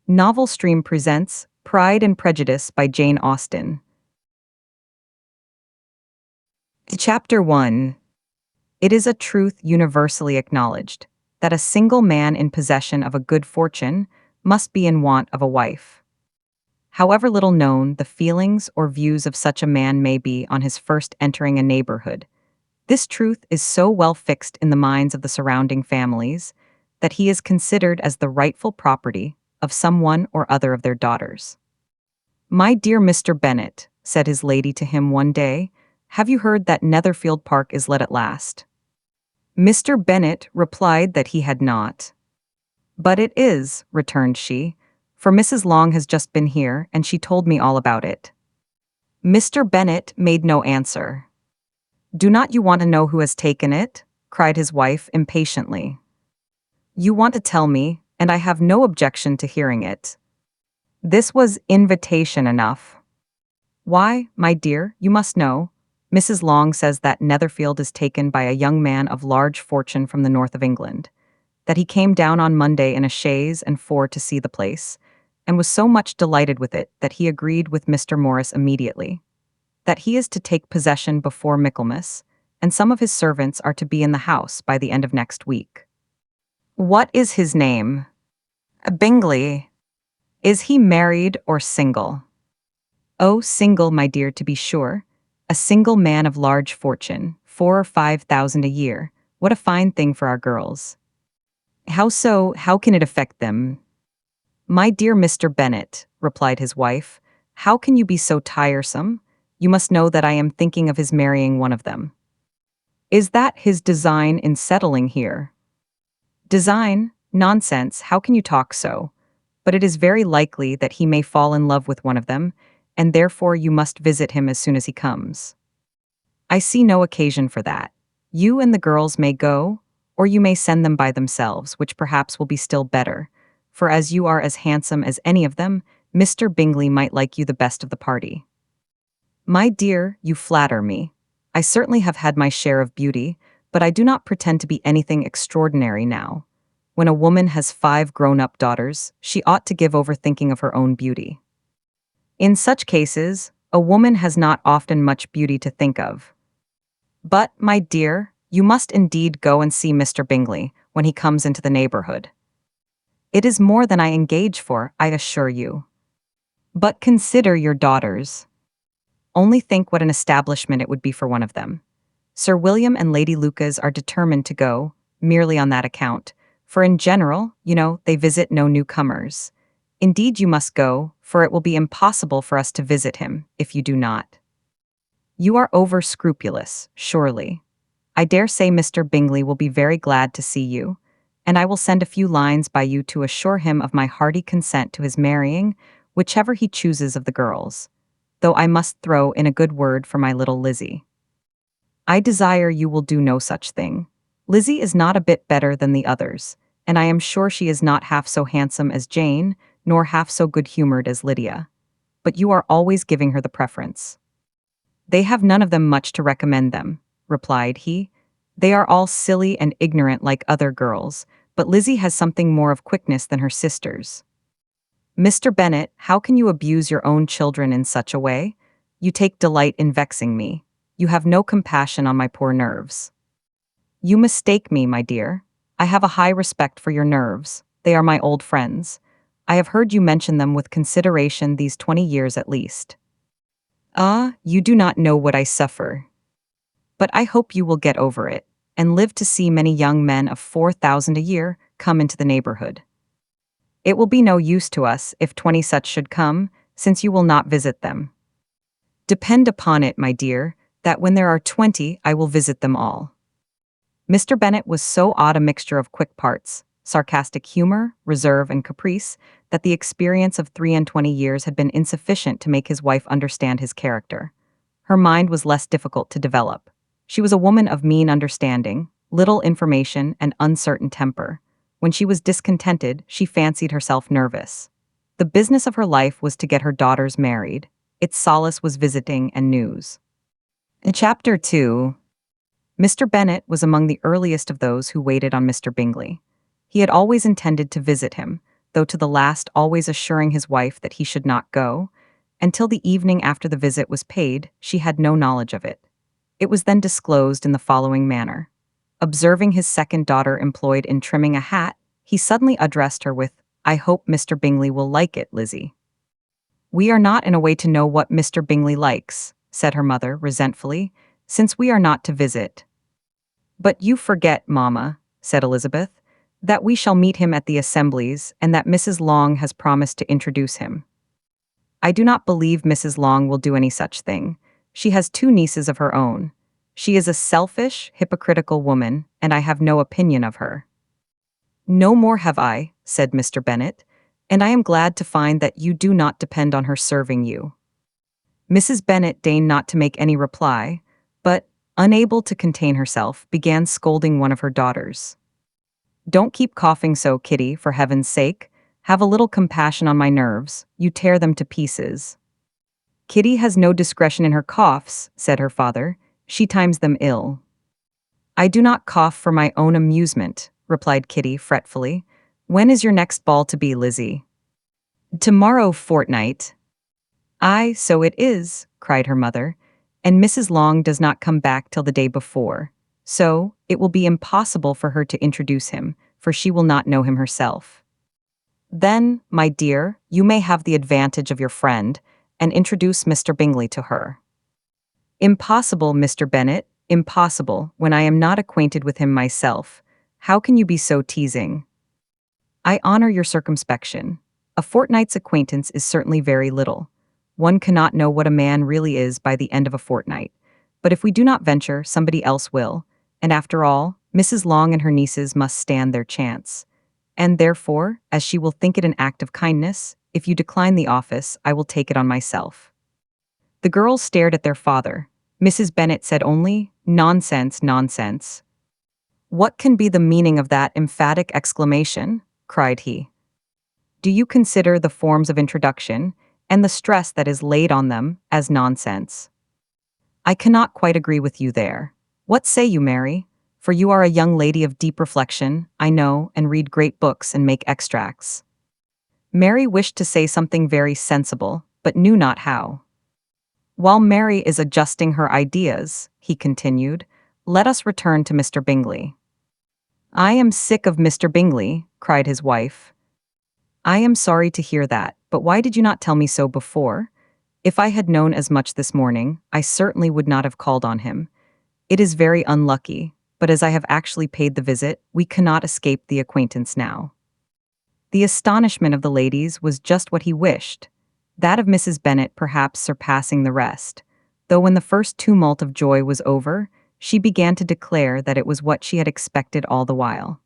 Novel Stream presents Pride and Prejudice by Jane Austen. Chapter 1. It is a truth universally acknowledged that a single man in possession of a good fortune must be in want of a wife. However little known the feelings or views of such a man may be on his first entering a neighborhood, this truth is so well fixed in the minds of the surrounding families that he is considered as the rightful property of some one or other of their daughters. "My dear Mr. Bennet," said his lady to him one day, "have you heard that Netherfield Park is let at last?" Mr. Bennet replied that he had not. "But it is," returned she, "for Mrs. Long has just been here, and she told me all about it." Mr. Bennet made no answer. "Do not you want to know who has taken it?" cried his wife impatiently. "You want to tell me, and I have no objection to hearing it." This was invitation enough. "Why, my dear, you must know. Mrs. Long says that Netherfield is taken by a young man of large fortune from the north of England, that he came down on Monday in a chaise and four to see the place, and was so much delighted with it that he agreed with Mr. Morris immediately, that he is to take possession before Michaelmas, and some of his servants are to be in the house by the end of next week." "What is his name?" "Bingley." "Is he married or single?" "Oh, single, my dear, to be sure. A single man of large fortune, 4,000 or 5,000 a year. What a fine thing for our girls." "How so? How can it affect them?" "My dear Mr. Bennet," replied his wife, "how can you be so tiresome? You must know that I am thinking of his marrying one of them." "Is that his design in settling here?" "Design? Nonsense, how can you talk so? But it is very likely that he may fall in love with one of them, and therefore you must visit him as soon as he comes." "I see no occasion for that. You and the girls may go, or you may send them by themselves, which perhaps will be still better, for as you are as handsome as any of them, Mr. Bingley might like you the best of the party." "My dear, you flatter me. I certainly have had my share of beauty, but I do not pretend to be anything extraordinary now. When a woman has 5 grown-up daughters, she ought to give over thinking of her own beauty. In such cases, a woman has not often much beauty to think of. But, my dear, you must indeed go and see Mr. Bingley when he comes into the neighborhood. It is more than I engage for, I assure you. But consider your daughters. Only think what an establishment it would be for one of them. Sir William and Lady Lucas are determined to go, merely on that account, for in general, you know, they visit no newcomers. Indeed you must go, for it will be impossible for us to visit him, if you do not. You are over-scrupulous, surely. I dare say Mr. Bingley will be very glad to see you, and I will send a few lines by you to assure him of my hearty consent to his marrying whichever he chooses of the girls, though I must throw in a good word for my little Lizzie. I desire you will do no such thing. Lizzie is not a bit better than the others, and I am sure she is not half so handsome as Jane, nor half so good-humored as Lydia. But you are always giving her the preference." "They have none of them much to recommend them," replied he. "They are all silly and ignorant like other girls, but Lizzie has something more of quickness than her sisters." "Mr. Bennet, how can you abuse your own children in such a way? You take delight in vexing me. You have no compassion on my poor nerves." "You mistake me, my dear. I have a high respect for your nerves. They are my old friends. I have heard you mention them with consideration these 20 years at least. Ah, you do not know what I suffer. But I hope you will get over it, and live to see many young men of 4,000 a year come into the neighborhood. It will be no use to us if 20 such should come, since you will not visit them. Depend upon it, my dear, that when there are 20 I will visit them all." Mr. Bennet was so odd a mixture of quick parts, sarcastic humor, reserve, and caprice, that the experience of 23 years had been insufficient to make his wife understand his character. Her mind was less difficult to develop. She was a woman of mean understanding, little information, and uncertain temper. When she was discontented, she fancied herself nervous. The business of her life was to get her daughters married. Its solace was visiting and news. In Chapter 2, Mr. Bennet was among the earliest of those who waited on Mr. Bingley. He had always intended to visit him, though to the last always assuring his wife that he should not go. Until the evening after the visit was paid, she had no knowledge of it. It was then disclosed in the following manner. Observing his second daughter employed in trimming a hat, he suddenly addressed her with, "I hope Mr. Bingley will like it, Lizzie." "We are not in a way to know what Mr. Bingley likes," said her mother resentfully, "since we are not to visit." "But you forget, mamma," said Elizabeth, "that we shall meet him at the assemblies and that Mrs. Long has promised to introduce him." "I do not believe Mrs. Long will do any such thing. She has two nieces of her own. She is a selfish, hypocritical woman, and I have no opinion of her." "No more have I," said Mr. Bennet, "and I am glad to find that you do not depend on her serving you." Mrs. Bennet deigned not to make any reply, but, unable to contain herself, began scolding one of her daughters. "Don't keep coughing so, Kitty, for heaven's sake. Have a little compassion on my nerves. You tear them to pieces." "Kitty has no discretion in her coughs," said her father. "She times them ill." "I do not cough for my own amusement," replied Kitty fretfully. "When is your next ball to be, Lizzie?" "Tomorrow fortnight." "Aye, so it is," cried her mother, "and Mrs. Long does not come back till the day before. So, it will be impossible for her to introduce him, for she will not know him herself." "Then, my dear, you may have the advantage of your friend, and introduce Mr. Bingley to her." "Impossible, Mr. Bennet, impossible, when I am not acquainted with him myself. How can you be so teasing?" "I honor your circumspection. A fortnight's acquaintance is certainly very little. One cannot know what a man really is by the end of a fortnight. But if we do not venture, somebody else will, and after all, Mrs. Long and her nieces must stand their chance. And therefore, as she will think it an act of kindness, if you decline the office, I will take it on myself." The girls stared at their father. Mrs. Bennet said only, "Nonsense, nonsense." "What can be the meaning of that emphatic exclamation?" cried he. "Do you consider the forms of introduction, and the stress that is laid on them, as nonsense?" "I cannot quite agree with you there. What say you, Mary? For you are a young lady of deep reflection, I know, and read great books and make extracts." Mary wished to say something very sensible, but knew not how. "While Mary is adjusting her ideas," he continued, "let us return to Mr. Bingley." "I am sick of Mr. Bingley," cried his wife. "I am sorry to hear that, but why did you not tell me so before? If I had known as much this morning, I certainly would not have called on him. It is very unlucky, but as I have actually paid the visit, we cannot escape the acquaintance now." The astonishment of the ladies was just what he wished, that of Mrs. Bennet perhaps surpassing the rest, though when the first tumult of joy was over, she began to declare that it was what she had expected all the while.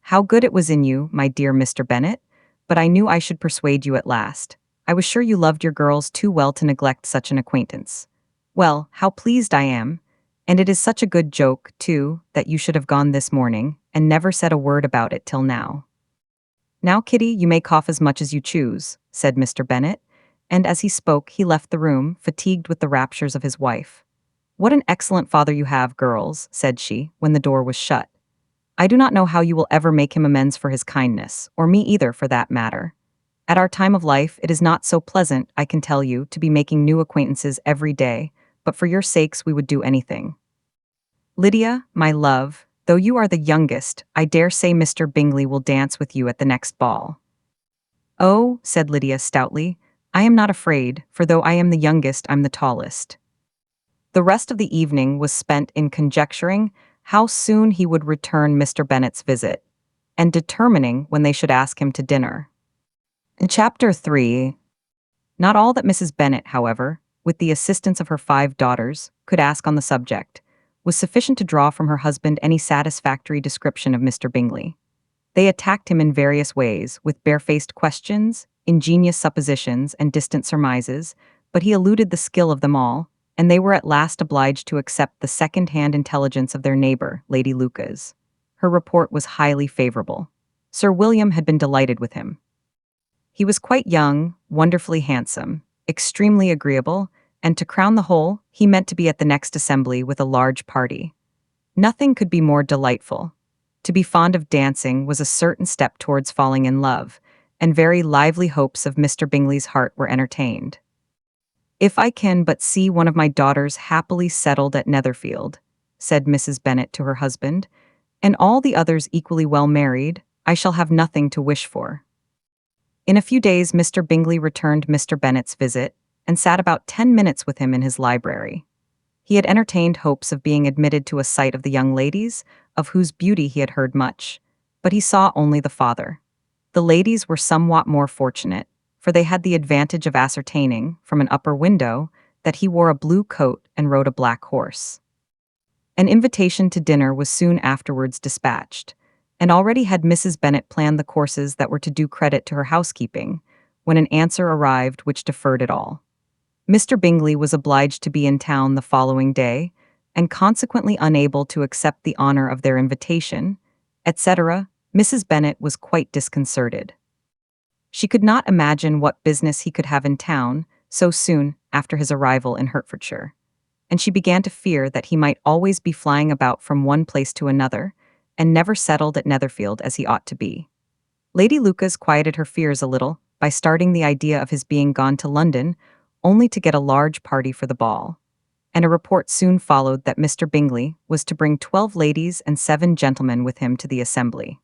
"How good it was in you, my dear Mr. Bennet, but I knew I should persuade you at last. I was sure you loved your girls too well to neglect such an acquaintance. Well, how pleased I am, and it is such a good joke, too, that you should have gone this morning, and never said a word about it till now." "Now, Kitty, you may cough as much as you choose," said Mr. Bennet, and as he spoke he left the room, fatigued with the raptures of his wife. "What an excellent father you have, girls," said she, when the door was shut. "I do not know how you will ever make him amends for his kindness, or me either, for that matter. At our time of life it is not so pleasant, I can tell you, to be making new acquaintances every day, but for your sakes we would do anything. Lydia, my love, though you are the youngest, I dare say Mr. Bingley will dance with you at the next ball." "Oh," said Lydia stoutly, "I am not afraid, for though I am the youngest, I'm the tallest." The rest of the evening was spent in conjecturing how soon he would return Mr. Bennet's visit, and determining when they should ask him to dinner. In Chapter 3, not all that Mrs. Bennet, however, with the assistance of her 5 daughters, could ask on the subject, was sufficient to draw from her husband any satisfactory description of Mr. Bingley. They attacked him in various ways, with barefaced questions, ingenious suppositions, and distant surmises, but he eluded the skill of them all, and they were at last obliged to accept the second-hand intelligence of their neighbour, Lady Lucas. Her report was highly favourable. Sir William had been delighted with him. He was quite young, wonderfully handsome, extremely agreeable, and to crown the whole, he meant to be at the next assembly with a large party. Nothing could be more delightful. To be fond of dancing was a certain step towards falling in love, and very lively hopes of Mr. Bingley's heart were entertained. "If I can but see one of my daughters happily settled at Netherfield," said Mrs. Bennet to her husband, "and all the others equally well married, I shall have nothing to wish for." In a few days Mr. Bingley returned Mr. Bennet's visit, and sat about 10 minutes with him in his library. He had entertained hopes of being admitted to a sight of the young ladies, of whose beauty he had heard much, but he saw only the father. The ladies were somewhat more fortunate, for they had the advantage of ascertaining, from an upper window, that he wore a blue coat and rode a black horse. An invitation to dinner was soon afterwards dispatched, and already had Mrs. Bennet planned the courses that were to do credit to her housekeeping, when an answer arrived which deferred it all. Mr. Bingley was obliged to be in town the following day, and consequently unable to accept the honor of their invitation, etc. Mrs. Bennet was quite disconcerted. She could not imagine what business he could have in town so soon after his arrival in Hertfordshire, and she began to fear that he might always be flying about from one place to another, and never settled at Netherfield as he ought to be. Lady Lucas quieted her fears a little by starting the idea of his being gone to London, only to get a large party for the ball, and a report soon followed that Mr. Bingley was to bring 12 ladies and 7 gentlemen with him to the assembly.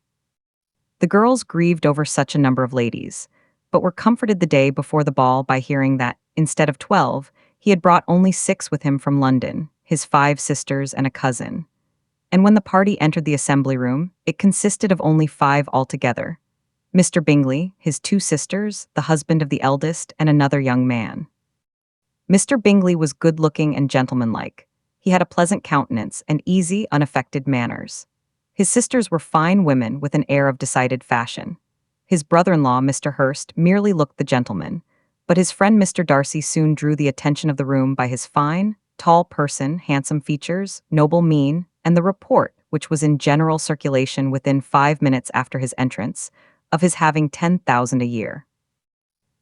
The girls grieved over such a number of ladies, but were comforted the day before the ball by hearing that, instead of 12, he had brought only 6 with him from London, his 5 sisters and a cousin. And when the party entered the assembly room, it consisted of only 5 altogether: Mr. Bingley, his 2 sisters, the husband of the eldest, and another young man. Mr. Bingley was good-looking and gentlemanlike. He had a pleasant countenance and easy, unaffected manners. His sisters were fine women with an air of decided fashion. His brother-in-law, Mr. Hurst, merely looked the gentleman, but his friend Mr. Darcy soon drew the attention of the room by his fine, tall person, handsome features, noble mien, and the report, which was in general circulation within 5 minutes after his entrance, of his having 10,000 a year.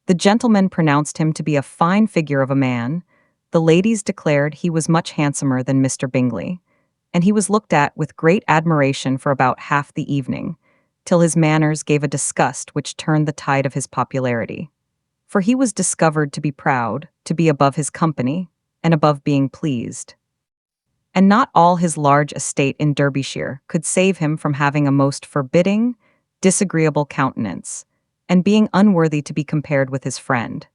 The gentlemen pronounced him to be a fine figure of a man, the ladies declared he was much handsomer than Mr. Bingley, and he was looked at with great admiration for about half the evening, till his manners gave a disgust which turned the tide of his popularity. For he was discovered to be proud, to be above his company, and above being pleased. And not all his large estate in Derbyshire could save him from having a most forbidding, disagreeable countenance, and being unworthy to be compared with his friend.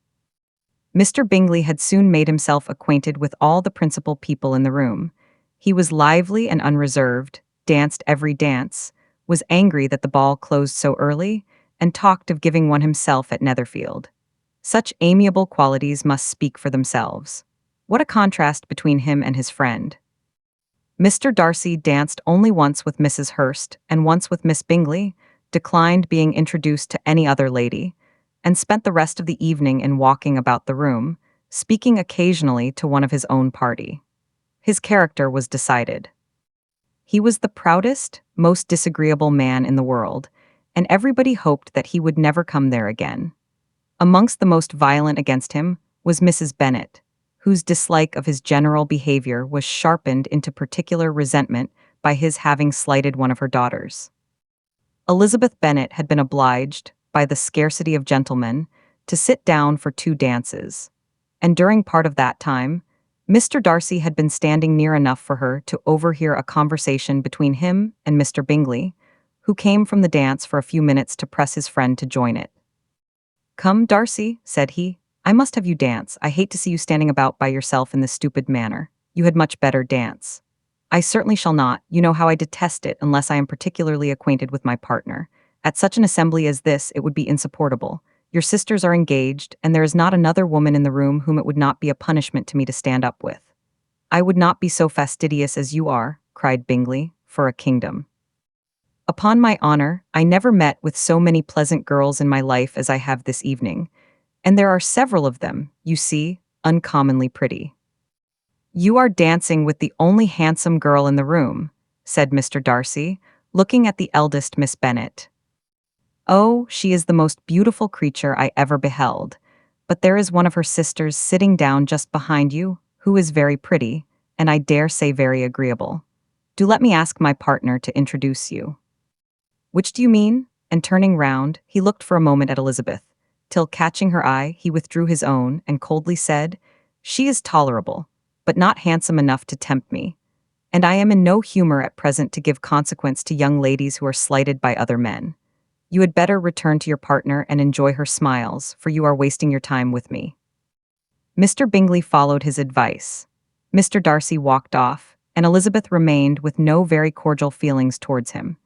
Mr. Bingley had soon made himself acquainted with all the principal people in the room. He was lively and unreserved, danced every dance, was angry that the ball closed so early, and talked of giving one himself at Netherfield. Such amiable qualities must speak for themselves. What a contrast between him and his friend! Mr. Darcy danced only once with Mrs. Hurst and once with Miss Bingley, declined being introduced to any other lady, and spent the rest of the evening in walking about the room, speaking occasionally to one of his own party. His character was decided. He was the proudest, most disagreeable man in the world, and everybody hoped that he would never come there again. Amongst the most violent against him was Mrs. Bennet, whose dislike of his general behavior was sharpened into particular resentment by his having slighted one of her daughters. Elizabeth Bennet had been obliged, by the scarcity of gentlemen, to sit down for 2 dances, and during part of that time, Mr. Darcy had been standing near enough for her to overhear a conversation between him and Mr. Bingley, who came from the dance for a few minutes to press his friend to join it. "Come, Darcy," said he, "I must have you dance. I hate to see you standing about by yourself in this stupid manner. You had much better dance." "I certainly shall not. You know how I detest it unless I am particularly acquainted with my partner. At such an assembly as this it would be insupportable. Your sisters are engaged, and there is not another woman in the room whom it would not be a punishment to me to stand up with." "I would not be so fastidious as you are," cried Bingley, "for a kingdom. Upon my honor, I never met with so many pleasant girls in my life as I have this evening, and there are several of them, you see, uncommonly pretty." "You are dancing with the only handsome girl in the room," said Mr. Darcy, looking at the eldest Miss Bennet. "Oh, she is the most beautiful creature I ever beheld, but there is one of her sisters sitting down just behind you, who is very pretty, and I dare say very agreeable. Do let me ask my partner to introduce you." "Which do you mean?" and turning round, he looked for a moment at Elizabeth, till catching her eye, he withdrew his own and coldly said, "She is tolerable, but not handsome enough to tempt me, and I am in no humor at present to give consequence to young ladies who are slighted by other men. You had better return to your partner and enjoy her smiles, for you are wasting your time with me." Mr. Bingley followed his advice. Mr. Darcy walked off, and Elizabeth remained with no very cordial feelings towards him.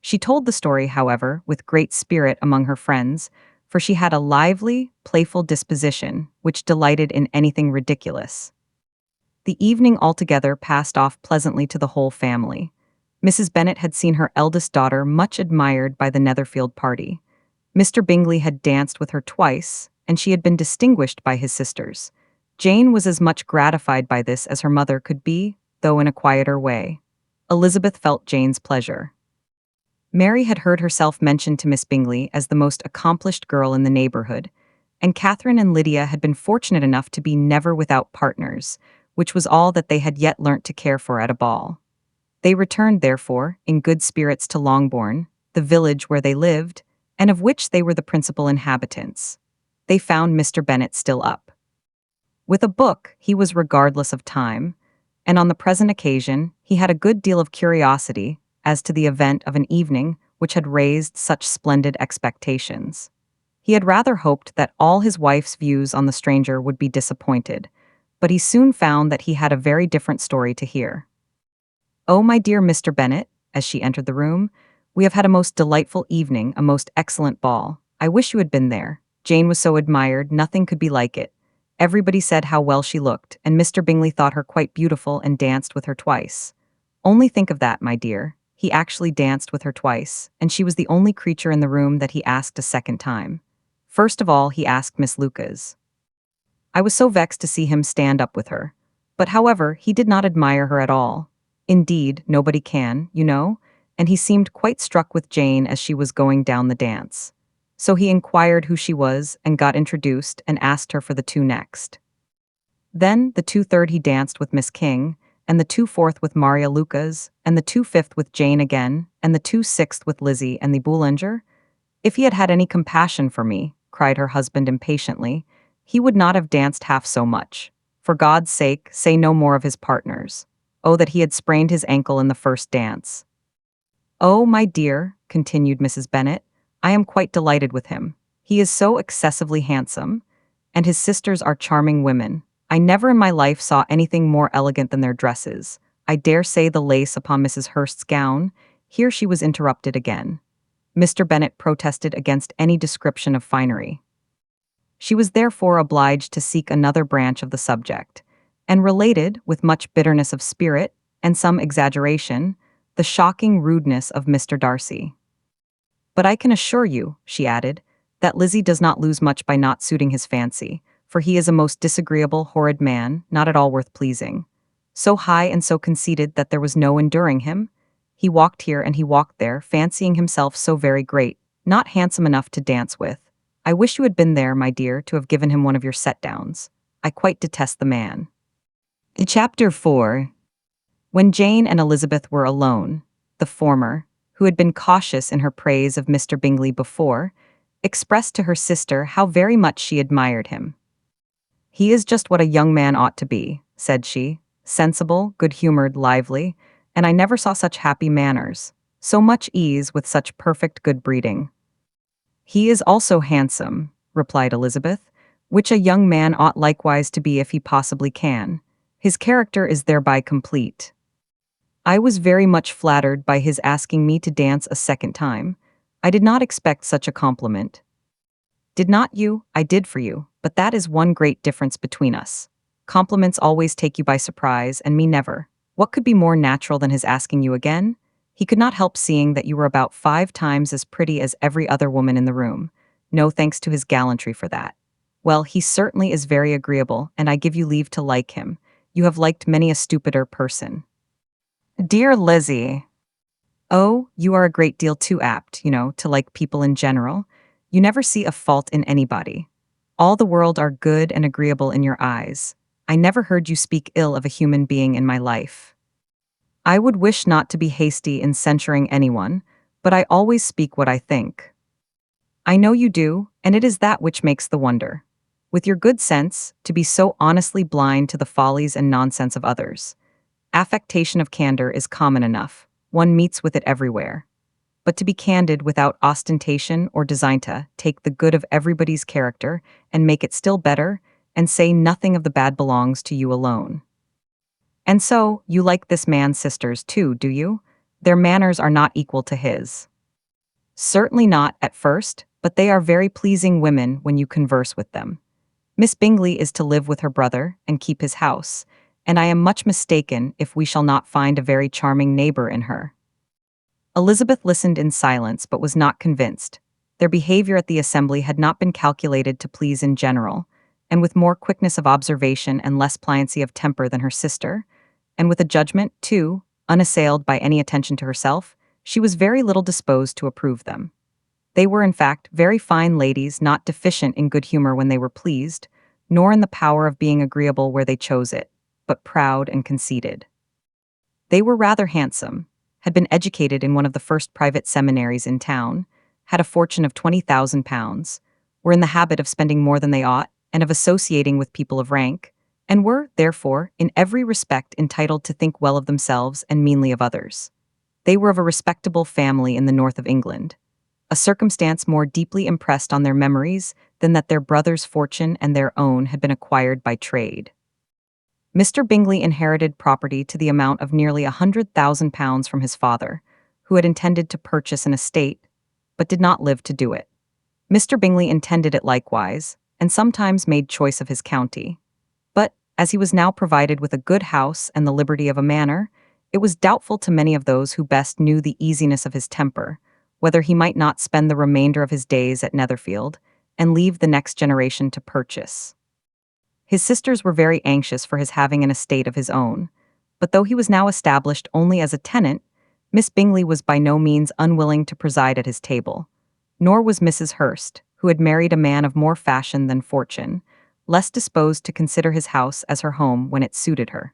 She told the story, however, with great spirit among her friends, for she had a lively, playful disposition which delighted in anything ridiculous. The evening altogether passed off pleasantly to the whole family. Mrs. Bennet had seen her eldest daughter much admired by the Netherfield party. Mr. Bingley had danced with her twice, and she had been distinguished by his sisters. Jane was as much gratified by this as her mother could be, though in a quieter way. Elizabeth felt Jane's pleasure. Mary had heard herself mentioned to Miss Bingley as the most accomplished girl in the neighbourhood, and Catherine and Lydia had been fortunate enough to be never without partners, which was all that they had yet learnt to care for at a ball. They returned, therefore, in good spirits to Longbourn, the village where they lived, and of which they were the principal inhabitants. They found Mr. Bennet still up. With a book, he was regardless of time, and on the present occasion he had a good deal of curiosity as to the event of an evening which had raised such splendid expectations. He had rather hoped that all his wife's views on the stranger would be disappointed, but he soon found that he had a very different story to hear. "Oh, my dear Mr. Bennet," as she entered the room, "we have had a most delightful evening, a most excellent ball. I wish you had been there. Jane was so admired, nothing could be like it. Everybody said how well she looked, and Mr. Bingley thought her quite beautiful and danced with her twice. Only think of that, my dear. He actually danced with her twice, and she was the only creature in the room that he asked a second time. First of all, he asked Miss Lucas. I was so vexed to see him stand up with her. But however, he did not admire her at all. Indeed, nobody can, you know, and he seemed quite struck with Jane as she was going down the dance. So he inquired who she was and got introduced and asked her for the two next. Then the 2/3 he danced with Miss King, and the 2/4 with Maria Lucas, and the 2/5 with Jane again, and the 2/6 with Lizzie and the Boulanger. If he had had any compassion for me, cried her husband impatiently, he would not have danced half so much. For God's sake, say no more of his partners. Oh, that he had sprained his ankle in the first dance. Oh, my dear, continued Mrs. Bennet, I am quite delighted with him. He is so excessively handsome, and his sisters are charming women. I never in my life saw anything more elegant than their dresses. I dare say the lace upon Mrs. Hurst's gown. Here she was interrupted again. Mr. Bennet protested against any description of finery. She was therefore obliged to seek another branch of the subject, and related, with much bitterness of spirit, and some exaggeration, the shocking rudeness of Mr. Darcy. But I can assure you, she added, that Lizzie does not lose much by not suiting his fancy, for he is a most disagreeable, horrid man, not at all worth pleasing. So high and so conceited that there was no enduring him. He walked here and he walked there, fancying himself so very great, not handsome enough to dance with. I wish you had been there, my dear, to have given him one of your set-downs. I quite detest the man. Chapter 4. When Jane and Elizabeth were alone, the former, who had been cautious in her praise of Mr. Bingley before, expressed to her sister how very much she admired him. He is just what a young man ought to be, said she, sensible, good-humoured, lively, and I never saw such happy manners, so much ease with such perfect good breeding. He is also handsome, replied Elizabeth, which a young man ought likewise to be if he possibly can. His character is thereby complete. I was very much flattered by his asking me to dance a second time. I did not expect such a compliment. Did not you? I did for you, but that is one great difference between us. Compliments always take you by surprise, and me never. What could be more natural than his asking you again? He could not help seeing that you were about 5 times as pretty as every other woman in the room. No thanks to his gallantry for that. Well, he certainly is very agreeable, and I give you leave to like him. You have liked many a stupider person. Dear Lizzie. Oh, you are a great deal too apt, to like people in general. You never see a fault in anybody. All the world are good and agreeable in your eyes. I never heard you speak ill of a human being in my life. I would wish not to be hasty in censuring anyone, but I always speak what I think. I know you do, and it is that which makes the wonder. With your good sense, to be so honestly blind to the follies and nonsense of others. Affectation of candor is common enough. One meets with it everywhere. But to be candid without ostentation or design to take the good of everybody's character and make it still better, and say nothing of the bad belongs to you alone. And so, you like this man's sisters too, do you? Their manners are not equal to his. Certainly not at first, but they are very pleasing women when you converse with them. Miss Bingley is to live with her brother and keep his house, and I am much mistaken if we shall not find a very charming neighbor in her. Elizabeth listened in silence but was not convinced. Their behavior at the assembly had not been calculated to please in general, and with more quickness of observation and less pliancy of temper than her sister, and with a judgment, too, unassailed by any attention to herself, she was very little disposed to approve them. They were, in fact, very fine ladies, not deficient in good humor when they were pleased, nor in the power of being agreeable where they chose it, but proud and conceited. They were rather handsome, had been educated in one of the first private seminaries in town, had a fortune of £20,000, were in the habit of spending more than they ought, and of associating with people of rank, and were, therefore, in every respect entitled to think well of themselves and meanly of others. They were of a respectable family in the north of England, a circumstance more deeply impressed on their memories than that their brother's fortune and their own had been acquired by trade. Mr. Bingley inherited property to the amount of nearly £100,000 from his father, who had intended to purchase an estate, but did not live to do it. Mr. Bingley intended it likewise, and sometimes made choice of his county. But, as he was now provided with a good house and the liberty of a manor, it was doubtful to many of those who best knew the easiness of his temper, whether he might not spend the remainder of his days at Netherfield, and leave the next generation to purchase. His sisters were very anxious for his having an estate of his own, but though he was now established only as a tenant, Miss Bingley was by no means unwilling to preside at his table, nor was Mrs. Hurst, who had married a man of more fashion than fortune, less disposed to consider his house as her home when it suited her.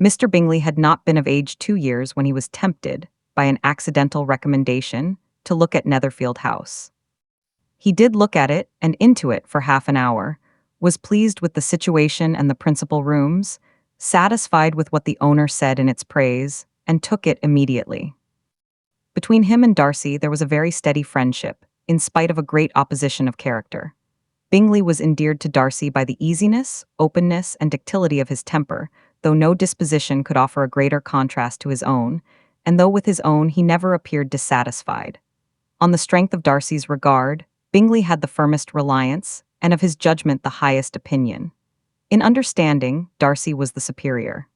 Mr. Bingley had not been of age 2 years when he was tempted, by an accidental recommendation, to look at Netherfield House. He did look at it and into it for half an hour, was pleased with the situation and the principal rooms, satisfied with what the owner said in its praise, and took it immediately. Between him and Darcy there was a very steady friendship, in spite of a great opposition of character. Bingley was endeared to Darcy by the easiness, openness, and ductility of his temper, though no disposition could offer a greater contrast to his own, and though with his own he never appeared dissatisfied. On the strength of Darcy's regard, Bingley had the firmest reliance, and of his judgment the highest opinion. In understanding, Darcy was the superior.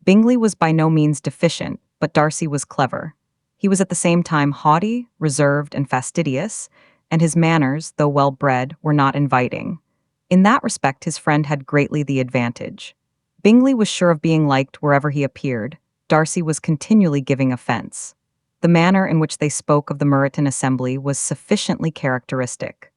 Bingley was by no means deficient, but Darcy was clever. He was at the same time haughty, reserved, and fastidious, and his manners, though well-bred, were not inviting. In that respect his friend had greatly the advantage. Bingley was sure of being liked wherever he appeared. Darcy was continually giving offence. The manner in which they spoke of the Meryton assembly was sufficiently characteristic.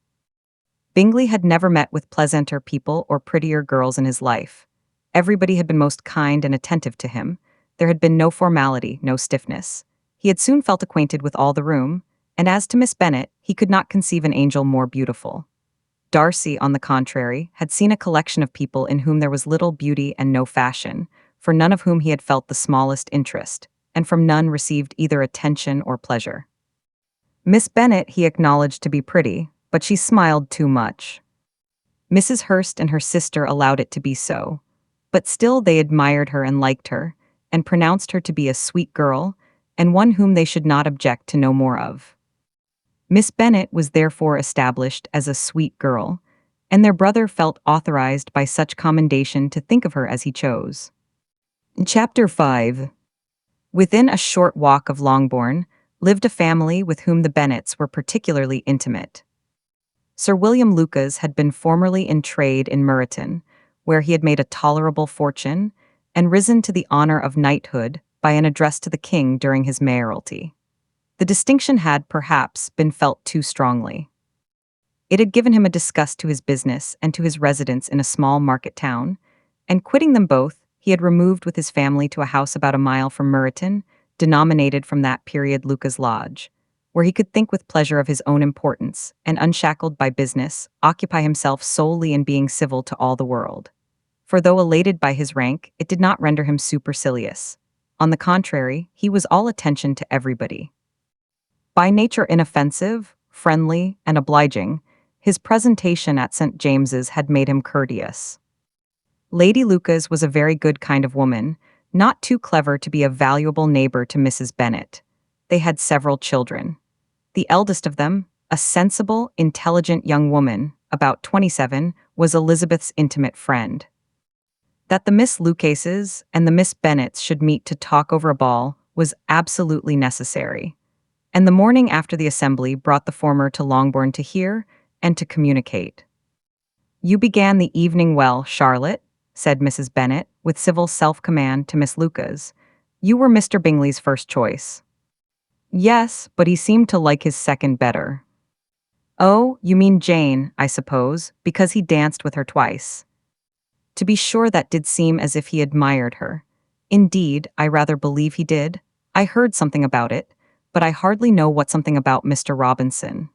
Bingley had never met with pleasanter people or prettier girls in his life. Everybody had been most kind and attentive to him. There had been no formality, no stiffness. He had soon felt acquainted with all the room, and as to Miss Bennet, he could not conceive an angel more beautiful. Darcy, on the contrary, had seen a collection of people in whom there was little beauty and no fashion, for none of whom he had felt the smallest interest, and from none received either attention or pleasure. Miss Bennet he acknowledged to be pretty, but she smiled too much. Mrs. Hurst and her sister allowed it to be so, but still they admired her and liked her, and pronounced her to be a sweet girl, and one whom they should not object to know more of. Miss Bennet was therefore established as a sweet girl, and their brother felt authorized by such commendation to think of her as he chose. Chapter 5. Within a short walk of Longbourn lived a family with whom the Bennets were particularly intimate. Sir William Lucas had been formerly in trade in Meryton, where he had made a tolerable fortune, and risen to the honour of knighthood by an address to the king during his mayoralty. The distinction had, perhaps, been felt too strongly. It had given him a disgust to his business and to his residence in a small market town, and quitting them both, he had removed with his family to a house about a mile from Meryton, denominated from that period Luca's lodge, where he could think with pleasure of his own importance, and unshackled by business, occupy himself solely in being civil to all the world. For though elated by his rank, it did not render him supercilious. On the contrary, he was all attention to everybody. By nature inoffensive, friendly, and obliging, his presentation at St. James's had made him courteous. Lady Lucas was a very good kind of woman, not too clever to be a valuable neighbor to Mrs. Bennet. They had several children. The eldest of them, a sensible, intelligent young woman, about 27, was Elizabeth's intimate friend. That the Miss Lucases and the Miss Bennets should meet to talk over a ball was absolutely necessary, and the morning after the assembly brought the former to Longbourn to hear and to communicate. "You began the evening well, Charlotte," said Mrs. Bennet, with civil self-command to Miss Lucas. "You were Mr. Bingley's first choice." "Yes, but he seemed to like his second better." "Oh, you mean Jane, I suppose, because he danced with her twice." "To be sure, that did seem as if he admired her. Indeed, I rather believe he did. I heard something about it, but I hardly know what something about Mr. Robinson."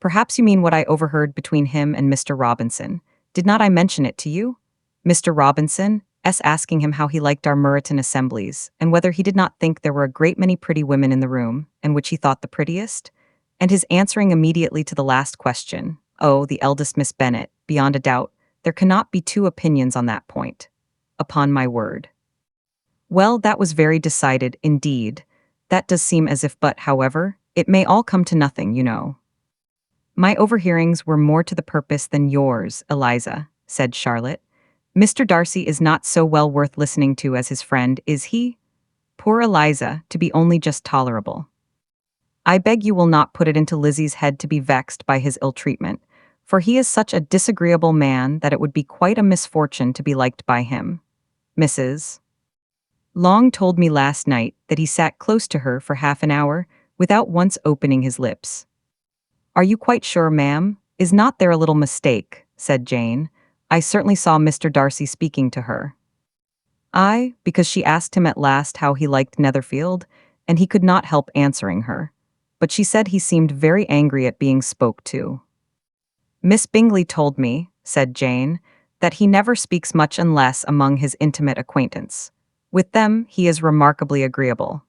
"Perhaps you mean what I overheard between him and Mr. Robinson. Did not I mention it to you? Mr. Robinson, asking him how he liked our Meryton assemblies, and whether he did not think there were a great many pretty women in the room, and which he thought the prettiest? And his answering immediately to the last question, 'Oh, the eldest Miss Bennet, beyond a doubt, there cannot be two opinions on that point. Upon my word.' Well, that was very decided, indeed. That does seem as if, but, however, it may all come to nothing, you know." "My overhearings were more to the purpose than yours, Eliza," said Charlotte. "Mr. Darcy is not so well worth listening to as his friend, is he? Poor Eliza, to be only just tolerable. I beg you will not put it into Lizzie's head to be vexed by his ill-treatment, for he is such a disagreeable man that it would be quite a misfortune to be liked by him. Mrs. Long told me last night that he sat close to her for half an hour, without once opening his lips." "Are you quite sure, ma'am? Is not there a little mistake?" said Jane. "I certainly saw Mr. Darcy speaking to her." "Aye, because she asked him at last how he liked Netherfield, and he could not help answering her. But she said he seemed very angry at being spoke to." "Miss Bingley told me," said Jane, "that he never speaks much unless among his intimate acquaintance. With them he is remarkably agreeable."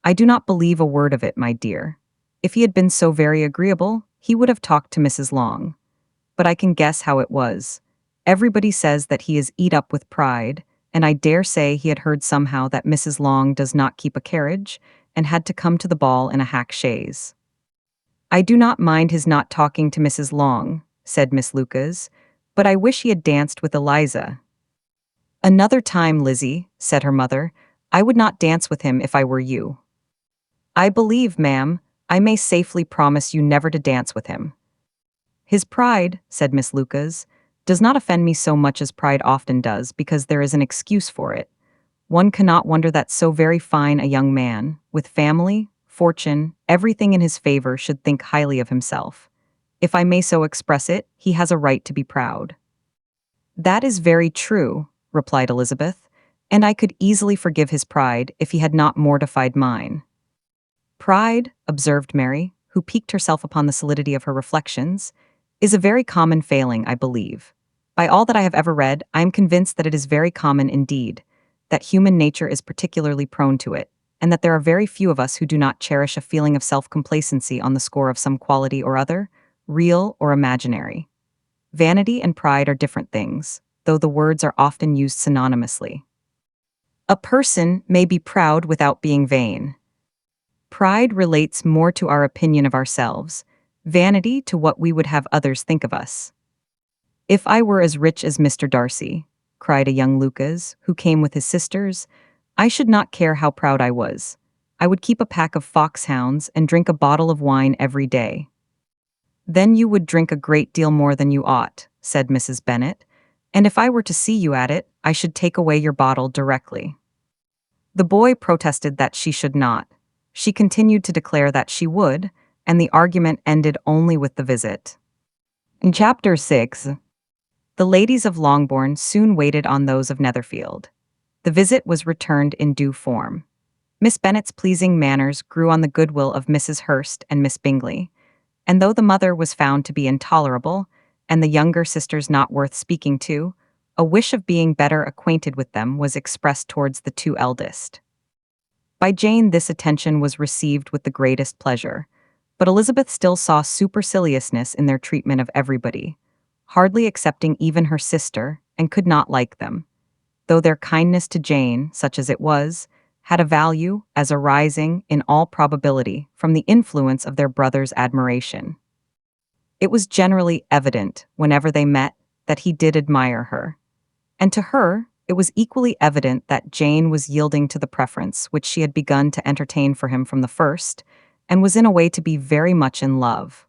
"I do not believe a word of it, my dear. If he had been so very agreeable, he would have talked to Mrs. Long. But I can guess how it was. Everybody says that he is eat up with pride, and I dare say he had heard somehow that Mrs. Long does not keep a carriage, and had to come to the ball in a hack chaise." "I do not mind his not talking to Mrs. Long," said Miss Lucas, "but I wish he had danced with Eliza." "Another time, Lizzie," said her mother, "I would not dance with him if I were you." "I believe, ma'am, I may safely promise you never to dance with him." "His pride," said Miss Lucas, "does not offend me so much as pride often does, because there is an excuse for it. One cannot wonder that so very fine a young man, with family, fortune, everything in his favor, should think highly of himself. If I may so express it, he has a right to be proud." "That is very true," replied Elizabeth, "and I could easily forgive his pride if he had not mortified mine." "Pride," observed Mary, who piqued herself upon the solidity of her reflections, "is a very common failing, I believe. By all that I have ever read, I am convinced that it is very common indeed, that human nature is particularly prone to it, and that there are very few of us who do not cherish a feeling of self-complacency on the score of some quality or other, real or imaginary. Vanity and pride are different things, though the words are often used synonymously. A person may be proud without being vain. Pride relates more to our opinion of ourselves, vanity to what we would have others think of us. If I were as rich as Mr. Darcy," cried a young Lucas, who came with his sisters, "I should not care how proud I was. I would keep a pack of foxhounds and drink a bottle of wine every day." "Then you would drink a great deal more than you ought," said Mrs. Bennet, "and if I were to see you at it, I should take away your bottle directly." The boy protested that she should not. She continued to declare that she would, and the argument ended only with the visit. In Chapter 6, the ladies of Longbourn soon waited on those of Netherfield. The visit was returned in due form. Miss Bennet's pleasing manners grew on the goodwill of Mrs. Hurst and Miss Bingley, and though the mother was found to be intolerable, and the younger sisters not worth speaking to, a wish of being better acquainted with them was expressed towards the two eldest. By Jane this attention was received with the greatest pleasure, but Elizabeth still saw superciliousness in their treatment of everybody, hardly excepting even her sister, and could not like them, though their kindness to Jane, such as it was, had a value as arising, in all probability, from the influence of their brother's admiration. It was generally evident, whenever they met, that he did admire her, and to her it was equally evident that Jane was yielding to the preference which she had begun to entertain for him from the first, and was in a way to be very much in love.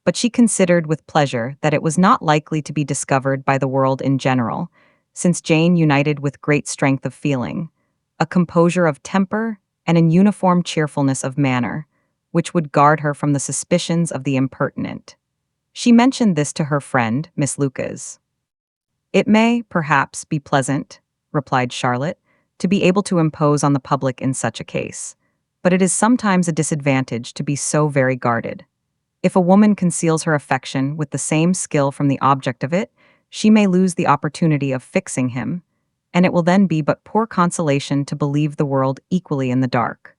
But she considered with pleasure that it was not likely to be discovered by the world in general, since Jane united with great strength of feeling, a composure of temper, and an uniform cheerfulness of manner, which would guard her from the suspicions of the impertinent. She mentioned this to her friend, Miss Lucas. "It may, perhaps, be pleasant," replied Charlotte, "to be able to impose on the public in such a case, but it is sometimes a disadvantage to be so very guarded. If a woman conceals her affection with the same skill from the object of it, she may lose the opportunity of fixing him, and it will then be but poor consolation to believe the world equally in the dark.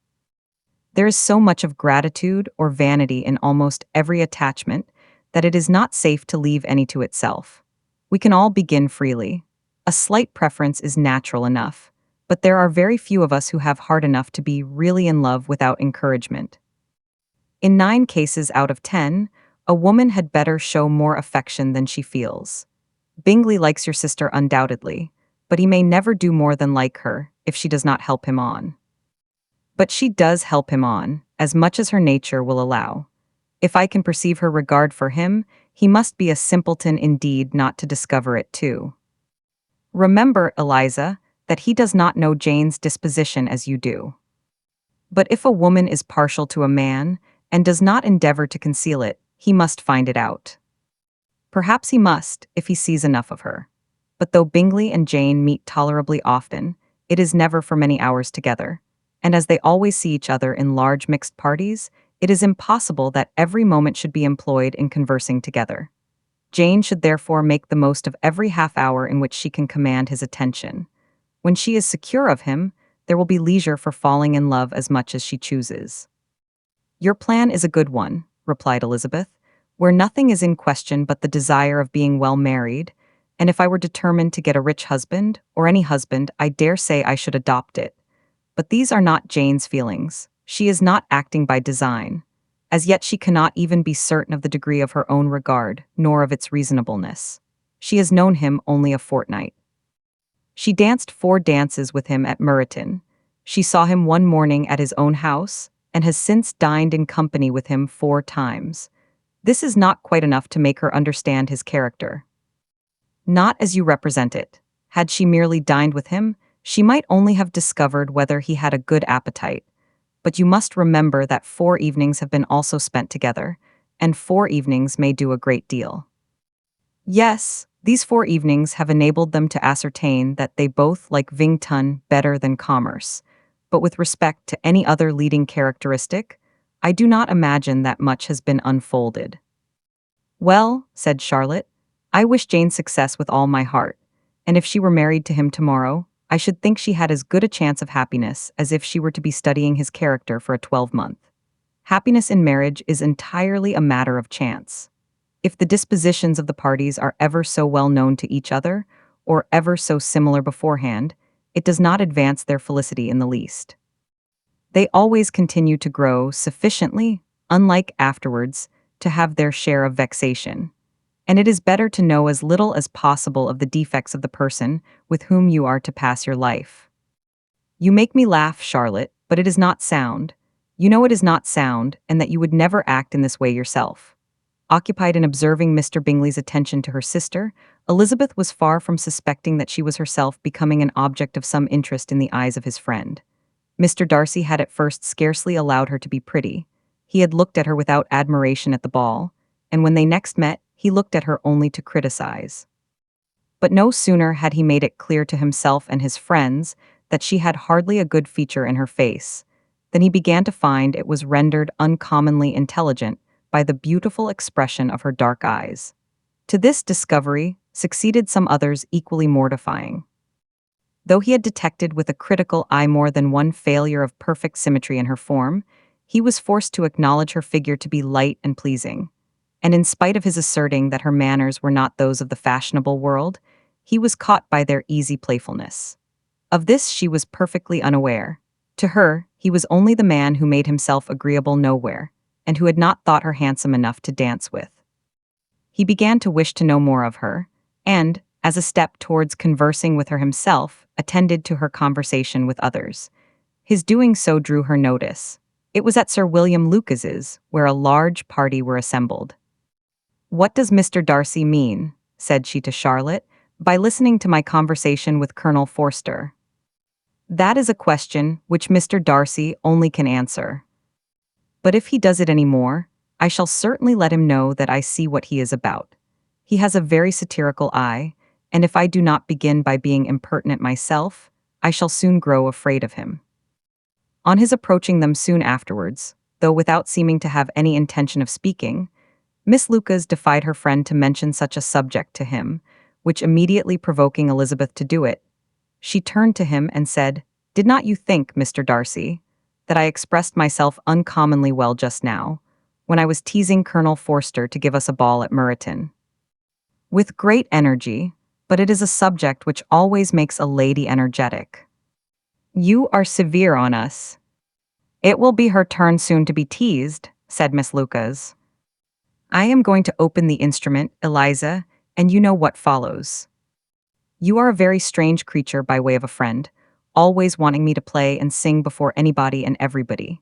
There is so much of gratitude or vanity in almost every attachment that it is not safe to leave any to itself. We can all begin freely. A slight preference is natural enough, but there are very few of us who have heart enough to be really in love without encouragement. In 9 cases out of 10, a woman had better show more affection than she feels. Bingley likes your sister undoubtedly, but he may never do more than like her if she does not help him on. But she does help him on, as much as her nature will allow. If I can perceive her regard for him, he must be a simpleton indeed not to discover it too. Remember, Eliza, that he does not know Jane's disposition as you do. But if a woman is partial to a man, and does not endeavor to conceal it, he must find it out. Perhaps he must, if he sees enough of her. But though Bingley and Jane meet tolerably often, it is never for many hours together, and as they always see each other in large mixed parties, it is impossible that every moment should be employed in conversing together. Jane should therefore make the most of every half-hour in which she can command his attention. When she is secure of him, there will be leisure for falling in love as much as she chooses. "Your plan is a good one," replied Elizabeth, "where nothing is in question but the desire of being well married, and if I were determined to get a rich husband, or any husband, I dare say I should adopt it. But these are not Jane's feelings. She is not acting by design. As yet she cannot even be certain of the degree of her own regard, nor of its reasonableness. She has known him only a fortnight. She danced 4 dances with him at Meryton. She saw him one morning at his own house, and has since dined in company with him 4 times. This is not quite enough to make her understand his character. Not as you represent it. Had she merely dined with him, she might only have discovered whether he had a good appetite. But you must remember that 4 evenings have been also spent together, and 4 evenings may do a great deal. Yes, these 4 evenings have enabled them to ascertain that they both like Vington better than commerce, but with respect to any other leading characteristic, I do not imagine that much has been unfolded. "Well," said Charlotte, "I wish Jane success with all my heart, and if she were married to him tomorrow, I should think she had as good a chance of happiness as if she were to be studying his character for a 12-month. Happiness in marriage is entirely a matter of chance. If the dispositions of the parties are ever so well known to each other, or ever so similar beforehand, it does not advance their felicity in the least. They always continue to grow sufficiently, unlike afterwards, to have their share of vexation. And it is better to know as little as possible of the defects of the person with whom you are to pass your life. You make me laugh, Charlotte, but it is not sound. You know it is not sound, and that you would never act in this way yourself." Occupied in observing Mr. Bingley's attention to her sister, Elizabeth was far from suspecting that she was herself becoming an object of some interest in the eyes of his friend. Mr. Darcy had at first scarcely allowed her to be pretty. He had looked at her without admiration at the ball, and when they next met, he looked at her only to criticize. But no sooner had he made it clear to himself and his friends that she had hardly a good feature in her face. Then he began to find it was rendered uncommonly intelligent by the beautiful expression of her dark eyes. To this discovery succeeded some others equally mortifying. Though he had detected with a critical eye more than one failure of perfect symmetry in her form, he was forced to acknowledge her figure to be light and pleasing. And in spite of his asserting that her manners were not those of the fashionable world, he was caught by their easy playfulness. Of this she was perfectly unaware. To her, he was only the man who made himself agreeable nowhere, and who had not thought her handsome enough to dance with. He began to wish to know more of her, and, as a step towards conversing with her himself, attended to her conversation with others. His doing so drew her notice. It was at Sir William Lucas's, where a large party were assembled. "What does Mr. Darcy mean," said she to Charlotte, "by listening to my conversation with Colonel Forster?" "That is a question which Mr. Darcy only can answer. But if he does it any more, I shall certainly let him know that I see what he is about. He has a very satirical eye, and if I do not begin by being impertinent myself, I shall soon grow afraid of him." On his approaching them soon afterwards, though without seeming to have any intention of speaking, Miss Lucas defied her friend to mention such a subject to him, which immediately provoking Elizabeth to do it, she turned to him and said, "Did not you think, Mr. Darcy, that I expressed myself uncommonly well just now, when I was teasing Colonel Forster to give us a ball at Meryton?" "With great energy, but it is a subject which always makes a lady energetic." "You are severe on us." "It will be her turn soon to be teased," said Miss Lucas. "I am going to open the instrument, Eliza, and you know what follows. You are a very strange creature by way of a friend, always wanting me to play and sing before anybody and everybody.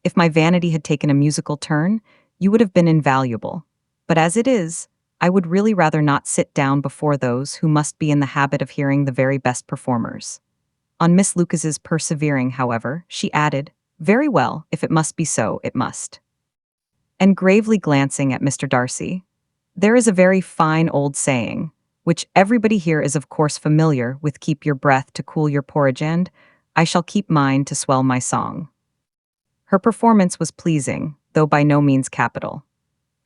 If my vanity had taken a musical turn, you would have been invaluable. But as it is, I would really rather not sit down before those who must be in the habit of hearing the very best performers." On Miss Lucas's persevering, however, she added, "Very well, if it must be so, it must." And gravely glancing at Mr. Darcy, "There is a very fine old saying, which everybody here is of course familiar with, 'Keep your breath to cool your porridge,' and I shall keep mine to swell my song." Her performance was pleasing, though by no means capital.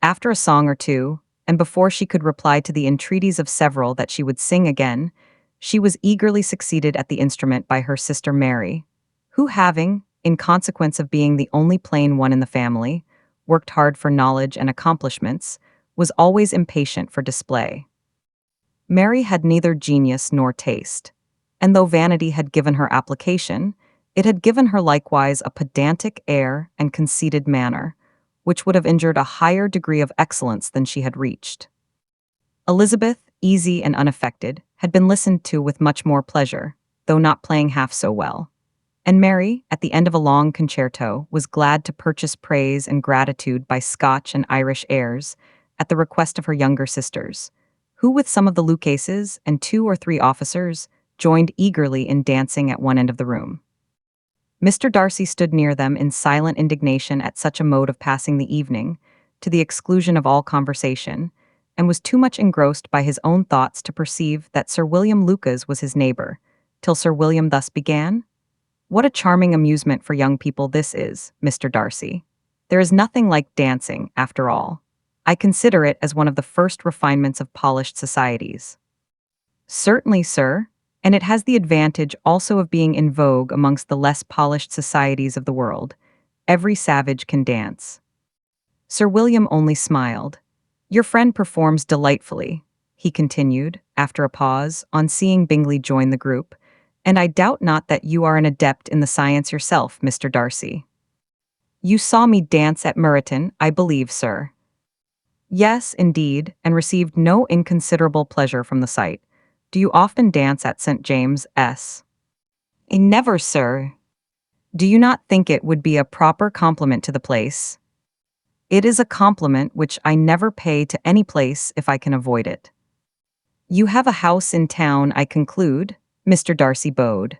After a song or two, and before she could reply to the entreaties of several that she would sing again, she was eagerly succeeded at the instrument by her sister Mary, who having, in consequence of being the only plain one in the family, worked hard for knowledge and accomplishments, was always impatient for display. Mary had neither genius nor taste, and though vanity had given her application, it had given her likewise a pedantic air and conceited manner, which would have injured a higher degree of excellence than she had reached. Elizabeth, easy and unaffected, had been listened to with much more pleasure, though not playing half so well. And Mary, at the end of a long concerto, was glad to purchase praise and gratitude by Scotch and Irish airs, at the request of her younger sisters, who with some of the Lucases and 2 or 3 officers, joined eagerly in dancing at one end of the room. Mr. Darcy stood near them in silent indignation at such a mode of passing the evening, to the exclusion of all conversation, and was too much engrossed by his own thoughts to perceive that Sir William Lucas was his neighbor, till Sir William thus began: "What a charming amusement for young people this is, Mr. Darcy. There is nothing like dancing, after all. I consider it as one of the first refinements of polished societies." "Certainly, sir, and it has the advantage also of being in vogue amongst the less polished societies of the world. Every savage can dance." Sir William only smiled. "Your friend performs delightfully," he continued, after a pause, on seeing Bingley join the group, "and I doubt not that you are an adept in the science yourself, Mr. Darcy." "You saw me dance at Meryton, I believe, sir." "Yes, indeed, and received no inconsiderable pleasure from the sight. Do you often dance at St. James's?" "Never, sir." "Do you not think it would be a proper compliment to the place?" "It is a compliment which I never pay to any place if I can avoid it." "You have a house in town, I conclude?" Mr. Darcy bowed.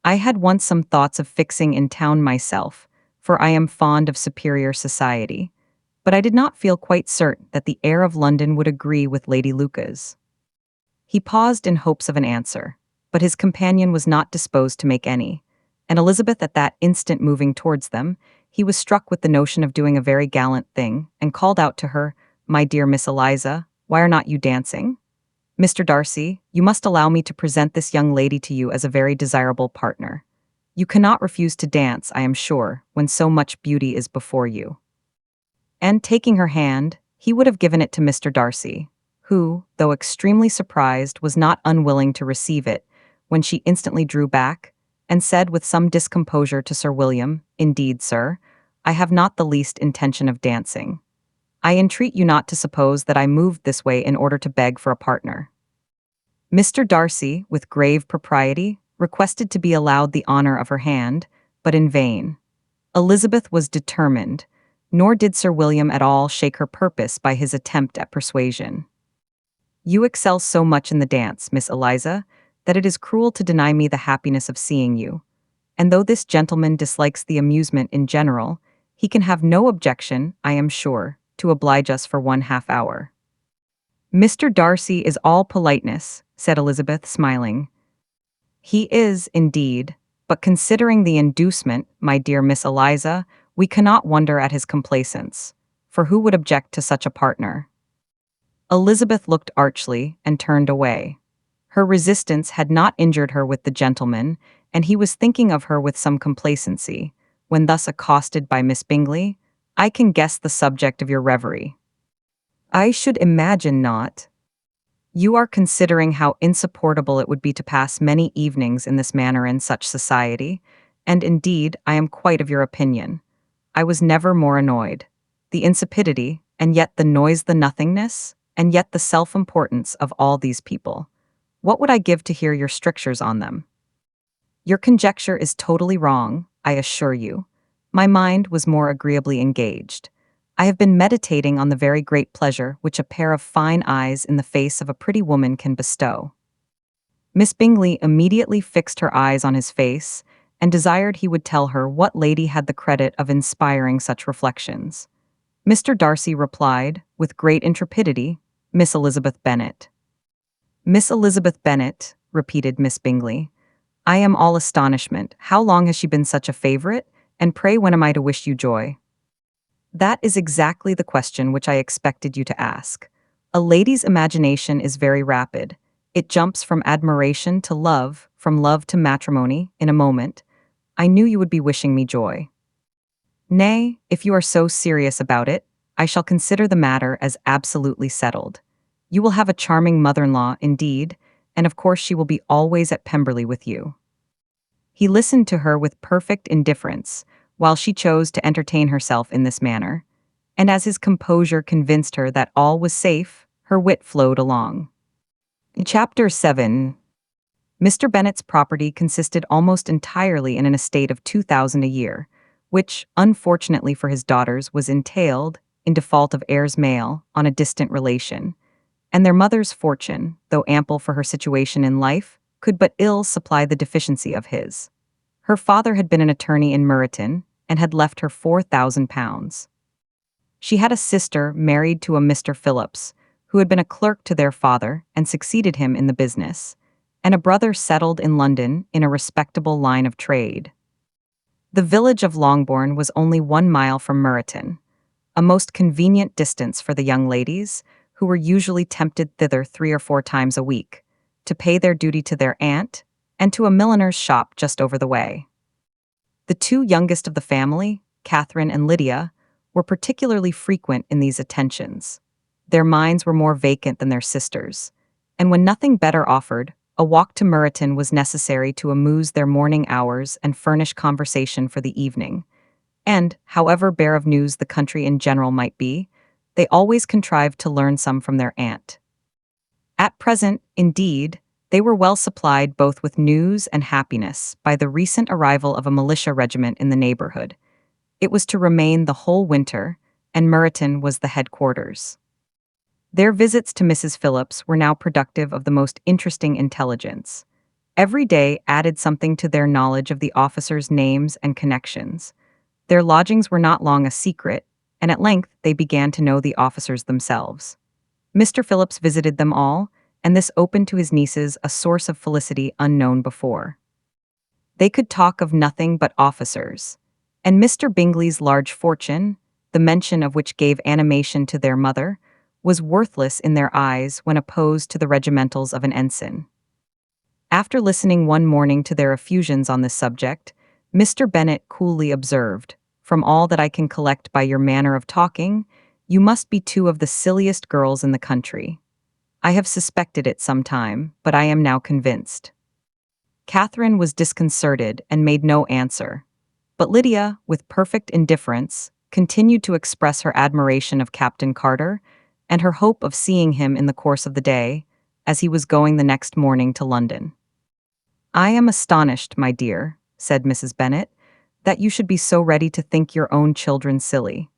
"I had once some thoughts of fixing in town myself, for I am fond of superior society, but I did not feel quite certain that the air of London would agree with Lady Lucas." He paused in hopes of an answer, but his companion was not disposed to make any. And Elizabeth at that instant moving towards them, he was struck with the notion of doing a very gallant thing, and called out to her, "My dear Miss Eliza, why are not you dancing? Mr. Darcy, you must allow me to present this young lady to you as a very desirable partner. You cannot refuse to dance, I am sure, when so much beauty is before you." And taking her hand, he would have given it to Mr. Darcy, who, though extremely surprised, was not unwilling to receive it, when she instantly drew back, and said with some discomposure to Sir William, "Indeed, sir, I have not the least intention of dancing. I entreat you not to suppose that I moved this way in order to beg for a partner." Mr. Darcy, with grave propriety, requested to be allowed the honor of her hand, but in vain. Elizabeth was determined, nor did Sir William at all shake her purpose by his attempt at persuasion. "You excel so much in the dance, Miss Eliza, that it is cruel to deny me the happiness of seeing you, and though this gentleman dislikes the amusement in general, he can have no objection, I am sure, to oblige us for 1/2 hour." "Mr. Darcy is all politeness," said Elizabeth, smiling. "He is, indeed, but considering the inducement, my dear Miss Eliza, we cannot wonder at his complaisance, for who would object to such a partner?" Elizabeth looked archly and turned away. Her resistance had not injured her with the gentleman, and he was thinking of her with some complacency, when thus accosted by Miss Bingley, "I can guess the subject of your reverie." "I should imagine not. You are considering how insupportable it would be to pass many evenings in this manner in such society, and indeed I am quite of your opinion. I was never more annoyed. The insipidity, and yet the noise, the nothingness, and yet the self-importance of all these people. What would I give to hear your strictures on them? Your conjecture is totally wrong, I assure you. My mind was more agreeably engaged. I have been meditating on the very great pleasure which a pair of fine eyes in the face of a pretty woman can bestow." Miss Bingley immediately fixed her eyes on his face, and desired he would tell her what lady had the credit of inspiring such reflections. Mr. Darcy replied, with great intrepidity, "Miss Elizabeth Bennet." "Miss Elizabeth Bennet," repeated Miss Bingley. "I am all astonishment. How long has she been such a favourite? And pray when am I to wish you joy?" "That is exactly the question which I expected you to ask. A lady's imagination is very rapid. It jumps from admiration to love, from love to matrimony, in a moment. I knew you would be wishing me joy. Nay, if you are so serious about it, I shall consider the matter as absolutely settled. You will have a charming mother-in-law, indeed, and of course she will be always at Pemberley with you." He listened to her with perfect indifference, while she chose to entertain herself in this manner, and as his composure convinced her that all was safe, her wit flowed along. Chapter 7. Mr. Bennet's property consisted almost entirely in an estate of 2,000 a year, which, unfortunately for his daughters, was entailed, in default of heirs male, on a distant relation, and their mother's fortune, though ample for her situation in life, could but ill supply the deficiency of his. Her father had been an attorney in Meryton, and had left her £4,000. She had a sister married to a Mr. Phillips, who had been a clerk to their father and succeeded him in the business, and a brother settled in London in a respectable line of trade. The village of Longbourn was only 1 mile from Meryton, a most convenient distance for the young ladies, who were usually tempted thither 3 or 4 times a week, to pay their duty to their aunt, and to a milliner's shop just over the way. The 2 youngest of the family, Catherine and Lydia, were particularly frequent in these attentions. Their minds were more vacant than their sisters', and when nothing better offered, a walk to Meryton was necessary to amuse their morning hours and furnish conversation for the evening. And, however bare of news the country in general might be, they always contrived to learn some from their aunt. At present, indeed, they were well supplied both with news and happiness by the recent arrival of a militia regiment in the neighbourhood. It was to remain the whole winter, and Meryton was the headquarters. Their visits to Mrs. Phillips were now productive of the most interesting intelligence. Every day added something to their knowledge of the officers' names and connections. Their lodgings were not long a secret, and at length they began to know the officers themselves. Mr. Phillips visited them all, and this opened to his nieces a source of felicity unknown before. They could talk of nothing but officers, and Mr. Bingley's large fortune, the mention of which gave animation to their mother, was worthless in their eyes when opposed to the regimentals of an ensign. After listening one morning to their effusions on this subject, Mr. Bennet coolly observed, "From all that I can collect by your manner of talking, you must be two of the silliest girls in the country. I have suspected it some time, but I am now convinced." Catherine was disconcerted and made no answer, but Lydia, with perfect indifference, continued to express her admiration of Captain Carter and her hope of seeing him in the course of the day, as he was going the next morning to London. "I am astonished, my dear," said Mrs. Bennet, "that you should be so ready to think your own children silly.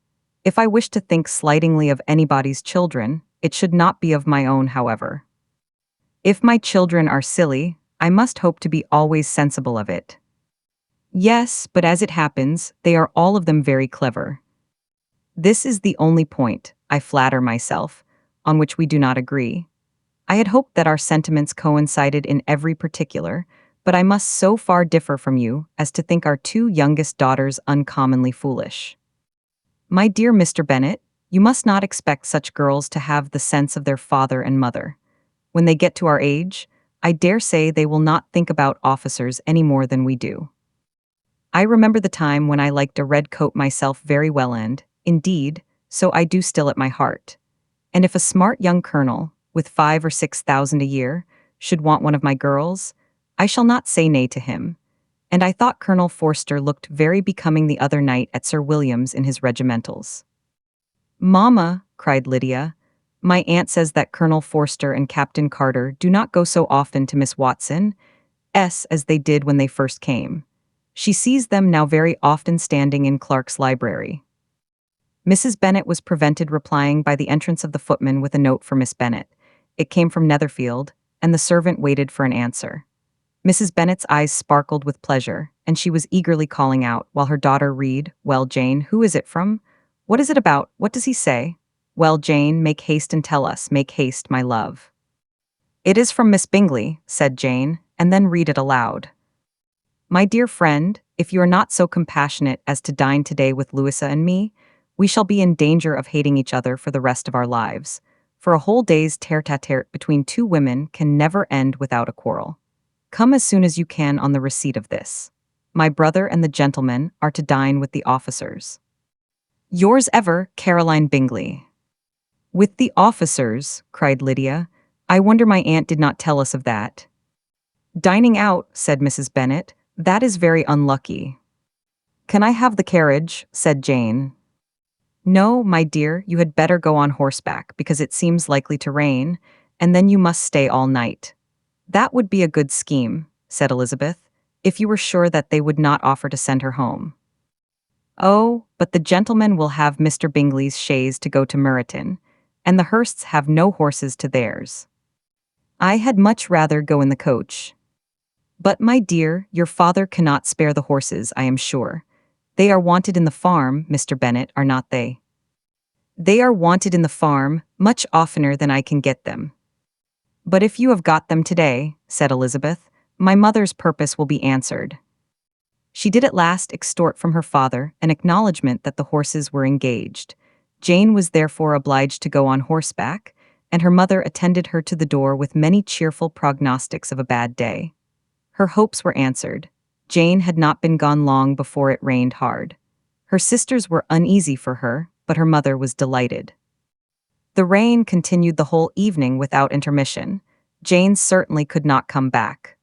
If I wish to think slightingly of anybody's children, it should not be of my own, however. If my children are silly, I must hope to be always sensible of it. Yes, but as it happens, they are all of them very clever. This is the only point, I flatter myself, on which we do not agree. I had hoped that our sentiments coincided in every particular, but I must so far differ from you as to think our two youngest daughters uncommonly foolish. My dear Mr. Bennet, you must not expect such girls to have the sense of their father and mother. When they get to our age, I dare say they will not think about officers any more than we do. I remember the time when I liked a red coat myself very well, and, indeed, so I do still at my heart. And if a smart young colonel, with 5,000 or 6,000 a year, should want one of my girls, I shall not say nay to him. And I thought Colonel Forster looked very becoming the other night at Sir William's in his regimentals." "Mamma," cried Lydia, "my aunt says that Colonel Forster and Captain Carter do not go so often to Miss Watson's as they did when they first came. She sees them now very often standing in Clark's library." Mrs. Bennet was prevented replying by the entrance of the footman with a note for Miss Bennet. It came from Netherfield, and the servant waited for an answer. Mrs. Bennet's eyes sparkled with pleasure, and she was eagerly calling out, while her daughter read, "Well, Jane, who is it from? What is it about? What does he say? Well, Jane, make haste and tell us, make haste, my love." "It is from Miss Bingley," said Jane, and then read it aloud. "My dear friend, if you are not so compassionate as to dine today with Louisa and me, we shall be in danger of hating each other for the rest of our lives, for a whole day's tete-a-tete between two women can never end without a quarrel. Come as soon as you can on the receipt of this. My brother and the gentlemen are to dine with the officers. Yours ever, Caroline Bingley." "With the officers," cried Lydia. "I wonder my aunt did not tell us of that." "Dining out," said Mrs. Bennet. "That is very unlucky." "Can I have the carriage?" said Jane. "No, my dear, you had better go on horseback, because it seems likely to rain, and then you must stay all night." "That would be a good scheme," said Elizabeth, "if you were sure that they would not offer to send her home." "Oh, but the gentlemen will have Mr. Bingley's chaise to go to Meryton, and the Hursts have no horses to theirs. I had much rather go in the coach." "But, my dear, your father cannot spare the horses, I am sure. They are wanted in the farm, Mr. Bennet, are not they?" "They are wanted in the farm much oftener than I can get them." "But if you have got them today," said Elizabeth, "my mother's purpose will be answered." She did at last extort from her father an acknowledgment that the horses were engaged. Jane was therefore obliged to go on horseback, and her mother attended her to the door with many cheerful prognostics of a bad day. Her hopes were answered. Jane had not been gone long before it rained hard. Her sisters were uneasy for her, but her mother was delighted. The rain continued the whole evening without intermission. Jane certainly could not come back.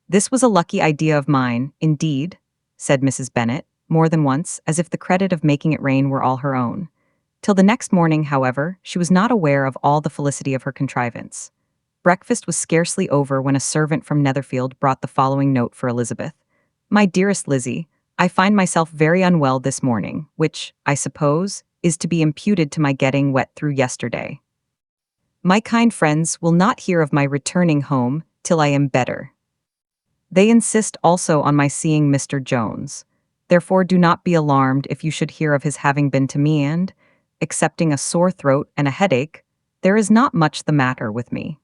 "This was a lucky idea of mine, indeed," said Mrs. Bennet, more than once, as if the credit of making it rain were all her own. Till the next morning, however, she was not aware of all the felicity of her contrivance. Breakfast was scarcely over when a servant from Netherfield brought the following note for Elizabeth. "My dearest Lizzie, I find myself very unwell this morning, which, I suppose, is to be imputed to my getting wet through yesterday. My kind friends will not hear of my returning home till I am better. They insist also on my seeing Mr. Jones. Therefore do not be alarmed if you should hear of his having been to me and, excepting a sore throat and a headache, there is not much the matter with me.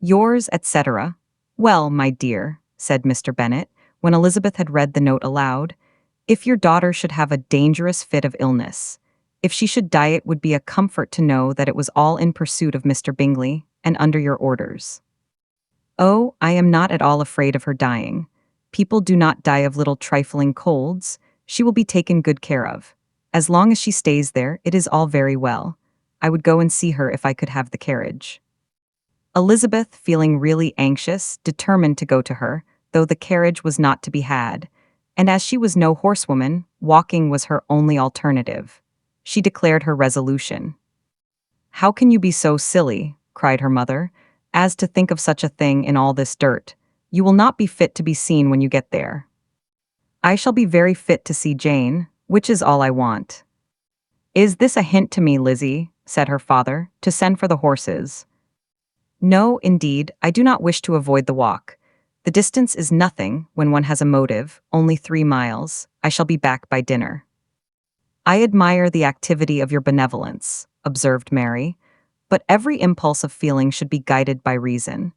Yours, etc. Well, my dear, said Mr. Bennet, when Elizabeth had read the note aloud, if your daughter should have a dangerous fit of illness, if she should die, it would be a comfort to know that it was all in pursuit of Mr. Bingley and under your orders. Oh, I am not at all afraid of her dying. People do not die of little trifling colds. She will be taken good care of. As long as she stays there, it is all very well. I would go and see her if I could have the carriage. Elizabeth, feeling really anxious, determined to go to her, though the carriage was not to be had, and as she was no horsewoman, walking was her only alternative. She declared her resolution. "How can you be so silly," cried her mother, "as to think of such a thing in all this dirt? You will not be fit to be seen when you get there." "I shall be very fit to see Jane, which is all I want." "Is this a hint to me, Lizzie," said her father, "to send for the horses?" "No, indeed, I do not wish to avoid the walk. The distance is nothing when one has a motive, only 3 miles. I shall be back by dinner." "I admire the activity of your benevolence," observed Mary, "but every impulse of feeling should be guided by reason.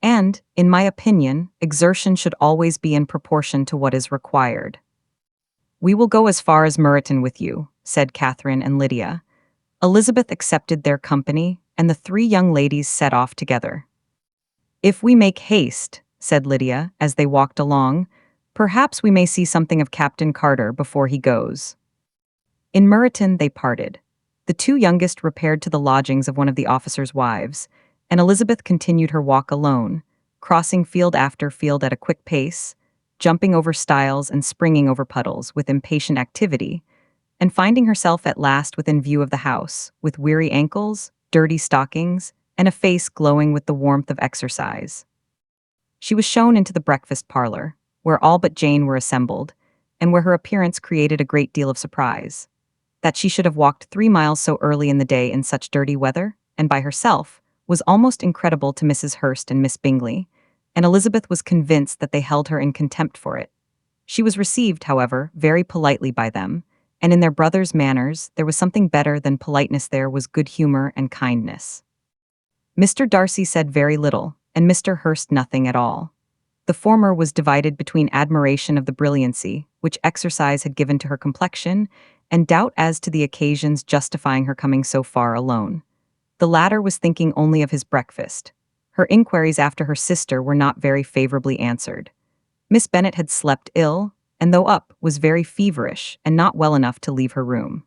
And, in my opinion, exertion should always be in proportion to what is required." "We will go as far as Meryton with you," said Catherine and Lydia. Elizabeth accepted their company, and the 3 young ladies set off together. "If we make haste," said Lydia, as they walked along, "perhaps we may see something of Captain Carter before he goes." In Meryton they parted. The 2 youngest repaired to the lodgings of one of the officers' wives, and Elizabeth continued her walk alone, crossing field after field at a quick pace, jumping over stiles and springing over puddles with impatient activity, and finding herself at last within view of the house, with weary ankles, dirty stockings, and a face glowing with the warmth of exercise. She was shown into the breakfast parlor, where all but Jane were assembled, and where her appearance created a great deal of surprise. That she should have walked 3 miles so early in the day in such dirty weather, and by herself, was almost incredible to Mrs. Hurst and Miss Bingley, and Elizabeth was convinced that they held her in contempt for it. She was received, however, very politely by them, and in their brother's manners there was something better than politeness. There was good humor and kindness. Mr. Darcy said very little, and Mr. Hurst nothing at all. The former was divided between admiration of the brilliancy which exercise had given to her complexion, and doubt as to the occasions justifying her coming so far alone. The latter was thinking only of his breakfast. Her inquiries after her sister were not very favorably answered. Miss Bennet had slept ill, and though up, was very feverish and not well enough to leave her room.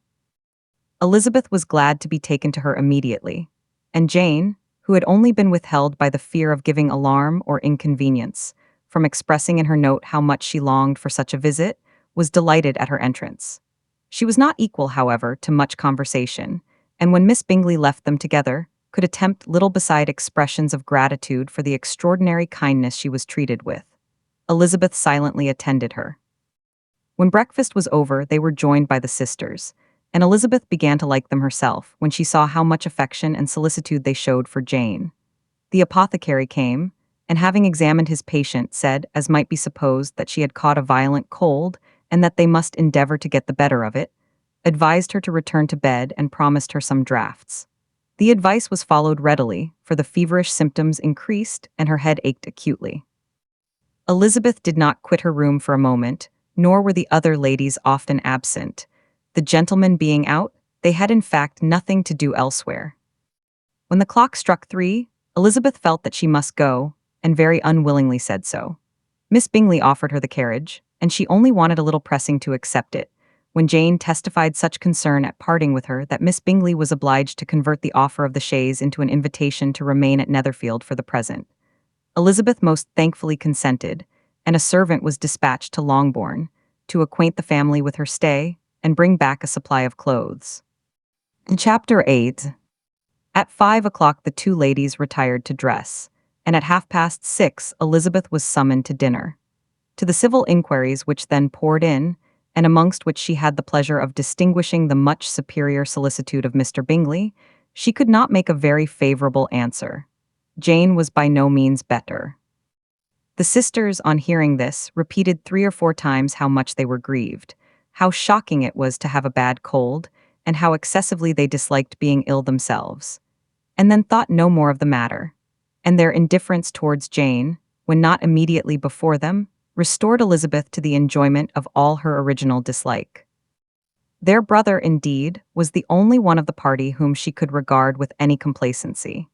Elizabeth was glad to be taken to her immediately, and Jane, who had only been withheld by the fear of giving alarm or inconvenience, from expressing in her note how much she longed for such a visit, was delighted at her entrance. She was not equal, however, to much conversation, and when Miss Bingley left them together, could attempt little beside expressions of gratitude for the extraordinary kindness she was treated with. Elizabeth silently attended her. When breakfast was over, they were joined by the sisters, and Elizabeth began to like them herself when she saw how much affection and solicitude they showed for Jane. The apothecary came, and having examined his patient, said, as might be supposed, that she had caught a violent cold, and that they must endeavor to get the better of it, advised her to return to bed, and promised her some draughts. The advice was followed readily, for the feverish symptoms increased, and her head ached acutely. Elizabeth did not quit her room for a moment, nor were the other ladies often absent. The gentlemen being out, they had in fact nothing to do elsewhere. When the clock struck 3, Elizabeth felt that she must go, and very unwillingly said so. Miss Bingley offered her the carriage, and she only wanted a little pressing to accept it, when Jane testified such concern at parting with her that Miss Bingley was obliged to convert the offer of the chaise into an invitation to remain at Netherfield for the present. Elizabeth most thankfully consented, and a servant was dispatched to Longbourn, to acquaint the family with her stay, and bring back a supply of clothes. In Chapter 8. At 5 o'clock the 2 ladies retired to dress, and at 6:30 Elizabeth was summoned to dinner. To the civil inquiries which then poured in, and amongst which she had the pleasure of distinguishing the much superior solicitude of Mr. Bingley, she could not make a very favorable answer. Jane was by no means better. The sisters, on hearing this, repeated 3 or 4 times how much they were grieved, how shocking it was to have a bad cold, and how excessively they disliked being ill themselves, and then thought no more of the matter. and their indifference towards Jane, when not immediately before them, restored Elizabeth to the enjoyment of all her original dislike. Their brother, indeed, was the only one of the party whom she could regard with any complacency.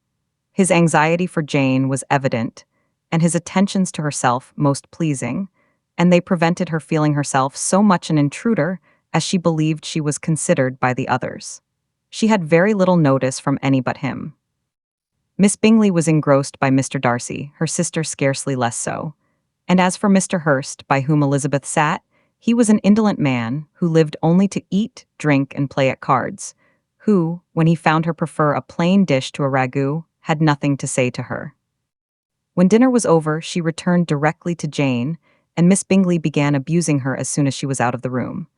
His anxiety for Jane was evident, and his attentions to herself most pleasing, and they prevented her feeling herself so much an intruder as she believed she was considered by the others. She had very little notice from any but him. Miss Bingley was engrossed by Mr. Darcy, her sister scarcely less so. And as for Mr. Hurst, by whom Elizabeth sat, he was an indolent man who lived only to eat, drink, and play at cards, who, when he found her prefer a plain dish to a ragout, had nothing to say to her. When dinner was over, she returned directly to Jane, and Miss Bingley began abusing her as soon as she was out of the room.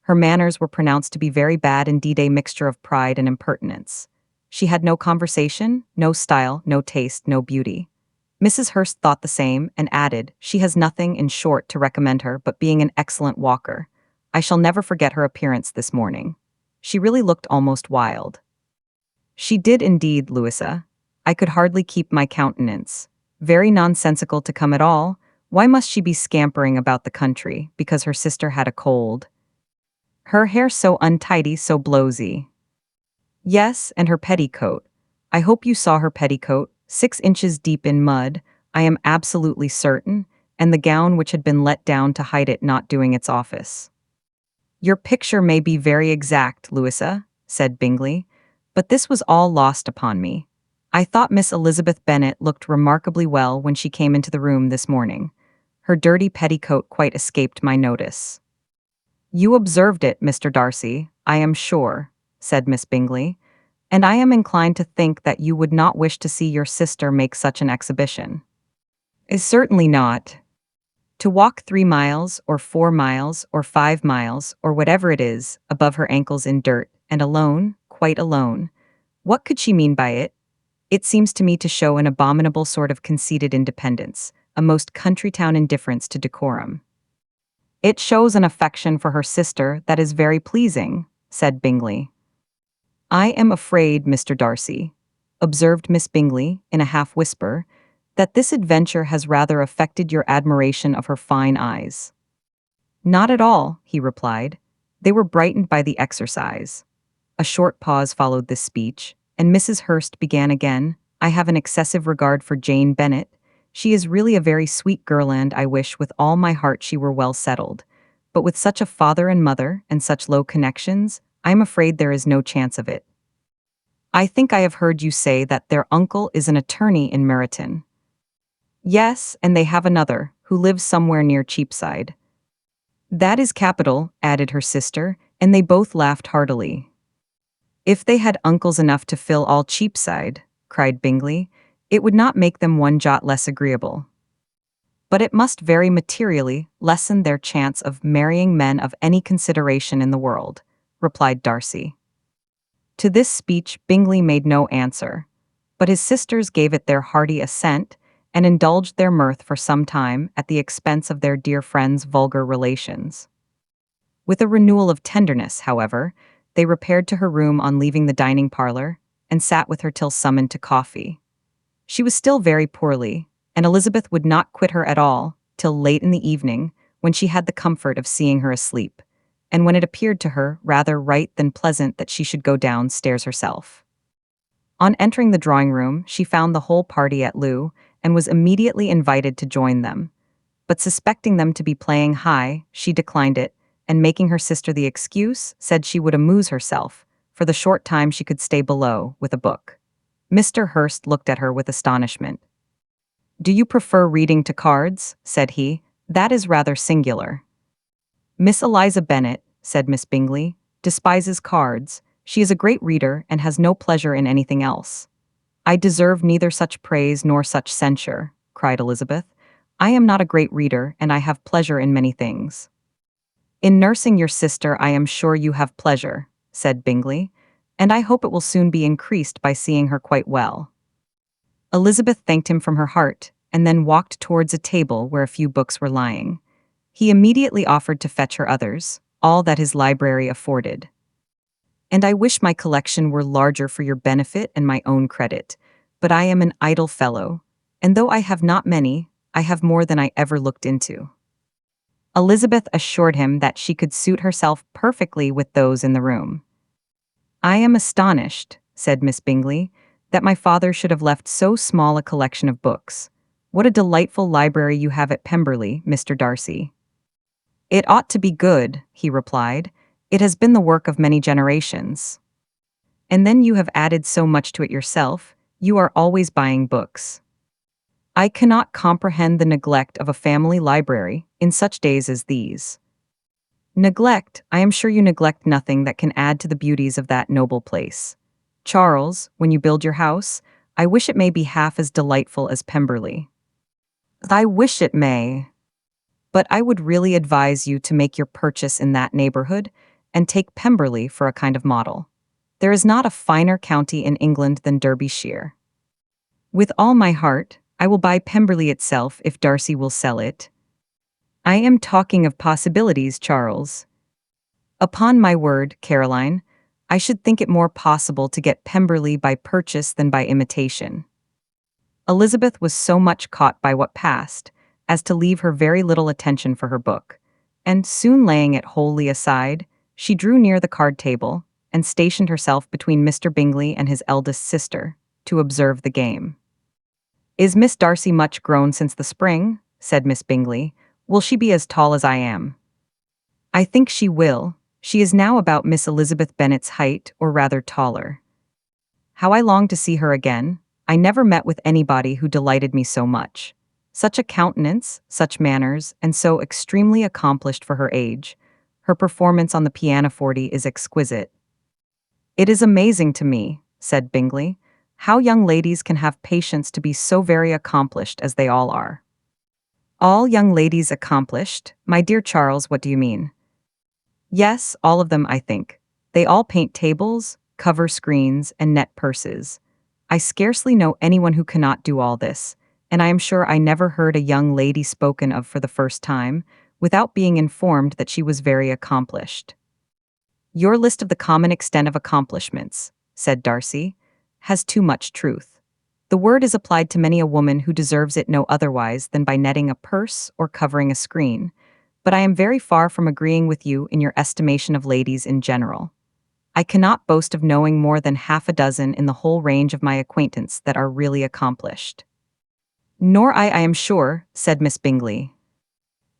Her manners were pronounced to be very bad, indeed a mixture of pride and impertinence. She had no conversation, no style, no taste, no beauty. Mrs. Hurst thought the same, and added, "She has nothing, in short, to recommend her but being an excellent walker. I shall never forget her appearance this morning. She really looked almost wild." "She did indeed, Louisa. I could hardly keep my countenance. Very nonsensical to come at all. Why must she be scampering about the country, because her sister had a cold? Her hair so untidy, so blowsy. Yes, and her petticoat. I hope you saw her petticoat, 6 inches deep in mud, I am absolutely certain, and the gown which had been let down to hide it not doing its office." "Your picture may be very exact, Louisa," said Bingley, "but this was all lost upon me. I thought Miss Elizabeth Bennet looked remarkably well when she came into the room this morning. Her dirty petticoat quite escaped my notice." "You observed it, Mr. Darcy, I am sure," said Miss Bingley, "and I am inclined to think that you would not wish to see your sister make such an exhibition." "Certainly not. To walk 3 miles, or 4 miles, or 5 miles, or whatever it is, above her ankles in dirt, and alone, quite alone. What could she mean by it? It seems to me to show an abominable sort of conceited independence, a most country-town indifference to decorum." "It shows an affection for her sister that is very pleasing," said Bingley. "I am afraid, Mr. Darcy," observed Miss Bingley, in a half-whisper, "that this adventure has rather affected your admiration of her fine eyes." "Not at all," he replied. "They were brightened by the exercise." A short pause followed this speech, and Mrs. Hurst began again, "I have an excessive regard for Jane Bennet. She is really a very sweet girl, and I wish with all my heart she were well settled. But with such a father and mother, and such low connections, I am afraid there is no chance of it. I think I have heard you say that their uncle is an attorney in Meryton." "Yes, and they have another, who lives somewhere near Cheapside." "That is capital," added her sister, and they both laughed heartily. "If they had uncles enough to fill all Cheapside," cried Bingley, "it would not make them one jot less agreeable." "But it must very materially lessen their chance of marrying men of any consideration in the world," replied Darcy. To this speech Bingley made no answer, but his sisters gave it their hearty assent, and indulged their mirth for some time at the expense of their dear friend's vulgar relations. With a renewal of tenderness, however, they repaired to her room on leaving the dining parlour, and sat with her till summoned to coffee. She was still very poorly, and Elizabeth would not quit her at all till late in the evening, when she had the comfort of seeing her asleep, and when it appeared to her rather right than pleasant that she should go downstairs herself. On entering the drawing-room, she found the whole party at loo, and was immediately invited to join them. But suspecting them to be playing high, she declined it, and making her sister the excuse, said she would amuse herself, for the short time she could stay below, with a book. Mr. Hurst looked at her with astonishment. "Do you prefer reading to cards?" said he. "That is rather singular." "Miss Eliza Bennet," said Miss Bingley, "despises cards. She is a great reader, and has no pleasure in anything else." "I deserve neither such praise nor such censure," cried Elizabeth. "I am not a great reader, and I have pleasure in many things." "In nursing your sister I am sure you have pleasure," said Bingley, "and I hope it will soon be increased by seeing her quite well." Elizabeth thanked him from her heart, and then walked towards a table where a few books were lying. He immediately offered to fetch her others, all that his library afforded. "And I wish my collection were larger for your benefit and my own credit, but I am an idle fellow, and though I have not many, I have more than I ever looked into." Elizabeth assured him that she could suit herself perfectly with those in the room. "I am astonished," said Miss Bingley, "that my father should have left so small a collection of books. What a delightful library you have at Pemberley, Mr. Darcy." "It ought to be good," he replied. "It has been the work of many generations. And then you have added so much to it yourself. You are always buying books. I cannot comprehend the neglect of a family library in such days as these." "Neglect, I am sure you neglect nothing that can add to the beauties of that noble place. Charles, when you build your house, I wish it may be half as delightful as Pemberley." "I wish it may. But I would really advise you to make your purchase in that neighborhood and take Pemberley for a kind of model. There is not a finer county in England than Derbyshire." "With all my heart, I will buy Pemberley itself if Darcy will sell it." "I am talking of possibilities, Charles." "Upon my word, Caroline, I should think it more possible to get Pemberley by purchase than by imitation." Elizabeth was so much caught by what passed as to leave her very little attention for her book, and soon laying it wholly aside, she drew near the card table and stationed herself between Mr. Bingley and his eldest sister to observe the game. "Is Miss Darcy much grown since the spring?" said Miss Bingley. "Will she be as tall as I am?" "I think she will. She is now about Miss Elizabeth Bennet's height, or rather taller. How I long to see her again. I never met with anybody who delighted me so much. Such a countenance, such manners, and so extremely accomplished for her age. Her performance on the pianoforte is exquisite." "It is amazing to me," said Bingley, "how young ladies can have patience to be so very accomplished as they all are." "All young ladies accomplished? My dear Charles, what do you mean?" "Yes, all of them, I think. They all paint tables, cover screens, and net purses. I scarcely know anyone who cannot do all this, and I am sure I never heard a young lady spoken of for the first time, without being informed that she was very accomplished." "Your list of the common extent of accomplishments," said Darcy, "has too much truth. The word is applied to many a woman who deserves it no otherwise than by netting a purse or covering a screen, but I am very far from agreeing with you in your estimation of ladies in general. I cannot boast of knowing more than half a dozen in the whole range of my acquaintance that are really accomplished." "Nor I am sure," said Miss Bingley.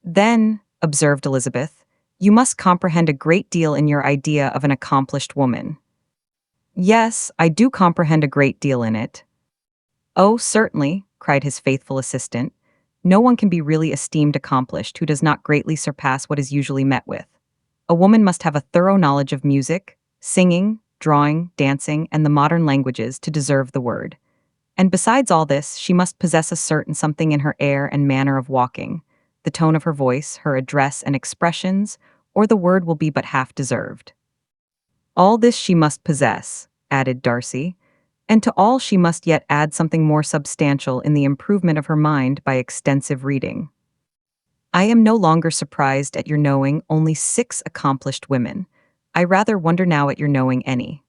"Then," observed Elizabeth, "you must comprehend a great deal in your idea of an accomplished woman." "Yes, I do comprehend a great deal in it." "Oh, certainly," cried his faithful assistant. "No one can be really esteemed accomplished who does not greatly surpass what is usually met with. A woman must have a thorough knowledge of music, singing, drawing, dancing, and the modern languages to deserve the word. And besides all this, she must possess a certain something in her air and manner of walking, the tone of her voice, her address and expressions, or the word will be but half deserved." "All this she must possess," added Darcy, "and to all she must yet add something more substantial in the improvement of her mind by extensive reading. I am no longer surprised at your knowing only 6 accomplished women. I rather wonder now at your knowing any.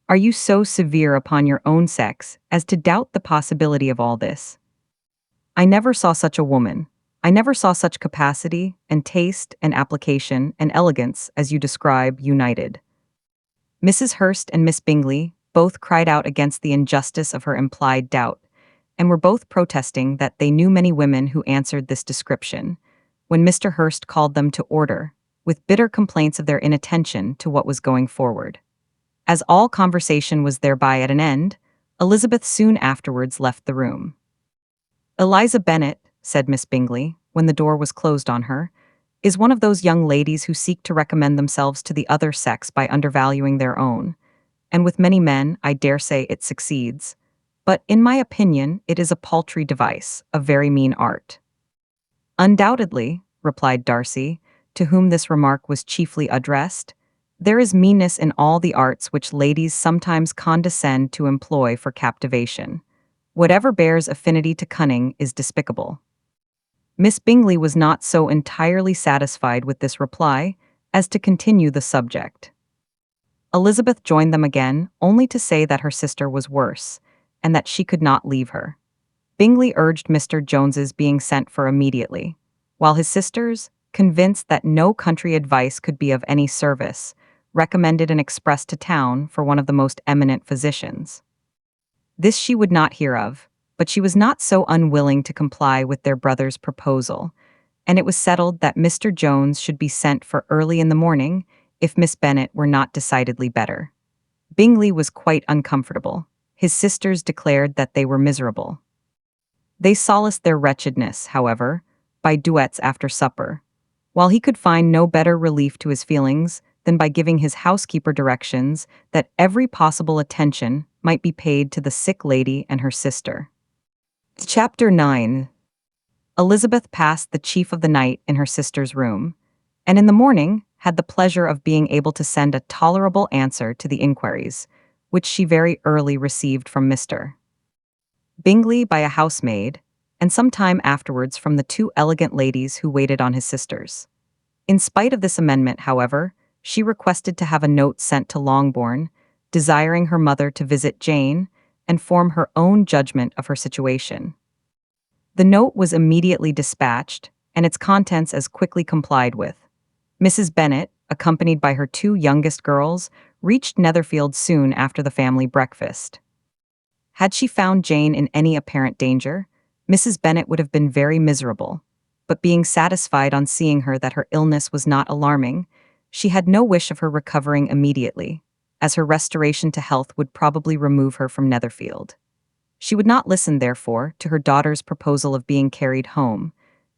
Are you so severe upon your own sex as to doubt the possibility of all this? I never saw such a woman. I never saw such capacity, and taste, and application, and elegance as you describe united." Mrs. Hurst and Miss Bingley both cried out against the injustice of her implied doubt, and were both protesting that they knew many women who answered this description, when Mr. Hurst called them to order, with bitter complaints of their inattention to what was going forward. As all conversation was thereby at an end, Elizabeth soon afterwards left the room. "Eliza Bennet," said Miss Bingley, when the door was closed on her, "is one of those young ladies who seek to recommend themselves to the other sex by undervaluing their own, and with many men, I dare say, it succeeds. But, in my opinion, it is a paltry device, a very mean art." "Undoubtedly," replied Darcy, to whom this remark was chiefly addressed, "there is meanness in all the arts which ladies sometimes condescend to employ for captivation. Whatever bears affinity to cunning is despicable." Miss Bingley was not so entirely satisfied with this reply as to continue the subject. Elizabeth joined them again, only to say that her sister was worse, and that she could not leave her. Bingley urged Mr. Jones's being sent for immediately, while his sisters, convinced that no country advice could be of any service, recommended an express to town for one of the most eminent physicians. This she would not hear of, but she was not so unwilling to comply with their brother's proposal, and it was settled that Mr. Jones should be sent for early in the morning if Miss Bennet were not decidedly better. Bingley was quite uncomfortable. His sisters declared that they were miserable. They solaced their wretchedness, however, by duets after supper, while he could find no better relief to his feelings than by giving his housekeeper directions that every possible attention might be paid to the sick lady and her sister. Chapter 9. Elizabeth passed the chief of the night in her sister's room, and in the morning had the pleasure of being able to send a tolerable answer to the inquiries, which she very early received from Mr. Bingley by a housemaid, and some time afterwards from the two elegant ladies who waited on his sisters. In spite of this amendment, however, she requested to have a note sent to Longbourn, desiring her mother to visit Jane and form her own judgment of her situation. The note was immediately dispatched, and its contents as quickly complied with. Mrs. Bennet, accompanied by her two youngest girls, reached Netherfield soon after the family breakfast. Had she found Jane in any apparent danger, Mrs. Bennet would have been very miserable, but being satisfied on seeing her that her illness was not alarming, she had no wish of her recovering immediately, as her restoration to health would probably remove her from Netherfield. She would not listen, therefore, to her daughter's proposal of being carried home.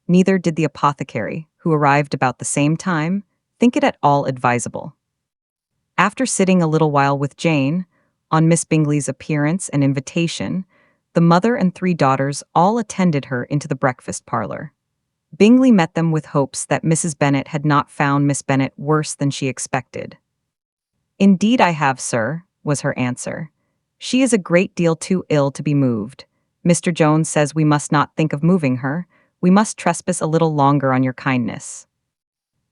Neither did the apothecary, who arrived about the same time, think it at all advisable. After sitting a little while with Jane, on Miss Bingley's appearance and invitation, the mother and three daughters all attended her into the breakfast parlor. Bingley met them with hopes that Mrs. Bennet had not found Miss Bennet worse than she expected. "Indeed I have, sir," was her answer. "She is a great deal too ill to be moved. Mr. Jones says we must not think of moving her. We must trespass a little longer on your kindness."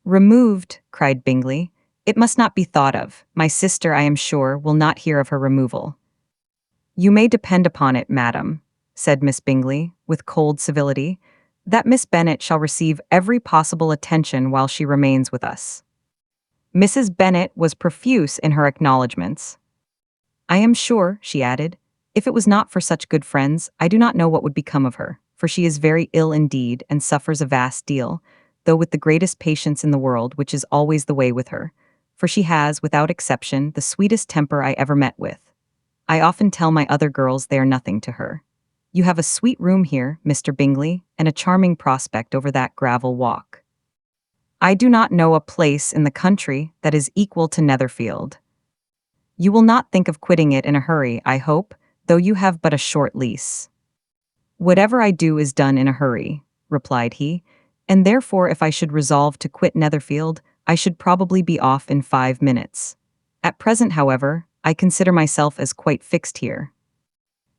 "Removed," cried Bingley. "It must not be thought of. My sister, I am sure, will not hear of her removal." "You may depend upon it, madam," said Miss Bingley, with cold civility, "that Miss Bennet shall receive every possible attention while she remains with us." Mrs. Bennet was profuse in her acknowledgments. "I am sure," she added, "if it was not for such good friends, I do not know what would become of her, for she is very ill indeed and suffers a vast deal, though with the greatest patience in the world, which is always the way with her, for she has, without exception, the sweetest temper I ever met with. I often tell my other girls they are nothing to her. You have a sweet room here, Mr. Bingley, and a charming prospect over that gravel walk. I do not know a place in the country that is equal to Netherfield. You will not think of quitting it in a hurry, I hope, though you have but a short lease." "Whatever I do is done in a hurry," replied he, "and therefore if I should resolve to quit Netherfield, I should probably be off in 5 minutes. At present, however, I consider myself as quite fixed here."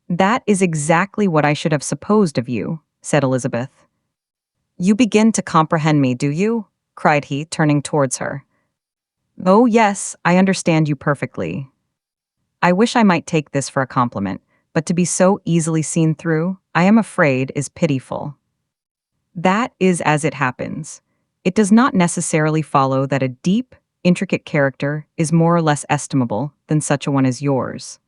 "That is exactly what I should have supposed of you," said Elizabeth. "You begin to comprehend me, do you?" cried he, turning towards her. "Oh, yes, I understand you perfectly. I wish I might take this for a compliment, but to be so easily seen through, I am afraid, is pitiful. That is as it happens. It does not necessarily follow that a deep, intricate character is more or less estimable than such a one as yours."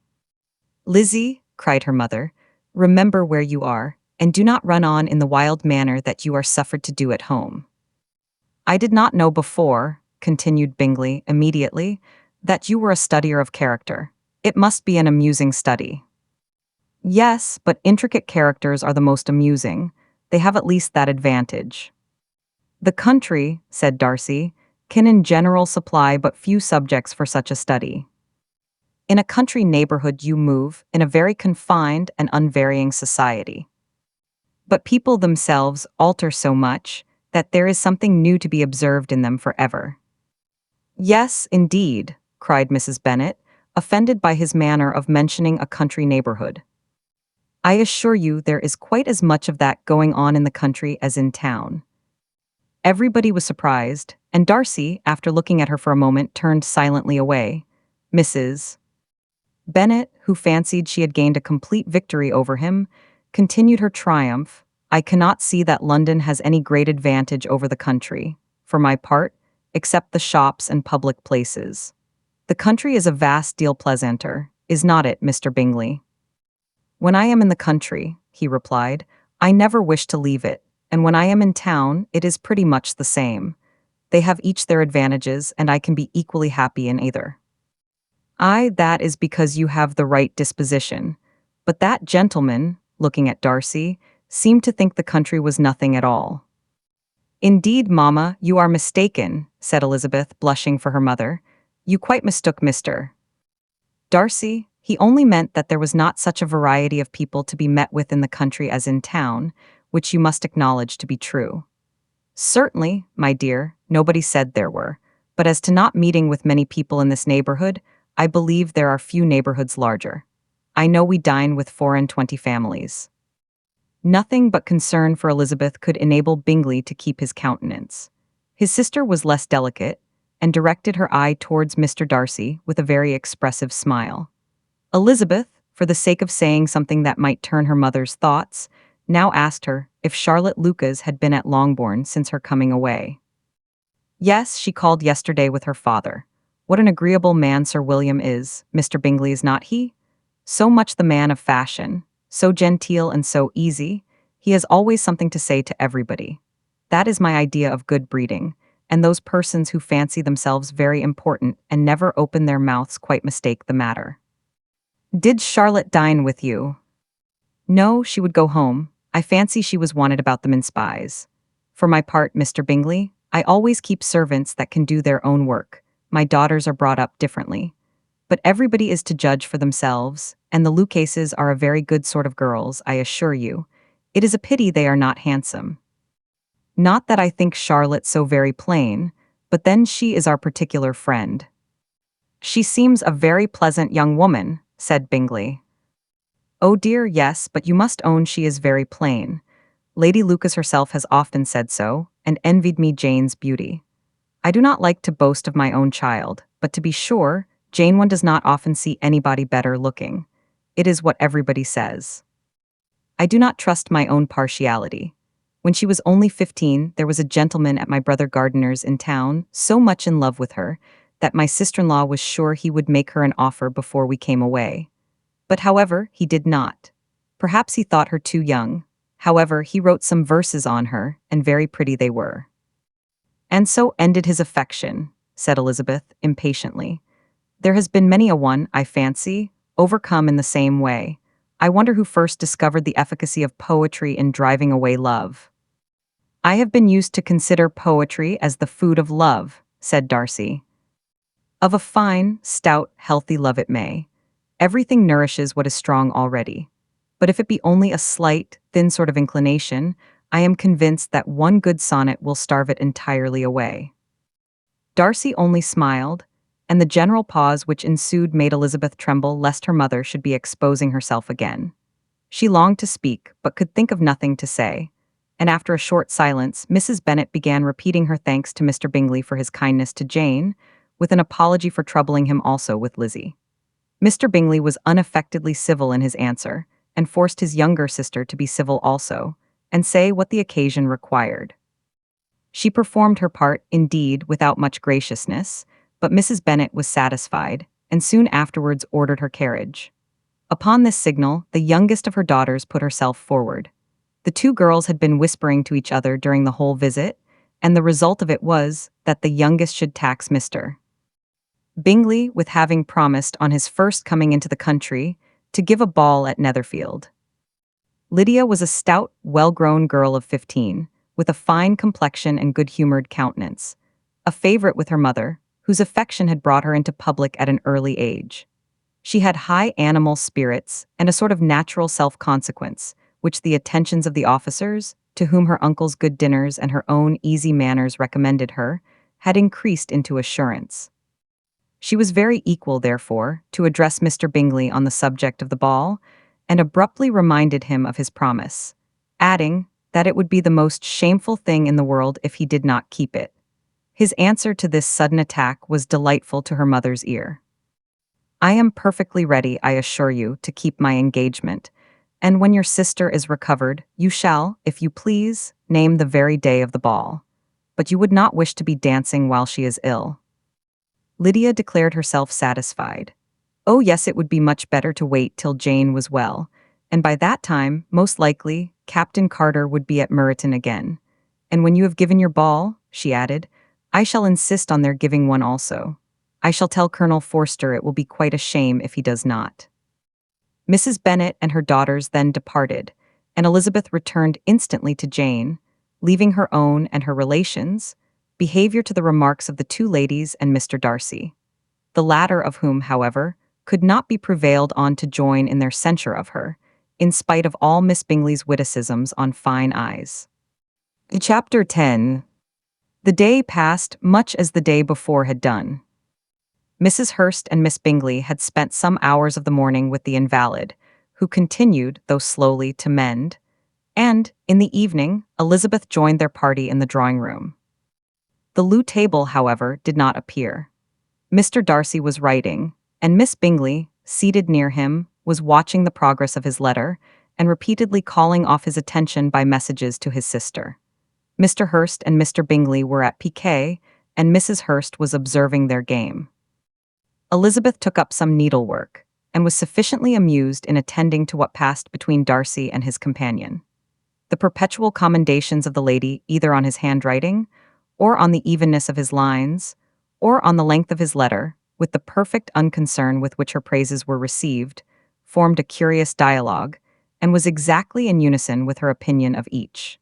"Lizzie," cried her mother, "remember where you are, and do not run on in the wild manner that you are suffered to do at home." "I did not know before," continued Bingley immediately, "that you were a studier of character. It must be an amusing study." "Yes, but intricate characters are the most amusing. They have at least that advantage." "The country," said Darcy, "can in general supply but few subjects for such a study. In a country neighborhood you move in a very confined and unvarying society. But people themselves alter so much that there is something new to be observed in them forever." "Yes, indeed," cried Mrs. Bennet, offended by his manner of mentioning a country neighborhood. "I assure you there is quite as much of that going on in the country as in town." Everybody was surprised, and Darcy, after looking at her for a moment, turned silently away. Mrs. Bennet, who fancied she had gained a complete victory over him, continued her triumph, I cannot see that London has any great advantage over the country, for my part, except the shops and public places. The country is a vast deal pleasanter, is not it, Mr. Bingley? When I am in the country, he replied, I never wish to leave it, and when I am in town, it is pretty much the same. They have each their advantages, and I can be equally happy in either. That is because you have the right disposition. But that gentleman, looking at Darcy, seemed to think the country was nothing at all. Indeed, mamma, you are mistaken, said Elizabeth, blushing for her mother. You quite mistook Mr. Darcy. He only meant that there was not such a variety of people to be met with in the country as in town, which you must acknowledge to be true. Certainly, my dear, nobody said there were, but as to not meeting with many people in this neighborhood, I believe there are few neighborhoods larger. I know we dine with 24 families. Nothing but concern for Elizabeth could enable Bingley to keep his countenance. His sister was less delicate, and directed her eye towards Mr. Darcy with a very expressive smile. Elizabeth, for the sake of saying something that might turn her mother's thoughts, now asked her if Charlotte Lucas had been at Longbourn since her coming away. Yes, she called yesterday with her father. What an agreeable man Sir William is, Mr. Bingley, is not he? So much the man of fashion, so genteel and so easy, he has always something to say to everybody. That is my idea of good breeding, and those persons who fancy themselves very important and never open their mouths quite mistake the matter. Did Charlotte dine with you? No, she would go home. I fancy she was wanted about them in spies. For my part, Mr. Bingley, I always keep servants that can do their own work. My daughters are brought up differently. But everybody is to judge for themselves, and the Lucases are a very good sort of girls, I assure you. It is a pity they are not handsome. Not that I think Charlotte so very plain, but then she is our particular friend. She seems a very pleasant young woman, said Bingley. Oh dear, yes, but you must own she is very plain. Lady Lucas herself has often said so, and envied me Jane's beauty. I do not like to boast of my own child, but to be sure, Jane one does not often see anybody better looking. It is what everybody says. I do not trust my own partiality. When she was only 15, there was a gentleman at my brother Gardiner's in town so much in love with her, that my sister-in-law was sure he would make her an offer before we came away. But however, he did not. Perhaps he thought her too young. However, he wrote some verses on her, and very pretty they were. And so ended his affection, said Elizabeth, impatiently. There has been many a one, I fancy, overcome in the same way. I wonder who first discovered the efficacy of poetry in driving away love. I have been used to consider poetry as the food of love, said Darcy. Of a fine, stout, healthy love it may. Everything nourishes what is strong already. But if it be only a slight, thin sort of inclination, I am convinced that one good sonnet will starve it entirely away. Darcy only smiled, and the general pause which ensued made Elizabeth tremble lest her mother should be exposing herself again. She longed to speak, but could think of nothing to say, and after a short silence, Mrs. Bennet began repeating her thanks to Mr. Bingley for his kindness to Jane, with an apology for troubling him also with Lizzie. Mr. Bingley was unaffectedly civil in his answer, and forced his younger sister to be civil also, and say what the occasion required. She performed her part, indeed, without much graciousness, but Mrs. Bennet was satisfied, and soon afterwards ordered her carriage. Upon this signal, the youngest of her daughters put herself forward. The two girls had been whispering to each other during the whole visit, and the result of it was that the youngest should tax Mr. Bingley with having promised on his first coming into the country to give a ball at Netherfield. Lydia was a stout, well-grown girl of 15, with a fine complexion and good-humored countenance, a favorite with her mother, whose affection had brought her into public at an early age. She had high animal spirits and a sort of natural self-consequence, which the attentions of the officers, to whom her uncle's good dinners and her own easy manners recommended her, had increased into assurance. She was very equal, therefore, to address Mr. Bingley on the subject of the ball, and abruptly reminded him of his promise, adding that it would be the most shameful thing in the world if he did not keep it. His answer to this sudden attack was delightful to her mother's ear. I am perfectly ready, I assure you, to keep my engagement, And when your sister is recovered, you shall, if you please, name the very day of the ball. But you would not wish to be dancing while she is ill." Lydia declared herself satisfied. Oh yes, it would be much better to wait till Jane was well, and by that time, most likely, Captain Carter would be at Meryton again. "And when you have given your ball," she added, "I shall insist on their giving one also. I shall tell Colonel Forster it will be quite a shame if he does not." Mrs. Bennet and her daughters then departed, and Elizabeth returned instantly to Jane, leaving her own and her relations' behavior to the remarks of the two ladies and Mr. Darcy, the latter of whom, however, could not be prevailed on to join in their censure of her, in spite of all Miss Bingley's witticisms on fine eyes. Chapter 10. The day passed much as the day before had done. Mrs. Hurst and Miss Bingley had spent some hours of the morning with the invalid, who continued, though slowly, to mend, and, in the evening, Elizabeth joined their party in the drawing-room. The loo table, however, did not appear. Mr. Darcy was writing, and Miss Bingley, seated near him, was watching the progress of his letter, and repeatedly calling off his attention by messages to his sister. Mr. Hurst and Mr. Bingley were at piquet, and Mrs. Hurst was observing their game. Elizabeth took up some needlework, and was sufficiently amused in attending to what passed between Darcy and his companion. The perpetual commendations of the lady either on his handwriting, or on the evenness of his lines, or on the length of his letter, with the perfect unconcern with which her praises were received, formed a curious dialogue, and was exactly in unison with her opinion of each.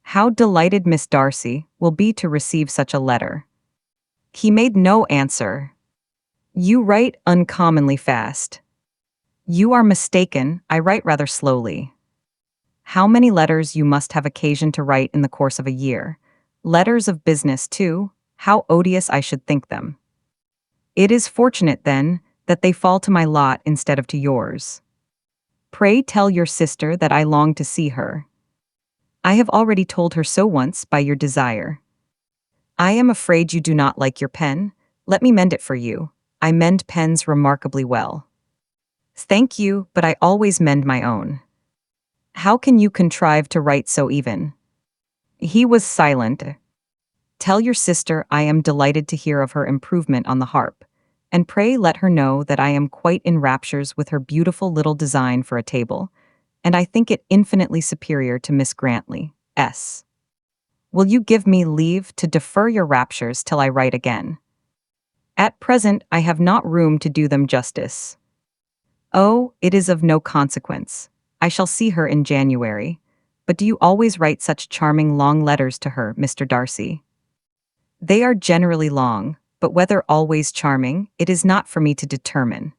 "How delighted Miss Darcy will be to receive such a letter." "He made no answer." "You write uncommonly fast." "You are mistaken, I write rather slowly." "How many letters you must have occasion to write in the course of a year. Letters of business, too, how odious I should think them." "It is fortunate, then, that they fall to my lot instead of to yours." "Pray tell your sister that I long to see her." "I have already told her so once by your desire." "I am afraid you do not like your pen. Let me mend it for you. I mend pens remarkably well." "Thank you, but I always mend my own." "How can you contrive to write so even?" He was silent. "Tell your sister I am delighted to hear of her improvement on the harp, and pray let her know that I am quite in raptures with her beautiful little design for a table, and I think it infinitely superior to Miss Grantley's. Will you give me leave to defer your raptures till I write again? At present I have not room to do them justice." "Oh, it is of no consequence. I shall see her in January. But do you always write such charming long letters to her, Mr. Darcy?" "They are generally long, but whether always charming, it is not for me to determine.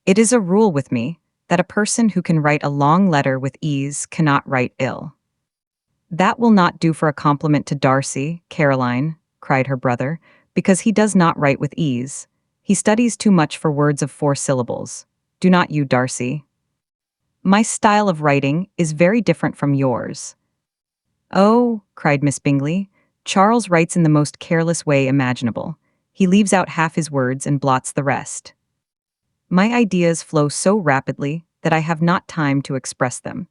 It is a rule with me, that a person who can write a long letter with ease cannot write ill." "That will not do for a compliment to Darcy, Caroline," cried her brother, "because he does not write with ease. He studies too much for words of 4 syllables. Do not you, Darcy?" "My style of writing is very different from yours." "Oh," cried Miss Bingley, "Charles writes in the most careless way imaginable. He leaves out half his words and blots the rest. My ideas flow so rapidly that I have not time to express them,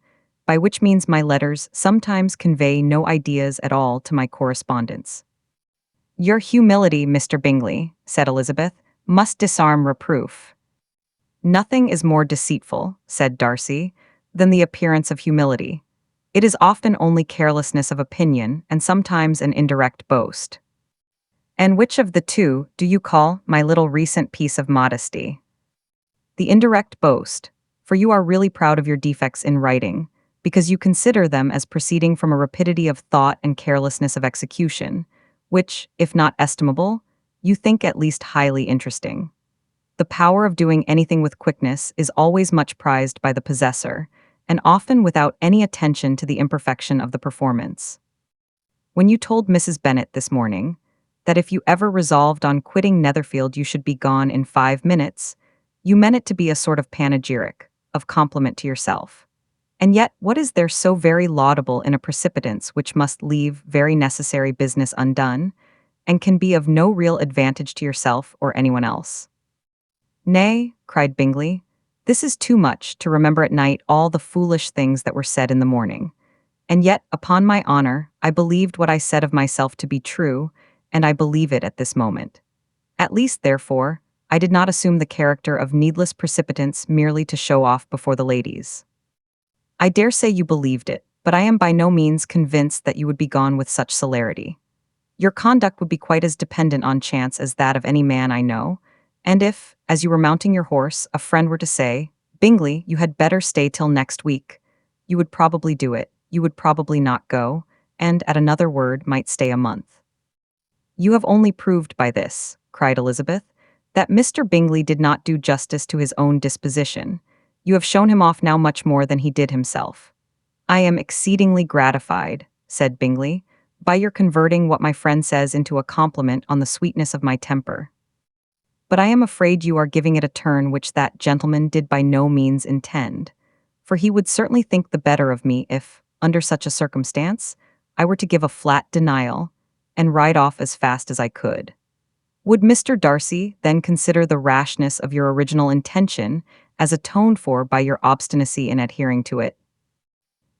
by which means my letters sometimes convey no ideas at all to my correspondents." "Your humility, Mr. Bingley," said Elizabeth, "must disarm reproof." "Nothing is more deceitful," said Darcy, "than the appearance of humility. It is often only carelessness of opinion and sometimes an indirect boast." "And which of the two do you call my little recent piece of modesty?" "The indirect boast, for you are really proud of your defects in writing, because you consider them as proceeding from a rapidity of thought and carelessness of execution, which, if not estimable, you think at least highly interesting. The power of doing anything with quickness is always much prized by the possessor, and often without any attention to the imperfection of the performance. When you told Mrs. Bennet this morning that if you ever resolved on quitting Netherfield you should be gone in 5 minutes, you meant it to be a sort of panegyric, of compliment to yourself. And yet what is there so very laudable in a precipitance which must leave very necessary business undone, and can be of no real advantage to yourself or anyone else?" "Nay," cried Bingley, This is too much to remember at night all the foolish things that were said in the morning. And yet, upon my honor, I believed what I said of myself to be true, and I believe it at this moment. At least, therefore, I did not assume the character of needless precipitance merely to show off before the ladies. I dare say you believed it, but I am by no means convinced that you would be gone with such celerity. Your conduct would be quite as dependent on chance as that of any man I know, and if, as you were mounting your horse, a friend were to say, "Bingley, you had better stay till next week," you would probably do it, you would probably not go, and, at another word, might stay a month. "You have only proved by this," cried Elizabeth, "that Mr. Bingley did not do justice to his own disposition. You have shown him off now much more than he did himself." "I am exceedingly gratified," said Bingley, "by your converting what my friend says into a compliment on the sweetness of my temper. But I am afraid you are giving it a turn which that gentleman did by no means intend, for he would certainly think the better of me if, under such a circumstance, I were to give a flat denial, and ride off as fast as I could. Would Mr. Darcy then consider the rashness of your original intention as atoned for by your obstinacy in adhering to it?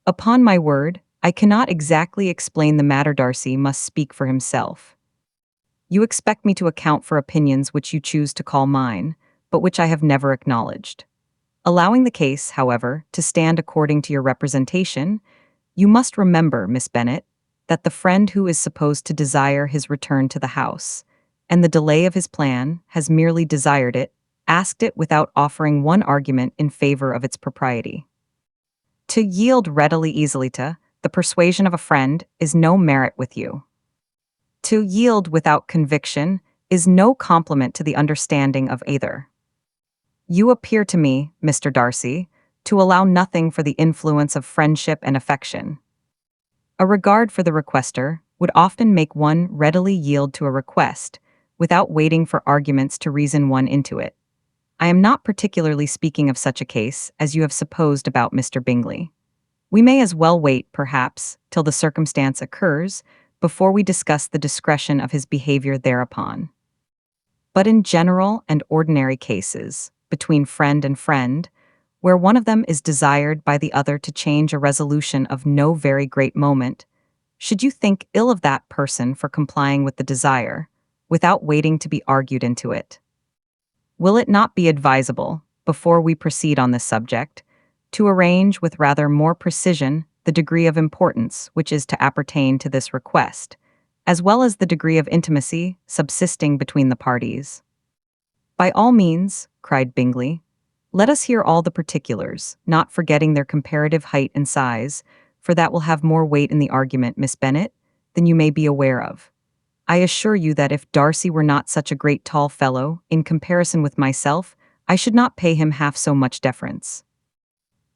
Upon my word, I cannot exactly explain the matter. Darcy must speak for himself. You expect me to account for opinions which you choose to call mine, but which I have never acknowledged. Allowing the case, however, to stand according to your representation, you must remember, Miss Bennet, that the friend who is supposed to desire his return to the house, and the delay of his plan, has merely desired it, asked it without offering one argument in favor of its propriety. To yield readily easily to the persuasion of a friend is no merit with you. To yield without conviction is no compliment to the understanding of either. You appear to me, Mr. Darcy, to allow nothing for the influence of friendship and affection. A regard for the requester would often make one readily yield to a request, without waiting for arguments to reason one into it. I am not particularly speaking of such a case as you have supposed about Mr. Bingley. We may as well wait, perhaps, till the circumstance occurs, before we discuss the discretion of his behavior thereupon. But in general and ordinary cases, between friend and friend, where one of them is desired by the other to change a resolution of no very great moment, should you think ill of that person for complying with the desire, without waiting to be argued into it? Will it not be advisable, before we proceed on this subject, to arrange with rather more precision the degree of importance which is to appertain to this request, as well as the degree of intimacy subsisting between the parties? "By all means," cried Bingley. "Let us hear all the particulars, not forgetting their comparative height and size, for that will have more weight in the argument, Miss Bennet, than you may be aware of. I assure you that if Darcy were not such a great tall fellow, in comparison with myself, I should not pay him half so much deference.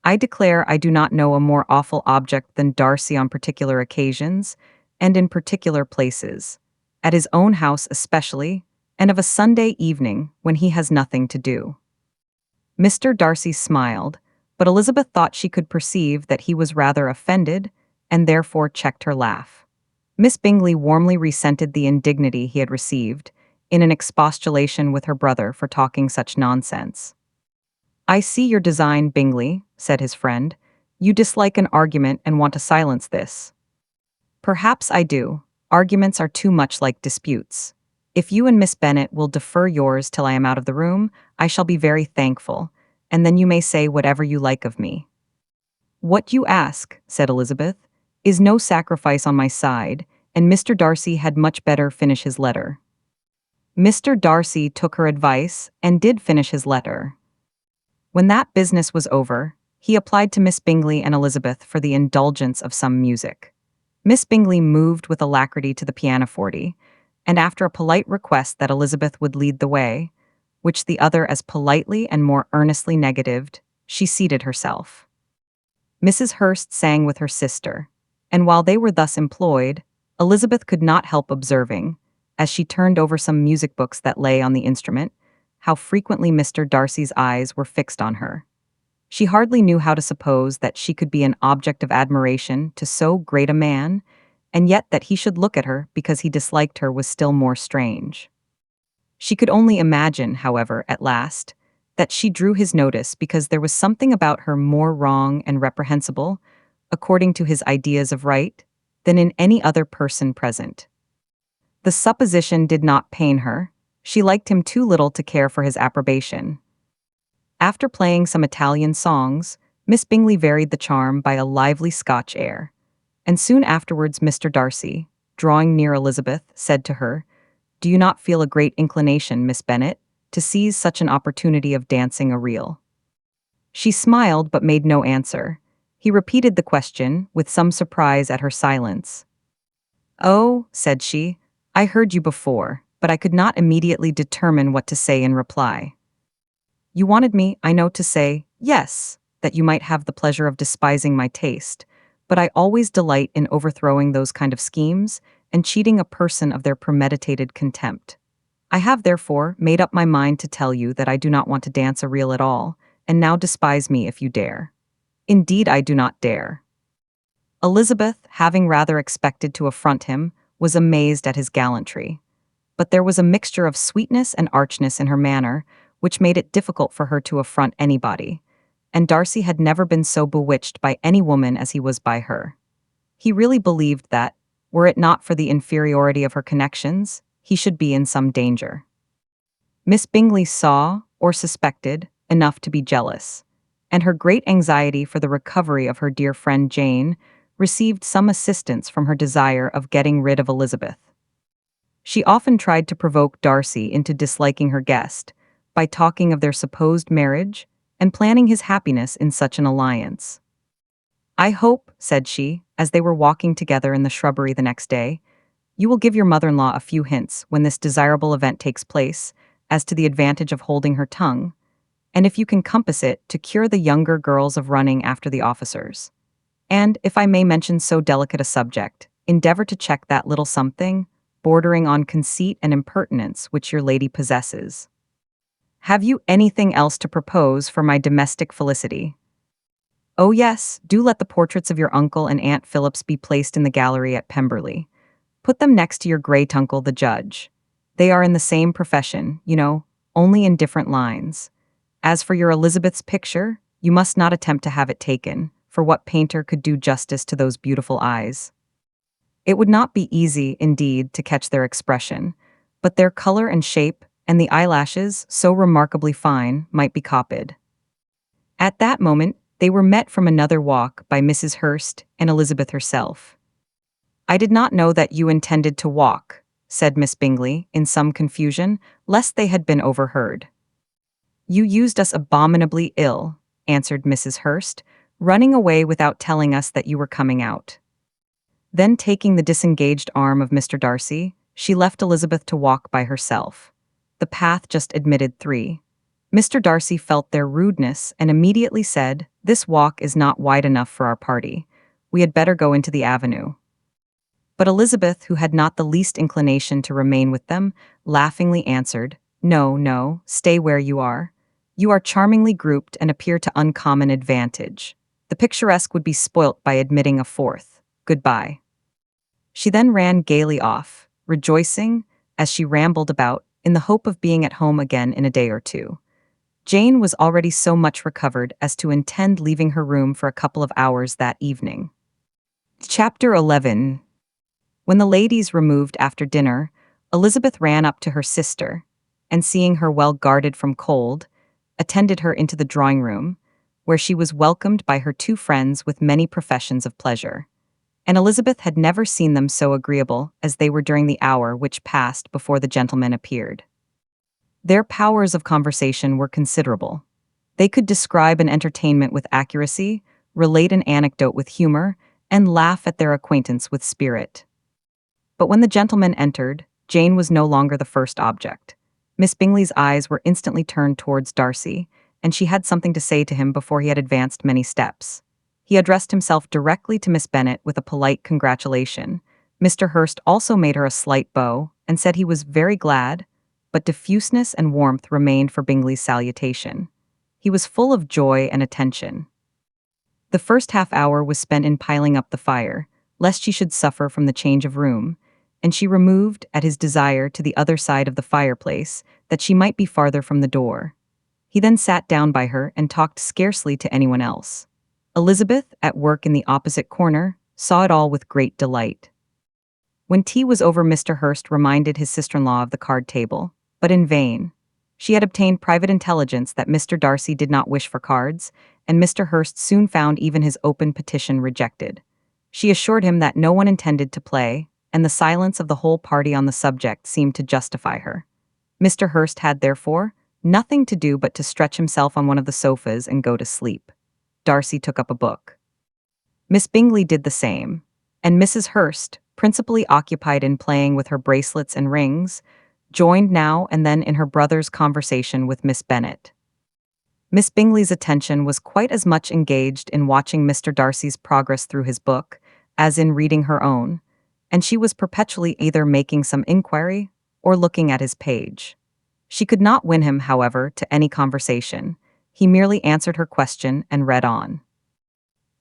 I declare I do not know a more awful object than Darcy on particular occasions, and in particular places, at his own house especially, and of a Sunday evening when he has nothing to do." Mr. Darcy smiled, but Elizabeth thought she could perceive that he was rather offended, and therefore checked her laugh. Miss Bingley warmly resented the indignity he had received, in an expostulation with her brother for talking such nonsense. "I see your design, Bingley," said his friend. "You dislike an argument and want to silence this." "Perhaps I do. Arguments are too much like disputes. If you and Miss Bennet will defer yours till I am out of the room, I shall be very thankful, and then you may say whatever you like of me." "What you ask," said Elizabeth, "is no sacrifice on my side, and Mr. Darcy had much better finish his letter." Mr. Darcy took her advice and did finish his letter. When that business was over, he applied to Miss Bingley and Elizabeth for the indulgence of some music. Miss Bingley moved with alacrity to the pianoforte, and after a polite request that Elizabeth would lead the way, which the other as politely and more earnestly negatived, she seated herself. Mrs. Hurst sang with her sister, and while they were thus employed, Elizabeth could not help observing, as she turned over some music books that lay on the instrument, how frequently Mr. Darcy's eyes were fixed on her. She hardly knew how to suppose that she could be an object of admiration to so great a man, and yet that he should look at her because he disliked her was still more strange. She could only imagine, however, at last, that she drew his notice because there was something about her more wrong and reprehensible, according to his ideas of right, than in any other person present. The supposition did not pain her. She liked him too little to care for his approbation. After playing some Italian songs, Miss Bingley varied the charm by a lively Scotch air, and soon afterwards Mr. Darcy, drawing near Elizabeth, said to her, "Do you not feel a great inclination, Miss Bennet, to seize such an opportunity of dancing a reel?" She smiled but made no answer. He repeated the question, with some surprise at her silence. "Oh," said she, "I heard you before, but I could not immediately determine what to say in reply. You wanted me, I know, to say, yes, that you might have the pleasure of despising my taste, but I always delight in overthrowing those kind of schemes and cheating a person of their premeditated contempt. I have, therefore, made up my mind to tell you that I do not want to dance a reel at all, and now despise me if you dare. Indeed, I do not dare." Elizabeth, having rather expected to affront him, was amazed at his gallantry. But there was a mixture of sweetness and archness in her manner, which made it difficult for her to affront anybody, and Darcy had never been so bewitched by any woman as he was by her. He really believed that, were it not for the inferiority of her connections, he should be in some danger. Miss Bingley saw, or suspected, enough to be jealous, and her great anxiety for the recovery of her dear friend Jane received some assistance from her desire of getting rid of Elizabeth. She often tried to provoke Darcy into disliking her guest, by talking of their supposed marriage and planning his happiness in such an alliance. "I hope," said she, as they were walking together in the shrubbery the next day, "you will give your mother-in-law a few hints when this desirable event takes place as to the advantage of holding her tongue, and if you can compass it, to cure the younger girls of running after the officers. And, if I may mention so delicate a subject, endeavor to check that little something, bordering on conceit and impertinence, which your lady possesses. Have you anything else to propose for my domestic felicity? Oh yes, do let the portraits of your uncle and Aunt Phillips be placed in the gallery at Pemberley. Put them next to your great uncle the judge. They are in the same profession, you know, only in different lines. As for your Elizabeth's picture, you must not attempt to have it taken, for what painter could do justice to those beautiful eyes? It would not be easy, indeed, to catch their expression, but their color and shape, and the eyelashes, so remarkably fine, might be copied." At that moment, they were met from another walk by Mrs. Hurst and Elizabeth herself. "I did not know that you intended to walk," said Miss Bingley, in some confusion, lest they had been overheard. "You used us abominably ill," answered Mrs. Hurst, "running away without telling us that you were coming out." Then, taking the disengaged arm of Mr. Darcy, she left Elizabeth to walk by herself. The path just admitted 3. Mr. Darcy felt their rudeness and immediately said, "This walk is not wide enough for our party. We had better go into the avenue." But Elizabeth, who had not the least inclination to remain with them, laughingly answered, "No, no, stay where you are. You are charmingly grouped and appear to uncommon advantage. The picturesque would be spoilt by admitting a 4th. Goodbye." She then ran gaily off, rejoicing, as she rambled about, in the hope of being at home again in a day or 2. Jane was already so much recovered as to intend leaving her room for a couple of hours that evening. Chapter 11. When the ladies removed after dinner, Elizabeth ran up to her sister, and seeing her well guarded from cold, attended her into the drawing-room, where she was welcomed by her 2 friends with many professions of pleasure. And Elizabeth had never seen them so agreeable as they were during the hour which passed before the gentlemen appeared. Their powers of conversation were considerable. They could describe an entertainment with accuracy, relate an anecdote with humor, and laugh at their acquaintance with spirit. But when the gentlemen entered, Jane was no longer the first object. Miss Bingley's eyes were instantly turned towards Darcy, and she had something to say to him before he had advanced many steps. He addressed himself directly to Miss Bennet with a polite congratulation. Mr. Hurst also made her a slight bow, and said he was very glad, but diffuseness and warmth remained for Bingley's salutation. He was full of joy and attention. The first half-hour was spent in piling up the fire, lest she should suffer from the change of room, and she removed, at his desire, to the other side of the fireplace, that she might be farther from the door. He then sat down by her and talked scarcely to anyone else. Elizabeth, at work in the opposite corner, saw it all with great delight. When tea was over, Mr. Hurst reminded his sister-in-law of the card table, but in vain. She had obtained private intelligence that Mr. Darcy did not wish for cards, and Mr. Hurst soon found even his open petition rejected. She assured him that no one intended to play, and the silence of the whole party on the subject seemed to justify her. Mr. Hurst had, therefore, nothing to do but to stretch himself on one of the sofas and go to sleep. Darcy took up a book. Miss Bingley did the same, and Mrs. Hurst, principally occupied in playing with her bracelets and rings, joined now and then in her brother's conversation with Miss Bennet. Miss Bingley's attention was quite as much engaged in watching Mr. Darcy's progress through his book as in reading her own, and she was perpetually either making some inquiry or looking at his page. She could not win him, however, to any conversation. He merely answered her question and read on.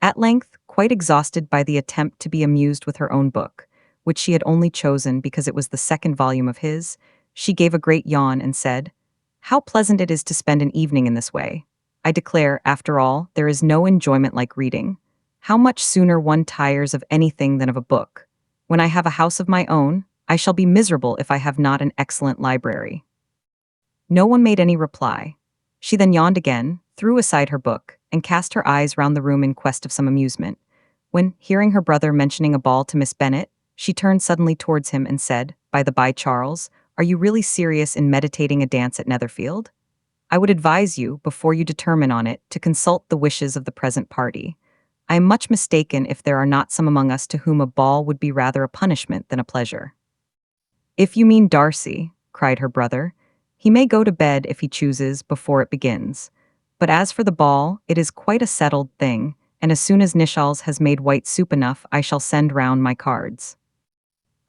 At length, quite exhausted by the attempt to be amused with her own book, which she had only chosen because it was the second volume of his, she gave a great yawn and said, "How pleasant it is to spend an evening in this way. I declare, after all, there is no enjoyment like reading. How much sooner one tires of anything than of a book. When I have a house of my own, I shall be miserable if I have not an excellent library." No one made any reply. She then yawned again, threw aside her book, and cast her eyes round the room in quest of some amusement, when, hearing her brother mentioning a ball to Miss Bennet, she turned suddenly towards him and said, "By the by, Charles, are you really serious in meditating a dance at Netherfield? I would advise you, before you determine on it, to consult the wishes of the present party. I am much mistaken if there are not some among us to whom a ball would be rather a punishment than a pleasure." "If you mean Darcy," cried her brother, "he may go to bed if he chooses before it begins. But as for the ball, it is quite a settled thing, and as soon as Nishalls has made white soup enough, I shall send round my cards."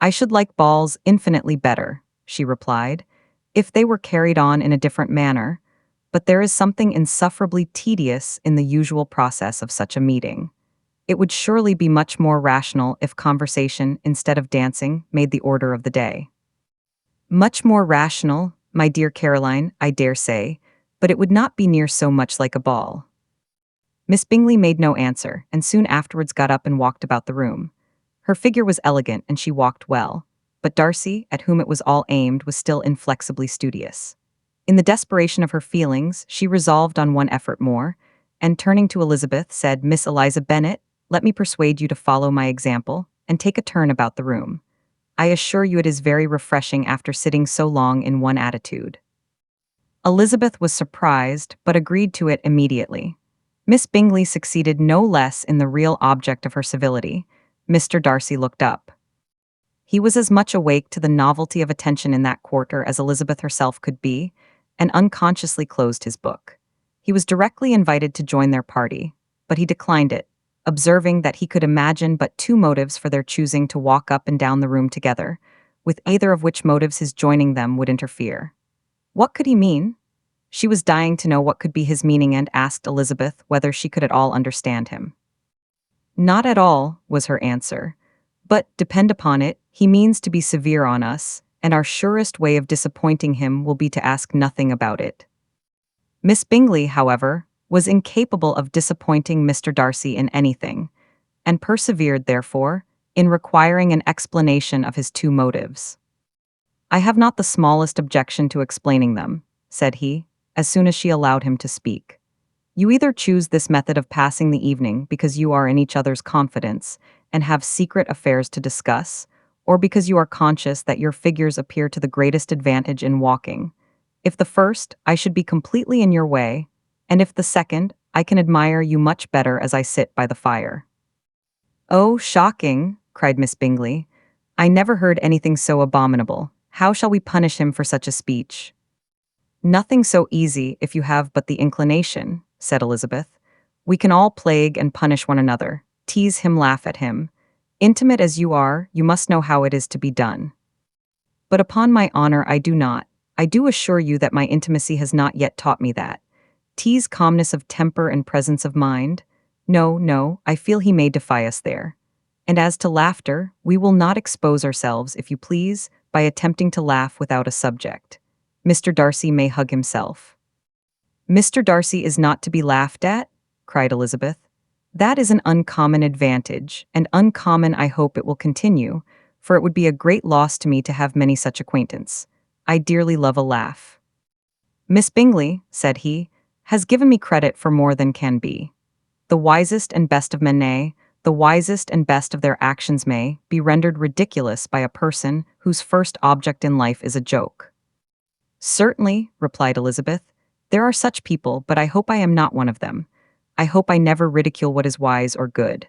"I should like balls infinitely better," she replied, "if they were carried on in a different manner, but there is something insufferably tedious in the usual process of such a meeting. It would surely be much more rational if conversation, instead of dancing, made the order of the day." "Much more rational, my dear Caroline, I dare say, but it would not be near so much like a ball." Miss Bingley made no answer, and soon afterwards got up and walked about the room. Her figure was elegant, and she walked well, but Darcy, at whom it was all aimed, was still inflexibly studious. In the desperation of her feelings, she resolved on one effort more, and turning to Elizabeth, said, "Miss Eliza Bennet, let me persuade you to follow my example, and take a turn about the room. I assure you it is very refreshing after sitting so long in one attitude." Elizabeth was surprised, but agreed to it immediately. Miss Bingley succeeded no less in the real object of her civility. Mr. Darcy looked up. He was as much awake to the novelty of attention in that quarter as Elizabeth herself could be, and unconsciously closed his book. He was directly invited to join their party, but he declined it, observing that he could imagine but two motives for their choosing to walk up and down the room together, with either of which motives his joining them would interfere. What could he mean? She was dying to know what could be his meaning and asked Elizabeth whether she could at all understand him. "Not at all," was her answer. "But, depend upon it, he means to be severe on us, and our surest way of disappointing him will be to ask nothing about it." Miss Bingley, however, was incapable of disappointing Mr. Darcy in anything, and persevered, therefore, in requiring an explanation of his two motives. "I have not the smallest objection to explaining them," said he, as soon as she allowed him to speak. "You either choose this method of passing the evening because you are in each other's confidence and have secret affairs to discuss, or because you are conscious that your figures appear to the greatest advantage in walking. If the first, I should be completely in your way, and if the second, I can admire you much better as I sit by the fire." "Oh, shocking!" cried Miss Bingley. "I never heard anything so abominable. How shall we punish him for such a speech?" "Nothing so easy if you have but the inclination," said Elizabeth. "We can all plague and punish one another, tease him, laugh at him. Intimate as you are, you must know how it is to be done." "But upon my honor I do not. I do assure you that my intimacy has not yet taught me that. Tease calmness of temper and presence of mind? No, no, I feel he may defy us there. And as to laughter, we will not expose ourselves, if you please, by attempting to laugh without a subject. Mr. Darcy may hug himself." Mr. Darcy is not to be laughed at, cried Elizabeth. That is an uncommon advantage, and uncommon I hope it will continue, for it would be a great loss to me to have many such acquaintance. I dearly love a laugh. Miss Bingley, said he, has given me credit for more than can be. The wisest and best of men may, the wisest and best of their actions may, be rendered ridiculous by a person whose first object in life is a joke. Certainly, replied Elizabeth, there are such people, but I hope I am not one of them. I hope I never ridicule what is wise or good.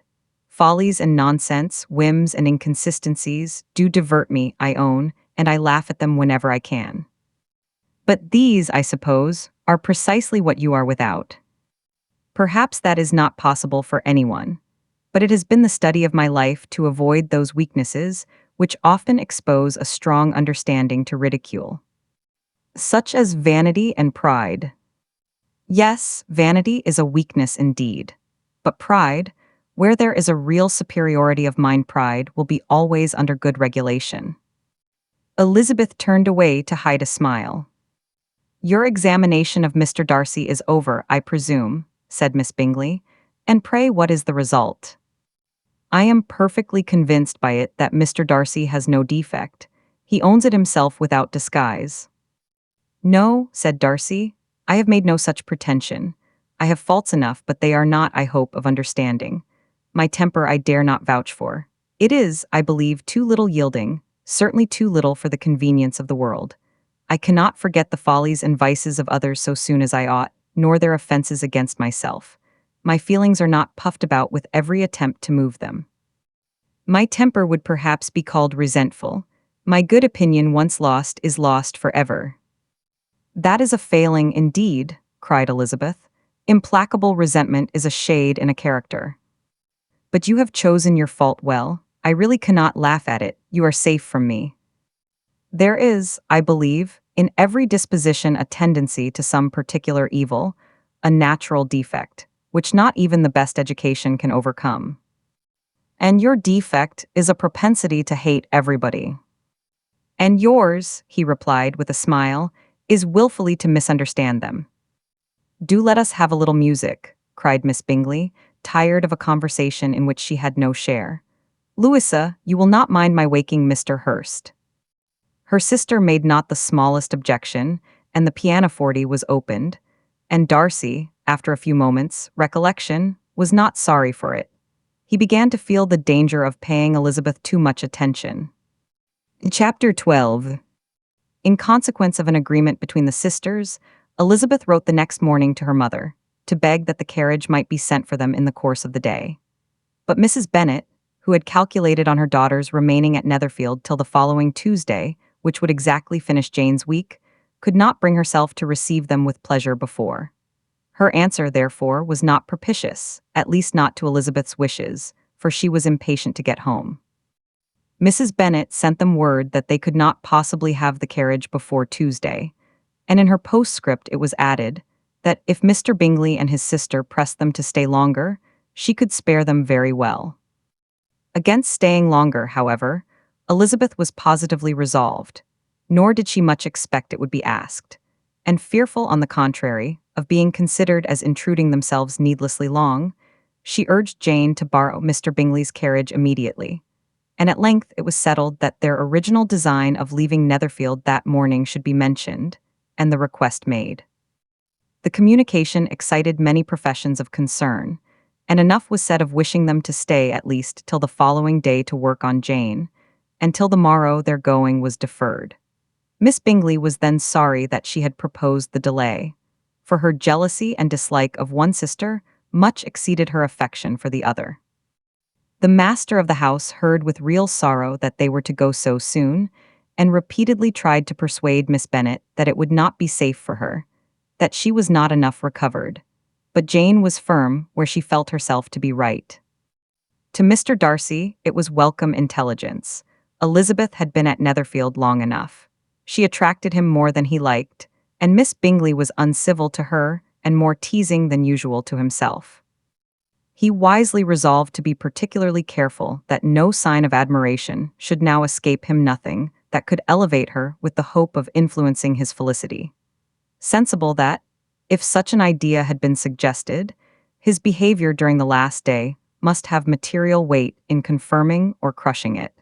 Follies and nonsense, whims and inconsistencies do divert me, I own, and I laugh at them whenever I can. But these, I suppose, are precisely what you are without. Perhaps that is not possible for anyone, but it has been the study of my life to avoid those weaknesses which often expose a strong understanding to ridicule, such as vanity and pride. Yes, vanity is a weakness indeed, but pride, where there is a real superiority of mind, pride will be always under good regulation. Elizabeth turned away to hide a smile. Your examination of Mr. Darcy is over, I presume, said Miss Bingley, and pray what is the result? I am perfectly convinced by it that Mr. Darcy has no defect. He owns it himself without disguise. No, said Darcy, I have made no such pretension. I have faults enough, but they are not, I hope, of understanding. My temper I dare not vouch for. It is, I believe, too little yielding, certainly too little for the convenience of the world. I cannot forget the follies and vices of others so soon as I ought, nor their offenses against myself. My feelings are not puffed about with every attempt to move them. My temper would perhaps be called resentful. My good opinion once lost is lost forever. That is a failing indeed, cried Elizabeth. Implacable resentment is a shade in a character. But you have chosen your fault well. I really cannot laugh at it. You are safe from me. There is, I believe, in every disposition a tendency to some particular evil, a natural defect, which not even the best education can overcome. And your defect is a propensity to hate everybody. And yours, he replied with a smile, is willfully to misunderstand them. Do let us have a little music, cried Miss Bingley, tired of a conversation in which she had no share. Louisa, you will not mind my waking Mr. Hurst. Her sister made not the smallest objection, and the pianoforte was opened, and Darcy, after a few moments' recollection, was not sorry for it. He began to feel the danger of paying Elizabeth too much attention. Chapter 12. In consequence of an agreement between the sisters, Elizabeth wrote the next morning to her mother, to beg that the carriage might be sent for them in the course of the day. But Mrs. Bennet, who had calculated on her daughters remaining at Netherfield till the following Tuesday, which would exactly finish Jane's week, could not bring herself to receive them with pleasure before. Her answer, therefore, was not propitious, at least not to Elizabeth's wishes, for she was impatient to get home. Mrs. Bennet sent them word that they could not possibly have the carriage before Tuesday, and in her postscript it was added that if Mr. Bingley and his sister pressed them to stay longer, she could spare them very well. Against staying longer, however, Elizabeth was positively resolved, nor did she much expect it would be asked, and fearful, on the contrary, of being considered as intruding themselves needlessly long, she urged Jane to borrow Mr. Bingley's carriage immediately, and at length it was settled that their original design of leaving Netherfield that morning should be mentioned, and the request made. The communication excited many professions of concern, and enough was said of wishing them to stay at least till the following day to work on Jane, and till the morrow their going was deferred. Miss Bingley was then sorry that she had proposed the delay, for her jealousy and dislike of one sister much exceeded her affection for the other. The master of the house heard with real sorrow that they were to go so soon, and repeatedly tried to persuade Miss Bennet that it would not be safe for her, that she was not enough recovered, but Jane was firm where she felt herself to be right. To Mr. Darcy it was welcome intelligence. Elizabeth had been at Netherfield long enough. She attracted him more than he liked, and Miss Bingley was uncivil to her and more teasing than usual to himself. He wisely resolved to be particularly careful that no sign of admiration should now escape him, nothing that could elevate her with the hope of influencing his felicity. Sensible that, If such an idea had been suggested, his behavior during the last day must have material weight in confirming or crushing it.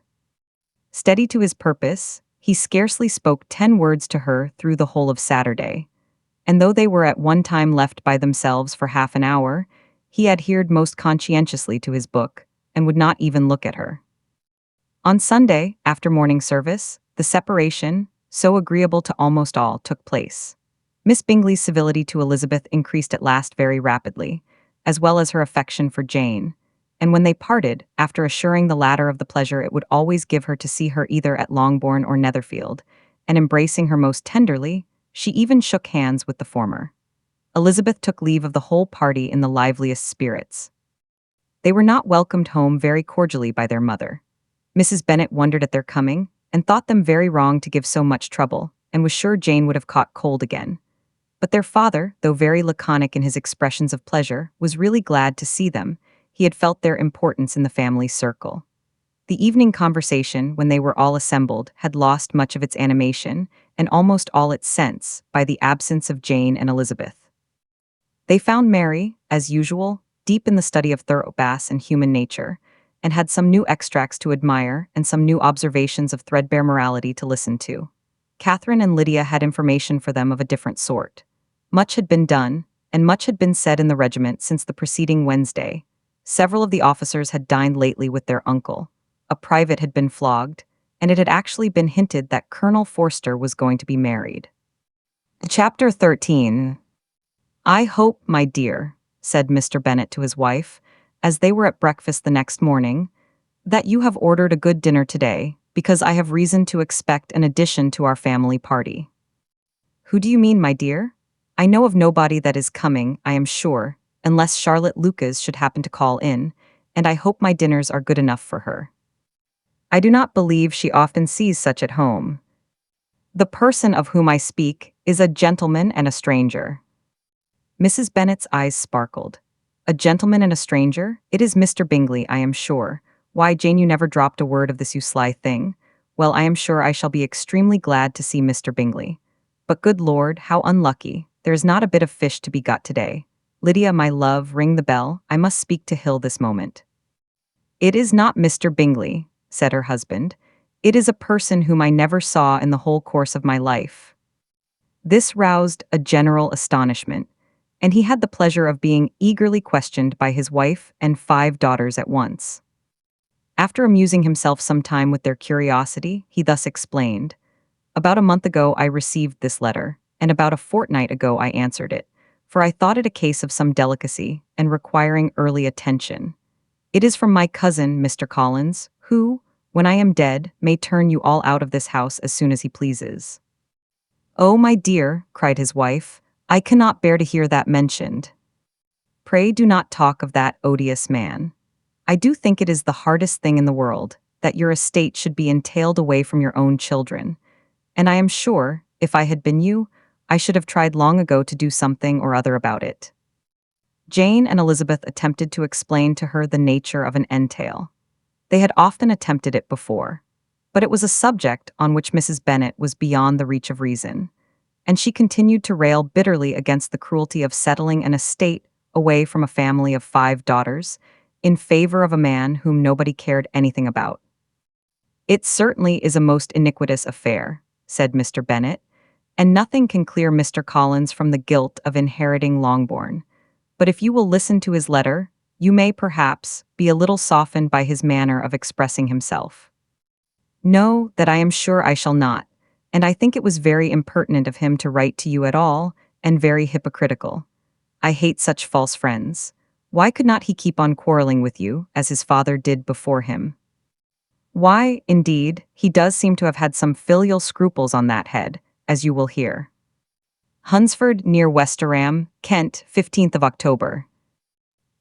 Steady to his purpose, he scarcely spoke 10 words to her through the whole of Saturday, and though they were at one time left by themselves for half an hour, he adhered most conscientiously to his book and would not even look at her. On Sunday, after morning service, the separation, so agreeable to almost all, took place. Miss Bingley's civility to Elizabeth increased at last very rapidly, as well as her affection for Jane, and when they parted, after assuring the latter of the pleasure it would always give her to see her either at Longbourn or Netherfield, and embracing her most tenderly, she even shook hands with the former. Elizabeth took leave of the whole party in the liveliest spirits. They were not welcomed home very cordially by their mother. Mrs. Bennet wondered at their coming, and thought them very wrong to give so much trouble, and was sure Jane would have caught cold again. But their father, though very laconic in his expressions of pleasure, was really glad to see them. He had felt their importance in the family circle. The evening conversation, when they were all assembled, had lost much of its animation, and almost all its sense, by the absence of Jane and Elizabeth. They found Mary, as usual, deep in the study of thoroughbass and human nature, and had some new extracts to admire and some new observations of threadbare morality to listen to. Catherine and Lydia had information for them of a different sort. Much had been done, and much had been said in the regiment since the preceding Wednesday. Several of the officers had dined lately with their uncle. A private had been flogged, and it had actually been hinted that Colonel Forster was going to be married. Chapter 13. "I hope, my dear," said Mr. Bennet to his wife, as they were at breakfast the next morning, "that you have ordered a good dinner today, because I have reason to expect an addition to our family party." "Who do you mean, my dear? I know of nobody that is coming, I am sure, unless Charlotte Lucas should happen to call in, and I hope my dinners are good enough for her. I do not believe she often sees such at home. The person of whom I speak is a gentleman and a stranger." Mrs. Bennet's eyes sparkled. "A gentleman and a stranger? It is Mr. Bingley, I am sure. Why, Jane, you never dropped a word of this, you sly thing. Well, I am sure I shall be extremely glad to see Mr. Bingley. But good Lord, how unlucky. There is not a bit of fish to be got today. Lydia, my love, ring the bell. I must speak to Hill this moment." "It is not Mr. Bingley," said her husband. "It is a person whom I never saw in the whole course of my life." This roused a general astonishment, and he had the pleasure of being eagerly questioned by his wife and 5 daughters at once. After amusing himself some time with their curiosity, he thus explained: "About a month ago I received this letter, and about a fortnight ago I answered it, for I thought it a case of some delicacy, and requiring early attention. It is from my cousin, Mr. Collins, who, when I am dead, may turn you all out of this house as soon as he pleases." "Oh, my dear," cried his wife, "I cannot bear to hear that mentioned. Pray do not talk of that odious man. I do think it is the hardest thing in the world, that your estate should be entailed away from your own children, and I am sure, if I had been you, I should have tried long ago to do something or other about it." Jane and Elizabeth attempted to explain to her the nature of an entail. They had often attempted it before, but it was a subject on which Mrs. Bennet was beyond the reach of reason, and she continued to rail bitterly against the cruelty of settling an estate away from a family of 5 daughters, in favor of a man whom nobody cared anything about. "It certainly is a most iniquitous affair," said Mr. Bennet, "and nothing can clear Mr. Collins from the guilt of inheriting Longbourn. But if you will listen to his letter, you may, perhaps, be a little softened by his manner of expressing himself." "No, that I am sure I shall not, and I think it was very impertinent of him to write to you at all, and very hypocritical. I hate such false friends. Why could not he keep on quarreling with you, as his father did before him? Why, indeed, he does seem to have had some filial scruples on that head, as you will hear." "Hunsford, near Westerham, Kent, 15th of October.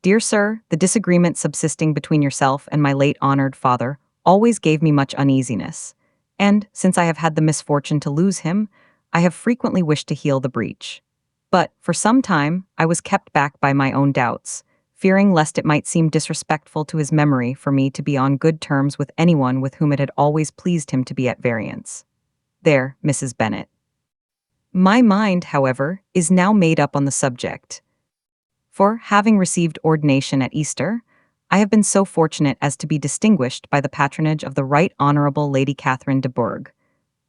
"Dear Sir, the disagreement subsisting between yourself and my late honored father always gave me much uneasiness, and, since I have had the misfortune to lose him, I have frequently wished to heal the breach. But, for some time, I was kept back by my own doubts, fearing lest it might seem disrespectful to his memory for me to be on good terms with anyone with whom it had always pleased him to be at variance. There, Mrs. Bennet." My mind, however, is now made up on the subject. For, having received ordination at Easter, I have been so fortunate as to be distinguished by the patronage of the Right Honourable Lady Catherine de Bourgh,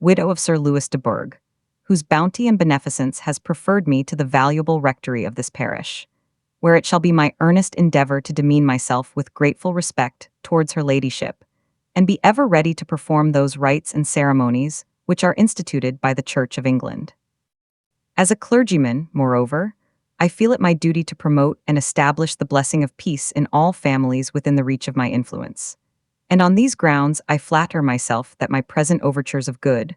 widow of Sir Louis de Bourgh, whose bounty and beneficence has preferred me to the valuable rectory of this parish, where it shall be my earnest endeavour to demean myself with grateful respect towards her ladyship, and be ever ready to perform those rites and ceremonies which are instituted by the Church of England. As a clergyman, moreover, I feel it my duty to promote and establish the blessing of peace in all families within the reach of my influence. And on these grounds I flatter myself that my present overtures of good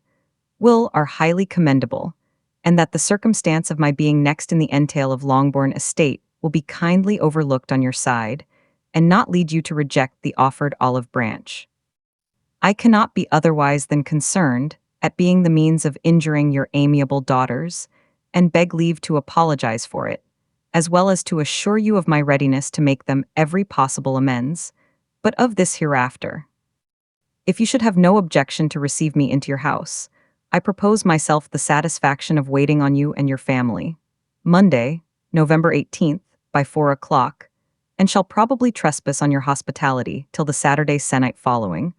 will are highly commendable, and that the circumstance of my being next in the entail of Longbourn estate will be kindly overlooked on your side, and not lead you to reject the offered olive branch. I cannot be otherwise than concerned at being the means of injuring your amiable daughters, and beg leave to apologize for it, as well as to assure you of my readiness to make them every possible amends, but of this hereafter. If you should have no objection to receive me into your house, I propose myself the satisfaction of waiting on you and your family, Monday, November 18th, by 4 o'clock, and shall probably trespass on your hospitality till the Saturday sennight following,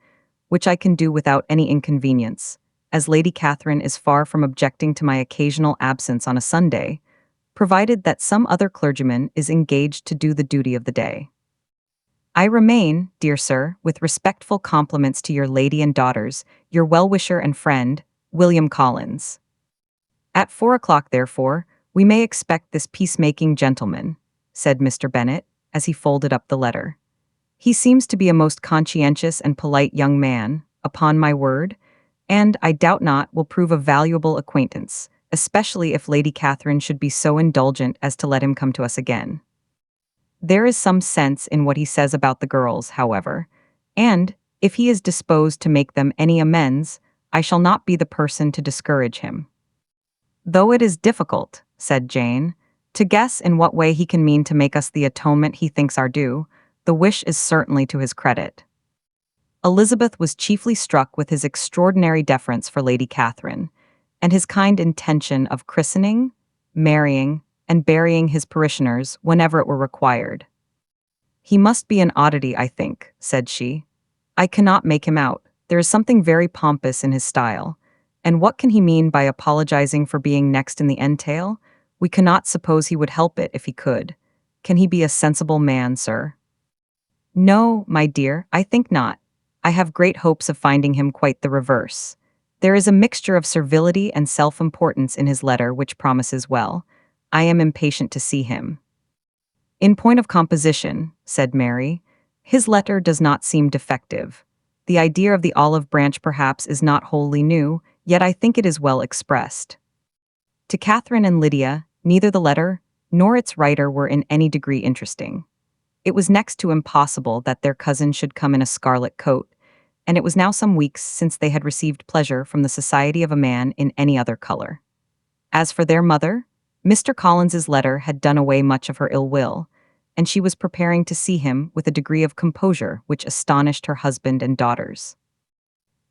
which I can do without any inconvenience, as Lady Catherine is far from objecting to my occasional absence on a Sunday, provided that some other clergyman is engaged to do the duty of the day. I remain, dear sir, with respectful compliments to your lady and daughters, your well-wisher and friend, William Collins. At 4 o'clock, therefore, we may expect this peacemaking gentleman, said Mr. Bennet, as he folded up the letter. He seems to be a most conscientious and polite young man, upon my word, and, I doubt not, will prove a valuable acquaintance, especially if Lady Catherine should be so indulgent as to let him come to us again. There is some sense in what he says about the girls, however, and, if he is disposed to make them any amends, I shall not be the person to discourage him. Though it is difficult, said Jane, to guess in what way he can mean to make us the atonement he thinks our due, the wish is certainly to his credit. Elizabeth was chiefly struck with his extraordinary deference for Lady Catherine, and his kind intention of christening, marrying, and burying his parishioners whenever it were required. He must be an oddity, I think, said she. I cannot make him out. There is something very pompous in his style. And what can he mean by apologizing for being next in the entail? We cannot suppose he would help it if he could. Can he be a sensible man, sir? No, my dear, I think not. I have great hopes of finding him quite the reverse. There is a mixture of servility and self-importance in his letter which promises well. I am impatient to see him. In point of composition, said Mary, his letter does not seem defective. The idea of the olive branch perhaps is not wholly new, yet I think it is well expressed. To Catherine and Lydia, neither the letter nor its writer were in any degree interesting. It was next to impossible that their cousin should come in a scarlet coat, and it was now some weeks since they had received pleasure from the society of a man in any other color. As for their mother, Mr. Collins's letter had done away much of her ill will, and she was preparing to see him with a degree of composure which astonished her husband and daughters.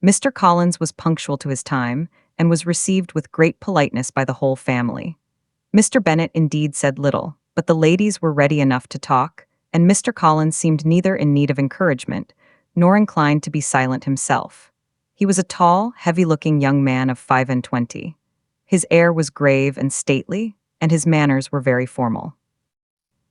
Mr. Collins was punctual to his time, and was received with great politeness by the whole family. Mr. Bennet indeed said little, but the ladies were ready enough to talk, and Mr. Collins seemed neither in need of encouragement, nor inclined to be silent himself. He was a tall, heavy-looking young man of 25. His air was grave and stately, and his manners were very formal.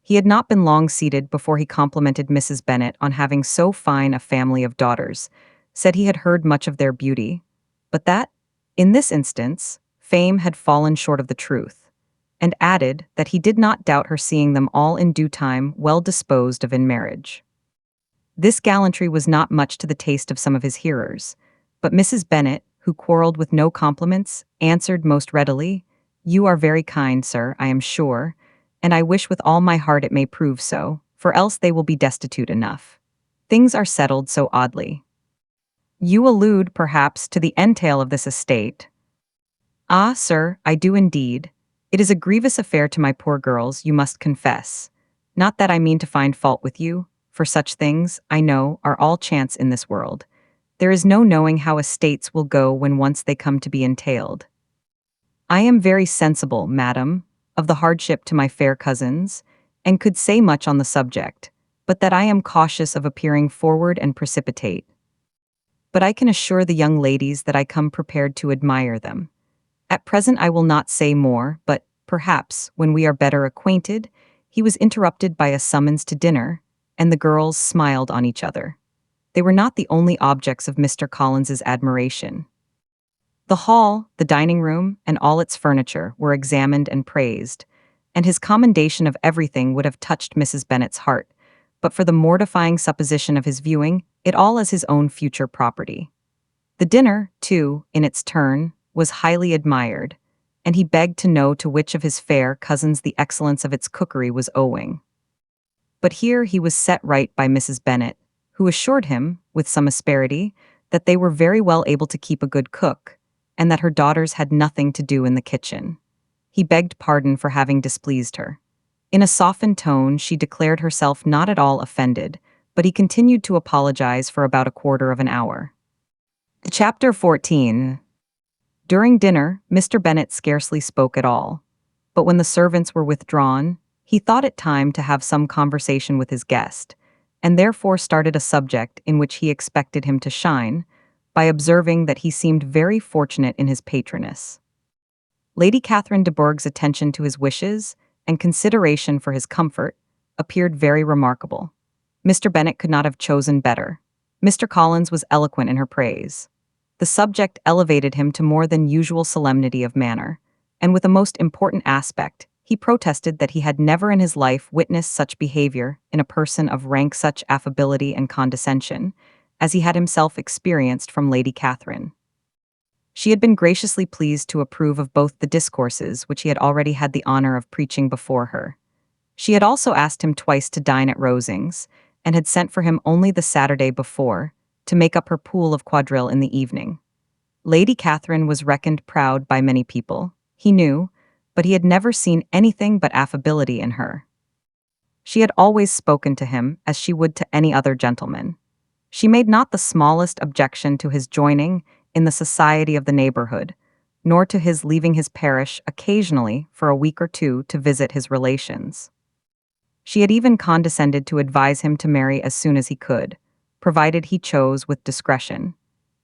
He had not been long seated before he complimented Mrs. Bennet on having so fine a family of daughters, said he had heard much of their beauty, but that, in this instance, fame had fallen short of the truth, and added that he did not doubt her seeing them all in due time well disposed of in marriage. This gallantry was not much to the taste of some of his hearers, but Mrs. Bennet, who quarrelled with no compliments, answered most readily, "You are very kind, sir, I am sure, and I wish with all my heart it may prove so, for else they will be destitute enough. Things are settled so oddly." "You allude, perhaps, to the entail of this estate." "Ah, sir, I do indeed. It is a grievous affair to my poor girls, you must confess. Not that I mean to find fault with you, for such things, I know, are all chance in this world. There is no knowing how estates will go when once they come to be entailed. I am very sensible, madam, of the hardship to my fair cousins, and could say much on the subject, but that I am cautious of appearing forward and precipitate. But I can assure the young ladies that I come prepared to admire them. At present I will not say more, but, perhaps, when we are better acquainted, he was interrupted by a summons to dinner, and the girls smiled on each other. They were not the only objects of Mr. Collins's admiration. The hall, the dining room, and all its furniture were examined and praised, and his commendation of everything would have touched Mrs. Bennet's heart, but for the mortifying supposition of his viewing it all as his own future property. The dinner, too, in its turn, was highly admired, and he begged to know to which of his fair cousins the excellence of its cookery was owing. But here he was set right by Mrs. Bennet, who assured him, with some asperity, that they were very well able to keep a good cook, and that her daughters had nothing to do in the kitchen. He begged pardon for having displeased her. In a softened tone, she declared herself not at all offended, but he continued to apologize for about a quarter of an hour. Chapter 14. During dinner, Mr. Bennet scarcely spoke at all, but when the servants were withdrawn, he thought it time to have some conversation with his guest, and therefore started a subject in which he expected him to shine, by observing that he seemed very fortunate in his patroness. Lady Catherine de Bourgh's attention to his wishes and consideration for his comfort appeared very remarkable. Mr. Bennet could not have chosen better. Mr. Collins was eloquent in her praise. The subject elevated him to more than usual solemnity of manner, and with a most important aspect, he protested that he had never in his life witnessed such behavior in a person of rank, such affability and condescension, as he had himself experienced from Lady Catherine. She had been graciously pleased to approve of both the discourses which he had already had the honor of preaching before her. She had also asked him twice to dine at Rosings, and had sent for him only the Saturday before, to make up her pool of quadrille in the evening. Lady Catherine was reckoned proud by many people, he knew, but he had never seen anything but affability in her. She had always spoken to him as she would to any other gentleman. She made not the smallest objection to his joining in the society of the neighborhood, nor to his leaving his parish occasionally for a week or two to visit his relations. She had even condescended to advise him to marry as soon as he could, provided he chose with discretion,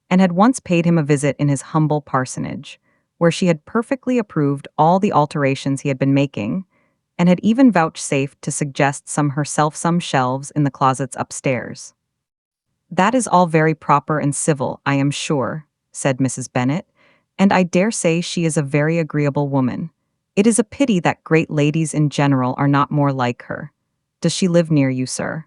and had once paid him a visit in his humble parsonage, where she had perfectly approved all the alterations he had been making, and had even vouchsafed to suggest some shelves in the closets upstairs. "That is all very proper and civil, I am sure," said Mrs. Bennet, "and I dare say she is a very agreeable woman. It is a pity that great ladies in general are not more like her. Does she live near you, sir?"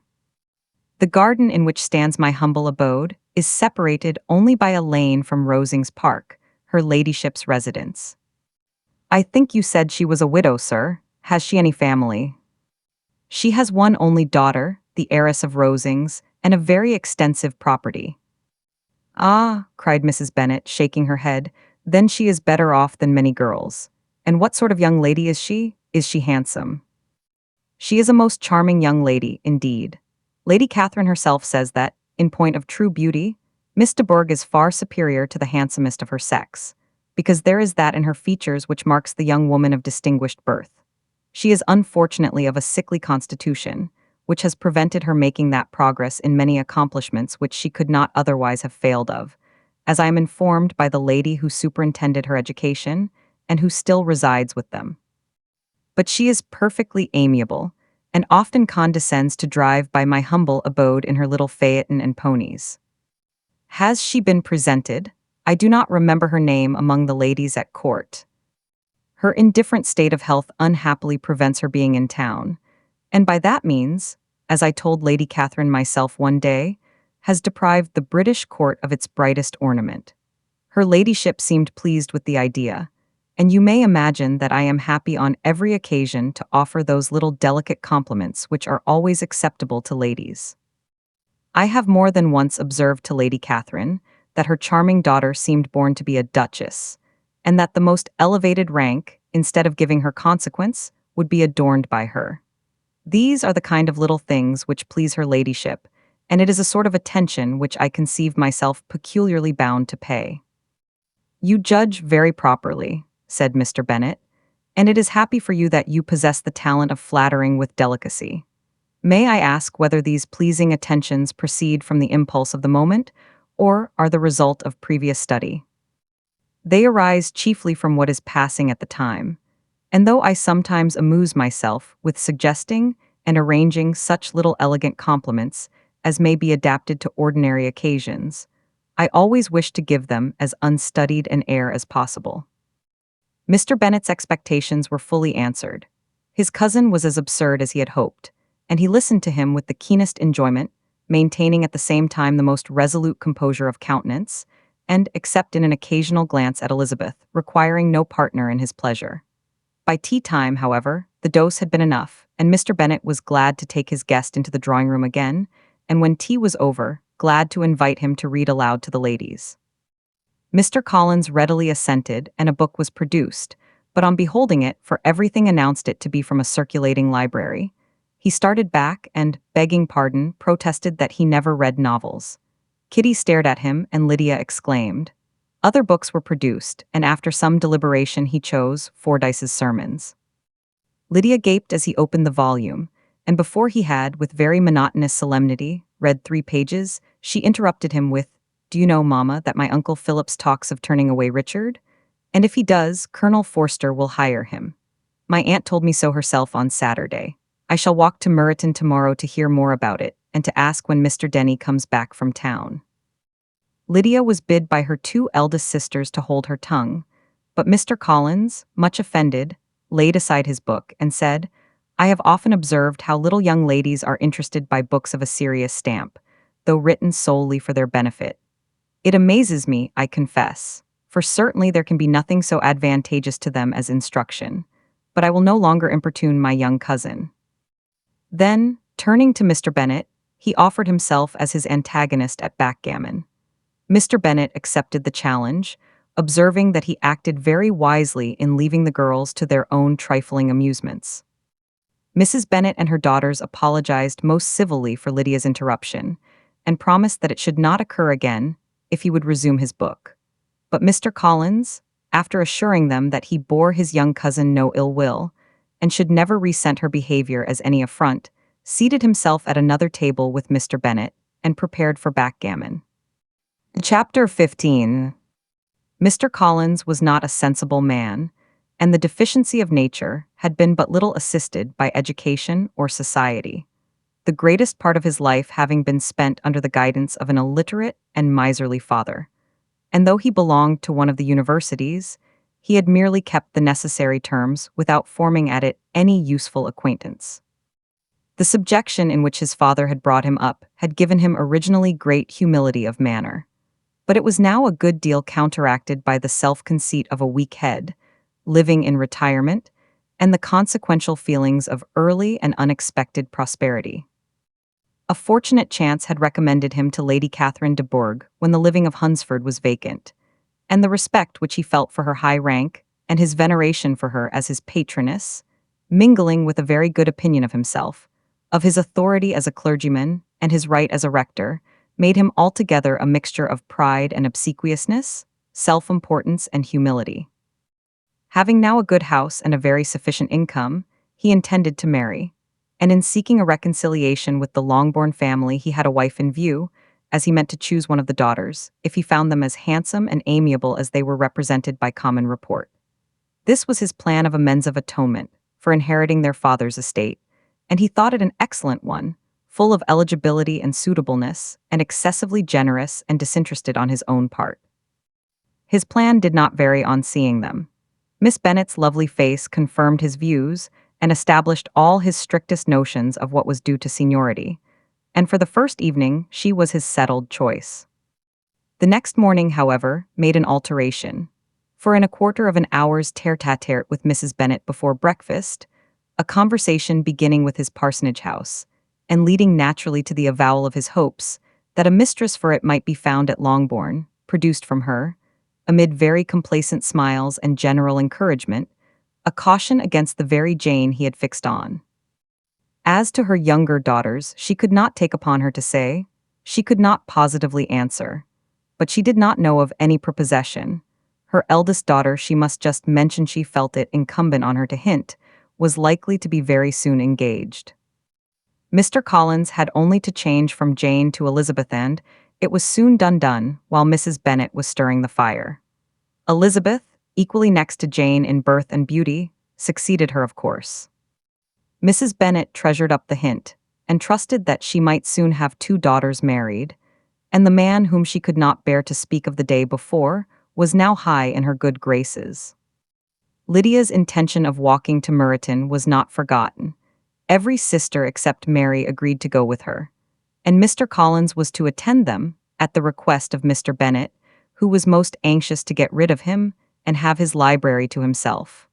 "The garden in which stands my humble abode is separated only by a lane from Rosings Park, her ladyship's residence." "I think you said she was a widow, sir. Has she any family?" "She has one only daughter, the heiress of Rosings, and a very extensive property." "Ah," cried Mrs. Bennet, shaking her head, "then she is better off than many girls. And what sort of young lady is she? Is she handsome?" "She is a most charming young lady, indeed. Lady Catherine herself says that, in point of true beauty, Miss de Bourgh is far superior to the handsomest of her sex, because there is that in her features which marks the young woman of distinguished birth. She is unfortunately of a sickly constitution, which has prevented her making that progress in many accomplishments which she could not otherwise have failed of, as I am informed by the lady who superintended her education, and who still resides with them. But she is perfectly amiable, and often condescends to drive by my humble abode in her little phaeton and ponies. Has she been presented? I do not remember her name among the ladies at court. Her indifferent state of health unhappily prevents her being in town, and by that means, as I told Lady Catherine myself one day, has deprived the British court of its brightest ornament. Her ladyship seemed pleased with the idea, and you may imagine that I am happy on every occasion to offer those little delicate compliments which are always acceptable to ladies. I have more than once observed to Lady Catherine that her charming daughter seemed born to be a duchess, and that the most elevated rank, instead of giving her consequence, would be adorned by her. These are the kind of little things which please her ladyship, and it is a sort of attention which I conceive myself peculiarly bound to pay." "You judge very properly. said Mr. Bennet, "and it is happy for you that you possess the talent of flattering with delicacy. May I ask whether these pleasing attentions proceed from the impulse of the moment, or are the result of previous study?" "They arise chiefly from what is passing at the time, and though I sometimes amuse myself with suggesting and arranging such little elegant compliments as may be adapted to ordinary occasions, I always wish to give them as unstudied an air as possible." Mr. Bennet's expectations were fully answered. His cousin was as absurd as he had hoped, and he listened to him with the keenest enjoyment, maintaining at the same time the most resolute composure of countenance, and, except in an occasional glance at Elizabeth, requiring no partner in his pleasure. By tea time, however, the dose had been enough, and Mr. Bennet was glad to take his guest into the drawing-room again, and when tea was over, glad to invite him to read aloud to the ladies. Mr. Collins readily assented, and a book was produced, but on beholding it, for everything announced it to be from a circulating library, he started back and, begging pardon, protested that he never read novels. Kitty stared at him, and Lydia exclaimed. Other books were produced, and after some deliberation he chose Fordyce's Sermons. Lydia gaped as he opened the volume, and before he had, with very monotonous solemnity, read 3 pages, she interrupted him with, "Do you know, Mamma, that my Uncle Phillips talks of turning away Richard? And if he does, Colonel Forster will hire him. My aunt told me so herself on Saturday. I shall walk to Meryton tomorrow to hear more about it, and to ask when Mr. Denny comes back from town." Lydia was bid by her 2 eldest sisters to hold her tongue, but Mr. Collins, much offended, laid aside his book and said, "I have often observed how little young ladies are interested by books of a serious stamp, though written solely for their benefit. It amazes me, I confess, for certainly there can be nothing so advantageous to them as instruction, but I will no longer importune my young cousin." Then, turning to Mr. Bennet, he offered himself as his antagonist at backgammon. Mr. Bennet accepted the challenge, observing that he acted very wisely in leaving the girls to their own trifling amusements. Mrs. Bennet and her daughters apologized most civilly for Lydia's interruption, and promised that it should not occur again if he would resume his book. But Mr. Collins, after assuring them that he bore his young cousin no ill will, and should never resent her behavior as any affront, seated himself at another table with Mr. Bennet, and prepared for backgammon. Chapter 15. Mr. Collins was not a sensible man, and the deficiency of nature had been but little assisted by education or society, the greatest part of his life having been spent under the guidance of an illiterate and miserly father. And though he belonged to one of the universities, he had merely kept the necessary terms without forming at it any useful acquaintance. The subjection in which his father had brought him up had given him originally great humility of manner, but it was now a good deal counteracted by the self-conceit of a weak head, living in retirement, and the consequential feelings of early and unexpected prosperity. A fortunate chance had recommended him to Lady Catherine de Bourgh when the living of Hunsford was vacant, and the respect which he felt for her high rank, and his veneration for her as his patroness, mingling with a very good opinion of himself, of his authority as a clergyman, and his right as a rector, made him altogether a mixture of pride and obsequiousness, self-importance and humility. Having now a good house and a very sufficient income, he intended to marry, and in seeking a reconciliation with the Longbourn family he had a wife in view, as he meant to choose one of the daughters, if he found them as handsome and amiable as they were represented by common report. This was his plan of amends of atonement, for inheriting their father's estate, and he thought it an excellent one, full of eligibility and suitableness, and excessively generous and disinterested on his own part. His plan did not vary on seeing them. Miss Bennet's lovely face confirmed his views and established all his strictest notions of what was due to seniority, and for the first evening she was his settled choice. The next morning, however, made an alteration, for in a quarter of an hour's tête-à-tête with Mrs. Bennet before breakfast, a conversation beginning with his parsonage house, and leading naturally to the avowal of his hopes that a mistress for it might be found at Longbourn, produced from her, amid very complacent smiles and general encouragement, a caution against the very Jane he had fixed on. As to her younger daughters, she could not take upon her to say, she could not positively answer, but she did not know of any prepossession, Her eldest daughter, she must just mention she felt it incumbent on her to hint, was likely to be very soon engaged. Mr. Collins had only to change from Jane to Elizabeth, and it was soon done while Mrs. Bennet was stirring the fire. Elizabeth, equally next to Jane in birth and beauty, succeeded her, of course. Mrs. Bennet treasured up the hint, and trusted that she might soon have 2 daughters married, and the man whom she could not bear to speak of the day before was now high in her good graces. Lydia's intention of walking to Meryton was not forgotten. Every sister except Mary agreed to go with her, and Mr. Collins was to attend them, at the request of Mr. Bennet, who was most anxious to get rid of him and have his library to himself.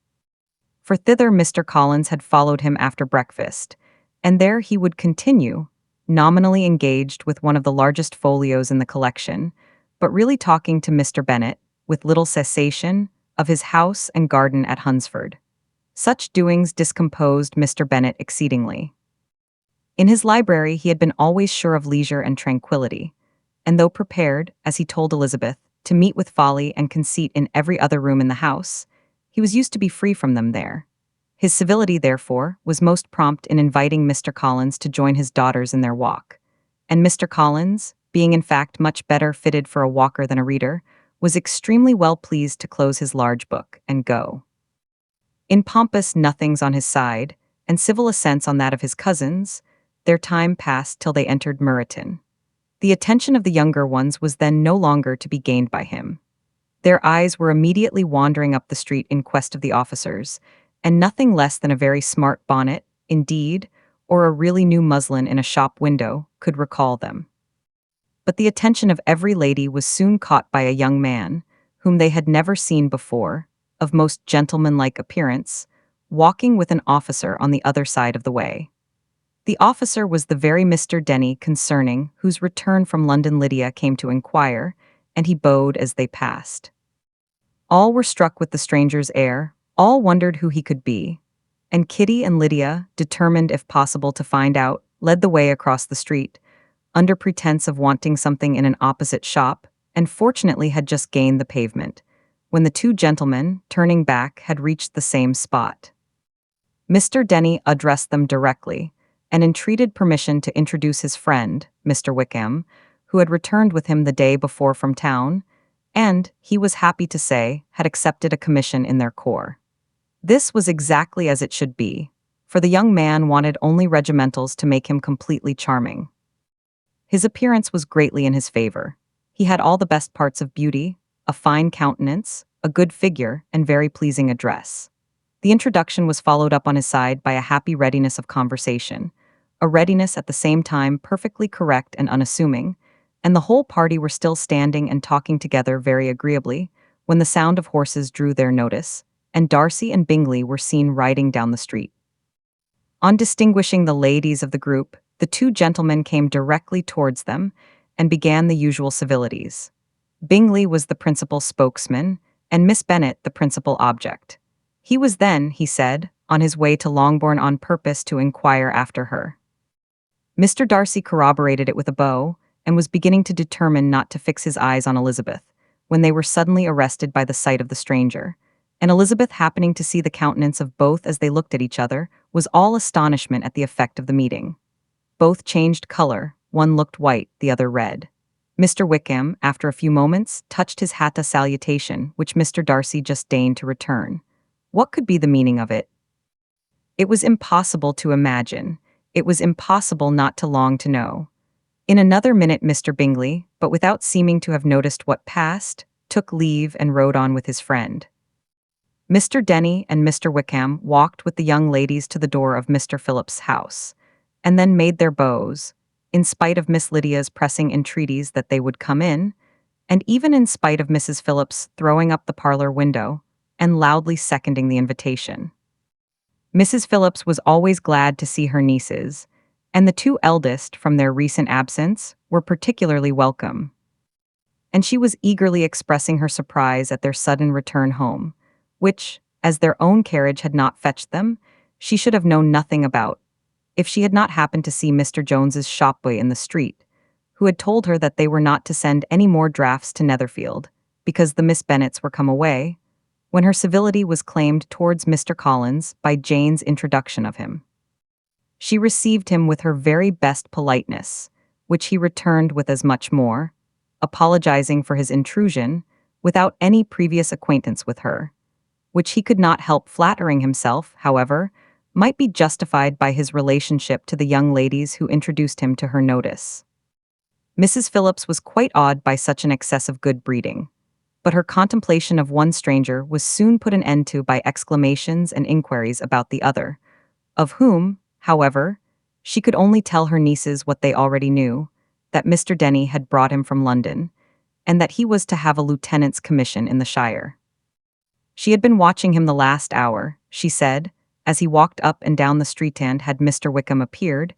For thither Mr. Collins had followed him after breakfast, and there he would continue, nominally engaged with one of the largest folios in the collection, but really talking to Mr. Bennet, with little cessation, of his house and garden at Hunsford. Such doings discomposed Mr. Bennet exceedingly. In his library he had been always sure of leisure and tranquillity, and though prepared, as he told Elizabeth, to meet with folly and conceit in every other room in the house, he was used to be free from them there. His civility, therefore, was most prompt in inviting Mr. Collins to join his daughters in their walk, and Mr. Collins, being in fact much better fitted for a walker than a reader, was extremely well pleased to close his large book and go. In pompous nothings on his side, and civil assents on that of his cousins, their time passed till they entered Meryton. The attention of the younger ones was then no longer to be gained by him. Their eyes were immediately wandering up the street in quest of the officers, and nothing less than a very smart bonnet, indeed, or a really new muslin in a shop window, could recall them. But the attention of every lady was soon caught by a young man, whom they had never seen before, of most gentlemanlike appearance, walking with an officer on the other side of the way. The officer was the very Mr. Denny concerning whose return from London Lydia came to inquire, and he bowed as they passed. All were struck with the stranger's air, all wondered who he could be, and Kitty and Lydia, determined if possible to find out, led the way across the street, under pretense of wanting something in an opposite shop, and fortunately had just gained the pavement, when the 2 gentlemen, turning back, had reached the same spot. Mr. Denny addressed them directly, and entreated permission to introduce his friend, Mr. Wickham, who had returned with him the day before from town, and, he was happy to say, had accepted a commission in their corps. This was exactly as it should be, for the young man wanted only regimentals to make him completely charming. His appearance was greatly in his favor. He had all the best parts of beauty, a fine countenance, a good figure, and very pleasing address. The introduction was followed up on his side by a happy readiness of conversation, a readiness at the same time perfectly correct and unassuming, and the whole party were still standing and talking together very agreeably, when the sound of horses drew their notice, and Darcy and Bingley were seen riding down the street. On distinguishing the ladies of the group, the 2 gentlemen came directly towards them, and began the usual civilities. Bingley was the principal spokesman, and Miss Bennet the principal object. He was then, he said, on his way to Longbourn on purpose to inquire after her. Mr. Darcy corroborated it with a bow, and was beginning to determine not to fix his eyes on Elizabeth, when they were suddenly arrested by the sight of the stranger, and Elizabeth, happening to see the countenance of both as they looked at each other, was all astonishment at the effect of the meeting. Both changed color, one looked white, the other red. Mr. Wickham, after a few moments, touched his hat a salutation, which Mr. Darcy just deigned to return. What could be the meaning of it? It was impossible to imagine. It was impossible not to long to know. In another minute Mr. Bingley, but without seeming to have noticed what passed, took leave and rode on with his friend. Mr. Denny and Mr. Wickham walked with the young ladies to the door of Mr. Phillips's house, and then made their bows, in spite of Miss Lydia's pressing entreaties that they would come in, and even in spite of Mrs. Phillips throwing up the parlor window and loudly seconding the invitation. Mrs. Phillips was always glad to see her nieces, and the 2 eldest, from their recent absence, were particularly welcome. And she was eagerly expressing her surprise at their sudden return home, which, as their own carriage had not fetched them, she should have known nothing about, if she had not happened to see Mr. Jones's shopboy in the street, who had told her that they were not to send any more drafts to Netherfield, because the Miss Bennets were come away, when her civility was claimed towards Mr. Collins by Jane's introduction of him. She received him with her very best politeness, which he returned with as much more, apologizing for his intrusion, without any previous acquaintance with her, which he could not help flattering himself, however, might be justified by his relationship to the young ladies who introduced him to her notice. Mrs. Phillips was quite awed by such an excess of good breeding, but her contemplation of one stranger was soon put an end to by exclamations and inquiries about the other, of whom, however, she could only tell her nieces what they already knew, that Mr. Denny had brought him from London, and that he was to have a lieutenant's commission in the shire. She had been watching him the last hour, she said, as he walked up and down the street, and had Mr. Wickham appeared,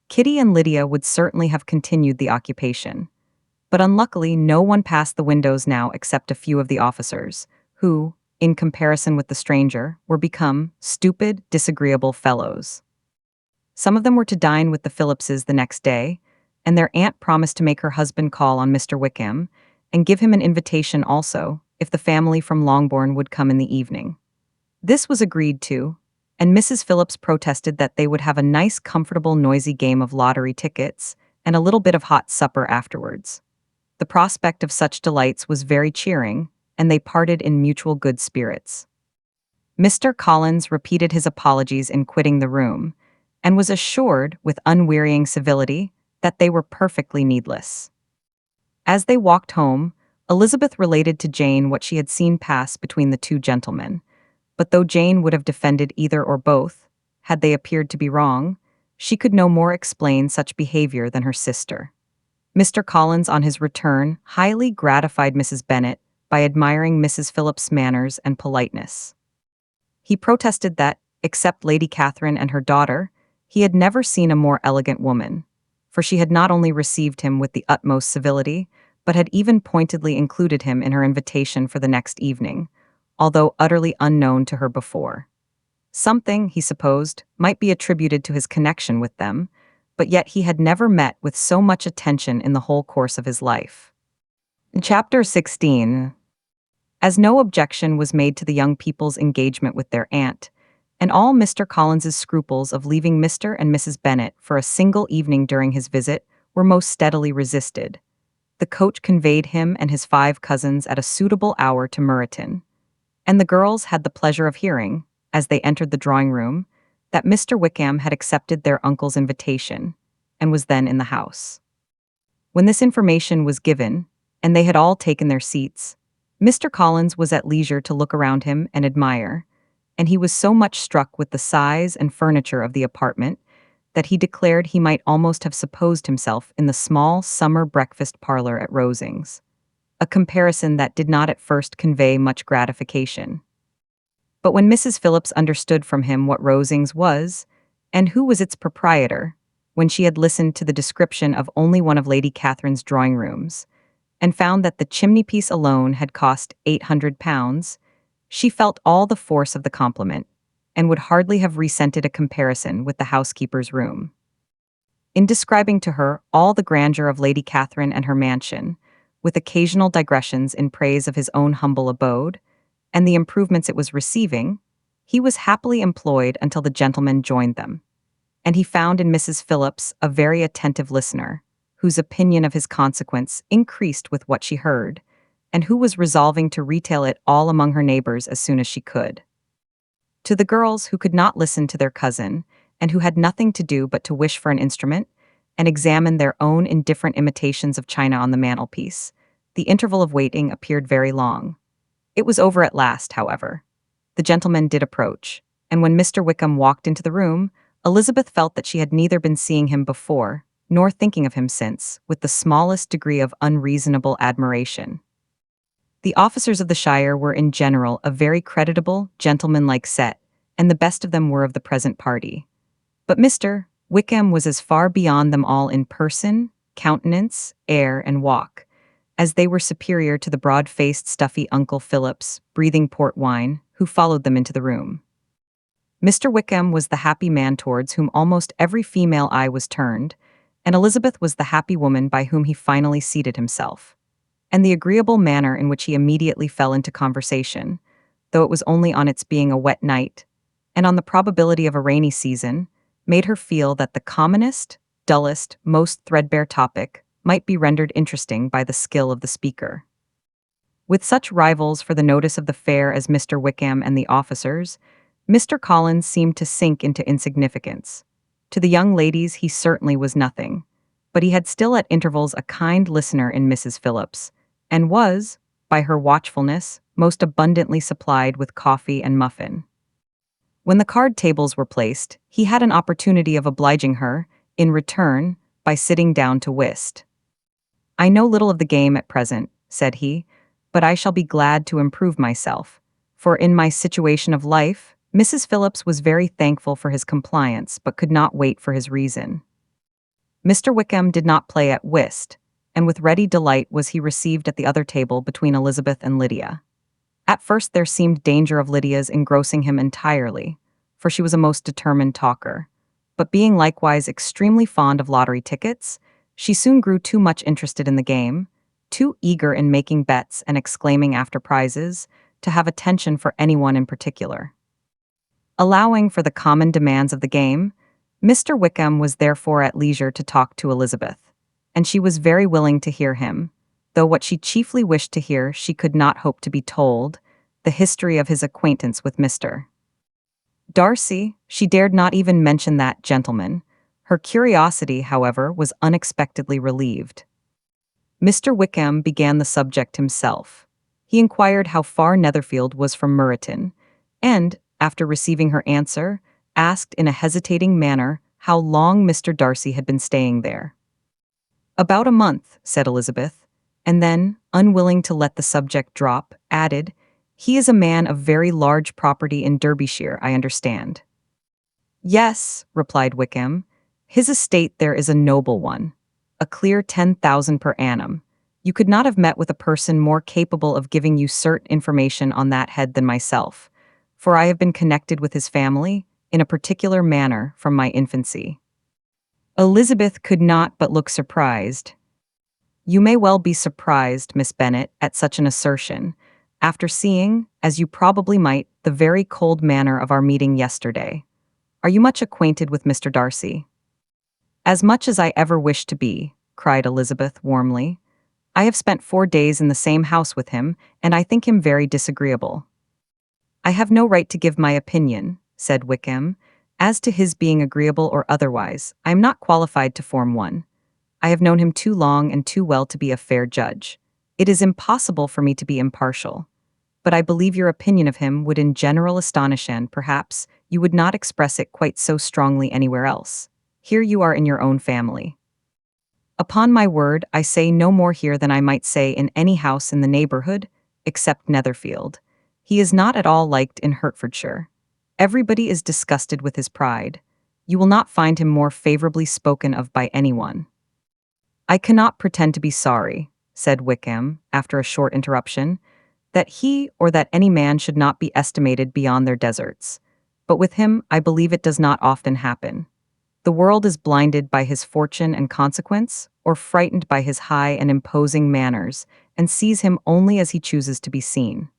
Kitty and Lydia would certainly have continued the occupation. But unluckily no one passed the windows now except a few of the officers, who, in comparison with the stranger, were become stupid, disagreeable fellows. Some of them were to dine with the Phillipses the next day, and their aunt promised to make her husband call on Mr. Wickham, and give him an invitation also, if the family from Longbourn would come in the evening. This was agreed to, and Mrs. Phillips protested that they would have a nice, comfortable, noisy game of lottery tickets, and a little bit of hot supper afterwards. The prospect of such delights was very cheering, and they parted in mutual good spirits. Mr. Collins repeated his apologies in quitting the room, and was assured, with unwearying civility, that they were perfectly needless. As they walked home, Elizabeth related to Jane what she had seen pass between the two gentlemen, but though Jane would have defended either or both, had they appeared to be wrong, she could no more explain such behavior than her sister. Mr. Collins, on his return, highly gratified Mrs. Bennet by admiring Mrs. Phillips's manners and politeness. He protested that, except Lady Catherine and her daughter, he had never seen a more elegant woman, for she had not only received him with the utmost civility, but had even pointedly included him in her invitation for the next evening, although utterly unknown to her before. Something, he supposed, might be attributed to his connection with them, but yet he had never met with so much attention in the whole course of his life. Chapter 16. As no objection was made to the young people's engagement with their aunt, and all Mr. Collins's scruples of leaving Mr. and Mrs. Bennet for a single evening during his visit were most steadily resisted, the coach conveyed him and his 5 cousins at a suitable hour to Meryton, and the girls had the pleasure of hearing, as they entered the drawing-room, that Mr. Wickham had accepted their uncle's invitation, and was then in the house. When this information was given, and they had all taken their seats, Mr. Collins was at leisure to look around him and admire, and he was so much struck with the size and furniture of the apartment that he declared he might almost have supposed himself in the small summer breakfast parlor at Rosings, a comparison that did not at first convey much gratification. But when Mrs. Phillips understood from him what Rosings was, and who was its proprietor, when she had listened to the description of only one of Lady Catherine's drawing-rooms, and found that the chimney-piece alone had cost £800, she felt all the force of the compliment, and would hardly have resented a comparison with the housekeeper's room. In describing to her all the grandeur of Lady Catherine and her mansion, with occasional digressions in praise of his own humble abode, and the improvements it was receiving, he was happily employed until the gentlemen joined them, and he found in Mrs. Phillips a very attentive listener, whose opinion of his consequence increased with what she heard, and who was resolving to retail it all among her neighbors as soon as she could. To the girls who could not listen to their cousin, and who had nothing to do but to wish for an instrument, and examine their own indifferent imitations of china on the mantelpiece, the interval of waiting appeared very long. It was over at last, however. The gentlemen did approach, and when Mr. Wickham walked into the room, Elizabeth felt that she had neither been seeing him before, nor thinking of him since, with the smallest degree of unreasonable admiration. The officers of the shire were in general a very creditable, gentlemanlike set, and the best of them were of the present party. But Mr. Wickham was as far beyond them all in person, countenance, air, and walk, as they were superior to the broad-faced, stuffy Uncle Phillips, breathing port wine, who followed them into the room. Mr. Wickham was the happy man towards whom almost every female eye was turned, and Elizabeth was the happy woman by whom he finally seated himself. and the agreeable manner in which he immediately fell into conversation, though it was only on its being a wet night, and on the probability of a rainy season, made her feel that the commonest, dullest, most threadbare topic might be rendered interesting by the skill of the speaker. With such rivals for the notice of the fair as Mr. Wickham and the officers, Mr. Collins seemed to sink into insignificance. To the young ladies he certainly was nothing, but he had still at intervals a kind listener in Mrs. Phillips, and was, by her watchfulness, most abundantly supplied with coffee and muffin. When the card tables were placed, he had an opportunity of obliging her, in return, by sitting down to whist. "I know little of the game at present," said he, "but I shall be glad to improve myself, for in my situation of life, Mrs. Phillips was very thankful for his compliance, but could not wait for his reason." Mr. Wickham did not play at whist, and with ready delight was he received at the other table between Elizabeth and Lydia. At first there seemed danger of Lydia's engrossing him entirely, for she was a most determined talker, but being likewise extremely fond of lottery tickets, she soon grew too much interested in the game, too eager in making bets and exclaiming after prizes, to have attention for anyone in particular. Allowing for the common demands of the game, Mr. Wickham was therefore at leisure to talk to Elizabeth, and she was very willing to hear him, though what she chiefly wished to hear she could not hope to be told, the history of his acquaintance with Mr. Darcy. She dared not even mention that gentleman. Her curiosity, however, was unexpectedly relieved. Mr. Wickham began the subject himself. He inquired how far Netherfield was from Meryton, and, after receiving her answer, asked in a hesitating manner how long Mr. Darcy had been staying there. "About a month," said Elizabeth, and then, unwilling to let the subject drop, added, "He is a man of very large property in Derbyshire, I understand." "Yes," replied Wickham, "his estate there is a noble one, a clear 10,000 per annum. You could not have met with a person more capable of giving you certain information on that head than myself, for I have been connected with his family, in a particular manner, from my infancy." Elizabeth could not but look surprised. "You may well be surprised, Miss Bennet, at such an assertion, after seeing, as you probably might, the very cold manner of our meeting yesterday. Are you much acquainted with Mr. Darcy?" "As much as I ever wished to be," cried Elizabeth warmly. "I have spent 4 days in the same house with him, and I think him very disagreeable." "I have no right to give my opinion," said Wickham. "As to his being agreeable or otherwise, I am not qualified to form one. I have known him too long and too well to be a fair judge. It is impossible for me to be impartial. But I believe your opinion of him would in general astonish, and, perhaps, you would not express it quite so strongly anywhere else. Here you are in your own family." "Upon my word, I say no more here than I might say in any house in the neighborhood, except Netherfield. He is not at all liked in Hertfordshire. Everybody is disgusted with his pride. You will not find him more favorably spoken of by anyone." "I cannot pretend to be sorry," said Wickham, after a short interruption, "that he or that any man should not be estimated beyond their deserts. But with him, I believe it does not often happen. The world is blinded by his fortune and consequence, or frightened by his high and imposing manners, and sees him only as he chooses to be seen.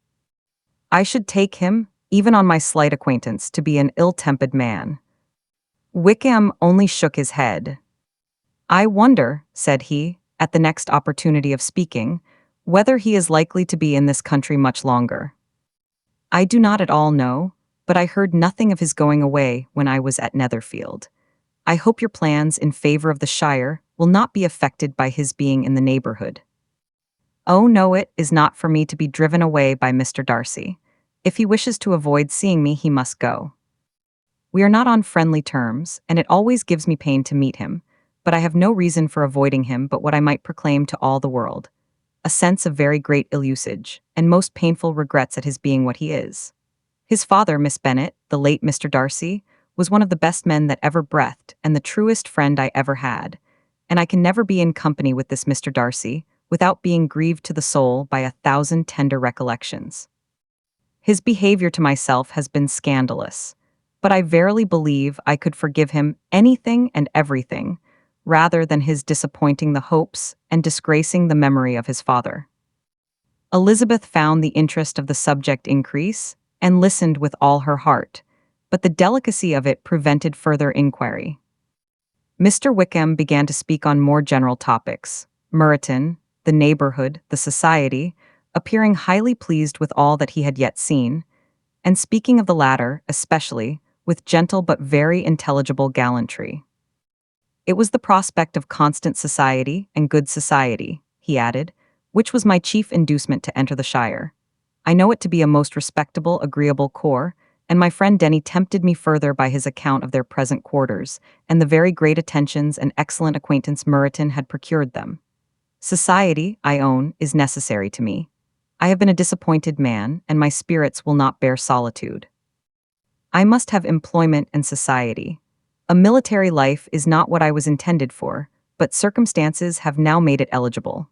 I should take him, even on my slight acquaintance, to be an ill-tempered man." Wickham only shook his head. "I wonder," said he, at the next opportunity of speaking, "whether he is likely to be in this country much longer. I do not at all know, but I heard nothing of his going away when I was at Netherfield. I hope your plans in favor of the shire will not be affected by his being in the neighborhood." "Oh no, it is not for me to be driven away by Mr. Darcy. If he wishes to avoid seeing me, he must go. We are not on friendly terms, and it always gives me pain to meet him, but I have no reason for avoiding him but what I might proclaim to all the world, a sense of very great ill-usage, and most painful regrets at his being what he is. His father, Miss Bennet, the late Mr. Darcy, was one of the best men that ever breathed, and the truest friend I ever had, and I can never be in company with this Mr. Darcy without being grieved to the soul by 1,000 tender recollections. His behavior to myself has been scandalous, but I verily believe I could forgive him anything and everything, rather than his disappointing the hopes and disgracing the memory of his father." Elizabeth found the interest of the subject increase and listened with all her heart, but the delicacy of it prevented further inquiry. Mr. Wickham began to speak on more general topics: Meryton, the neighborhood, the society, appearing highly pleased with all that he had yet seen, and speaking of the latter, especially, with gentle but very intelligible gallantry. It was the prospect of constant society and good society, he added, which was my chief inducement to enter the shire. I know it to be a most respectable, agreeable corps, and my friend Denny tempted me further by his account of their present quarters, and the very great attentions and excellent acquaintance Meryton had procured them. Society, I own, is necessary to me. I have been a disappointed man, and my spirits will not bear solitude. I must have employment and society. A military life is not what I was intended for, but circumstances have now made it eligible.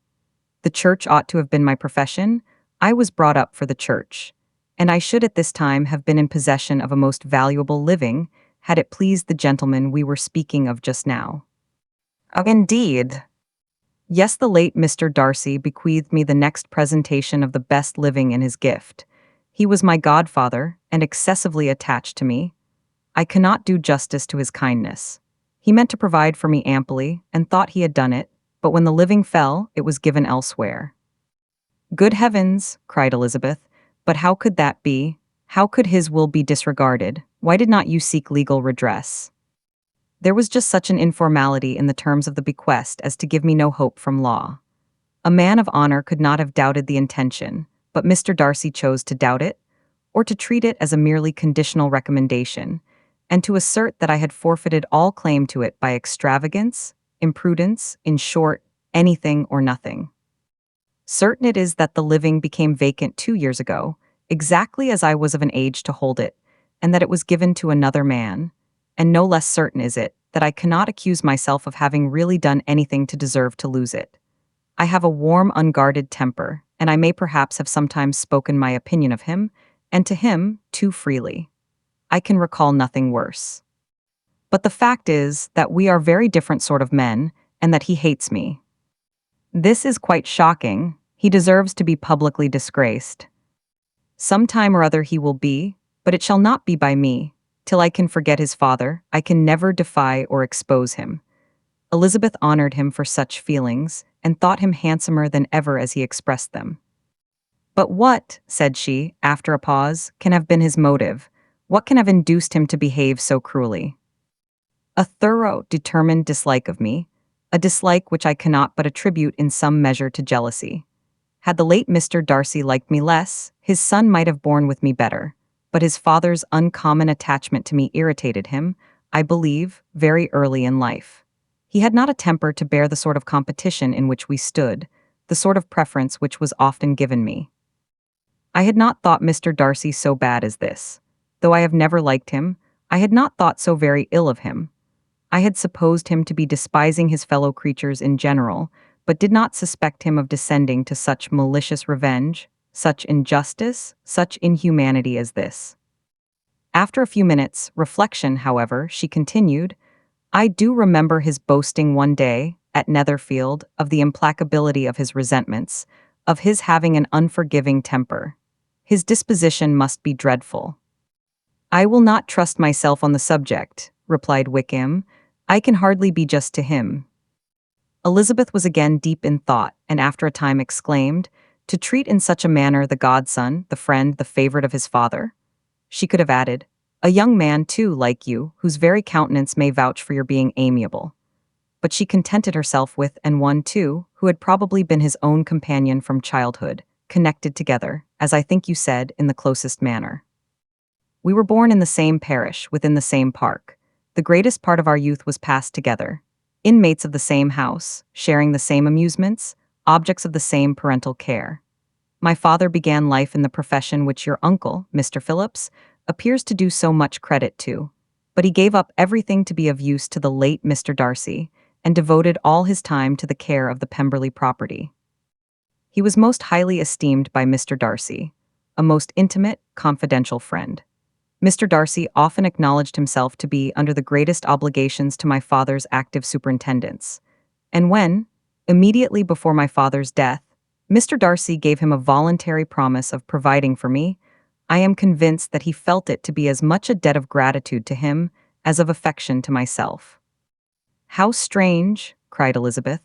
The church ought to have been my profession. I was brought up for the church, and I should at this time have been in possession of a most valuable living, had it pleased the gentleman we were speaking of just now. Indeed. Yes, the late Mr. Darcy bequeathed me the next presentation of the best living in his gift. He was my godfather, and excessively attached to me. I cannot do justice to his kindness. He meant to provide for me amply, and thought he had done it, but when the living fell, it was given elsewhere. Good heavens, cried Elizabeth, but how could that be? How could his will be disregarded? Why did not you seek legal redress? There was just such an informality in the terms of the bequest as to give me no hope from law. A man of honor could not have doubted the intention, but Mr. Darcy chose to doubt it, or to treat it as a merely conditional recommendation, and to assert that I had forfeited all claim to it by extravagance, imprudence, in short, anything or nothing. Certain it is that the living became vacant 2 years ago, exactly as I was of an age to hold it, and that it was given to another man, and no less certain is it that I cannot accuse myself of having really done anything to deserve to lose it. I have a warm, unguarded temper, and I may perhaps have sometimes spoken my opinion of him, and to him, too freely. I can recall nothing worse. But the fact is that we are very different sort of men, and that he hates me. This is quite shocking. He deserves to be publicly disgraced. Some time or other he will be, but it shall not be by me. Till I can forget his father, I can never defy or expose him. Elizabeth honored him for such feelings, and thought him handsomer than ever as he expressed them. But what, said she, after a pause, can have been his motive? What can have induced him to behave so cruelly? A thorough, determined dislike of me, a dislike which I cannot but attribute in some measure to jealousy. Had the late Mr. Darcy liked me less, his son might have borne with me better, but his father's uncommon attachment to me irritated him, I believe, very early in life. He had not a temper to bear the sort of competition in which we stood, the sort of preference which was often given me. I had not thought Mr. Darcy so bad as this. Though I have never liked him, I had not thought so very ill of him. I had supposed him to be despising his fellow creatures in general, but did not suspect him of descending to such malicious revenge, such injustice, such inhumanity as this. After a few minutes' reflection, however, she continued, I do remember his boasting one day, at Netherfield, of the implacability of his resentments, of his having an unforgiving temper. His disposition must be dreadful. I will not trust myself on the subject, replied Wickham. I can hardly be just to him. Elizabeth was again deep in thought, and after a time exclaimed, to treat in such a manner the godson, the friend, the favorite of his father? She could have added, a young man, too, like you, whose very countenance may vouch for your being amiable. But she contented herself with, and one, too, who had probably been his own companion from childhood, connected together, as I think you said, in the closest manner. We were born in the same parish, within the same park. The greatest part of our youth was passed together, inmates of the same house, sharing the same amusements, objects of the same parental care. My father began life in the profession which your uncle, Mr. Phillips, appears to do so much credit to, but he gave up everything to be of use to the late Mr. Darcy, and devoted all his time to the care of the Pemberley property. He was most highly esteemed by Mr. Darcy, a most intimate, confidential friend. Mr. Darcy often acknowledged himself to be under the greatest obligations to my father's active superintendence, and when, immediately before my father's death, Mr. Darcy gave him a voluntary promise of providing for me. I am convinced that he felt it to be as much a debt of gratitude to him as of affection to myself." "How strange!" cried Elizabeth.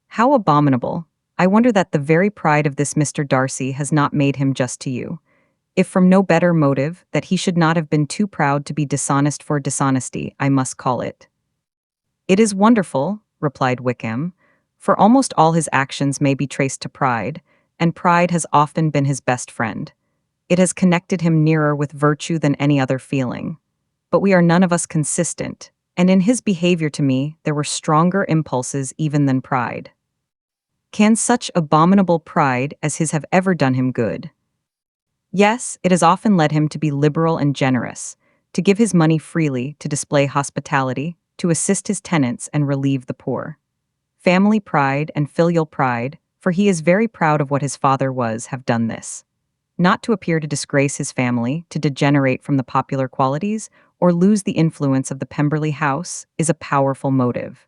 "How abominable! I wonder that the very pride of this Mr. Darcy has not made him just to you. If from no better motive, that he should not have been too proud to be dishonest for dishonesty, I must call it." "It is wonderful," replied Wickham, "for almost all his actions may be traced to pride, and pride has often been his best friend. It has connected him nearer with virtue than any other feeling. But we are none of us consistent, and in his behavior to me there were stronger impulses even than pride. Can such abominable pride as his have ever done him good? Yes, it has often led him to be liberal and generous, to give his money freely, to display hospitality, to assist his tenants and relieve the poor. Family pride and filial pride, for he is very proud of what his father was, have done this. Not to appear to disgrace his family, to degenerate from the popular qualities, or lose the influence of the Pemberley house, is a powerful motive.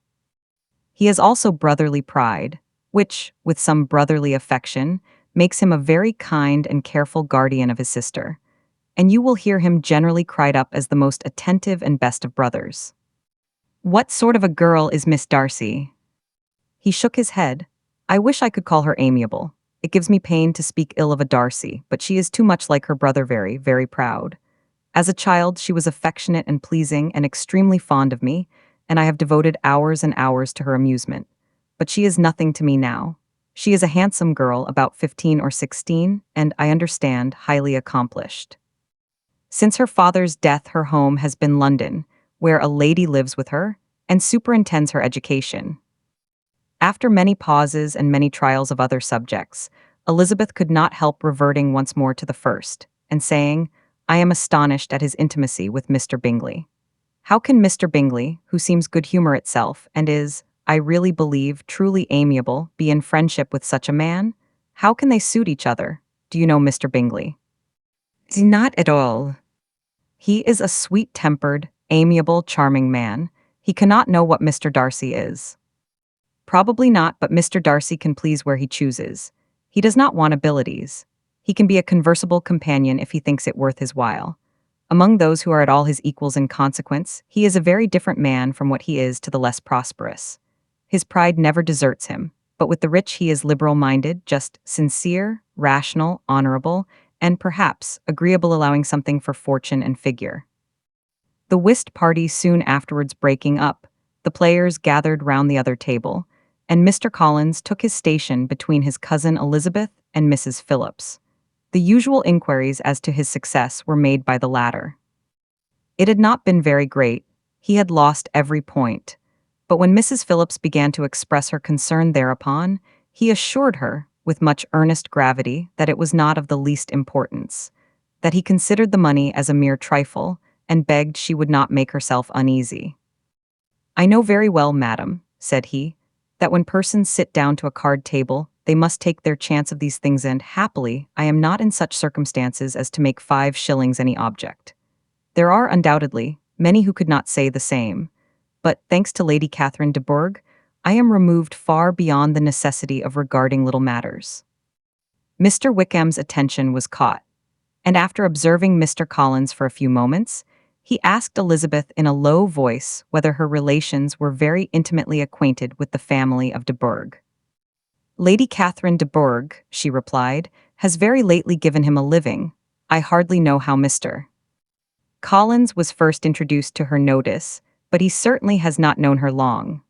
He has also brotherly pride, which, with some brotherly affection, makes him a very kind and careful guardian of his sister, and you will hear him generally cried up as the most attentive and best of brothers. What sort of a girl is Miss Darcy?" He shook his head. "I wish I could call her amiable. It gives me pain to speak ill of a Darcy, but she is too much like her brother, very, very proud. As a child, she was affectionate and pleasing and extremely fond of me, and I have devoted hours and hours to her amusement. But she is nothing to me now. She is a handsome girl, about 15 or 16, and, I understand, highly accomplished. Since her father's death, her home has been London, where a lady lives with her and superintends her education." After many pauses and many trials of other subjects, Elizabeth could not help reverting once more to the first, and saying, "I am astonished at his intimacy with Mr. Bingley. How can Mr. Bingley, who seems good humor itself, and is, I really believe, truly amiable, be in friendship with such a man? How can they suit each other? Do you know Mr. Bingley?" "Not at all." "He is a sweet-tempered, amiable, charming man. He cannot know what Mr. Darcy is." "Probably not, but Mr. Darcy can please where he chooses. He does not want abilities. He can be a conversable companion if he thinks it worth his while. Among those who are at all his equals in consequence, he is a very different man from what he is to the less prosperous. His pride never deserts him, but with the rich he is liberal-minded, just sincere, rational, honorable, and perhaps agreeable, allowing something for fortune and figure." The whist party soon afterwards breaking up, the players gathered round the other table, and Mr. Collins took his station between his cousin Elizabeth and Mrs. Phillips. The usual inquiries as to his success were made by the latter. It had not been very great. He had lost every point. But when Mrs. Phillips began to express her concern thereupon, he assured her, with much earnest gravity, that it was not of the least importance, that he considered the money as a mere trifle, and begged she would not make herself uneasy. "I know very well, madam," said he, "that when persons sit down to a card table, they must take their chance of these things, and, happily, I am not in such circumstances as to make 5 shillings any object. There are, undoubtedly, many who could not say the same, but, thanks to Lady Catherine de Bourgh, I am removed far beyond the necessity of regarding little matters." Mr. Wickham's attention was caught, and after observing Mr. Collins for a few moments, he asked Elizabeth in a low voice whether her relations were very intimately acquainted with the family of de Bourgh. "Lady Catherine de Bourgh," she replied, "has very lately given him a living. I hardly know how Mr. Collins was first introduced to her notice, but he certainly has not known her long.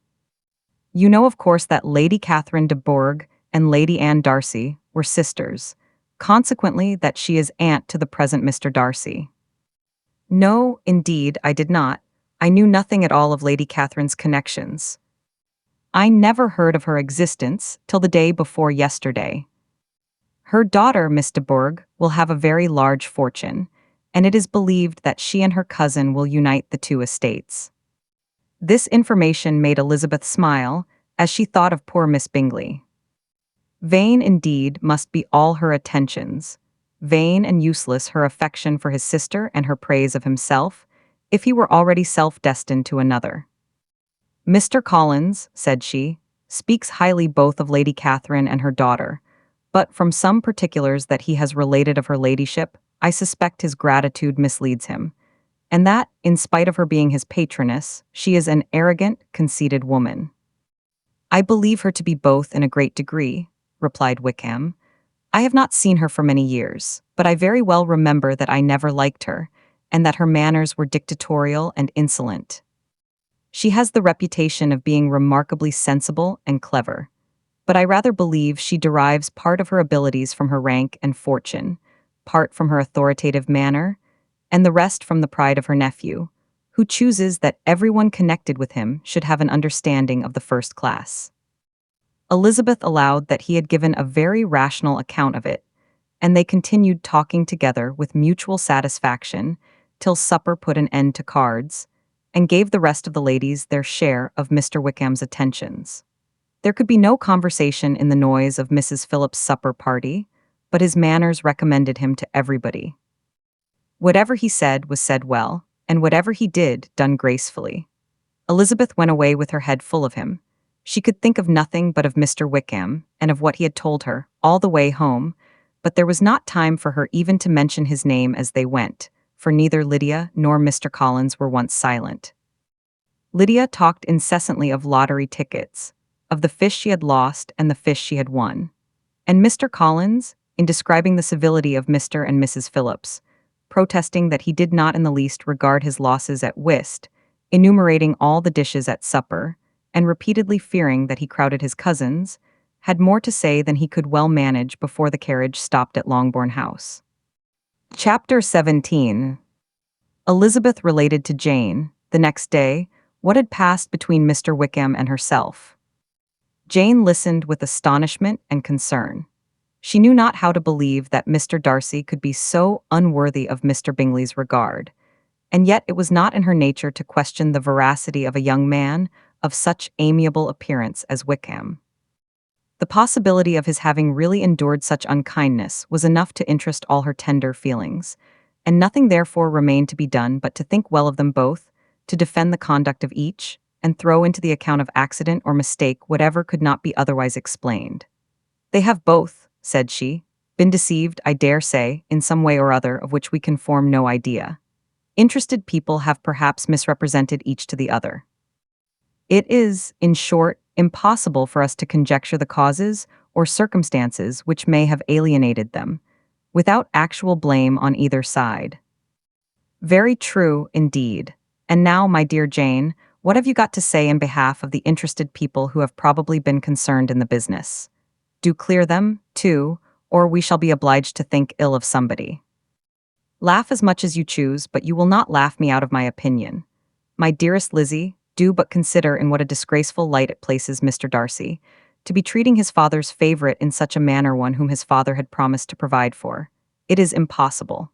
You know, of course, that Lady Catherine de Bourgh and Lady Anne Darcy were sisters, consequently that she is aunt to the present Mr. Darcy." "No, indeed, I did not. I knew nothing at all of Lady Catherine's connections. I never heard of her existence till the day before yesterday. Her daughter, Miss de Bourgh, will have a very large fortune, and it is believed that she and her cousin will unite the two estates." This information made Elizabeth smile, as she thought of poor Miss Bingley. Vain, indeed, must be all her attentions, vain and useless her affection for his sister and her praise of himself, if he were already self-destined to another. "Mr. Collins," said she, "speaks highly both of Lady Catherine and her daughter, But from some particulars that he has related of her ladyship, I suspect his gratitude misleads him, and that, in spite of her being his patroness, she is an arrogant, conceited woman. I believe her to be both in a great degree, replied Wickham. I have not seen her for many years, but I very well remember that I never liked her, and that her manners were dictatorial and insolent. She has the reputation of being remarkably sensible and clever, but I rather believe she derives part of her abilities from her rank and fortune, part from her authoritative manner, and the rest from the pride of her nephew, who chooses that everyone connected with him should have an understanding of the first class. Elizabeth allowed that he had given a very rational account of it, and they continued talking together with mutual satisfaction till supper put an end to cards, and gave the rest of the ladies their share of Mr. Wickham's attentions. There could be no conversation in the noise of Mrs. Phillips's supper party, but his manners recommended him to everybody. Whatever he said was said well, and whatever he did done gracefully. Elizabeth went away with her head full of him. She could think of nothing but of Mr. Wickham and of what he had told her all the way home, but there was not time for her even to mention his name as they went, for neither Lydia nor Mr. Collins were once silent. Lydia talked incessantly of lottery tickets, of the fish she had lost and the fish she had won. And Mr. Collins, in describing the civility of Mr. and Mrs. Phillips, protesting that he did not in the least regard his losses at whist, enumerating all the dishes at supper, and repeatedly fearing that he crowded his cousins, had more to say than he could well manage before the carriage stopped at Longbourn House. Chapter 17. Elizabeth related to Jane, the next day, what had passed between Mr. Wickham and herself. Jane listened with astonishment and concern. She knew not how to believe that Mr. Darcy could be so unworthy of Mr. Bingley's regard, and yet it was not in her nature to question the veracity of a young man of such amiable appearance as Wickham. The possibility of his having really endured such unkindness was enough to interest all her tender feelings, and nothing therefore remained to be done but to think well of them both, to defend the conduct of each, and throw into the account of accident or mistake whatever could not be otherwise explained. They have both, said she, been deceived, I dare say, in some way or other of which we can form no idea. Interested people have perhaps misrepresented each to the other. It is, in short, impossible for us to conjecture the causes or circumstances which may have alienated them, without actual blame on either side. Very true, indeed. And now, my dear Jane, what have you got to say in behalf of the interested people who have probably been concerned in the business? Do clear them, too, or we shall be obliged to think ill of somebody. Laugh as much as you choose, but you will not laugh me out of my opinion. My dearest Lizzie, do but consider in what a disgraceful light it places Mr. Darcy, to be treating his father's favorite in such a manner, one whom his father had promised to provide for. It is impossible.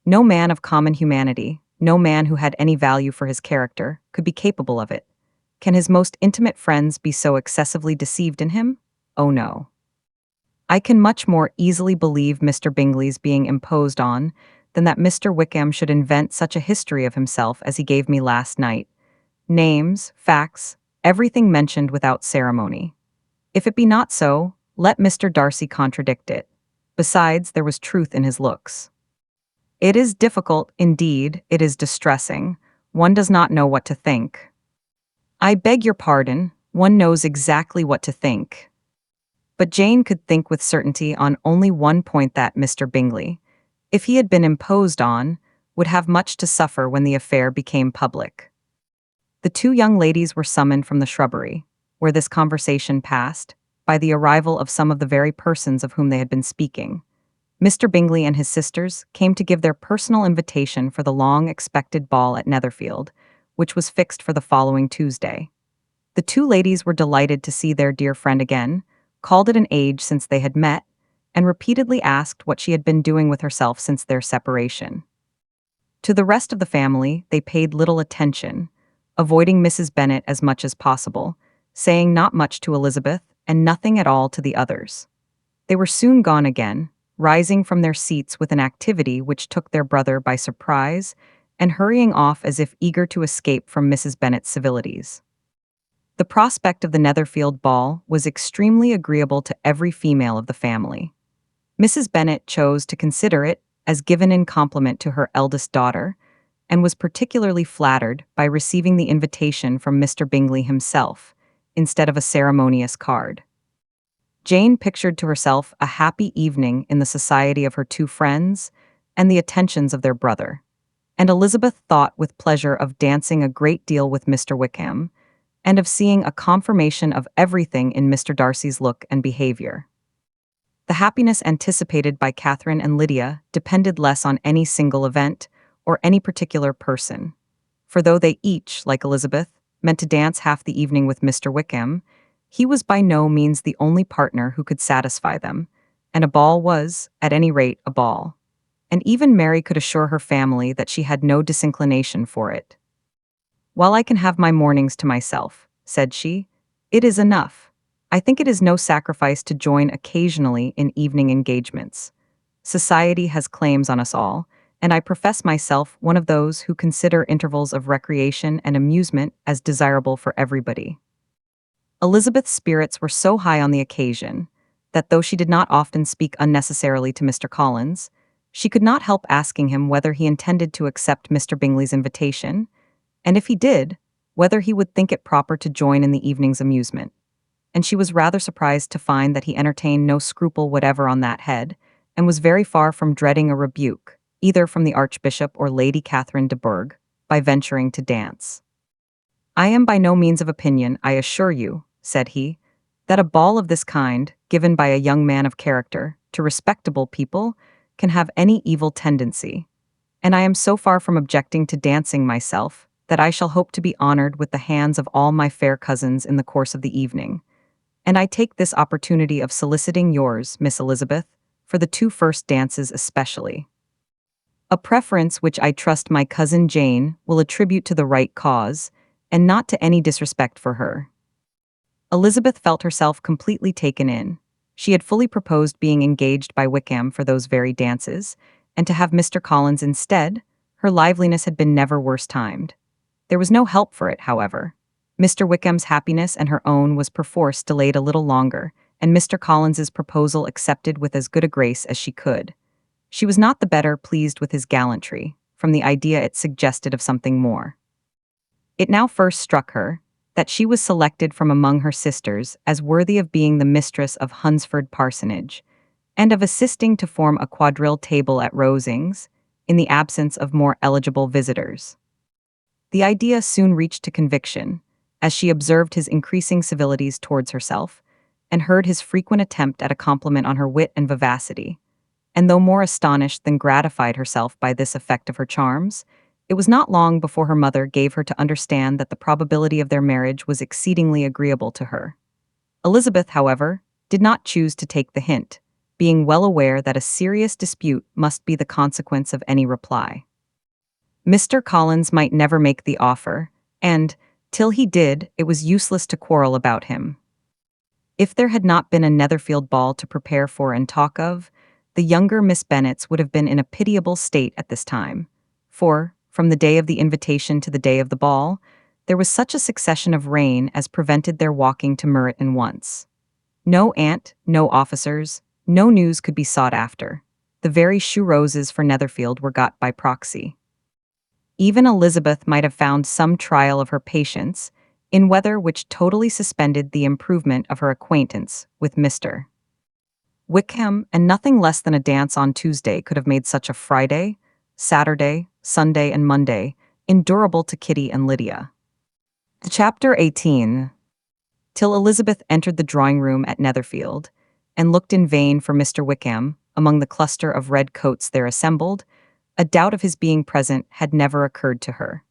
No man of common humanity, no man who had any value for his character, could be capable of it. Can his most intimate friends be so excessively deceived in him? Oh no. I can much more easily believe Mr. Bingley's being imposed on than that Mr. Wickham should invent such a history of himself as he gave me last night. Names, facts, everything mentioned without ceremony. If it be not so, let Mr. Darcy contradict it. Besides, there was truth in his looks. It is difficult, indeed, it is distressing. One does not know what to think. I beg your pardon, one knows exactly what to think. But Jane could think with certainty on only one point, that Mr. Bingley, if he had been imposed on, would have much to suffer when the affair became public. The two young ladies were summoned from the shrubbery, where this conversation passed, by the arrival of some of the very persons of whom they had been speaking. Mr. Bingley and his sisters came to give their personal invitation for the long-expected ball at Netherfield, which was fixed for the following Tuesday. The two ladies were delighted to see their dear friend again, called it an age since they had met, and repeatedly asked what she had been doing with herself since their separation. To the rest of the family they paid little attention, avoiding Mrs. Bennet as much as possible, saying not much to Elizabeth and nothing at all to the others. They were soon gone again, rising from their seats with an activity which took their brother by surprise, and hurrying off as if eager to escape from Mrs. Bennet's civilities. The prospect of the Netherfield ball was extremely agreeable to every female of the family. Mrs. Bennet chose to consider it as given in compliment to her eldest daughter, and was particularly flattered by receiving the invitation from Mr. Bingley himself, instead of a ceremonious card. Jane pictured to herself a happy evening in the society of her two friends and the attentions of their brother, and Elizabeth thought with pleasure of dancing a great deal with Mr. Wickham, and of seeing a confirmation of everything in Mr. Darcy's look and behavior. The happiness anticipated by Catherine and Lydia depended less on any single event or any particular person, for though they each, like Elizabeth, meant to dance half the evening with Mr. Wickham, he was by no means the only partner who could satisfy them, and a ball was, at any rate, a ball. And even Mary could assure her family that she had no disinclination for it. "While I can have my mornings to myself," said she, "it is enough. I think it is no sacrifice to join occasionally in evening engagements. Society has claims on us all, and I profess myself one of those who consider intervals of recreation and amusement as desirable for everybody." Elizabeth's spirits were so high on the occasion that though she did not often speak unnecessarily to Mr. Collins, she could not help asking him whether he intended to accept Mr. Bingley's invitation, and if he did, whether he would think it proper to join in the evening's amusement. And she was rather surprised to find that he entertained no scruple whatever on that head, and was very far from dreading a rebuke, either from the Archbishop or Lady Catherine de Bourgh, by venturing to dance. "I am by no means of opinion, I assure you," said he, "that a ball of this kind, given by a young man of character, to respectable people, can have any evil tendency, and I am so far from objecting to dancing myself, that I shall hope to be honored with the hands of all my fair cousins in the course of the evening, and I take this opportunity of soliciting yours, Miss Elizabeth, for the two first dances especially. A preference which I trust my cousin Jane will attribute to the right cause, and not to any disrespect for her." Elizabeth felt herself completely taken in. She had fully proposed being engaged by Wickham for those very dances, and to have Mr. Collins instead, her liveliness had been never worse timed. There was no help for it, however. Mr. Wickham's happiness and her own was perforce delayed a little longer, and Mr. Collins's proposal accepted with as good a grace as she could. She was not the better pleased with his gallantry, from the idea it suggested of something more. It now first struck her that she was selected from among her sisters as worthy of being the mistress of Hunsford Parsonage, and of assisting to form a quadrille table at Rosings, in the absence of more eligible visitors. The idea soon reached to conviction, as she observed his increasing civilities towards herself, and heard his frequent attempt at a compliment on her wit and vivacity, and though more astonished than gratified herself by this effect of her charms, it was not long before her mother gave her to understand that the probability of their marriage was exceedingly agreeable to her. Elizabeth, however, did not choose to take the hint, being well aware that a serious dispute must be the consequence of any reply. Mr. Collins might never make the offer, and, till he did, it was useless to quarrel about him. If there had not been a Netherfield ball to prepare for and talk of, the younger Miss Bennets would have been in a pitiable state at this time, for, from the day of the invitation to the day of the ball, there was such a succession of rain as prevented their walking to Meryton once. No aunt, no officers, no news could be sought after. The very shoe roses for Netherfield were got by proxy. Even Elizabeth might have found some trial of her patience in weather which totally suspended the improvement of her acquaintance with Mr. Wickham, and nothing less than a dance on Tuesday could have made such a Friday, Saturday, Sunday, and Monday endurable to Kitty and Lydia. Chapter 18. Till Elizabeth entered the drawing-room at Netherfield, and looked in vain for Mr. Wickham among the cluster of red coats there assembled, a doubt of his being present had never occurred to her.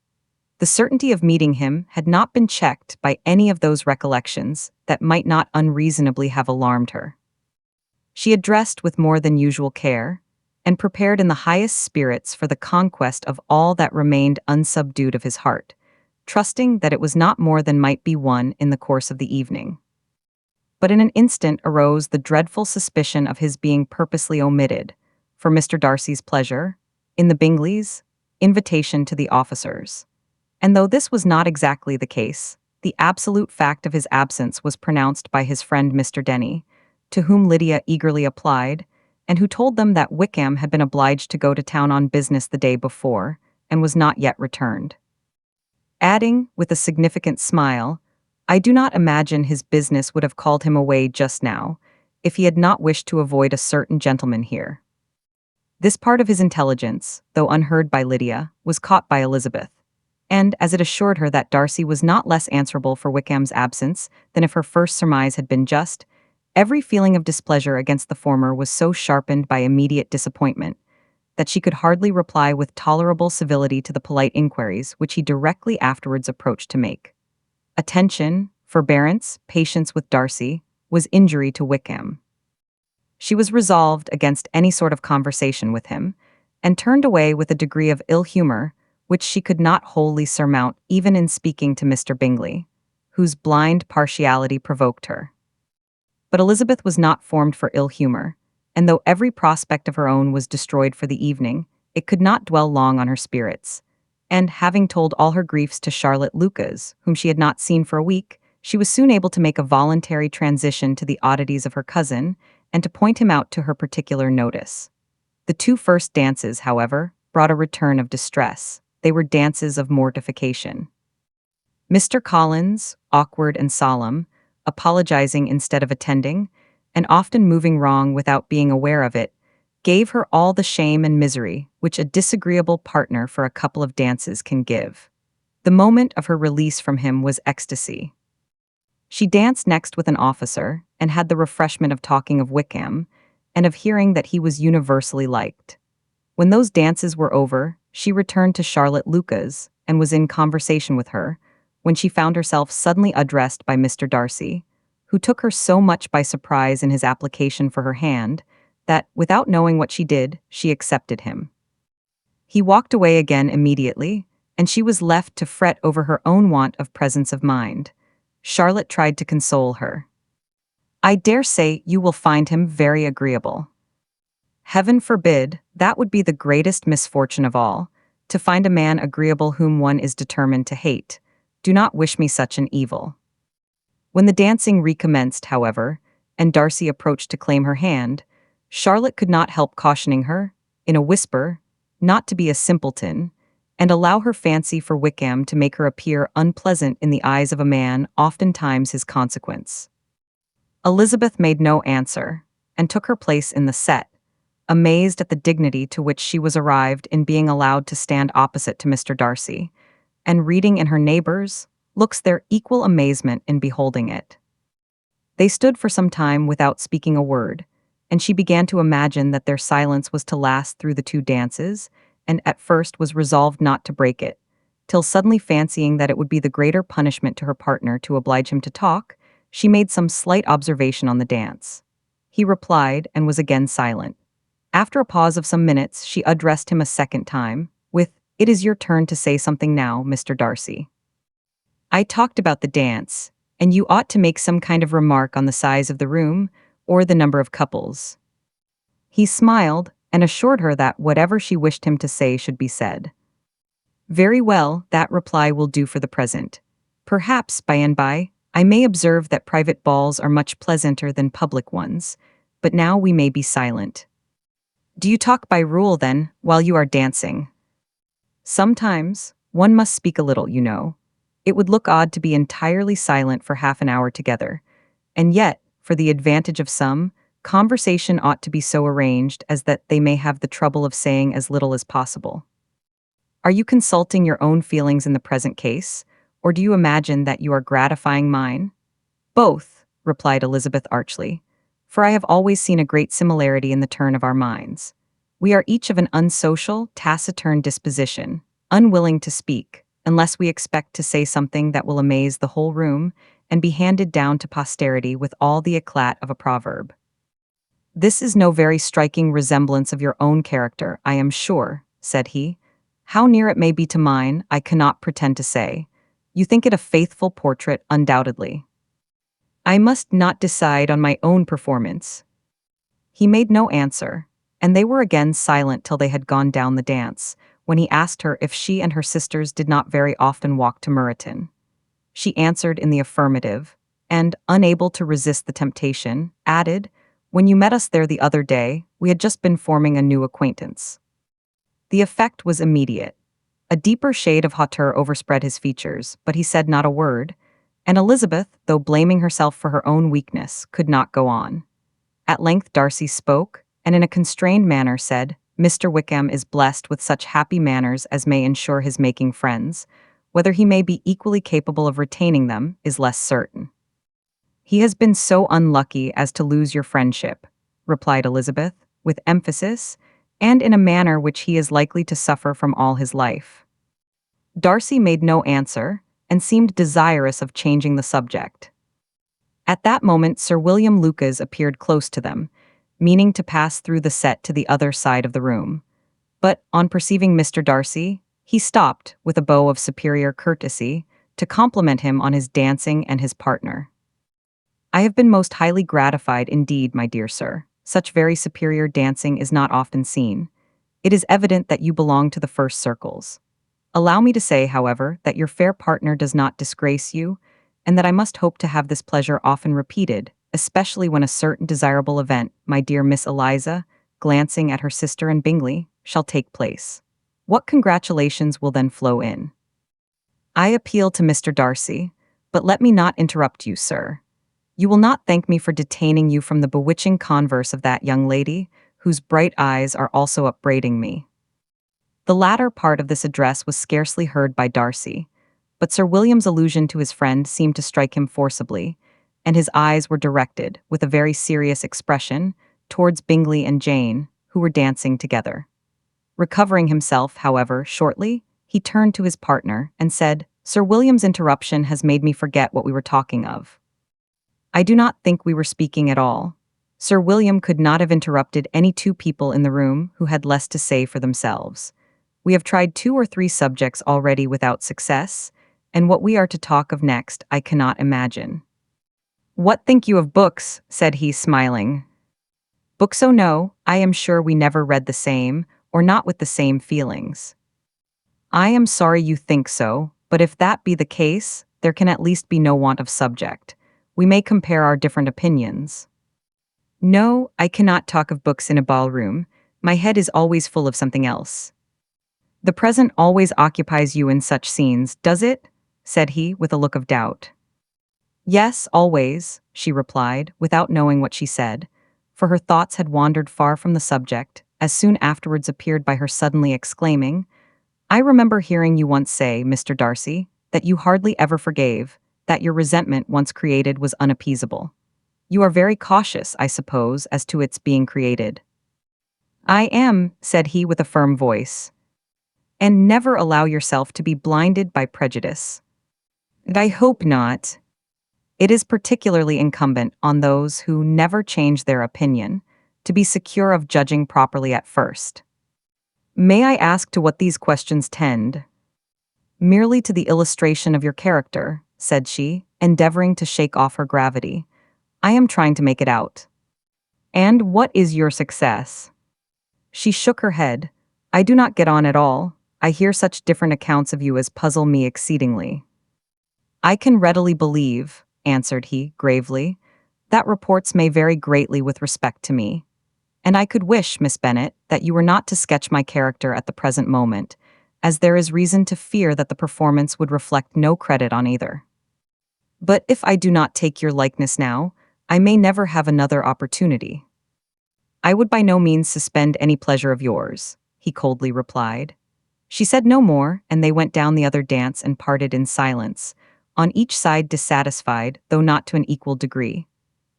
The certainty of meeting him had not been checked by any of those recollections that might not unreasonably have alarmed her. She had dressed with more than usual care, and prepared in the highest spirits for the conquest of all that remained unsubdued of his heart, trusting that it was not more than might be won in the course of the evening. But in an instant arose the dreadful suspicion of his being purposely omitted, for Mr. Darcy's pleasure, in the Bingleys' invitation to the officers. And though this was not exactly the case, the absolute fact of his absence was pronounced by his friend Mr. Denny, to whom Lydia eagerly applied, and who told them that Wickham had been obliged to go to town on business the day before and was not yet returned. Adding, with a significant smile, "I do not imagine his business would have called him away just now, if he had not wished to avoid a certain gentleman here." This part of his intelligence, though unheard by Lydia, was caught by Elizabeth, and as it assured her that Darcy was not less answerable for Wickham's absence than if her first surmise had been just, every feeling of displeasure against the former was so sharpened by immediate disappointment that she could hardly reply with tolerable civility to the polite inquiries which he directly afterwards approached to make. Attention, forbearance, patience with Darcy was injury to Wickham. She was resolved against any sort of conversation with him, and turned away with a degree of ill humor which she could not wholly surmount even in speaking to Mr. Bingley, whose blind partiality provoked her. But Elizabeth was not formed for ill humor, and though every prospect of her own was destroyed for the evening, it could not dwell long on her spirits, and having told all her griefs to Charlotte Lucas, whom she had not seen for a week, she was soon able to make a voluntary transition to the oddities of her cousin, and to point him out to her particular notice. The two first dances, however, brought a return of distress. They were dances of mortification. Mr. Collins, awkward and solemn, apologizing instead of attending, and often moving wrong without being aware of it, gave her all the shame and misery which a disagreeable partner for a couple of dances can give. The moment of her release from him was ecstasy. She danced next with an officer, and had the refreshment of talking of Wickham, and of hearing that he was universally liked. When those dances were over, she returned to Charlotte Lucas, and was in conversation with her, when she found herself suddenly addressed by Mr. Darcy, who took her so much by surprise in his application for her hand, that, without knowing what she did, she accepted him. He walked away again immediately, and she was left to fret over her own want of presence of mind. Charlotte tried to console her. "I dare say you will find him very agreeable." "Heaven forbid, that would be the greatest misfortune of all, to find a man agreeable whom one is determined to hate. Do not wish me such an evil." When the dancing recommenced, however, and Darcy approached to claim her hand, Charlotte could not help cautioning her, in a whisper, not to be a simpleton, and allow her fancy for Wickham to make her appear unpleasant in the eyes of a man oftentimes his consequence. Elizabeth made no answer, and took her place in the set, amazed at the dignity to which she was arrived in being allowed to stand opposite to Mr. Darcy, and reading in her neighbors' looks their equal amazement in beholding it. They stood for some time without speaking a word, and she began to imagine that their silence was to last through the two dances, and at first was resolved not to break it, till suddenly fancying that it would be the greater punishment to her partner to oblige him to talk, she made some slight observation on the dance. He replied, and was again silent. After a pause of some minutes, she addressed him a second time, with, "It is your turn to say something now, Mr. Darcy. I talked about the dance, and you ought to make some kind of remark on the size of the room, or the number of couples." He smiled, and assured her that whatever she wished him to say should be said. "Very well, that reply will do for the present. Perhaps, by and by, I may observe that private balls are much pleasanter than public ones, but now we may be silent." "Do you talk by rule, then, while you are dancing?" "Sometimes. One must speak a little, you know. It would look odd to be entirely silent for half an hour together, and yet, for the advantage of some, conversation ought to be so arranged as that they may have the trouble of saying as little as possible." "Are you consulting your own feelings in the present case, or do you imagine that you are gratifying mine?" "Both," replied Elizabeth archly, "for I have always seen a great similarity in the turn of our minds. We are each of an unsocial, taciturn disposition, unwilling to speak, unless we expect to say something that will amaze the whole room, and be handed down to posterity with all the eclat of a proverb." "This is no very striking resemblance of your own character, I am sure," said he. "How near it may be to mine, I cannot pretend to say. You think it a faithful portrait, undoubtedly." "I must not decide on my own performance." He made no answer, and they were again silent till they had gone down the dance, when he asked her if she and her sisters did not very often walk to Meryton. She answered in the affirmative, and, unable to resist the temptation, added, "When you met us there the other day, we had just been forming a new acquaintance. The effect was immediate. A deeper shade of hauteur overspread his features, but he said not a word, and Elizabeth, though blaming herself for her own weakness, could not go on. At length Darcy spoke, and in a constrained manner said, "Mr. Wickham is blessed with such happy manners as may ensure his making friends. Whether he may be equally capable of retaining them is less certain." "He has been so unlucky as to lose your friendship," replied Elizabeth, with emphasis, "and in a manner which he is likely to suffer from all his life." Darcy made no answer, and seemed desirous of changing the subject. At that moment Sir William Lucas appeared close to them, meaning to pass through the set to the other side of the room. But, on perceiving Mr. Darcy, he stopped, with a bow of superior courtesy, to compliment him on his dancing and his partner. "I have been most highly gratified indeed, my dear sir. Such very superior dancing is not often seen. It is evident that you belong to the first circles. Allow me to say, however, that your fair partner does not disgrace you, and that I must hope to have this pleasure often repeated, especially when a certain desirable event, my dear Miss Eliza," glancing at her sister and Bingley, "shall take place. What congratulations will then flow in? I appeal to Mr. Darcy, but let me not interrupt you, sir. You will not thank me for detaining you from the bewitching converse of that young lady, whose bright eyes are also upbraiding me." The latter part of this address was scarcely heard by Darcy, but Sir William's allusion to his friend seemed to strike him forcibly, and his eyes were directed, with a very serious expression, towards Bingley and Jane, who were dancing together. Recovering himself, however, shortly, he turned to his partner and said, "Sir William's interruption has made me forget what we were talking of. I do not think we were speaking at all. Sir William could not have interrupted any two people in the room who had less to say for themselves. We have tried 2 or 3 subjects already without success, and what we are to talk of next I cannot imagine." "What think you of books?" said he, smiling. "Books, oh no, I am sure we never read the same, or not with the same feelings." "I am sorry you think so, but if that be the case, there can at least be no want of subject. We may compare our different opinions." "No, I cannot talk of books in a ballroom. My head is always full of something else." "The present always occupies you in such scenes, does it?" said he, with a look of doubt. "Yes, always," she replied, without knowing what she said, for her thoughts had wandered far from the subject, as soon afterwards appeared by her suddenly exclaiming, "I remember hearing you once say, Mr. Darcy, that you hardly ever forgave, that your resentment once created was unappeasable. You are very cautious, I suppose, as to its being created." "I am," said he with a firm voice. "And never allow yourself to be blinded by prejudice." "I hope not." "It is particularly incumbent on those who never change their opinion to be secure of judging properly at first." "May I ask to what these questions tend?" "Merely to the illustration of your character," said she, endeavoring to shake off her gravity. "I am trying to make it out." "And what is your success?" She shook her head. "I do not get on at all. I hear such different accounts of you as puzzle me exceedingly." "I can readily believe," answered he, gravely, "that reports may vary greatly with respect to me. And I could wish, Miss Bennet, that you were not to sketch my character at the present moment, as there is reason to fear that the performance would reflect no credit on either. But if I do not take your likeness now, I may never have another opportunity." "I would by no means suspend any pleasure of yours," he coldly replied. She said no more, and they went down the other dance and parted in silence, on each side dissatisfied, though not to an equal degree.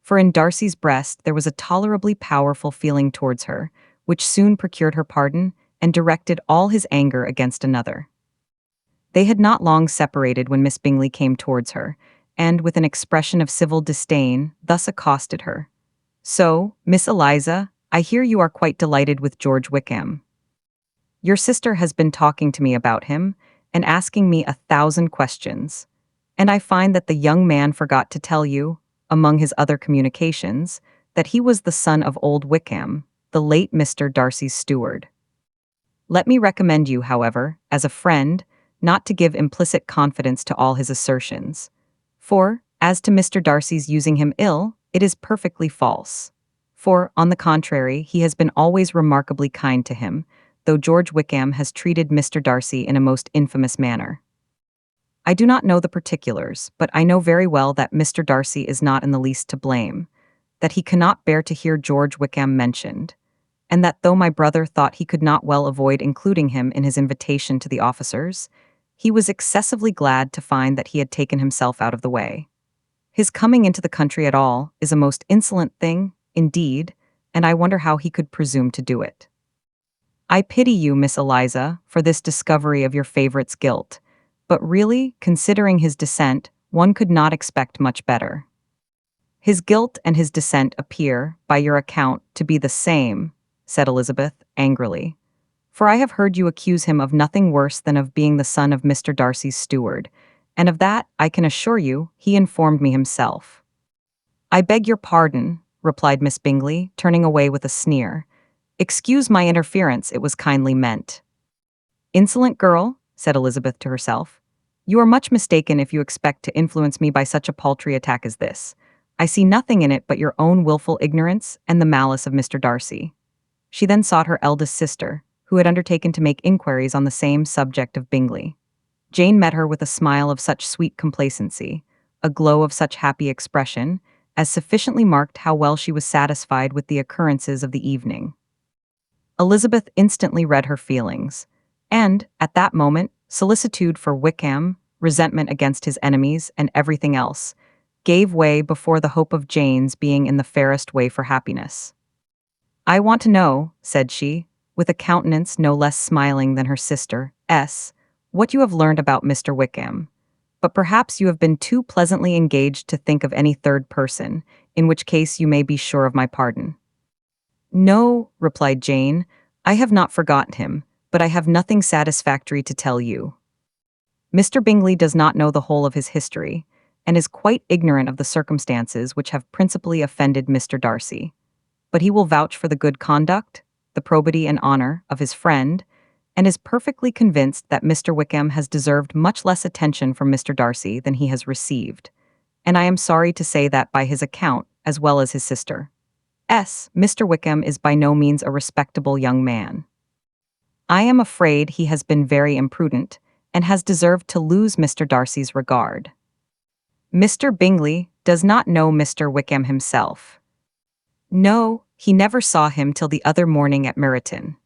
For in Darcy's breast there was a tolerably powerful feeling towards her, which soon procured her pardon and directed all his anger against another. They had not long separated when Miss Bingley came towards her, and, with an expression of civil disdain, thus accosted her. "So, Miss Eliza, I hear you are quite delighted with George Wickham. Your sister has been talking to me about him, and asking me 1,000 questions, and I find that the young man forgot to tell you, among his other communications, that he was the son of old Wickham, the late Mr. Darcy's steward. Let me recommend you, however, as a friend, not to give implicit confidence to all his assertions, for, as to Mr. Darcy's using him ill, it is perfectly false. for, on the contrary, he has been always remarkably kind to him, though George Wickham has treated Mr. Darcy in a most infamous manner. I do not know the particulars, but I know very well that Mr. Darcy is not in the least to blame, that he cannot bear to hear George Wickham mentioned, and that though my brother thought he could not well avoid including him in his invitation to the officers, he was excessively glad to find that he had taken himself out of the way. His coming into the country at all is a most insolent thing, indeed, and I wonder how he could presume to do it. I pity you, Miss Eliza, for this discovery of your favourite's guilt, but really, considering his descent, one could not expect much better. His guilt and his descent appear, by your account, to be the same, said Elizabeth, angrily. For I have heard you accuse him of nothing worse than of being the son of Mr. Darcy's steward, and of that, I can assure you, he informed me himself. I beg your pardon, replied Miss Bingley, turning away with a sneer. Excuse my interference, it was kindly meant. Insolent girl, said Elizabeth to herself. You are much mistaken if you expect to influence me by such a paltry attack as this. I see nothing in it but your own wilful ignorance and the malice of Mr. Darcy. She then sought her eldest sister, who had undertaken to make inquiries on the same subject of Bingley. Jane met her with a smile of such sweet complacency, a glow of such happy expression, as sufficiently marked how well she was satisfied with the occurrences of the evening. Elizabeth instantly read her feelings, and, at that moment, solicitude for Wickham, resentment against his enemies, and everything else, gave way before the hope of Jane's being in the fairest way for happiness. I want to know, said she, with a countenance no less smiling than her sister's, what you have learned about Mr. Wickham. But perhaps you have been too pleasantly engaged to think of any third person, in which case you may be sure of my pardon. No, replied Jane, I have not forgotten him, but I have nothing satisfactory to tell you. Mr. Bingley does not know the whole of his history, and is quite ignorant of the circumstances which have principally offended Mr. Darcy. But he will vouch for the good conduct, the probity and honor of his friend, and is perfectly convinced that Mr. Wickham has deserved much less attention from Mr. Darcy than he has received, and I am sorry to say that by his account, as well as his sister. Mr. Wickham is by no means a respectable young man. I am afraid he has been very imprudent, and has deserved to lose Mr. Darcy's regard. Mr. Bingley does not know Mr. Wickham himself. No, he never saw him till the other morning at Meryton.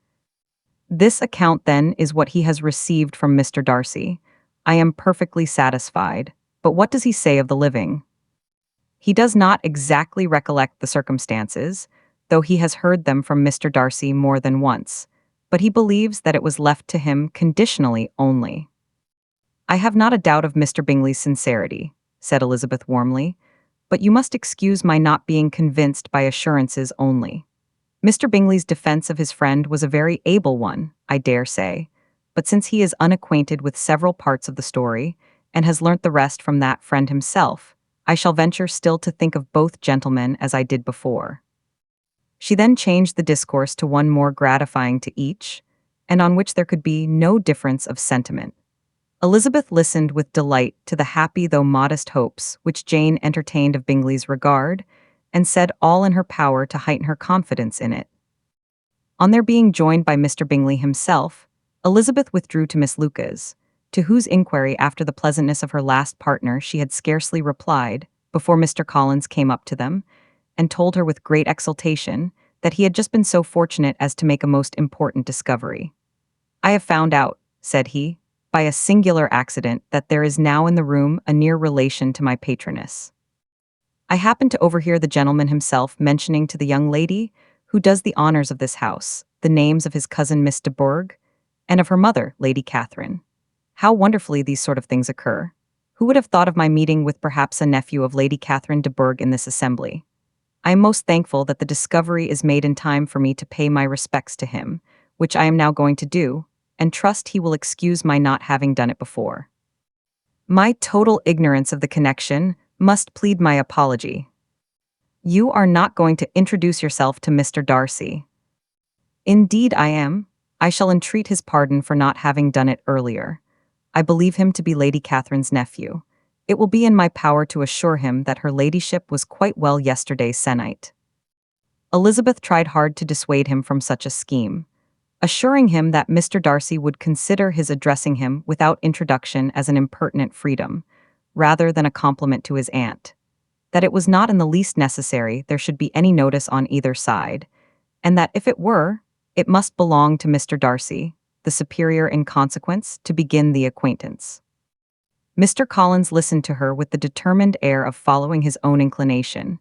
This account, then, is what he has received from Mr. Darcy. I am perfectly satisfied, but what does he say of the living? He does not exactly recollect the circumstances, though he has heard them from Mr. Darcy more than once, but he believes that it was left to him conditionally only. I have not a doubt of Mr. Bingley's sincerity, said Elizabeth warmly, but you must excuse my not being convinced by assurances only. Mr. Bingley's defense of his friend was a very able one, I dare say, but since he is unacquainted with several parts of the story, and has learnt the rest from that friend himself, I shall venture still to think of both gentlemen as I did before. She then changed the discourse to one more gratifying to each, and on which there could be no difference of sentiment. Elizabeth listened with delight to the happy though modest hopes which Jane entertained of Bingley's regard, and said all in her power to heighten her confidence in it. On their being joined by Mr. Bingley himself, Elizabeth withdrew to Miss Lucas, to whose inquiry after the pleasantness of her last partner she had scarcely replied, before Mr. Collins came up to them, and told her with great exultation that he had just been so fortunate as to make a most important discovery. I have found out, said he, by a singular accident, that there is now in the room a near relation to my patroness. I happened to overhear the gentleman himself mentioning to the young lady, who does the honours of this house, the names of his cousin Miss de Bourgh, and of her mother, Lady Catherine. How wonderfully these sort of things occur! Who would have thought of my meeting with perhaps a nephew of Lady Catherine de Bourgh in this assembly? I am most thankful that the discovery is made in time for me to pay my respects to him, which I am now going to do, and trust he will excuse my not having done it before. My total ignorance of the connection must plead my apology. You are not going to introduce yourself to Mr. Darcy. Indeed I am. I shall entreat his pardon for not having done it earlier. I believe him to be Lady Catherine's nephew. It will be in my power to assure him that her ladyship was quite well yesterday se'nnight. Elizabeth tried hard to dissuade him from such a scheme, assuring him that Mr. Darcy would consider his addressing him without introduction as an impertinent freedom, rather than a compliment to his aunt, that it was not in the least necessary there should be any notice on either side, and that if it were, it must belong to Mr. Darcy, the superior in consequence, to begin the acquaintance. Mr. Collins listened to her with the determined air of following his own inclination,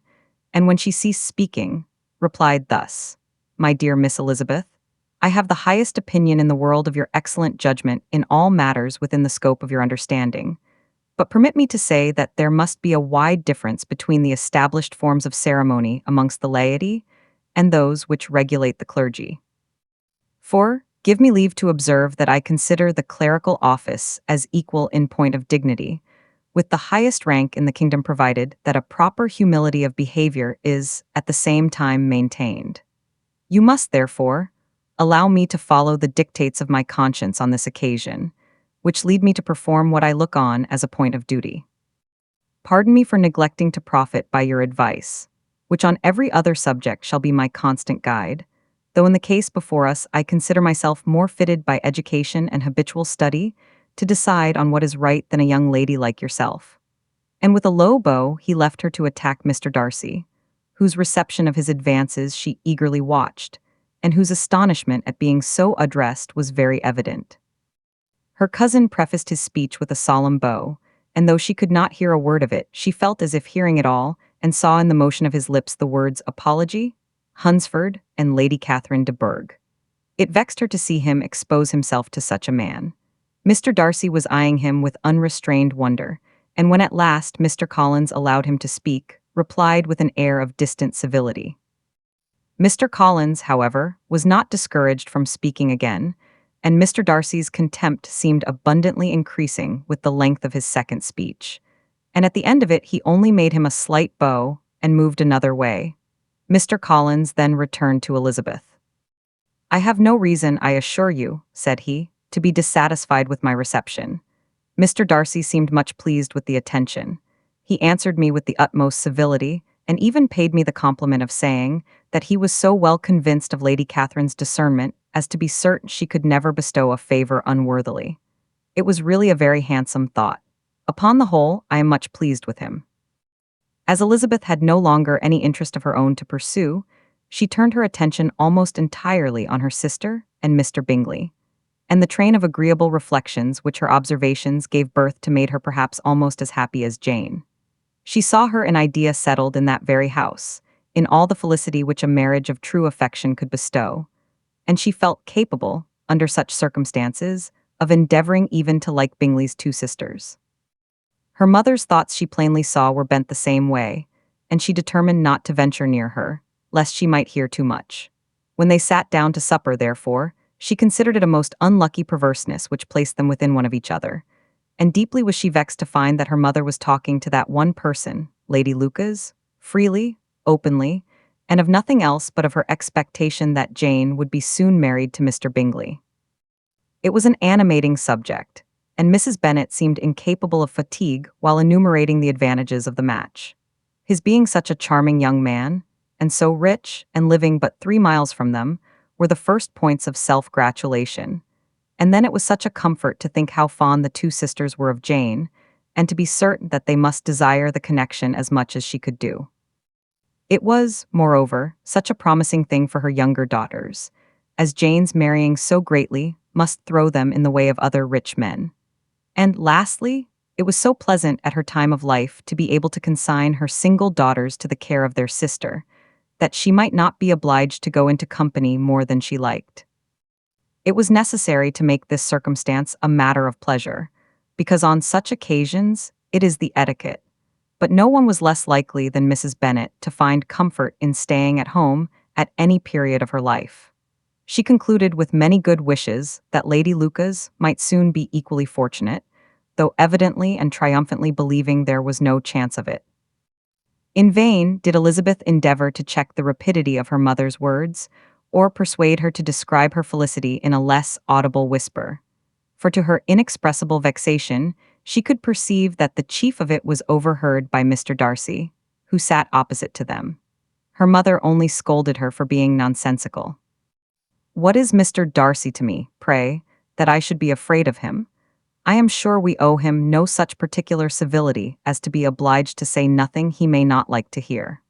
and when she ceased speaking, replied thus: "My dear Miss Elizabeth, I have the highest opinion in the world of your excellent judgment in all matters within the scope of your understanding, but permit me to say that there must be a wide difference between the established forms of ceremony amongst the laity and those which regulate the clergy. For, give me leave to observe that I consider the clerical office as equal in point of dignity, with the highest rank in the kingdom, provided that a proper humility of behavior is at the same time maintained. You must, therefore, allow me to follow the dictates of my conscience on this occasion, which lead me to perform what I look on as a point of duty. Pardon me for neglecting to profit by your advice, which on every other subject shall be my constant guide, though in the case before us I consider myself more fitted by education and habitual study to decide on what is right than a young lady like yourself." And with a low bow he left her to attack Mr. Darcy, whose reception of his advances she eagerly watched, and whose astonishment at being so addressed was very evident. Her cousin prefaced his speech with a solemn bow, and though she could not hear a word of it, she felt as if hearing it all, and saw in the motion of his lips the words apology, Hunsford, and Lady Catherine de Bourgh. It vexed her to see him expose himself to such a man. Mr. Darcy was eyeing him with unrestrained wonder, and when at last Mr. Collins allowed him to speak, replied with an air of distant civility. Mr. Collins, however, was not discouraged from speaking again, and Mr. Darcy's contempt seemed abundantly increasing with the length of his second speech, and at the end of it he only made him a slight bow and moved another way. Mr. Collins then returned to Elizabeth. "I have no reason, I assure you," said he, "to be dissatisfied with my reception." Mr. Darcy seemed much pleased with the attention. He answered me with the utmost civility, and even paid me the compliment of saying that he was so well convinced of Lady Catherine's discernment as to be certain she could never bestow a favor unworthily. It was really a very handsome thought. Upon the whole, I am much pleased with him. As Elizabeth had no longer any interest of her own to pursue, she turned her attention almost entirely on her sister and Mr. Bingley, and the train of agreeable reflections which her observations gave birth to made her perhaps almost as happy as Jane. She saw her an idea settled in that very house, in all the felicity which a marriage of true affection could bestow, and she felt capable, under such circumstances, of endeavoring even to like Bingley's two sisters. Her mother's thoughts she plainly saw were bent the same way, and she determined not to venture near her, lest she might hear too much. When they sat down to supper, therefore, she considered it a most unlucky perverseness which placed them within one of each other, and deeply was she vexed to find that her mother was talking to that one person, Lady Lucas, freely, openly, and of nothing else but of her expectation that Jane would be soon married to Mr. Bingley. It was an animating subject, and Mrs. Bennet seemed incapable of fatigue while enumerating the advantages of the match. His being such a charming young man, and so rich, and living but 3 miles from them, were the first points of self-gratulation, and then it was such a comfort to think how fond the two sisters were of Jane, and to be certain that they must desire the connection as much as she could do. It was, moreover, such a promising thing for her younger daughters, as Jane's marrying so greatly must throw them in the way of other rich men. And lastly, it was so pleasant at her time of life to be able to consign her single daughters to the care of their sister, that she might not be obliged to go into company more than she liked. It was necessary to make this circumstance a matter of pleasure, because on such occasions it is the etiquette, but no one was less likely than Mrs. Bennet to find comfort in staying at home at any period of her life. She concluded with many good wishes that Lady Lucas might soon be equally fortunate, though evidently and triumphantly believing there was no chance of it. In vain did Elizabeth endeavor to check the rapidity of her mother's words, or persuade her to describe her felicity in a less audible whisper, for to her inexpressible vexation she could perceive that the chief of it was overheard by Mr. Darcy, who sat opposite to them. Her mother only scolded her for being nonsensical. "What is Mr. Darcy to me, pray, that I should be afraid of him? I am sure we owe him no such particular civility as to be obliged to say nothing he may not like to hear."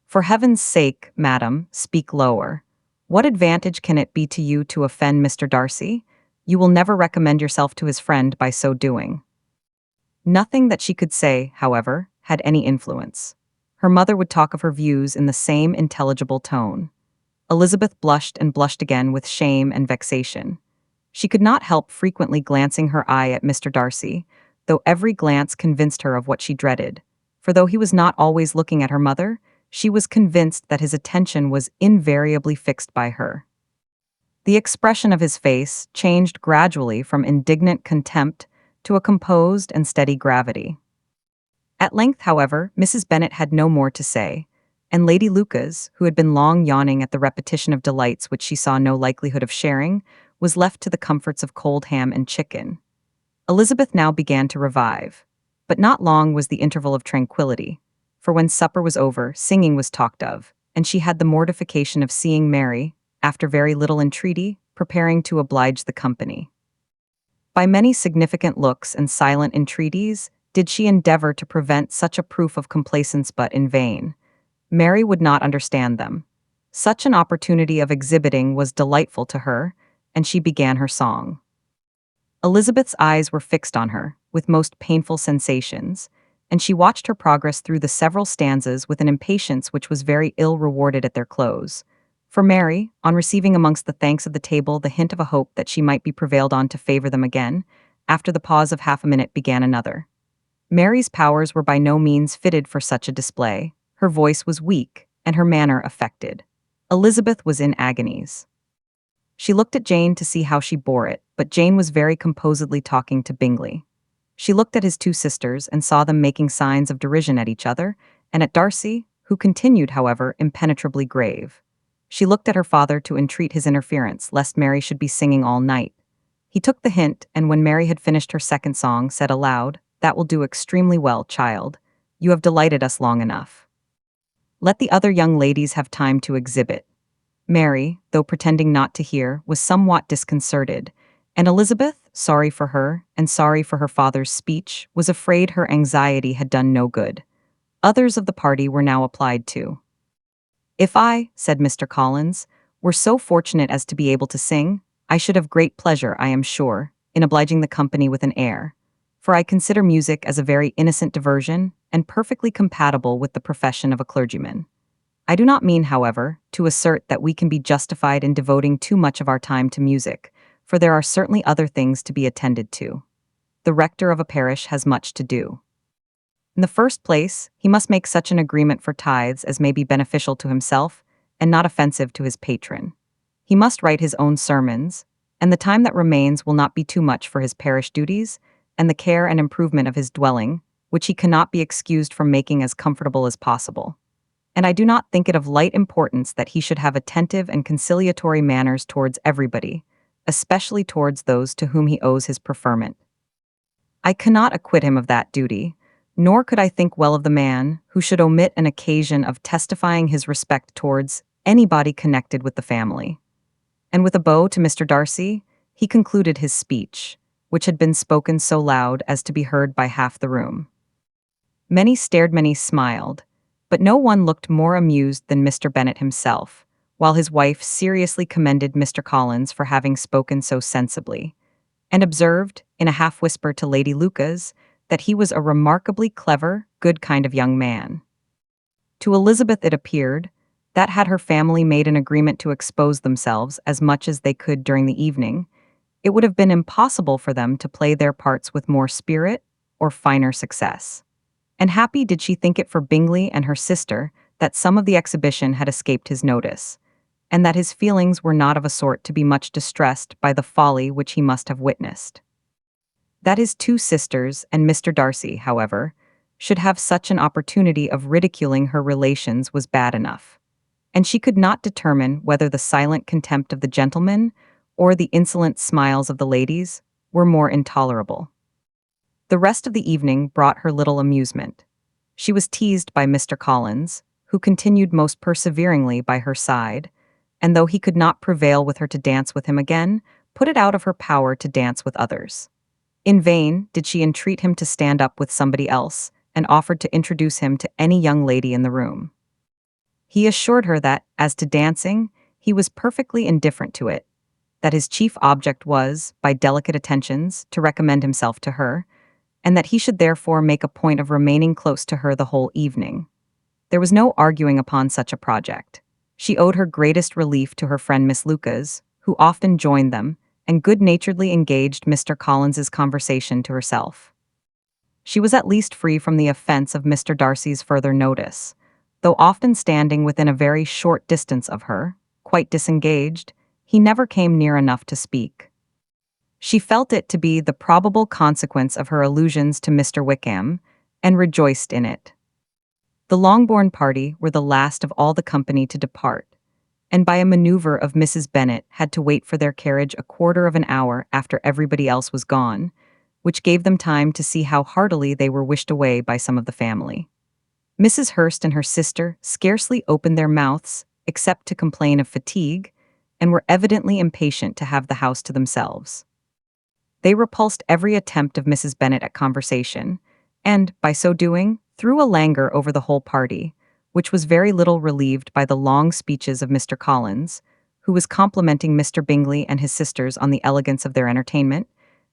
"For heaven's sake, madam, speak lower. What advantage can it be to you to offend Mr. Darcy? You will never recommend yourself to his friend by so doing." Nothing that she could say, however, had any influence. Her mother would talk of her views in the same intelligible tone. Elizabeth blushed and blushed again with shame and vexation. She could not help frequently glancing her eye at Mr. Darcy, though every glance convinced her of what she dreaded. For though he was not always looking at her mother, she was convinced that his attention was invariably fixed by her. The expression of his face changed gradually from indignant contempt to a composed and steady gravity. At length, however, Mrs. Bennet had no more to say, and Lady Lucas, who had been long yawning at the repetition of delights which she saw no likelihood of sharing, was left to the comforts of cold ham and chicken. Elizabeth now began to revive, but not long was the interval of tranquillity, for when supper was over, singing was talked of, and she had the mortification of seeing Mary, after very little entreaty, preparing to oblige the company. By many significant looks and silent entreaties did she endeavor to prevent such a proof of complaisance, but in vain. Mary would not understand them. Such an opportunity of exhibiting was delightful to her, and she began her song. Elizabeth's eyes were fixed on her, with most painful sensations, and she watched her progress through the several stanzas with an impatience which was very ill rewarded at their close. For Mary, on receiving amongst the thanks of the table the hint of a hope that she might be prevailed on to favor them again, after the pause of half a minute began another. Mary's powers were by no means fitted for such a display. Her voice was weak, and her manner affected. Elizabeth was in agonies. She looked at Jane to see how she bore it, but Jane was very composedly talking to Bingley. She looked at his two sisters and saw them making signs of derision at each other, and at Darcy, who continued, however, impenetrably grave. She looked at her father to entreat his interference, lest Mary should be singing all night. He took the hint, and when Mary had finished her second song, said aloud, "That will do extremely well, child. You have delighted us long enough. Let the other young ladies have time to exhibit." Mary, though pretending not to hear, was somewhat disconcerted, and Elizabeth, sorry for her, and sorry for her father's speech, was afraid her anxiety had done no good. Others of the party were now applied to. "If I," said Mr. Collins, "were so fortunate as to be able to sing, I should have great pleasure, I am sure, in obliging the company with an air, for I consider music as a very innocent diversion, and perfectly compatible with the profession of a clergyman. I do not mean, however, to assert that we can be justified in devoting too much of our time to music, for there are certainly other things to be attended to. The rector of a parish has much to do. In the first place, he must make such an agreement for tithes as may be beneficial to himself, and not offensive to his patron. He must write his own sermons, and the time that remains will not be too much for his parish duties, and the care and improvement of his dwelling, which he cannot be excused from making as comfortable as possible. And I do not think it of light importance that he should have attentive and conciliatory manners towards everybody, especially towards those to whom he owes his preferment. I cannot acquit him of that duty, nor could I think well of the man who should omit an occasion of testifying his respect towards anybody connected with the family." And with a bow to Mr. Darcy, he concluded his speech, which had been spoken so loud as to be heard by half the room. Many stared, many smiled, but no one looked more amused than Mr. Bennet himself, while his wife seriously commended Mr. Collins for having spoken so sensibly, and observed, in a half-whisper to Lady Lucas, that he was a remarkably clever, good kind of young man. To Elizabeth it appeared that had her family made an agreement to expose themselves as much as they could during the evening, it would have been impossible for them to play their parts with more spirit or finer success. And happy did she think it for Bingley and her sister that some of the exhibition had escaped his notice, and that his feelings were not of a sort to be much distressed by the folly which he must have witnessed. That his two sisters and Mr. Darcy, however, should have such an opportunity of ridiculing her relations was bad enough, and she could not determine whether the silent contempt of the gentlemen or the insolent smiles of the ladies were more intolerable. The rest of the evening brought her little amusement. She was teased by Mr. Collins, who continued most perseveringly by her side, and though he could not prevail with her to dance with him again, put it out of her power to dance with others. In vain did she entreat him to stand up with somebody else, and offered to introduce him to any young lady in the room. He assured her that, as to dancing, he was perfectly indifferent to it, that his chief object was, by delicate attentions, to recommend himself to her, and that he should therefore make a point of remaining close to her the whole evening. There was no arguing upon such a project. She owed her greatest relief to her friend Miss Lucas, who often joined them, and good-naturedly engaged Mr. Collins's conversation to herself. She was at least free from the offence of Mr. Darcy's further notice, though often standing within a very short distance of her, quite disengaged, he never came near enough to speak. She felt it to be the probable consequence of her allusions to Mr. Wickham, and rejoiced in it. The Longbourn party were the last of all the company to depart, and by a maneuver of Mrs. Bennet had to wait for their carriage a quarter of an hour after everybody else was gone, which gave them time to see how heartily they were wished away by some of the family. Mrs. Hurst and her sister scarcely opened their mouths except to complain of fatigue, and were evidently impatient to have the house to themselves. They repulsed every attempt of Mrs. Bennet at conversation, and, by so doing, threw a languor over the whole party, which was very little relieved by the long speeches of Mr. Collins, who was complimenting Mr. Bingley and his sisters on the elegance of their entertainment,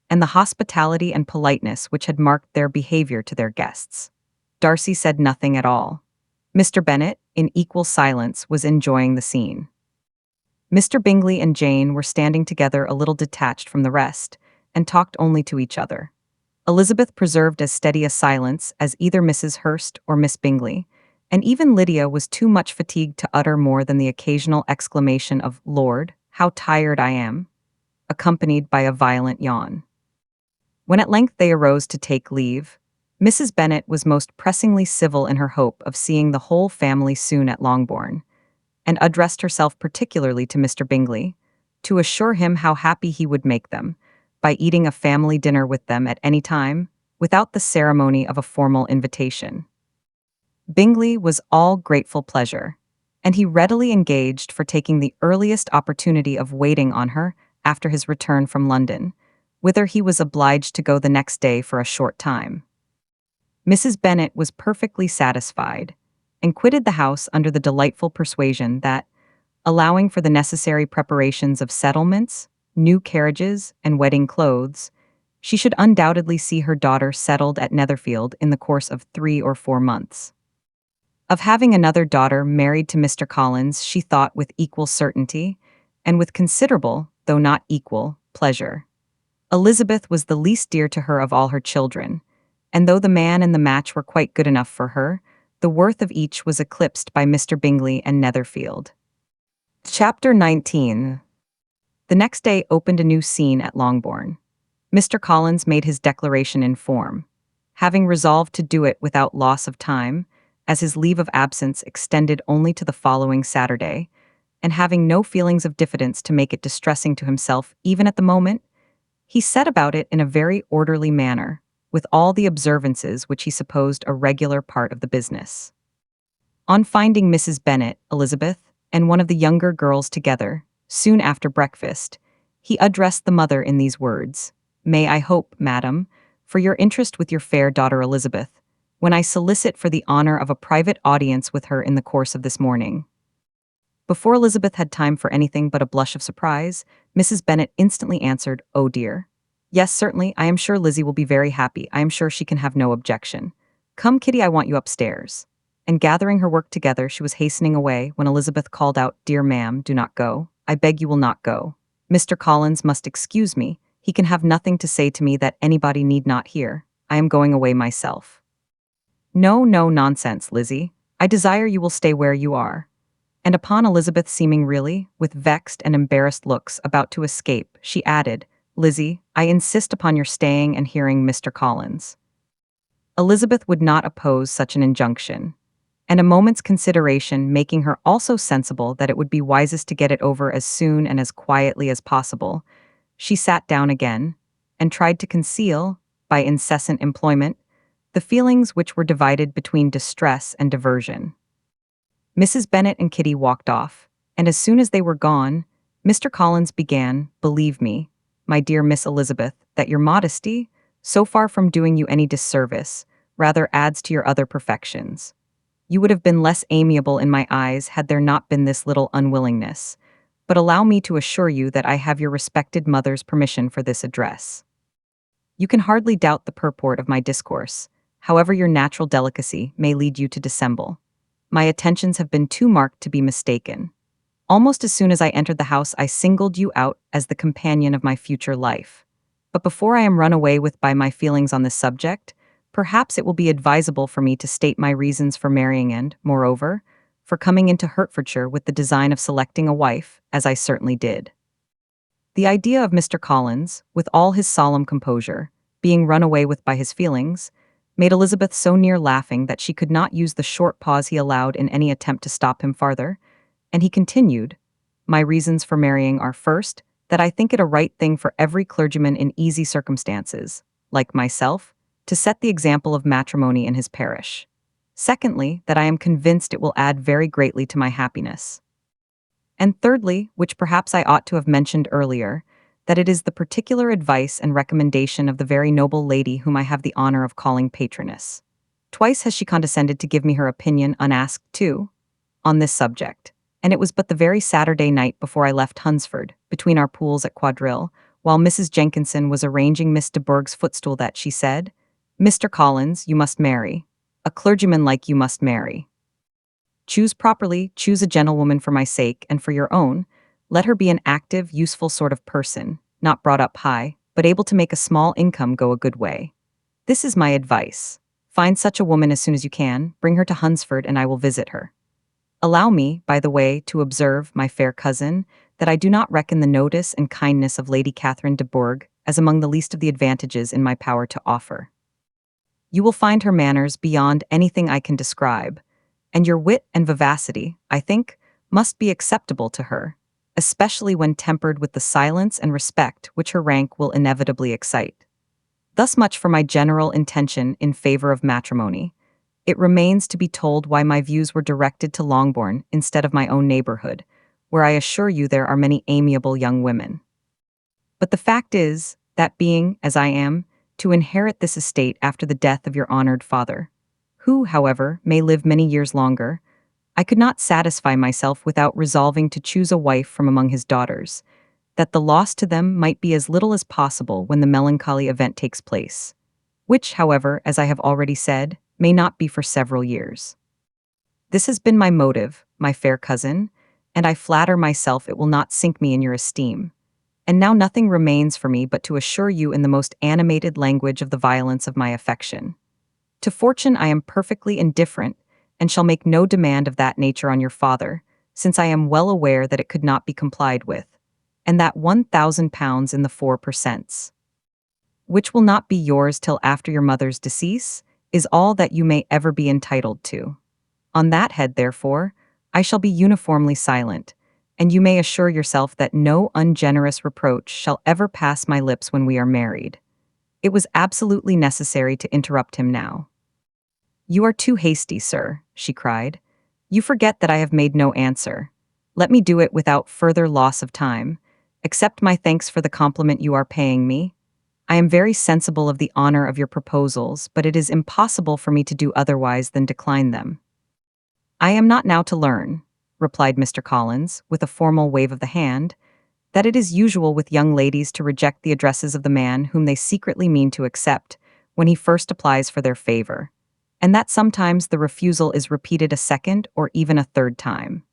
and the hospitality and politeness which had marked their behaviour to their guests. Darcy said nothing at all. Mr. Bennet, in equal silence, was enjoying the scene. Mr. Bingley and Jane were standing together a little detached from the rest, and talked only to each other. Elizabeth preserved as steady a silence as either Mrs. Hurst or Miss Bingley, and even Lydia was too much fatigued to utter more than the occasional exclamation of "Lord, how tired I am," accompanied by a violent yawn. When at length they arose to take leave, Mrs. Bennet was most pressingly civil in her hope of seeing the whole family soon at Longbourn, and addressed herself particularly to Mr. Bingley, to assure him how happy he would make them, by eating a family dinner with them at any time, without the ceremony of a formal invitation. Bingley was all grateful pleasure, and he readily engaged for taking the earliest opportunity of waiting on her after his return from London, whither he was obliged to go the next day for a short time. Mrs. Bennet was perfectly satisfied, and quitted the house under the delightful persuasion that, allowing for the necessary preparations of settlements, new carriages, and wedding clothes, she should undoubtedly see her daughter settled at Netherfield in the course of 3 or 4 months. Of having another daughter married to Mr. Collins she thought with equal certainty, and with considerable, though not equal, pleasure. Elizabeth was the least dear to her of all her children, and though the man and the match were quite good enough for her, the worth of each was eclipsed by Mr. Bingley and Netherfield. Chapter 19. The next day opened a new scene at Longbourn. Mr. Collins made his declaration in form, having resolved to do it without loss of time, as his leave of absence extended only to the following Saturday, and having no feelings of diffidence to make it distressing to himself even at the moment, he set about it in a very orderly manner, with all the observances which he supposed a regular part of the business. On finding Mrs. Bennet, Elizabeth, and one of the younger girls together, soon after breakfast, he addressed the mother in these words: "May I hope, madam, for your interest with your fair daughter Elizabeth, when I solicit for the honor of a private audience with her in the course of this morning." Before Elizabeth had time for anything but a blush of surprise, Mrs. Bennet instantly answered, "Oh dear. Yes, certainly, I am sure Lizzie will be very happy. I am sure she can have no objection. Come, Kitty, I want you upstairs." And gathering her work together, she was hastening away when Elizabeth called out, "Dear ma'am, do not go. I beg you will not go. Mr. Collins must excuse me. He can have nothing to say to me that anybody need not hear. I am going away myself." "No, no, nonsense, Lizzie. I desire you will stay where you are." And upon Elizabeth seeming really, with vexed and embarrassed looks, about to escape, she added, "Lizzie, I insist upon your staying and hearing Mr. Collins." Elizabeth would not oppose such an injunction, and a moment's consideration making her also sensible that it would be wisest to get it over as soon and as quietly as possible, she sat down again, and tried to conceal, by incessant employment, the feelings which were divided between distress and diversion. Mrs. Bennet and Kitty walked off, and as soon as they were gone, Mr. Collins began, "Believe me, my dear Miss Elizabeth, that your modesty, so far from doing you any disservice, rather adds to your other perfections. You would have been less amiable in my eyes had there not been this little unwillingness, but allow me to assure you that I have your respected mother's permission for this address. You can hardly doubt the purport of my discourse, however your natural delicacy may lead you to dissemble. My attentions have been too marked to be mistaken. Almost as soon as I entered the house, I singled you out as the companion of my future life. But before I am run away with by my feelings on this subject, perhaps it will be advisable for me to state my reasons for marrying and, moreover, for coming into Hertfordshire with the design of selecting a wife, as I certainly did." The idea of Mr. Collins, with all his solemn composure, being run away with by his feelings, made Elizabeth so near laughing that she could not use the short pause he allowed in any attempt to stop him farther, and he continued, "My reasons for marrying are, first, that I think it a right thing for every clergyman in easy circumstances, like myself, to set the example of matrimony in his parish. Secondly, that I am convinced it will add very greatly to my happiness. And thirdly, which perhaps I ought to have mentioned earlier, that it is the particular advice and recommendation of the very noble lady whom I have the honor of calling patroness. Twice has she condescended to give me her opinion unasked too, on this subject, and it was but the very Saturday night before I left Hunsford, between our pools at quadrille, while Mrs. Jenkinson was arranging Miss de Bourgh's footstool, that she said, 'Mr. Collins, you must marry. A clergyman like you must marry. Choose properly, choose a gentlewoman for my sake and for your own. Let her be an active, useful sort of person, not brought up high, but able to make a small income go a good way. This is my advice. Find such a woman as soon as you can, bring her to Hunsford, and I will visit her. Allow me, by the way, to observe, my fair cousin, that I do not reckon the notice and kindness of Lady Catherine de Bourgh as among the least of the advantages in my power to offer. You will find her manners beyond anything I can describe, and your wit and vivacity, I think, must be acceptable to her, especially when tempered with the silence and respect which her rank will inevitably excite. Thus much for my general intention in favor of matrimony. It remains to be told why my views were directed to Longbourn instead of my own neighborhood, where I assure you there are many amiable young women. But the fact is, that being, as I am, to inherit this estate after the death of your honored father, who, however, may live many years longer, I could not satisfy myself without resolving to choose a wife from among his daughters, that the loss to them might be as little as possible when the melancholy event takes place, which, however, as I have already said, may not be for several years. This has been my motive, my fair cousin, and I flatter myself it will not sink me in your esteem. And now nothing remains for me but to assure you in the most animated language of the violence of my affection. To fortune I am perfectly indifferent, and shall make no demand of that nature on your father, since I am well aware that it could not be complied with, and that £1,000 in the 4%, which will not be yours till after your mother's decease, is all that you may ever be entitled to. On that head, therefore, I shall be uniformly silent, and you may assure yourself that no ungenerous reproach shall ever pass my lips when we are married." It was absolutely necessary to interrupt him now. "You are too hasty, sir," she cried. "You forget that I have made no answer. Let me do it without further loss of time. Accept my thanks for the compliment you are paying me. I am very sensible of the honor of your proposals, but it is impossible for me to do otherwise than decline them." "I am not now to learn," replied Mr. Collins, with a formal wave of the hand, "that it is usual with young ladies to reject the addresses of the man whom they secretly mean to accept when he first applies for their favor, and that sometimes the refusal is repeated a second or even a third time.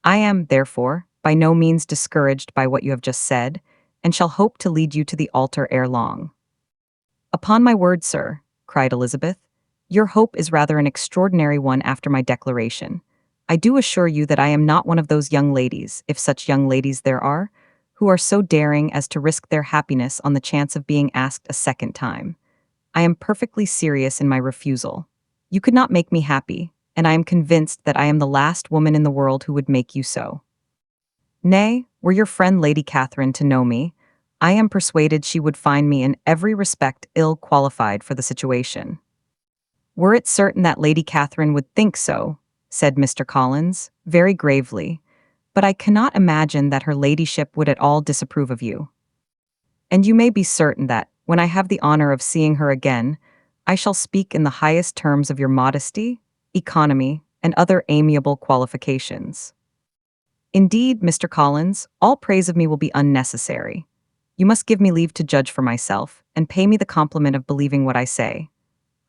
I am, therefore, by no means discouraged by what you have just said, and shall hope to lead you to the altar ere long." "Upon my word, sir," cried Elizabeth, "your hope is rather an extraordinary one after my declaration. I do assure you that I am not one of those young ladies, if such young ladies there are, who are so daring as to risk their happiness on the chance of being asked a second time. I am perfectly serious in my refusal. You could not make me happy, and I am convinced that I am the last woman in the world who would make you so. Nay, were your friend Lady Catherine to know me, I am persuaded she would find me in every respect ill qualified for the situation." "Were it certain that Lady Catherine would think so," said Mr. Collins, very gravely, "but I cannot imagine that her ladyship would at all disapprove of you. And you may be certain that, when I have the honor of seeing her again, I shall speak in the highest terms of your modesty, economy, and other amiable qualifications. Indeed, Mr. Collins, all praise of me will be unnecessary. You must give me leave to judge for myself, and pay me the compliment of believing what I say.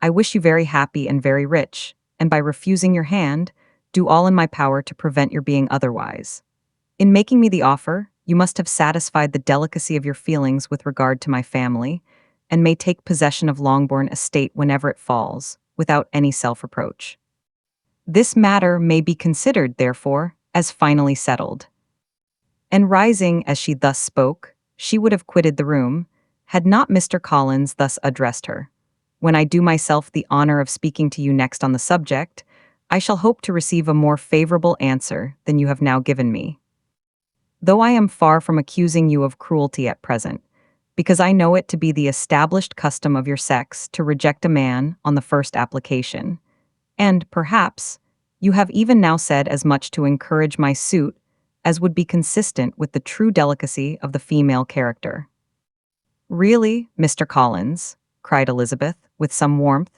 I wish you very happy and very rich, and by refusing your hand, do all in my power to prevent your being otherwise. In making me the offer, you must have satisfied the delicacy of your feelings with regard to my family, and may take possession of Longbourn estate whenever it falls, without any self-reproach. This matter may be considered, therefore, as finally settled." And rising as she thus spoke, she would have quitted the room, had not Mr. Collins thus addressed her. "When I do myself the honor of speaking to you next on the subject, I shall hope to receive a more favorable answer than you have now given me. Though I am far from accusing you of cruelty at present, because I know it to be the established custom of your sex to reject a man on the first application, and, perhaps, you have even now said as much to encourage my suit as would be consistent with the true delicacy of the female character." "Really, Mr. Collins," cried Elizabeth, with some warmth,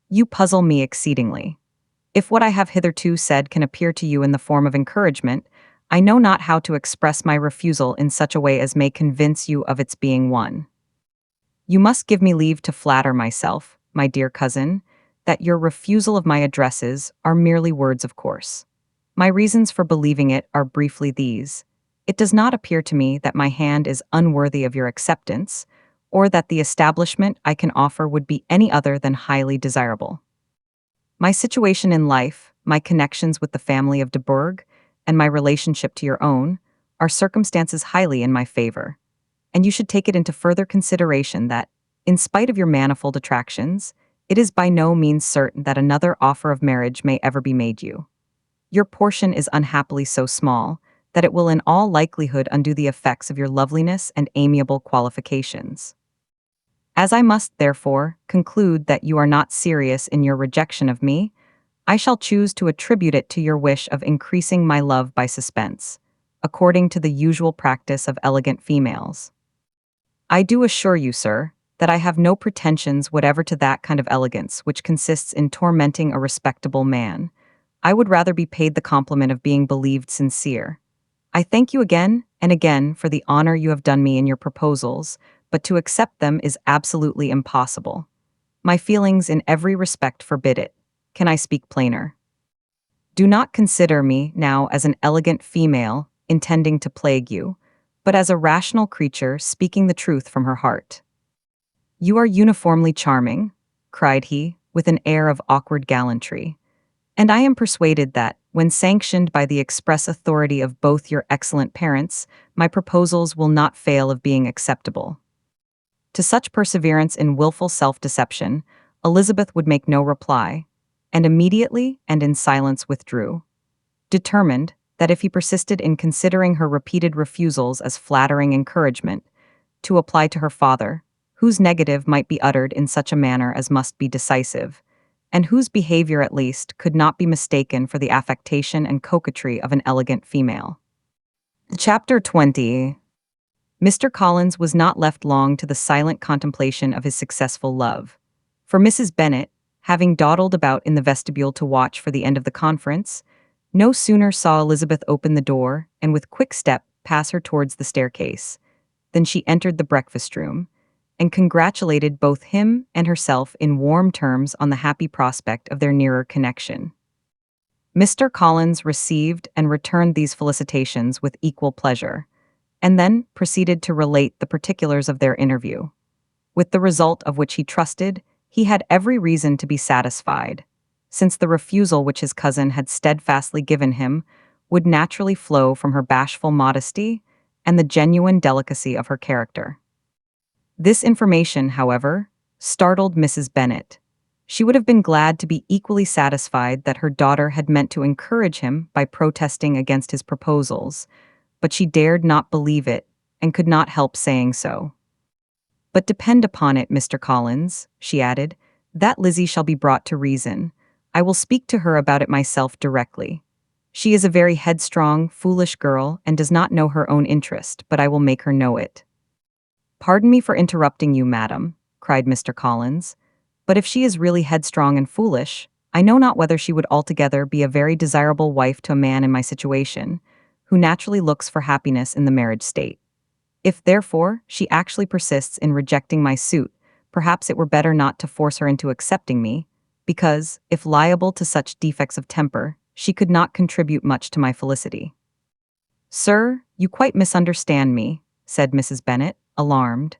"you puzzle me exceedingly. If what I have hitherto said can appear to you in the form of encouragement, I know not how to express my refusal in such a way as may convince you of its being one. You must give me leave to flatter myself, my dear cousin, that your refusal of my addresses are merely words of course. My reasons for believing it are briefly these. It does not appear to me that my hand is unworthy of your acceptance, or that the establishment I can offer would be any other than highly desirable. My situation in life, my connections with the family of de Bourgh, and my relationship to your own, are circumstances highly in my favor, and you should take it into further consideration that, in spite of your manifold attractions, it is by no means certain that another offer of marriage may ever be made you. Your portion is unhappily so small that it will in all likelihood undo the effects of your loveliness and amiable qualifications. As I must, therefore, conclude that you are not serious in your rejection of me, I shall choose to attribute it to your wish of increasing my love by suspense, according to the usual practice of elegant females. I do assure you, sir, that I have no pretensions whatever to that kind of elegance which consists in tormenting a respectable man. I would rather be paid the compliment of being believed sincere. I thank you again and again for the honor you have done me in your proposals, but to accept them is absolutely impossible. My feelings in every respect forbid it. Can I speak plainer? Do not consider me now as an elegant female intending to plague you, but as a rational creature speaking the truth from her heart. You are uniformly charming," cried he, with an air of awkward gallantry, "and I am persuaded that, when sanctioned by the express authority of both your excellent parents, my proposals will not fail of being acceptable." To such perseverance in wilful self-deception, Elizabeth would make no reply, and immediately and in silence withdrew, determined that if he persisted in considering her repeated refusals as flattering encouragement, to apply to her father, whose negative might be uttered in such a manner as must be decisive, and whose behavior at least could not be mistaken for the affectation and coquetry of an elegant female. Chapter 20. Mr. Collins was not left long to the silent contemplation of his successful love, for Mrs. Bennet, having dawdled about in the vestibule to watch for the end of the conference, no sooner saw Elizabeth open the door and with quick step pass her towards the staircase, than she entered the breakfast-room, and congratulated both him and herself in warm terms on the happy prospect of their nearer connection. Mr. Collins received and returned these felicitations with equal pleasure, and then proceeded to relate the particulars of their interview, with the result of which he trusted he had every reason to be satisfied, since the refusal which his cousin had steadfastly given him would naturally flow from her bashful modesty and the genuine delicacy of her character. This information, however, startled Mrs. Bennet. She would have been glad to be equally satisfied that her daughter had meant to encourage him by protesting against his proposals, but she dared not believe it and could not help saying so. "But depend upon it, Mr. Collins," she added, "that Lizzie shall be brought to reason. I will speak to her about it myself directly. She is a very headstrong, foolish girl and does not know her own interest, but I will make her know it." "Pardon me for interrupting you, madam," cried Mr. Collins, "but if she is really headstrong and foolish, I know not whether she would altogether be a very desirable wife to a man in my situation, who naturally looks for happiness in the marriage state. If, therefore, she actually persists in rejecting my suit, perhaps it were better not to force her into accepting me, because, if liable to such defects of temper, she could not contribute much to my felicity." "Sir, you quite misunderstand me," said Mrs. Bennet, alarmed.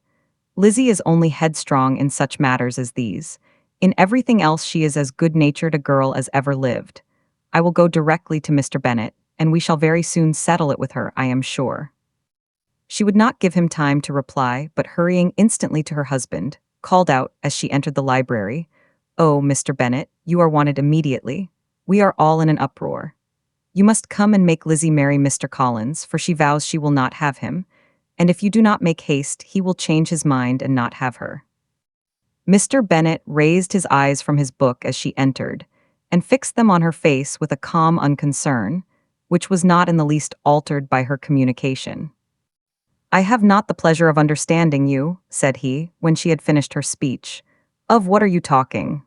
"Lizzie is only headstrong in such matters as these. In everything else she is as good-natured a girl as ever lived. I will go directly to Mr. Bennet, and we shall very soon settle it with her, I am sure." She would not give him time to reply, but hurrying instantly to her husband, called out, as she entered the library, "Oh, Mr. Bennet, you are wanted immediately. We are all in an uproar. You must come and make Lizzie marry Mr. Collins, for she vows she will not have him, and if you do not make haste, he will change his mind and not have her." Mr. Bennet raised his eyes from his book as she entered, and fixed them on her face with a calm unconcern, which was not in the least altered by her communication. "I have not the pleasure of understanding you," said he, when she had finished her speech. "Of what are you talking?"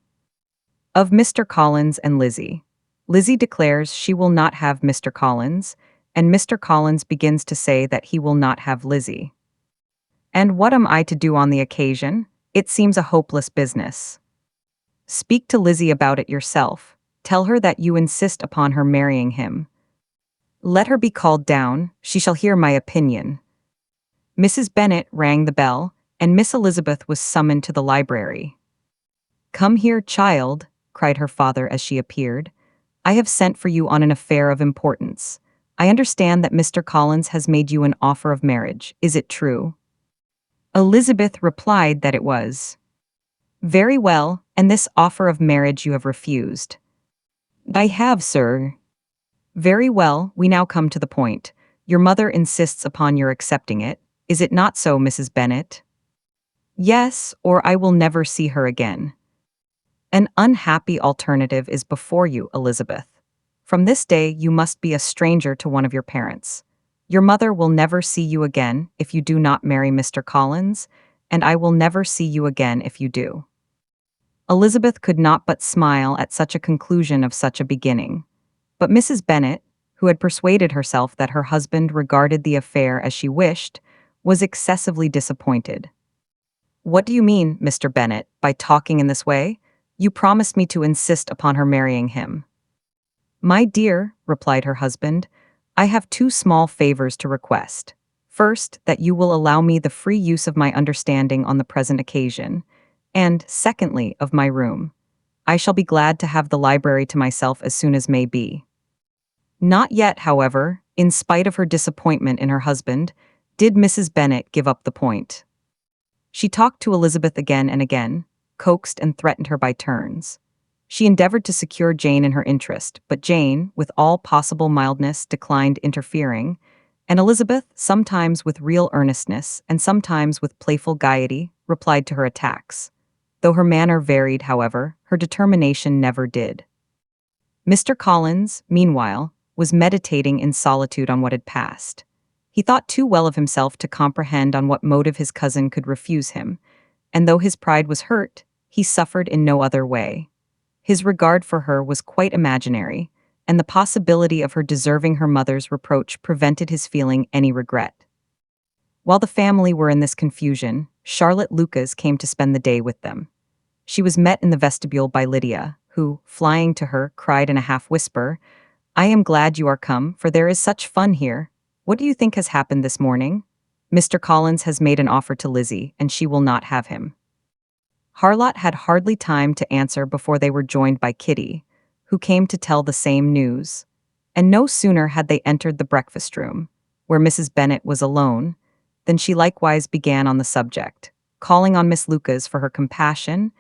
"Of Mr. Collins and Lizzie. Lizzie declares she will not have Mr. Collins, and Mr. Collins begins to say that he will not have Lizzie. And what am I to do on the occasion? It seems a hopeless business." "Speak to Lizzie about it yourself. Tell her that you insist upon her marrying him. Let her be called down, she shall hear my opinion." Mrs. Bennet rang the bell, and Miss Elizabeth was summoned to the library. "Come here, child," cried her father as she appeared. "I have sent for you on an affair of importance. I understand that Mr. Collins has made you an offer of marriage. Is it true?" Elizabeth replied that it was. "Very well, and this offer of marriage you have refused." "I have, sir." "Very well, we now come to the point. Your mother insists upon your accepting it. Is it not so, Mrs. Bennet?" "Yes, or I will never see her again." "An unhappy alternative is before you, Elizabeth. From this day you must be a stranger to one of your parents. Your mother will never see you again if you do not marry Mr. Collins, and I will never see you again if you do." Elizabeth could not but smile at such a conclusion of such a beginning. But Mrs. Bennet, who had persuaded herself that her husband regarded the affair as she wished, was excessively disappointed. "What do you mean, Mr. Bennet, by talking in this way? You promised me to insist upon her marrying him." "My dear," replied her husband, "I have two small favors to request. First, that you will allow me the free use of my understanding on the present occasion, and, secondly, of my room. I shall be glad to have the library to myself as soon as may be." Not yet, however, in spite of her disappointment in her husband, did Mrs. Bennet give up the point. She talked to Elizabeth again and again, coaxed and threatened her by turns. She endeavored to secure Jane in her interest, but Jane, with all possible mildness, declined interfering, and Elizabeth, sometimes with real earnestness and sometimes with playful gaiety, replied to her attacks. Though her manner varied, however, her determination never did. Mr. Collins, meanwhile, was meditating in solitude on what had passed. He thought too well of himself to comprehend on what motive his cousin could refuse him, and though his pride was hurt, he suffered in no other way. His regard for her was quite imaginary, and the possibility of her deserving her mother's reproach prevented his feeling any regret. While the family were in this confusion, Charlotte Lucas came to spend the day with them. She was met in the vestibule by Lydia, who, flying to her, cried in a half-whisper, "I am glad you are come, for there is such fun here. What do you think has happened this morning? Mr. Collins has made an offer to Lizzie, and she will not have him." Harlot had hardly time to answer before they were joined by Kitty, who came to tell the same news. And no sooner had they entered the breakfast room, where Mrs. Bennet was alone, than she likewise began on the subject, calling on Miss Lucas for her compassion,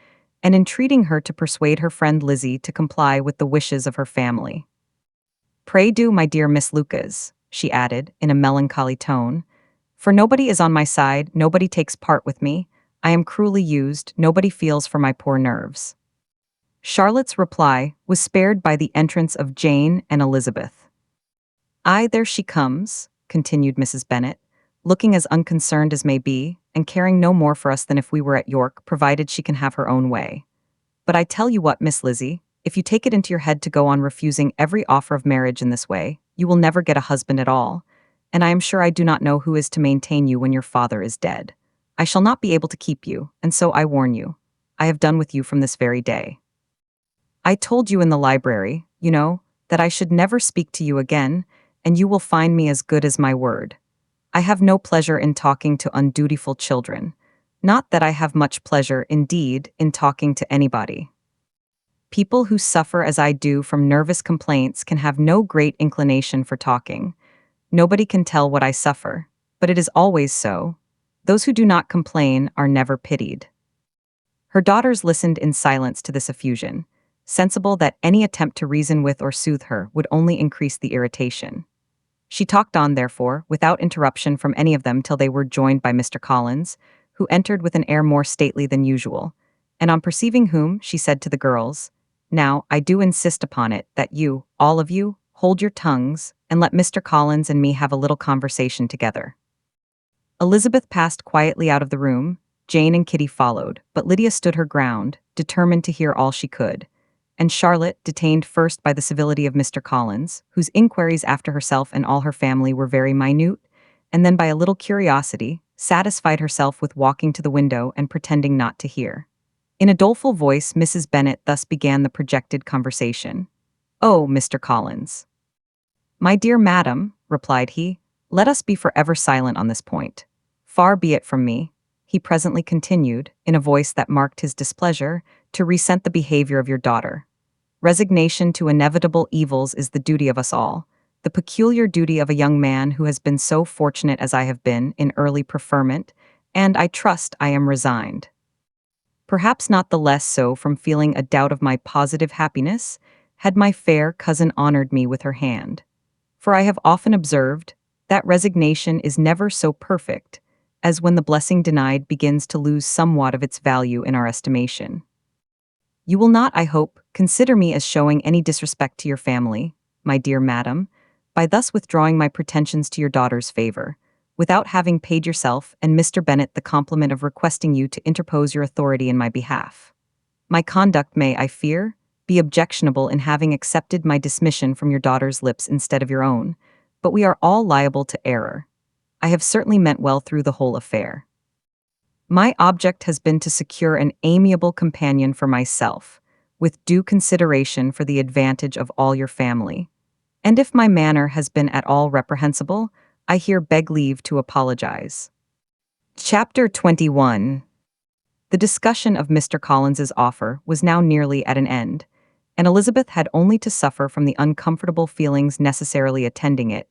and entreating her to persuade her friend Lizzie to comply with the wishes of her family. "Pray do, my dear Miss Lucas," she added, in a melancholy tone, "for nobody is on my side, nobody takes part with me, I am cruelly used, nobody feels for my poor nerves." Charlotte's reply was spared by the entrance of Jane and Elizabeth. "Aye, there she comes," continued Mrs. Bennet, looking as unconcerned as may be, and caring no more for us than if we were at York, provided she can have her own way. "But I tell you what, Miss Lizzie, if you take it into your head to go on refusing every offer of marriage in this way, you will never get a husband at all, and I am sure I do not know who is to maintain you when your father is dead. I shall not be able to keep you, and so I warn you. I have done with you from this very day. I told you in the library, you know, that I should never speak to you again, and you will find me as good as my word. I have no pleasure in talking to undutiful children. Not that I have much pleasure, indeed, in talking to anybody. People who suffer as I do from nervous complaints can have no great inclination for talking. Nobody can tell what I suffer, but it is always so. Those who do not complain are never pitied." Her daughters listened in silence to this effusion, sensible that any attempt to reason with or soothe her would only increase the irritation. She talked on, therefore, without interruption from any of them till they were joined by Mr. Collins, who entered with an air more stately than usual, and on perceiving whom, she said to the girls, "Now, I do insist upon it that you, all of you, hold your tongues, and let Mr. Collins and me have a little conversation together." Elizabeth passed quietly out of the room, Jane and Kitty followed, but Lydia stood her ground, determined to hear all she could, and Charlotte, detained first by the civility of Mr. Collins, whose inquiries after herself and all her family were very minute, and then by a little curiosity, satisfied herself with walking to the window and pretending not to hear. In a doleful voice, Mrs. Bennet thus began the projected conversation. "Oh, Mr. Collins." "My dear madam," replied he, "let us be forever silent on this point. Far be it from me," he presently continued, in a voice that marked his displeasure, "to resent the behavior of your daughter. Resignation to inevitable evils is the duty of us all, the peculiar duty of a young man who has been so fortunate as I have been in early preferment, and I trust I am resigned. Perhaps not the less so from feeling a doubt of my positive happiness, had my fair cousin honored me with her hand. For I have often observed that resignation is never so perfect as when the blessing denied begins to lose somewhat of its value in our estimation. You will not, I hope, consider me as showing any disrespect to your family, my dear madam, by thus withdrawing my pretensions to your daughter's favor, without having paid yourself and Mr. Bennet the compliment of requesting you to interpose your authority in my behalf. My conduct may, I fear, be objectionable in having accepted my dismission from your daughter's lips instead of your own, but we are all liable to error. I have certainly meant well through the whole affair. My object has been to secure an amiable companion for myself, with due consideration for the advantage of all your family. And if my manner has been at all reprehensible, I here beg leave to apologize. Chapter 21. The discussion of Mr. Collins's offer was now nearly at an end, and Elizabeth had only to suffer from the uncomfortable feelings necessarily attending it,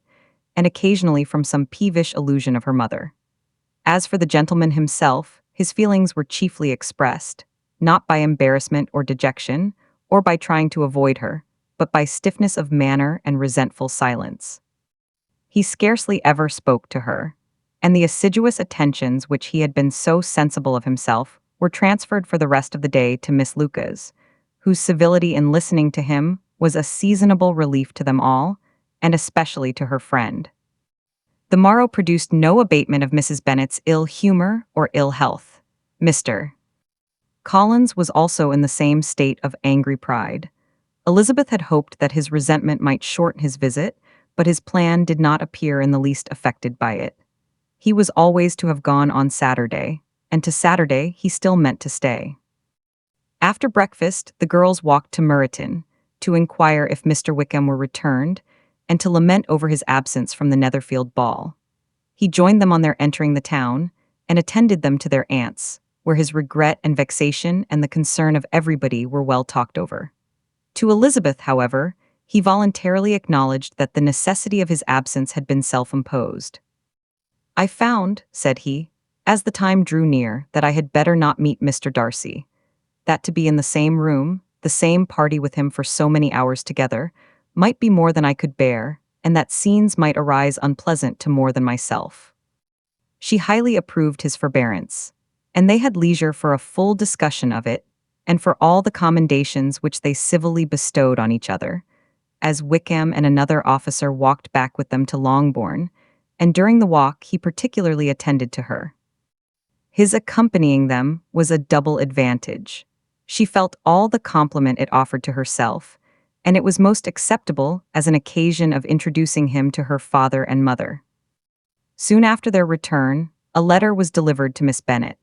and occasionally from some peevish allusion of her mother. As for the gentleman himself, his feelings were chiefly expressed, not by embarrassment or dejection, or by trying to avoid her, but by stiffness of manner and resentful silence. He scarcely ever spoke to her, and the assiduous attentions which he had been so sensible of himself were transferred for the rest of the day to Miss Lucas, whose civility in listening to him was a seasonable relief to them all, and especially to her friend. The morrow produced no abatement of Mrs. Bennet's ill humor or ill health. Mr. Collins was also in the same state of angry pride. Elizabeth had hoped that his resentment might shorten his visit, but his plan did not appear in the least affected by it. He was always to have gone on Saturday, and to Saturday he still meant to stay. After breakfast, the girls walked to Meryton, to inquire if Mr. Wickham were returned, and to lament over his absence from the Netherfield ball. He joined them on their entering the town, and attended them to their aunt's, where his regret and vexation and the concern of everybody were well talked over. To Elizabeth, however, he voluntarily acknowledged that the necessity of his absence had been self-imposed. "I found," said he, "as the time drew near, that I had better not meet Mr. Darcy, that to be in the same room, the same party with him for so many hours together, might be more than I could bear, and that scenes might arise unpleasant to more than myself." She highly approved his forbearance, and they had leisure for a full discussion of it, and for all the commendations which they civilly bestowed on each other, as Wickham and another officer walked back with them to Longbourn, and during the walk he particularly attended to her. His accompanying them was a double advantage. She felt all the compliment it offered to herself, and it was most acceptable as an occasion of introducing him to her father and mother. Soon after their return, a letter was delivered to Miss Bennet.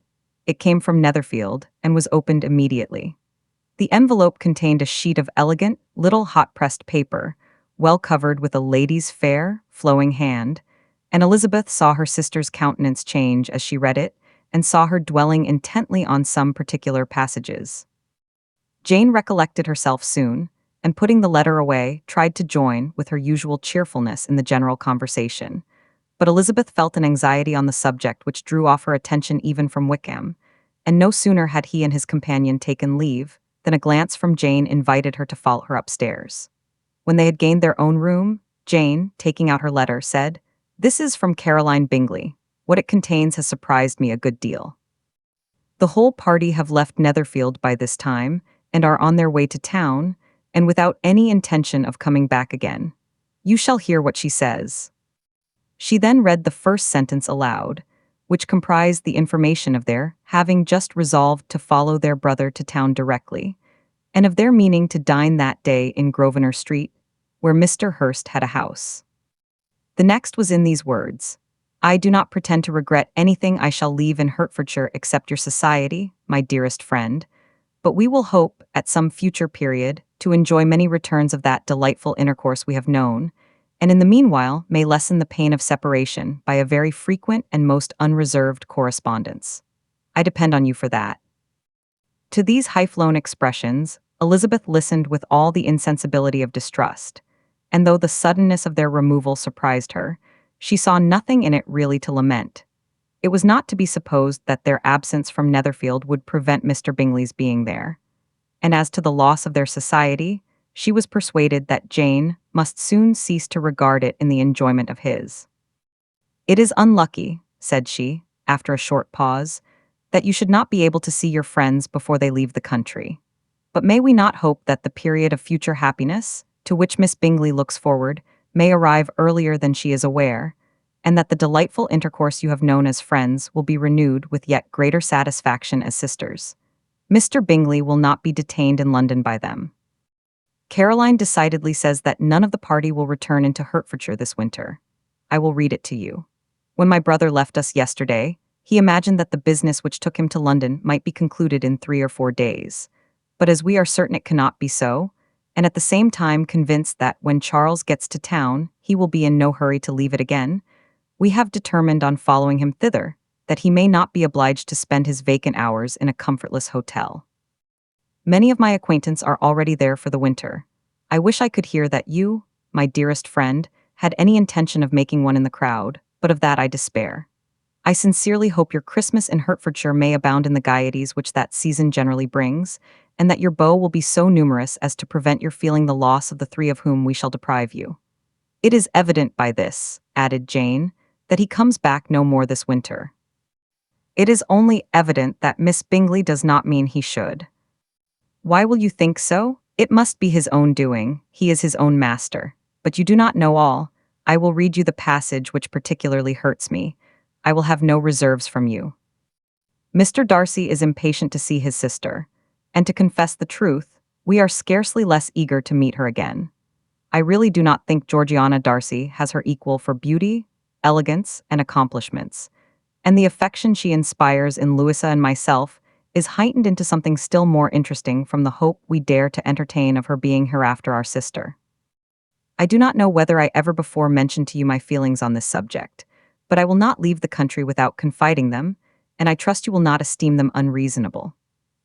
It came from Netherfield and was opened immediately. The envelope contained a sheet of elegant, little hot-pressed paper, well covered with a lady's fair, flowing hand, and Elizabeth saw her sister's countenance change as she read it, and saw her dwelling intently on some particular passages. Jane recollected herself soon, and putting the letter away, tried to join, with her usual cheerfulness, in the general conversation. But Elizabeth felt an anxiety on the subject which drew off her attention even from Wickham, and no sooner had he and his companion taken leave than a glance from Jane invited her to follow her upstairs. When they had gained their own room, Jane, taking out her letter, said, "This is from Caroline Bingley. What it contains has surprised me a good deal. The whole party have left Netherfield by this time, and are on their way to town, and without any intention of coming back again. You shall hear what she says." She then read the first sentence aloud, which comprised the information of their having just resolved to follow their brother to town directly, and of their meaning to dine that day in Grosvenor Street, where Mr. Hurst had a house. The next was in these words: "I do not pretend to regret anything I shall leave in Hertfordshire except your society, my dearest friend, but we will hope, at some future period, to enjoy many returns of that delightful intercourse we have known, and in the meanwhile may lessen the pain of separation by a very frequent and most unreserved correspondence. I depend on you for that." To these high-flown expressions, Elizabeth listened with all the insensibility of distrust, and though the suddenness of their removal surprised her, she saw nothing in it really to lament. It was not to be supposed that their absence from Netherfield would prevent Mr. Bingley's being there, and as to the loss of their society, she was persuaded that Jane must soon cease to regard it in the enjoyment of his. "It is unlucky," said she, after a short pause, "that you should not be able to see your friends before they leave the country. But may we not hope that the period of future happiness, to which Miss Bingley looks forward, may arrive earlier than she is aware, and that the delightful intercourse you have known as friends will be renewed with yet greater satisfaction as sisters. Mr. Bingley will not be detained in London by them. Caroline decidedly says that none of the party will return into Hertfordshire this winter. I will read it to you. When my brother left us yesterday, he imagined that the business which took him to London might be concluded in 3 or 4 days. But as we are certain it cannot be so, and at the same time convinced that when Charles gets to town he will be in no hurry to leave it again, we have determined on following him thither, that he may not be obliged to spend his vacant hours in a comfortless hotel. Many of my acquaintance are already there for the winter. I wish I could hear that you, my dearest friend, had any intention of making one in the crowd, but of that I despair. I sincerely hope your Christmas in Hertfordshire may abound in the gaieties which that season generally brings, and that your beaux will be so numerous as to prevent your feeling the loss of the 3 of whom we shall deprive you. It is evident by this," added Jane, "that he comes back no more this winter. It is only evident that Miss Bingley does not mean he should. Why will you think so? It must be his own doing. He is his own master. But you do not know all. I will read you the passage which particularly hurts me. I will have no reserves from you. Mr. Darcy is impatient to see his sister, and to confess the truth, we are scarcely less eager to meet her again. I really do not think Georgiana Darcy has her equal for beauty, elegance, and accomplishments, and the affection she inspires in Louisa and myself is heightened into something still more interesting from the hope we dare to entertain of her being hereafter our sister. I do not know whether I ever before mentioned to you my feelings on this subject, but I will not leave the country without confiding them, and I trust you will not esteem them unreasonable.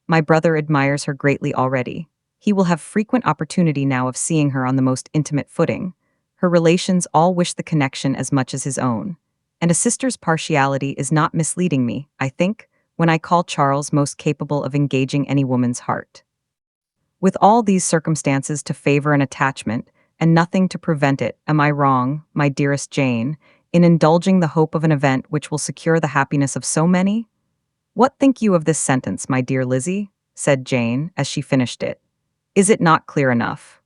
My brother admires her greatly already. He will have frequent opportunity now of seeing her on the most intimate footing. Her relations all wish the connection as much as his own, and a sister's partiality is not misleading me, I think, when I call Charles most capable of engaging any woman's heart. With all these circumstances to favor an attachment, and nothing to prevent it, am I wrong, my dearest Jane, in indulging the hope of an event which will secure the happiness of so many? What think you of this sentence, my dear Lizzie? said Jane as she finished it. Is it not clear enough?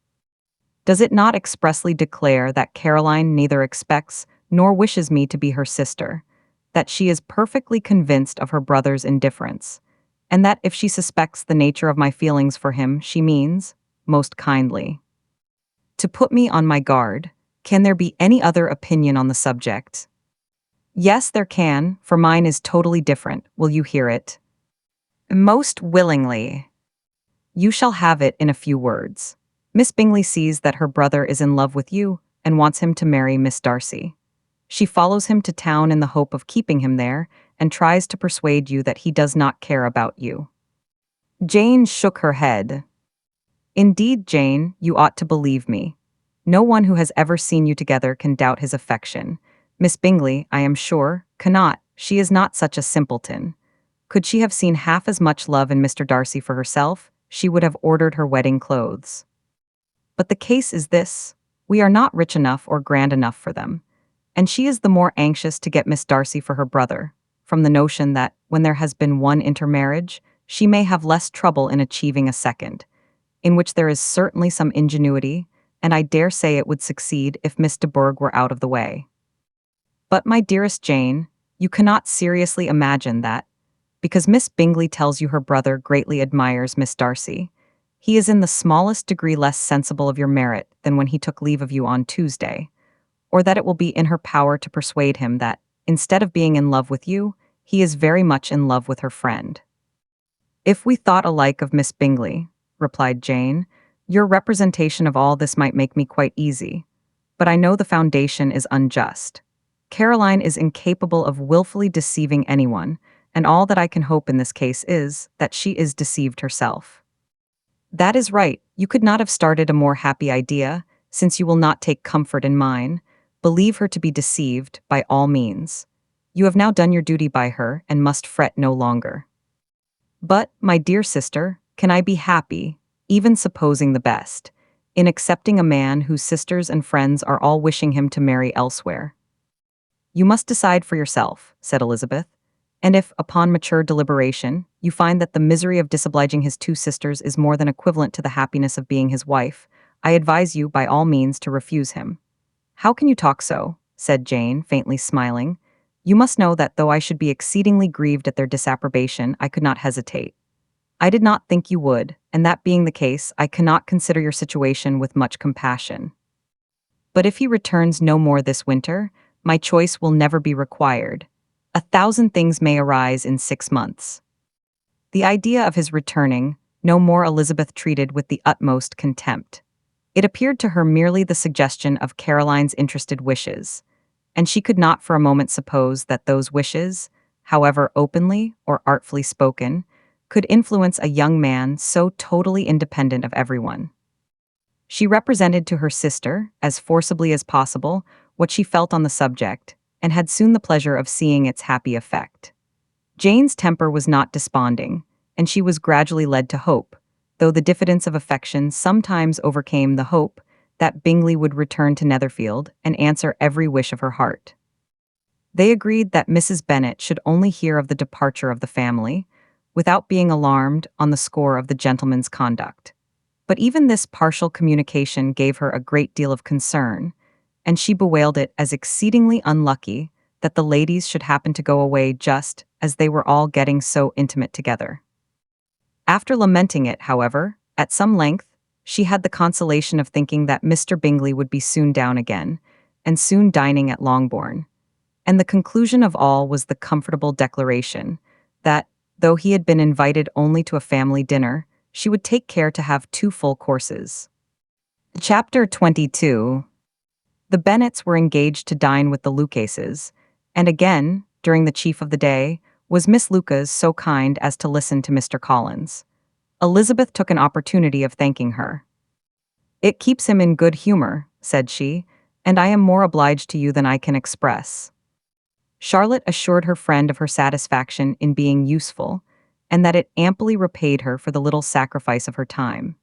Does it not expressly declare that Caroline neither expects nor wishes me to be her sister, that she is perfectly convinced of her brother's indifference, and that if she suspects the nature of my feelings for him, she means, most kindly, to put me on my guard? Can there be any other opinion on the subject? Yes, there can, for mine is totally different. Will you hear it? Most willingly. You shall have it in a few words. Miss Bingley sees that her brother is in love with you and wants him to marry Miss Darcy. She follows him to town in the hope of keeping him there and tries to persuade you that he does not care about you. Jane shook her head. Indeed, Jane, you ought to believe me. No one who has ever seen you together can doubt his affection. Miss Bingley, I am sure, cannot. She is not such a simpleton. Could she have seen half as much love in Mr. Darcy for herself, she would have ordered her wedding clothes. But the case is this: we are not rich enough or grand enough for them, and she is the more anxious to get Miss Darcy for her brother, from the notion that, when there has been one intermarriage, she may have less trouble in achieving a second, in which there is certainly some ingenuity, and I dare say it would succeed if Miss de Bourgh were out of the way. But, my dearest Jane, you cannot seriously imagine that, because Miss Bingley tells you her brother greatly admires Miss Darcy, he is in the smallest degree less sensible of your merit than when he took leave of you on Tuesday, or that it will be in her power to persuade him that, instead of being in love with you, he is very much in love with her friend. If we thought alike of Miss Bingley, replied Jane, your representation of all this might make me quite easy, but I know the foundation is unjust. Caroline is incapable of willfully deceiving anyone, and all that I can hope in this case is that she is deceived herself. That is right. You could not have started a more happy idea, since you will not take comfort in mine. Believe her to be deceived, by all means. You have now done your duty by her, and must fret no longer. But, my dear sister, can I be happy, even supposing the best, in accepting a man whose sisters and friends are all wishing him to marry elsewhere? You must decide for yourself, said Elizabeth, and if, upon mature deliberation, you find that the misery of disobliging his two sisters is more than equivalent to the happiness of being his wife, I advise you by all means to refuse him. How can you talk so? Said Jane, faintly smiling. You must know that though I should be exceedingly grieved at their disapprobation, I could not hesitate. I did not think you would, and that being the case, I cannot consider your situation with much compassion. But if he returns no more this winter, my choice will never be required. 1,000 things may arise in 6 months. The idea of his returning no more Elizabeth treated with the utmost contempt. It appeared to her merely the suggestion of Caroline's interested wishes, and she could not for a moment suppose that those wishes, however openly or artfully spoken, could influence a young man so totally independent of everyone. She represented to her sister, as forcibly as possible, what she felt on the subject, and had soon the pleasure of seeing its happy effect. Jane's temper was not desponding, and she was gradually led to hope, though the diffidence of affection sometimes overcame the hope, that Bingley would return to Netherfield and answer every wish of her heart. They agreed that Mrs. Bennet should only hear of the departure of the family, without being alarmed on the score of the gentleman's conduct. But even this partial communication gave her a great deal of concern, and she bewailed it as exceedingly unlucky that the ladies should happen to go away just as they were all getting so intimate together. After lamenting it, however, at some length, she had the consolation of thinking that Mr. Bingley would be soon down again, and soon dining at Longbourn. And the conclusion of all was the comfortable declaration that, though he had been invited only to a family dinner, she would take care to have 2 full courses. Chapter 22. The Bennets were engaged to dine with the Lucases, and again, during the chief of the day, was Miss Lucas so kind as to listen to Mr. Collins. Elizabeth took an opportunity of thanking her. "It keeps him in good humor," said she, "and I am more obliged to you than I can express." Charlotte assured her friend of her satisfaction in being useful, and that it amply repaid her for the little sacrifice of her time.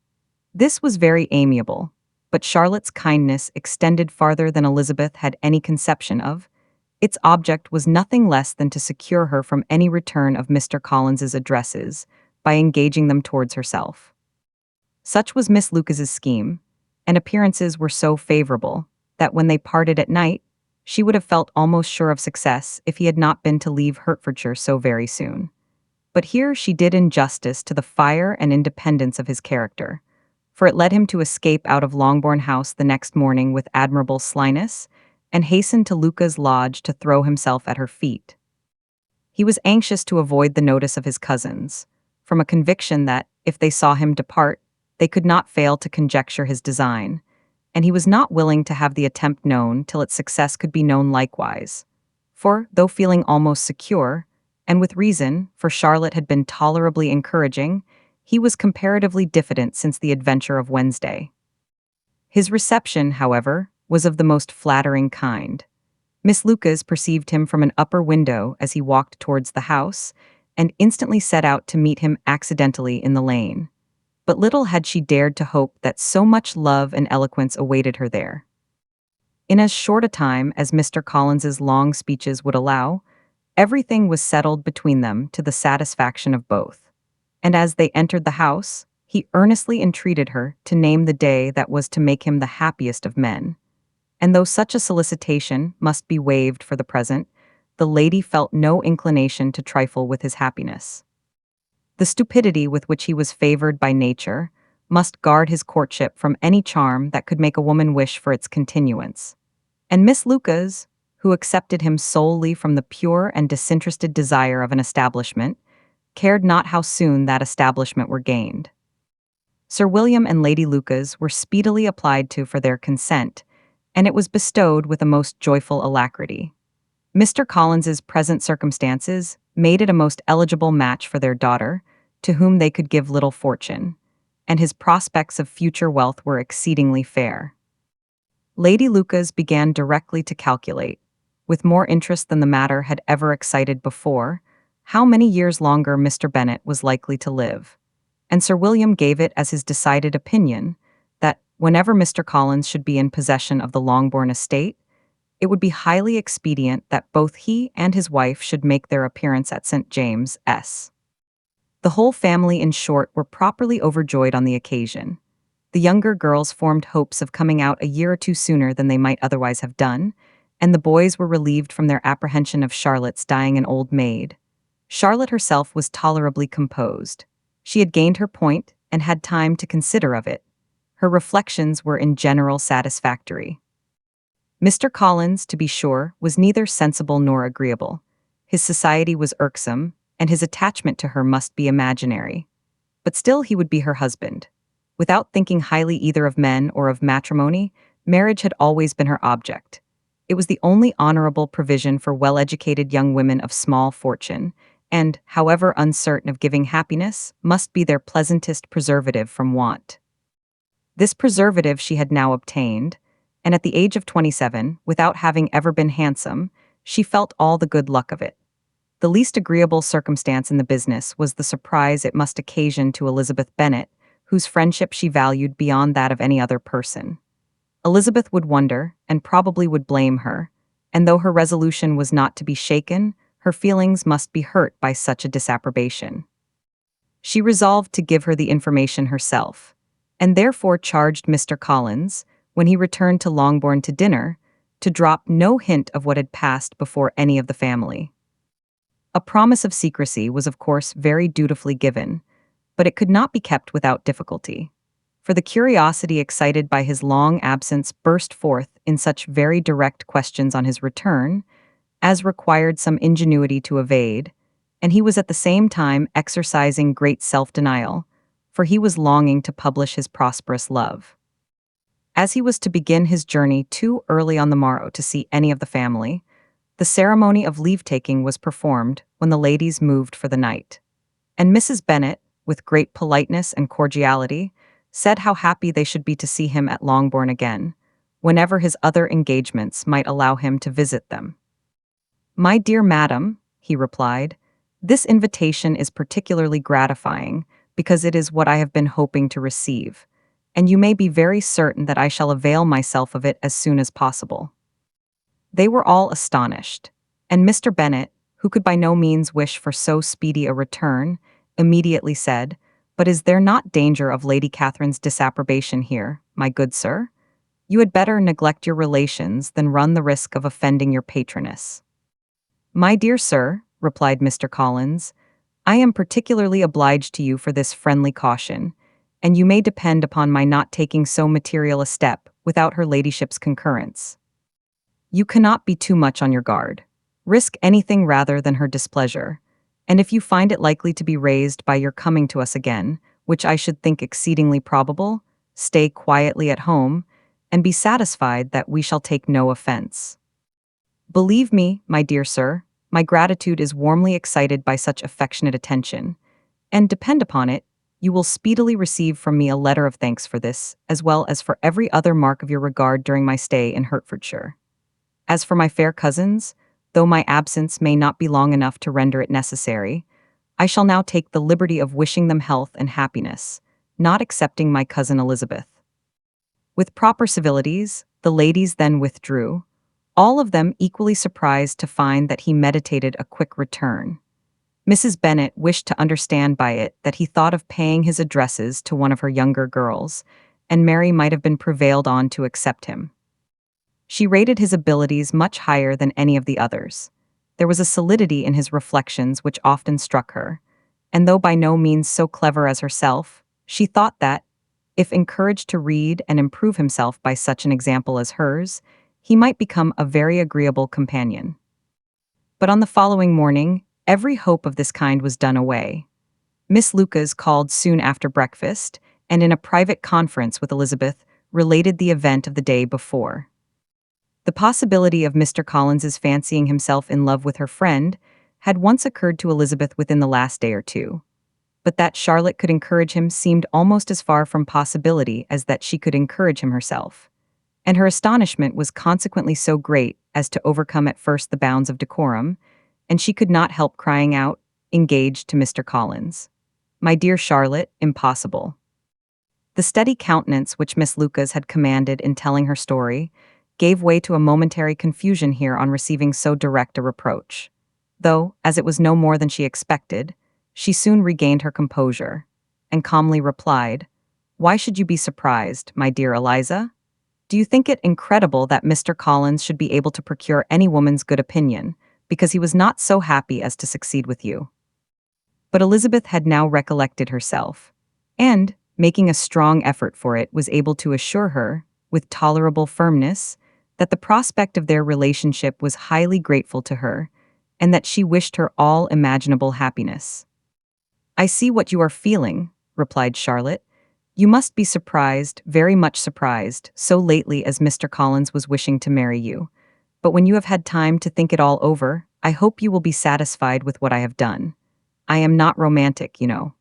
This was very amiable, but Charlotte's kindness extended farther than Elizabeth had any conception of. Its object was nothing less than to secure her from any return of Mr. Collins's addresses, by engaging them towards herself. Such was Miss Lucas's scheme, and appearances were so favorable that when they parted at night, she would have felt almost sure of success if he had not been to leave Hertfordshire so very soon. But here she did injustice to the fire and independence of his character, for it led him to escape out of Longbourn House the next morning with admirable slyness, and hasten to Luca's lodge to throw himself at her feet. He was anxious to avoid the notice of his cousins, from a conviction that, if they saw him depart, they could not fail to conjecture his design, and he was not willing to have the attempt known till its success could be known likewise. For, though feeling almost secure, and with reason, for Charlotte had been tolerably encouraging, he was comparatively diffident since the adventure of Wednesday. His reception, however, was of the most flattering kind. Miss Lucas perceived him from an upper window as he walked towards the house, and instantly set out to meet him accidentally in the lane. But little had she dared to hope that so much love and eloquence awaited her there. In as short a time as Mr. Collins's long speeches would allow, everything was settled between them to the satisfaction of both. And as they entered the house, he earnestly entreated her to name the day that was to make him the happiest of men. And though such a solicitation must be waived for the present, the lady felt no inclination to trifle with his happiness. The stupidity with which he was favored by nature must guard his courtship from any charm that could make a woman wish for its continuance. And Miss Lucas, who accepted him solely from the pure and disinterested desire of an establishment, cared not how soon that establishment were gained. Sir William and Lady Lucas were speedily applied to for their consent, and it was bestowed with a most joyful alacrity. Mr. Collins's present circumstances made it a most eligible match for their daughter, to whom they could give little fortune, and his prospects of future wealth were exceedingly fair. Lady Lucas began directly to calculate, with more interest than the matter had ever excited before, how many years longer Mr. Bennet was likely to live, and Sir William gave it as his decided opinion that, whenever Mr. Collins should be in possession of the Longbourn estate, it would be highly expedient that both he and his wife should make their appearance at St. James's. The whole family, in short, were properly overjoyed on the occasion. The younger girls formed hopes of coming out a year or two sooner than they might otherwise have done, and the boys were relieved from their apprehension of Charlotte's dying an old maid. Charlotte herself was tolerably composed. She had gained her point and had time to consider of it. Her reflections were in general satisfactory. Mr. Collins, to be sure, was neither sensible nor agreeable. His society was irksome, and his attachment to her must be imaginary. But still he would be her husband. Without thinking highly either of men or of matrimony, marriage had always been her object. It was the only honorable provision for well-educated young women of small fortune, and, however uncertain of giving happiness, must be their pleasantest preservative from want. This preservative she had now obtained, and at the age of 27, without having ever been handsome, she felt all the good luck of it. The least agreeable circumstance in the business was the surprise it must occasion to Elizabeth Bennet, whose friendship she valued beyond that of any other person. Elizabeth would wonder, and probably would blame her, and though her resolution was not to be shaken, her feelings must be hurt by such a disapprobation. She resolved to give her the information herself, and therefore charged Mr. Collins, when he returned to Longbourn to dinner, to drop no hint of what had passed before any of the family. A promise of secrecy was of course very dutifully given, but it could not be kept without difficulty, for the curiosity excited by his long absence burst forth in such very direct questions on his return, as required some ingenuity to evade, and he was at the same time exercising great self-denial, for he was longing to publish his prosperous love. As he was to begin his journey too early on the morrow to see any of the family, the ceremony of leave-taking was performed when the ladies moved for the night, and Mrs. Bennet, with great politeness and cordiality, said how happy they should be to see him at Longbourn again, whenever his other engagements might allow him to visit them. "My dear madam," he replied, "this invitation is particularly gratifying, because it is what I have been hoping to receive, and you may be very certain that I shall avail myself of it as soon as possible." They were all astonished, and Mr. Bennet, who could by no means wish for so speedy a return, immediately said, "But is there not danger of Lady Catherine's disapprobation here, my good sir? You had better neglect your relations than run the risk of offending your patroness." "My dear sir," replied Mr. Collins, "I am particularly obliged to you for this friendly caution, and you may depend upon my not taking so material a step without her ladyship's concurrence. You cannot be too much on your guard. Risk anything rather than her displeasure, and if you find it likely to be raised by your coming to us again, which I should think exceedingly probable, stay quietly at home, and be satisfied that we shall take no offense. Believe me, my dear sir, my gratitude is warmly excited by such affectionate attention, and depend upon it, you will speedily receive from me a letter of thanks for this, as well as for every other mark of your regard during my stay in Hertfordshire. As for my fair cousins, though my absence may not be long enough to render it necessary, I shall now take the liberty of wishing them health and happiness, not excepting my cousin Elizabeth." With proper civilities, the ladies then withdrew, all of them equally surprised to find that he meditated a quick return. Mrs. Bennet wished to understand by it that he thought of paying his addresses to one of her younger girls, and Mary might have been prevailed on to accept him. She rated his abilities much higher than any of the others. There was a solidity in his reflections which often struck her, and though by no means so clever as herself, she thought that, if encouraged to read and improve himself by such an example as hers, he might become a very agreeable companion. But on the following morning, every hope of this kind was done away. Miss Lucas called soon after breakfast, and in a private conference with Elizabeth, related the event of the day before. The possibility of Mr. Collins's fancying himself in love with her friend had once occurred to Elizabeth within the last day or two, but that Charlotte could encourage him seemed almost as far from possibility as that she could encourage him herself, and her astonishment was consequently so great as to overcome at first the bounds of decorum, and she could not help crying out, engaged to Mr. Collins. "My dear Charlotte, impossible." The steady countenance which Miss Lucas had commanded in telling her story gave way to a momentary confusion here on receiving so direct a reproach. Though, as it was no more than she expected, she soon regained her composure, and calmly replied, "Why should you be surprised, my dear Eliza? Do you think it incredible that Mr. Collins should be able to procure any woman's good opinion, because he was not so happy as to succeed with you?" But Elizabeth had now recollected herself, and, making a strong effort for it, was able to assure her, with tolerable firmness, that the prospect of their relationship was highly grateful to her, and that she wished her all imaginable happiness. "I see what you are feeling," replied Charlotte. "You must be surprised, very much surprised, so lately as Mr. Collins was wishing to marry you. But when you have had time to think it all over, I hope you will be satisfied with what I have done. I am not romantic, you know.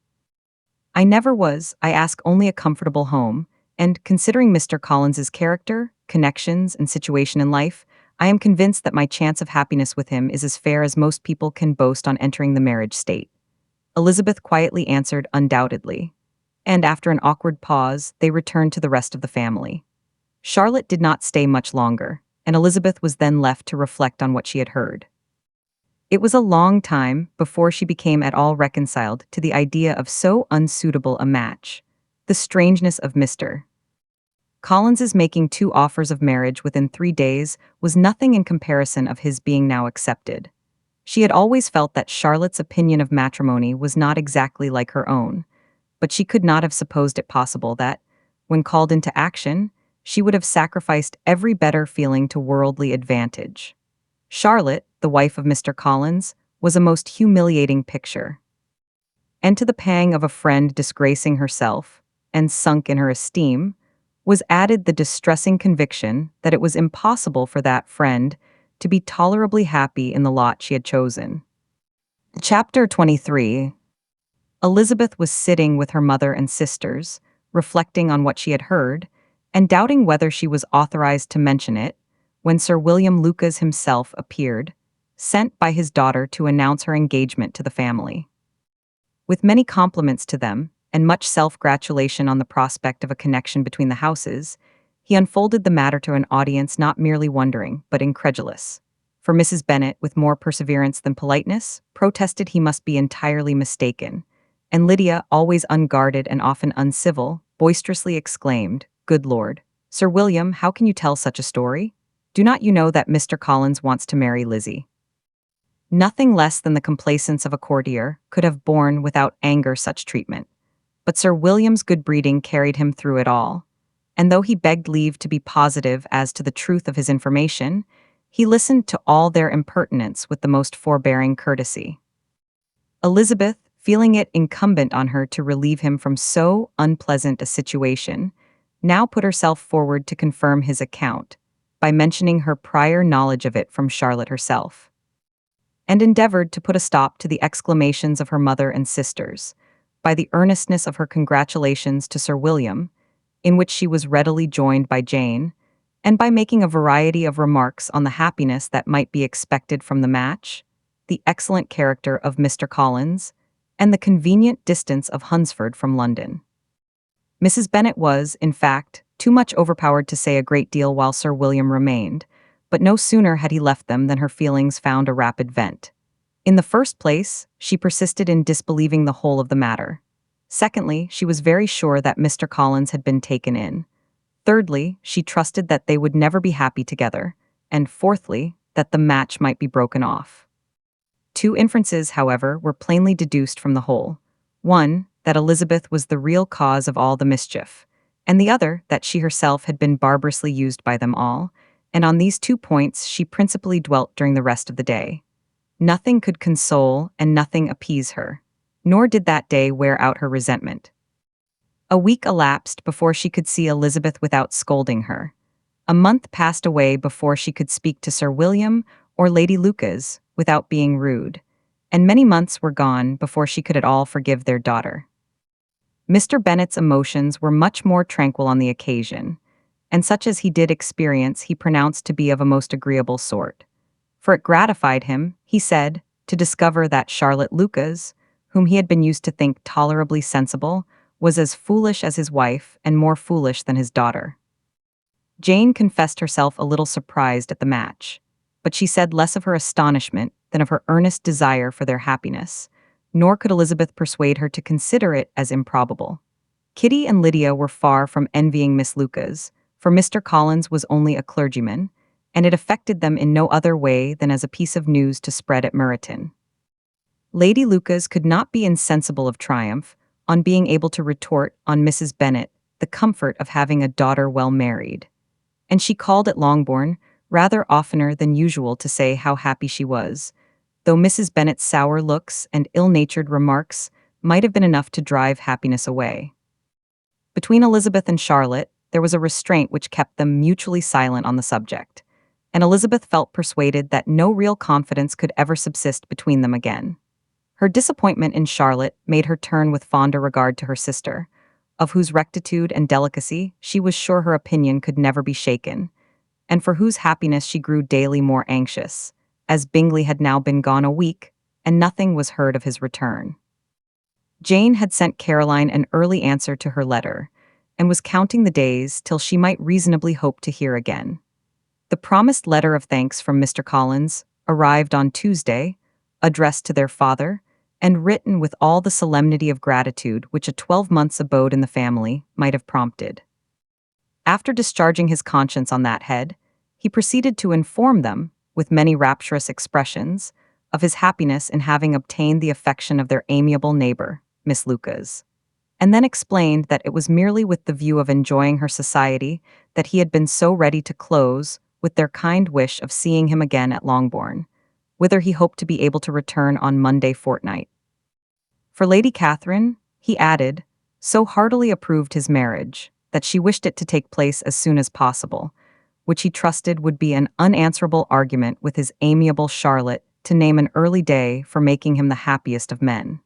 I never was. I ask only a comfortable home, and considering Mr. Collins's character, connections, and situation in life, I am convinced that my chance of happiness with him is as fair as most people can boast on entering the marriage state." Elizabeth quietly answered, "Undoubtedly," and after an awkward pause, they returned to the rest of the family. Charlotte did not stay much longer, and Elizabeth was then left to reflect on what she had heard. It was a long time before she became at all reconciled to the idea of so unsuitable a match. The strangeness of Mr. Collins's making 2 offers of marriage within 3 days was nothing in comparison of his being now accepted. She had always felt that Charlotte's opinion of matrimony was not exactly like her own, but she could not have supposed it possible that, when called into action, she would have sacrificed every better feeling to worldly advantage. Charlotte, the wife of Mr. Collins, was a most humiliating picture. And to the pang of a friend disgracing herself, and sunk in her esteem, was added the distressing conviction that it was impossible for that friend to be tolerably happy in the lot she had chosen. Chapter 23. Elizabeth was sitting with her mother and sisters, reflecting on what she had heard, and doubting whether she was authorized to mention it, when Sir William Lucas himself appeared, sent by his daughter to announce her engagement to the family. With many compliments to them, and much self-gratulation on the prospect of a connection between the houses, he unfolded the matter to an audience not merely wondering, but incredulous. For Mrs. Bennet, with more perseverance than politeness, protested he must be entirely mistaken, and Lydia, always unguarded and often uncivil, boisterously exclaimed, "Good Lord! Sir William, how can you tell such a story? Do not you know that Mr. Collins wants to marry Lizzie?" Nothing less than the complacence of a courtier could have borne without anger such treatment, but Sir William's good breeding carried him through it all, and though he begged leave to be positive as to the truth of his information, he listened to all their impertinence with the most forbearing courtesy. Elizabeth, feeling it incumbent on her to relieve him from so unpleasant a situation, now put herself forward to confirm his account by mentioning her prior knowledge of it from Charlotte herself, and endeavored to put a stop to the exclamations of her mother and sisters by the earnestness of her congratulations to Sir William, in which she was readily joined by Jane, and by making a variety of remarks on the happiness that might be expected from the match, the excellent character of Mr. Collins, and the convenient distance of Hunsford from London. Mrs. Bennet was, in fact, too much overpowered to say a great deal while Sir William remained, but no sooner had he left them than her feelings found a rapid vent. In the first place, she persisted in disbelieving the whole of the matter. Secondly, she was very sure that Mr. Collins had been taken in. Thirdly, she trusted that they would never be happy together. And fourthly, that the match might be broken off. Two inferences, however, were plainly deduced from the whole. One, that Elizabeth was the real cause of all the mischief, and the other, that she herself had been barbarously used by them all, and on these two points she principally dwelt during the rest of the day. Nothing could console and nothing appease her, nor did that day wear out her resentment. A week elapsed before she could see Elizabeth without scolding her. A month passed away before she could speak to Sir William or Lady Lucas without being rude, and many months were gone before she could at all forgive their daughter. Mr. Bennet's emotions were much more tranquil on the occasion, and such as he did experience he pronounced to be of a most agreeable sort. For it gratified him, he said, to discover that Charlotte Lucas, whom he had been used to think tolerably sensible, was as foolish as his wife and more foolish than his daughter. Jane confessed herself a little surprised at the match, but she said less of her astonishment than of her earnest desire for their happiness, nor could Elizabeth persuade her to consider it as improbable. Kitty and Lydia were far from envying Miss Lucas, for Mr. Collins was only a clergyman, and it affected them in no other way than as a piece of news to spread at Meryton. Lady Lucas could not be insensible of triumph on being able to retort on Mrs. Bennet the comfort of having a daughter well married, and she called at Longbourn rather oftener than usual to say how happy she was, though Mrs. Bennet's sour looks and ill-natured remarks might have been enough to drive happiness away. Between Elizabeth and Charlotte, there was a restraint which kept them mutually silent on the subject, and Elizabeth felt persuaded that no real confidence could ever subsist between them again. Her disappointment in Charlotte made her turn with fonder regard to her sister, of whose rectitude and delicacy she was sure her opinion could never be shaken, and for whose happiness she grew daily more anxious, as Bingley had now been gone a week, and nothing was heard of his return. Jane had sent Caroline an early answer to her letter, and was counting the days till she might reasonably hope to hear again. The promised letter of thanks from Mr. Collins arrived on Tuesday, addressed to their father, and written with all the solemnity of gratitude which a 12 months' abode in the family might have prompted. After discharging his conscience on that head, he proceeded to inform them, with many rapturous expressions, of his happiness in having obtained the affection of their amiable neighbor, Miss Lucas, and then explained that it was merely with the view of enjoying her society that he had been so ready to close with their kind wish of seeing him again at Longbourn, whither he hoped to be able to return on Monday fortnight. For Lady Catherine, he added, so heartily approved his marriage that she wished it to take place as soon as possible, which he trusted would be an unanswerable argument with his amiable Charlotte to name an early day for making him the happiest of men.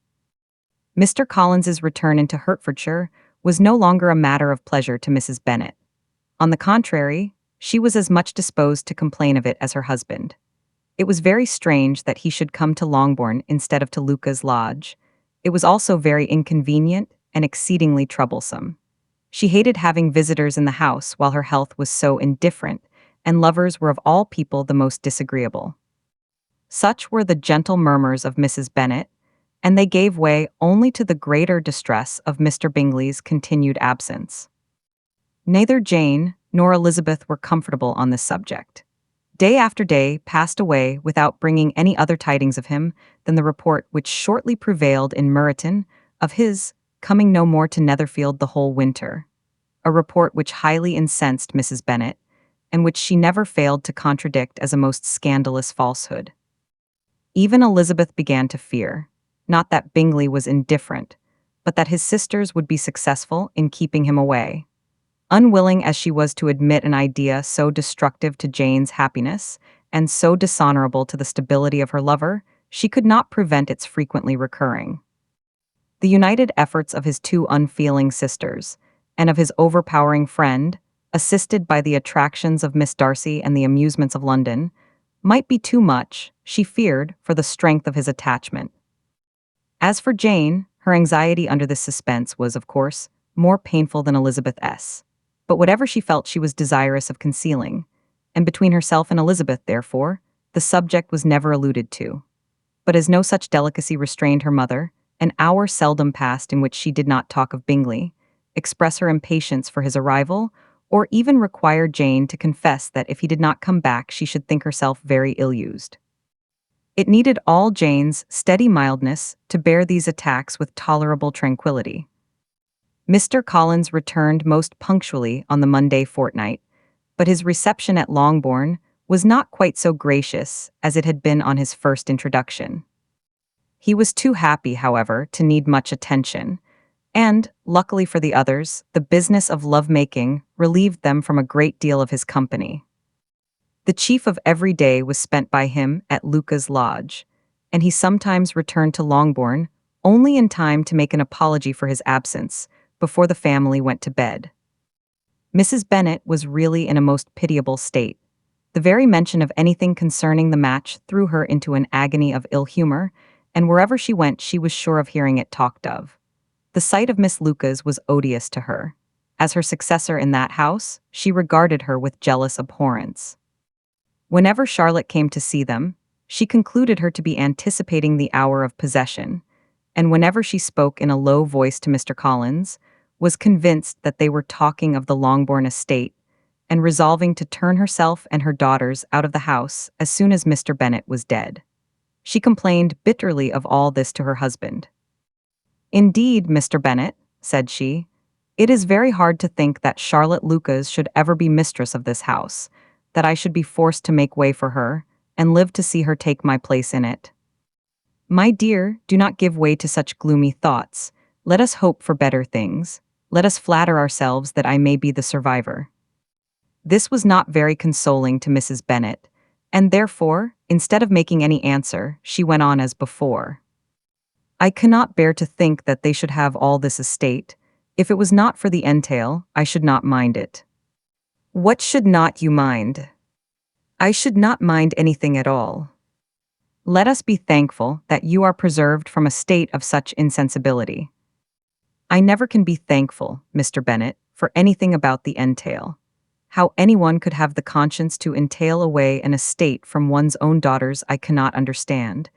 Mr. Collins's return into Hertfordshire was no longer a matter of pleasure to Mrs. Bennet. On the contrary, she was as much disposed to complain of it as her husband. It was very strange that he should come to Longbourn instead of to Lucas Lodge. It was also very inconvenient and exceedingly troublesome. She hated having visitors in the house while her health was so indifferent, and lovers were of all people the most disagreeable. Such were the gentle murmurs of Mrs. Bennet, and they gave way only to the greater distress of Mr. Bingley's continued absence. Neither Jane nor Elizabeth were comfortable on this subject. Day after day passed away without bringing any other tidings of him than the report which shortly prevailed in Meryton of his coming no more to Netherfield the whole winter, a report which highly incensed Mrs. Bennet, and which she never failed to contradict as a most scandalous falsehood. Even Elizabeth began to fear, not that Bingley was indifferent, but that his sisters would be successful in keeping him away. Unwilling as she was to admit an idea so destructive to Jane's happiness and so dishonorable to the stability of her lover, she could not prevent its frequently recurring. The united efforts of his two unfeeling sisters, and of his overpowering friend, assisted by the attractions of Miss Darcy and the amusements of London, might be too much, she feared, for the strength of his attachment. As for Jane, her anxiety under this suspense was, of course, more painful than Elizabeth's. But whatever she felt she was desirous of concealing, and between herself and Elizabeth, therefore, the subject was never alluded to. But as no such delicacy restrained her mother, an hour seldom passed in which she did not talk of Bingley, express her impatience for his arrival, or even require Jane to confess that if he did not come back she should think herself very ill-used. It needed all Jane's steady mildness to bear these attacks with tolerable tranquillity. Mr. Collins returned most punctually on the Monday fortnight, but his reception at Longbourn was not quite so gracious as it had been on his first introduction. He was too happy, however, to need much attention, and, luckily for the others, the business of love-making relieved them from a great deal of his company. The chief of every day was spent by him at Luca's lodge, and he sometimes returned to Longbourn only in time to make an apology for his absence before the family went to bed. Mrs. Bennet was really in a most pitiable state. The very mention of anything concerning the match threw her into an agony of ill humor, and wherever she went she was sure of hearing it talked of. The sight of Miss Lucas was odious to her. As her successor in that house, she regarded her with jealous abhorrence. Whenever Charlotte came to see them, she concluded her to be anticipating the hour of possession, and whenever she spoke in a low voice to Mr. Collins, was convinced that they were talking of the Longbourn estate, and resolving to turn herself and her daughters out of the house as soon as Mr. Bennet was dead. She complained bitterly of all this to her husband. "Indeed, Mr. Bennet," said she, "it is very hard to think that Charlotte Lucas should ever be mistress of this house, that I should be forced to make way for her, and live to see her take my place in it. My dear, do not give way to such gloomy thoughts. Let us hope for better things. Let us flatter ourselves that I may be the survivor." This was not very consoling to Mrs. Bennet, and therefore, instead of making any answer, she went on as before. "I cannot bear to think that they should have all this estate. If it was not for the entail, I should not mind it." "What should not you mind?" "I should not mind anything at all. Let us be thankful that you are preserved from a state of such insensibility." "I never can be thankful, Mr. Bennet, for anything about the entail. How anyone could have the conscience to entail away an estate from one's own daughters I cannot understand,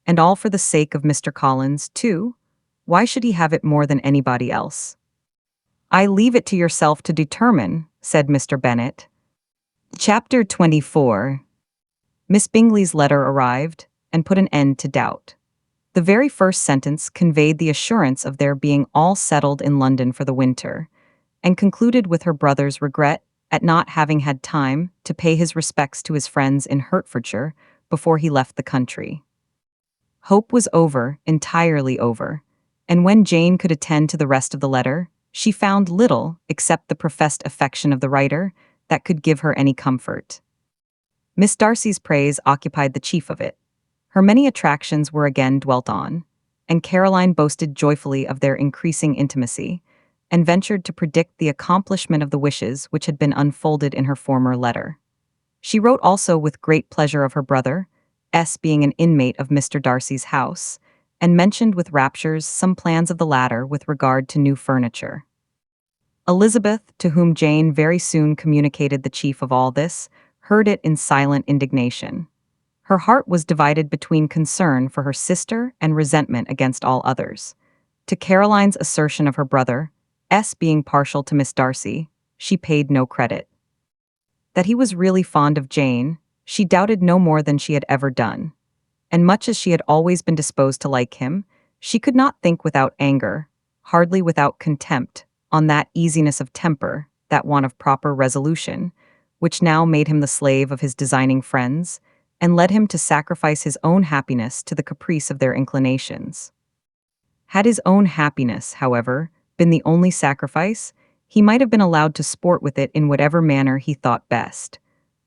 and all for the sake of Mr. Collins, too. Why should he have it more than anybody else?" "I leave it to yourself to determine," said Mr. Bennet. Chapter 24. Miss Bingley's letter arrived, and put an end to doubt. The very first sentence conveyed the assurance of their being all settled in London for the winter, and concluded with her brother's regret at not having had time to pay his respects to his friends in Hertfordshire before he left the country. Hope was over, entirely over, and when Jane could attend to the rest of the letter, she found little, except the professed affection of the writer, that could give her any comfort. Miss Darcy's praise occupied the chief of it. Her many attractions were again dwelt on, and Caroline boasted joyfully of their increasing intimacy, and ventured to predict the accomplishment of the wishes which had been unfolded in her former letter. She wrote also with great pleasure of her brother, being an inmate of Mr. Darcy's house, and mentioned with raptures some plans of the latter with regard to new furniture. Elizabeth, to whom Jane very soon communicated the chief of all this, heard it in silent indignation. Her heart was divided between concern for her sister and resentment against all others. To Caroline's assertion of her brother, S being partial to Miss Darcy, she paid no credit. That he was really fond of Jane, she doubted no more than she had ever done. And much as she had always been disposed to like him, she could not think without anger, hardly without contempt, on that easiness of temper, that want of proper resolution, which now made him the slave of his designing friends, and led him to sacrifice his own happiness to the caprice of their inclinations. Had his own happiness, however, been the only sacrifice, he might have been allowed to sport with it in whatever manner he thought best.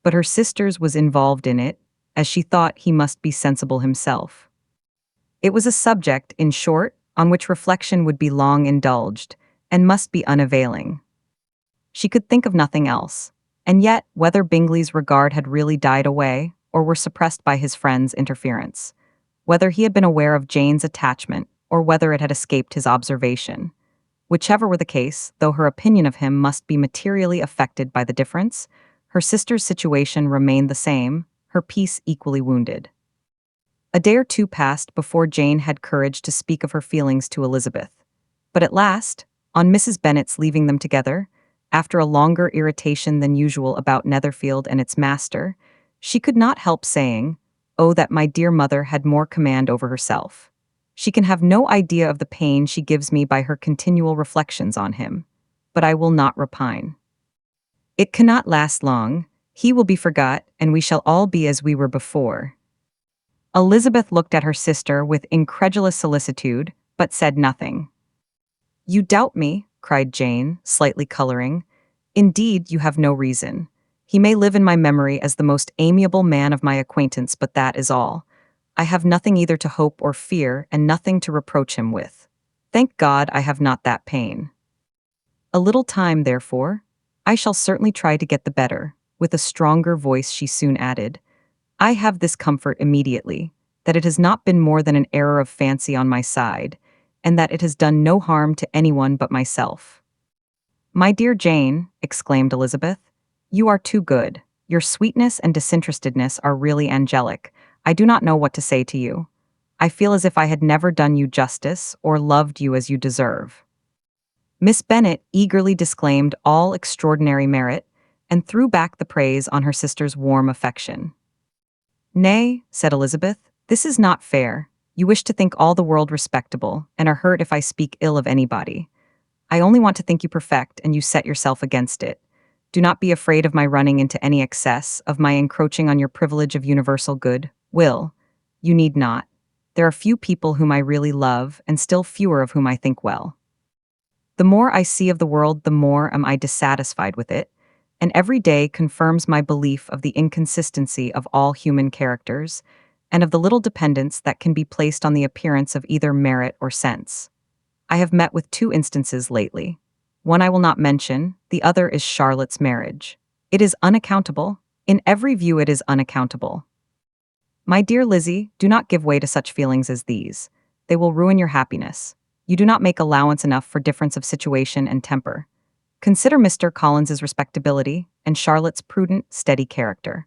But her sister's was involved in it, as she thought he must be sensible himself. It was a subject, in short, on which reflection would be long indulged, and must be unavailing. She could think of nothing else, and yet, whether Bingley's regard had really died away, or were suppressed by his friend's interference, whether he had been aware of Jane's attachment, or whether it had escaped his observation, whichever were the case, though her opinion of him must be materially affected by the difference, her sister's situation remained the same, her peace equally wounded. A day or two passed before Jane had courage to speak of her feelings to Elizabeth. But at last, on Mrs. Bennet's leaving them together, after a longer irritation than usual about Netherfield and its master, she could not help saying, "Oh, that my dear mother had more command over herself. She can have no idea of the pain she gives me by her continual reflections on him. But I will not repine. It cannot last long, he will be forgot, and we shall all be as we were before." Elizabeth looked at her sister with incredulous solicitude, but said nothing. "You doubt me," cried Jane, slightly coloring. "Indeed, you have no reason. He may live in my memory as the most amiable man of my acquaintance, but that is all. I have nothing either to hope or fear, and nothing to reproach him with. Thank God I have not that pain. A little time, therefore. I shall certainly try to get the better." With a stronger voice she soon added, "I have this comfort immediately, that it has not been more than an error of fancy on my side, and that it has done no harm to anyone but myself." "My dear Jane," exclaimed Elizabeth, "you are too good. Your sweetness and disinterestedness are really angelic. I do not know what to say to you. I feel as if I had never done you justice or loved you as you deserve." Miss Bennet eagerly disclaimed all extraordinary merit, and threw back the praise on her sister's warm affection. "Nay," said Elizabeth, "this is not fair. You wish to think all the world respectable, and are hurt if I speak ill of anybody. I only want to think you perfect, and you set yourself against it. Do not be afraid of my running into any excess, of my encroaching on your privilege of universal good. You need not. There are few people whom I really love, and still fewer of whom I think well. The more I see of the world, the more am I dissatisfied with it, and every day confirms my belief of the inconsistency of all human characters, and of the little dependence that can be placed on the appearance of either merit or sense. I have met with 2 instances lately. One I will not mention, the other is Charlotte's marriage. It is unaccountable. In every view it is unaccountable. My dear Lizzie, do not give way to such feelings as these. They will ruin your happiness. You do not make allowance enough for difference of situation and temper. Consider Mr. Collins's respectability and Charlotte's prudent, steady character.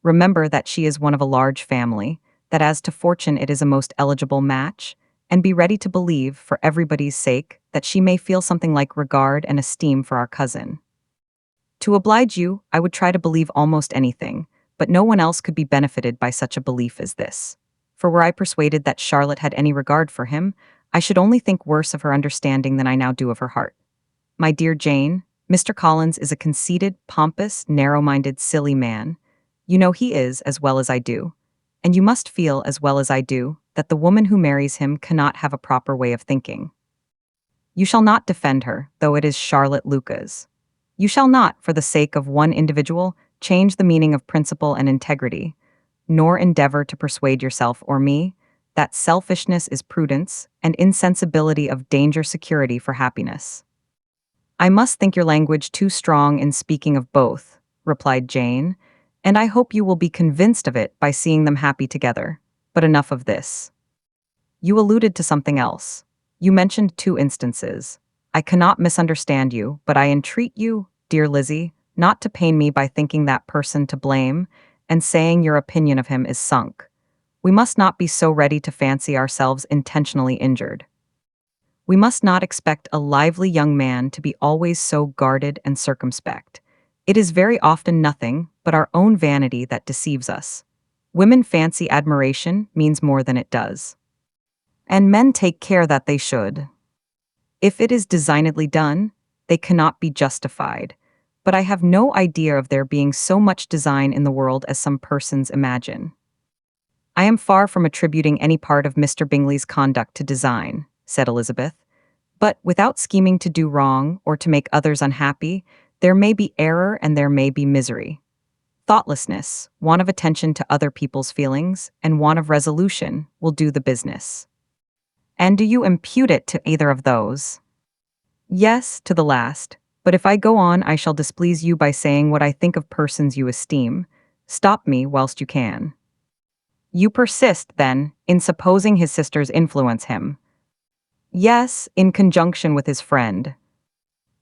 Remember that she is one of a large family, that as to fortune it is a most eligible match, and be ready to believe, for everybody's sake, that she may feel something like regard and esteem for our cousin. To oblige you, I would try to believe almost anything, but no one else could be benefited by such a belief as this. For were I persuaded that Charlotte had any regard for him, I should only think worse of her understanding than I now do of her heart. My dear Jane, Mr. Collins is a conceited, pompous, narrow-minded, silly man. You know he is, as well as I do. And you must feel, as well as I do, that the woman who marries him cannot have a proper way of thinking. You shall not defend her, though it is Charlotte Lucas. You shall not, for the sake of one individual, change the meaning of principle and integrity, nor endeavor to persuade yourself or me that selfishness is prudence and insensibility of danger security for happiness. I must think your language too strong in speaking of both, replied Jane, and I hope you will be convinced of it by seeing them happy together. But enough of this. You alluded to something else. You mentioned 2 instances. I cannot misunderstand you, but I entreat you, dear Lizzie, not to pain me by thinking that person to blame, and saying your opinion of him is sunk. We must not be so ready to fancy ourselves intentionally injured. We must not expect a lively young man to be always so guarded and circumspect. It is very often nothing but our own vanity that deceives us. Women fancy admiration means more than it does. And men take care that they should. If it is designedly done, they cannot be justified. But I have no idea of there being so much design in the world as some persons imagine. I am far from attributing any part of Mr. Bingley's conduct to design, said Elizabeth. But without scheming to do wrong or to make others unhappy, there may be error and there may be misery. Thoughtlessness, want of attention to other people's feelings, and want of resolution will do the business. And do you impute it to either of those? Yes, to the last. But if I go on, I shall displease you by saying what I think of persons you esteem. Stop me whilst you can. You persist, then, in supposing his sisters influence him. Yes, in conjunction with his friend.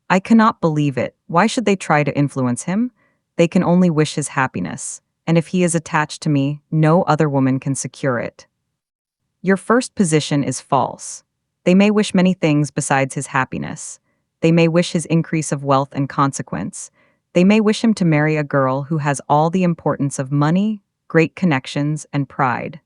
I cannot believe it. Why should they try to influence him? They can only wish his happiness, and if he is attached to me, no other woman can secure it. Your first position is false. They may wish many things besides his happiness. They may wish his increase of wealth and consequence. They may wish him to marry a girl who has all the importance of money, great connections, and pride.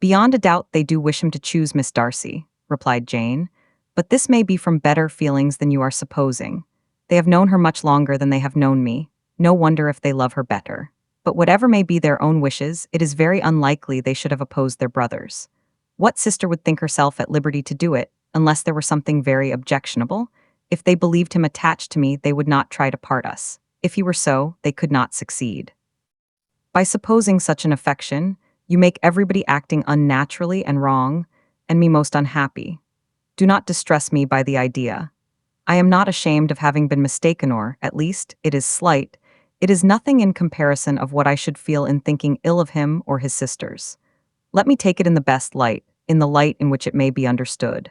Beyond a doubt they do wish him to choose Miss Darcy, replied Jane, but this may be from better feelings than you are supposing. They have known her much longer than they have known me. No wonder if they love her better. But whatever may be their own wishes, it is very unlikely they should have opposed their brothers. What sister would think herself at liberty to do it, unless there were something very objectionable? If they believed him attached to me, they would not try to part us. If he were so, they could not succeed. By supposing such an affection, you make everybody acting unnaturally and wrong, and me most unhappy. Do not distress me by the idea. I am not ashamed of having been mistaken, or, at least, it is slight. It is nothing in comparison of what I should feel in thinking ill of him or his sisters. Let me take it in the best light, in the light in which it may be understood.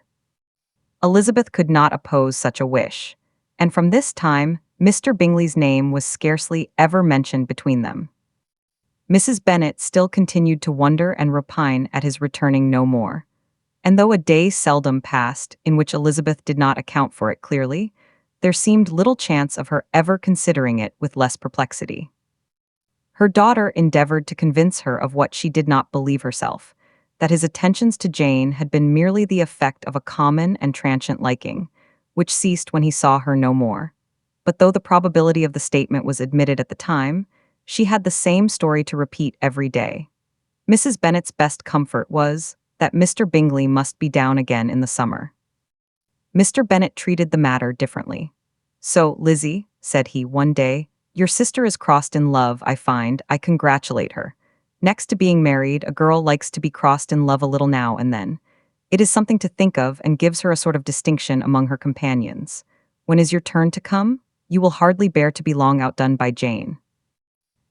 Elizabeth could not oppose such a wish, and from this time, Mr. Bingley's name was scarcely ever mentioned between them. Mrs. Bennet still continued to wonder and repine at his returning no more. And though a day seldom passed in which Elizabeth did not account for it clearly, there seemed little chance of her ever considering it with less perplexity. Her daughter endeavored to convince her of what she did not believe herself, that his attentions to Jane had been merely the effect of a common and transient liking, which ceased when he saw her no more. But though the probability of the statement was admitted at the time, she had the same story to repeat every day. Mrs. Bennet's best comfort was that Mr. Bingley must be down again in the summer. Mr. Bennet treated the matter differently. So, Lizzie, said he one day, your sister is crossed in love, I find. I congratulate her. Next to being married, a girl likes to be crossed in love a little now and then. It is something to think of and gives her a sort of distinction among her companions. When is your turn to come? You will hardly bear to be long outdone by Jane.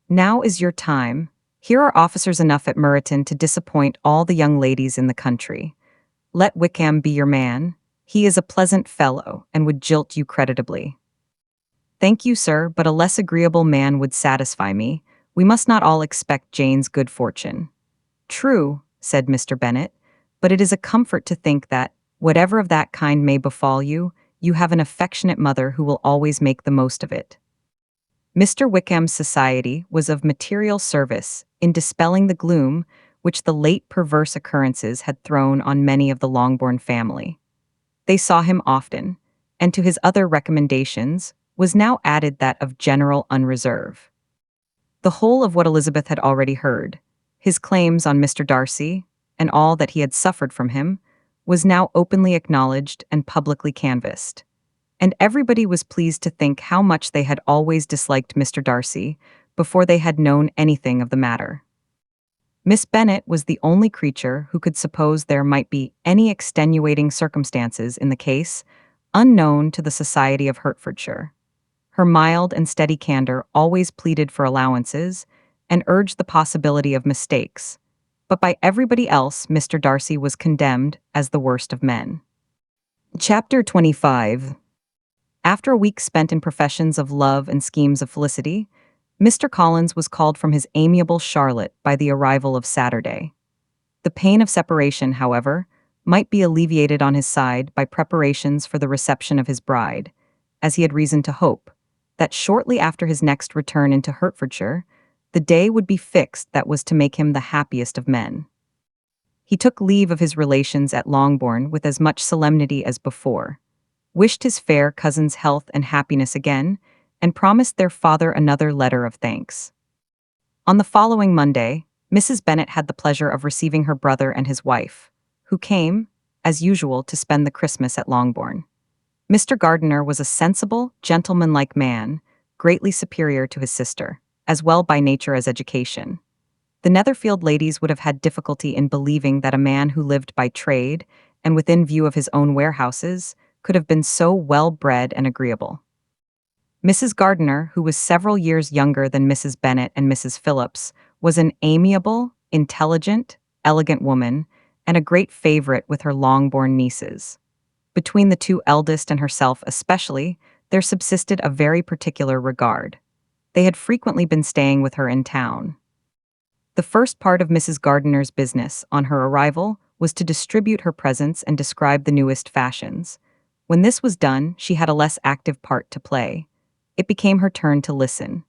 Now is your time. Here are officers enough at Meryton to disappoint all the young ladies in the country. Let Wickham be your man. He is a pleasant fellow, and would jilt you creditably. Thank you, sir, but a less agreeable man would satisfy me. We must not all expect Jane's good fortune. True, said Mr. Bennet, but it is a comfort to think that, whatever of that kind may befall you, you have an affectionate mother who will always make the most of it. Mr. Wickham's society was of material service in dispelling the gloom which the late perverse occurrences had thrown on many of the Longbourn family. They saw him often, and to his other recommendations was now added that of general unreserve. The whole of what Elizabeth had already heard, his claims on Mr. Darcy, and all that he had suffered from him, was now openly acknowledged and publicly canvassed. And everybody was pleased to think how much they had always disliked Mr. Darcy before they had known anything of the matter. Miss Bennet was the only creature who could suppose there might be any extenuating circumstances in the case, unknown to the society of Hertfordshire. Her mild and steady candor always pleaded for allowances and urged the possibility of mistakes, but by everybody else Mr. Darcy was condemned as the worst of men. Chapter 25. After a week spent in professions of love and schemes of felicity, Mr. Collins was called from his amiable Charlotte by the arrival of Saturday. The pain of separation, however, might be alleviated on his side by preparations for the reception of his bride, as he had reason to hope that shortly after his next return into Hertfordshire, the day would be fixed that was to make him the happiest of men. He took leave of his relations at Longbourn with as much solemnity as before, wished his fair cousin's health and happiness again, and promised their father another letter of thanks. On the following Monday, Mrs. Bennet had the pleasure of receiving her brother and his wife, who came, as usual, to spend the Christmas at Longbourn. Mr. Gardiner was a sensible, gentlemanlike man, greatly superior to his sister, as well by nature as education. The Netherfield ladies would have had difficulty in believing that a man who lived by trade, and within view of his own warehouses, could have been so well-bred and agreeable. Mrs. Gardiner, who was several years younger than Mrs. Bennet and Mrs. Phillips, was an amiable, intelligent, elegant woman, and a great favorite with her Longbourn nieces. Between the two eldest and herself especially, there subsisted a very particular regard. They had frequently been staying with her in town. The first part of Mrs. Gardiner's business, on her arrival, was to distribute her presents and describe the newest fashions. When this was done, she had a less active part to play. It became her turn to listen.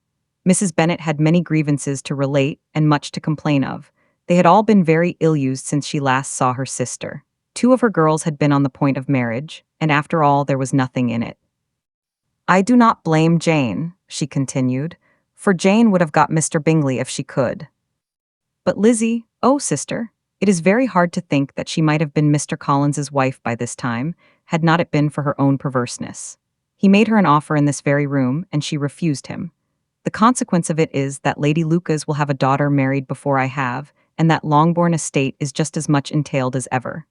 Mrs. Bennet had many grievances to relate and much to complain of. They had all been very ill-used since she last saw her sister. 2 of her girls had been on the point of marriage, and after all there was nothing in it. "I do not blame Jane," she continued, "for Jane would have got Mr. Bingley if she could. But Lizzie, oh sister, it is very hard to think that she might have been Mr. Collins's wife by this time, had not it been for her own perverseness. He made her an offer in this very room, and she refused him. The consequence of it is that Lady Lucas will have a daughter married before I have, and that Longbourn estate is just as much entailed as ever.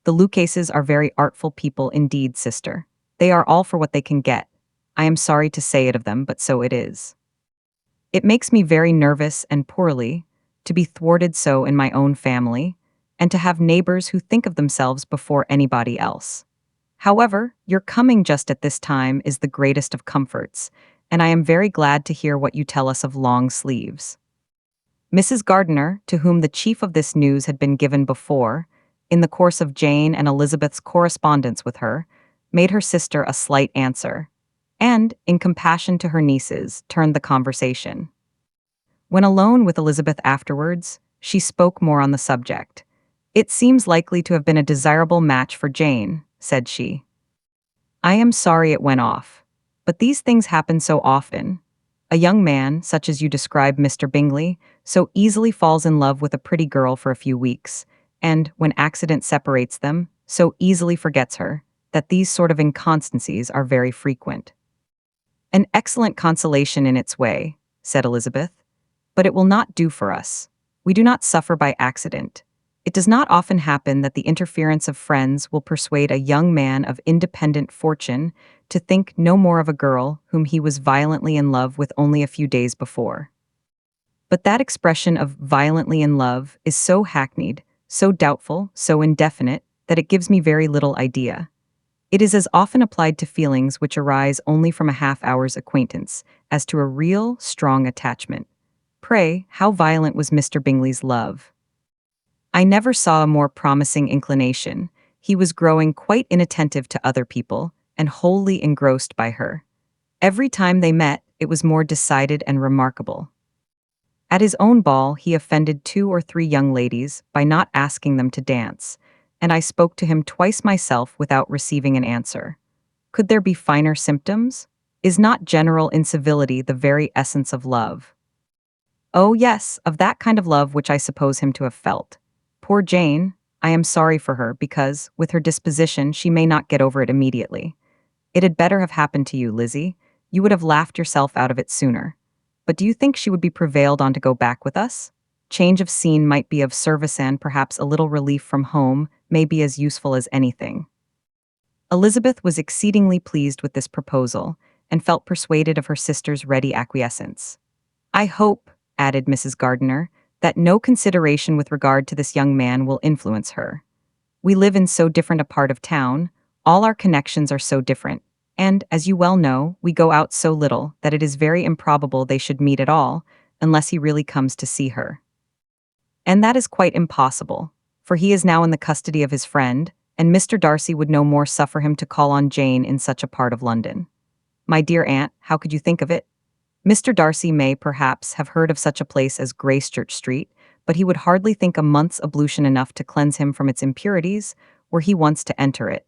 The Lucases are very artful people indeed, sister. They are all for what they can get. I am sorry to say it of them, but so it is. It makes me very nervous and poorly, to be thwarted so in my own family, and to have neighbors who think of themselves before anybody else. However, your coming just at this time is the greatest of comforts, and I am very glad to hear what you tell us of long sleeves." Mrs. Gardiner, to whom the chief of this news had been given before, in the course of Jane and Elizabeth's correspondence with her, made her sister a slight answer, and, in compassion to her nieces, turned the conversation. When alone with Elizabeth afterwards, she spoke more on the subject. "It seems likely to have been a desirable match for Jane," said she. "I am sorry it went off. But these things happen so often. A young man, such as you describe Mr. Bingley, so easily falls in love with a pretty girl for a few weeks, and, when accident separates them, so easily forgets her, that these sort of inconstancies are very frequent." "An excellent consolation in its way," said Elizabeth. "But it will not do for us. We do not suffer by accident. It does not often happen that the interference of friends will persuade a young man of independent fortune to think no more of a girl whom he was violently in love with only a few days before. But that expression of violently in love is so hackneyed, so doubtful, so indefinite, that it gives me very little idea. It is as often applied to feelings which arise only from a half-hour's acquaintance as to a real, strong attachment. Pray, how violent was Mr. Bingley's love? I never saw a more promising inclination. He was growing quite inattentive to other people, and wholly engrossed by her. Every time they met, it was more decided and remarkable. At his own ball, he offended 2 or 3 young ladies by not asking them to dance, and I spoke to him twice myself without receiving an answer. Could there be finer symptoms? Is not general incivility the very essence of love? Oh yes, of that kind of love which I suppose him to have felt. Poor Jane, I am sorry for her because, with her disposition, she may not get over it immediately. It had better have happened to you, Lizzie. You would have laughed yourself out of it sooner. But do you think she would be prevailed on to go back with us? Change of scene might be of service, and perhaps a little relief from home may be as useful as anything." Elizabeth was exceedingly pleased with this proposal, and felt persuaded of her sister's ready acquiescence. "I hope," added Mrs. Gardiner, "that no consideration with regard to this young man will influence her. We live in so different a part of town, all our connections are so different, And, as you well know, we go out so little that it is very improbable they should meet at all, unless he really comes to see her. And that is quite impossible, for he is now in the custody of his friend, and Mr. Darcy would no more suffer him to call on Jane in such a part of London. My dear aunt, how could you think of it? Mr. Darcy may, perhaps, have heard of such a place as Gracechurch Street, but he would hardly think a month's ablution enough to cleanse him from its impurities, were he once to enter it.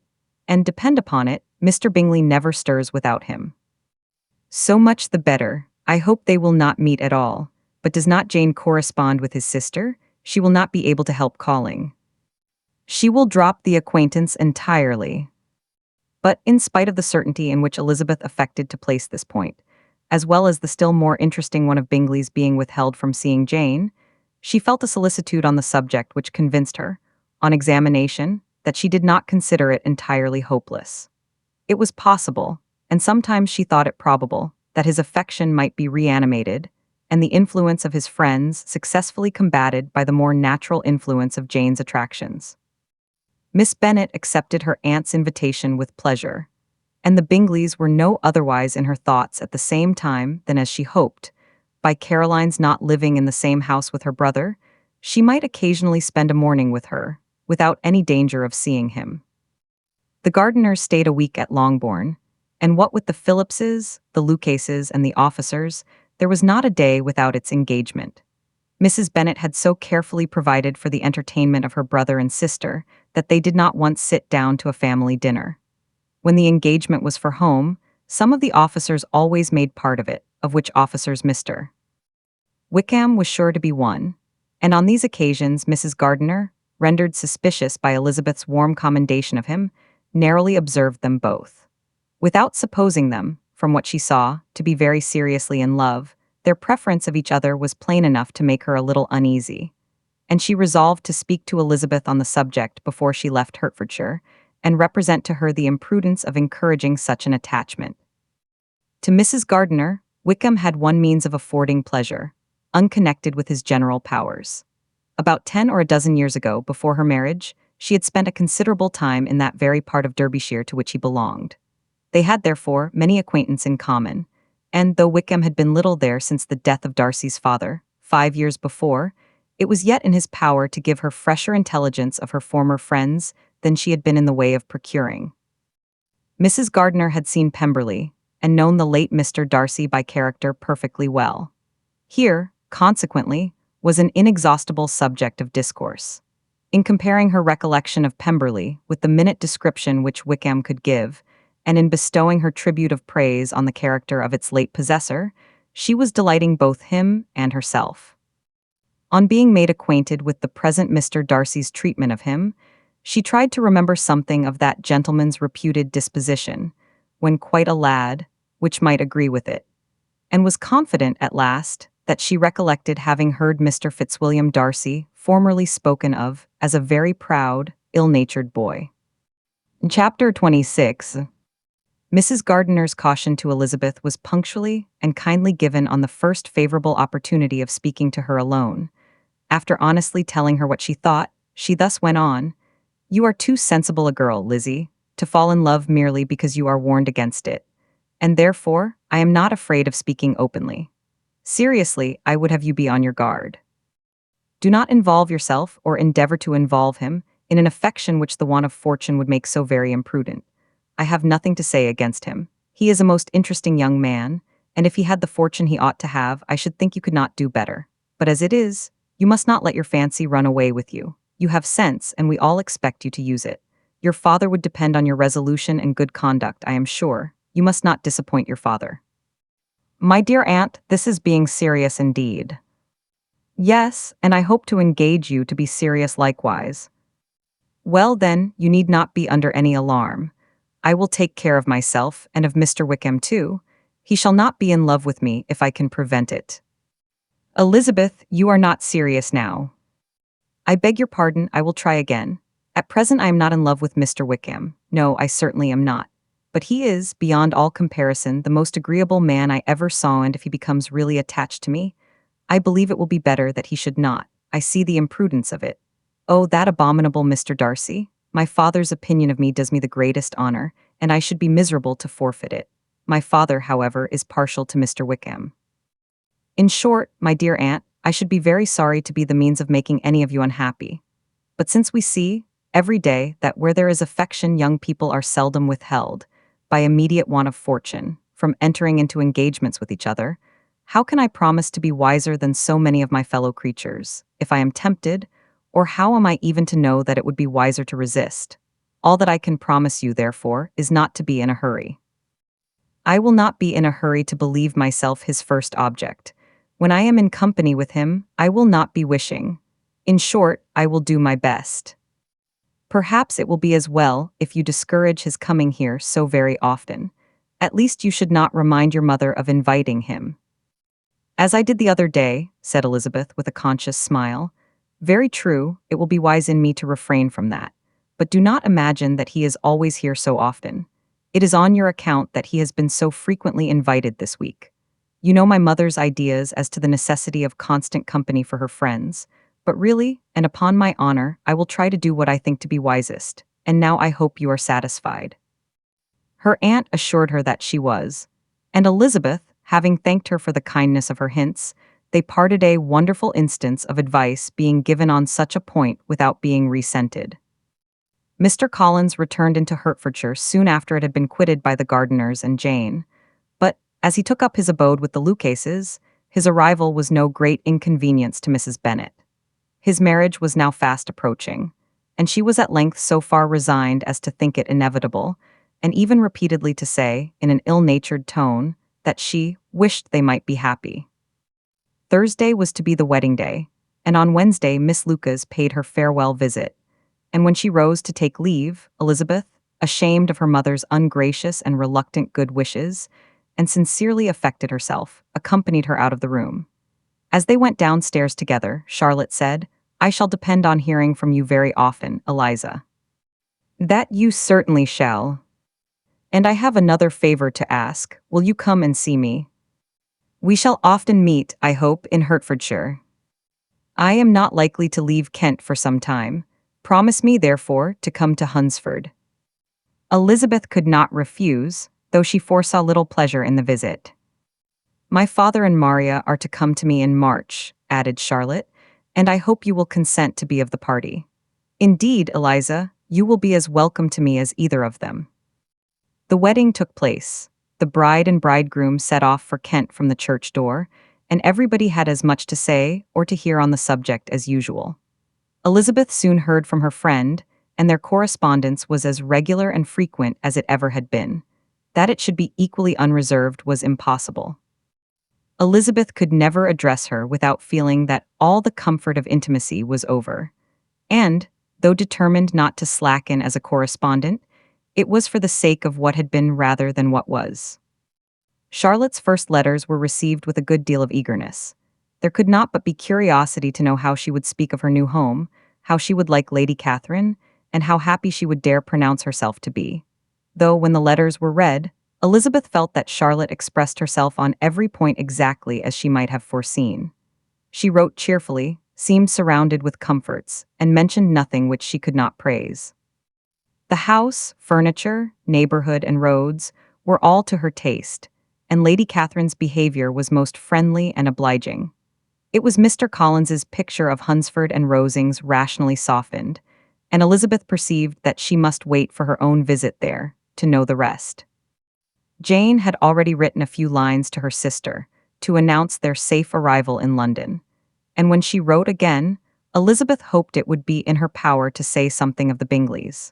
And depend upon it, Mr. Bingley never stirs without him. So much the better. I hope they will not meet at all. But does not Jane correspond with his sister? She will not be able to help calling. She will drop the acquaintance entirely. But in spite of the certainty in which Elizabeth affected to place this point, as well as the still more interesting one of Bingley's being withheld from seeing Jane, she felt a solicitude on the subject which convinced her, on examination, that she did not consider it entirely hopeless. It was possible, and sometimes she thought it probable, that his affection might be reanimated, and the influence of his friends successfully combated by the more natural influence of Jane's attractions. Miss Bennet accepted her aunt's invitation with pleasure, and the Bingleys were no otherwise in her thoughts at the same time than as she hoped. By Caroline's not living in the same house with her brother, she might occasionally spend a morning with her, without any danger of seeing him. The Gardiners stayed a week at Longbourn, and what with the Phillipses, the Lucases, and the officers, there was not a day without its engagement. Mrs. Bennet had so carefully provided for the entertainment of her brother and sister that they did not once sit down to a family dinner. When the engagement was for home, some of the officers always made part of it, of which officers Mr. Wickham was sure to be one, and on these occasions Mrs. Gardiner, rendered suspicious by Elizabeth's warm commendation of him, narrowly observed them both. Without supposing them, from what she saw, to be very seriously in love, their preference of each other was plain enough to make her a little uneasy, and she resolved to speak to Elizabeth on the subject before she left Hertfordshire, and represent to her the imprudence of encouraging such an attachment. To Mrs. Gardiner, Wickham had one means of affording pleasure, unconnected with his general powers. About 10 or a dozen years ago, before her marriage, she had spent a considerable time in that very part of Derbyshire to which he belonged. They had, therefore, many acquaintance in common, and though Wickham had been little there since the death of Darcy's father, 5 years before, it was yet in his power to give her fresher intelligence of her former friends than she had been in the way of procuring. Mrs. Gardiner had seen Pemberley, and known the late Mr. Darcy by character perfectly well. Here, consequently, was an inexhaustible subject of discourse. In comparing her recollection of Pemberley with the minute description which Wickham could give, and in bestowing her tribute of praise on the character of its late possessor, she was delighting both him and herself. On being made acquainted with the present Mr. Darcy's treatment of him, she tried to remember something of that gentleman's reputed disposition, when quite a lad, which might agree with it, and was confident at last that she recollected having heard Mr. Fitzwilliam Darcy formerly spoken of as a very proud, ill-natured boy. In Chapter 26, Mrs. Gardiner's caution to Elizabeth was punctually and kindly given on the first favorable opportunity of speaking to her alone. After honestly telling her what she thought, she thus went on, "You are too sensible a girl, Lizzie, to fall in love merely because you are warned against it, and therefore I am not afraid of speaking openly. Seriously, I would have you be on your guard. Do not involve yourself, or endeavor to involve him, in an affection which the want of fortune would make so very imprudent. I have nothing to say against him. He is a most interesting young man, and if he had the fortune he ought to have, I should think you could not do better. But as it is, you must not let your fancy run away with you. You have sense, and we all expect you to use it. Your father would depend on your resolution and good conduct, I am sure. You must not disappoint your father." "My dear aunt, this is being serious indeed." "Yes, and I hope to engage you to be serious likewise." "Well, then, you need not be under any alarm. I will take care of myself, and of Mr. Wickham too. He shall not be in love with me if I can prevent it." "Elizabeth, you are not serious now." "I beg your pardon, I will try again. At present I am not in love with Mr. Wickham. No, I certainly am not. But he is, beyond all comparison, the most agreeable man I ever saw, and if he becomes really attached to me, I believe it will be better that he should not. I see the imprudence of it. Oh, that abominable Mr. Darcy! My father's opinion of me does me the greatest honor, and I should be miserable to forfeit it. My father, however, is partial to Mr. Wickham. In short, my dear aunt, I should be very sorry to be the means of making any of you unhappy. But since we see, every day, that where there is affection young people are seldom withheld, by immediate want of fortune, from entering into engagements with each other, how can I promise to be wiser than so many of my fellow creatures, if I am tempted, or how am I even to know that it would be wiser to resist? All that I can promise you, therefore, is not to be in a hurry. I will not be in a hurry to believe myself his first object. When I am in company with him, I will not be wishing. In short, I will do my best. Perhaps it will be as well if you discourage his coming here so very often. At least you should not remind your mother of inviting him. As I did the other day, said Elizabeth with a conscious smile. Very true, it will be wise in me to refrain from that. But do not imagine that he is always here so often. It is on your account that he has been so frequently invited this week. You know my mother's ideas as to the necessity of constant company for her friends, but really, and upon my honor, I will try to do what I think to be wisest, and now I hope you are satisfied. Her aunt assured her that she was, and Elizabeth, having thanked her for the kindness of her hints, they parted, a wonderful instance of advice being given on such a point without being resented. Mr. Collins returned into Hertfordshire soon after it had been quitted by the Gardiners and Jane, but, as he took up his abode with the Lucases, his arrival was no great inconvenience to Mrs. Bennet. His marriage was now fast approaching, and she was at length so far resigned as to think it inevitable, and even repeatedly to say, in an ill-natured tone, that she wished they might be happy. Thursday was to be the wedding day, and on Wednesday Miss Lucas paid her farewell visit, and when she rose to take leave, Elizabeth, ashamed of her mother's ungracious and reluctant good wishes, and sincerely affected herself, accompanied her out of the room. As they went downstairs together, Charlotte said, "I shall depend on hearing from you very often, Eliza." "That you certainly shall. And I have another favor to ask. Will you come and see me? We shall often meet, I hope, in Hertfordshire. I am not likely to leave Kent for some time. Promise me, therefore, to come to Hunsford." Elizabeth could not refuse, though she foresaw little pleasure in the visit. "My father and Maria are to come to me in March," added Charlotte, "and I hope you will consent to be of the party. Indeed, Eliza, you will be as welcome to me as either of them." The wedding took place. The bride and bridegroom set off for Kent from the church door, and everybody had as much to say or to hear on the subject as usual. Elizabeth soon heard from her friend, and their correspondence was as regular and frequent as it ever had been. That it should be equally unreserved was impossible. Elizabeth could never address her without feeling that all the comfort of intimacy was over, and, though determined not to slacken as a correspondent, it was for the sake of what had been rather than what was. Charlotte's first letters were received with a good deal of eagerness. There could not but be curiosity to know how she would speak of her new home, how she would like Lady Catherine, and how happy she would dare pronounce herself to be. Though, when the letters were read, Elizabeth felt that Charlotte expressed herself on every point exactly as she might have foreseen. She wrote cheerfully, seemed surrounded with comforts, and mentioned nothing which she could not praise. The house, furniture, neighborhood, and roads were all to her taste, and Lady Catherine's behavior was most friendly and obliging. It was Mr. Collins's picture of Hunsford and Rosings rationally softened, and Elizabeth perceived that she must wait for her own visit there to know the rest. Jane had already written a few lines to her sister to announce their safe arrival in London, and when she wrote again, Elizabeth hoped it would be in her power to say something of the Bingleys.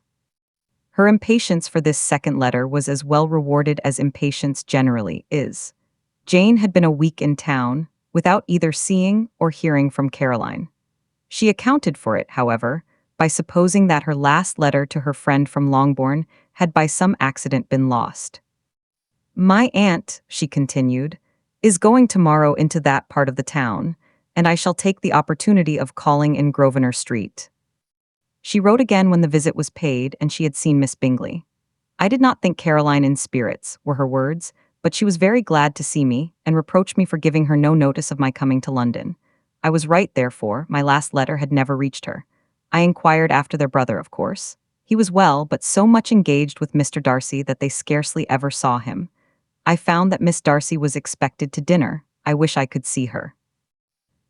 Her impatience for this second letter was as well rewarded as impatience generally is. Jane had been a week in town, without either seeing or hearing from Caroline. She accounted for it, however, by supposing that her last letter to her friend from Longbourn had by some accident been lost. "My aunt," she continued, "is going tomorrow into that part of the town, and I shall take the opportunity of calling in Grosvenor Street." She wrote again when the visit was paid and she had seen Miss Bingley. "I did not think Caroline in spirits," were her words, "but she was very glad to see me, and reproached me for giving her no notice of my coming to London. I was right, therefore, my last letter had never reached her. I inquired after their brother, of course. He was well, but so much engaged with Mr. Darcy that they scarcely ever saw him. I found that Miss Darcy was expected to dinner. I wish I could see her.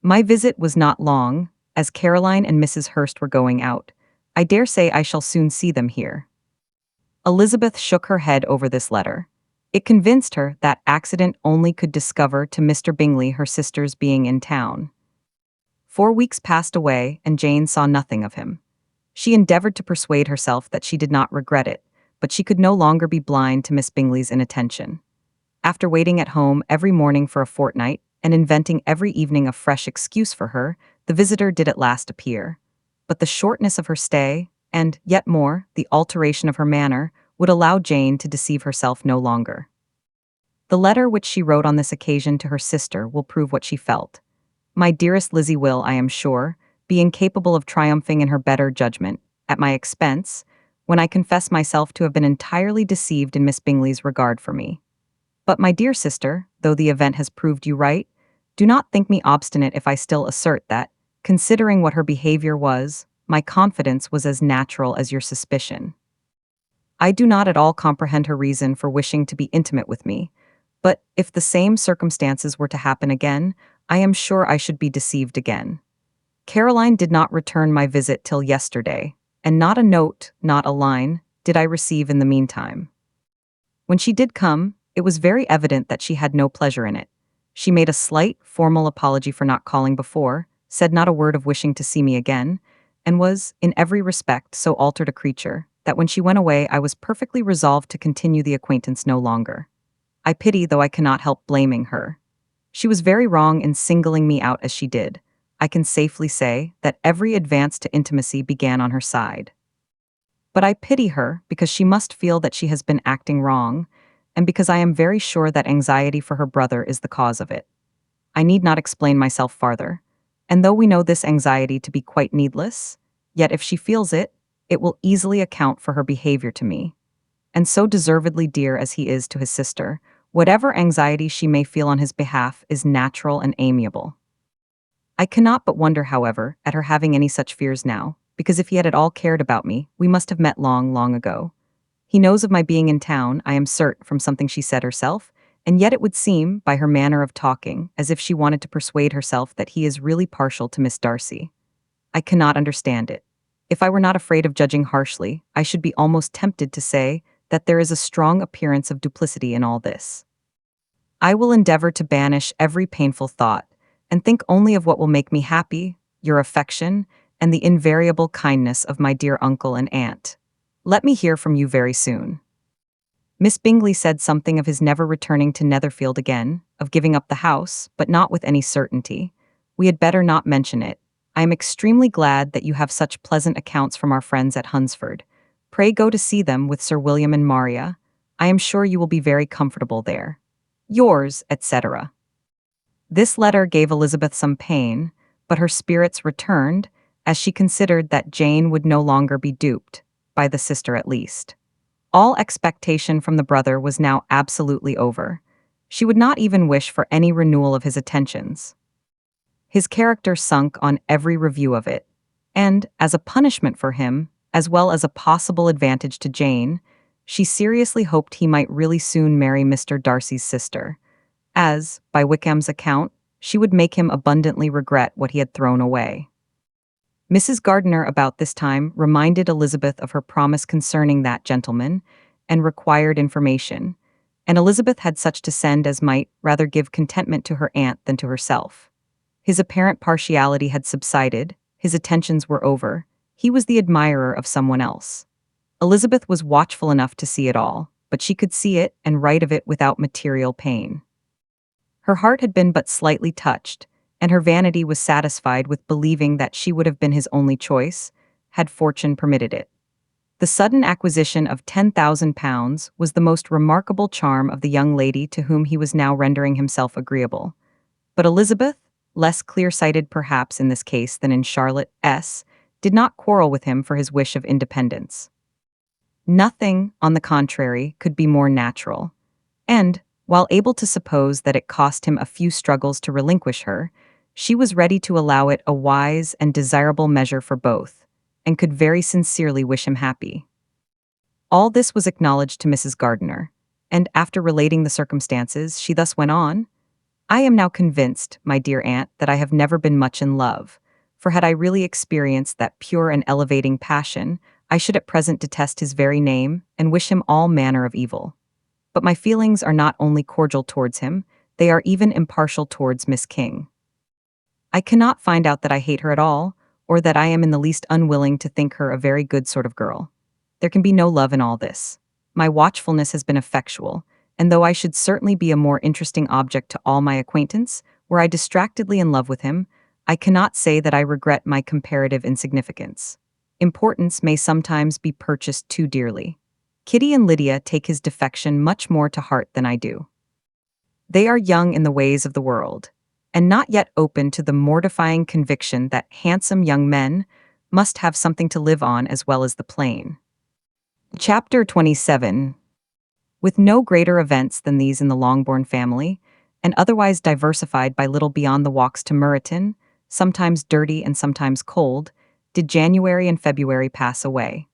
My visit was not long, as Caroline and Mrs. Hurst were going out. I dare say I shall soon see them here. Elizabeth shook her head over this letter. It convinced her that accident only could discover to Mr. Bingley her sister's being in town. 4 weeks passed away, and Jane saw nothing of him. She endeavored to persuade herself that she did not regret it, but she could no longer be blind to Miss Bingley's inattention. After waiting at home every morning for a fortnight, and inventing every evening a fresh excuse for her, the visitor did at last appear. But the shortness of her stay, and, yet more, the alteration of her manner, would allow Jane to deceive herself no longer. The letter which she wrote on this occasion to her sister will prove what she felt. My dearest Lizzie will, I am sure, be incapable of triumphing in her better judgment, at my expense, when I confess myself to have been entirely deceived in Miss Bingley's regard for me. But my dear sister, though the event has proved you right, do not think me obstinate if I still assert that, considering what her behavior was, my confidence was as natural as your suspicion. I do not at all comprehend her reason for wishing to be intimate with me, but if the same circumstances were to happen again, I am sure I should be deceived again. Caroline did not return my visit till yesterday, and not a note, not a line, did I receive in the meantime. When she did come, it was very evident that she had no pleasure in it. She made a slight, formal apology for not calling before, said not a word of wishing to see me again, and was, in every respect, so altered a creature, that when she went away I was perfectly resolved to continue the acquaintance no longer. I pity, though I cannot help blaming her. She was very wrong in singling me out as she did. I can safely say that every advance to intimacy began on her side. But I pity her because she must feel that she has been acting wrong, and because I am very sure that anxiety for her brother is the cause of it. I need not explain myself farther, and though we know this anxiety to be quite needless, yet if she feels it, it will easily account for her behavior to me. And so deservedly dear as he is to his sister, whatever anxiety she may feel on his behalf is natural and amiable. I cannot but wonder, however, at her having any such fears now, because if he had at all cared about me, we must have met long, long ago. He knows of my being in town, I am certain, from something she said herself, and yet it would seem, by her manner of talking, as if she wanted to persuade herself that he is really partial to Miss Darcy. I cannot understand it. If I were not afraid of judging harshly, I should be almost tempted to say that there is a strong appearance of duplicity in all this. I will endeavor to banish every painful thought, and think only of what will make me happy, your affection, and the invariable kindness of my dear uncle and aunt. Let me hear from you very soon. Miss Bingley said something of his never returning to Netherfield again, of giving up the house, but not with any certainty. We had better not mention it. I am extremely glad that you have such pleasant accounts from our friends at Hunsford. Pray go to see them with Sir William and Maria. I am sure you will be very comfortable there. Yours, etc. This letter gave Elizabeth some pain, but her spirits returned, as she considered that Jane would no longer be duped, by the sister at least. All expectation from the brother was now absolutely over. She would not even wish for any renewal of his attentions. His character sunk on every review of it, and, as a punishment for him, as well as a possible advantage to Jane, she seriously hoped he might really soon marry Mr. Darcy's sister, as, by Wickham's account, she would make him abundantly regret what he had thrown away. Mrs. Gardiner about this time reminded Elizabeth of her promise concerning that gentleman, and required information, and Elizabeth had such to send as might rather give contentment to her aunt than to herself. His apparent partiality had subsided, his attentions were over, he was the admirer of someone else. Elizabeth was watchful enough to see it all, but she could see it and write of it without material pain. Her heart had been but slightly touched, and her vanity was satisfied with believing that she would have been his only choice, had fortune permitted it. The sudden acquisition of £10,000 was the most remarkable charm of the young lady to whom he was now rendering himself agreeable. But Elizabeth, less clear-sighted perhaps in this case than in Charlotte's, did not quarrel with him for his wish of independence. Nothing, on the contrary, could be more natural, and, while able to suppose that it cost him a few struggles to relinquish her, she was ready to allow it a wise and desirable measure for both, and could very sincerely wish him happy. All this was acknowledged to Mrs. Gardiner, and after relating the circumstances, she thus went on, I am now convinced, my dear aunt, that I have never been much in love, for had I really experienced that pure and elevating passion, I should at present detest his very name and wish him all manner of evil. But my feelings are not only cordial towards him, they are even impartial towards Miss King. I cannot find out that I hate her at all, or that I am in the least unwilling to think her a very good sort of girl. There can be no love in all this. My watchfulness has been effectual, and though I should certainly be a more interesting object to all my acquaintance, were I distractedly in love with him, I cannot say that I regret my comparative insignificance. Importance may sometimes be purchased too dearly. Kitty and Lydia take his defection much more to heart than I do. They are young in the ways of the world, and not yet open to the mortifying conviction that handsome young men must have something to live on as well as the plain. Chapter 27. With no greater events than these in the Longbourn family, and otherwise diversified by little beyond the walks to Meryton, sometimes dirty and sometimes cold, did January and February pass away.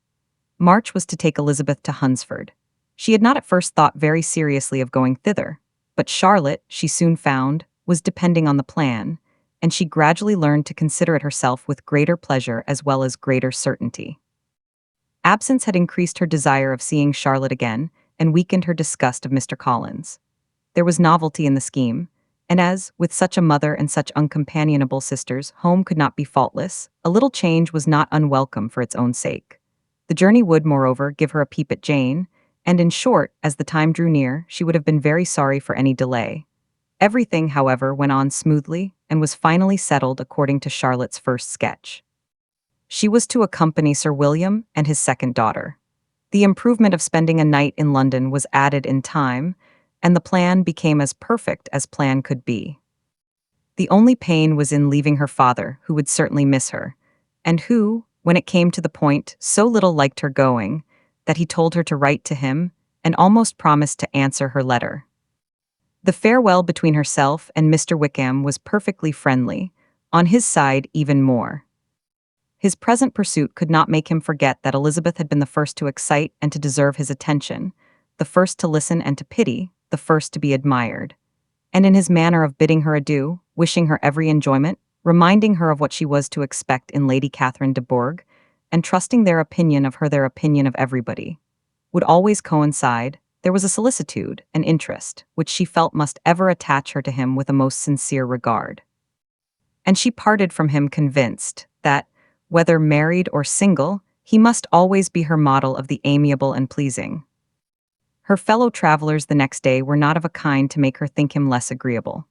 March was to take Elizabeth to Hunsford. She had not at first thought very seriously of going thither, but Charlotte, she soon found, was depending on the plan, and she gradually learned to consider it herself with greater pleasure as well as greater certainty. Absence had increased her desire of seeing Charlotte again, and weakened her disgust of Mr. Collins. There was novelty in the scheme, and as, with such a mother and such uncompanionable sisters, home could not be faultless, a little change was not unwelcome for its own sake. The journey would, moreover, give her a peep at Jane, and in short, as the time drew near, she would have been very sorry for any delay. Everything, however, went on smoothly, and was finally settled according to Charlotte's first sketch. She was to accompany Sir William and his second daughter. The improvement of spending a night in London was added in time, and the plan became as perfect as plan could be. The only pain was in leaving her father, who would certainly miss her, and who, when it came to the point, so little liked her going, that he told her to write to him, and almost promised to answer her letter. The farewell between herself and Mr. Wickham was perfectly friendly, on his side even more. His present pursuit could not make him forget that Elizabeth had been the first to excite and to deserve his attention, the first to listen and to pity, the first to be admired. And in his manner of bidding her adieu, wishing her every enjoyment, reminding her of what she was to expect in Lady Catherine de Bourgh, and trusting their opinion of her their opinion of everybody, would always coincide, there was a solicitude, an interest, which she felt must ever attach her to him with a most sincere regard. And she parted from him convinced that, whether married or single, he must always be her model of the amiable and pleasing. Her fellow travelers the next day were not of a kind to make her think him less agreeable.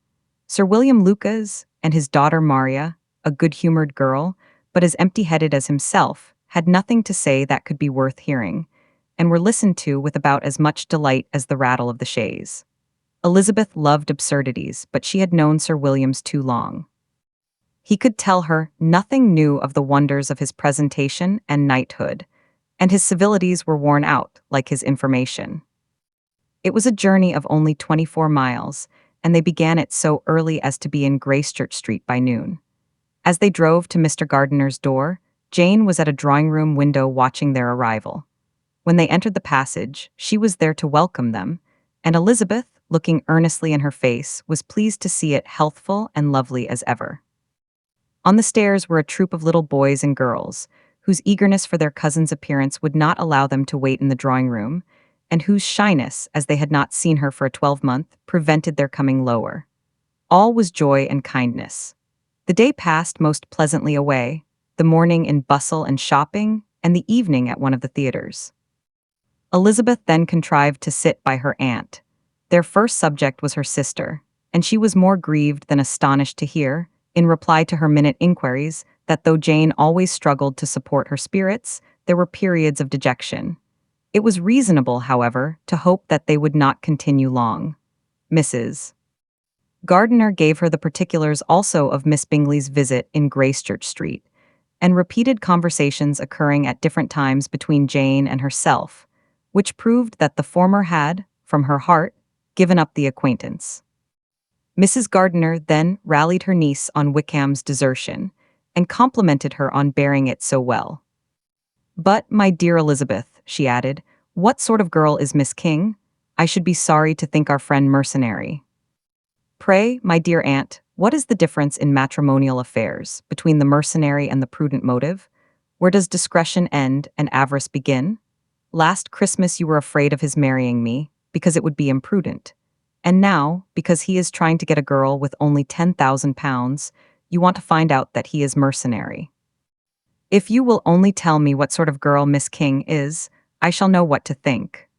Sir William Lucas and his daughter Maria, a good-humored girl, but as empty-headed as himself, had nothing to say that could be worth hearing, and were listened to with about as much delight as the rattle of the chaise. Elizabeth loved absurdities, but she had known Sir William's too long. He could tell her nothing new of the wonders of his presentation and knighthood, and his civilities were worn out, like his information. It was a journey of only 24 miles, and they began it so early as to be in Gracechurch Street by noon. As they drove to Mr. Gardiner's door, Jane was at a drawing-room window watching their arrival. When they entered the passage, she was there to welcome them, and Elizabeth, looking earnestly in her face, was pleased to see it healthful and lovely as ever. On the stairs were a troop of little boys and girls, whose eagerness for their cousin's appearance would not allow them to wait in the drawing-room, and whose shyness, as they had not seen her for a 12-month, prevented their coming lower. All was joy and kindness. The day passed most pleasantly away, the morning in bustle and shopping, and the evening at one of the theatres. Elizabeth then contrived to sit by her aunt. Their first subject was her sister, and she was more grieved than astonished to hear, in reply to her minute inquiries, that though Jane always struggled to support her spirits, there were periods of dejection. It was reasonable, however, to hope that they would not continue long. Mrs. Gardiner gave her the particulars also of Miss Bingley's visit in Gracechurch Street, and repeated conversations occurring at different times between Jane and herself, which proved that the former had, from her heart, given up the acquaintance. Mrs. Gardiner then rallied her niece on Wickham's desertion, and complimented her on bearing it so well. "But, my dear Elizabeth," she added, What sort of girl is Miss King? I should be sorry to think our friend mercenary. Pray, my dear aunt, what is the difference in matrimonial affairs between the mercenary and the prudent motive? Where does discretion end and avarice begin? Last Christmas you were afraid of his marrying me, because it would be imprudent. And now, because he is trying to get a girl with only £10,000, you want to find out that he is mercenary. If you will only tell me what sort of girl Miss King is, I shall know what to think.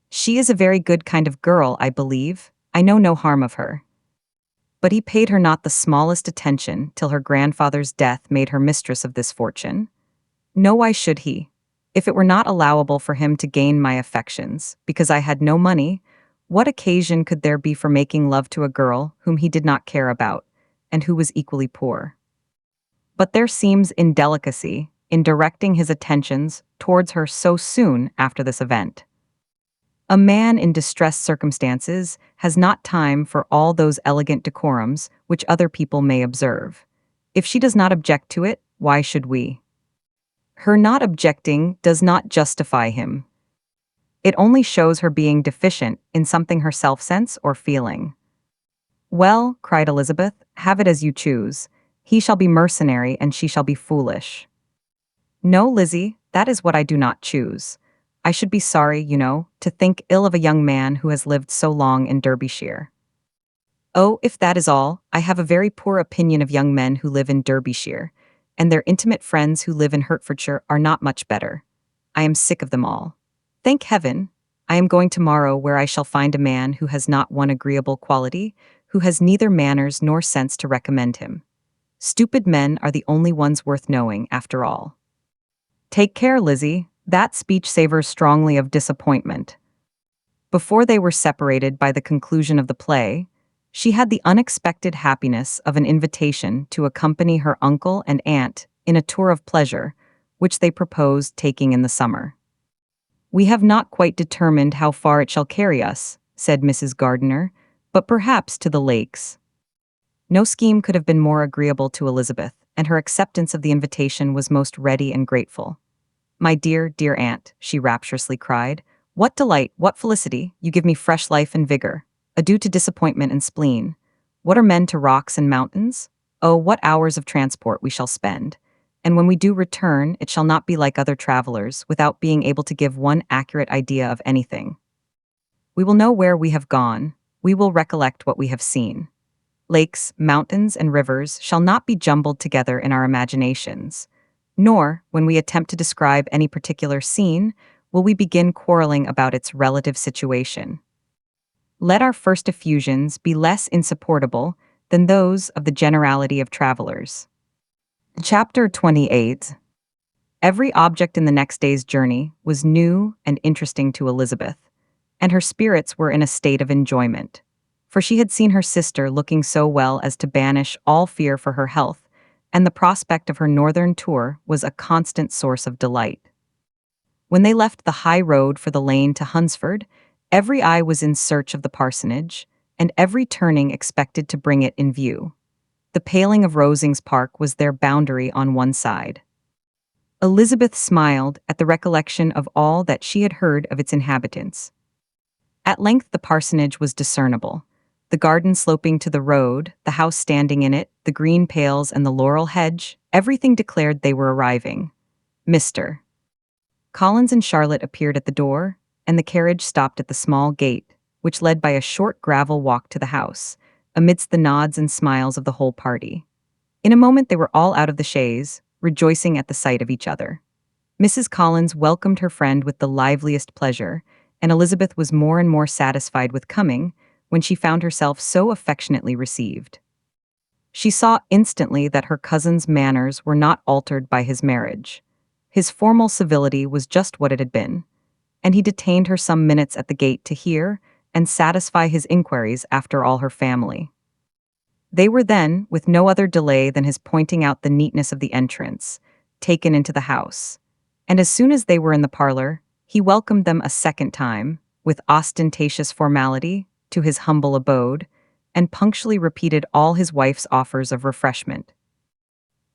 She is a very good kind of girl, I believe. I know no harm of her. But he paid her not the smallest attention till her grandfather's death made her mistress of this fortune. No, why should he? If it were not allowable for him to gain my affections, because I had no money, what occasion could there be for making love to a girl whom he did not care about, and who was equally poor? But there seems indelicacy in directing his attentions towards her so soon after this event. A man in distressed circumstances has not time for all those elegant decorums which other people may observe. If she does not object to it, why should we? Her not objecting does not justify him. It only shows her being deficient in something herself sense or feeling. Well, cried Elizabeth, have it as you choose. He shall be mercenary and she shall be foolish. No, Lizzie, that is what I do not choose. I should be sorry, you know, to think ill of a young man who has lived so long in Derbyshire. Oh, if that is all, I have a very poor opinion of young men who live in Derbyshire, and their intimate friends who live in Hertfordshire are not much better. I am sick of them all. Thank heaven, I am going tomorrow where I shall find a man who has not one agreeable quality, who has neither manners nor sense to recommend him. Stupid men are the only ones worth knowing, after all. Take care, Lizzie. That speech savors strongly of disappointment. Before they were separated by the conclusion of the play, she had the unexpected happiness of an invitation to accompany her uncle and aunt in a tour of pleasure, which they proposed taking in the summer. We have not quite determined how far it shall carry us, said Mrs. Gardiner, but perhaps to the lakes. No scheme could have been more agreeable to Elizabeth, and her acceptance of the invitation was most ready and grateful. My dear, dear aunt, she rapturously cried, what delight, what felicity, you give me fresh life and vigor. Adieu to disappointment and spleen. What are men to rocks and mountains? Oh, what hours of transport we shall spend. And when we do return, it shall not be like other travelers, without being able to give one accurate idea of anything. We will know where we have gone, we will recollect what we have seen. Lakes, mountains, and rivers shall not be jumbled together in our imaginations. Nor, when we attempt to describe any particular scene, will we begin quarreling about its relative situation. Let our first effusions be less insupportable than those of the generality of travelers. Chapter 28. Every object in the next day's journey was new and interesting to Elizabeth, and her spirits were in a state of enjoyment, for she had seen her sister looking so well as to banish all fear for her health, and the prospect of her northern tour was a constant source of delight. When they left the high road for the lane to Hunsford, every eye was in search of the parsonage, and every turning expected to bring it in view. The paling of Rosings Park was their boundary on one side. Elizabeth smiled at the recollection of all that she had heard of its inhabitants. At length the parsonage was discernible. The garden sloping to the road, the house standing in it, the green pales and the laurel hedge, everything declared they were arriving. Mr. Collins and Charlotte appeared at the door, and the carriage stopped at the small gate, which led by a short gravel walk to the house, amidst the nods and smiles of the whole party. In a moment they were all out of the chaise, rejoicing at the sight of each other. Mrs. Collins welcomed her friend with the liveliest pleasure, and Elizabeth was more and more satisfied with coming, when she found herself so affectionately received. She saw instantly that her cousin's manners were not altered by his marriage. His formal civility was just what it had been, and he detained her some minutes at the gate to hear and satisfy his inquiries after all her family. They were then, with no other delay than his pointing out the neatness of the entrance, taken into the house, and as soon as they were in the parlor, he welcomed them a second time, with ostentatious formality, to his humble abode, and punctually repeated all his wife's offers of refreshment.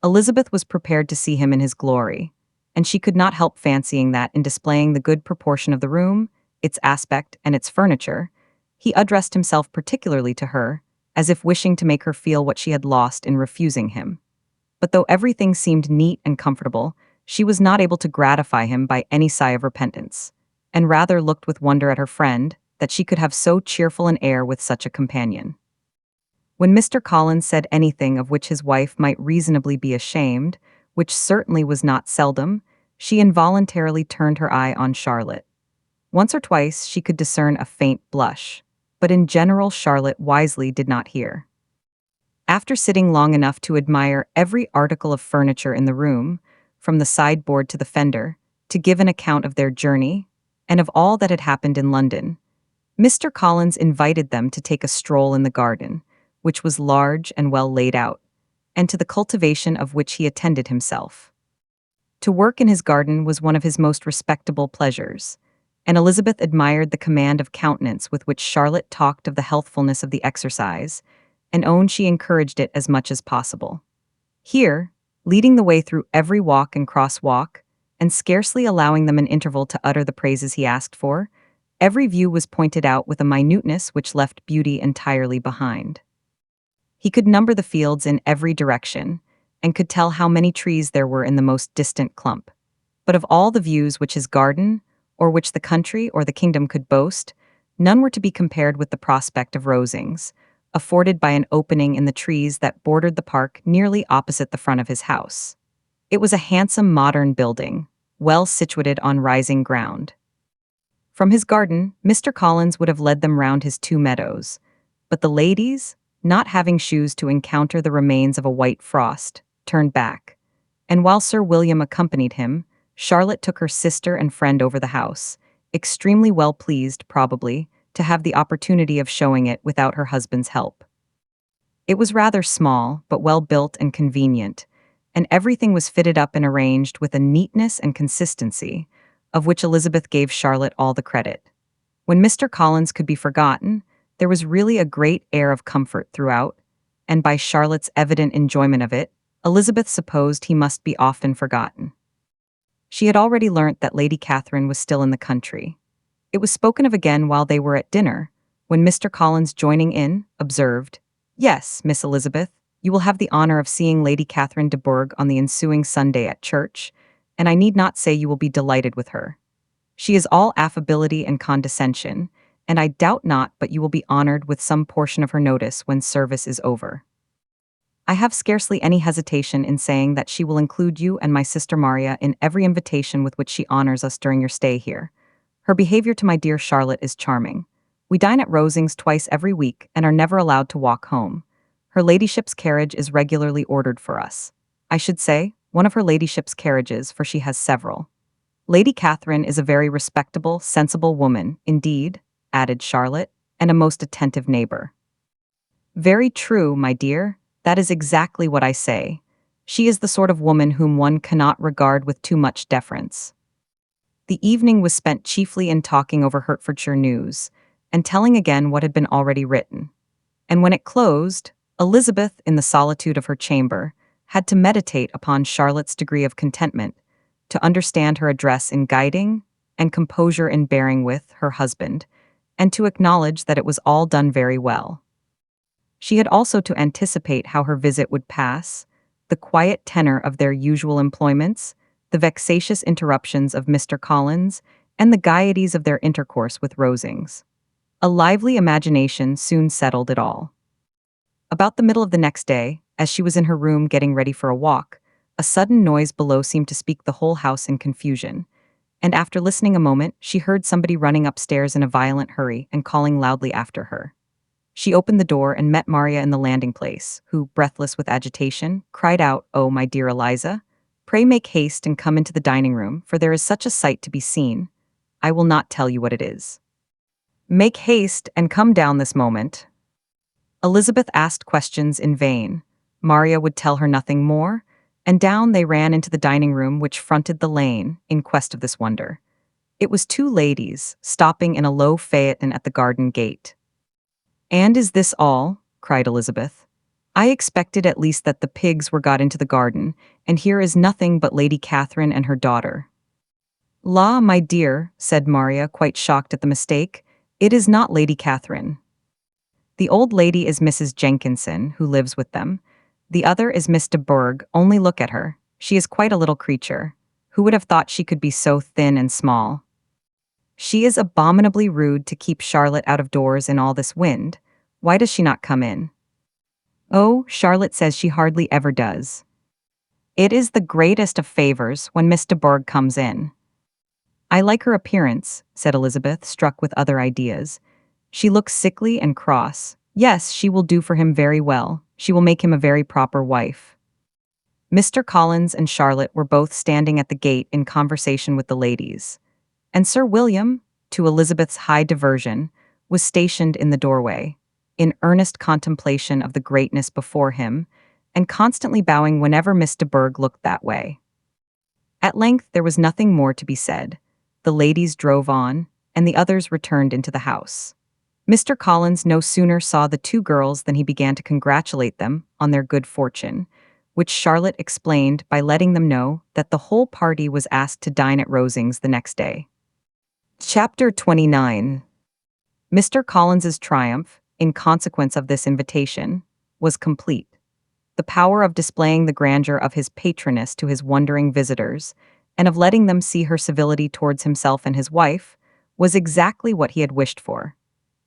Elizabeth was prepared to see him in his glory, and she could not help fancying that in displaying the good proportion of the room, its aspect, and its furniture, he addressed himself particularly to her, as if wishing to make her feel what she had lost in refusing him. But though everything seemed neat and comfortable, she was not able to gratify him by any sigh of repentance, and rather looked with wonder at her friend that she could have so cheerful an air with such a companion. When Mr. Collins said anything of which his wife might reasonably be ashamed, which certainly was not seldom, she involuntarily turned her eye on Charlotte. Once or twice she could discern a faint blush, but in general Charlotte wisely did not hear. After sitting long enough to admire every article of furniture in the room, from the sideboard to the fender, to give an account of their journey, and of all that had happened in London, Mr. Collins invited them to take a stroll in the garden, which was large and well laid out, and to the cultivation of which he attended himself. To work in his garden was one of his most respectable pleasures, and Elizabeth admired the command of countenance with which Charlotte talked of the healthfulness of the exercise, and owned she encouraged it as much as possible. Here, leading the way through every walk and cross-walk, and scarcely allowing them an interval to utter the praises he asked for, every view was pointed out with a minuteness which left beauty entirely behind. He could number the fields in every direction, and could tell how many trees there were in the most distant clump. But of all the views which his garden, or which the country or the kingdom could boast, none were to be compared with the prospect of Rosings, afforded by an opening in the trees that bordered the park nearly opposite the front of his house. It was a handsome modern building, well situated on rising ground. From his garden, Mr. Collins would have led them round his 2 meadows, but the ladies, not having shoes to encounter the remains of a white frost, turned back, and while Sir William accompanied him, Charlotte took her sister and friend over the house, extremely well pleased, probably, to have the opportunity of showing it without her husband's help. It was rather small, but well built and convenient, and everything was fitted up and arranged with a neatness and consistency, of which Elizabeth gave Charlotte all the credit. When Mr. Collins could be forgotten, there was really a great air of comfort throughout, and by Charlotte's evident enjoyment of it, Elizabeth supposed he must be often forgotten. She had already learnt that Lady Catherine was still in the country. It was spoken of again while they were at dinner, when Mr. Collins, joining in, observed, "Yes, Miss Elizabeth, you will have the honour of seeing Lady Catherine de Bourgh on the ensuing Sunday at church, and I need not say you will be delighted with her. She is all affability and condescension, and I doubt not but you will be honoured with some portion of her notice when service is over. I have scarcely any hesitation in saying that she will include you and my sister Maria in every invitation with which she honours us during your stay here. Her behaviour to my dear Charlotte is charming. We dine at Rosings twice every week and are never allowed to walk home. Her ladyship's carriage is regularly ordered for us. I should say, one of her ladyship's carriages, for she has several. Lady Catherine is a very respectable, sensible woman, indeed," added Charlotte, "and a most attentive neighbour." "Very true, my dear. That is exactly what I say. She is the sort of woman whom one cannot regard with too much deference." The evening was spent chiefly in talking over Hertfordshire news, and telling again what had been already written. And when it closed, Elizabeth, in the solitude of her chamber, had to meditate upon Charlotte's degree of contentment, to understand her address in guiding, and composure in bearing with, her husband, and to acknowledge that it was all done very well. She had also to anticipate how her visit would pass, the quiet tenor of their usual employments, the vexatious interruptions of Mr. Collins, and the gaieties of their intercourse with Rosings. A lively imagination soon settled it all. About the middle of the next day, as she was in her room getting ready for a walk, a sudden noise below seemed to speak the whole house in confusion, and after listening a moment, she heard somebody running upstairs in a violent hurry and calling loudly after her. She opened the door and met Maria in the landing place, who, breathless with agitation, cried out, "Oh, my dear Eliza, pray make haste and come into the dining room, for there is such a sight to be seen. I will not tell you what it is. Make haste and come down this moment." Elizabeth asked questions in vain. Maria would tell her nothing more, and down they ran into the dining room which fronted the lane, in quest of this wonder. It was 2 ladies, stopping in a low phaeton at the garden gate. "And is this all?" cried Elizabeth. I expected at least that the pigs were got into the garden, and here is nothing but Lady Catherine and her daughter." "La, my dear," said Maria, quite shocked at the mistake, "it is not Lady Catherine. The old lady is Mrs. Jenkinson, who lives with them. The other is Miss de Bourgh. Only look at her. She is quite a little creature. Who would have thought she could be so thin and small? She is abominably rude to keep Charlotte out of doors in all this wind. Why does she not come in?" "Oh, Charlotte says she hardly ever does. It is the greatest of favors when Miss de Bourgh comes in." "I like her appearance," said Elizabeth, struck with other ideas. "She looks sickly and cross. Yes, she will do for him very well. She will make him a very proper wife." Mr. Collins and Charlotte were both standing at the gate in conversation with the ladies, and Sir William, to Elizabeth's high diversion, was stationed in the doorway, in earnest contemplation of the greatness before him, and constantly bowing whenever Miss de Bourgh looked that way. At length there was nothing more to be said. The ladies drove on, and the others returned into the house. Mr. Collins no sooner saw the two girls than he began to congratulate them on their good fortune, which Charlotte explained by letting them know that the whole party was asked to dine at Rosings the next day. Chapter 29. Mr. Collins's triumph, in consequence of this invitation, was complete. The power of displaying the grandeur of his patroness to his wondering visitors, and of letting them see her civility towards himself and his wife, was exactly what he had wished for,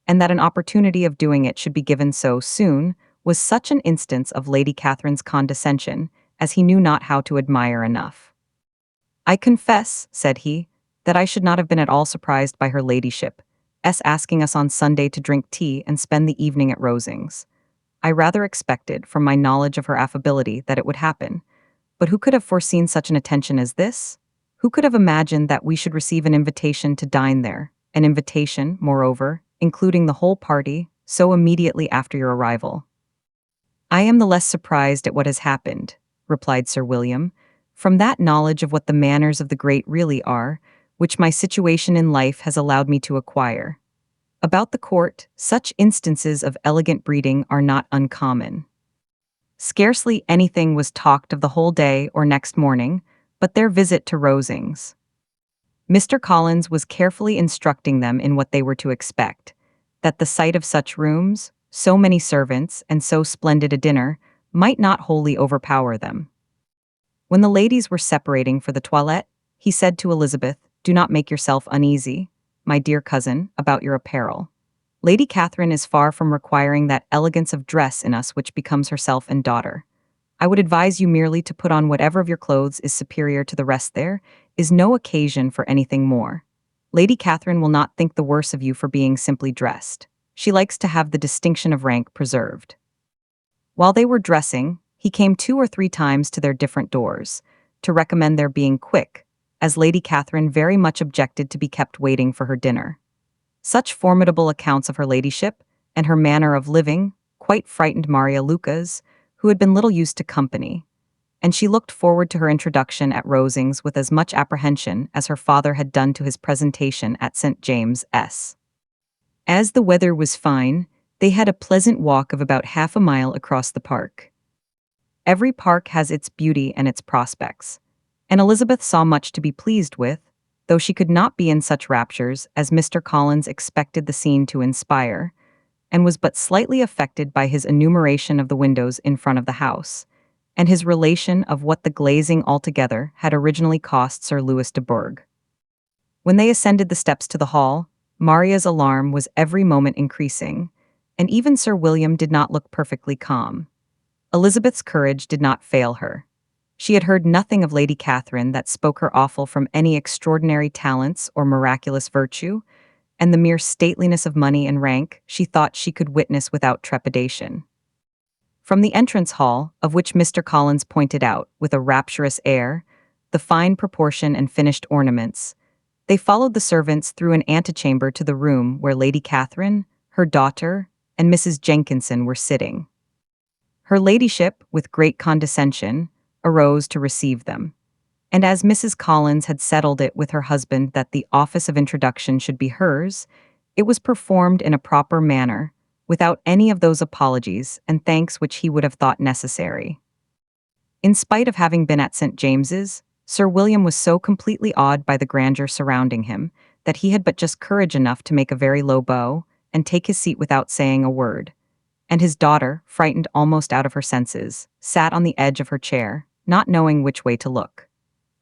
and that an opportunity of doing it should be given so soon was such an instance of Lady Catherine's condescension as he knew not how to admire enough. "I confess," said he, "that I should not have been at all surprised by her ladyship's asking us on Sunday to drink tea and spend the evening at Rosings. I rather expected, from my knowledge of her affability, that it would happen. But who could have foreseen such an attention as this? Who could have imagined that we should receive an invitation to dine there, an invitation, moreover, including the whole party, so immediately after your arrival?" "I am the less surprised at what has happened," replied Sir William, "from that knowledge of what the manners of the great really are, which my situation in life has allowed me to acquire. About the court, such instances of elegant breeding are not uncommon. Scarcely anything was talked of the whole day or next morning, but their visit to Rosings. Mr. Collins was carefully instructing them in what they were to expect, that the sight of such rooms, so many servants, and so splendid a dinner, might not wholly overpower them. When the ladies were separating for the toilette, he said to Elizabeth, "Do not make yourself uneasy, my dear cousin, about your apparel. Lady Catherine is far from requiring that elegance of dress in us which becomes herself and daughter. I would advise you merely to put on whatever of your clothes is superior to the rest. There is no occasion for anything more. Lady Catherine will not think the worse of you for being simply dressed. She likes to have the distinction of rank preserved." While they were dressing, he came 2 or 3 times to their different doors, to recommend their being quick, as Lady Catherine very much objected to be kept waiting for her dinner. Such formidable accounts of her ladyship, and her manner of living, quite frightened Maria Lucas, who had been little used to company, and she looked forward to her introduction at Rosings with as much apprehension as her father had done to his presentation at St. James's. As the weather was fine, they had a pleasant walk of about half a mile across the park. Every park has its beauty and its prospects, and Elizabeth saw much to be pleased with, though she could not be in such raptures as Mr. Collins expected the scene to inspire, and was but slightly affected by his enumeration of the windows in front of the house, and his relation of what the glazing altogether had originally cost Sir Louis de Bourgh. When they ascended the steps to the hall, Maria's alarm was every moment increasing, and even Sir William did not look perfectly calm. Elizabeth's courage did not fail her. She had heard nothing of Lady Catherine that spoke her awful from any extraordinary talents or miraculous virtue, and the mere stateliness of money and rank she thought she could witness without trepidation. From the entrance hall, of which Mr. Collins pointed out, with a rapturous air, the fine proportion and finished ornaments, they followed the servants through an antechamber to the room where Lady Catherine, her daughter, and Mrs. Jenkinson were sitting. Her ladyship, with great condescension, arose to receive them, and as Mrs. Collins had settled it with her husband that the office of introduction should be hers, it was performed in a proper manner, without any of those apologies and thanks which he would have thought necessary. In spite of having been at St. James's, Sir William was so completely awed by the grandeur surrounding him that he had but just courage enough to make a very low bow and take his seat without saying a word, and his daughter, frightened almost out of her senses, sat on the edge of her chair, not knowing which way to look.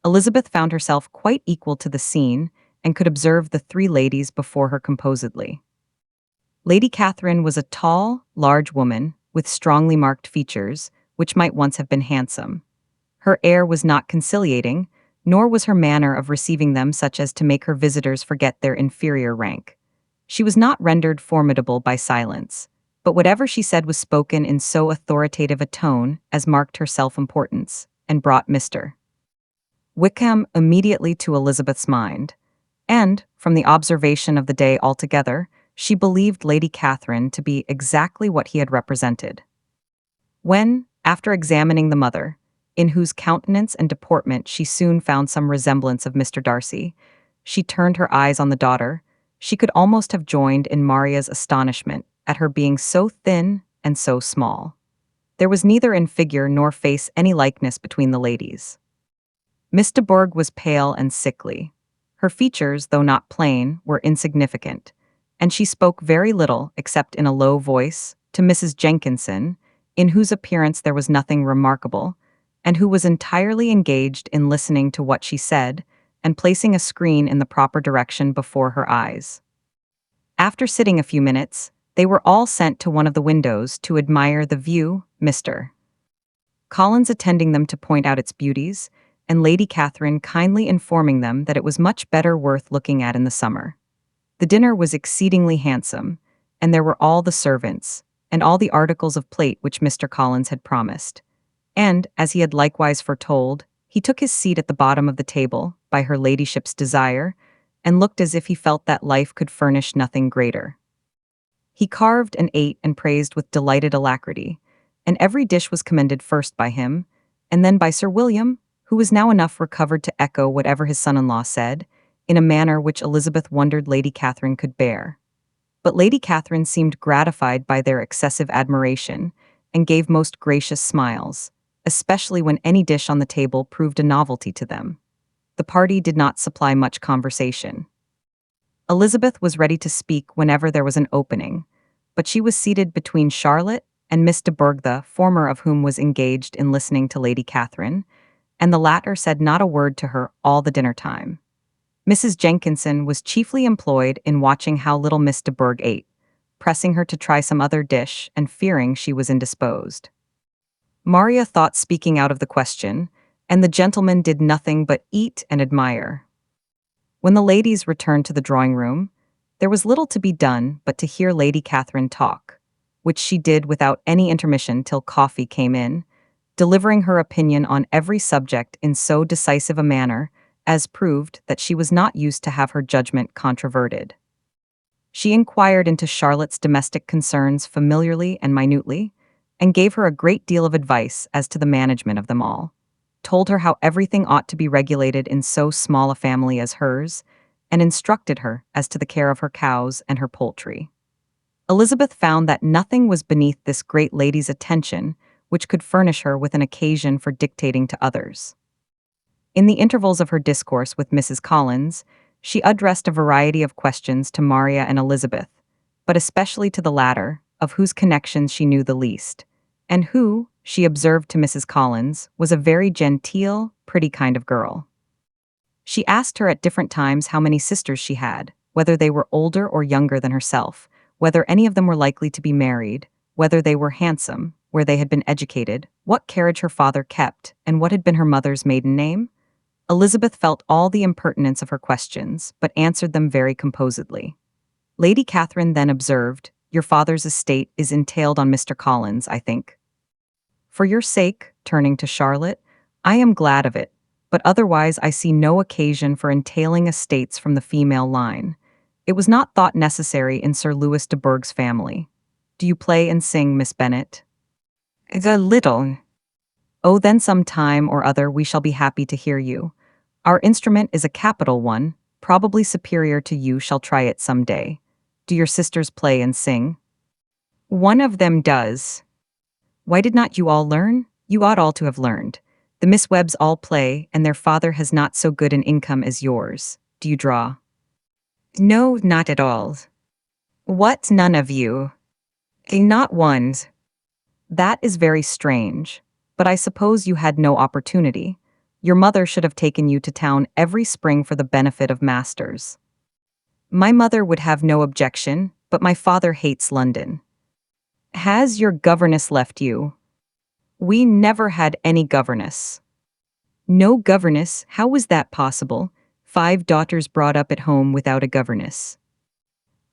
Elizabeth found herself quite equal to the scene and could observe the three ladies before her composedly. Lady Catherine was a tall, large woman with strongly marked features, which might once have been handsome. Her air was not conciliating, nor was her manner of receiving them such as to make her visitors forget their inferior rank. She was not rendered formidable by silence, but whatever she said was spoken in so authoritative a tone as marked her self-importance, and brought Mr. Wickham immediately to Elizabeth's mind, and, from the observation of the day altogether, she believed Lady Catherine to be exactly what he had represented. When, after examining the mother, in whose countenance and deportment she soon found some resemblance of Mr. Darcy, she turned her eyes on the daughter, she could almost have joined in Maria's astonishment at her being so thin and so small. There was neither in figure nor face any likeness between the ladies. Miss de Bourgh was pale and sickly. Her features, though not plain, were insignificant, and she spoke very little except in a low voice to Mrs. Jenkinson, in whose appearance there was nothing remarkable, and who was entirely engaged in listening to what she said and placing a screen in the proper direction before her eyes. After sitting a few minutes, they were all sent to one of the windows to admire the view, Mr. Collins attending them to point out its beauties, and Lady Catherine kindly informing them that it was much better worth looking at in the summer. The dinner was exceedingly handsome, and there were all the servants, and all the articles of plate which Mr. Collins had promised. And, as he had likewise foretold, he took his seat at the bottom of the table, by her ladyship's desire, and looked as if he felt that life could furnish nothing greater. He carved and ate and praised with delighted alacrity, and every dish was commended first by him, and then by Sir William, who was now enough recovered to echo whatever his son-in-law said, in a manner which Elizabeth wondered Lady Catherine could bear. But Lady Catherine seemed gratified by their excessive admiration, and gave most gracious smiles, especially when any dish on the table proved a novelty to them. The party did not supply much conversation. Elizabeth was ready to speak whenever there was an opening, but she was seated between Charlotte and Miss de Bourgh, the former of whom was engaged in listening to Lady Catherine, and the latter said not a word to her all the dinner time. Mrs. Jenkinson was chiefly employed in watching how little Miss de Bourgh ate, pressing her to try some other dish and fearing she was indisposed. Maria thought speaking out of the question, and the gentlemen did nothing but eat and admire. When the ladies returned to the drawing-room, there was little to be done but to hear Lady Catherine talk, which she did without any intermission till coffee came in, delivering her opinion on every subject in so decisive a manner as proved that she was not used to have her judgment controverted. She inquired into Charlotte's domestic concerns familiarly and minutely, and gave her a great deal of advice as to the management of them all, told her how everything ought to be regulated in so small a family as hers, and instructed her as to the care of her cows and her poultry. Elizabeth found that nothing was beneath this great lady's attention which could furnish her with an occasion for dictating to others. In the intervals of her discourse with Mrs. Collins, she addressed a variety of questions to Maria and Elizabeth, but especially to the latter, of whose connections she knew the least, and who, she observed to Mrs. Collins, was a very genteel, pretty kind of girl. She asked her at different times how many sisters she had, whether they were older or younger than herself, whether any of them were likely to be married, whether they were handsome, where they had been educated, what carriage her father kept, and what had been her mother's maiden name. Elizabeth felt all the impertinence of her questions, but answered them very composedly. Lady Catherine then observed, "Your father's estate is entailed on Mr. Collins, I think. For your sake," turning to Charlotte, "I am glad of it, but otherwise I see no occasion for entailing estates from the female line. It was not thought necessary in Sir Louis de Bourgh's family. Do you play and sing, Miss Bennet?" "A little." "Oh, then some time or other we shall be happy to hear you. Our instrument is a capital one, probably superior to you shall try it some day. Do your sisters play and sing?" One of them does. Why did not you all learn? You ought all to have learned. The Miss Webbs all play, and their father has not so good an income as yours. Do you draw? No, not at all. What, none of you? Not one. That is very strange. But I suppose you had no opportunity. Your mother should have taken you to town every spring for the benefit of masters. My mother would have no objection, but my father hates London. Has your governess left you? We never had any governess. No governess? How was that possible? 5 daughters brought up at home without a governess.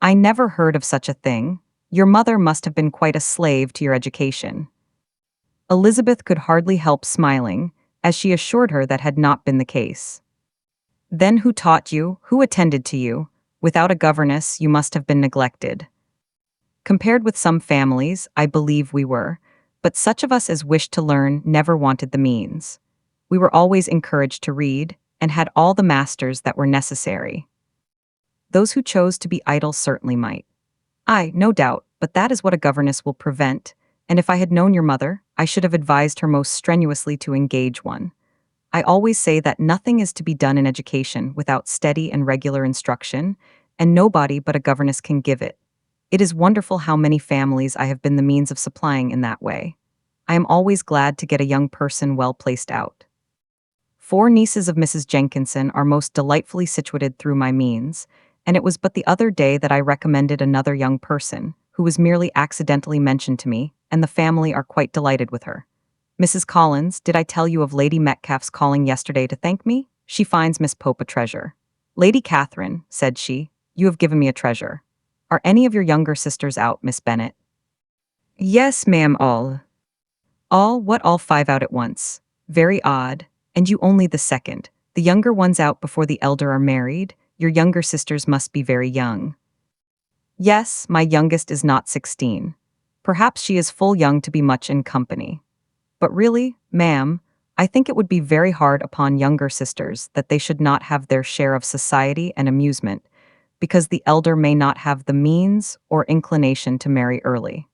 I never heard of such a thing. Your mother must have been quite a slave to your education. Elizabeth could hardly help smiling, as she assured her that had not been the case. Then who taught you? Who attended to you? Without a governess, you must have been neglected. Compared with some families, I believe we were, but such of us as wished to learn never wanted the means. We were always encouraged to read, and had all the masters that were necessary. Those who chose to be idle certainly might. Aye, no doubt, but that is what a governess will prevent, and if I had known your mother, I should have advised her most strenuously to engage one. I always say that nothing is to be done in education without steady and regular instruction, and nobody but a governess can give it. It is wonderful how many families I have been the means of supplying in that way. I am always glad to get a young person well placed out. 4 nieces of Mrs. Jenkinson are most delightfully situated through my means, and it was but the other day that I recommended another young person, who was merely accidentally mentioned to me, and the family are quite delighted with her. Mrs. Collins, did I tell you of Lady Metcalfe's calling yesterday to thank me? She finds Miss Pope a treasure. Lady Catherine, said she, you have given me a treasure. Are any of your younger sisters out, Miss Bennet? Yes, ma'am, all. All? What, all 5 out at once? Very odd. And you only the second. The younger ones out before the elder are married? Your younger sisters must be very young. Yes, my youngest is not 16. Perhaps she is full young to be much in company. But really, ma'am, I think it would be very hard upon younger sisters that they should not have their share of society and amusement, because the elder may not have the means or inclination to marry early.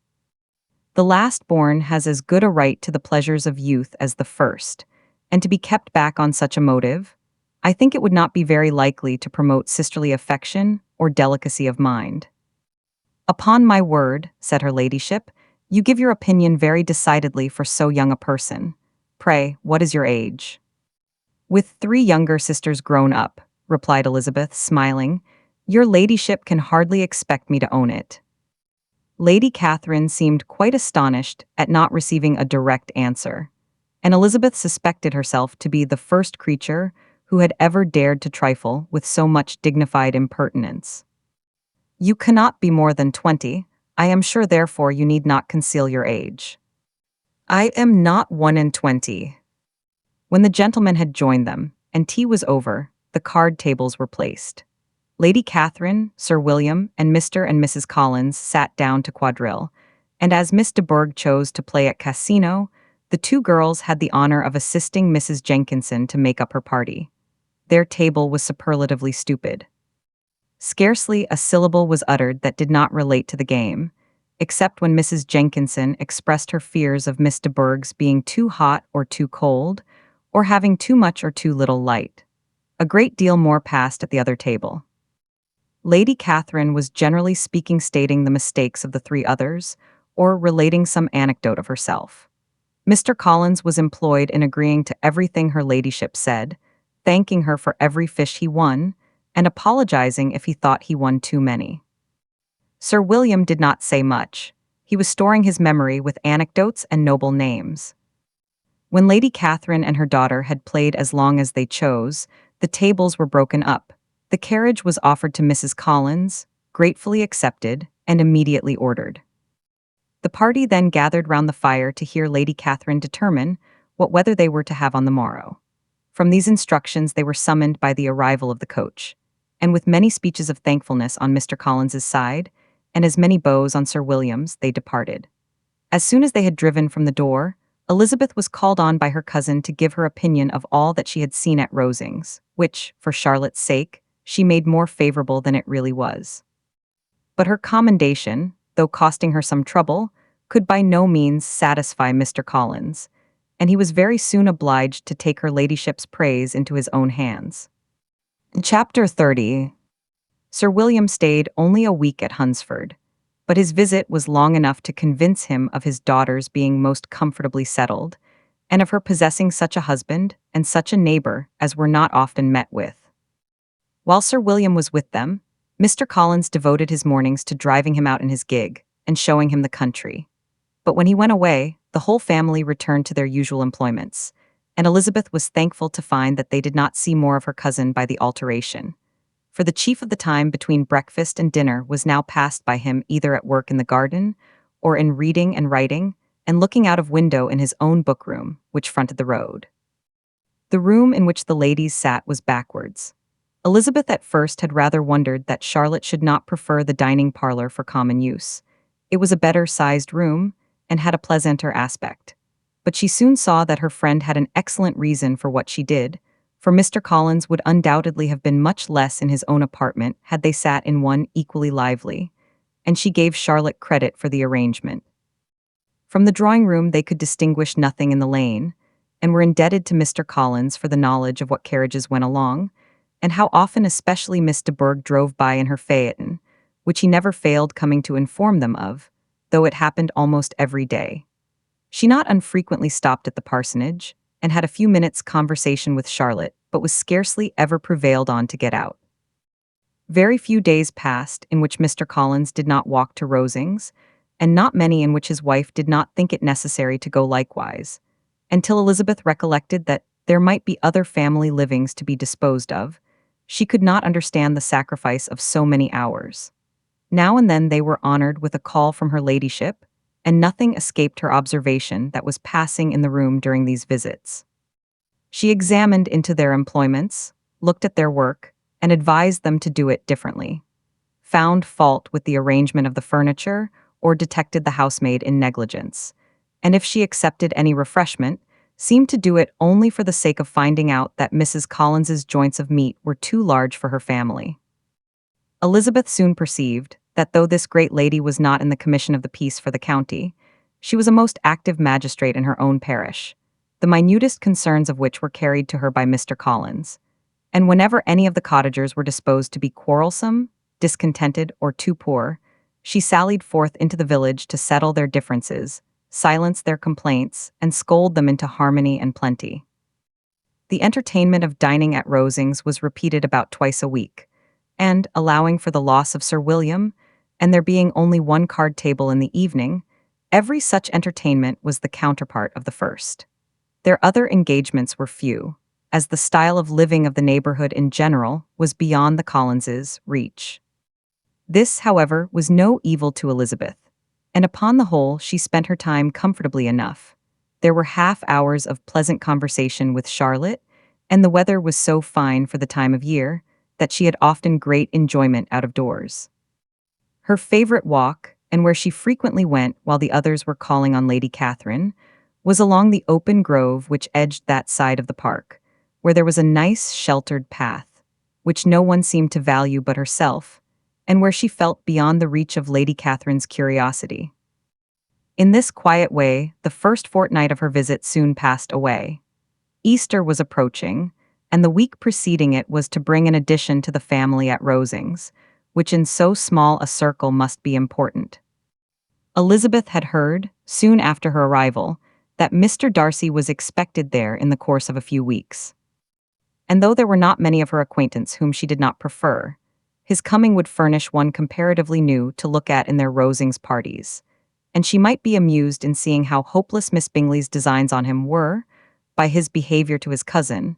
The last born has as good a right to the pleasures of youth as the first, and to be kept back on such a motive, I think it would not be very likely to promote sisterly affection or delicacy of mind. Upon my word, said her ladyship, you give your opinion very decidedly for so young a person. Pray, what is your age? With 3 younger sisters grown up, replied Elizabeth, smiling, your ladyship can hardly expect me to own it. Lady Catherine seemed quite astonished at not receiving a direct answer, and Elizabeth suspected herself to be the first creature who had ever dared to trifle with so much dignified impertinence. You cannot be more than 20, I am sure therefore you need not conceal your age. I am not 21. When the gentlemen had joined them, and tea was over, the card tables were placed. Lady Catherine, Sir William, and Mr. and Mrs. Collins sat down to quadrille, and as Miss de Bourgh chose to play at casino, the 2 girls had the honor of assisting Mrs. Jenkinson to make up her party. Their table was superlatively stupid. Scarcely a syllable was uttered that did not relate to the game, except when Mrs. Jenkinson expressed her fears of Miss de Bourgh's being too hot or too cold, or having too much or too little light. A great deal more passed at the other table. Lady Catherine was generally speaking stating the mistakes of the 3 others, or relating some anecdote of herself. Mr. Collins was employed in agreeing to everything her ladyship said, thanking her for every fish he won, and apologizing if he thought he won too many. Sir William did not say much. He was storing his memory with anecdotes and noble names. When Lady Catherine and her daughter had played as long as they chose, the tables were broken up. The carriage was offered to Mrs. Collins, gratefully accepted, and immediately ordered. The party then gathered round the fire to hear Lady Catherine determine what weather they were to have on the morrow. From these instructions they were summoned by the arrival of the coach, and with many speeches of thankfulness on Mr. Collins's side, and as many bows on Sir William's, they departed. As soon as they had driven from the door, Elizabeth was called on by her cousin to give her opinion of all that she had seen at Rosings, which, for Charlotte's sake, she made more favorable than it really was. But her commendation, though costing her some trouble, could by no means satisfy Mr. Collins, and he was very soon obliged to take her ladyship's praise into his own hands. In Chapter 30, Sir William stayed only a week at Hunsford, but his visit was long enough to convince him of his daughter's being most comfortably settled, and of her possessing such a husband and such a neighbor as were not often met with. While Sir William was with them, Mr. Collins devoted his mornings to driving him out in his gig and showing him the country. But when he went away, the whole family returned to their usual employments, and Elizabeth was thankful to find that they did not see more of her cousin by the alteration. For the chief of the time between breakfast and dinner was now passed by him either at work in the garden, or in reading and writing, and looking out of window in his own book-room, which fronted the road. The room in which the ladies sat was backwards. Elizabeth at first had rather wondered that Charlotte should not prefer the dining parlor for common use. It was a better-sized room, and had a pleasanter aspect. But she soon saw that her friend had an excellent reason for what she did, for Mr. Collins would undoubtedly have been much less in his own apartment had they sat in one equally lively, and she gave Charlotte credit for the arrangement. From the drawing-room they could distinguish nothing in the lane, and were indebted to Mr. Collins for the knowledge of what carriages went along, and how often especially Miss de Bourgh drove by in her phaeton, which he never failed coming to inform them of, though it happened almost every day. She not unfrequently stopped at the parsonage, and had a few minutes' conversation with Charlotte, but was scarcely ever prevailed on to get out. Very few days passed in which Mr. Collins did not walk to Rosings, and not many in which his wife did not think it necessary to go likewise, until Elizabeth recollected that there might be other family livings to be disposed of. She could not understand the sacrifice of so many hours. Now and then they were honored with a call from her ladyship, and nothing escaped her observation that was passing in the room during these visits. She examined into their employments, looked at their work, and advised them to do it differently, found fault with the arrangement of the furniture, or detected the housemaid in negligence, and if she accepted any refreshment, seemed to do it only for the sake of finding out that Mrs. Collins's joints of meat were too large for her family. Elizabeth soon perceived that though this great lady was not in the commission of the peace for the county, she was a most active magistrate in her own parish, the minutest concerns of which were carried to her by Mr. Collins, and whenever any of the cottagers were disposed to be quarrelsome, discontented, or too poor, she sallied forth into the village to settle their differences, silence their complaints, and scold them into harmony and plenty. The entertainment of dining at Rosings was repeated about twice a week, and, allowing for the loss of Sir William, and there being only one card table in the evening, every such entertainment was the counterpart of the first. Their other engagements were few, as the style of living of the neighborhood in general was beyond the Collinses' reach. This, however, was no evil to Elizabeth, and upon the whole she spent her time comfortably enough. There were half-hours of pleasant conversation with Charlotte, and the weather was so fine for the time of year that she had often great enjoyment out of doors. Her favorite walk, and where she frequently went while the others were calling on Lady Catherine, was along the open grove which edged that side of the park, where there was a nice sheltered path, which no one seemed to value but herself, and where she felt beyond the reach of Lady Catherine's curiosity. In this quiet way, the first fortnight of her visit soon passed away. Easter was approaching, and the week preceding it was to bring an addition to the family at Rosings, which in so small a circle must be important. Elizabeth had heard, soon after her arrival, that Mr. Darcy was expected there in the course of a few weeks. And though there were not many of her acquaintance whom she did not prefer, his coming would furnish one comparatively new to look at in their Rosings parties, and she might be amused in seeing how hopeless Miss Bingley's designs on him were, by his behavior to his cousin,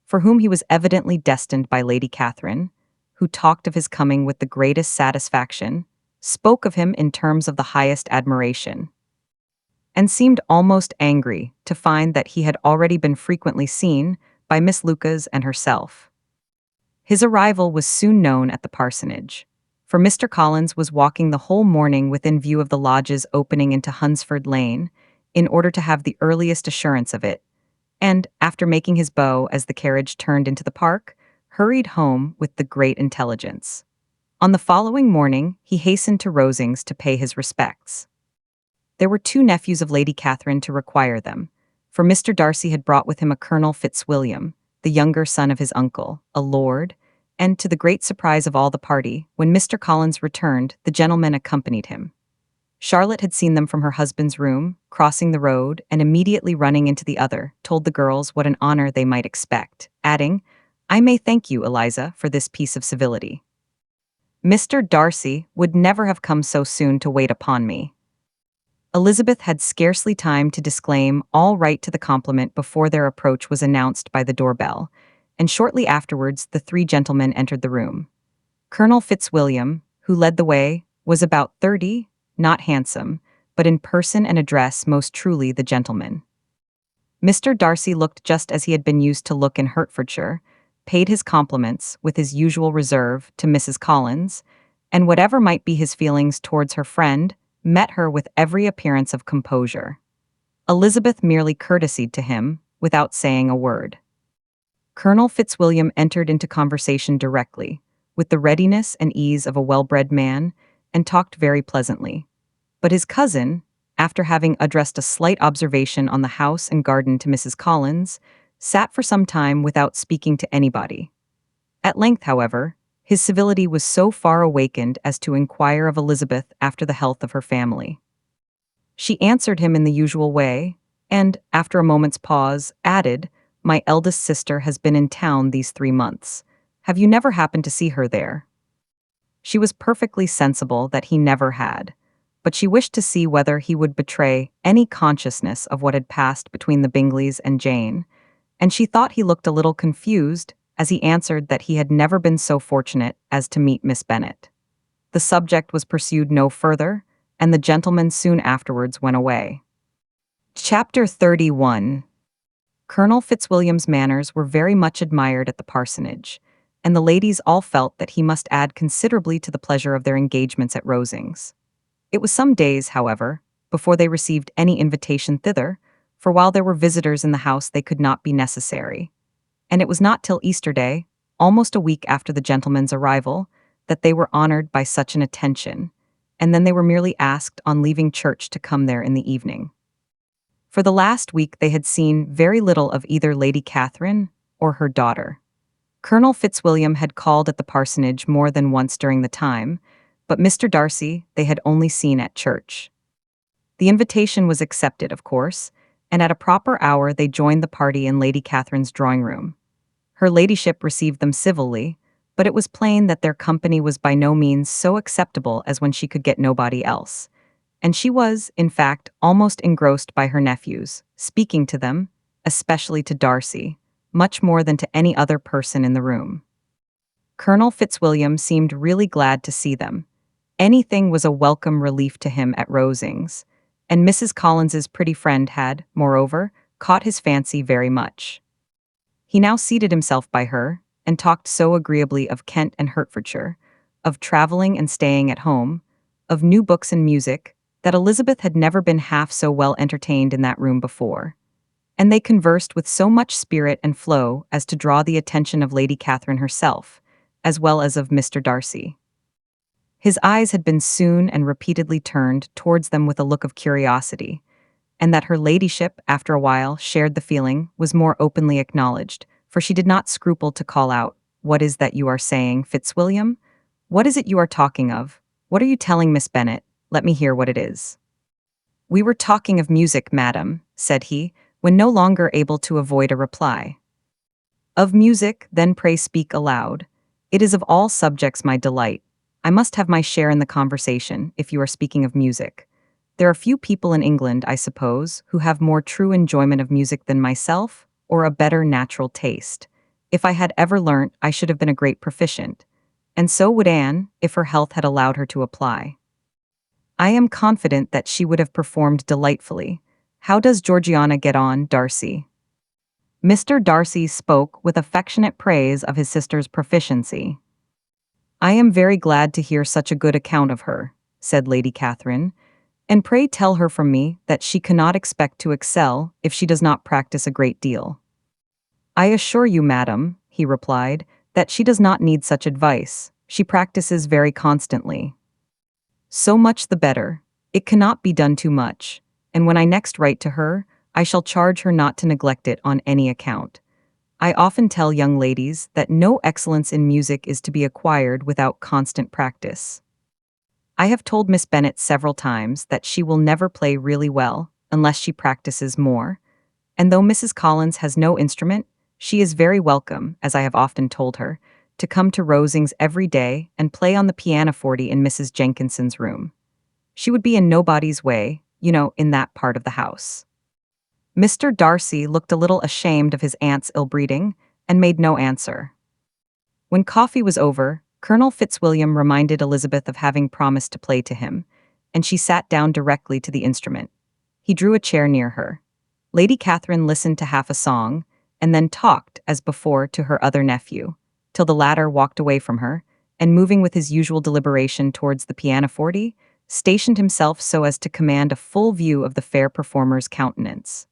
for whom he was evidently destined by Lady Catherine, who talked of his coming with the greatest satisfaction, spoke of him in terms of the highest admiration, and seemed almost angry to find that he had already been frequently seen by Miss Lucas and herself. His arrival was soon known at the parsonage, for Mr. Collins was walking the whole morning within view of the lodges opening into Hunsford Lane, in order to have the earliest assurance of it, and, after making his bow as the carriage turned into the park, hurried home with the great intelligence. On the following morning, he hastened to Rosings to pay his respects. There were 2 nephews of Lady Catherine to require them, for Mr. Darcy had brought with him a Colonel Fitzwilliam, the younger son of his uncle, a lord, and to the great surprise of all the party, when Mr. Collins returned, the gentlemen accompanied him. Charlotte had seen them from her husband's room, crossing the road, and immediately running into the other, told the girls what an honor they might expect, adding, "I may thank you, Eliza, for this piece of civility. Mr. Darcy would never have come so soon to wait upon me." Elizabeth had scarcely time to disclaim all right to the compliment before their approach was announced by the doorbell, and shortly afterwards the 3 gentlemen entered the room. Colonel Fitzwilliam, who led the way, was about 30, not handsome, but in person and address most truly the gentleman. Mr. Darcy looked just as he had been used to look in Hertfordshire, paid his compliments, with his usual reserve, to Mrs. Collins, and whatever might be his feelings towards her friend, met her with every appearance of composure. Elizabeth merely courtesied to him, without saying a word. Colonel Fitzwilliam entered into conversation directly, with the readiness and ease of a well-bred man, and talked very pleasantly. But his cousin, after having addressed a slight observation on the house and garden to Mrs. Collins, sat for some time without speaking to anybody. At length, however, his civility was so far awakened as to inquire of Elizabeth after the health of her family. She answered him in the usual way, and, after a moment's pause, added, "My eldest sister has been in town these 3 months. Have you never happened to see her there?" She was perfectly sensible that he never had, but she wished to see whether he would betray any consciousness of what had passed between the Bingleys and Jane, and she thought he looked a little confused as he answered that he had never been so fortunate as to meet Miss Bennet. The subject was pursued no further, and the gentlemen soon afterwards went away. Chapter 31. Colonel Fitzwilliam's manners were very much admired at the parsonage, and the ladies all felt that he must add considerably to the pleasure of their engagements at Rosings. It was some days, however, before they received any invitation thither, for while there were visitors in the house they could not be necessary, and it was not till Easter Day, almost a week after the gentlemen's arrival, that they were honored by such an attention, and then they were merely asked on leaving church to come there in the evening. For the last week they had seen very little of either Lady Catherine or her daughter. Colonel Fitzwilliam had called at the parsonage more than once during the time, but Mr. Darcy they had only seen at church. The invitation was accepted, of course, and at a proper hour they joined the party in Lady Catherine's drawing-room. Her ladyship received them civilly, but it was plain that their company was by no means so acceptable as when she could get nobody else, and she was, in fact, almost engrossed by her nephews, speaking to them, especially to Darcy, much more than to any other person in the room. Colonel Fitzwilliam seemed really glad to see them. Anything was a welcome relief to him at Rosings, and Mrs. Collins's pretty friend had, moreover, caught his fancy very much. He now seated himself by her, and talked so agreeably of Kent and Hertfordshire, of travelling and staying at home, of new books and music, that Elizabeth had never been half so well entertained in that room before, and they conversed with so much spirit and flow as to draw the attention of Lady Catherine herself, as well as of Mr. Darcy. His eyes had been soon and repeatedly turned towards them with a look of curiosity, and that her ladyship, after a while, shared the feeling, was more openly acknowledged, for she did not scruple to call out, "What is that you are saying, Fitzwilliam? What is it you are talking of? What are you telling Miss Bennet? Let me hear what it is." "We were talking of music, madam," said he, when no longer able to avoid a reply. "Of music, then pray speak aloud. It is of all subjects my delight. I must have my share in the conversation, if you are speaking of music. There are few people in England, I suppose, who have more true enjoyment of music than myself, or a better natural taste. If I had ever learnt, I should have been a great proficient, and so would Anne, if her health had allowed her to apply. I am confident that she would have performed delightfully. How does Georgiana get on, Darcy?" Mr. Darcy spoke with affectionate praise of his sister's proficiency. "I am very glad to hear such a good account of her," said Lady Catherine, "and pray tell her from me that she cannot expect to excel if she does not practice a great deal." "I assure you, madam," he replied, "that she does not need such advice. She practices very constantly. So much the better. It cannot be done too much, and when I next write to her, I shall charge her not to neglect it on any account. I often tell young ladies that no excellence in music is to be acquired without constant practice. I have told Miss Bennet several times that she will never play really well unless she practices more, and though Mrs. Collins has no instrument, she is very welcome, as I have often told her, to come to Rosings every day and play on the pianoforte in Mrs. Jenkinson's room. She would be in nobody's way, in that part of the house. Mr. Darcy looked a little ashamed of his aunt's ill-breeding and made no answer. When coffee was over, Colonel Fitzwilliam reminded Elizabeth of having promised to play to him, and she sat down directly to the instrument. He drew a chair near her. Lady Catherine listened to half a song, and then talked, as before, to her other nephew, till the latter walked away from her, and moving with his usual deliberation towards the pianoforte, stationed himself so as to command a full view of the fair performer's countenance.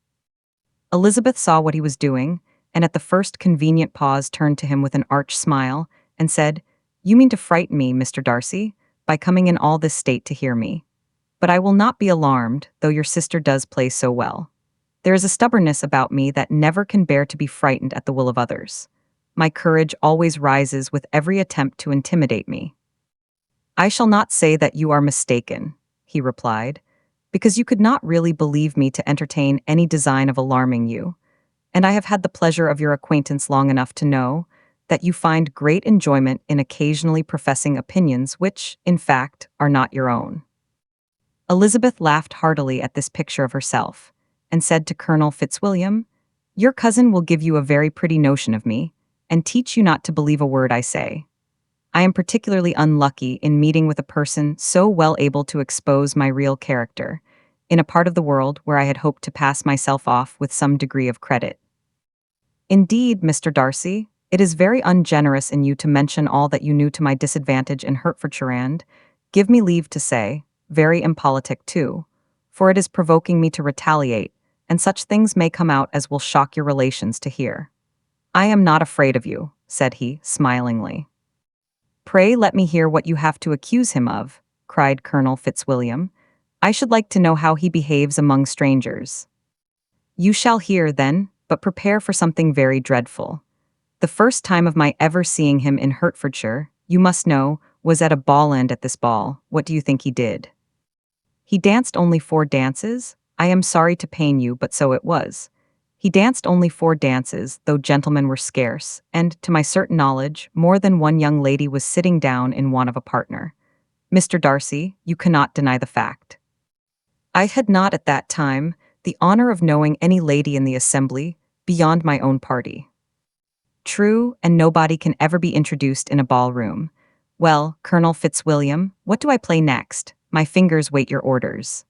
Elizabeth saw what he was doing, and at the first convenient pause turned to him with an arch smile, and said, "You mean to frighten me, Mr. Darcy, by coming in all this state to hear me. But I will not be alarmed, though your sister does play so well. There is a stubbornness about me that never can bear to be frightened at the will of others. My courage always rises with every attempt to intimidate me." "I shall not say that you are mistaken," he replied, "because you could not really believe me to entertain any design of alarming you, and I have had the pleasure of your acquaintance long enough to know that you find great enjoyment in occasionally professing opinions which, in fact, are not your own." Elizabeth laughed heartily at this picture of herself, and said to Colonel Fitzwilliam, "Your cousin will give you a very pretty notion of me, and teach you not to believe a word I say. I am particularly unlucky in meeting with a person so well able to expose my real character, in a part of the world where I had hoped to pass myself off with some degree of credit. Indeed, Mr. Darcy, it is very ungenerous in you to mention all that you knew to my disadvantage in Hertfordshire and, give me leave to say, very impolitic too, for it is provoking me to retaliate, and such things may come out as will shock your relations to hear." "I am not afraid of you," said he, smilingly. "Pray let me hear what you have to accuse him of," cried Colonel Fitzwilliam. "I should like to know how he behaves among strangers." "You shall hear, then, but prepare for something very dreadful. The first time of my ever seeing him in Hertfordshire, you must know, was at a ball, and at this ball, what do you think he did? He danced only 4 dances? I am sorry to pain you, but so it was. He danced only 4 dances, though gentlemen were scarce, and, to my certain knowledge, more than one young lady was sitting down in want of a partner. Mr. Darcy, you cannot deny the fact. I had not at that time the honor of knowing any lady in the assembly beyond my own party. True, and nobody can ever be introduced in a ballroom. Well, Colonel Fitzwilliam, what do I play next? My fingers wait your orders."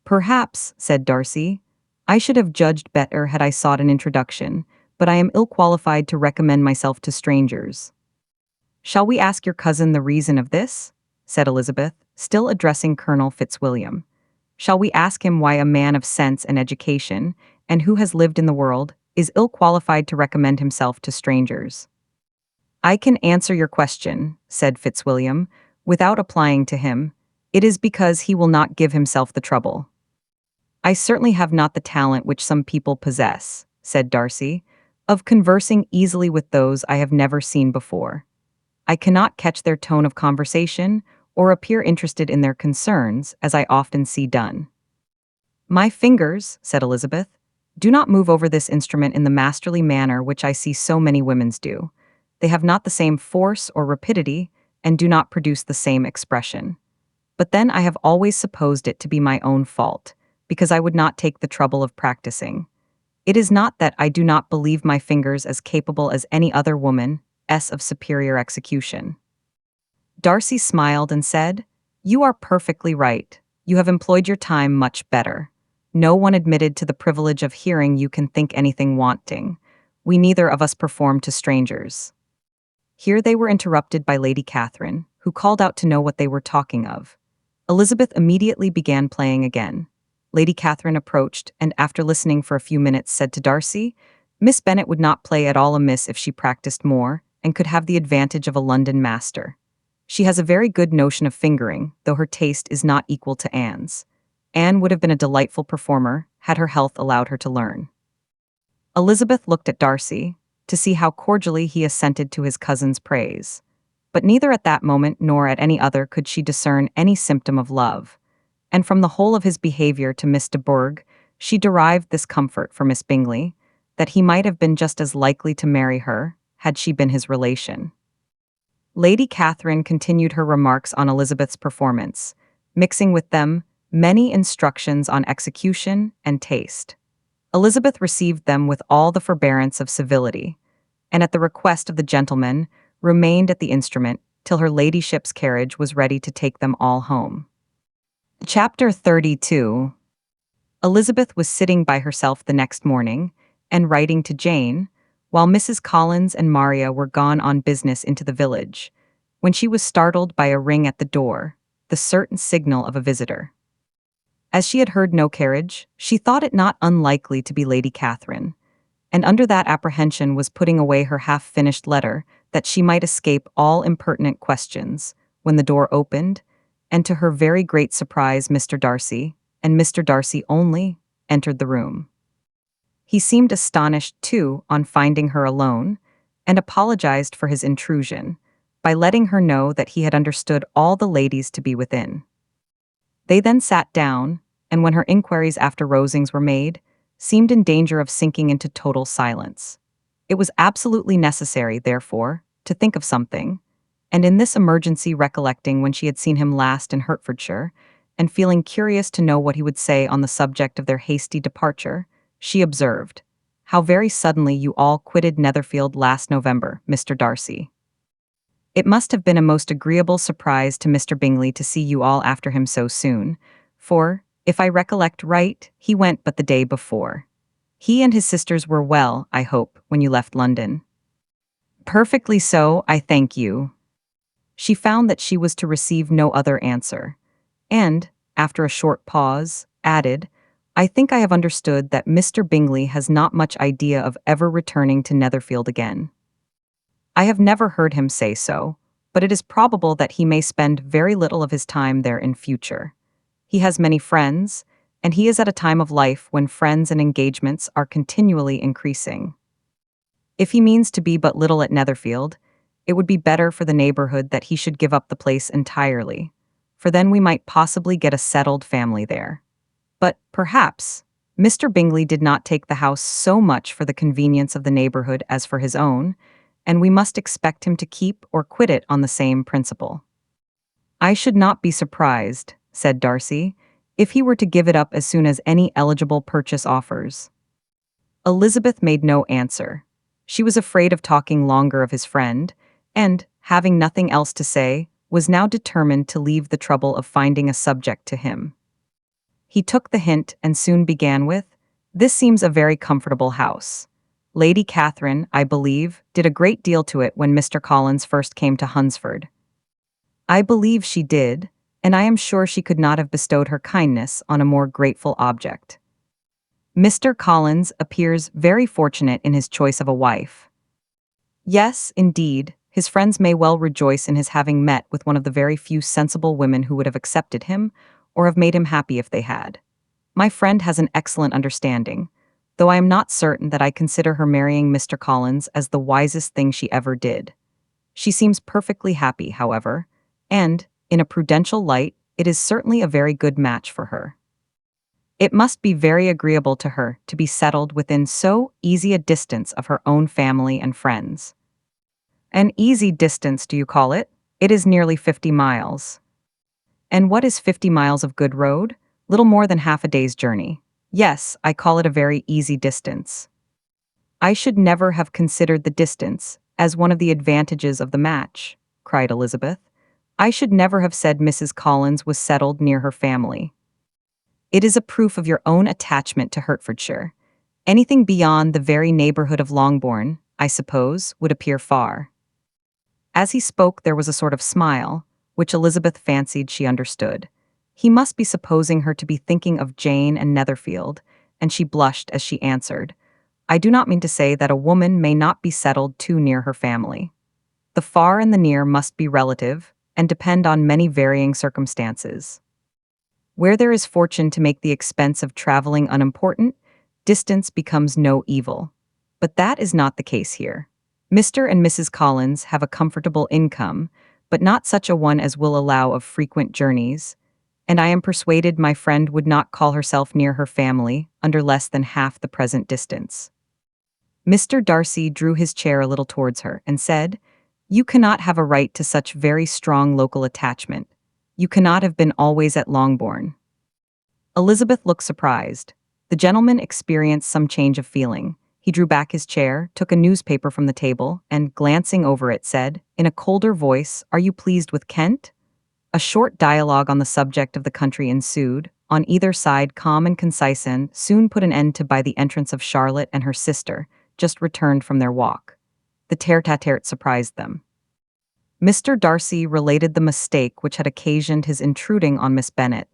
"Perhaps," said Darcy, "I should have judged better had I sought an introduction, but I am ill qualified to recommend myself to strangers." "Shall we ask your cousin the reason of this?" said Elizabeth, still addressing Colonel Fitzwilliam. "Shall we ask him why a man of sense and education, and who has lived in the world, is ill qualified to recommend himself to strangers?" "I can answer your question," said Fitzwilliam, without applying to him. "It is because he will not give himself the trouble." "I certainly have not the talent which some people possess," said Darcy, "of conversing easily with those I have never seen before. I cannot catch their tone of conversation, or appear interested in their concerns, as I often see done." "My fingers," said Elizabeth, "do not move over this instrument in the masterly manner which I see so many women's do. They have not the same force or rapidity, and do not produce the same expression. But then I have always supposed it to be my own fault, because I would not take the trouble of practicing. It is not that I do not believe my fingers as capable as any other woman's of superior execution." Darcy smiled and said, "You are perfectly right. You have employed your time much better. No one admitted to the privilege of hearing you can think anything wanting. We neither of us perform to strangers." Here they were interrupted by Lady Catherine, who called out to know what they were talking of. Elizabeth immediately began playing again. Lady Catherine approached, and after listening for a few minutes said to Darcy, "Miss Bennet would not play at all amiss if she practiced more, and could have the advantage of a London master. She has a very good notion of fingering, though her taste is not equal to Anne's. Anne would have been a delightful performer had her health allowed her to learn. Elizabeth looked at Darcy to see how cordially he assented to his cousin's praise. But neither at that moment nor at any other could she discern any symptom of love, and from the whole of his behavior to Miss de Bourgh, she derived this comfort for Miss Bingley, that he might have been just as likely to marry her had she been his relation. Lady Catherine continued her remarks on Elizabeth's performance, mixing with them many instructions on execution and taste. Elizabeth received them with all the forbearance of civility, and at the request of the gentleman, remained at the instrument till her ladyship's carriage was ready to take them all home. Chapter 32. Elizabeth was sitting by herself the next morning, and writing to Jane, while Mrs. Collins and Maria were gone on business into the village, when she was startled by a ring at the door, the certain signal of a visitor. As she had heard no carriage, she thought it not unlikely to be Lady Catherine, and under that apprehension was putting away her half-finished letter that she might escape all impertinent questions, when the door opened, and to her very great surprise Mr. Darcy, and Mr. Darcy only, entered the room. He seemed astonished, too, on finding her alone, and apologized for his intrusion, by letting her know that he had understood all the ladies to be within. They then sat down, and when her inquiries after Rosings were made, seemed in danger of sinking into total silence. It was absolutely necessary, therefore, to think of something, and in this emergency recollecting when she had seen him last in Hertfordshire, and feeling curious to know what he would say on the subject of their hasty departure, she observed, "How very suddenly you all quitted Netherfield last November, Mr. Darcy. It must have been a most agreeable surprise to Mr. Bingley to see you all after him so soon, for, if I recollect right, he went but the day before. He and his sisters were well, I hope, when you left London." "Perfectly so, I thank you." She found that she was to receive no other answer, and, after a short pause, added, "I think I have understood that Mr. Bingley has not much idea of ever returning to Netherfield again. I have never heard him say so, but it is probable that he may spend very little of his time there in future. He has many friends, and he is at a time of life when friends and engagements are continually increasing. If he means to be but little at Netherfield, it would be better for the neighborhood that he should give up the place entirely, for then we might possibly get a settled family there. But, perhaps, Mr. Bingley did not take the house so much for the convenience of the neighborhood as for his own, and we must expect him to keep or quit it on the same principle." "I should not be surprised," said Darcy, "if he were to give it up as soon as any eligible purchase offers." Elizabeth made no answer. She was afraid of talking longer of his friend, and, having nothing else to say, was now determined to leave the trouble of finding a subject to him. He took the hint and soon began with, "This seems a very comfortable house. Lady Catherine, I believe, did a great deal to it when Mr. Collins first came to Hunsford." "I believe she did, and I am sure she could not have bestowed her kindness on a more grateful object. Mr. Collins appears very fortunate in his choice of a wife." "Yes, indeed, his friends may well rejoice in his having met with one of the very few sensible women who would have accepted him, or have made him happy if they had. My friend has an excellent understanding, though I am not certain that I consider her marrying Mr. Collins as the wisest thing she ever did. She seems perfectly happy, however, and, in a prudential light, it is certainly a very good match for her. It must be very agreeable to her to be settled within so easy a distance of her own family and friends." "An easy distance, do you call it? It is nearly 50 miles. "And what is 50 miles of good road? Little more than half a day's journey. Yes, I call it a very easy distance." "I should never have considered the distance as one of the advantages of the match," cried Elizabeth. "I should never have said Mrs. Collins was settled near her family. It is a proof of your own attachment to Hertfordshire. Anything beyond the very neighborhood of Longbourn, I suppose, would appear far." As he spoke there was a sort of smile, which Elizabeth fancied she understood. He must be supposing her to be thinking of Jane and Netherfield, and she blushed as she answered, "I do not mean to say that a woman may not be settled too near her family. The far and the near must be relative and depend on many varying circumstances. Where there is fortune to make the expense of traveling unimportant, distance becomes no evil. But that is not the case here. Mr. and Mrs. Collins have a comfortable income, but not such a one as will allow of frequent journeys, and I am persuaded my friend would not call herself near her family under less than half the present distance. Mr. Darcy drew his chair a little towards her and said, "You cannot have a right to such very strong local attachment. You cannot have been always at Longbourn." Elizabeth looked surprised. The gentleman experienced some change of feeling. He drew back his chair, took a newspaper from the table, and, glancing over it, said, in a colder voice, "Are you pleased with Kent?" A short dialogue on the subject of the country ensued, on either side calm and concise, and soon put an end to by the entrance of Charlotte and her sister, just returned from their walk. The tete-a-tete surprised them. Mr. Darcy related the mistake which had occasioned his intruding on Miss Bennet,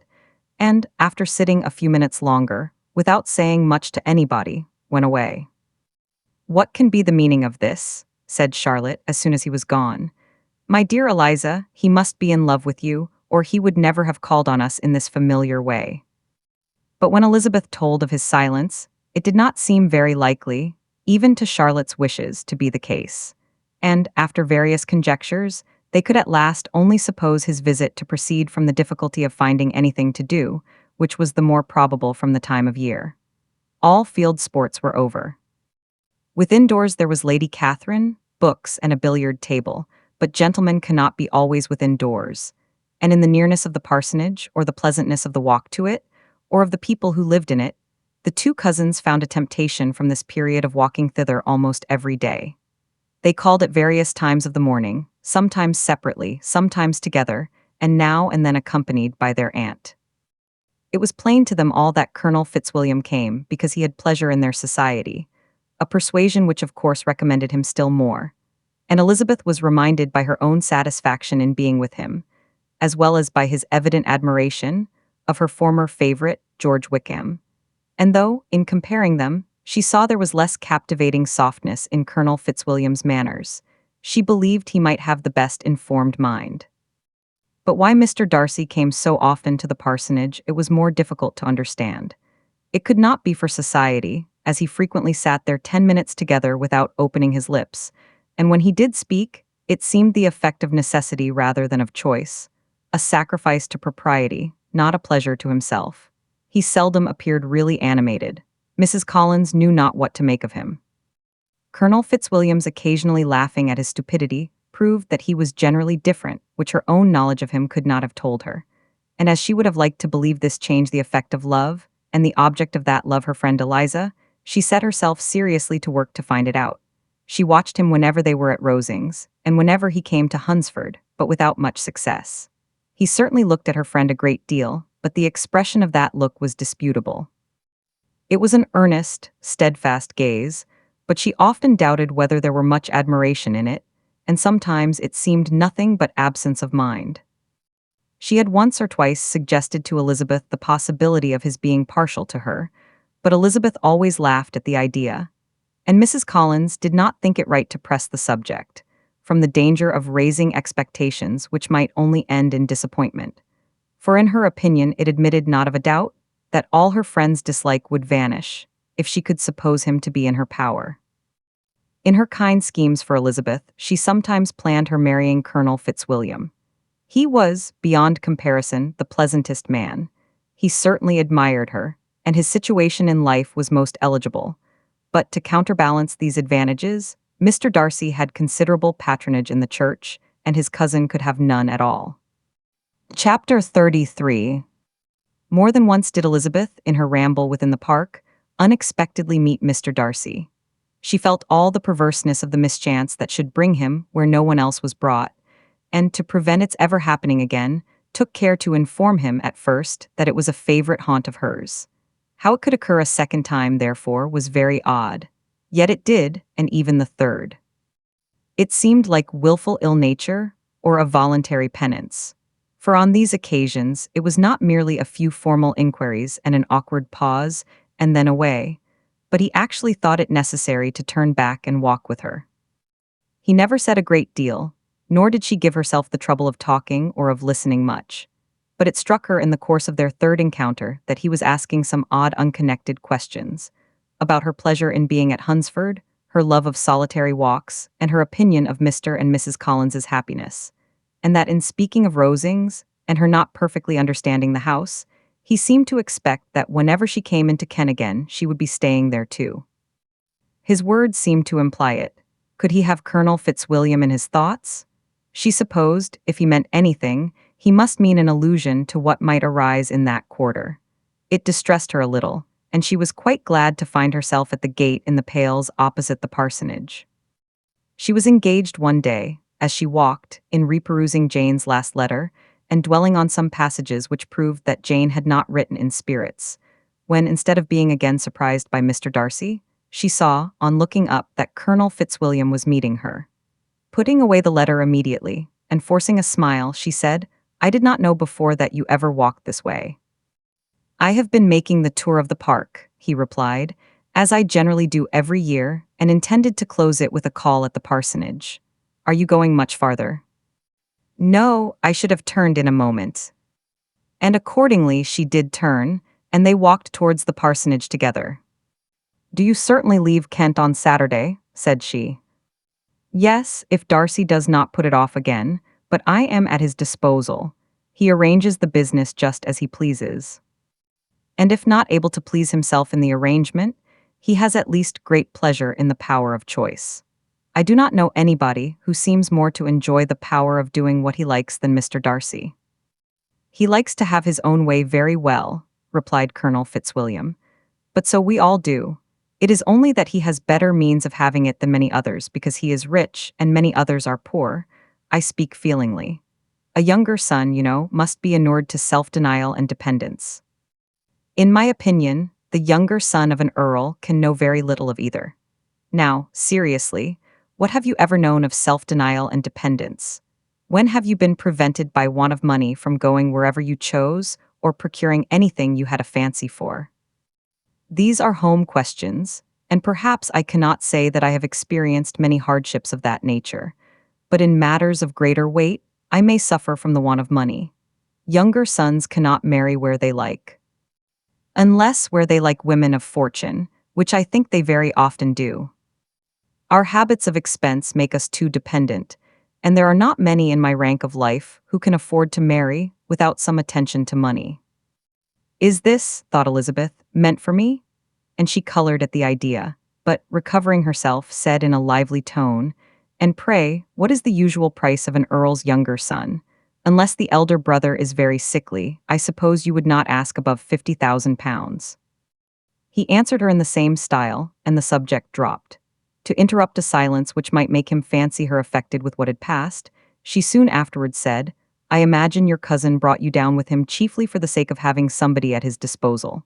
and, after sitting a few minutes longer, without saying much to anybody, went away. "What can be the meaning of this?" said Charlotte as soon as he was gone. "My dear Eliza, he must be in love with you, or he would never have called on us in this familiar way." But when Elizabeth told of his silence, it did not seem very likely, even to Charlotte's wishes, to be the case, and, after various conjectures, they could at last only suppose his visit to proceed from the difficulty of finding anything to do, which was the more probable from the time of year. All field sports were over. Within doors there was Lady Catherine, books, and a billiard table, but gentlemen cannot be always within doors, and in the nearness of the parsonage, or the pleasantness of the walk to it, or of the people who lived in it, the two cousins found a temptation from this period of walking thither almost every day. They called at various times of the morning, sometimes separately, sometimes together, and now and then accompanied by their aunt. It was plain to them all that Colonel Fitzwilliam came because he had pleasure in their society, a persuasion which of course recommended him still more, and Elizabeth was reminded by her own satisfaction in being with him, as well as by his evident admiration, of her former favorite, George Wickham. And though, in comparing them, she saw there was less captivating softness in Colonel Fitzwilliam's manners, she believed he might have the best informed mind. But why Mr. Darcy came so often to the parsonage it was more difficult to understand. It could not be for society, as he frequently sat there 10 minutes together without opening his lips, and when he did speak, it seemed the effect of necessity rather than of choice, a sacrifice to propriety, not a pleasure to himself. He seldom appeared really animated. Mrs. Collins knew not what to make of him. Colonel Fitzwilliam's occasionally laughing at his stupidity proved that he was generally different, which her own knowledge of him could not have told her, and as she would have liked to believe this changed the effect of love, and the object of that love her friend Eliza, she set herself seriously to work to find it out. She watched him whenever they were at Rosings, and whenever he came to Hunsford, but without much success. He certainly looked at her friend a great deal, but the expression of that look was disputable. It was an earnest, steadfast gaze, but she often doubted whether there were much admiration in it, and sometimes it seemed nothing but absence of mind. She had once or twice suggested to Elizabeth the possibility of his being partial to her, but Elizabeth always laughed at the idea, and Mrs. Collins did not think it right to press the subject, from the danger of raising expectations which might only end in disappointment. For in her opinion it admitted not of a doubt that all her friend's dislike would vanish if she could suppose him to be in her power. In her kind schemes for Elizabeth, she sometimes planned her marrying Colonel Fitzwilliam. He was, beyond comparison, the pleasantest man. He certainly admired her, and his situation in life was most eligible. But to counterbalance these advantages, Mr. Darcy had considerable patronage in the church, and his cousin could have none at all. Chapter 33. More than once did Elizabeth, in her ramble within the park, unexpectedly meet Mr. Darcy. She felt all the perverseness of the mischance that should bring him where no one else was brought, and, to prevent its ever happening again, took care to inform him at first that it was a favorite haunt of hers. How it could occur a second time, therefore, was very odd. Yet it did, and even the third. It seemed like willful ill nature or a voluntary penance. For on these occasions it was not merely a few formal inquiries and an awkward pause, and then away, but he actually thought it necessary to turn back and walk with her. He never said a great deal, nor did she give herself the trouble of talking or of listening much. But it struck her in the course of their third encounter that he was asking some odd unconnected questions about her pleasure in being at Hunsford, her love of solitary walks, and her opinion of Mr. and Mrs. Collins's happiness, and that in speaking of Rosings, and her not perfectly understanding the house, he seemed to expect that whenever she came into Ken again, she would be staying there too. His words seemed to imply it. Could he have Colonel Fitzwilliam in his thoughts? She supposed, if he meant anything, he must mean an allusion to what might arise in that quarter. It distressed her a little, and she was quite glad to find herself at the gate in the Pales opposite the parsonage. She was engaged one day, as she walked, in reperusing Jane's last letter, and dwelling on some passages which proved that Jane had not written in spirits, when, instead of being again surprised by Mr. Darcy, she saw, on looking up, that Colonel Fitzwilliam was meeting her. Putting away the letter immediately, and forcing a smile, she said, "I did not know before that you ever walked this way." "I have been making the tour of the park," he replied, "as I generally do every year, and intended to close it with a call at the parsonage. Are you going much farther?" "No, I should have turned in a moment." And accordingly she did turn, and they walked towards the parsonage together. "Do you certainly leave Kent on Saturday?" said she. "Yes, if Darcy does not put it off again, but I am at his disposal. He arranges the business just as he pleases. And if not able to please himself in the arrangement, he has at least great pleasure in the power of choice. I do not know anybody who seems more to enjoy the power of doing what he likes than Mr. Darcy." "He likes to have his own way very well," replied Colonel Fitzwilliam, "but so we all do. It is only that he has better means of having it than many others, because he is rich and many others are poor. I speak feelingly. A younger son, you know, must be inured to self-denial and dependence. In my opinion, the younger son of an earl can know very little of either. Now, seriously, what have you ever known of self-denial and dependence? When have you been prevented by want of money from going wherever you chose or procuring anything you had a fancy for? These are home questions, and perhaps I cannot say that I have experienced many hardships of that nature, but in matters of greater weight, I may suffer from the want of money. Younger sons cannot marry where they like, unless where they like women of fortune, which I think they very often do. Our habits of expense make us too dependent, and there are not many in my rank of life who can afford to marry without some attention to money. Is this, thought Elizabeth, meant for me? And she colored at the idea, but, recovering herself, said in a lively tone, "And pray, what is the usual price of an earl's younger son? Unless the elder brother is very sickly, I suppose you would not ask above £50,000. He answered her in the same style, and the subject dropped. To interrupt a silence which might make him fancy her affected with what had passed, she soon afterwards said, "I imagine your cousin brought you down with him chiefly for the sake of having somebody at his disposal.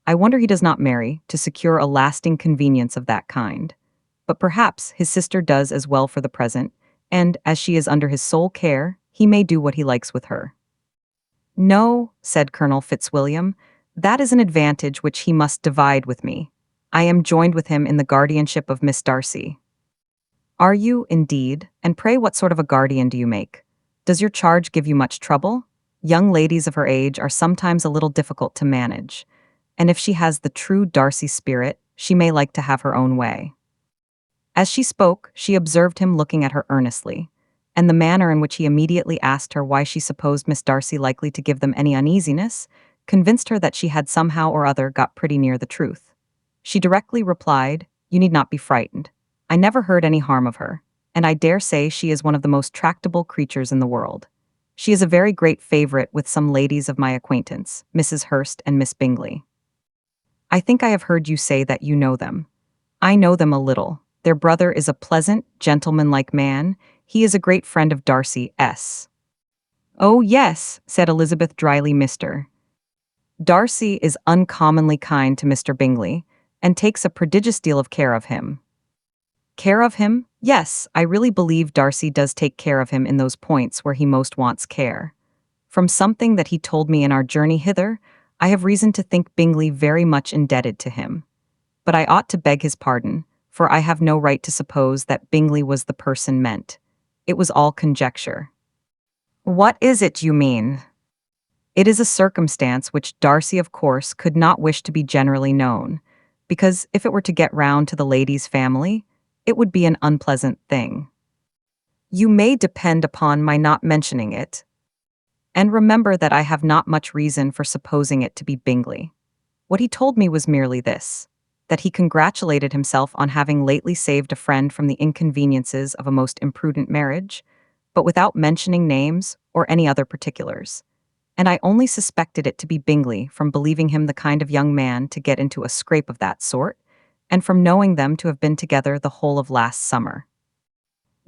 I wonder he does not marry, to secure a lasting convenience of that kind. But perhaps his sister does as well for the present, and, as she is under his sole care, he may do what he likes with her." "No," said Colonel Fitzwilliam, "that is an advantage which he must divide with me. I am joined with him in the guardianship of Miss Darcy." "Are you, indeed? And pray what sort of a guardian do you make? Does your charge give you much trouble? Young ladies of her age are sometimes a little difficult to manage, and if she has the true Darcy spirit, she may like to have her own way." As she spoke, she observed him looking at her earnestly, and the manner in which he immediately asked her why she supposed Miss Darcy likely to give them any uneasiness convinced her that she had somehow or other got pretty near the truth. She directly replied, "You need not be frightened. I never heard any harm of her, and I dare say she is one of the most tractable creatures in the world. She is a very great favorite with some ladies of my acquaintance, Mrs. Hurst and Miss Bingley. I think I have heard you say that you know them. I know them a little. Their brother is a pleasant, gentlemanlike man. He is a great friend of Darcy's." "Oh, yes," said Elizabeth dryly, "Mr. Darcy is uncommonly kind to Mr. Bingley, and takes a prodigious deal of care of him." "Care of him? Yes, I really believe Darcy does take care of him in those points where he most wants care. From something that he told me in our journey hither, I have reason to think Bingley very much indebted to him. But I ought to beg his pardon, for I have no right to suppose that Bingley was the person meant. It was all conjecture. What is it you mean? It is a circumstance which Darcy, of course, could not wish to be generally known, because if it were to get round to the lady's family, it would be an unpleasant thing. You may depend upon my not mentioning it, and remember that I have not much reason for supposing it to be Bingley. What he told me was merely this, that he congratulated himself on having lately saved a friend from the inconveniences of a most imprudent marriage, but without mentioning names or any other particulars. And I only suspected it to be Bingley from believing him the kind of young man to get into a scrape of that sort, and from knowing them to have been together the whole of last summer.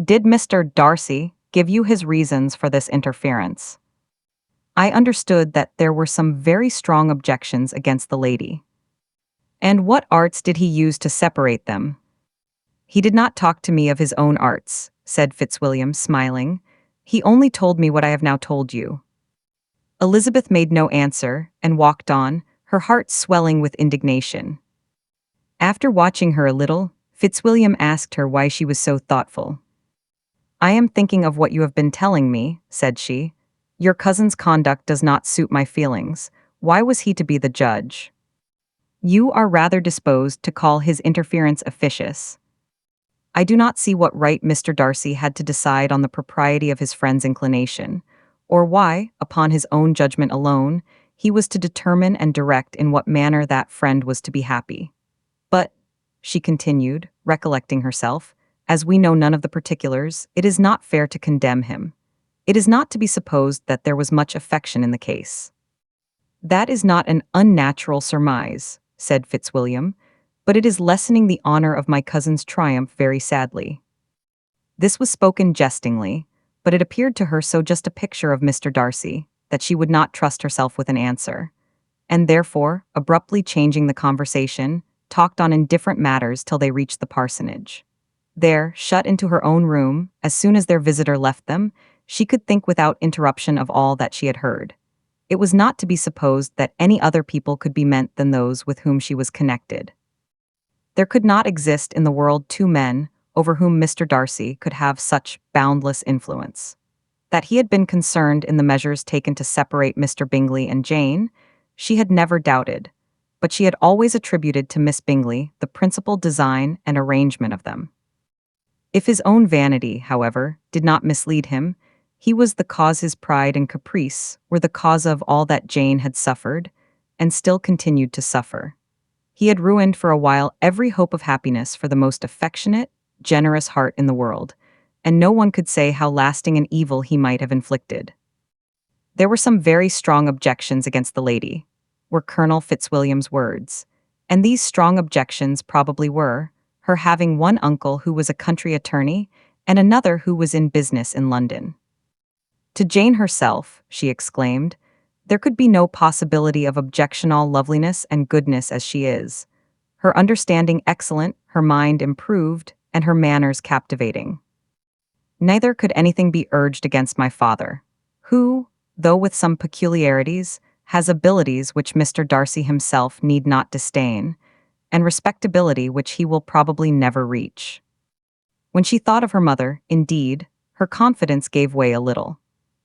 Did Mr. Darcy give you his reasons for this interference? I understood that there were some very strong objections against the lady. And what arts did he use to separate them? He did not talk to me of his own arts, said Fitzwilliam, smiling. He only told me what I have now told you. Elizabeth made no answer, and walked on, her heart swelling with indignation. After watching her a little, Fitzwilliam asked her why she was so thoughtful. I am thinking of what you have been telling me, said she. Your cousin's conduct does not suit my feelings. Why was he to be the judge? You are rather disposed to call his interference officious. I do not see what right Mr. Darcy had to decide on the propriety of his friend's inclination, or why, upon his own judgment alone, he was to determine and direct in what manner that friend was to be happy. But, she continued, recollecting herself, as we know none of the particulars, it is not fair to condemn him. It is not to be supposed that there was much affection in the case. That is not an unnatural surmise, said Fitzwilliam, but it is lessening the honor of my cousin's triumph very sadly. This was spoken jestingly, but it appeared to her so just a picture of Mr. Darcy that she would not trust herself with an answer, and therefore, abruptly changing the conversation, talked on indifferent matters till they reached the parsonage. There, shut into her own room, as soon as their visitor left them, she could think without interruption of all that she had heard. It was not to be supposed that any other people could be meant than those with whom she was connected. There could not exist in the world two men over whom Mr. Darcy could have such boundless influence. That he had been concerned in the measures taken to separate Mr. Bingley and Jane, she had never doubted, but she had always attributed to Miss Bingley the principal design and arrangement of them. If his own vanity, however, did not mislead him, he was the cause his pride and caprice were the cause of all that Jane had suffered, and still continued to suffer. He had ruined for a while every hope of happiness for the most affectionate, generous heart in the world, and no one could say how lasting an evil he might have inflicted. There were some very strong objections against the lady, were Colonel Fitzwilliam's words, and these strong objections probably were, her having one uncle who was a country attorney, and another who was in business in London. To Jane herself, she exclaimed, there could be no possibility of objection, all loveliness and goodness as she is. Her understanding excellent, her mind improved, and her manners captivating. Neither could anything be urged against my father, who, though with some peculiarities, has abilities which Mr. Darcy himself need not disdain, and respectability which he will probably never reach. When she thought of her mother, indeed, her confidence gave way a little,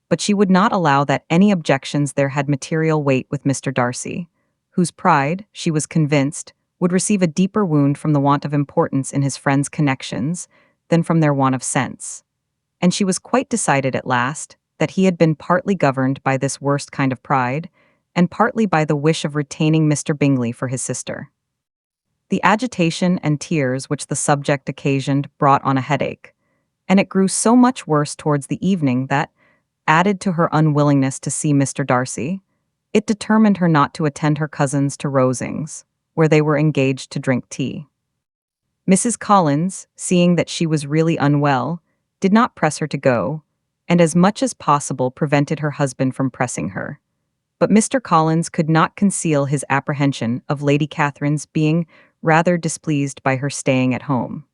but she would not allow that any objections there had material weight with Mr. Darcy, whose pride, she was convinced, would receive a deeper wound from the want of importance in his friends' connections than from their want of sense. And she was quite decided at last that he had been partly governed by this worst kind of pride, and partly by the wish of retaining Mr. Bingley for his sister. The agitation and tears which the subject occasioned brought on a headache, and it grew so much worse towards the evening that, added to her unwillingness to see Mr. Darcy, it determined her not to attend her cousins to Rosings, where they were engaged to drink tea. Mrs. Collins, seeing that she was really unwell, did not press her to go, and as much as possible prevented her husband from pressing her. But Mr. Collins could not conceal his apprehension of Lady Catherine's being rather displeased by her staying at home.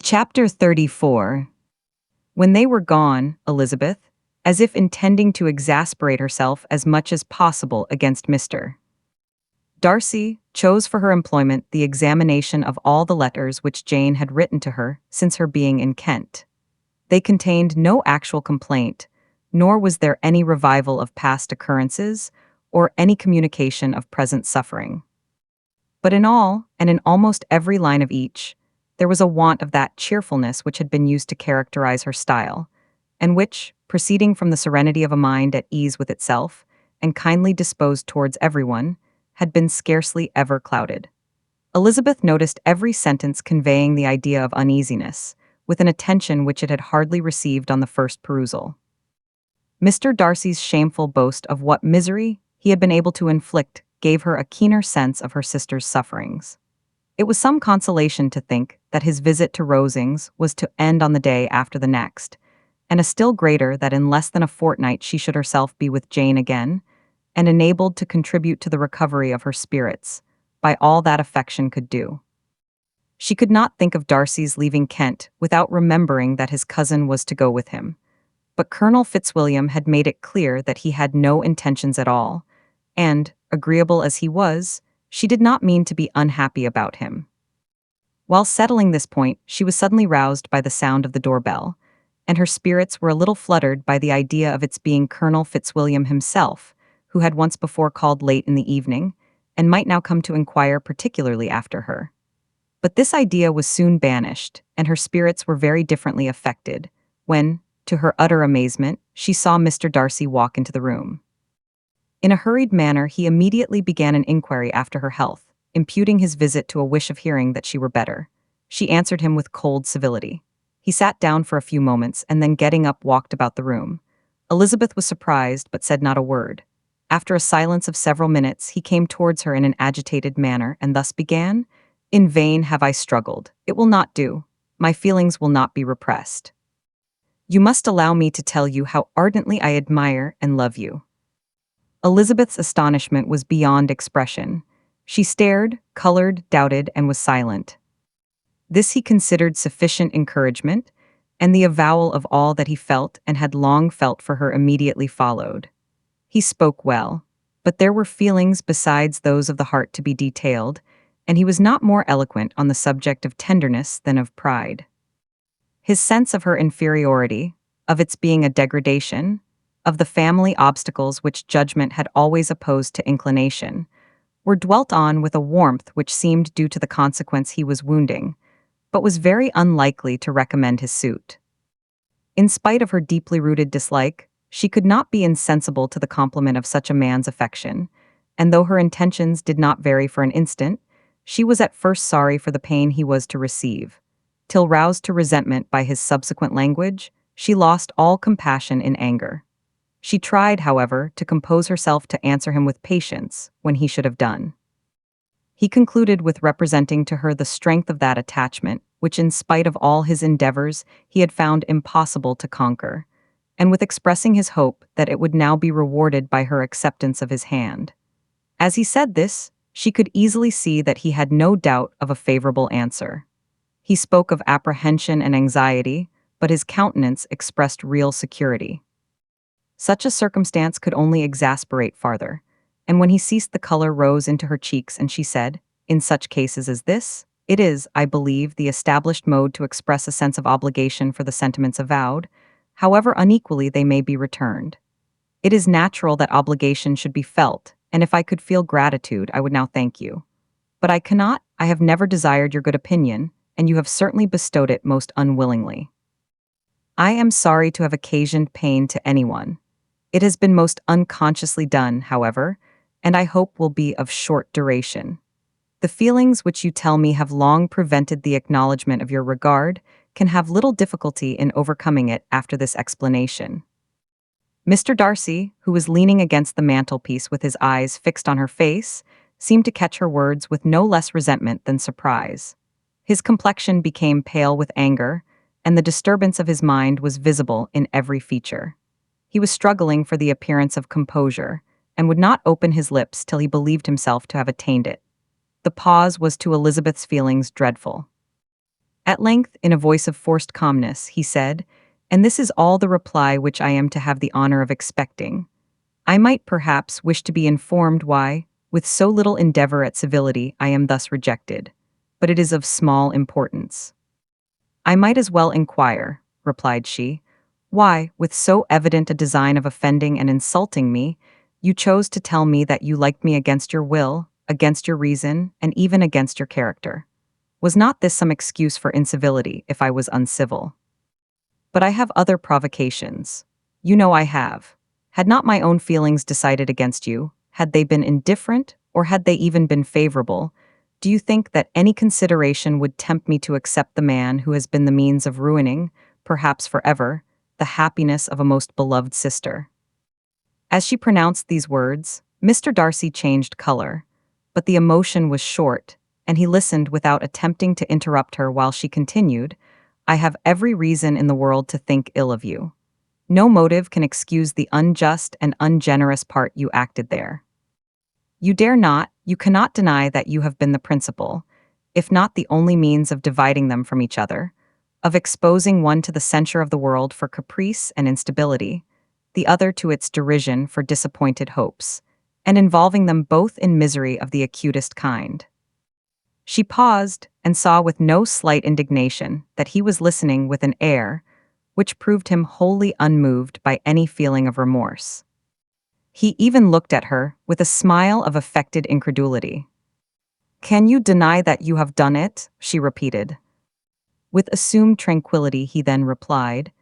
Chapter 34. When they were gone, Elizabeth, as if intending to exasperate herself as much as possible against Mr. Darcy chose for her employment the examination of all the letters which Jane had written to her since her being in Kent. They contained no actual complaint, nor was there any revival of past occurrences or any communication of present suffering. But in all, and in almost every line of each, there was a want of that cheerfulness which had been used to characterize her style, and which, proceeding from the serenity of a mind at ease with itself, and kindly disposed towards everyone, had been scarcely ever clouded. Elizabeth noticed every sentence conveying the idea of uneasiness, with an attention which it had hardly received on the first perusal. Mr. Darcy's shameful boast of what misery he had been able to inflict gave her a keener sense of her sister's sufferings. It was some consolation to think that his visit to Rosings was to end on the day after the next, and a still greater that in less than a fortnight she should herself be with Jane again, and enabled to contribute to the recovery of her spirits, by all that affection could do. She could not think of Darcy's leaving Kent without remembering that his cousin was to go with him, but Colonel Fitzwilliam had made it clear that he had no intentions at all, and, agreeable as he was, she did not mean to be unhappy about him. While settling this point, she was suddenly roused by the sound of the doorbell, and her spirits were a little fluttered by the idea of its being Colonel Fitzwilliam himself, who had once before called late in the evening, and might now come to inquire particularly after her. But this idea was soon banished, and her spirits were very differently affected, when, to her utter amazement, she saw Mr. Darcy walk into the room. In a hurried manner he immediately began an inquiry after her health, imputing his visit to a wish of hearing that she were better. She answered him with cold civility. He sat down for a few moments and then getting up walked about the room. Elizabeth was surprised but said not a word. After a silence of several minutes he came towards her in an agitated manner and thus began, "In vain have I struggled. It will not do. My feelings will not be repressed. You must allow me to tell you how ardently I admire and love you." Elizabeth's astonishment was beyond expression. She stared, colored, doubted, and was silent. This he considered sufficient encouragement, and the avowal of all that he felt and had long felt for her immediately followed. He spoke well, but there were feelings besides those of the heart to be detailed, and he was not more eloquent on the subject of tenderness than of pride. His sense of her inferiority, of its being a degradation, of the family obstacles which judgment had always opposed to inclination, were dwelt on with a warmth which seemed due to the consequence he was wounding, but was very unlikely to recommend his suit. In spite of her deeply rooted dislike, she could not be insensible to the compliment of such a man's affection, and though her intentions did not vary for an instant, she was at first sorry for the pain he was to receive, till roused to resentment by his subsequent language, she lost all compassion in anger. She tried, however, to compose herself to answer him with patience when he should have done. He concluded with representing to her the strength of that attachment which, in spite of all his endeavors, he had found impossible to conquer, and with expressing his hope that it would now be rewarded by her acceptance of his hand. As he said this, she could easily see that he had no doubt of a favorable answer. He spoke of apprehension and anxiety, but his countenance expressed real security. Such a circumstance could only exasperate farther, and when he ceased the color rose into her cheeks and she said, "In such cases as this, it is, I believe, the established mode to express a sense of obligation for the sentiments avowed, however unequally they may be returned. It is natural that obligation should be felt, and if I could feel gratitude, I would now thank you. But I cannot, I have never desired your good opinion, and you have certainly bestowed it most unwillingly. I am sorry to have occasioned pain to anyone. It has been most unconsciously done, however, and I hope will be of short duration. The feelings which you tell me have long prevented the acknowledgement of your regard can have little difficulty in overcoming it after this explanation." Mr. Darcy, who was leaning against the mantelpiece with his eyes fixed on her face, seemed to catch her words with no less resentment than surprise. His complexion became pale with anger, and the disturbance of his mind was visible in every feature. He was struggling for the appearance of composure, and would not open his lips till he believed himself to have attained it. The pause was to Elizabeth's feelings dreadful. At length, in a voice of forced calmness, he said, "And this is all the reply which I am to have the honor of expecting. I might perhaps wish to be informed why, With so little endeavor at civility, I am thus rejected. But it is of small importance. I might as well inquire, replied she, why, with so evident a design of offending and insulting me, you chose to tell me that you liked me against your will, against your reason, and even against your character. Was not this some excuse for incivility if I was uncivil? But I have other provocations. You know I have. Had not my own feelings decided against you, had they been indifferent, or had they even been favorable, do you think that any consideration would tempt me to accept the man who has been the means of ruining, perhaps forever, the happiness of a most beloved sister? As she pronounced these words, Mr. Darcy changed color, but the emotion was short, and he listened without attempting to interrupt her while she continued, I have every reason in the world to think ill of you. No motive can excuse the unjust and ungenerous part you acted there. You dare not, you cannot deny that you have been the principal, if not the only means of dividing them from each other, of exposing one to the censure of the world for caprice and instability, the other to its derision for disappointed hopes, and involving them both in misery of the acutest kind. She paused and saw with no slight indignation that he was listening with an air which proved him wholly unmoved by any feeling of remorse. He even looked at her with a smile of affected incredulity. Can you deny that you have done it? She repeated. With assumed tranquility, he then replied,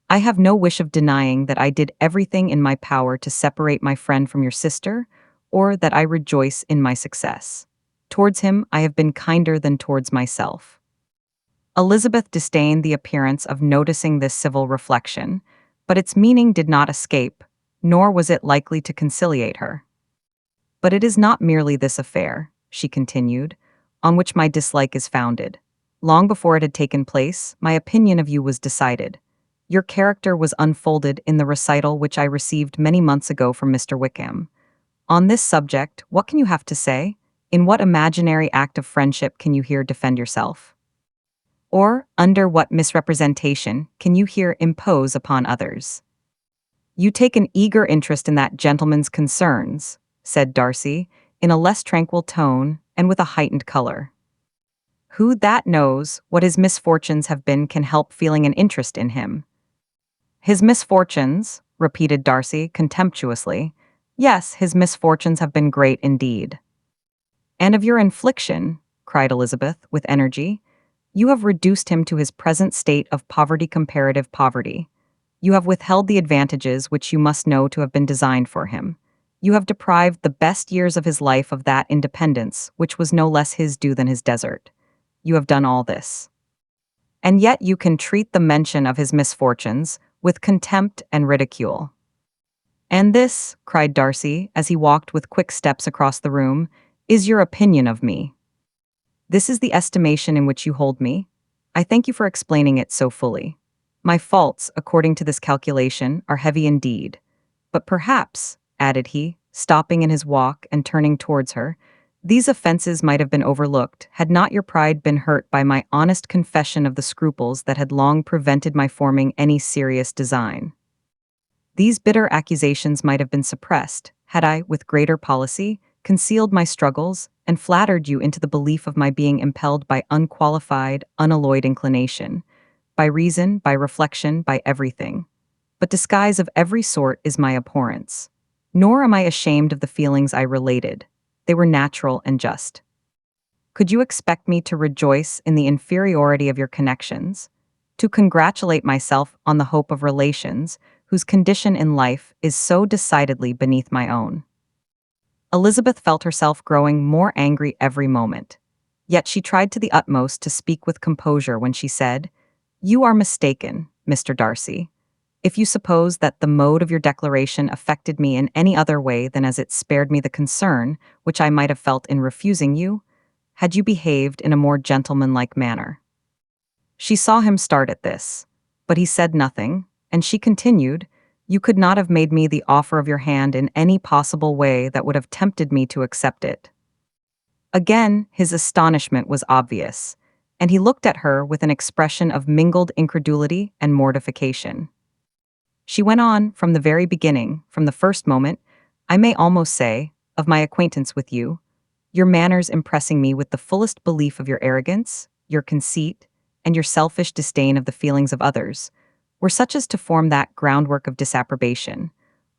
I have no wish of denying that I did everything in my power to separate my friend from your sister, or that I rejoice in my success. Towards him, I have been kinder than towards myself. Elizabeth disdained the appearance of noticing this civil reflection, but its meaning did not escape, nor was it likely to conciliate her. But it is not merely this affair, she continued, on which my dislike is founded. Long before it had taken place, my opinion of you was decided. Your character was unfolded in the recital which I received many months ago from Mr. Wickham. On this subject, what can you have to say? In what imaginary act of friendship can you here defend yourself? Or, under what misrepresentation can you here impose upon others? You take an eager interest in that gentleman's concerns, said Darcy, in a less tranquil tone and with a heightened color. Who that knows what his misfortunes have been can help feeling an interest in him. His misfortunes, repeated Darcy contemptuously. Yes, his misfortunes have been great indeed. And of your infliction, cried Elizabeth with energy, you have reduced him to his present state of poverty, comparative poverty. You have withheld the advantages which you must know to have been designed for him. You have deprived the best years of his life of that independence which was no less his due than his desert. You have done all this. And yet you can treat the mention of his misfortunes with contempt and ridicule. And this, cried Darcy, as he walked with quick steps across the room, is your opinion of me. This is the estimation in which you hold me. I thank you for explaining it so fully. My faults, according to this calculation, are heavy indeed. But perhaps, added he, stopping in his walk and turning towards her, these offenses might have been overlooked had not your pride been hurt by my honest confession of the scruples that had long prevented my forming any serious design. These bitter accusations might have been suppressed, had I, with greater policy, concealed my struggles, and flattered you into the belief of my being impelled by unqualified, unalloyed inclination, by reason, by reflection, by everything. But disguise of every sort is my abhorrence. Nor am I ashamed of the feelings I related. They were natural and just. Could you expect me to rejoice in the inferiority of your connections, to congratulate myself on the hope of relations whose condition in life is so decidedly beneath my own? Elizabeth felt herself growing more angry every moment. Yet she tried to the utmost to speak with composure when she said, You are mistaken, Mr. Darcy, if you suppose that the mode of your declaration affected me in any other way than as it spared me the concern which I might have felt in refusing you, had you behaved in a more gentlemanlike manner. She saw him start at this, but he said nothing, and she continued, You could not have made me the offer of your hand in any possible way that would have tempted me to accept it. Again, his astonishment was obvious, and he looked at her with an expression of mingled incredulity and mortification. She went on from the very beginning, from the first moment, I may almost say, of my acquaintance with you, your manners impressing me with the fullest belief of your arrogance, your conceit, and your selfish disdain of the feelings of others, were such as to form that groundwork of disapprobation,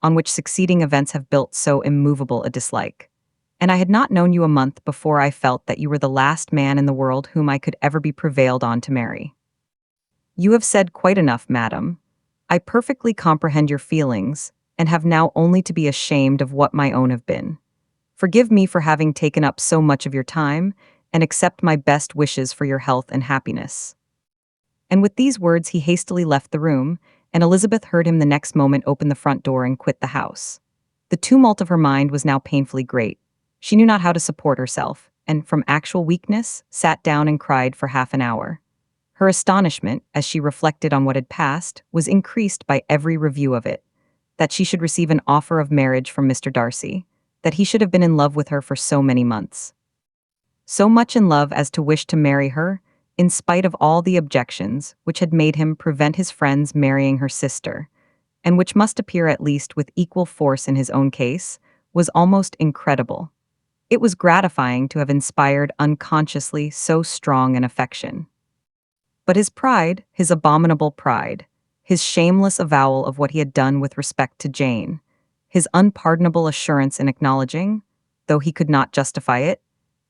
on which succeeding events have built so immovable a dislike. And I had not known you a month before I felt that you were the last man in the world whom I could ever be prevailed on to marry. You have said quite enough, madam. I perfectly comprehend your feelings, and have now only to be ashamed of what my own have been. Forgive me for having taken up so much of your time, and accept my best wishes for your health and happiness. And with these words he hastily left the room, and Elizabeth heard him the next moment open the front door and quit the house. The tumult of her mind was now painfully great. She knew not how to support herself, and from actual weakness, sat down and cried for half an hour. Her astonishment, as she reflected on what had passed, was increased by every review of it. That she should receive an offer of marriage from Mr. Darcy, that he should have been in love with her for so many months. So much in love as to wish to marry her, in spite of all the objections which had made him prevent his friends marrying her sister, and which must appear at least with equal force in his own case, was almost incredible. It was gratifying to have inspired unconsciously so strong an affection. But his pride, his abominable pride, his shameless avowal of what he had done with respect to Jane, his unpardonable assurance in acknowledging, though he could not justify it,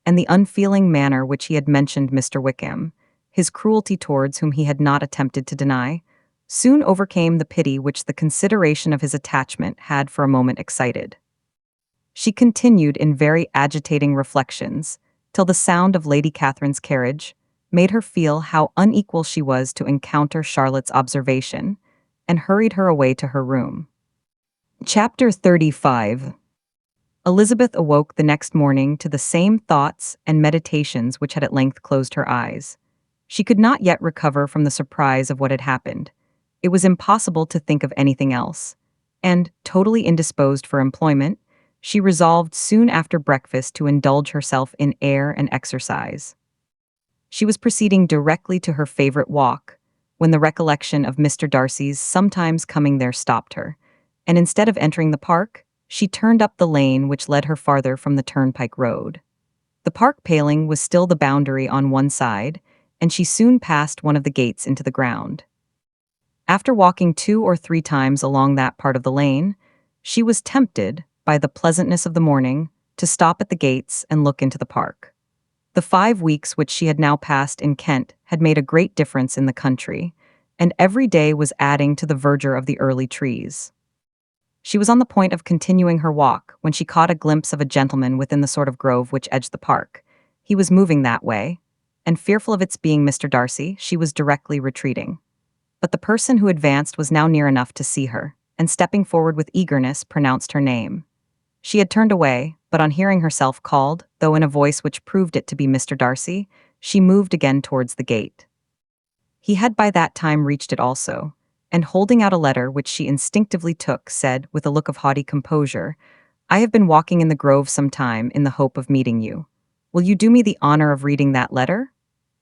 and the unfeeling manner which he had mentioned Mr. Wickham, his cruelty towards whom he had not attempted to deny, soon overcame the pity which the consideration of his attachment had for a moment excited. She continued in very agitating reflections, till the sound of Lady Catherine's carriage made her feel how unequal she was to encounter Charlotte's observation, and hurried her away to her room. Chapter 35. Elizabeth awoke the next morning to the same thoughts and meditations which had at length closed her eyes. She could not yet recover from the surprise of what had happened. It was impossible to think of anything else, and, totally indisposed for employment, she resolved soon after breakfast to indulge herself in air and exercise. She was proceeding directly to her favorite walk, when the recollection of Mr. Darcy's sometimes coming there stopped her, and instead of entering the park, she turned up the lane which led her farther from the turnpike road. The park paling was still the boundary on one side, and she soon passed one of the gates into the ground. After walking 2 or 3 times along that part of the lane, she was tempted, by the pleasantness of the morning, to stop at the gates and look into the park. The 5 weeks which she had now passed in Kent had made a great difference in the country, and every day was adding to the verdure of the early trees. She was on the point of continuing her walk when she caught a glimpse of a gentleman within the sort of grove which edged the park. He was moving that way, and fearful of its being Mr. Darcy, she was directly retreating. But the person who advanced was now near enough to see her, and stepping forward with eagerness, pronounced her name. She had turned away, but on hearing herself called, though in a voice which proved it to be Mr. Darcy, she moved again towards the gate. He had by that time reached it also, and holding out a letter which she instinctively took, said, with a look of haughty composure, "I have been walking in the grove some time in the hope of meeting you. Will you do me the honor of reading that letter?"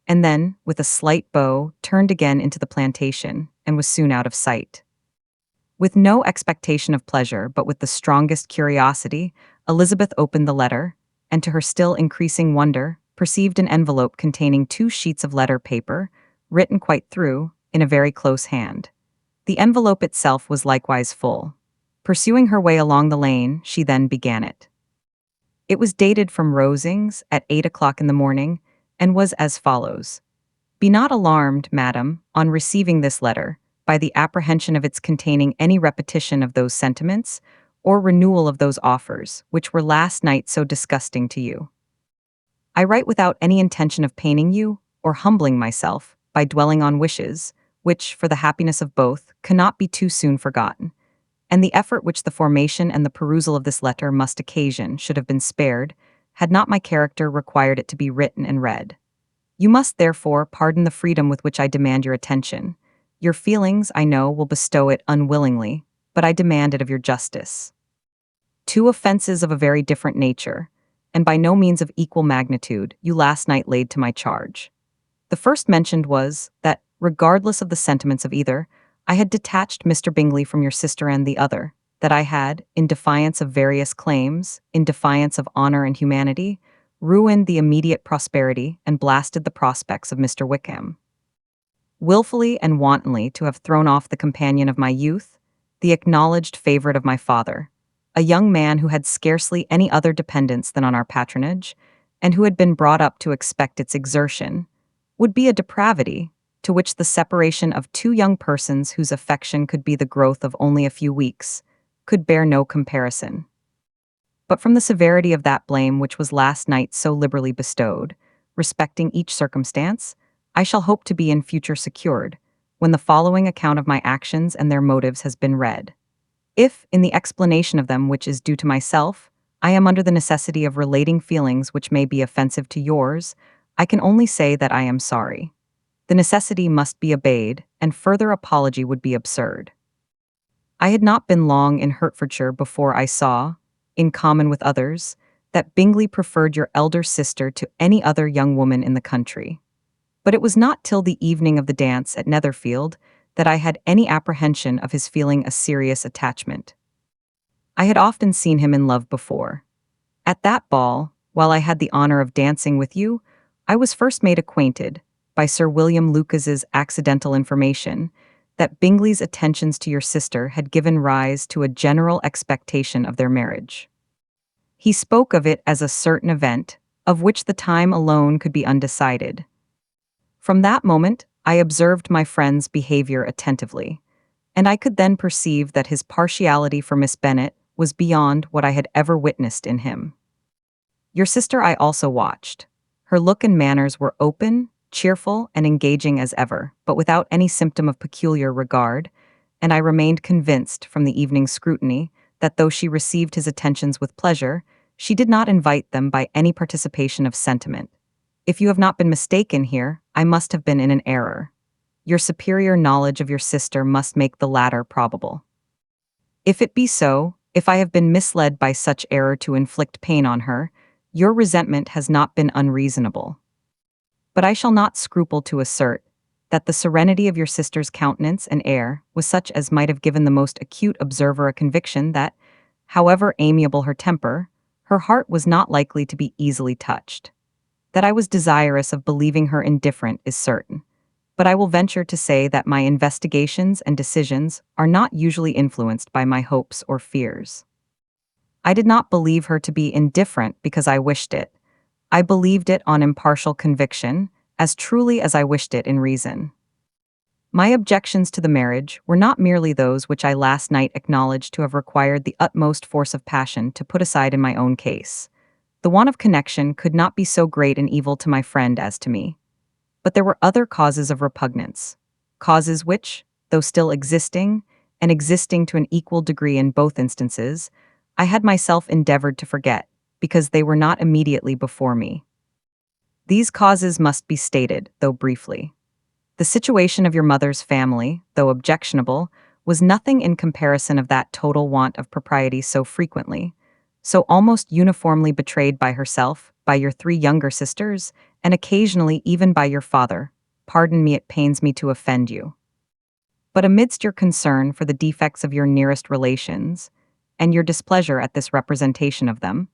And then, with a slight bow, turned again into the plantation, and was soon out of sight. With no expectation of pleasure, but with the strongest curiosity, Elizabeth opened the letter, and to her still increasing wonder, perceived an envelope containing 2 sheets of letter paper, written quite through, in a very close hand. The envelope itself was likewise full. Pursuing her way along the lane, she then began it. It was dated from Rosings at 8 o'clock in the morning, and was as follows: "Be not alarmed, madam, on receiving this letter, by the apprehension of its containing any repetition of those sentiments, or renewal of those offers, which were last night so disgusting to you. I write without any intention of paining you, or humbling myself, by dwelling on wishes, which, for the happiness of both, cannot be too soon forgotten, and the effort which the formation and the perusal of this letter must occasion should have been spared, had not my character required it to be written and read. You must, therefore, pardon the freedom with which I demand your attention. Your feelings, I know, will bestow it unwillingly, but I demand it of your justice. 2 offenses of a very different nature, and by no means of equal magnitude, you last night laid to my charge. The first mentioned was, that, regardless of the sentiments of either, I had detached Mr. Bingley from your sister, and the other, that I had, in defiance of various claims, in defiance of honor and humanity, ruined the immediate prosperity and blasted the prospects of Mr. Wickham. Willfully and wantonly to have thrown off the companion of my youth, the acknowledged favorite of my father, a young man who had scarcely any other dependence than on our patronage, and who had been brought up to expect its exertion, would be a depravity to which the separation of two young persons whose affection could be the growth of only a few weeks could bear no comparison. But from the severity of that blame which was last night so liberally bestowed, respecting each circumstance, I shall hope to be in future secured, when the following account of my actions and their motives has been read. If, in the explanation of them which is due to myself, I am under the necessity of relating feelings which may be offensive to yours, I can only say that I am sorry. The necessity must be obeyed, and further apology would be absurd. I had not been long in Hertfordshire before I saw, in common with others, that Bingley preferred your elder sister to any other young woman in the country. But it was not till the evening of the dance at Netherfield that I had any apprehension of his feeling a serious attachment. I had often seen him in love before. At that ball, while I had the honor of dancing with you, I was first made acquainted, by Sir William Lucas's accidental information, that Bingley's attentions to your sister had given rise to a general expectation of their marriage. He spoke of it as a certain event, of which the time alone could be undecided. From that moment, I observed my friend's behavior attentively, and I could then perceive that his partiality for Miss Bennet was beyond what I had ever witnessed in him. Your sister I also watched. Her look and manners were open, cheerful, and engaging as ever, but without any symptom of peculiar regard, and I remained convinced from the evening's scrutiny that though she received his attentions with pleasure, she did not invite them by any participation of sentiment. If you have not been mistaken here, I must have been in an error. Your superior knowledge of your sister must make the latter probable. If it be so, if I have been misled by such error to inflict pain on her, your resentment has not been unreasonable. But I shall not scruple to assert that the serenity of your sister's countenance and air was such as might have given the most acute observer a conviction that, however amiable her temper, her heart was not likely to be easily touched. That I was desirous of believing her indifferent is certain, but I will venture to say that my investigations and decisions are not usually influenced by my hopes or fears. I did not believe her to be indifferent because I wished it. I believed it on impartial conviction, as truly as I wished it in reason. My objections to the marriage were not merely those which I last night acknowledged to have required the utmost force of passion to put aside in my own case. The want of connection could not be so great an evil to my friend as to me. But there were other causes of repugnance, causes which, though still existing, and existing to an equal degree in both instances, I had myself endeavored to forget, because they were not immediately before me. These causes must be stated, though briefly. The situation of your mother's family, though objectionable, was nothing in comparison of that total want of propriety so frequently, so almost uniformly betrayed by herself, by your three younger sisters, and occasionally even by your father. Pardon me, it pains me to offend you. But amidst your concern for the defects of your nearest relations, and your displeasure at this representation of them,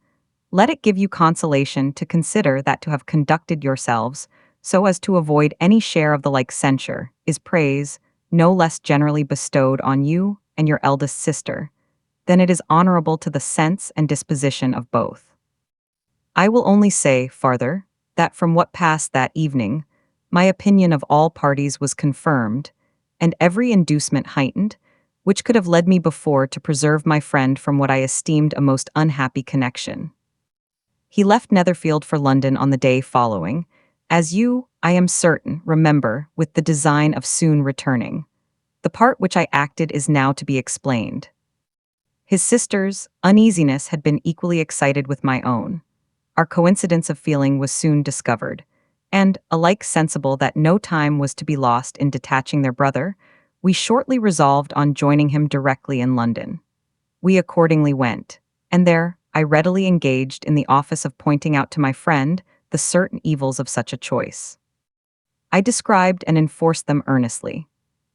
let it give you consolation to consider that to have conducted yourselves so as to avoid any share of the like censure is praise no less generally bestowed on you and your eldest sister, then it is honorable to the sense and disposition of both. I will only say, farther, that from what passed that evening, my opinion of all parties was confirmed, and every inducement heightened, which could have led me before to preserve my friend from what I esteemed a most unhappy connection. He left Netherfield for London on the day following, as you, I am certain, remember, with the design of soon returning. The part which I acted is now to be explained. His sister's uneasiness had been equally excited with my own. Our coincidence of feeling was soon discovered, and, alike sensible that no time was to be lost in detaching their brother, we shortly resolved on joining him directly in London. We accordingly went, and there I readily engaged in the office of pointing out to my friend the certain evils of such a choice. I described and enforced them earnestly,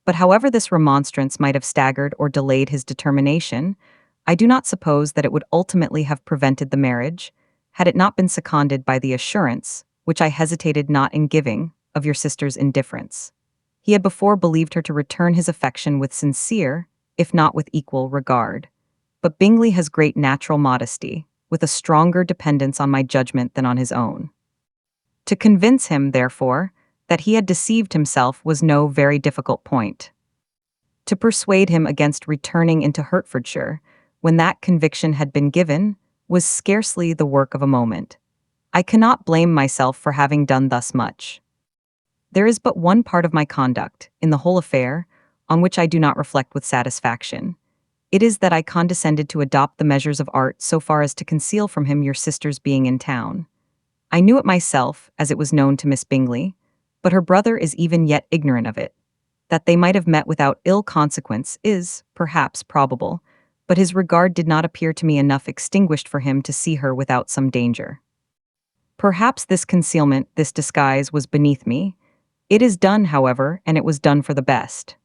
but however this remonstrance might have staggered or delayed his determination, I do not suppose that it would ultimately have prevented the marriage, had it not been seconded by the assurance, which I hesitated not in giving, of your sister's indifference. He had before believed her to return his affection with sincere, if not with equal, regard. But Bingley has great natural modesty, with a stronger dependence on my judgment than on his own. To convince him, therefore, that he had deceived himself was no very difficult point. To persuade him against returning into Hertfordshire, when that conviction had been given, was scarcely the work of a moment. I cannot blame myself for having done thus much. There is but one part of my conduct, in the whole affair, on which I do not reflect with satisfaction. It is that I condescended to adopt the measures of art so far as to conceal from him your sister's being in town. I knew it myself, as it was known to Miss Bingley, but her brother is even yet ignorant of it. That they might have met without ill consequence is, perhaps, probable, but his regard did not appear to me enough extinguished for him to see her without some danger. Perhaps this concealment, this disguise, was beneath me. It is done, however, and it was done for the best.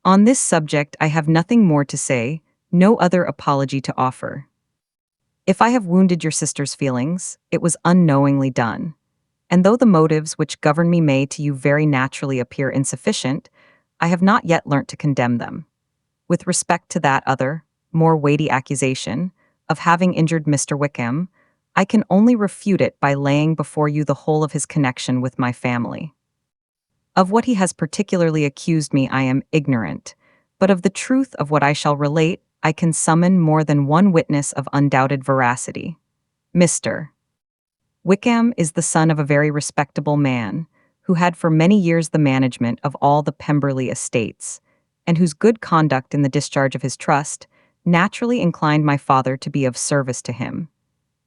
On this subject I have nothing more to say, no other apology to offer. If I have wounded your sister's feelings, it was unknowingly done. And though the motives which govern me may to you very naturally appear insufficient, I have not yet learnt to condemn them. With respect to that other, more weighty accusation, of having injured Mr. Wickham, I can only refute it by laying before you the whole of his connection with my family. Of what he has particularly accused me I am ignorant, but of the truth of what I shall relate I can summon more than one witness of undoubted veracity. Mr. Wickham is the son of a very respectable man, who had for many years the management of all the Pemberley estates, and whose good conduct in the discharge of his trust naturally inclined my father to be of service to him.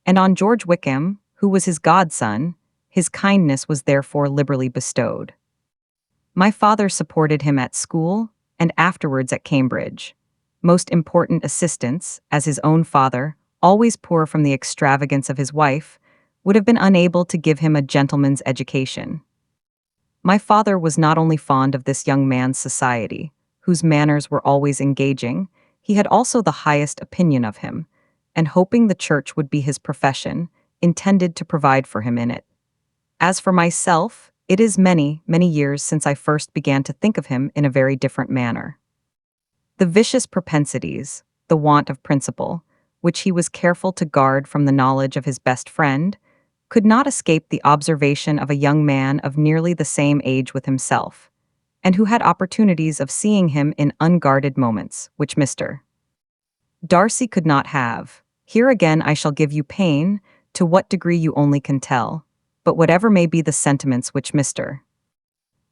And on George Wickham, who was his godson, his kindness was therefore liberally bestowed. My father supported him at school and afterwards at Cambridge. Most important assistance, as his own father, always poor from the extravagance of his wife, would have been unable to give him a gentleman's education. My father was not only fond of this young man's society, whose manners were always engaging, he had also the highest opinion of him, and hoping the church would be his profession, intended to provide for him in it. As for myself, it is many, many years since I first began to think of him in a very different manner. The vicious propensities, the want of principle, which he was careful to guard from the knowledge of his best friend, could not escape the observation of a young man of nearly the same age with himself, and who had opportunities of seeing him in unguarded moments, which Mr. Darcy could not have. Here again I shall give you pain, to what degree you only can tell, but whatever may be the sentiments which Mr.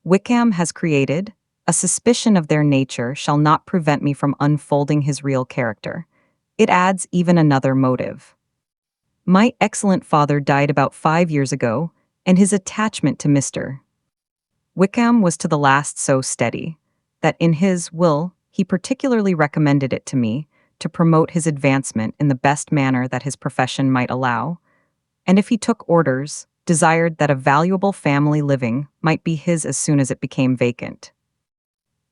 Wickham has created, a suspicion of their nature shall not prevent me from unfolding his real character. It adds even another motive. My excellent father died about 5 years ago, and his attachment to Mr. Wickham was to the last so steady, that in his will he particularly recommended it to me, to promote his advancement in the best manner that his profession might allow, and if he took orders, desired that a valuable family living might be his as soon as it became vacant.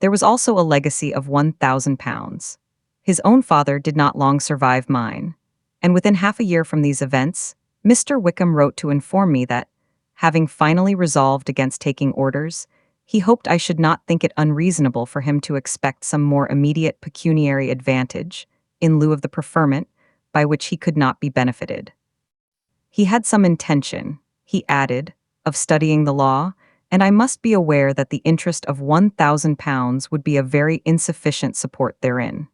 There was also a legacy of £1,000. His own father did not long survive mine, and within half a year from these events, Mr. Wickham wrote to inform me that, having finally resolved against taking orders, he hoped I should not think it unreasonable for him to expect some more immediate pecuniary advantage, in lieu of the preferment, by which he could not be benefited. He had some intention, he added, of studying the law, and I must be aware that the interest of £1,000 would be a very insufficient support therein.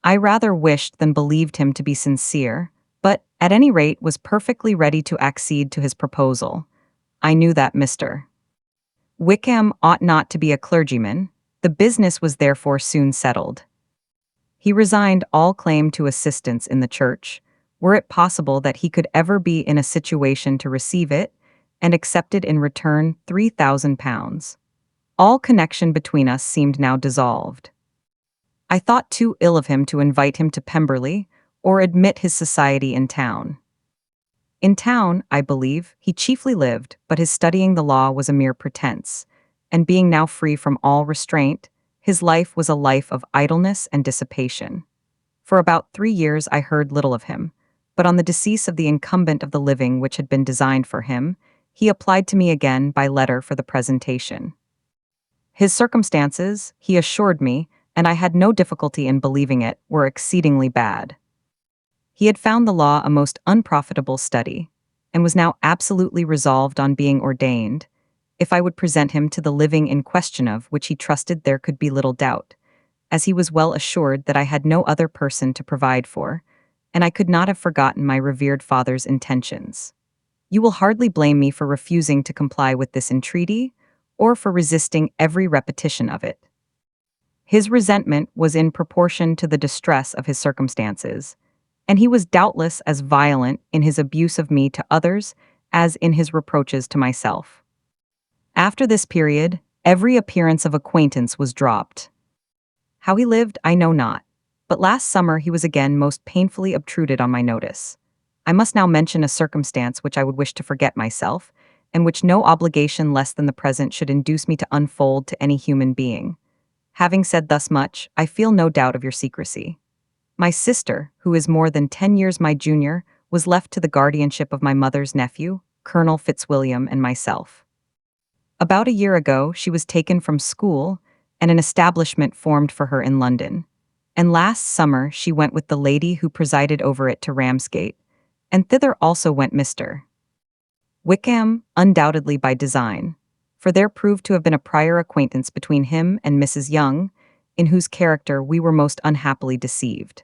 I rather wished than believed him to be sincere, but, at any rate, was perfectly ready to accede to his proposal. I knew that Mr. Wickham ought not to be a clergyman, the business was therefore soon settled. He resigned all claim to assistance in the church, were it possible that he could ever be in a situation to receive it, and accepted in return £3,000. All connection between us seemed now dissolved. I thought too ill of him to invite him to Pemberley, or admit his society in town. In town, I believe, he chiefly lived, but his studying the law was a mere pretense, and being now free from all restraint, his life was a life of idleness and dissipation. For about 3 years I heard little of him, but on the decease of the incumbent of the living which had been designed for him, he applied to me again by letter for the presentation. His circumstances, he assured me, and I had no difficulty in believing it, were exceedingly bad. He had found the law a most unprofitable study, and was now absolutely resolved on being ordained, if I would present him to the living in question, of which he trusted there could be little doubt, as he was well assured that I had no other person to provide for, and I could not have forgotten my revered father's intentions. You will hardly blame me for refusing to comply with this entreaty, or for resisting every repetition of it. His resentment was in proportion to the distress of his circumstances, and he was doubtless as violent in his abuse of me to others as in his reproaches to myself. After this period, every appearance of acquaintance was dropped. How he lived, I know not, but last summer he was again most painfully obtruded on my notice. I must now mention a circumstance which I would wish to forget myself, and which no obligation less than the present should induce me to unfold to any human being. Having said thus much, I feel no doubt of your secrecy. My sister, who is more than 10 years my junior, was left to the guardianship of my mother's nephew, Colonel Fitzwilliam, and myself. About a year ago, she was taken from school, and an establishment formed for her in London. And last summer she went with the lady who presided over it to Ramsgate, and thither also went Mr. Wickham, undoubtedly by design, for there proved to have been a prior acquaintance between him and Mrs. Young, in whose character we were most unhappily deceived.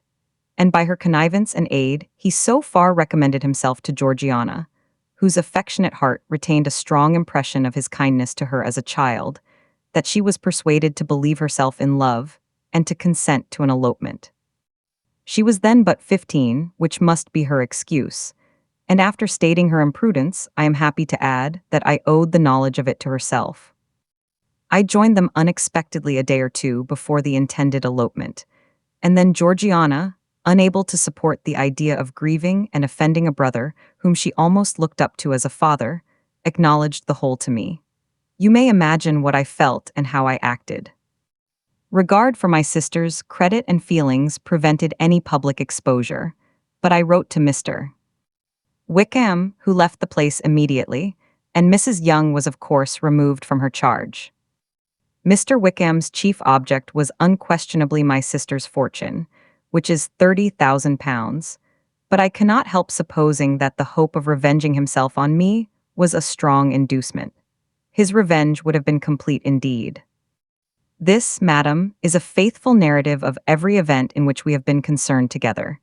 And by her connivance and aid, he so far recommended himself to Georgiana, whose affectionate heart retained a strong impression of his kindness to her as a child, that she was persuaded to believe herself in love, and to consent to an elopement. She was then but 15, which must be her excuse, and after stating her imprudence, I am happy to add that I owed the knowledge of it to herself. I joined them unexpectedly a day or two before the intended elopement, and then Georgiana, unable to support the idea of grieving and offending a brother whom she almost looked up to as a father, acknowledged the whole to me. You may imagine what I felt and how I acted. Regard for my sister's credit and feelings prevented any public exposure, but I wrote to Mr. Wickham, who left the place immediately, and Mrs. Young was of course removed from her charge. Mr. Wickham's chief object was unquestionably my sister's fortune, which is £30,000, but I cannot help supposing that the hope of revenging himself on me was a strong inducement. His revenge would have been complete indeed. This, madam, is a faithful narrative of every event in which we have been concerned together,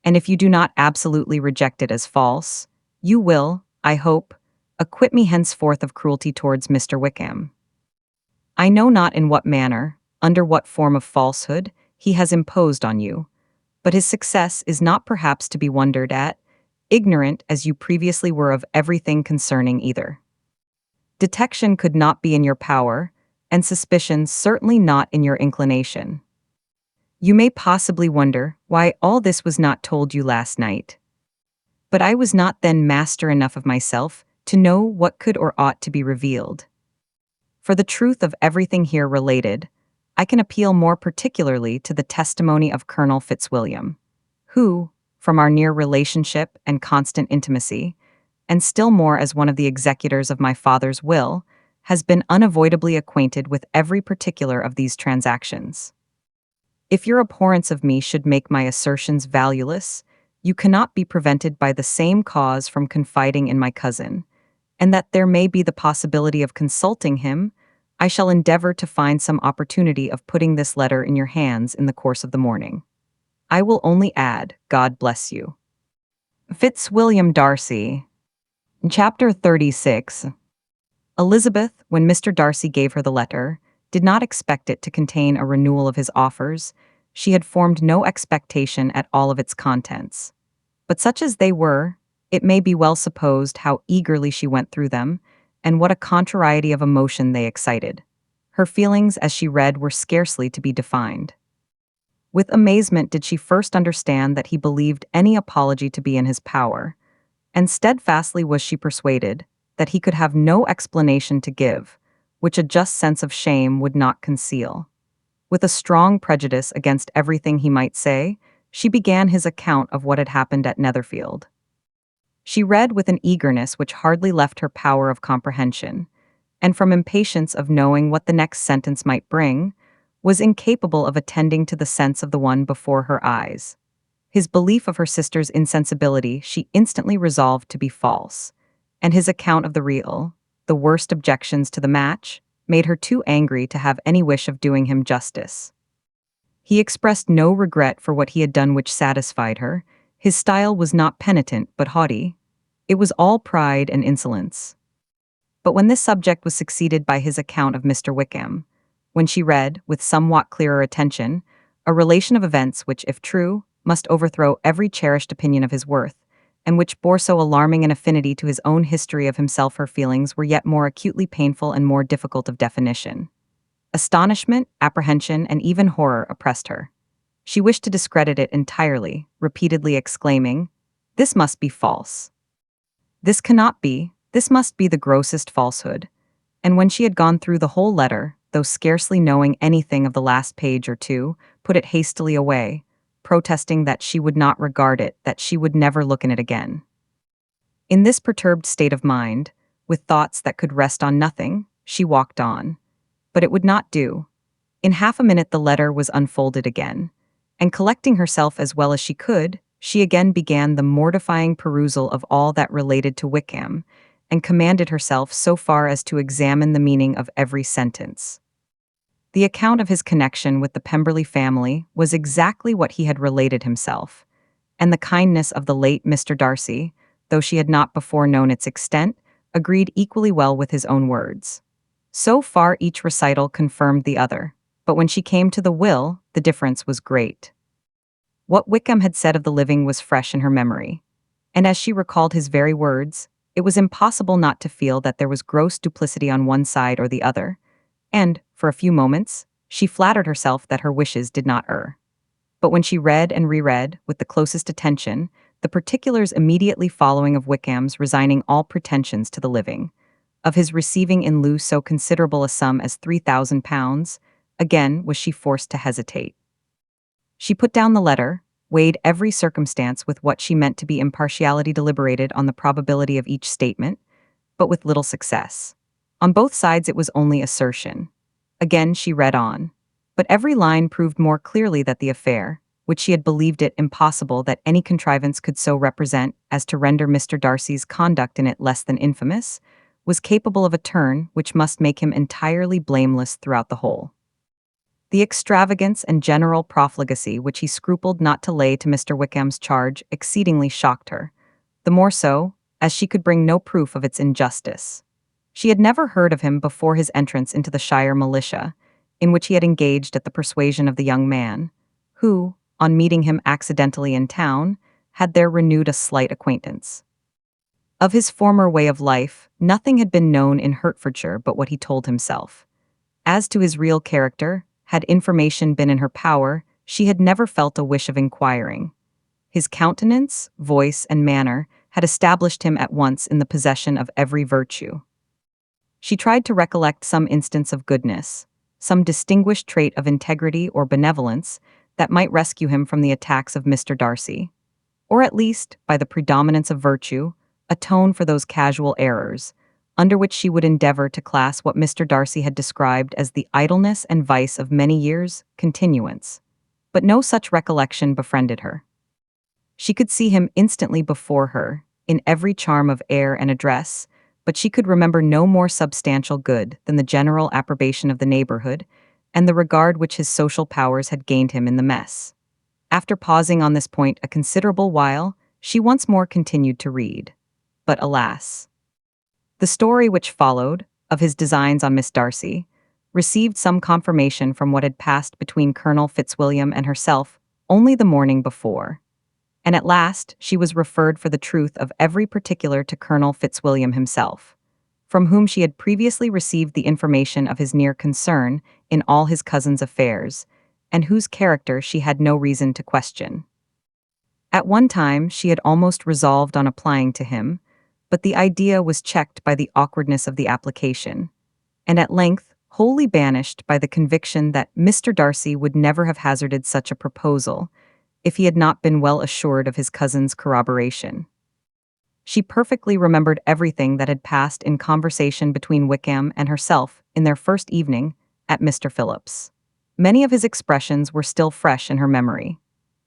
and if you do not absolutely reject it as false, you will, I hope, acquit me henceforth of cruelty towards Mr. Wickham. I know not in what manner, under what form of falsehood, he has imposed on you, but his success is not perhaps to be wondered at, ignorant as you previously were of everything concerning either. Detection could not be in your power, and suspicion certainly not in your inclination. You may possibly wonder why all this was not told you last night. But I was not then master enough of myself to know what could or ought to be revealed. For the truth of everything here related, I can appeal more particularly to the testimony of Colonel Fitzwilliam, who, from our near relationship and constant intimacy, and still more as one of the executors of my father's will, has been unavoidably acquainted with every particular of these transactions. If your abhorrence of me should make my assertions valueless, you cannot be prevented by the same cause from confiding in my cousin, and that there may be the possibility of consulting him, I shall endeavor to find some opportunity of putting this letter in your hands in the course of the morning. I will only add, God bless you. Fitzwilliam Darcy. Chapter 36. Elizabeth, when Mr. Darcy gave her the letter, did not expect it to contain a renewal of his offers. She had formed no expectation at all of its contents. But such as they were, it may be well supposed how eagerly she went through them, and what a contrariety of emotion they excited. Her feelings as she read were scarcely to be defined. With amazement did she first understand that he believed any apology to be in his power, and steadfastly was she persuaded that he could have no explanation to give, which a just sense of shame would not conceal. With a strong prejudice against everything he might say, she began his account of what had happened at Netherfield. She read with an eagerness which hardly left her power of comprehension, and from impatience of knowing what the next sentence might bring, was incapable of attending to the sense of the one before her eyes. His belief of her sister's insensibility she instantly resolved to be false, and his account of the real, the worst objections to the match, made her too angry to have any wish of doing him justice. He expressed no regret for what he had done which satisfied her. His style was not penitent but haughty. It was all pride and insolence. But when this subject was succeeded by his account of Mr. Wickham, when she read, with somewhat clearer attention, a relation of events which, if true, must overthrow every cherished opinion of his worth, and which bore so alarming an affinity to his own history of himself, her feelings were yet more acutely painful and more difficult of definition. Astonishment, apprehension, and even horror oppressed her. She wished to discredit it entirely, repeatedly exclaiming, "This must be false. This cannot be, this must be the grossest falsehood." And when she had gone through the whole letter, though scarcely knowing anything of the last page or two, put it hastily away, protesting that she would not regard it, that she would never look in it again. In this perturbed state of mind, with thoughts that could rest on nothing, she walked on. But it would not do. In half a minute the letter was unfolded again, and collecting herself as well as she could, she again began the mortifying perusal of all that related to Wickham, and commanded herself so far as to examine the meaning of every sentence. The account of his connection with the Pemberley family was exactly what he had related himself, and the kindness of the late Mr. Darcy, though she had not before known its extent, agreed equally well with his own words. So far each recital confirmed the other, but when she came to the will, the difference was great. What Wickham had said of the living was fresh in her memory, and as she recalled his very words, it was impossible not to feel that there was gross duplicity on one side or the other, and, for a few moments, she flattered herself that her wishes did not err. But when she read and reread, with the closest attention, the particulars immediately following of Wickham's resigning all pretensions to the living, of his receiving in lieu so considerable a sum as £3,000, again was she forced to hesitate. She put down the letter, weighed every circumstance with what she meant to be impartiality, deliberated on the probability of each statement, but with little success. On both sides it was only assertion. Again she read on, but every line proved more clearly that the affair, which she had believed it impossible that any contrivance could so represent as to render Mr. Darcy's conduct in it less than infamous, was capable of a turn which must make him entirely blameless throughout the whole. The extravagance and general profligacy which he scrupled not to lay to Mr. Wickham's charge exceedingly shocked her, the more so, as she could bring no proof of its injustice. She had never heard of him before his entrance into the Shire militia, in which he had engaged at the persuasion of the young man, who, on meeting him accidentally in town, had there renewed a slight acquaintance. Of his former way of life, nothing had been known in Hertfordshire but what he told himself. As to his real character, had information been in her power, she had never felt a wish of inquiring. His countenance, voice, and manner had established him at once in the possession of every virtue. She tried to recollect some instance of goodness, some distinguished trait of integrity or benevolence that might rescue him from the attacks of Mr. Darcy, or at least, by the predominance of virtue, atone for those casual errors, under which she would endeavor to class what Mr. Darcy had described as the idleness and vice of many years' continuance. But no such recollection befriended her. She could see him instantly before her, in every charm of air and address, but she could remember no more substantial good than the general approbation of the neighborhood, and the regard which his social powers had gained him in the mess. After pausing on this point a considerable while, she once more continued to read. But alas! The story which followed, of his designs on Miss Darcy, received some confirmation from what had passed between Colonel Fitzwilliam and herself only the morning before, and at last she was referred for the truth of every particular to Colonel Fitzwilliam himself, from whom she had previously received the information of his near concern in all his cousin's affairs, and whose character she had no reason to question. At one time she had almost resolved on applying to him, but the idea was checked by the awkwardness of the application, and at length wholly banished by the conviction that Mr. Darcy would never have hazarded such a proposal, if he had not been well assured of his cousin's corroboration. She perfectly remembered everything that had passed in conversation between Wickham and herself in their first evening at Mr. Phillip's. Many of his expressions were still fresh in her memory.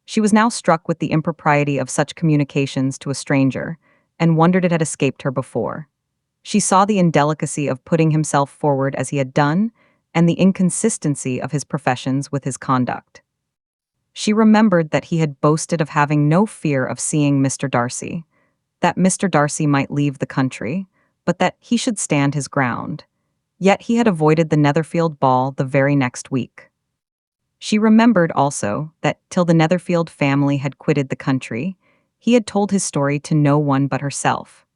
She was now struck with the impropriety of such communications to a stranger, and wondered it had escaped her before. She saw the indelicacy of putting himself forward as he had done, and the inconsistency of his professions with his conduct. She remembered that he had boasted of having no fear of seeing Mr. Darcy, that Mr. Darcy might leave the country, but that he should stand his ground. Yet he had avoided the Netherfield ball the very next week. She remembered also that, till the Netherfield family had quitted the country, he had told his story to no one but herself,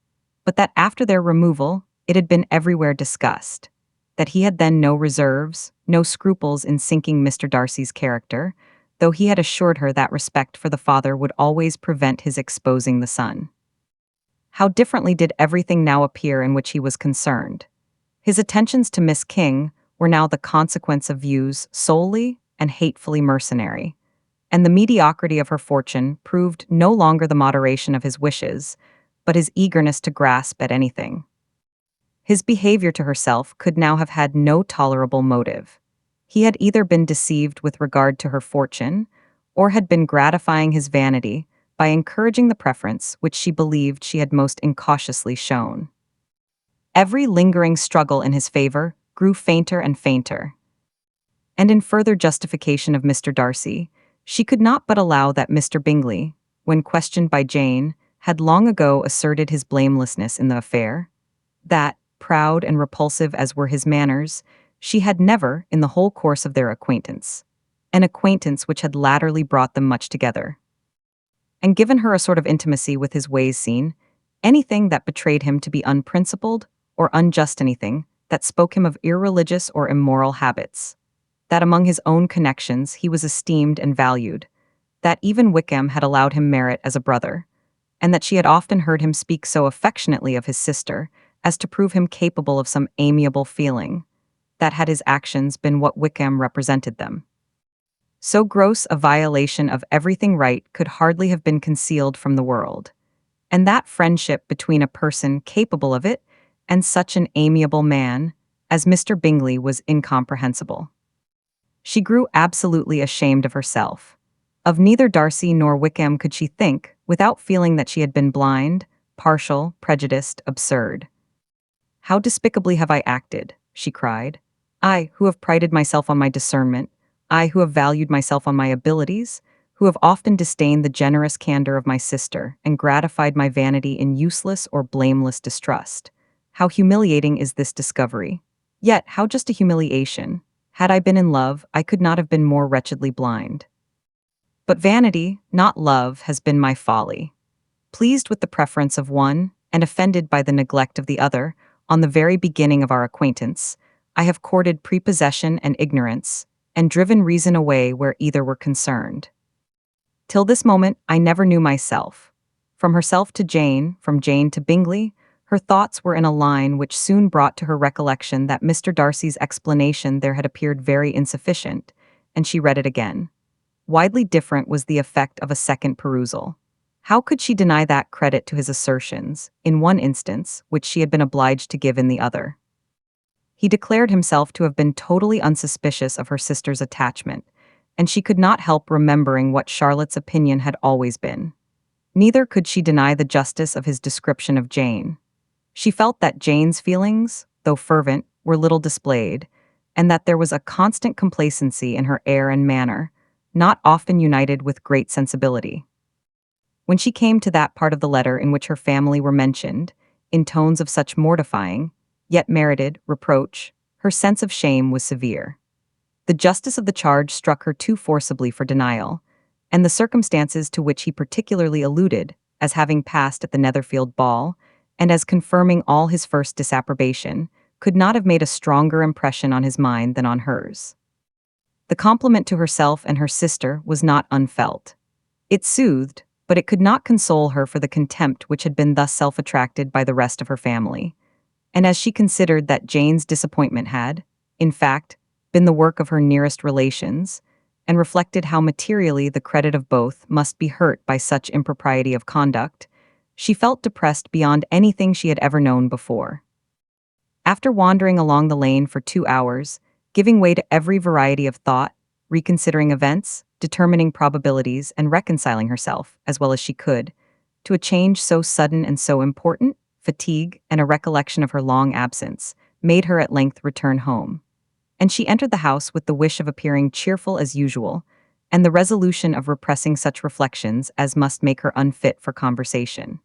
but that after their removal it had been everywhere discussed, that he had then no reserves, no scruples in sinking Mr. Darcy's character, though he had assured her that respect for the father would always prevent his exposing the son. How differently did everything now appear in which he was concerned. His attentions to Miss King were now the consequence of views solely and hatefully mercenary, and the mediocrity of her fortune proved no longer the moderation of his wishes, but his eagerness to grasp at anything. His behavior to herself could now have had no tolerable motive. He had either been deceived with regard to her fortune, or had been gratifying his vanity by encouraging the preference which she believed she had most incautiously shown. Every lingering struggle in his favor grew fainter and fainter. And in further justification of Mr. Darcy, she could not but allow that Mr. Bingley, when questioned by Jane, had long ago asserted his blamelessness in the affair, that, proud and repulsive as were his manners, she had never, in the whole course of their acquaintance, an acquaintance which had latterly brought them much together, and given her a sort of intimacy with his ways seen, anything that betrayed him to be unprincipled or unjust, anything that spoke him of irreligious or immoral habits, that among his own connections he was esteemed and valued, that even Wickham had allowed him merit as a brother, and that she had often heard him speak so affectionately of his sister as to prove him capable of some amiable feeling, that had his actions been what Wickham represented them. So gross a violation of everything right could hardly have been concealed from the world, and that friendship between a person capable of it and such an amiable man as Mr. Bingley was incomprehensible. She grew absolutely ashamed of herself. Of neither Darcy nor Wickham could she think, without feeling that she had been blind, partial, prejudiced, absurd. "How despicably have I acted," she cried. "I, who have prided myself on my discernment, I, who have valued myself on my abilities, who have often disdained the generous candor of my sister and gratified my vanity in useless or blameless distrust. How humiliating is this discovery! Yet how just a humiliation! Had I been in love, I could not have been more wretchedly blind. But vanity, not love, has been my folly. Pleased with the preference of one, and offended by the neglect of the other, on the very beginning of our acquaintance, I have courted prepossession and ignorance, and driven reason away where either were concerned. Till this moment I never knew myself. From herself to Jane, from Jane to Bingley, her thoughts were in a line which soon brought to her recollection that Mr. Darcy's explanation there had appeared very insufficient, and she read it again. Widely different was the effect of a second perusal. How could she deny that credit to his assertions, in one instance, which she had been obliged to give in the other? He declared himself to have been totally unsuspicious of her sister's attachment, and she could not help remembering what Charlotte's opinion had always been. Neither could she deny the justice of his description of Jane. She felt that Jane's feelings, though fervent, were little displayed, and that there was a constant complacency in her air and manner, not often united with great sensibility. When she came to that part of the letter in which her family were mentioned, in tones of such mortifying, yet merited, reproach, her sense of shame was severe. The justice of the charge struck her too forcibly for denial, and the circumstances to which he particularly alluded, as having passed at the Netherfield ball, and as confirming all his first disapprobation, could not have made a stronger impression on his mind than on hers. The compliment to herself and her sister was not unfelt. It soothed, but it could not console her for the contempt which had been thus self-attracted by the rest of her family, and as she considered that Jane's disappointment had, in fact, been the work of her nearest relations, and reflected how materially the credit of both must be hurt by such impropriety of conduct, she felt depressed beyond anything she had ever known before. After wandering along the lane for 2 hours, giving way to every variety of thought, reconsidering events, determining probabilities, and reconciling herself, as well as she could, to a change so sudden and so important, fatigue and a recollection of her long absence made her at length return home. And she entered the house with the wish of appearing cheerful as usual, and the resolution of repressing such reflections as must make her unfit for conversation.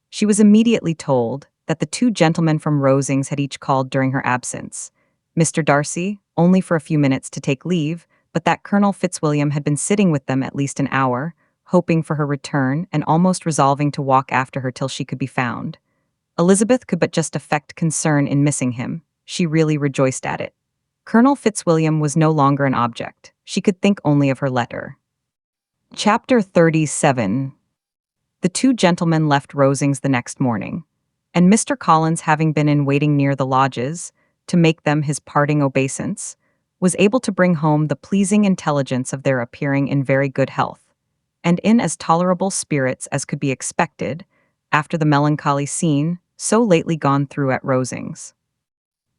She was immediately told that the two gentlemen from Rosings had each called during her absence. Mr. Darcy, only for a few minutes to take leave, but that Colonel Fitzwilliam had been sitting with them at least an hour, hoping for her return and almost resolving to walk after her till she could be found. Elizabeth could but just affect concern in missing him. She really rejoiced at it. Colonel Fitzwilliam was no longer an object. She could think only of her letter. Chapter 37. The two gentlemen left Rosings the next morning, and Mr. Collins, having been in waiting near the lodges, to make them his parting obeisance, was able to bring home the pleasing intelligence of their appearing in very good health, and in as tolerable spirits as could be expected, after the melancholy scene so lately gone through at Rosings.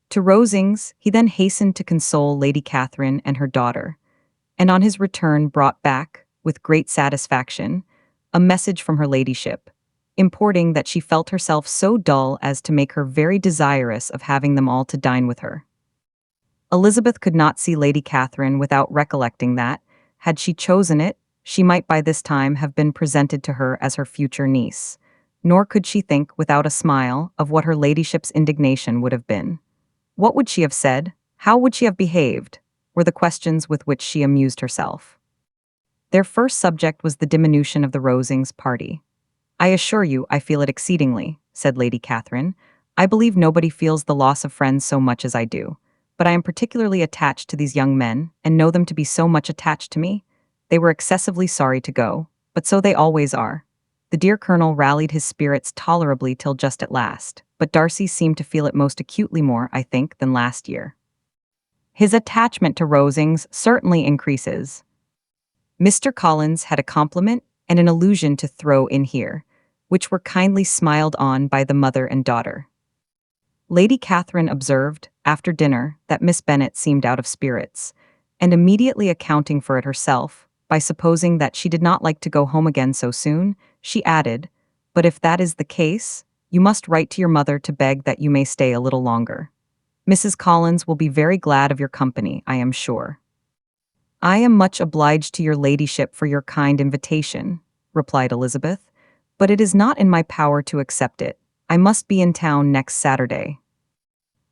To Rosings he then hastened to console Lady Catherine and her daughter, and on his return brought back, with great satisfaction, a message from her ladyship, importing that she felt herself so dull as to make her very desirous of having them all to dine with her. Elizabeth could not see Lady Catherine without recollecting that, had she chosen it, she might by this time have been presented to her as her future niece, nor could she think without a smile of what her ladyship's indignation would have been. What would she have said? How would she have behaved? Were the questions with which she amused herself. Their first subject was the diminution of the Rosings party. "I assure you I feel it exceedingly," said Lady Catherine. "I believe nobody feels the loss of friends so much as I do. But I am particularly attached to these young men, and know them to be so much attached to me. They were excessively sorry to go, but so they always are." The dear Colonel rallied his spirits tolerably till just at last, but Darcy seemed to feel it most acutely more, I think, than last year. His attachment to Rosings certainly increases. Mr. Collins had a compliment and an allusion to throw in here, which were kindly smiled on by the mother and daughter. Lady Catherine observed, after dinner, that Miss Bennet seemed out of spirits, and immediately accounting for it herself, by supposing that she did not like to go home again so soon, she added, "But if that is the case, you must write to your mother to beg that you may stay a little longer. Mrs. Collins will be very glad of your company, I am sure." "I am much obliged to your ladyship for your kind invitation," replied Elizabeth, "but it is not in my power to accept it. I must be in town next Saturday."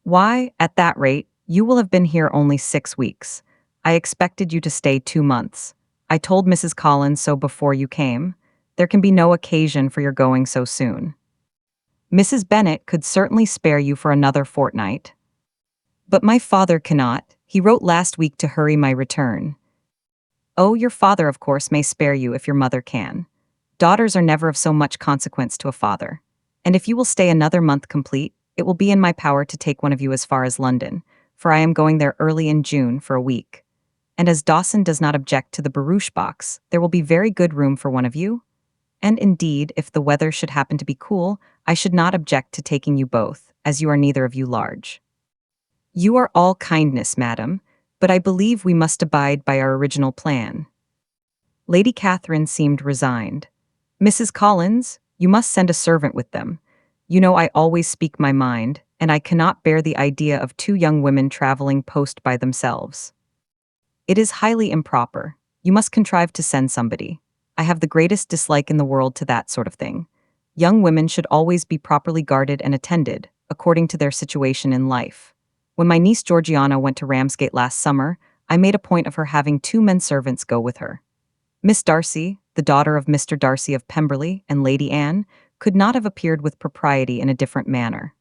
"Why, at that rate, you will have been here only 6 weeks. I expected you to stay 2 months. I told Mrs. Collins so before you came. There can be no occasion for your going so soon. Mrs. Bennet could certainly spare you for another fortnight. But my father cannot. He wrote last week to hurry my return." "Oh, your father, of course, may spare you if your mother can. Daughters are never of so much consequence to a father. And if you will stay another month complete, it will be in my power to take one of you as far as London, for I am going there early in June for a week. And as Dawson does not object to the barouche box, there will be very good room for one of you. And indeed, if the weather should happen to be cool, I should not object to taking you both, as you are neither of you large." "You are all kindness, madam, but I believe we must abide by our original plan." Lady Catherine seemed resigned. "Mrs. Collins, you must send a servant with them. You know I always speak my mind, and I cannot bear the idea of 2 young women traveling post by themselves. It is highly improper. You must contrive to send somebody. I have the greatest dislike in the world to that sort of thing. Young women should always be properly guarded and attended, according to their situation in life. When my niece Georgiana went to Ramsgate last summer, I made a point of her having 2 men servants go with her. Miss Darcy, the daughter of Mr. Darcy of Pemberley, and Lady Anne, could not have appeared with propriety in a different manner.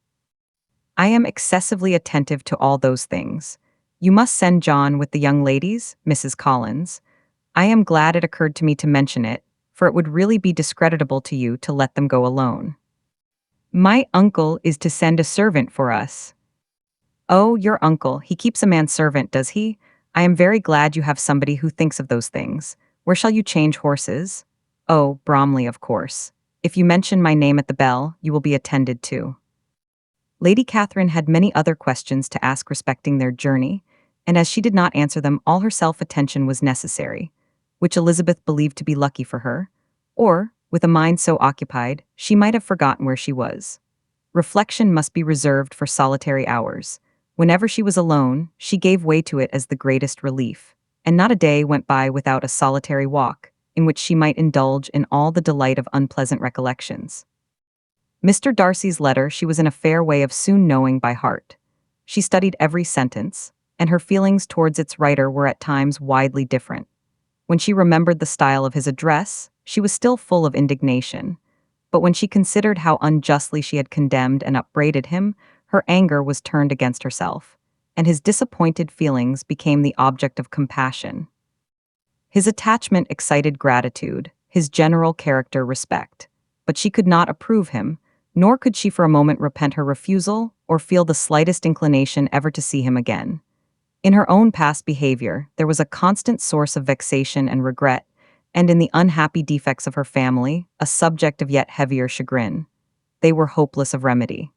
I am excessively attentive to all those things. You must send John with the young ladies, Mrs. Collins. I am glad it occurred to me to mention it, for it would really be discreditable to you to let them go alone. My uncle is to send a servant for us." "Oh, your uncle, he keeps a manservant, does he? I am very glad you have somebody who thinks of those things. Where shall you change horses? Oh, Bromley, of course. If you mention my name at the bell, you will be attended to. Lady Catherine had many other questions to ask respecting their journey, and as she did not answer them, all her self-attention was necessary, which Elizabeth believed to be lucky for her, or, with a mind so occupied, she might have forgotten where she was. Reflection must be reserved for solitary hours. Whenever she was alone, she gave way to it as the greatest relief, and not a day went by without a solitary walk, in which she might indulge in all the delight of unpleasant recollections. Mr. Darcy's letter she was in a fair way of soon knowing by heart. She studied every sentence, and her feelings towards its writer were at times widely different. When she remembered the style of his address, she was still full of indignation, but when she considered how unjustly she had condemned and upbraided him, her anger was turned against herself, and his disappointed feelings became the object of compassion. His attachment excited gratitude, his general character respect, but she could not approve him, nor could she for a moment repent her refusal or feel the slightest inclination ever to see him again. In her own past behavior, there was a constant source of vexation and regret, and in the unhappy defects of her family, a subject of yet heavier chagrin. They were hopeless of remedy.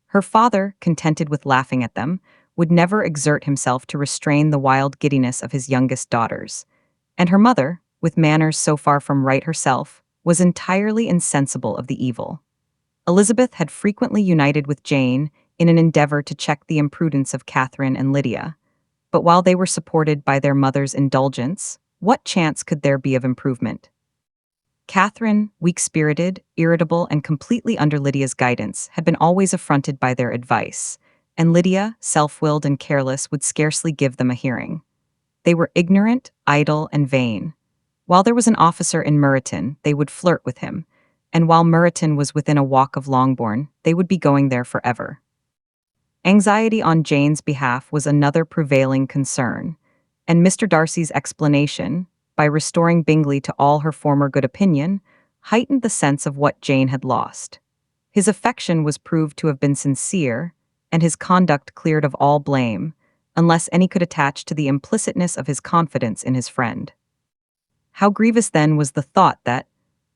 Her father, contented with laughing at them, would never exert himself to restrain the wild giddiness of his youngest daughters, and her mother, with manners so far from right herself, was entirely insensible of the evil. Elizabeth had frequently united with Jane in an endeavor to check the imprudence of Catherine and Lydia, but while they were supported by their mother's indulgence, what chance could there be of improvement? Catherine, weak-spirited, irritable, and completely under Lydia's guidance, had been always affronted by their advice, and Lydia, self-willed and careless, would scarcely give them a hearing. They were ignorant, idle, and vain. While there was an officer in Meryton, they would flirt with him, and while Meryton was within a walk of Longbourn, they would be going there forever. Anxiety on Jane's behalf was another prevailing concern, and Mr. Darcy's explanation, by restoring Bingley to all her former good opinion, heightened the sense of what Jane had lost. His affection was proved to have been sincere, and his conduct cleared of all blame, unless any could attach to the implicitness of his confidence in his friend. How grievous then was the thought that,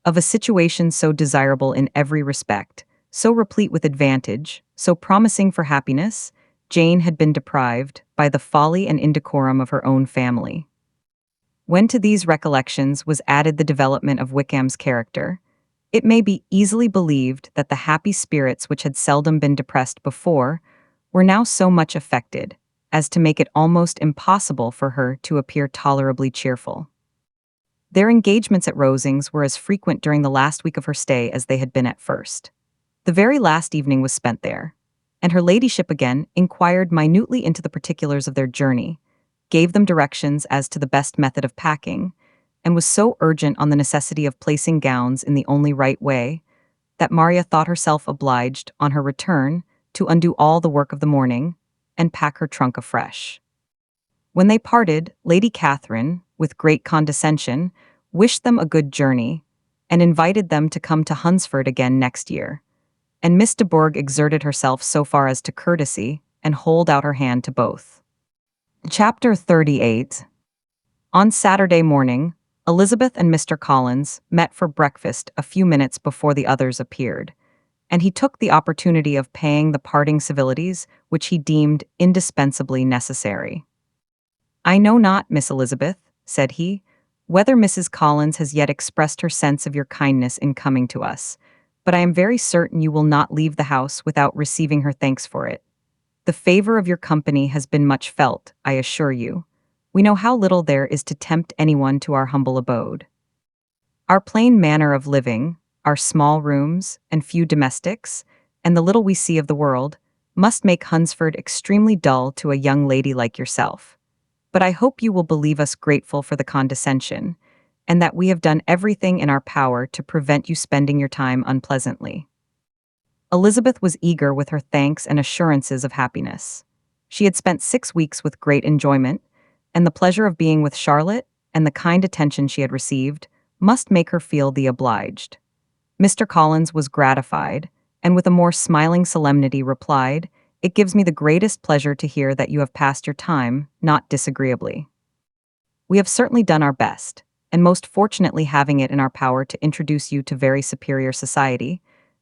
of a situation so desirable in every respect, so replete with advantage, so promising for happiness, Jane had been deprived by the folly and indecorum of her own family. When to these recollections was added the development of Wickham's character, it may be easily believed that the happy spirits which had seldom been depressed before were now so much affected as to make it almost impossible for her to appear tolerably cheerful. Their engagements at Rosings were as frequent during the last week of her stay as they had been at first. The very last evening was spent there, and her ladyship again inquired minutely into the particulars of their journey, gave them directions as to the best method of packing, and was so urgent on the necessity of placing gowns in the only right way, that Maria thought herself obliged, on her return, to undo all the work of the morning, and pack her trunk afresh. When they parted, Lady Catherine, with great condescension, wished them a good journey, and invited them to come to Hunsford again next year, and Miss de Bourgh exerted herself so far as to courtesy and hold out her hand to both. Chapter 38. On Saturday morning, Elizabeth and Mr. Collins met for breakfast a few minutes before the others appeared, and he took the opportunity of paying the parting civilities which he deemed indispensably necessary. "I know not, Miss Elizabeth," said he, "whether Mrs. Collins has yet expressed her sense of your kindness in coming to us, but I am very certain you will not leave the house without receiving her thanks for it. The favor of your company has been much felt, I assure you. We know how little there is to tempt anyone to our humble abode. Our plain manner of living, our small rooms and few domestics, and the little we see of the world, must make Hunsford extremely dull to a young lady like yourself. But I hope you will believe us grateful for the condescension, and that we have done everything in our power to prevent you spending your time unpleasantly." Elizabeth was eager with her thanks and assurances of happiness. She had spent 6 weeks with great enjoyment, and the pleasure of being with Charlotte, and the kind attention she had received, must make her feel the obliged. Mr. Collins was gratified, and with a more smiling solemnity replied, It gives me the greatest pleasure to hear that you have passed your time, not disagreeably. We have certainly done our best, and most fortunately having it in our power to introduce you to very superior society,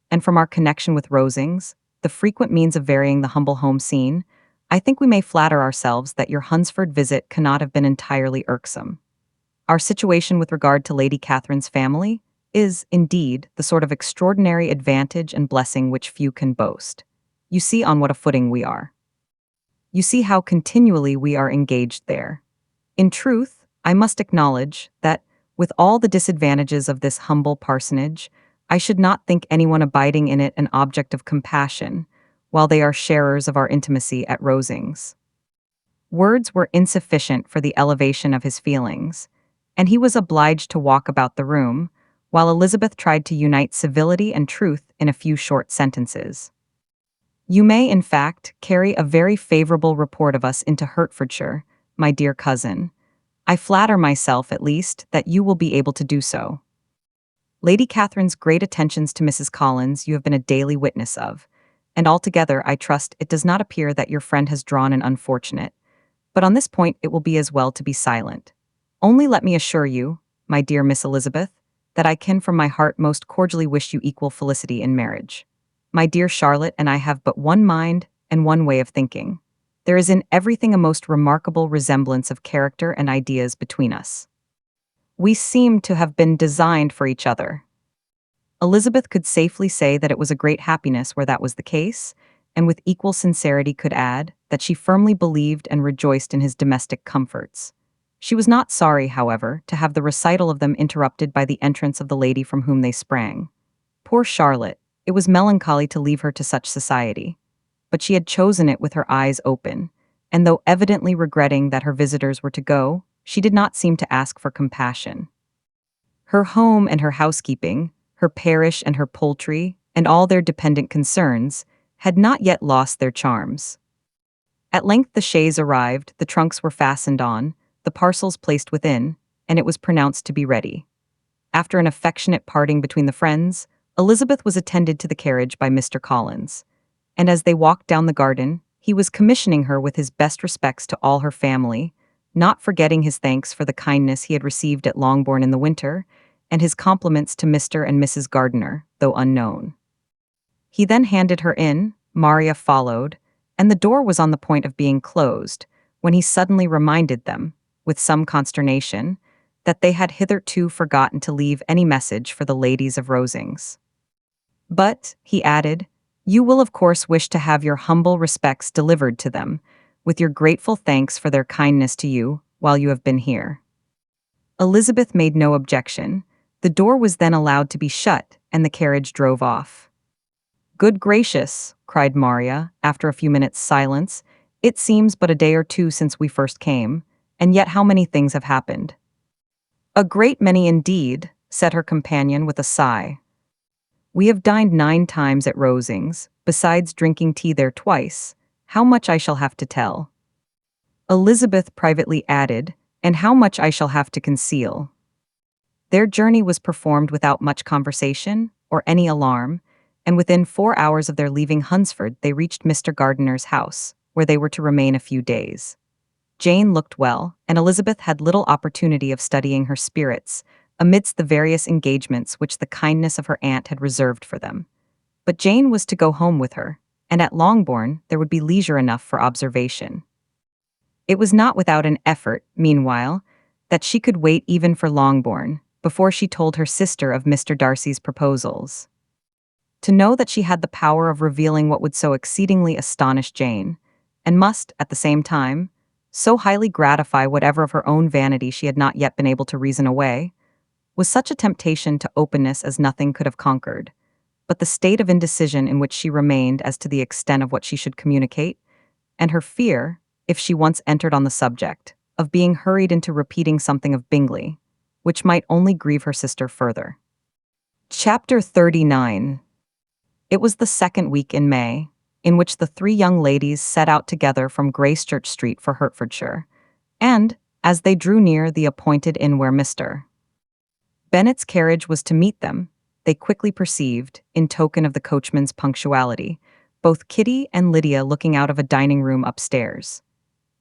and from our connection with Rosings, the frequent means of varying the humble home scene, I think we may flatter ourselves that your Hunsford visit cannot have been entirely irksome. Our situation with regard to Lady Catherine's family is, indeed, the sort of extraordinary advantage and blessing which few can boast. You see on what a footing we are. You see how continually we are engaged there. In truth, I must acknowledge that, with all the disadvantages of this humble parsonage, I should not think anyone abiding in it an object of compassion, while they are sharers of our intimacy at Rosings. Words were insufficient for the elevation of his feelings, and he was obliged to walk about the room, while Elizabeth tried to unite civility and truth in a few short sentences. You may, in fact, carry a very favorable report of us into Hertfordshire, my dear cousin. I flatter myself, at least, that you will be able to do so. Lady Catherine's great attentions to Mrs. Collins you have been a daily witness of, and altogether, I trust, it does not appear that your friend has drawn an unfortunate. But on this point it will be as well to be silent. Only let me assure you, my dear Miss Elizabeth, that I can from my heart most cordially wish you equal felicity in marriage. My dear Charlotte and I have but one mind and one way of thinking. There is in everything a most remarkable resemblance of character and ideas between us. We seem to have been designed for each other. Elizabeth could safely say that it was a great happiness where that was the case, and with equal sincerity could add that she firmly believed and rejoiced in his domestic comforts. She was not sorry, however, to have the recital of them interrupted by the entrance of the lady from whom they sprang. Poor Charlotte, it was melancholy to leave her to such society. But she had chosen it with her eyes open, and though evidently regretting that her visitors were to go, she did not seem to ask for compassion. Her home and her housekeeping, her parish and her poultry, and all their dependent concerns, had not yet lost their charms. At length the chaise arrived, the trunks were fastened on, the parcels placed within, and it was pronounced to be ready. After an affectionate parting between the friends, Elizabeth was attended to the carriage by Mr. Collins, and as they walked down the garden, he was commissioning her with his best respects to all her family, not forgetting his thanks for the kindness he had received at Longbourn in the winter, and his compliments to Mr. and Mrs. Gardiner, though unknown. He then handed her in, Maria followed, and the door was on the point of being closed, when he suddenly reminded them, with some consternation, that they had hitherto forgotten to leave any message for the ladies of Rosings. But, he added, you will of course wish to have your humble respects delivered to them, with your grateful thanks for their kindness to you while you have been here. Elizabeth made no objection. The door was then allowed to be shut, and the carriage drove off. Good gracious, cried Maria, after a few minutes' silence, it seems but a day or two since we first came, and yet how many things have happened. A great many indeed, said her companion with a sigh. We have dined 9 times at Rosings, besides drinking tea there twice. How much I shall have to tell. Elizabeth privately added, and how much I shall have to conceal. Their journey was performed without much conversation or any alarm, and within 4 hours of their leaving Hunsford they reached Mr. Gardiner's house, where they were to remain a few days. Jane looked well, and Elizabeth had little opportunity of studying her spirits, amidst the various engagements which the kindness of her aunt had reserved for them. But Jane was to go home with her, and at Longbourn there would be leisure enough for observation. It was not without an effort, meanwhile, that she could wait even for Longbourn, before she told her sister of Mr. Darcy's proposals. To know that she had the power of revealing what would so exceedingly astonish Jane, and must, at the same time, so highly gratify whatever of her own vanity she had not yet been able to reason away, was such a temptation to openness as nothing could have conquered. But the state of indecision in which she remained as to the extent of what she should communicate, and her fear, if she once entered on the subject, of being hurried into repeating something of Bingley, which might only grieve her sister further. Chapter 39. It was the 2nd week in May, in which the 3 young ladies set out together from Gracechurch Street for Hertfordshire, and, as they drew near the appointed inn where Mr. Bennet's carriage was to meet them, they quickly perceived, in token of the coachman's punctuality, both Kitty and Lydia looking out of a dining room upstairs.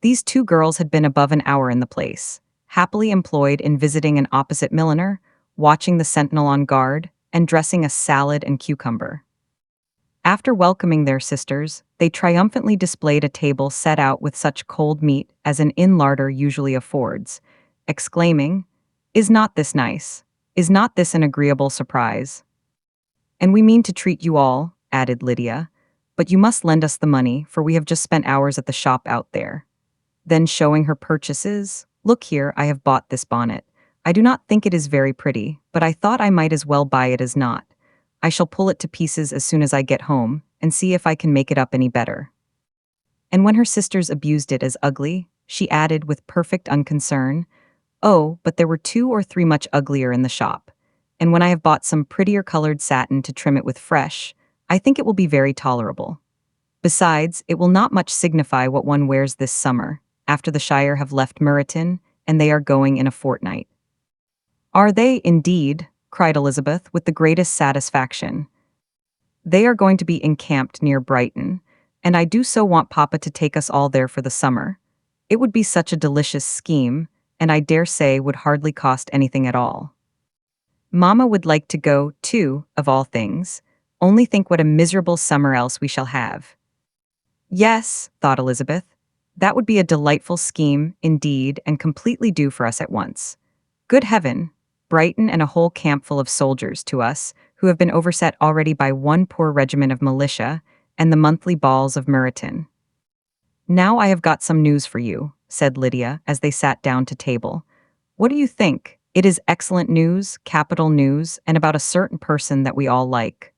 These two girls had been above an hour in the place, happily employed in visiting an opposite milliner, watching the sentinel on guard, and dressing a salad and cucumber. After welcoming their sisters, they triumphantly displayed a table set out with such cold meat as an inn larder usually affords, exclaiming, "Is not this nice? Is not this an agreeable surprise? And we mean to treat you all," added Lydia, "but you must lend us the money, for we have just spent hours at the shop out there." Then showing her purchases, "Look here, I have bought this bonnet. I do not think it is very pretty, but I thought I might as well buy it as not. I shall pull it to pieces as soon as I get home, and see if I can make it up any better." And when her sisters abused it as ugly, she added with perfect unconcern, "Oh, but there were 2 or 3 much uglier in the shop. And when I have bought some prettier colored satin to trim it with fresh, I think it will be very tolerable. Besides, it will not much signify what one wears this summer, after the Shire have left Meryton, and they are going in a fortnight." "Are they, indeed?" cried Elizabeth with the greatest satisfaction. "They are going to be encamped near Brighton, and I do so want Papa to take us all there for the summer. It would be such a delicious scheme, and I dare say would hardly cost anything at all. Mamma would like to go, too, of all things. Only think what a miserable summer else we shall have." "Yes," thought Elizabeth, "that would be a delightful scheme, indeed, and completely due for us at once. Good heaven! Brighton and a whole camp full of soldiers to us, who have been overset already by one poor regiment of militia, and the monthly balls of Meryton." "Now I have got some news for you," said Lydia, as they sat down to table. "What do you think? It is excellent news, capital news, and about a certain person that we all like."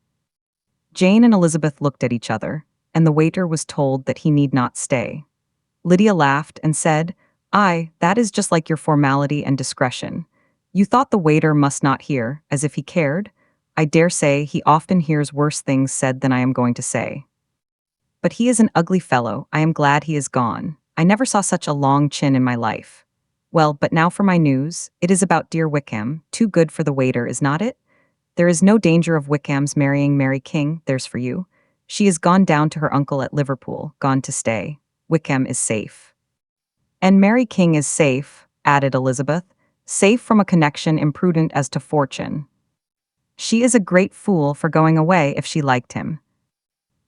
Jane and Elizabeth looked at each other, and the waiter was told that he need not stay. Lydia laughed and said, "Aye, that is just like your formality and discretion. You thought the waiter must not hear, as if he cared? I dare say he often hears worse things said than I am going to say. But he is an ugly fellow. I am glad he is gone. I never saw such a long chin in my life. Well, but now for my news. It is about dear Wickham, too good for the waiter, is not it? There is no danger of Wickham's marrying Mary King, there's for you. She is gone down to her uncle at Liverpool, gone to stay. Wickham is safe." "And Mary King is safe," added Elizabeth, "safe from a connection imprudent as to fortune. She is a great fool for going away if she liked him."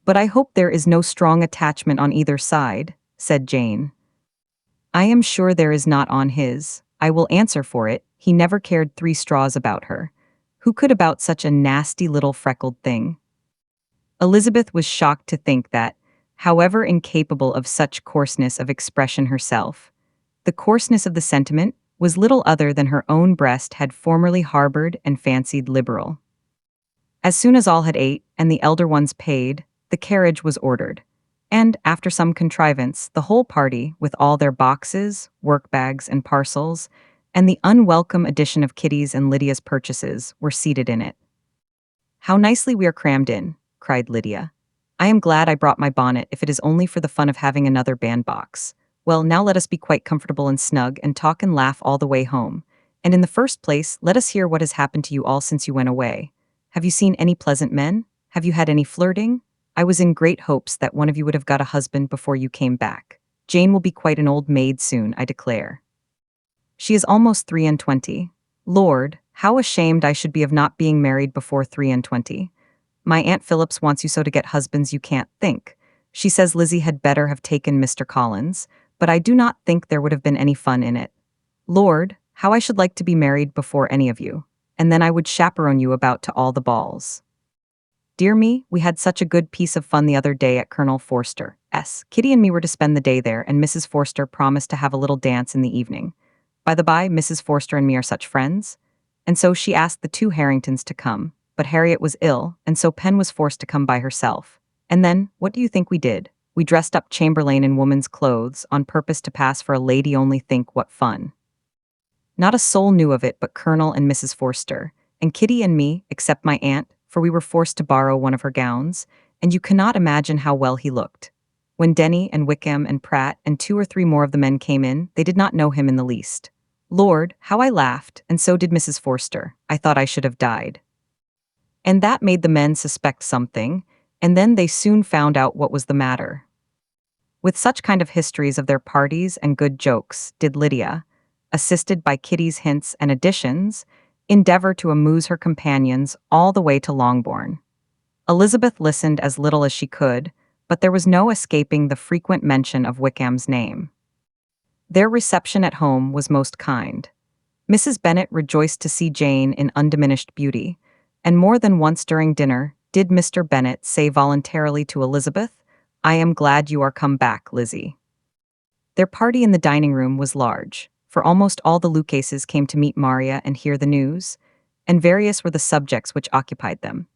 "But I hope there is no strong attachment on either side," said Jane. "I am sure there is not on his. I will answer for it, he never cared 3 straws about her. Who could about such a nasty little freckled thing?" Elizabeth was shocked to think that, however incapable of such coarseness of expression herself, the coarseness of the sentiment was little other than her own breast had formerly harbored and fancied liberal. As soon as all had ate, and the elder ones paid, the carriage was ordered, and, after some contrivance, the whole party, with all their boxes, work-bags, and parcels, and the unwelcome addition of Kitty's and Lydia's purchases, were seated in it. "How nicely we are crammed in," cried Lydia. "I am glad I brought my bonnet, if it is only for the fun of having another bandbox. Well, now let us be quite comfortable and snug, and talk and laugh all the way home. And in the first place, let us hear what has happened to you all since you went away. Have you seen any pleasant men? Have you had any flirting? I was in great hopes that one of you would have got a husband before you came back. Jane will be quite an old maid soon, I declare. She is almost 23. Lord, how ashamed I should be of not being married before 23. My Aunt Phillips wants you so to get husbands you can't think. She says Lizzie had better have taken Mr. Collins, but I do not think there would have been any fun in it. Lord, how I should like to be married before any of you, and then I would chaperone you about to all the balls. Dear me, we had such a good piece of fun the other day at Colonel Forster's. Kitty and me were to spend the day there, and Mrs. Forster promised to have a little dance in the evening. By the by, Mrs. Forster and me are such friends. And so she asked the 2 Harringtons to come, but Harriet was ill, and so Pen was forced to come by herself. And then, what do you think we did? We dressed up Chamberlain in woman's clothes, on purpose to pass for a lady. Only think what fun. Not a soul knew of it but Colonel and Mrs. Forster, and Kitty and me, except my aunt, for we were forced to borrow one of her gowns, and you cannot imagine how well he looked. When Denny and Wickham and Pratt and 2 or 3 more of the men came in, they did not know him in the least. Lord, how I laughed, and so did Mrs. Forster. I thought I should have died. And that made the men suspect something, and then they soon found out what was the matter. With such kind of histories of their parties and good jokes, did Lydia, assisted by Kitty's hints and additions, endeavor to amuse her companions all the way to Longbourn. Elizabeth listened as little as she could, but there was no escaping the frequent mention of Wickham's name. Their reception at home was most kind. Mrs. Bennet rejoiced to see Jane in undiminished beauty, and more than once during dinner did Mr. Bennet say voluntarily to Elizabeth, "I am glad you are come back, Lizzie." Their party in the dining room was large, for almost all the Lucases came to meet Maria and hear the news, and various were the subjects which occupied them.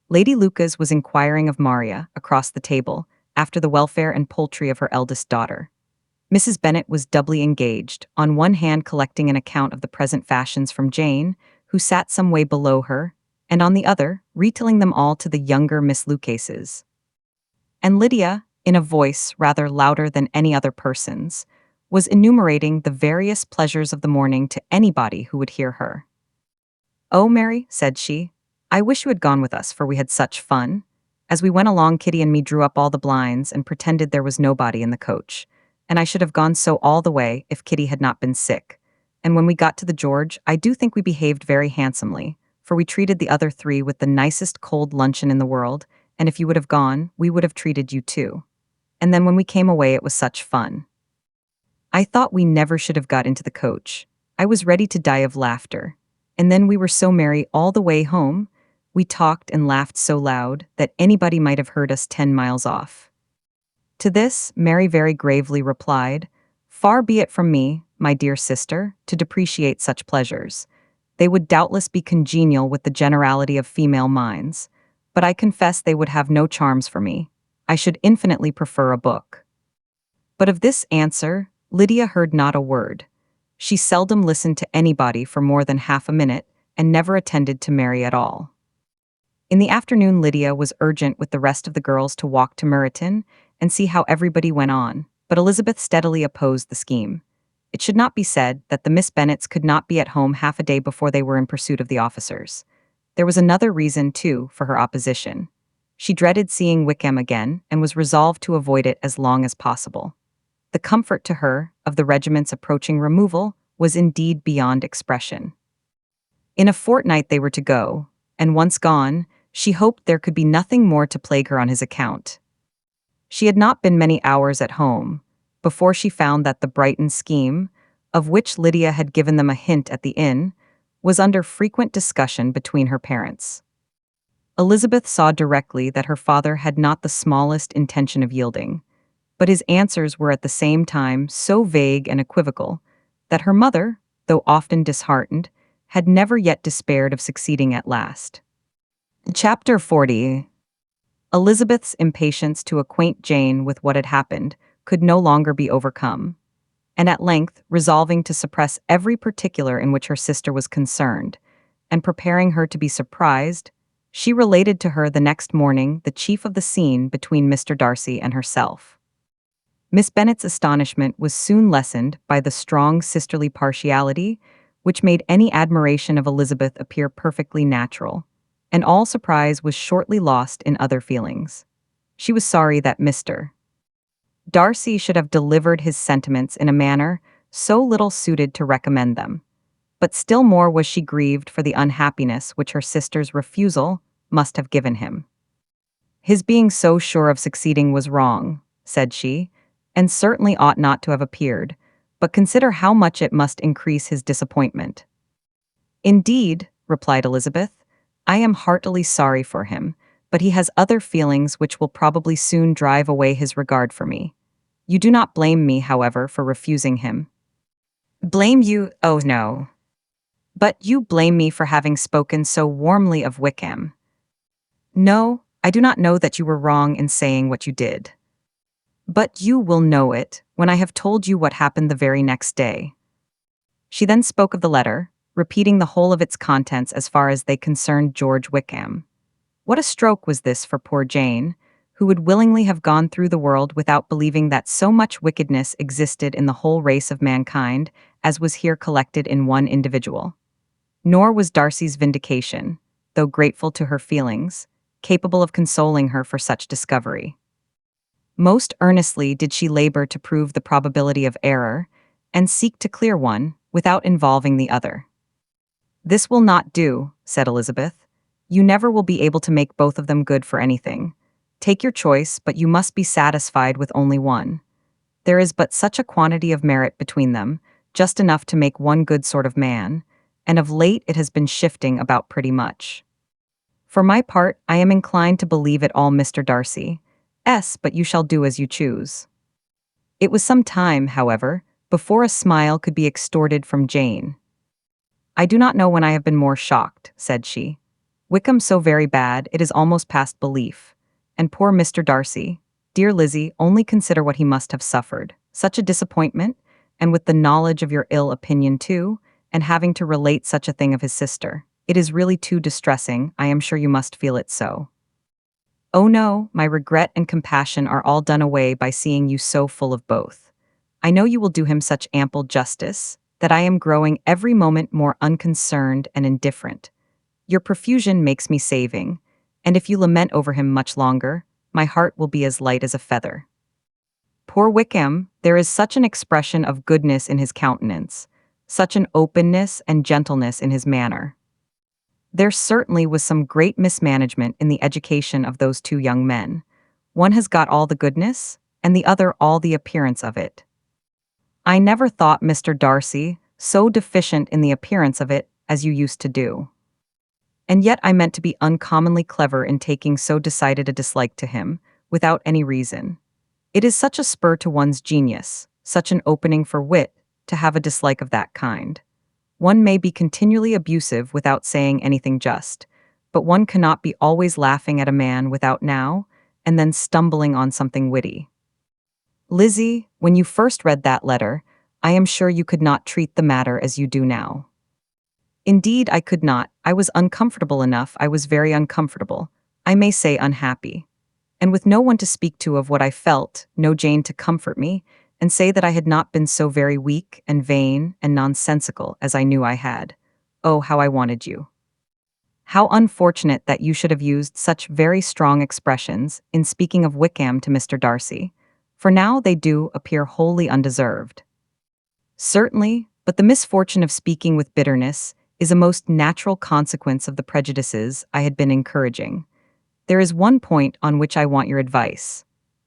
Lady Lucas was inquiring of Maria, across the table, after the welfare and poultry of her eldest daughter. Mrs. Bennet was doubly engaged, on one hand collecting an account of the present fashions from Jane, who sat some way below her, and on the other, retailing them all to the younger Miss Lucases. And Lydia, in a voice rather louder than any other person's, was enumerating the various pleasures of the morning to anybody who would hear her. "Oh, Mary," said she, "I wish you had gone with us, for we had such fun. As we went along, Kitty and me drew up all the blinds and pretended there was nobody in the coach, and I should have gone so all the way if Kitty had not been sick. And when we got to the George, I do think we behaved very handsomely, for we treated the other three with the nicest cold luncheon in the world, and if you would have gone, we would have treated you too. And then when we came away, it was such fun. I thought we never should have got into the coach. I was ready to die of laughter. And then we were so merry all the way home. We talked and laughed so loud that anybody might have heard us 10 miles off." To this, Mary very gravely replied, "Far be it from me, my dear sister, to depreciate such pleasures. They would doubtless be congenial with the generality of female minds, but I confess they would have no charms for me. I should infinitely prefer a book." But of this answer, Lydia heard not a word. She seldom listened to anybody for more than half a minute, and never attended to Mary at all. In the afternoon, Lydia was urgent with the rest of the girls to walk to Meryton and see how everybody went on, but Elizabeth steadily opposed the scheme. It should not be said that the Miss Bennets could not be at home half a day before they were in pursuit of the officers. There was another reason, too, for her opposition. She dreaded seeing Wickham again, and was resolved to avoid it as long as possible. The comfort to her of the regiment's approaching removal was indeed beyond expression. In a fortnight they were to go, and once gone, she hoped there could be nothing more to plague her on his account. She had not been many hours at home before she found that the Brighton scheme, of which Lydia had given them a hint at the inn, was under frequent discussion between her parents. Elizabeth saw directly that her father had not the smallest intention of yielding, but his answers were at the same time so vague and equivocal that her mother, though often disheartened, had never yet despaired of succeeding at last. Chapter 40. Elizabeth's impatience to acquaint Jane with what had happened could no longer be overcome, and at length, resolving to suppress every particular in which her sister was concerned, and preparing her to be surprised, she related to her the next morning the chief of the scene between Mr. Darcy and herself. Miss Bennet's astonishment was soon lessened by the strong sisterly partiality, which made any admiration of Elizabeth appear perfectly natural, and all surprise was shortly lost in other feelings. She was sorry that Mr. Darcy should have delivered his sentiments in a manner so little suited to recommend them, but still more was she grieved for the unhappiness which her sister's refusal must have given him. "His being so sure of succeeding was wrong," said she, "and certainly ought not to have appeared, but consider how much it must increase his disappointment." "Indeed," replied Elizabeth, "I am heartily sorry for him, but he has other feelings which will probably soon drive away his regard for me. You do not blame me, however, for refusing him." "Blame you? Oh, no. But you blame me for having spoken so warmly of Wickham." "No, I do not know that you were wrong in saying what you did. But you will know it when I have told you what happened the very next day." She then spoke of the letter, repeating the whole of its contents as far as they concerned George Wickham. What a stroke was this for poor Jane, who would willingly have gone through the world without believing that so much wickedness existed in the whole race of mankind as was here collected in one individual. Nor was Darcy's vindication, though grateful to her feelings, capable of consoling her for such discovery. Most earnestly did she labor to prove the probability of error, and seek to clear one, without involving the other. "This will not do," said Elizabeth. "You never will be able to make both of them good for anything. Take your choice, but you must be satisfied with only one. There is but such a quantity of merit between them, just enough to make one good sort of man, and of late it has been shifting about pretty much. For my part, I am inclined to believe it all Mr. Darcy. But you shall do as you choose." It was some time, however, before a smile could be extorted from Jane. "I do not know when I have been more shocked," said she. "Wickham so very bad, it is almost past belief. And poor Mr. Darcy, dear Lizzie, only consider what he must have suffered. Such a disappointment, and with the knowledge of your ill opinion too, and having to relate such a thing of his sister. It is really too distressing, I am sure you must feel it so." "Oh no, my regret and compassion are all done away by seeing you so full of both. I know you will do him such ample justice, that I am growing every moment more unconcerned and indifferent. Your profusion makes me saving, and if you lament over him much longer, my heart will be as light as a feather. Poor Wickham, there is such an expression of goodness in his countenance, such an openness and gentleness in his manner. There certainly was some great mismanagement in the education of those two young men. One has got all the goodness, and the other all the appearance of it. I never thought Mr. Darcy so deficient in the appearance of it as you used to do. And yet I meant to be uncommonly clever in taking so decided a dislike to him, without any reason. It is such a spur to one's genius, such an opening for wit, to have a dislike of that kind. One may be continually abusive without saying anything just, but one cannot be always laughing at a man without now, and then stumbling on something witty. Lizzie, when you first read that letter, I am sure you could not treat the matter as you do now." "Indeed, I could not. I was uncomfortable enough. I was very uncomfortable. I may say unhappy. And with no one to speak to of what I felt, no Jane to comfort me, and say that I had not been so very weak and vain and nonsensical as I knew I had. Oh, how I wanted you. How unfortunate that you should have used such very strong expressions in speaking of Wickham to Mr. Darcy, for now they do appear wholly undeserved." "Certainly, but the misfortune of speaking with bitterness is a most natural consequence of the prejudices I had been encouraging. There is one point on which I want your advice.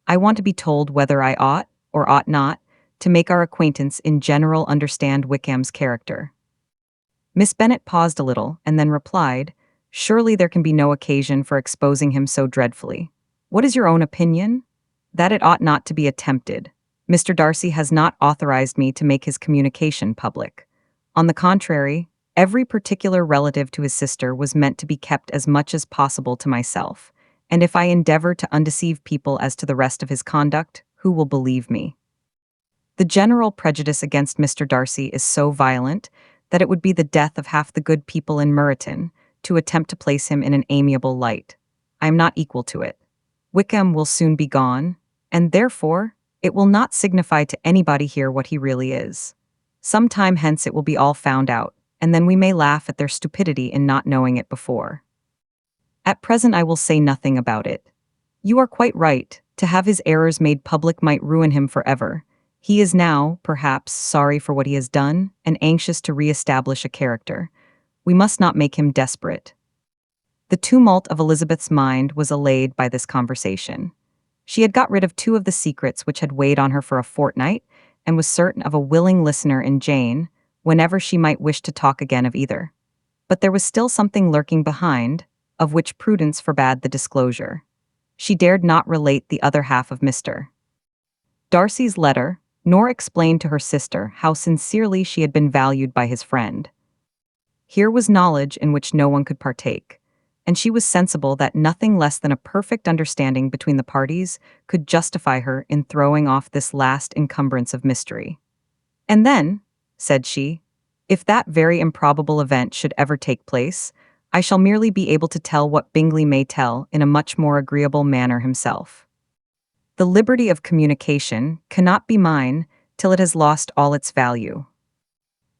I want to be told whether I ought, or ought not, to make our acquaintance in general understand Wickham's character." Miss Bennet paused a little, and then replied, "Surely there can be no occasion for exposing him so dreadfully. What is your own opinion?" "That it ought not to be attempted. Mr. Darcy has not authorized me to make his communication public. On the contrary, every particular relative to his sister was meant to be kept as much as possible to myself, and if I endeavor to undeceive people as to the rest of his conduct, who will believe me? The general prejudice against Mr. Darcy is so violent that it would be the death of half the good people in Meryton to attempt to place him in an amiable light. I am not equal to it. Wickham will soon be gone, and therefore it will not signify to anybody here what he really is. Some time hence it will be all found out, and then we may laugh at their stupidity in not knowing it before. At present I will say nothing about it. You are quite right. To have his errors made public might ruin him forever. He is now, perhaps, sorry for what he has done, and anxious to re-establish a character. We must not make him desperate." The tumult of Elizabeth's mind was allayed by this conversation. She had got rid of two of the secrets which had weighed on her for a fortnight, and was certain of a willing listener in Jane, whenever she might wish to talk again of either. But there was still something lurking behind, of which prudence forbade the disclosure. She dared not relate the other half of Mr. Darcy's letter, nor explain to her sister how sincerely she had been valued by his friend. Here was knowledge in which no one could partake, and she was sensible that nothing less than a perfect understanding between the parties could justify her in throwing off this last encumbrance of mystery. "And then," said she, "if that very improbable event should ever take place, I shall merely be able to tell what Bingley may tell in a much more agreeable manner himself. The liberty of communication cannot be mine till it has lost all its value."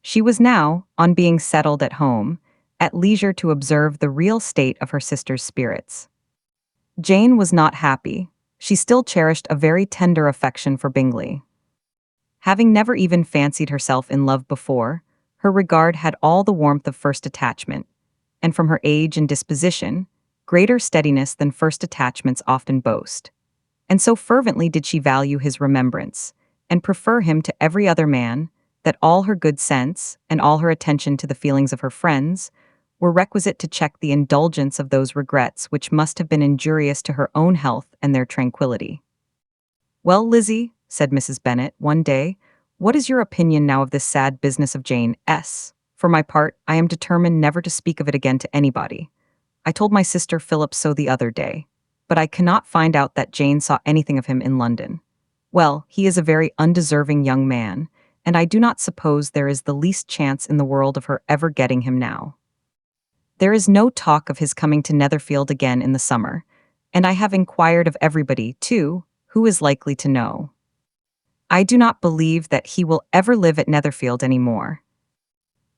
She was now, on being settled at home, at leisure to observe the real state of her sister's spirits. Jane was not happy. She still cherished a very tender affection for Bingley. Having never even fancied herself in love before, her regard had all the warmth of first attachment, and from her age and disposition, greater steadiness than first attachments often boast. And so fervently did she value his remembrance, and prefer him to every other man, that all her good sense, and all her attention to the feelings of her friends, were requisite to check the indulgence of those regrets which must have been injurious to her own health and their tranquillity. "Well, Lizzie," said Mrs. Bennet one day, "what is your opinion now of this sad business of Jane S.? For my part, I am determined never to speak of it again to anybody. I told my sister Philip so the other day, but I cannot find out that Jane saw anything of him in London. Well, he is a very undeserving young man, and I do not suppose there is the least chance in the world of her ever getting him now. There is no talk of his coming to Netherfield again in the summer, and I have inquired of everybody, too, who is likely to know. I do not believe that he will ever live at Netherfield any more.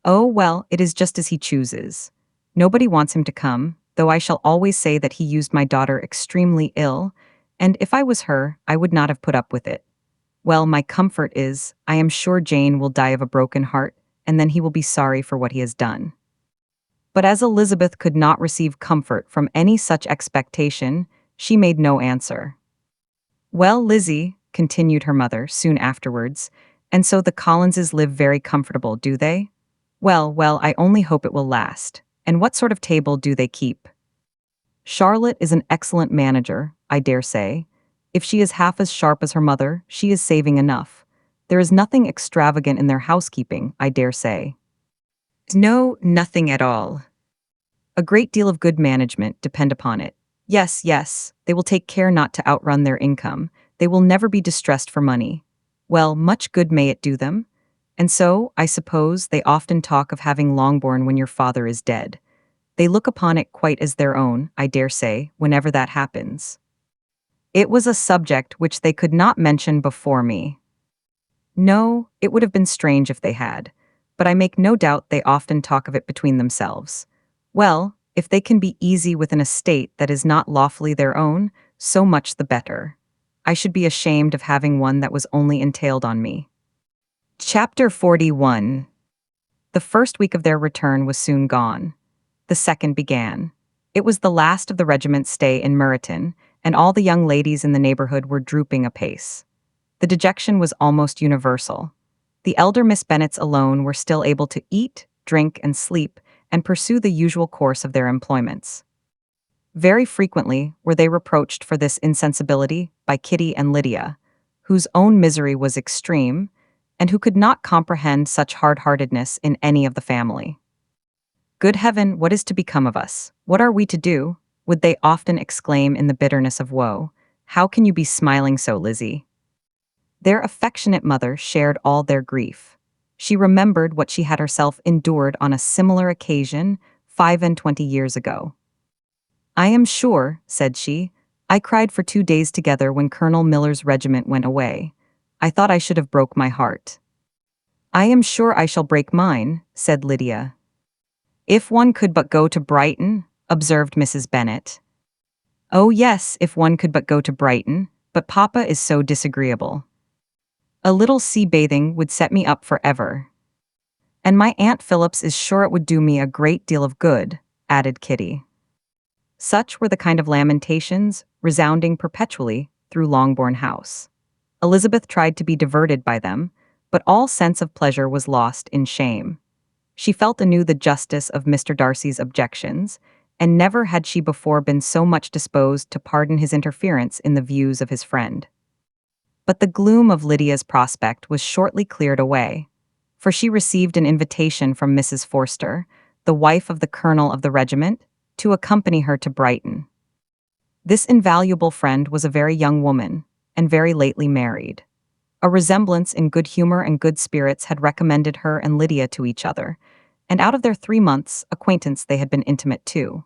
Oh, well, it is just as he chooses. Nobody wants him to come, though I shall always say that he used my daughter extremely ill, and if I was her, I would not have put up with it. Well, my comfort is, I am sure Jane will die of a broken heart, and then he will be sorry for what he has done." But as Elizabeth could not receive comfort from any such expectation, she made no answer. "Well, Lizzie," continued her mother soon afterwards, "and so the Collinses live very comfortable, do they? Well, well, I only hope it will last. And what sort of table do they keep? Charlotte is an excellent manager, I dare say. If she is half as sharp as her mother, she is saving enough. There is nothing extravagant in their housekeeping, I dare say." "No, nothing at all. A great deal of good management, depend upon it. Yes, yes, they will take care not to outrun their income. They will never be distressed for money. Well, much good may it do them? And so, I suppose, they often talk of having Longbourn when your father is dead. They look upon it quite as their own, I dare say, whenever that happens." It was a subject which they could not mention before me. No, it would have been strange if they had, but I make no doubt they often talk of it between themselves. Well, if they can be easy with an estate that is not lawfully their own, so much the better. I should be ashamed of having one that was only entailed on me. Chapter 41. The first week of their return was soon gone. The second began. It was the last of the regiment's stay in Meryton, and all the young ladies in the neighborhood were drooping apace. The dejection was almost universal. The elder Miss Bennets alone were still able to eat, drink, and sleep, and pursue the usual course of their employments. Very frequently were they reproached for this insensibility by Kitty and Lydia, whose own misery was extreme, and who could not comprehend such hard-heartedness in any of the family. "Good heaven, what is to become of us? What are we to do?" would they often exclaim in the bitterness of woe. "How can you be smiling so, Lizzie?" Their affectionate mother shared all their grief. She remembered what she had herself endured on a similar occasion 25 years ago. "I am sure," said she, "I cried for 2 days together when Colonel Miller's regiment went away. I thought I should have broke my heart." "I am sure I shall break mine," said Lydia. "If one could but go to Brighton," observed Mrs. Bennet. "Oh yes, if one could but go to Brighton, but Papa is so disagreeable. A little sea-bathing would set me up for ever. And my Aunt Phillips is sure it would do me a great deal of good," added Kitty. Such were the kind of lamentations resounding perpetually through Longbourn House. Elizabeth tried to be diverted by them, but all sense of pleasure was lost in shame. She felt anew the justice of Mr. Darcy's objections, and never had she before been so much disposed to pardon his interference in the views of his friend. But the gloom of Lydia's prospect was shortly cleared away, for she received an invitation from Mrs. Forster, the wife of the colonel of the regiment, to accompany her to Brighton. This invaluable friend was a very young woman, and very lately married. A resemblance in good humor and good spirits had recommended her and Lydia to each other, and out of their 3 months' acquaintance they had been intimate too.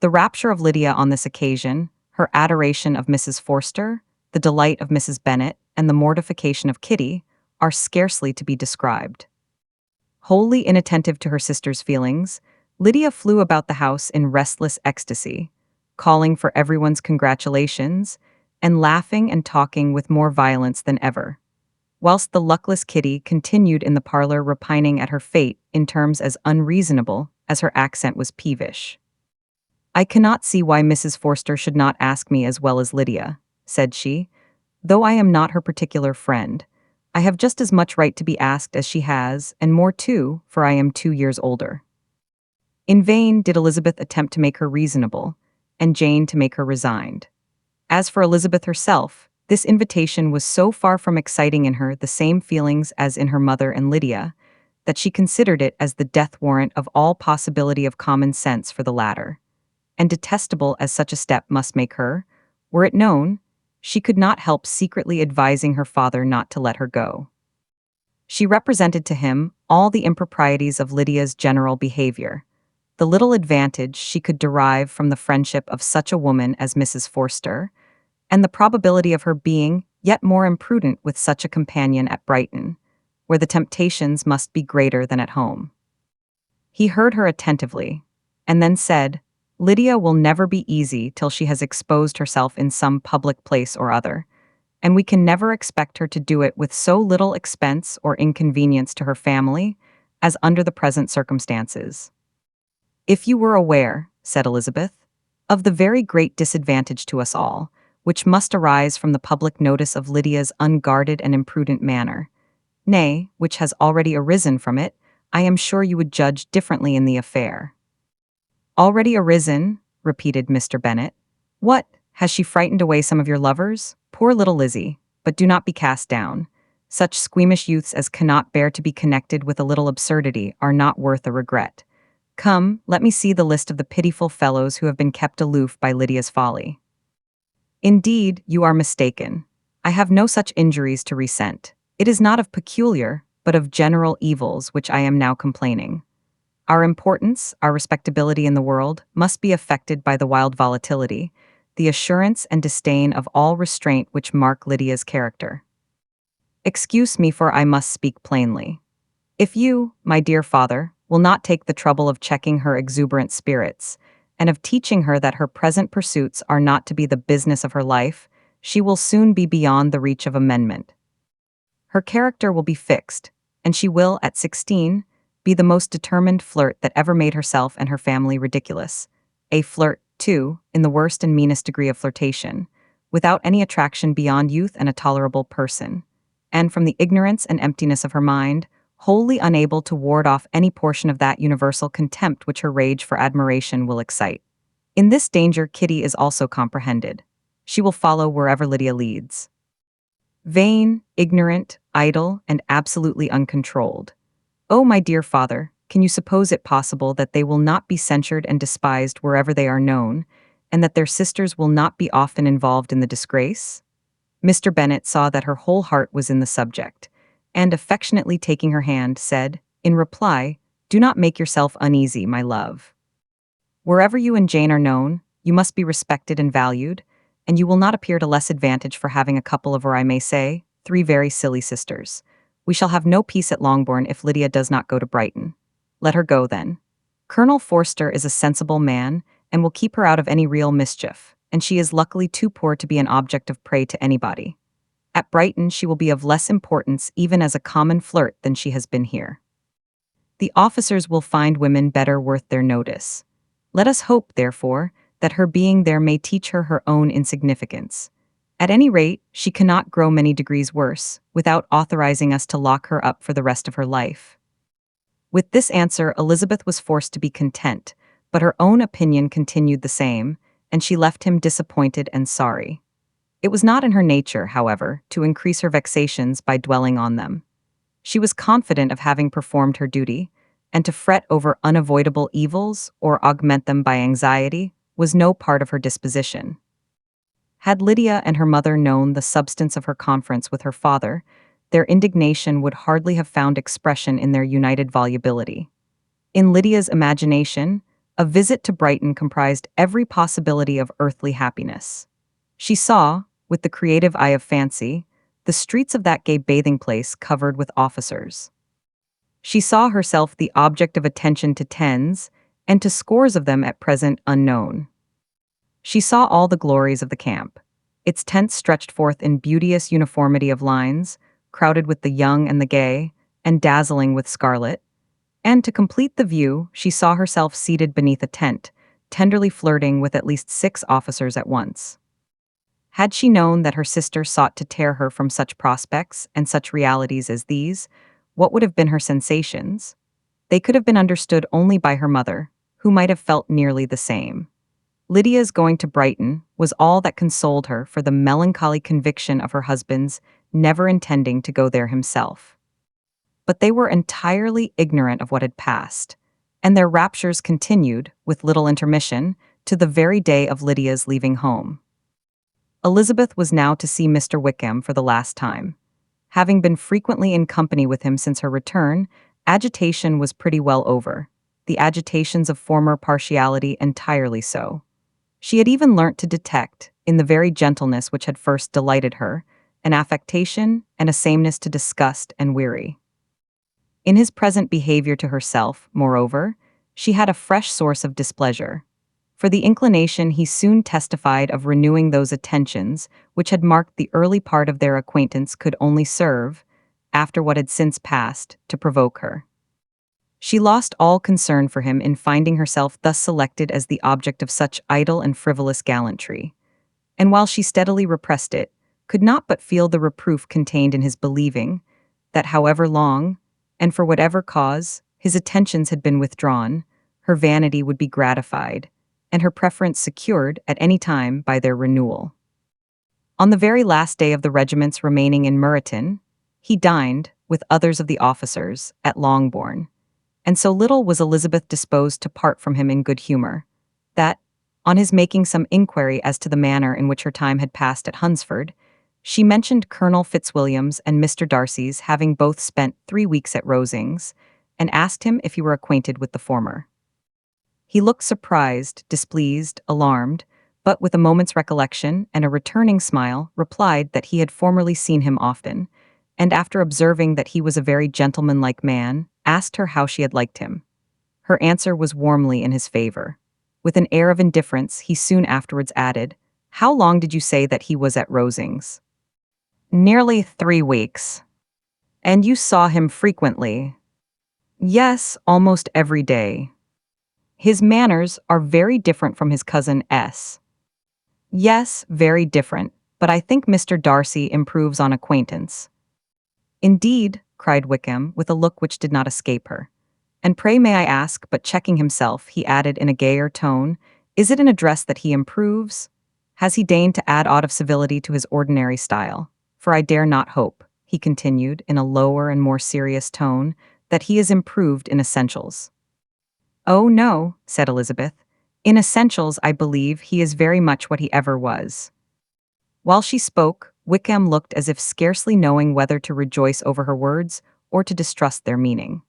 The rapture of Lydia on this occasion, her adoration of Mrs. Forster, the delight of Mrs. Bennet, and the mortification of Kitty, are scarcely to be described. Wholly inattentive to her sister's feelings, Lydia flew about the house in restless ecstasy, calling for everyone's congratulations, and laughing and talking with more violence than ever, whilst the luckless Kitty continued in the parlor repining at her fate in terms as unreasonable as her accent was peevish. "I cannot see why Mrs. Forster should not ask me as well as Lydia," said she. "Though I am not her particular friend, I have just as much right to be asked as she has, and more too, for I am 2 years older." In vain did Elizabeth attempt to make her reasonable, and Jane to make her resigned. As for Elizabeth herself, this invitation was so far from exciting in her the same feelings as in her mother and Lydia, that she considered it as the death warrant of all possibility of common sense for the latter. And detestable as such a step must make her, were it known, she could not help secretly advising her father not to let her go. She represented to him all the improprieties of Lydia's general behavior, the little advantage she could derive from the friendship of such a woman as Mrs. Forster, and the probability of her being yet more imprudent with such a companion at Brighton, where the temptations must be greater than at home. He heard her attentively, and then said, "Lydia will never be easy till she has exposed herself in some public place or other, and we can never expect her to do it with so little expense or inconvenience to her family as under the present circumstances." "If you were aware," said Elizabeth, "of the very great disadvantage to us all, which must arise from the public notice of Lydia's unguarded and imprudent manner, nay, which has already arisen from it, I am sure you would judge differently in the affair." "Already arisen?" repeated Mr. Bennet. "What, has she frightened away some of your lovers? Poor little Lizzie, but do not be cast down. Such squeamish youths as cannot bear to be connected with a little absurdity are not worth a regret. Come, let me see the list of the pitiful fellows who have been kept aloof by Lydia's folly." "Indeed, you are mistaken. I have no such injuries to resent. It is not of peculiar, but of general evils which I am now complaining. Our importance, our respectability in the world, must be affected by the wild volatility, the assurance and disdain of all restraint which mark Lydia's character. Excuse me, for I must speak plainly. If you, my dear father, will not take the trouble of checking her exuberant spirits, and of teaching her that her present pursuits are not to be the business of her life, she will soon be beyond the reach of amendment. Her character will be fixed, and she will, at 16, be the most determined flirt that ever made herself and her family ridiculous. A flirt, too, in the worst and meanest degree of flirtation, without any attraction beyond youth and a tolerable person, and from the ignorance and emptiness of her mind, wholly unable to ward off any portion of that universal contempt which her rage for admiration will excite. In this danger Kitty is also comprehended. She will follow wherever Lydia leads. Vain, ignorant, idle, and absolutely uncontrolled. Oh, my dear father, can you suppose it possible that they will not be censured and despised wherever they are known, and that their sisters will not be often involved in the disgrace?" Mr. Bennet saw that her whole heart was in the subject, and affectionately taking her hand, said, in reply, "Do not make yourself uneasy, my love. Wherever you and Jane are known, you must be respected and valued, and you will not appear to less advantage for having a couple of, or I may say, 3 very silly sisters. We shall have no peace at Longbourn if Lydia does not go to Brighton. Let her go, then. Colonel Forster is a sensible man, and will keep her out of any real mischief, and she is luckily too poor to be an object of prey to anybody. At Brighton she will be of less importance even as a common flirt than she has been here. The officers will find women better worth their notice. Let us hope, therefore, that her being there may teach her her own insignificance. At any rate, she cannot grow many degrees worse, without authorizing us to lock her up for the rest of her life." With this answer Elizabeth was forced to be content, but her own opinion continued the same, and she left him disappointed and sorry. It was not in her nature, however, to increase her vexations by dwelling on them. She was confident of having performed her duty, and to fret over unavoidable evils or augment them by anxiety was no part of her disposition. Had Lydia and her mother known the substance of her conference with her father, their indignation would hardly have found expression in their united volubility. In Lydia's imagination, a visit to Brighton comprised every possibility of earthly happiness. She saw, with the creative eye of fancy, the streets of that gay bathing place covered with officers. She saw herself the object of attention to tens, and to scores of them at present unknown. She saw all the glories of the camp. Its tents stretched forth in beauteous uniformity of lines, crowded with the young and the gay, and dazzling with scarlet. And to complete the view, she saw herself seated beneath a tent, tenderly flirting with at least 6 officers at once. Had she known that her sister sought to tear her from such prospects and such realities as these, what would have been her sensations? They could have been understood only by her mother, who might have felt nearly the same. Lydia's going to Brighton was all that consoled her for the melancholy conviction of her husband's never intending to go there himself. But they were entirely ignorant of what had passed, and their raptures continued, with little intermission, to the very day of Lydia's leaving home. Elizabeth was now to see Mr. Wickham for the last time. Having been frequently in company with him since her return, agitation was pretty well over, the agitations of former partiality entirely so. She had even learnt to detect, in the very gentleness which had first delighted her, an affectation and a sameness to disgust and weary. In his present behavior to herself, moreover, she had a fresh source of displeasure. For the inclination he soon testified of renewing those attentions which had marked the early part of their acquaintance could only serve, after what had since passed, to provoke her. She lost all concern for him in finding herself thus selected as the object of such idle and frivolous gallantry, and while she steadily repressed it, could not but feel the reproof contained in his believing that however long, and for whatever cause, his attentions had been withdrawn, her vanity would be gratified, and her preference secured at any time by their renewal. On the very last day of the regiment's remaining in Meryton, he dined, with others of the officers, at Longbourn, and so little was Elizabeth disposed to part from him in good humour, that, on his making some inquiry as to the manner in which her time had passed at Hunsford, she mentioned Colonel Fitzwilliam's and Mr. Darcy's having both spent 3 weeks at Rosings, and asked him if he were acquainted with the former. He looked surprised, displeased, alarmed, but with a moment's recollection and a returning smile, replied that he had formerly seen him often, and after observing that he was a very gentlemanlike man, asked her how she had liked him. Her answer was warmly in his favor. With an air of indifference, he soon afterwards added, "How long did you say that he was at Rosings?" "Nearly 3 weeks." "And you saw him frequently?" "Yes, almost every day." "His manners are very different from his cousin S." "Yes, very different, but I think Mr. Darcy improves on acquaintance." "Indeed," cried Wickham, with a look which did not escape her. "And pray may I ask," but checking himself, he added in a gayer tone, "is it in address that he improves? Has he deigned to add aught of civility to his ordinary style? For I dare not hope," he continued, in a lower and more serious tone, "that he is improved in essentials." "Oh, no," said Elizabeth. "In essentials, I believe, he is very much what he ever was." While she spoke, Wickham looked as if scarcely knowing whether to rejoice over her words or to distrust their meaning.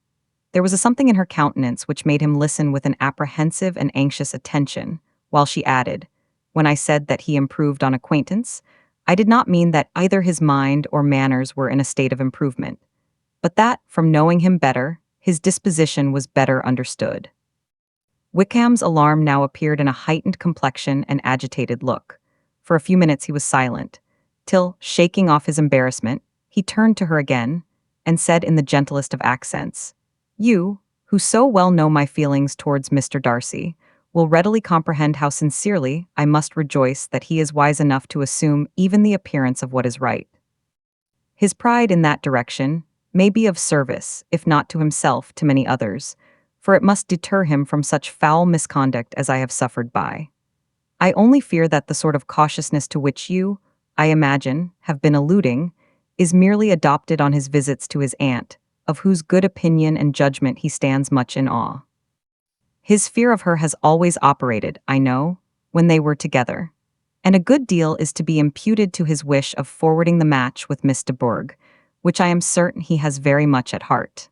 There was a something in her countenance which made him listen with an apprehensive and anxious attention, while she added, "When I said that he improved on acquaintance, I did not mean that either his mind or manners were in a state of improvement, but that, from knowing him better, his disposition was better understood." Wickham's alarm now appeared in a heightened complexion and agitated look. For a few minutes he was silent, till, shaking off his embarrassment, he turned to her again, and said in the gentlest of accents, "You, who so well know my feelings towards Mr. Darcy, will readily comprehend how sincerely I must rejoice that he is wise enough to assume even the appearance of what is right. His pride in that direction may be of service, if not to himself, to many others, for it must deter him from such foul misconduct as I have suffered by. I only fear that the sort of cautiousness to which you, I imagine, have been alluding, is merely adopted on his visits to his aunt, of whose good opinion and judgment he stands much in awe. His fear of her has always operated, I know, when they were together, and a good deal is to be imputed to his wish of forwarding the match with Miss de Bourgh, which I am certain he has very much at heart."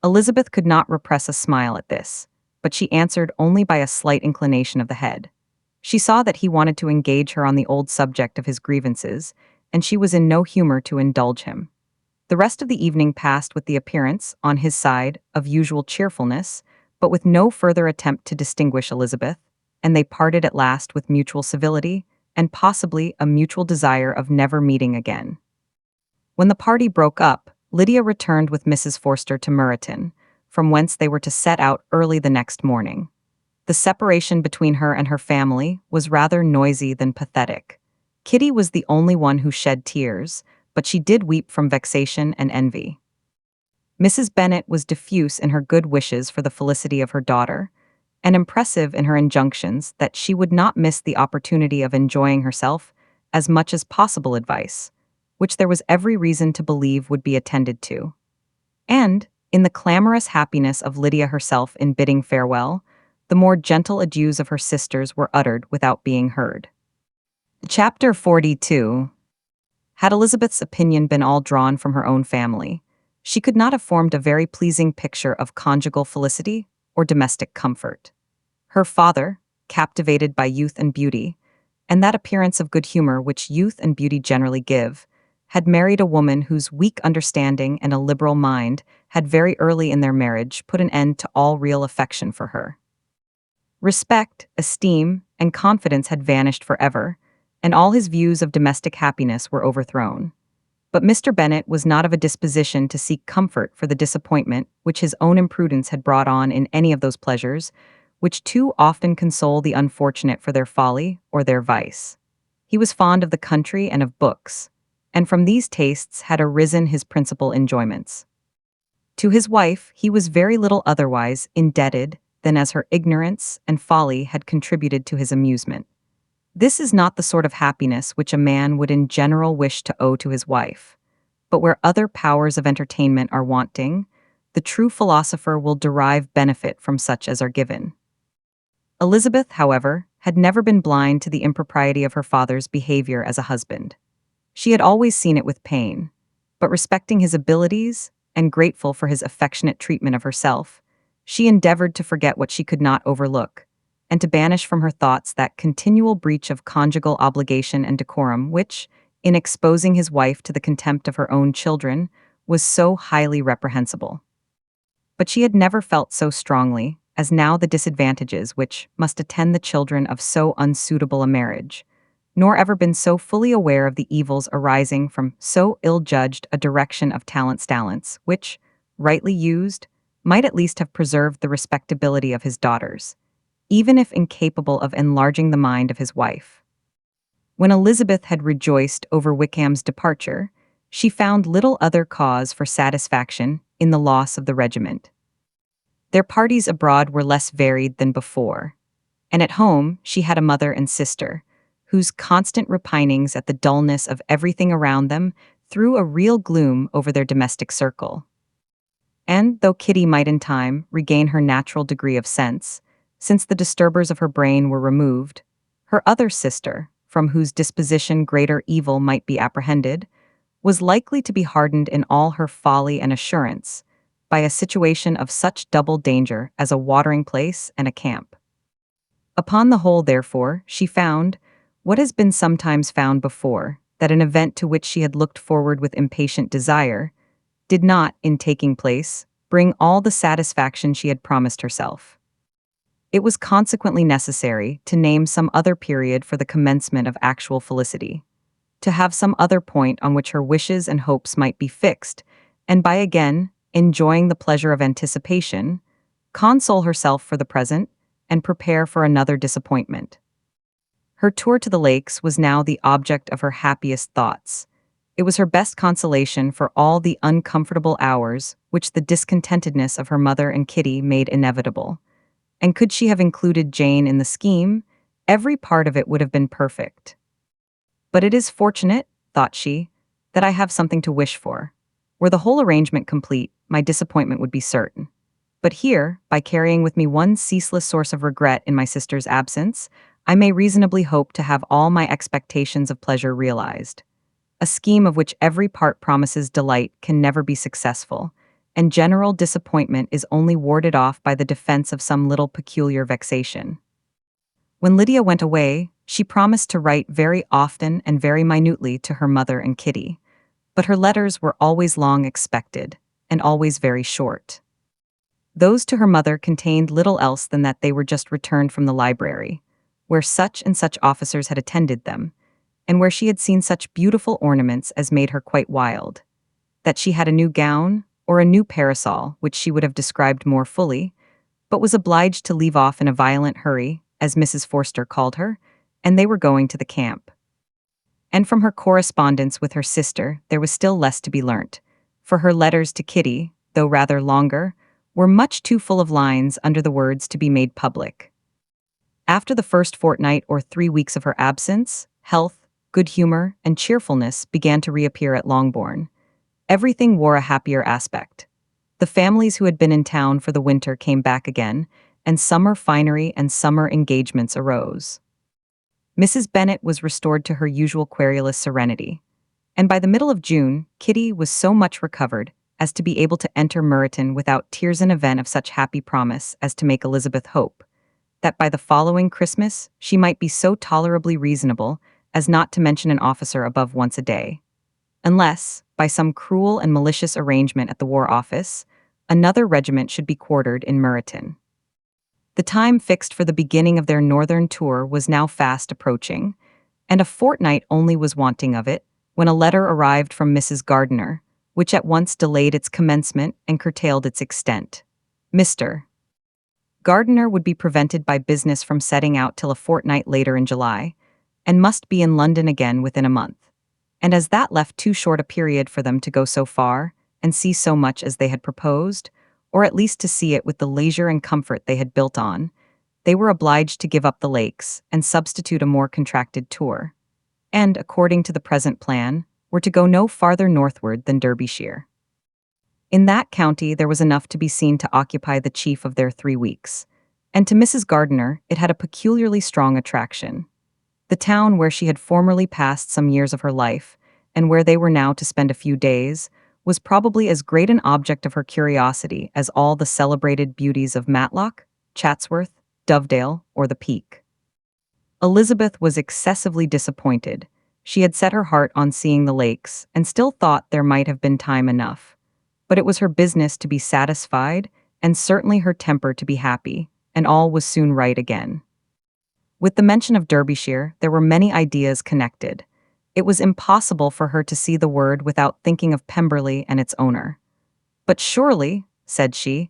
Elizabeth could not repress a smile at this, but she answered only by a slight inclination of the head. She saw that he wanted to engage her on the old subject of his grievances, and she was in no humor to indulge him. The rest of the evening passed with the appearance, on his side, of usual cheerfulness, but with no further attempt to distinguish Elizabeth, and they parted at last with mutual civility and possibly a mutual desire of never meeting again. When the party broke up, Lydia returned with Mrs. Forster to Meryton, from whence they were to set out early the next morning. The separation between her and her family was rather noisy than pathetic. Kitty was the only one who shed tears, but she did weep from vexation and envy. Mrs. Bennet was diffuse in her good wishes for the felicity of her daughter, and impressive in her injunctions that she would not miss the opportunity of enjoying herself as much as possible advice, which there was every reason to believe would be attended to. And, in the clamorous happiness of Lydia herself in bidding farewell, the more gentle adieus of her sisters were uttered without being heard. Chapter 42. Had Elizabeth's opinion been all drawn from her own family, she could not have formed a very pleasing picture of conjugal felicity or domestic comfort. Her father, captivated by youth and beauty, and that appearance of good humor which youth and beauty generally give, had married a woman whose weak understanding and a liberal mind had very early in their marriage put an end to all real affection for her. Respect, esteem, and confidence had vanished forever, and all his views of domestic happiness were overthrown. But Mr. Bennet was not of a disposition to seek comfort for the disappointment which his own imprudence had brought on in any of those pleasures which too often console the unfortunate for their folly or their vice. He was fond of the country and of books, and from these tastes had arisen his principal enjoyments. To his wife he was very little otherwise indebted than as her ignorance and folly had contributed to his amusement. This is not the sort of happiness which a man would in general wish to owe to his wife, but where other powers of entertainment are wanting, the true philosopher will derive benefit from such as are given. Elizabeth, however, had never been blind to the impropriety of her father's behavior as a husband. She had always seen it with pain, but respecting his abilities and grateful for his affectionate treatment of herself, she endeavored to forget what she could not overlook, and to banish from her thoughts that continual breach of conjugal obligation and decorum which, in exposing his wife to the contempt of her own children, was so highly reprehensible. But she had never felt so strongly as now the disadvantages which must attend the children of so unsuitable a marriage, nor ever been so fully aware of the evils arising from so ill-judged a direction of talents, which, rightly used, might at least have preserved the respectability of his daughters, even if incapable of enlarging the mind of his wife. When Elizabeth had rejoiced over Wickham's departure, she found little other cause for satisfaction in the loss of the regiment. Their parties abroad were less varied than before, and at home she had a mother and sister, whose constant repinings at the dullness of everything around them threw a real gloom over their domestic circle. And though Kitty might in time regain her natural degree of sense, since the disturbers of her brain were removed, her other sister, from whose disposition greater evil might be apprehended, was likely to be hardened in all her folly and assurance by a situation of such double danger as a watering place and a camp. Upon the whole, therefore, she found, what has been sometimes found before, that an event to which she had looked forward with impatient desire did not, in taking place, bring all the satisfaction she had promised herself. It was consequently necessary to name some other period for the commencement of actual felicity, to have some other point on which her wishes and hopes might be fixed, and by again enjoying the pleasure of anticipation, console herself for the present, and prepare for another disappointment. Her tour to the lakes was now the object of her happiest thoughts. It was her best consolation for all the uncomfortable hours which the discontentedness of her mother and Kitty made inevitable. And could she have included Jane in the scheme, every part of it would have been perfect. But it is fortunate, thought she, that I have something to wish for. Were the whole arrangement complete, my disappointment would be certain. But here, by carrying with me one ceaseless source of regret in my sister's absence, I may reasonably hope to have all my expectations of pleasure realized. A scheme of which every part promises delight can never be successful, and general disappointment is only warded off by the defense of some little peculiar vexation. When Lydia went away, she promised to write very often and very minutely to her mother and Kitty, but her letters were always long expected, and always very short. Those to her mother contained little else than that they were just returned from the library, where such and such officers had attended them, and where she had seen such beautiful ornaments as made her quite wild. That she had a new gown, or a new parasol, which she would have described more fully, but was obliged to leave off in a violent hurry, as Mrs. Forster called her, and they were going to the camp. And from her correspondence with her sister there was still less to be learnt, for her letters to Kitty, though rather longer, were much too full of lines under the words to be made public. After the first fortnight or 3 weeks of her absence, health, good humour, and cheerfulness began to reappear at Longbourn. Everything wore a happier aspect. The families who had been in town for the winter came back again, and summer finery and summer engagements arose. Mrs. Bennet was restored to her usual querulous serenity, and by the middle of June, Kitty was so much recovered as to be able to enter Meryton without tears, an event of such happy promise as to make Elizabeth hope that by the following Christmas she might be so tolerably reasonable as not to mention an officer above once a day, unless, by some cruel and malicious arrangement at the War Office, another regiment should be quartered in Meryton. The time fixed for the beginning of their northern tour was now fast approaching, and a fortnight only was wanting of it, when a letter arrived from Mrs. Gardiner, which at once delayed its commencement and curtailed its extent. Mr. Gardiner would be prevented by business from setting out till a fortnight later in July, and must be in London again within a month. And as that left too short a period for them to go so far, and see so much as they had proposed, or at least to see it with the leisure and comfort they had built on, they were obliged to give up the lakes and substitute a more contracted tour, and, according to the present plan, were to go no farther northward than Derbyshire. In that county there was enough to be seen to occupy the chief of their 3 weeks, and to Mrs. Gardiner it had a peculiarly strong attraction. The town where she had formerly passed some years of her life, and where they were now to spend a few days, was probably as great an object of her curiosity as all the celebrated beauties of Matlock, Chatsworth, Dovedale, or the Peak. Elizabeth was excessively disappointed. She had set her heart on seeing the lakes, and still thought there might have been time enough. But it was her business to be satisfied, and certainly her temper to be happy, and all was soon right again. With the mention of Derbyshire, there were many ideas connected. It was impossible for her to see the word without thinking of Pemberley and its owner. "But surely," said she,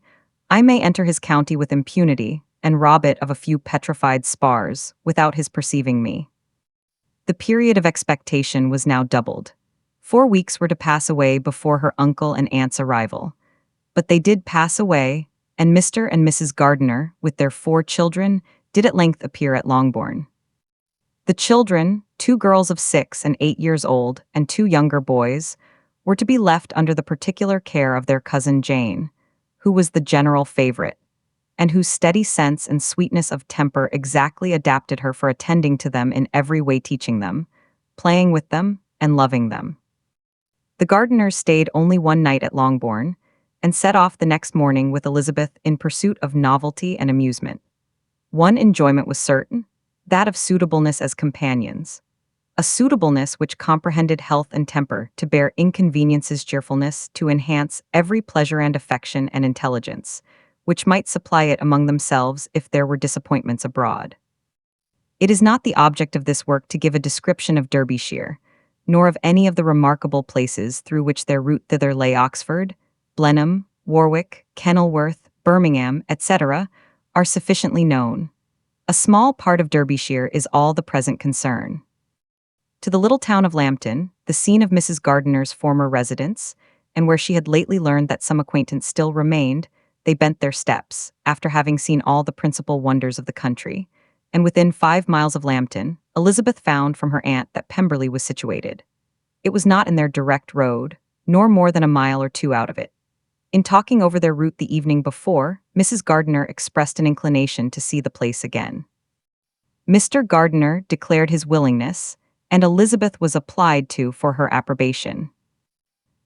"I may enter his county with impunity, and rob it of a few petrified spars, without his perceiving me." The period of expectation was now doubled. 4 weeks were to pass away before her uncle and aunt's arrival. But they did pass away, and Mr. and Mrs. Gardiner, with their 4 children, did at length appear at Longbourn. The children, 2 girls of 6 and 8 years old, and 2 younger boys, were to be left under the particular care of their cousin Jane, who was the general favorite, and whose steady sense and sweetness of temper exactly adapted her for attending to them in every way, teaching them, playing with them, and loving them. The Gardiners stayed only one night at Longbourn, and set off the next morning with Elizabeth in pursuit of novelty and amusement. One enjoyment was certain, that of suitableness as companions. A suitableness which comprehended health and temper to bear inconveniences, cheerfulness to enhance every pleasure and affection and intelligence, which might supply it among themselves if there were disappointments abroad. It is not the object of this work to give a description of Derbyshire, nor of any of the remarkable places through which their route thither lay. Oxford, Blenheim, Warwick, Kenilworth, Birmingham, etc., are sufficiently known. A small part of Derbyshire is all the present concern. To the little town of Lambton, the scene of Mrs. Gardiner's former residence, and where she had lately learned that some acquaintance still remained, they bent their steps, after having seen all the principal wonders of the country, and within 5 miles of Lambton, Elizabeth found from her aunt that Pemberley was situated. It was not in their direct road, nor more than a mile or 2 out of it. In talking over their route the evening before, Mrs. Gardiner expressed an inclination to see the place again. Mr. Gardiner declared his willingness, and Elizabeth was applied to for her approbation.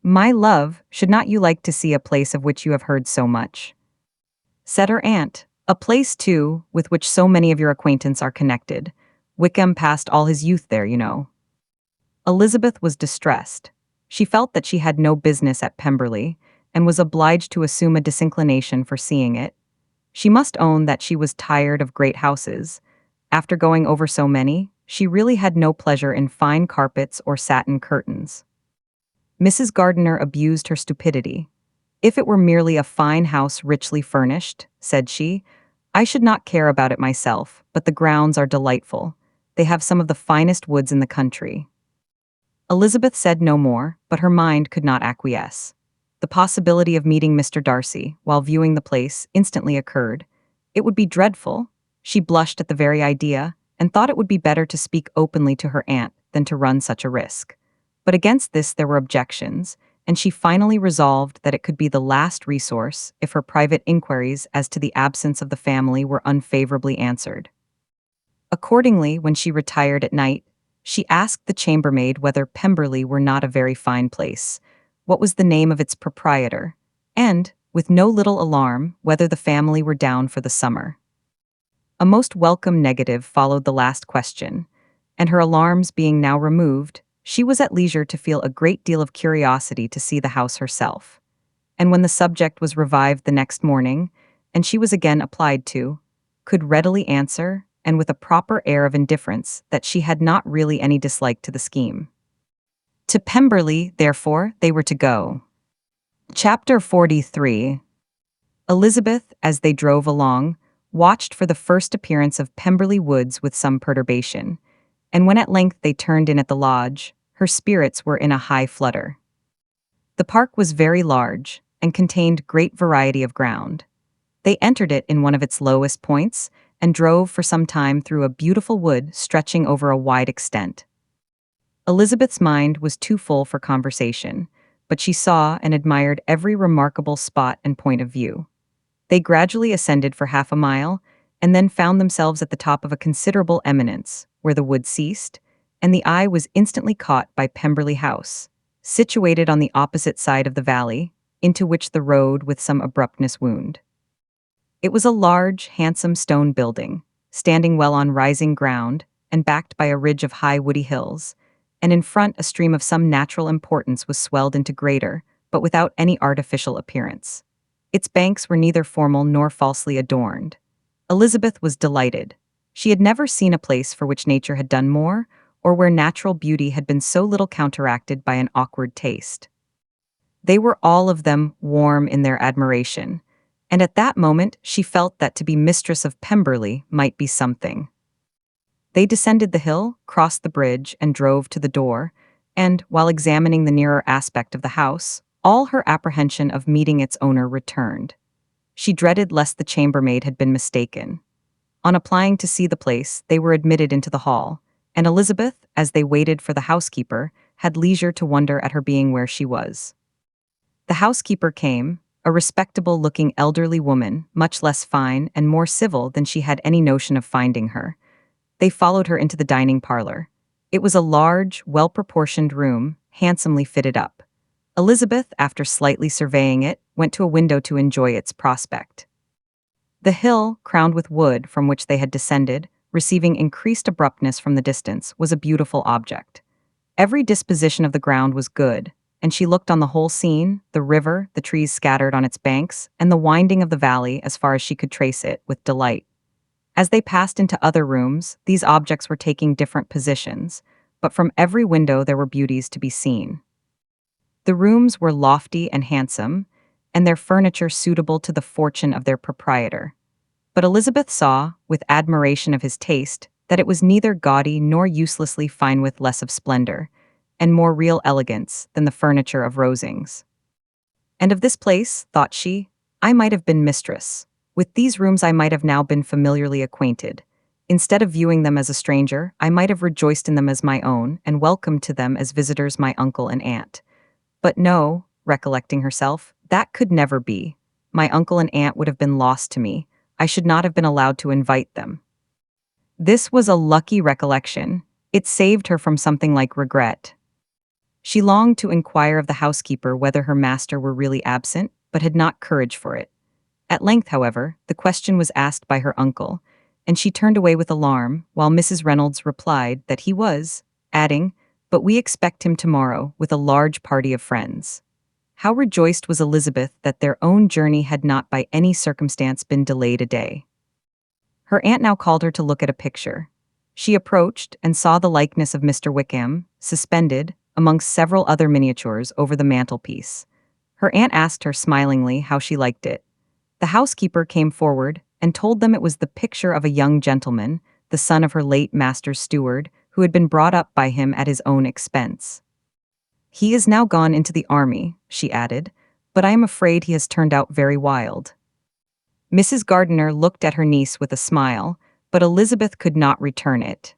"My love, should not you like to see a place of which you have heard so much?" said her aunt. "A place, too, with which so many of your acquaintance are connected. Wickham passed all his youth there, you know." Elizabeth was distressed. She felt that she had no business at Pemberley, and was obliged to assume a disinclination for seeing it. She must own that she was tired of great houses. After going over so many, she really had no pleasure in fine carpets or satin curtains. Mrs. Gardiner abused her stupidity. "If it were merely a fine house richly furnished," said she, "I should not care about it myself, but the grounds are delightful. They have some of the finest woods in the country." Elizabeth said no more, but her mind could not acquiesce. The possibility of meeting Mr. Darcy, while viewing the place, instantly occurred. It would be dreadful. She blushed at the very idea, and thought it would be better to speak openly to her aunt than to run such a risk. But against this there were objections, and she finally resolved that it could be the last resource if her private inquiries as to the absence of the family were unfavorably answered. Accordingly, when she retired at night, she asked the chambermaid whether Pemberley were not a very fine place, what was the name of its proprietor, and, with no little alarm, whether the family were down for the summer. A most welcome negative followed the last question, and her alarms being now removed, she was at leisure to feel a great deal of curiosity to see the house herself. And when the subject was revived the next morning, and she was again applied to, could readily answer, and with a proper air of indifference, that she had not really any dislike to the scheme. To Pemberley, therefore, they were to go. Chapter 43. Elizabeth, as they drove along, watched for the first appearance of Pemberley Woods with some perturbation, and when at length they turned in at the lodge, her spirits were in a high flutter. The park was very large, and contained great variety of ground. They entered it in one of its lowest points, and drove for some time through a beautiful wood stretching over a wide extent. Elizabeth's mind was too full for conversation, but she saw and admired every remarkable spot and point of view. They gradually ascended for half a mile, and then found themselves at the top of a considerable eminence, where the wood ceased, and the eye was instantly caught by Pemberley House, situated on the opposite side of the valley, into which the road with some abruptness wound. It was a large, handsome stone building, standing well on rising ground, and backed by a ridge of high woody hills, and in front a stream of some natural importance was swelled into greater, but without any artificial appearance. Its banks were neither formal nor falsely adorned. Elizabeth was delighted. She had never seen a place for which nature had done more, or where natural beauty had been so little counteracted by an awkward taste. They were all of them warm in their admiration, and at that moment she felt that to be mistress of Pemberley might be something. They descended the hill, crossed the bridge, and drove to the door, and, while examining the nearer aspect of the house, all her apprehension of meeting its owner returned. She dreaded lest the chambermaid had been mistaken. On applying to see the place, they were admitted into the hall, and Elizabeth, as they waited for the housekeeper, had leisure to wonder at her being where she was. The housekeeper came, a respectable-looking elderly woman, much less fine and more civil than she had any notion of finding her. They followed her into the dining parlor. It was a large, well-proportioned room, handsomely fitted up. Elizabeth, after slightly surveying it, went to a window to enjoy its prospect. The hill, crowned with wood from which they had descended, receiving increased abruptness from the distance, was a beautiful object. Every disposition of the ground was good, and she looked on the whole scene, the river, the trees scattered on its banks, and the winding of the valley as far as she could trace it, with delight. As they passed into other rooms, these objects were taking different positions, but from every window there were beauties to be seen. The rooms were lofty and handsome, and their furniture suitable to the fortune of their proprietor. But Elizabeth saw, with admiration of his taste, that it was neither gaudy nor uselessly fine, with less of splendor, and more real elegance than the furniture of Rosings. And of this place, thought she, I might have been mistress. With these rooms I might have now been familiarly acquainted. Instead of viewing them as a stranger, I might have rejoiced in them as my own, and welcomed to them as visitors my uncle and aunt. But no, recollecting herself, that could never be. My uncle and aunt would have been lost to me. I should not have been allowed to invite them. This was a lucky recollection. It saved her from something like regret. She longed to inquire of the housekeeper whether her master were really absent, but had not courage for it. At length, however, the question was asked by her uncle, and she turned away with alarm, while Mrs. Reynolds replied that he was, adding, "But we expect him tomorrow, with a large party of friends." How rejoiced was Elizabeth that their own journey had not by any circumstance been delayed a day. Her aunt now called her to look at a picture. She approached and saw the likeness of Mr. Wickham, suspended, amongst several other miniatures, over the mantelpiece. Her aunt asked her smilingly how she liked it. The housekeeper came forward and told them it was the picture of a young gentleman, the son of her late master's steward, who had been brought up by him at his own expense. He is now gone into the army, she added, but I am afraid he has turned out very wild. Mrs. Gardiner looked at her niece with a smile, but Elizabeth could not return it.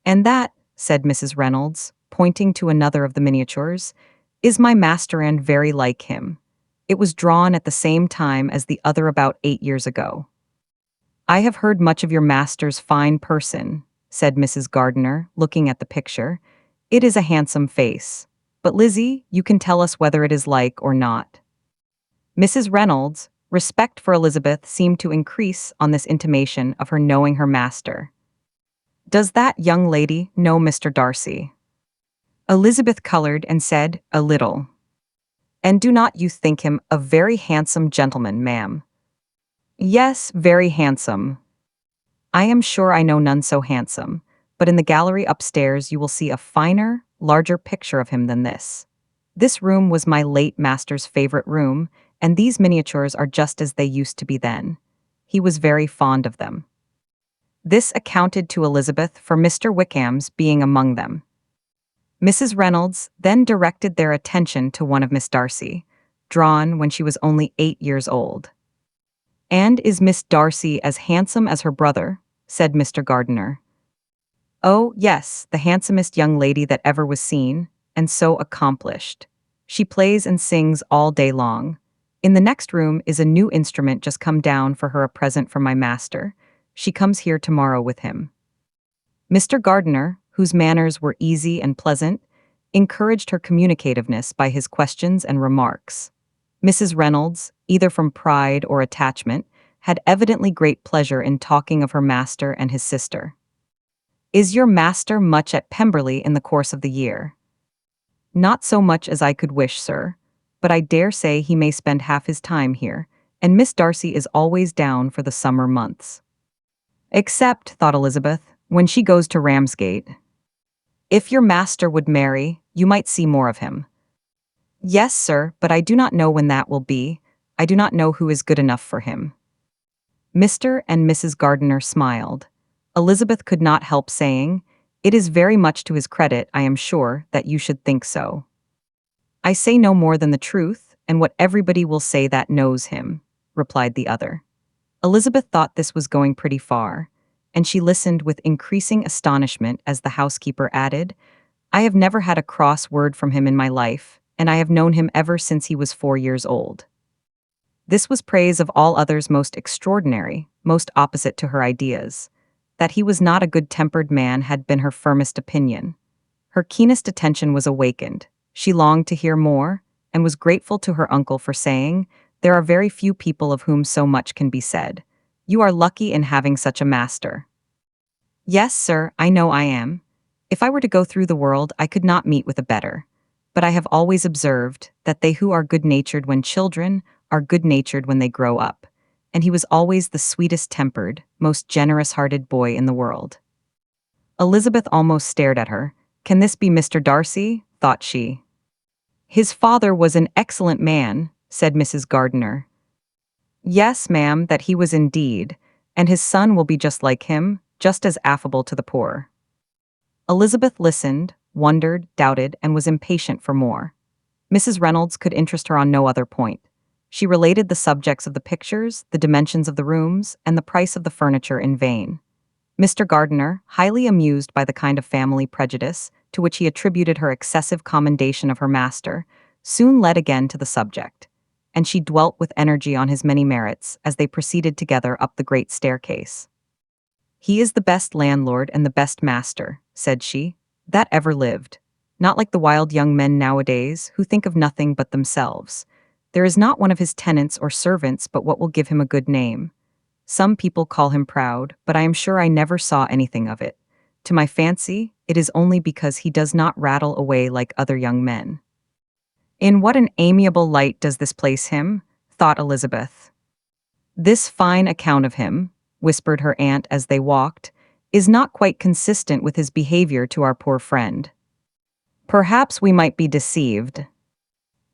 And that, said Mrs. Reynolds, pointing to another of the miniatures, is my master and very like him. It was drawn at the same time as the other about 8 years ago. I have heard much of your master's fine person, said Mrs. Gardiner, looking at the picture. It is a handsome face. But Lizzie, you can tell us whether it is like or not. Mrs. Reynolds' respect for Elizabeth seemed to increase on this intimation of her knowing her master. Does that young lady know Mr. Darcy? Elizabeth colored and said, a little. And do not you think him a very handsome gentleman, ma'am? Yes, very handsome. I am sure I know none so handsome, but in the gallery upstairs you will see a finer, larger picture of him than this. This room was my late master's favorite room, and these miniatures are just as they used to be then. He was very fond of them. This accounted to Elizabeth for Mr. Wickham's being among them. Mrs. Reynolds then directed their attention to one of Miss Darcy, drawn when she was only 8 years old. And is Miss Darcy as handsome as her brother? Said Mr. Gardiner. Oh, yes, the handsomest young lady that ever was seen, and so accomplished. She plays and sings all day long. In the next room is a new instrument just come down for her, a present from my master. She comes here tomorrow with him. Mr. Gardiner, whose manners were easy and pleasant, encouraged her communicativeness by his questions and remarks. Mrs. Reynolds, either from pride or attachment, had evidently great pleasure in talking of her master and his sister. Is your master much at Pemberley in the course of the year? Not so much as I could wish, sir, but I dare say he may spend half his time here, and Miss Darcy is always down for the summer months. Except, thought Elizabeth, when she goes to Ramsgate. If your master would marry, you might see more of him. Yes, sir, but I do not know when that will be. I do not know who is good enough for him. Mr. and Mrs. Gardiner smiled. Elizabeth could not help saying, it is very much to his credit, I am sure, that you should think so. I say no more than the truth, and what everybody will say that knows him, replied the other. Elizabeth thought this was going pretty far, and she listened with increasing astonishment as the housekeeper added, I have never had a cross word from him in my life, and I have known him ever since he was 4 years old. This was praise of all others most extraordinary, most opposite to her ideas. That he was not a good-tempered man had been her firmest opinion. Her keenest attention was awakened. She longed to hear more, and was grateful to her uncle for saying, there are very few people of whom so much can be said. You are lucky in having such a master. Yes, sir, I know I am. If I were to go through the world, I could not meet with a better. But I have always observed that they who are good-natured when children are good-natured when they grow up, and he was always the sweetest-tempered, most generous-hearted boy in the world. Elizabeth almost stared at her. Can this be Mr. Darcy? Thought she. His father was an excellent man, said Mrs. Gardiner. Yes, ma'am, that he was indeed, and his son will be just like him, just as affable to the poor. Elizabeth listened, wondered, doubted, and was impatient for more. Mrs. Reynolds could interest her on no other point. She related the subjects of the pictures, the dimensions of the rooms, and the price of the furniture in vain. Mr. Gardiner, highly amused by the kind of family prejudice to which he attributed her excessive commendation of her master, soon led again to the subject, and she dwelt with energy on his many merits as they proceeded together up the great staircase. He is the best landlord and the best master, said she, that ever lived. Not like the wild young men nowadays who think of nothing but themselves. There is not one of his tenants or servants but what will give him a good name. Some people call him proud, but I am sure I never saw anything of it. To my fancy, it is only because he does not rattle away like other young men. In what an amiable light does this place him, thought Elizabeth. This fine account of him, whispered her aunt as they walked, is not quite consistent with his behavior to our poor friend. Perhaps we might be deceived.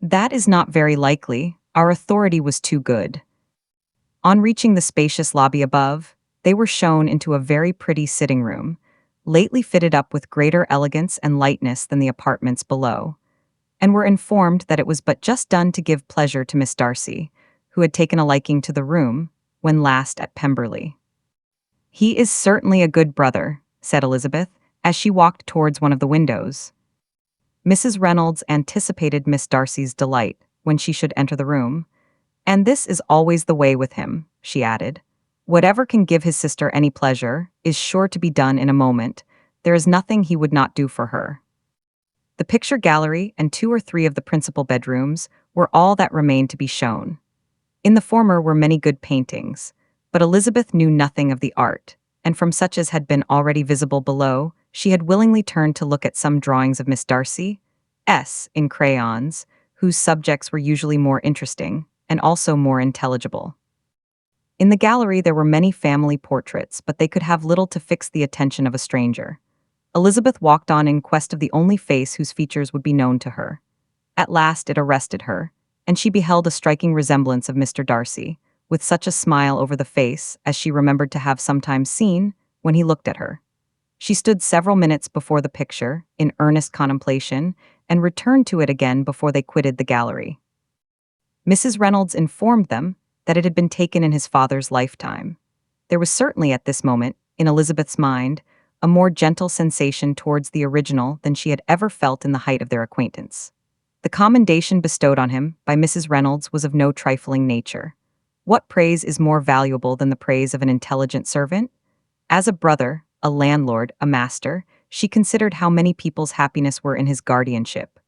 That is not very likely. Our authority was too good. On reaching the spacious lobby above, they were shown into a very pretty sitting room, lately fitted up with greater elegance and lightness than the apartments below, and were informed that it was but just done to give pleasure to Miss Darcy, who had taken a liking to the room when last at Pemberley. "He is certainly a good brother," said Elizabeth, as she walked towards one of the windows. Mrs. Reynolds anticipated Miss Darcy's delight when she should enter the room, "and this is always the way with him," she added. "Whatever can give his sister any pleasure is sure to be done in a moment. There is nothing he would not do for her." The picture gallery and 2 or 3 of the principal bedrooms were all that remained to be shown. In the former were many good paintings, but Elizabeth knew nothing of the art, and from such as had been already visible below, she had willingly turned to look at some drawings of Miss Darcy, in crayons, whose subjects were usually more interesting, and also more intelligible. In the gallery there were many family portraits, but they could have little to fix the attention of a stranger. Elizabeth walked on in quest of the only face whose features would be known to her. At last it arrested her, and she beheld a striking resemblance of Mr. Darcy, with such a smile over the face as she remembered to have sometimes seen when he looked at her. She stood several minutes before the picture, in earnest contemplation, and returned to it again before they quitted the gallery. Mrs. Reynolds informed them that it had been taken in his father's lifetime. There was certainly at this moment, in Elizabeth's mind, a more gentle sensation towards the original than she had ever felt in the height of their acquaintance. The commendation bestowed on him by Mrs. Reynolds was of no trifling nature. What praise is more valuable than the praise of an intelligent servant? As a brother, a landlord, a master, she considered how many people's happiness were in his guardianship.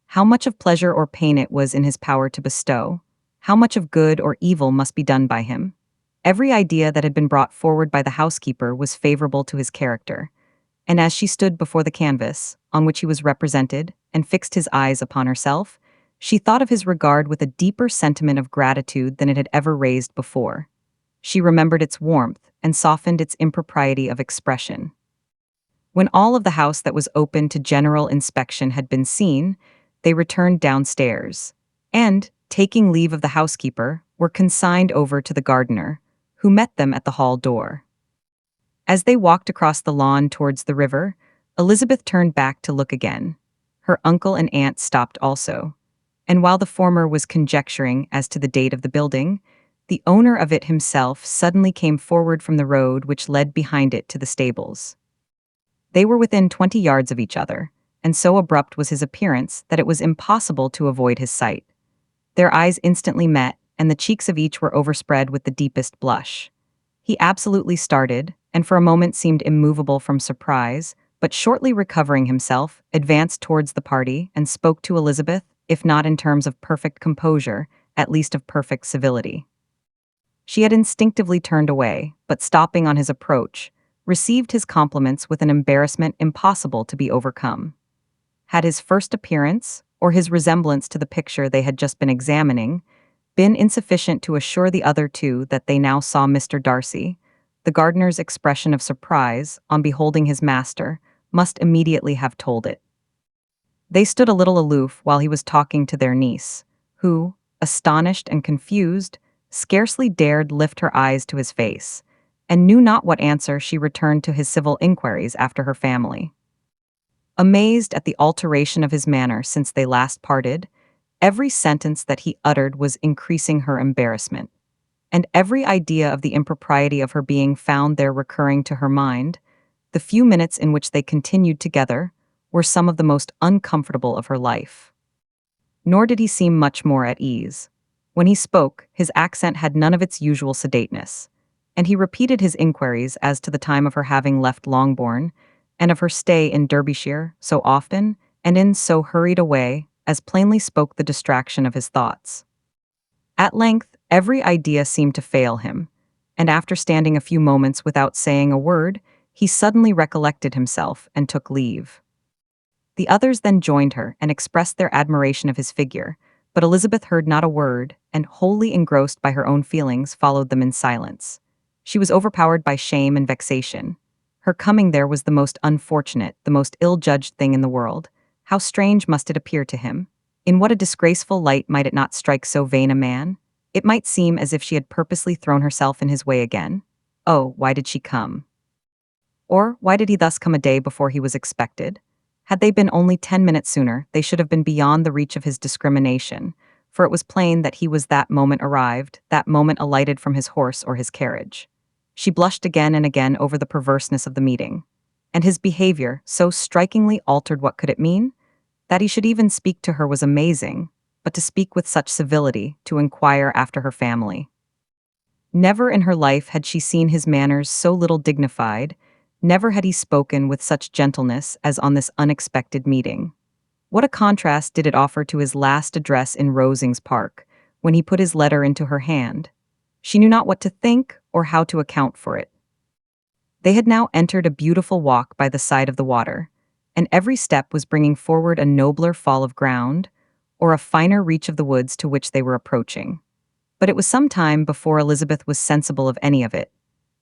How much of pleasure or pain it was in his power to bestow, how much of good or evil must be done by him. Every idea that had been brought forward by the housekeeper was favorable to his character, and as she stood before the canvas, on which he was represented, and fixed his eyes upon herself, she thought of his regard with a deeper sentiment of gratitude than it had ever raised before. She remembered its warmth, and softened its impropriety of expression. When all of the house that was open to general inspection had been seen, they returned downstairs, and, taking leave of the housekeeper, were consigned over to the gardener, who met them at the hall door. As they walked across the lawn towards the river, Elizabeth turned back to look again. Her uncle and aunt stopped also, and while the former was conjecturing as to the date of the building, the owner of it himself suddenly came forward from the road which led behind it to the stables. They were within 20 yards of each other, and so abrupt was his appearance that it was impossible to avoid his sight. Their eyes instantly met, and the cheeks of each were overspread with the deepest blush. He absolutely started, and for a moment seemed immovable from surprise, but shortly recovering himself, advanced towards the party and spoke to Elizabeth, if not in terms of perfect composure, at least of perfect civility. She had instinctively turned away, but stopping on his approach, received his compliments with an embarrassment impossible to be overcome. Had his first appearance, or his resemblance to the picture they had just been examining, been insufficient to assure the other two that they now saw Mr. Darcy, the gardener's expression of surprise on beholding his master must immediately have told it. They stood a little aloof while he was talking to their niece, who, astonished and confused, scarcely dared lift her eyes to his face, and knew not what answer she returned to his civil inquiries after her family. Amazed at the alteration of his manner since they last parted, every sentence that he uttered was increasing her embarrassment, and every idea of the impropriety of her being found there recurring to her mind, the few minutes in which they continued together were some of the most uncomfortable of her life. Nor did he seem much more at ease. When he spoke, his accent had none of its usual sedateness, and he repeated his inquiries as to the time of her having left Longbourn, and of her stay in Derbyshire so often and in so hurried a way as plainly spoke the distraction of his thoughts. At length, every idea seemed to fail him, and after standing a few moments without saying a word, he suddenly recollected himself and took leave. The others then joined her and expressed their admiration of his figure, but Elizabeth heard not a word, and wholly engrossed by her own feelings followed them in silence. She was overpowered by shame and vexation. Her coming there was the most unfortunate, the most ill-judged thing in the world. How strange must it appear to him? In what a disgraceful light might it not strike so vain a man? It might seem as if she had purposely thrown herself in his way again. Oh, why did she come? Or why did he thus come a day before he was expected? Had they been only 10 minutes sooner, they should have been beyond the reach of his discrimination, for it was plain that he was that moment arrived, that moment alighted from his horse or his carriage. She blushed again and again over the perverseness of the meeting. And his behavior so strikingly altered what could it mean? That he should even speak to her was amazing, but to speak with such civility, to inquire after her family. Never in her life had she seen his manners so little dignified, never had he spoken with such gentleness as on this unexpected meeting. What a contrast did it offer to his last address in Rosings Park, when he put his letter into her hand. She knew not what to think or how to account for it. They had now entered a beautiful walk by the side of the water, and every step was bringing forward a nobler fall of ground, or a finer reach of the woods to which they were approaching. But it was some time before Elizabeth was sensible of any of it,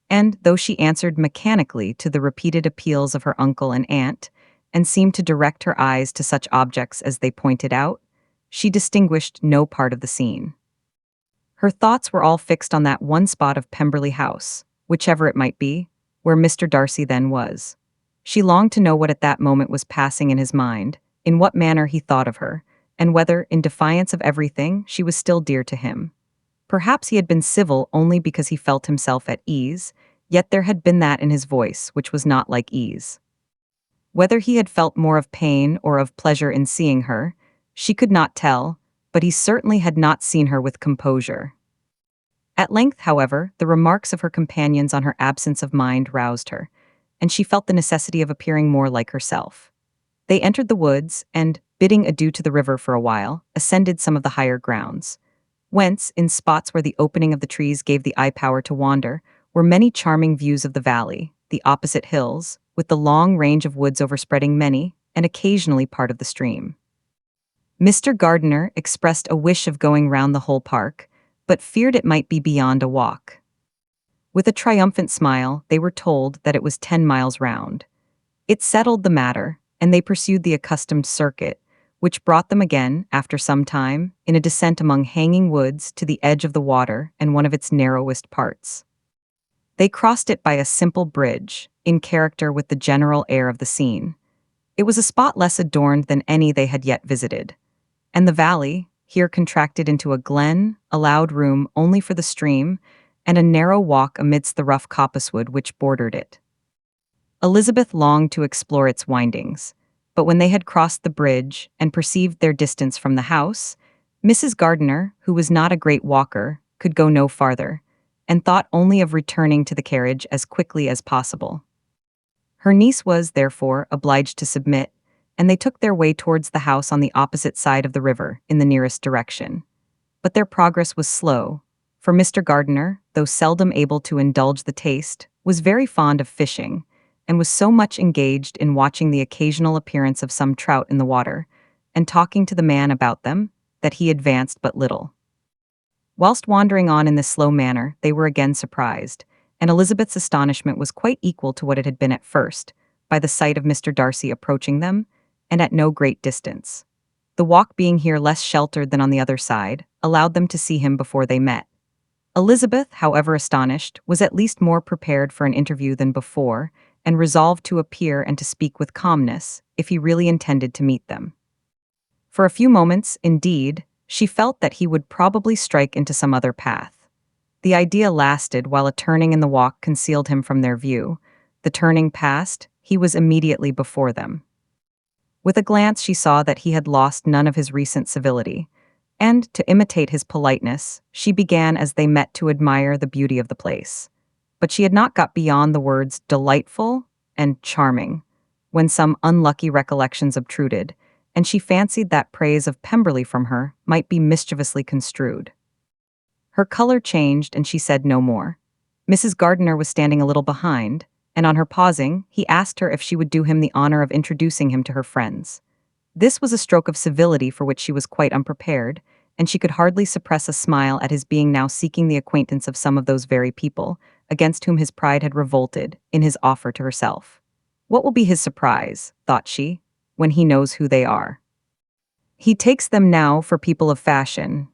and, though she answered mechanically to the repeated appeals of her uncle and aunt, and seemed to direct her eyes to such objects as they pointed out, she distinguished no part of the scene. Her thoughts were all fixed on that one spot of Pemberley House, whichever it might be, where Mr. Darcy then was. She longed to know what at that moment was passing in his mind, in what manner he thought of her, and whether, in defiance of everything, she was still dear to him. Perhaps he had been civil only because he felt himself at ease, yet there had been that in his voice which was not like ease. Whether he had felt more of pain or of pleasure in seeing her, she could not tell, but he certainly had not seen her with composure. At length, however, the remarks of her companions on her absence of mind roused her, and she felt the necessity of appearing more like herself. They entered the woods, and, bidding adieu to the river for a while, ascended some of the higher grounds, whence, in spots where the opening of the trees gave the eye power to wander, were many charming views of the valley, the opposite hills, with the long range of woods overspreading many, and occasionally part of the stream. Mr. Gardiner expressed a wish of going round the whole park, but feared it might be beyond a walk. With a triumphant smile, they were told that it was 10 miles round. It settled the matter, and they pursued the accustomed circuit, which brought them again, after some time, in a descent among hanging woods to the edge of the water and one of its narrowest parts. They crossed it by a simple bridge, in character with the general air of the scene. It was a spot less adorned than any they had yet visited, and the valley, here contracted into a glen, allowed room only for the stream, and a narrow walk amidst the rough coppicewood which bordered it. Elizabeth longed to explore its windings, but when they had crossed the bridge and perceived their distance from the house, Mrs. Gardiner, who was not a great walker, could go no farther, and thought only of returning to the carriage as quickly as possible. Her niece was, therefore, obliged to submit, and they took their way towards the house on the opposite side of the river, in the nearest direction. But their progress was slow, for Mr. Gardiner, though seldom able to indulge the taste, was very fond of fishing, and was so much engaged in watching the occasional appearance of some trout in the water, and talking to the man about them, that he advanced but little. Whilst wandering on in this slow manner, they were again surprised, and Elizabeth's astonishment was quite equal to what it had been at first, by the sight of Mr. Darcy approaching them, and at no great distance. The walk being here less sheltered than on the other side, allowed them to see him before they met. Elizabeth, however astonished, was at least more prepared for an interview than before, and resolved to appear and to speak with calmness, if he really intended to meet them. For a few moments, indeed, she felt that he would probably strike into some other path. The idea lasted while a turning in the walk concealed him from their view. The turning past, he was immediately before them. With a glance she saw that he had lost none of his recent civility, and, to imitate his politeness, she began as they met to admire the beauty of the place. But she had not got beyond the words delightful and charming, when some unlucky recollections obtruded, and she fancied that praise of Pemberley from her might be mischievously construed. Her color changed, and she said no more. Mrs. Gardiner was standing a little behind, and on her pausing, he asked her if she would do him the honor of introducing him to her friends. This was a stroke of civility for which she was quite unprepared, and she could hardly suppress a smile at his being now seeking the acquaintance of some of those very people, against whom his pride had revolted in his offer to herself. What will be his surprise, thought she, when he knows who they are? He takes them now for people of fashion.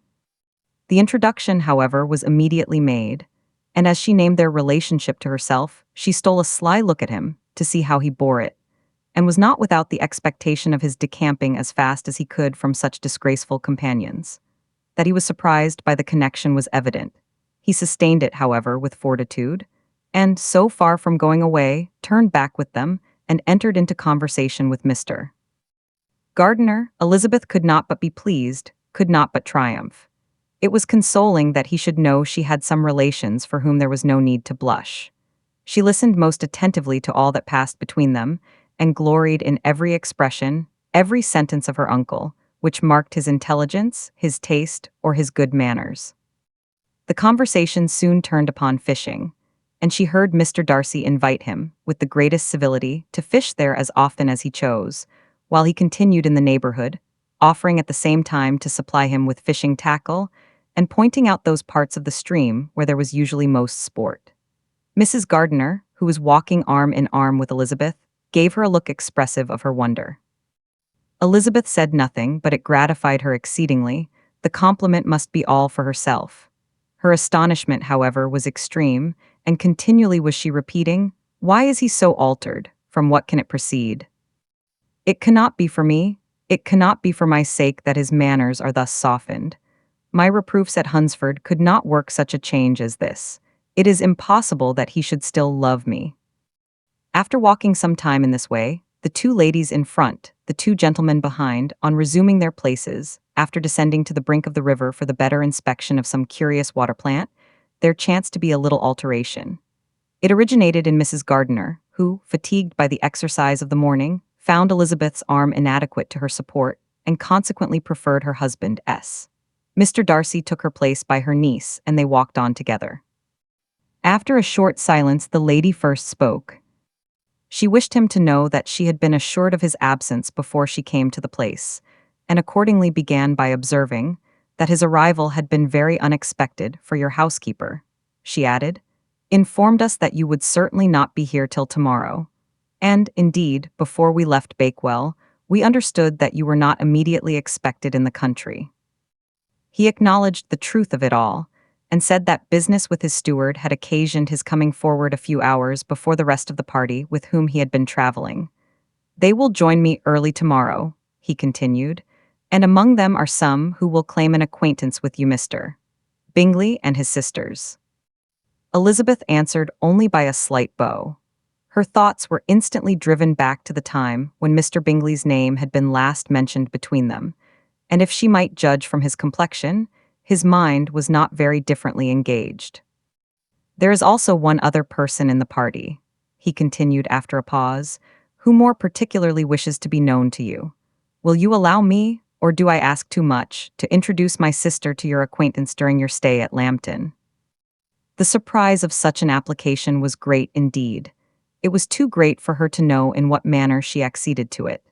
The introduction, however, was immediately made, and as she named their relationship to herself, she stole a sly look at him to see how he bore it, and was not without the expectation of his decamping as fast as he could from such disgraceful companions. That he was surprised by the connection was evident. He sustained it, however, with fortitude, and, so far from going away, turned back with them and entered into conversation with Mr. Gardiner. Elizabeth could not but be pleased, could not but triumph. It was consoling that he should know she had some relations for whom there was no need to blush. She listened most attentively to all that passed between them, and gloried in every expression, every sentence of her uncle, which marked his intelligence, his taste, or his good manners. The conversation soon turned upon fishing, and she heard Mr. Darcy invite him, with the greatest civility, to fish there as often as he chose, while he continued in the neighborhood, offering at the same time to supply him with fishing tackle, and pointing out those parts of the stream where there was usually most sport. Mrs. Gardiner, who was walking arm in arm with Elizabeth, gave her a look expressive of her wonder. Elizabeth said nothing, but it gratified her exceedingly. The compliment must be all for herself. Her astonishment, however, was extreme, and continually was she repeating, "Why is he so altered? From what can it proceed? It cannot be for me, it cannot be for my sake that his manners are thus softened. My reproofs at Hunsford could not work such a change as this. It is impossible that he should still love me." After walking some time in this way, the two ladies in front, the two gentlemen behind, on resuming their places, after descending to the brink of the river for the better inspection of some curious water plant, there chanced to be a little alteration. It originated in Mrs. Gardiner, who, fatigued by the exercise of the morning, found Elizabeth's arm inadequate to her support, and consequently preferred her husband S. Mr. Darcy took her place by her niece, and they walked on together. After a short silence, the lady first spoke. She wished him to know that she had been assured of his absence before she came to the place, and accordingly began by observing that his arrival had been very unexpected, for your housekeeper, she added, informed us that you would certainly not be here till tomorrow, and, indeed, before we left Bakewell, we understood that you were not immediately expected in the country. He acknowledged the truth of it all, and said that business with his steward had occasioned his coming forward a few hours before the rest of the party with whom he had been traveling. "They will join me early tomorrow," he continued, "and among them are some who will claim an acquaintance with you, Mr. Bingley and his sisters." Elizabeth answered only by a slight bow. Her thoughts were instantly driven back to the time when Mr. Bingley's name had been last mentioned between them, and if she might judge from his complexion, his mind was not very differently engaged. "There is also one other person in the party," he continued after a pause, "who more particularly wishes to be known to you. Will you allow me, or do I ask too much, to introduce my sister to your acquaintance during your stay at Lambton?" The surprise of such an application was great indeed. It was too great for her to know in what manner she acceded to it.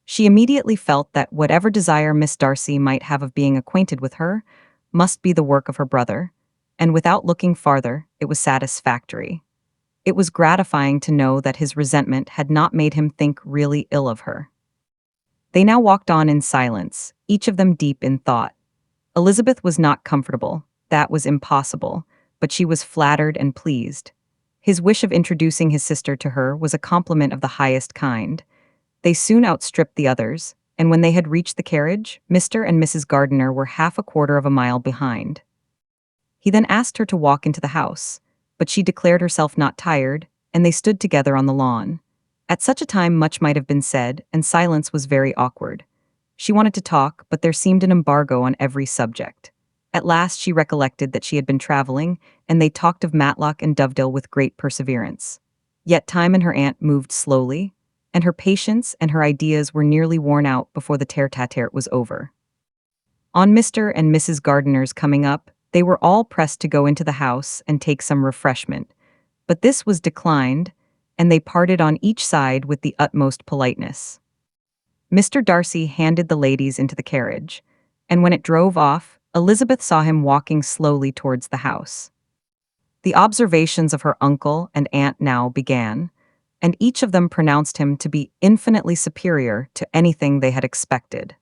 She immediately felt that whatever desire Miss Darcy might have of being acquainted with her must be the work of her brother, and without looking farther, it was satisfactory. It was gratifying to know that his resentment had not made him think really ill of her. They now walked on in silence, each of them deep in thought. Elizabeth was not comfortable, that was impossible, but she was flattered and pleased. His wish of introducing his sister to her was a compliment of the highest kind. They soon outstripped the others, and when they had reached the carriage, Mr. and Mrs. Gardiner were half a quarter of a mile behind. He then asked her to walk into the house, but she declared herself not tired, and they stood together on the lawn. At such a time much might have been said, and silence was very awkward. She wanted to talk, but there seemed an embargo on every subject. At last she recollected that she had been traveling, and they talked of Matlock and Dovedale with great perseverance. Yet time and her aunt moved slowly, and her patience and her ideas were nearly worn out before the tete-a-tete was over. On Mr. and Mrs. Gardiner's coming up, they were all pressed to go into the house and take some refreshment, but this was declined, and they parted on each side with the utmost politeness. Mr. Darcy handed the ladies into the carriage, and when it drove off, Elizabeth saw him walking slowly towards the house. The observations of her uncle and aunt now began, and each of them pronounced him to be infinitely superior to anything they had expected.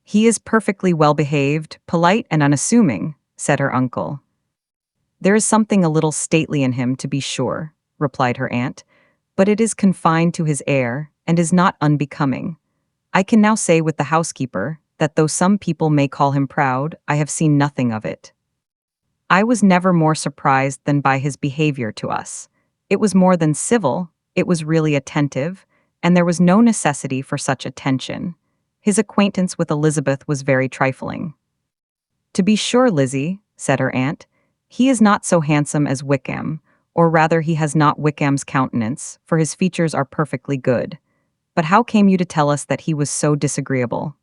"He is perfectly well-behaved, polite and unassuming," said her uncle. "There is something a little stately in him, to be sure," replied her aunt, "but it is confined to his air, and is not unbecoming. I can now say with the housekeeper, that though some people may call him proud, I have seen nothing of it. I was never more surprised than by his behavior to us. It was more than civil, it was really attentive, and there was no necessity for such attention. His acquaintance with Elizabeth was very trifling." "To be sure, Lizzie," said her aunt, "he is not so handsome as Wickham, or rather he has not Wickham's countenance, for his features are perfectly good. But how came you to tell us that he was so disagreeable?"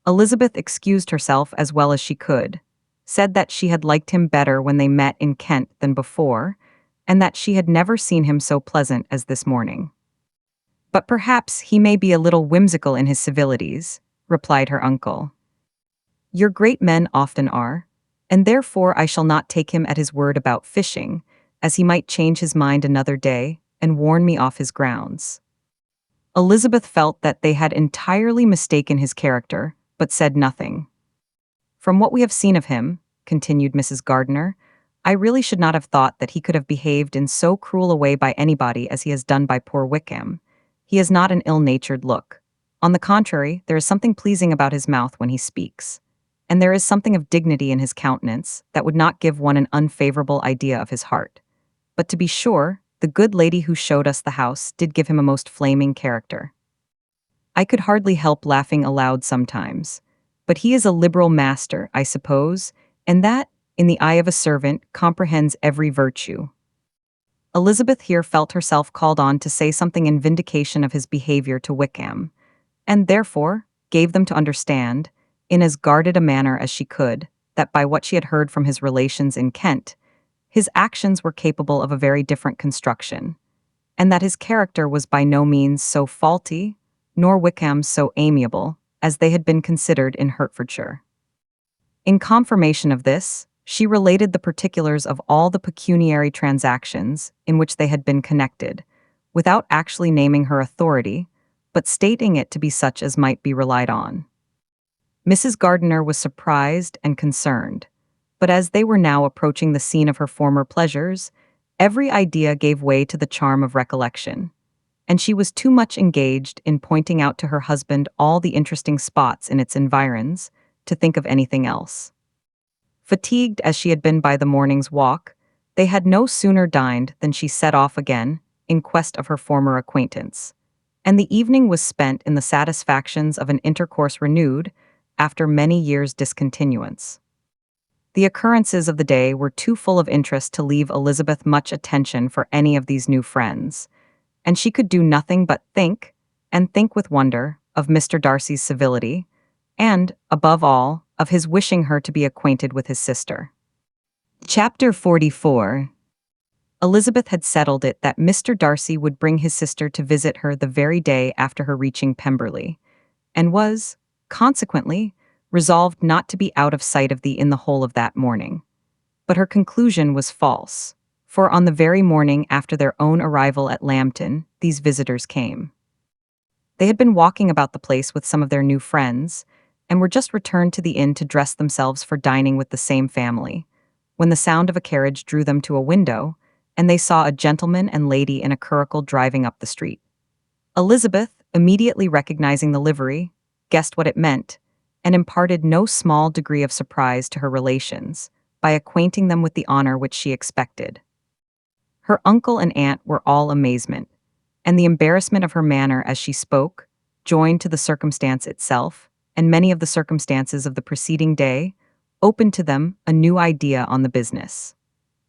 Elizabeth excused herself as well as she could, said that she had liked him better when they met in Kent than before, and that she had never seen him so pleasant as this morning. "But perhaps he may be a little whimsical in his civilities," replied her uncle. "Your great men often are, and therefore I shall not take him at his word about fishing, as he might change his mind another day and warn me off his grounds." Elizabeth felt that they had entirely mistaken his character, but said nothing. "From what we have seen of him," continued Mrs. Gardiner, "I really should not have thought that he could have behaved in so cruel a way by anybody as he has done by poor Wickham. He has not an ill-natured look. On the contrary, there is something pleasing about his mouth when he speaks, and there is something of dignity in his countenance that would not give one an unfavorable idea of his heart. But to be sure, the good lady who showed us the house did give him a most flaming character. I could hardly help laughing aloud sometimes. But he is a liberal master, I suppose, and that, in the eye of a servant, comprehends every virtue." Elizabeth here felt herself called on to say something in vindication of his behavior to Wickham, and therefore gave them to understand, in as guarded a manner as she could, that by what she had heard from his relations in Kent, his actions were capable of a very different construction, and that his character was by no means so faulty, nor Wickham's so amiable, as they had been considered in Hertfordshire. In confirmation of this, she related the particulars of all the pecuniary transactions in which they had been connected, without actually naming her authority, but stating it to be such as might be relied on. Mrs. Gardiner was surprised and concerned, but as they were now approaching the scene of her former pleasures, every idea gave way to the charm of recollection, and she was too much engaged in pointing out to her husband all the interesting spots in its environs to think of anything else. Fatigued as she had been by the morning's walk, they had no sooner dined than she set off again in quest of her former acquaintance, and the evening was spent in the satisfactions of an intercourse renewed after many years' discontinuance. The occurrences of the day were too full of interest to leave Elizabeth much attention for any of these new friends, and she could do nothing but think, and think with wonder, of Mr. Darcy's civility, and, above all, of his wishing her to be acquainted with his sister. Chapter 44. Elizabeth had settled it that Mr. Darcy would bring his sister to visit her the very day after her reaching Pemberley, and was, consequently, resolved not to be out of sight of thee in the whole of that morning. But her conclusion was false, for on the very morning after their own arrival at Lambton, these visitors came. They had been walking about the place with some of their new friends, and were just returned to the inn to dress themselves for dining with the same family, when the sound of a carriage drew them to a window, and they saw a gentleman and lady in a curricle driving up the street. Elizabeth, immediately recognizing the livery, guessed what it meant, and imparted no small degree of surprise to her relations, by acquainting them with the honor which she expected. Her uncle and aunt were all amazement, and the embarrassment of her manner as she spoke, joined to the circumstance itself, and many of the circumstances of the preceding day, opened to them a new idea on the business.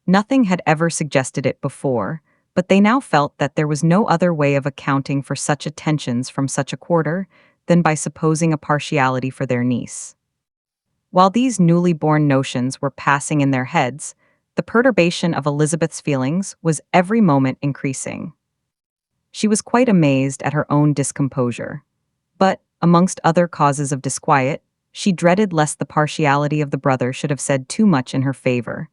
Nothing had ever suggested it before, but they now felt that there was no other way of accounting for such attentions from such a quarter than by supposing a partiality for their niece. While these newly born notions were passing in their heads, the perturbation of Elizabeth's feelings was every moment increasing. She was quite amazed at her own discomposure, but, amongst other causes of disquiet, she dreaded lest the partiality of the brother should have said too much in her favor,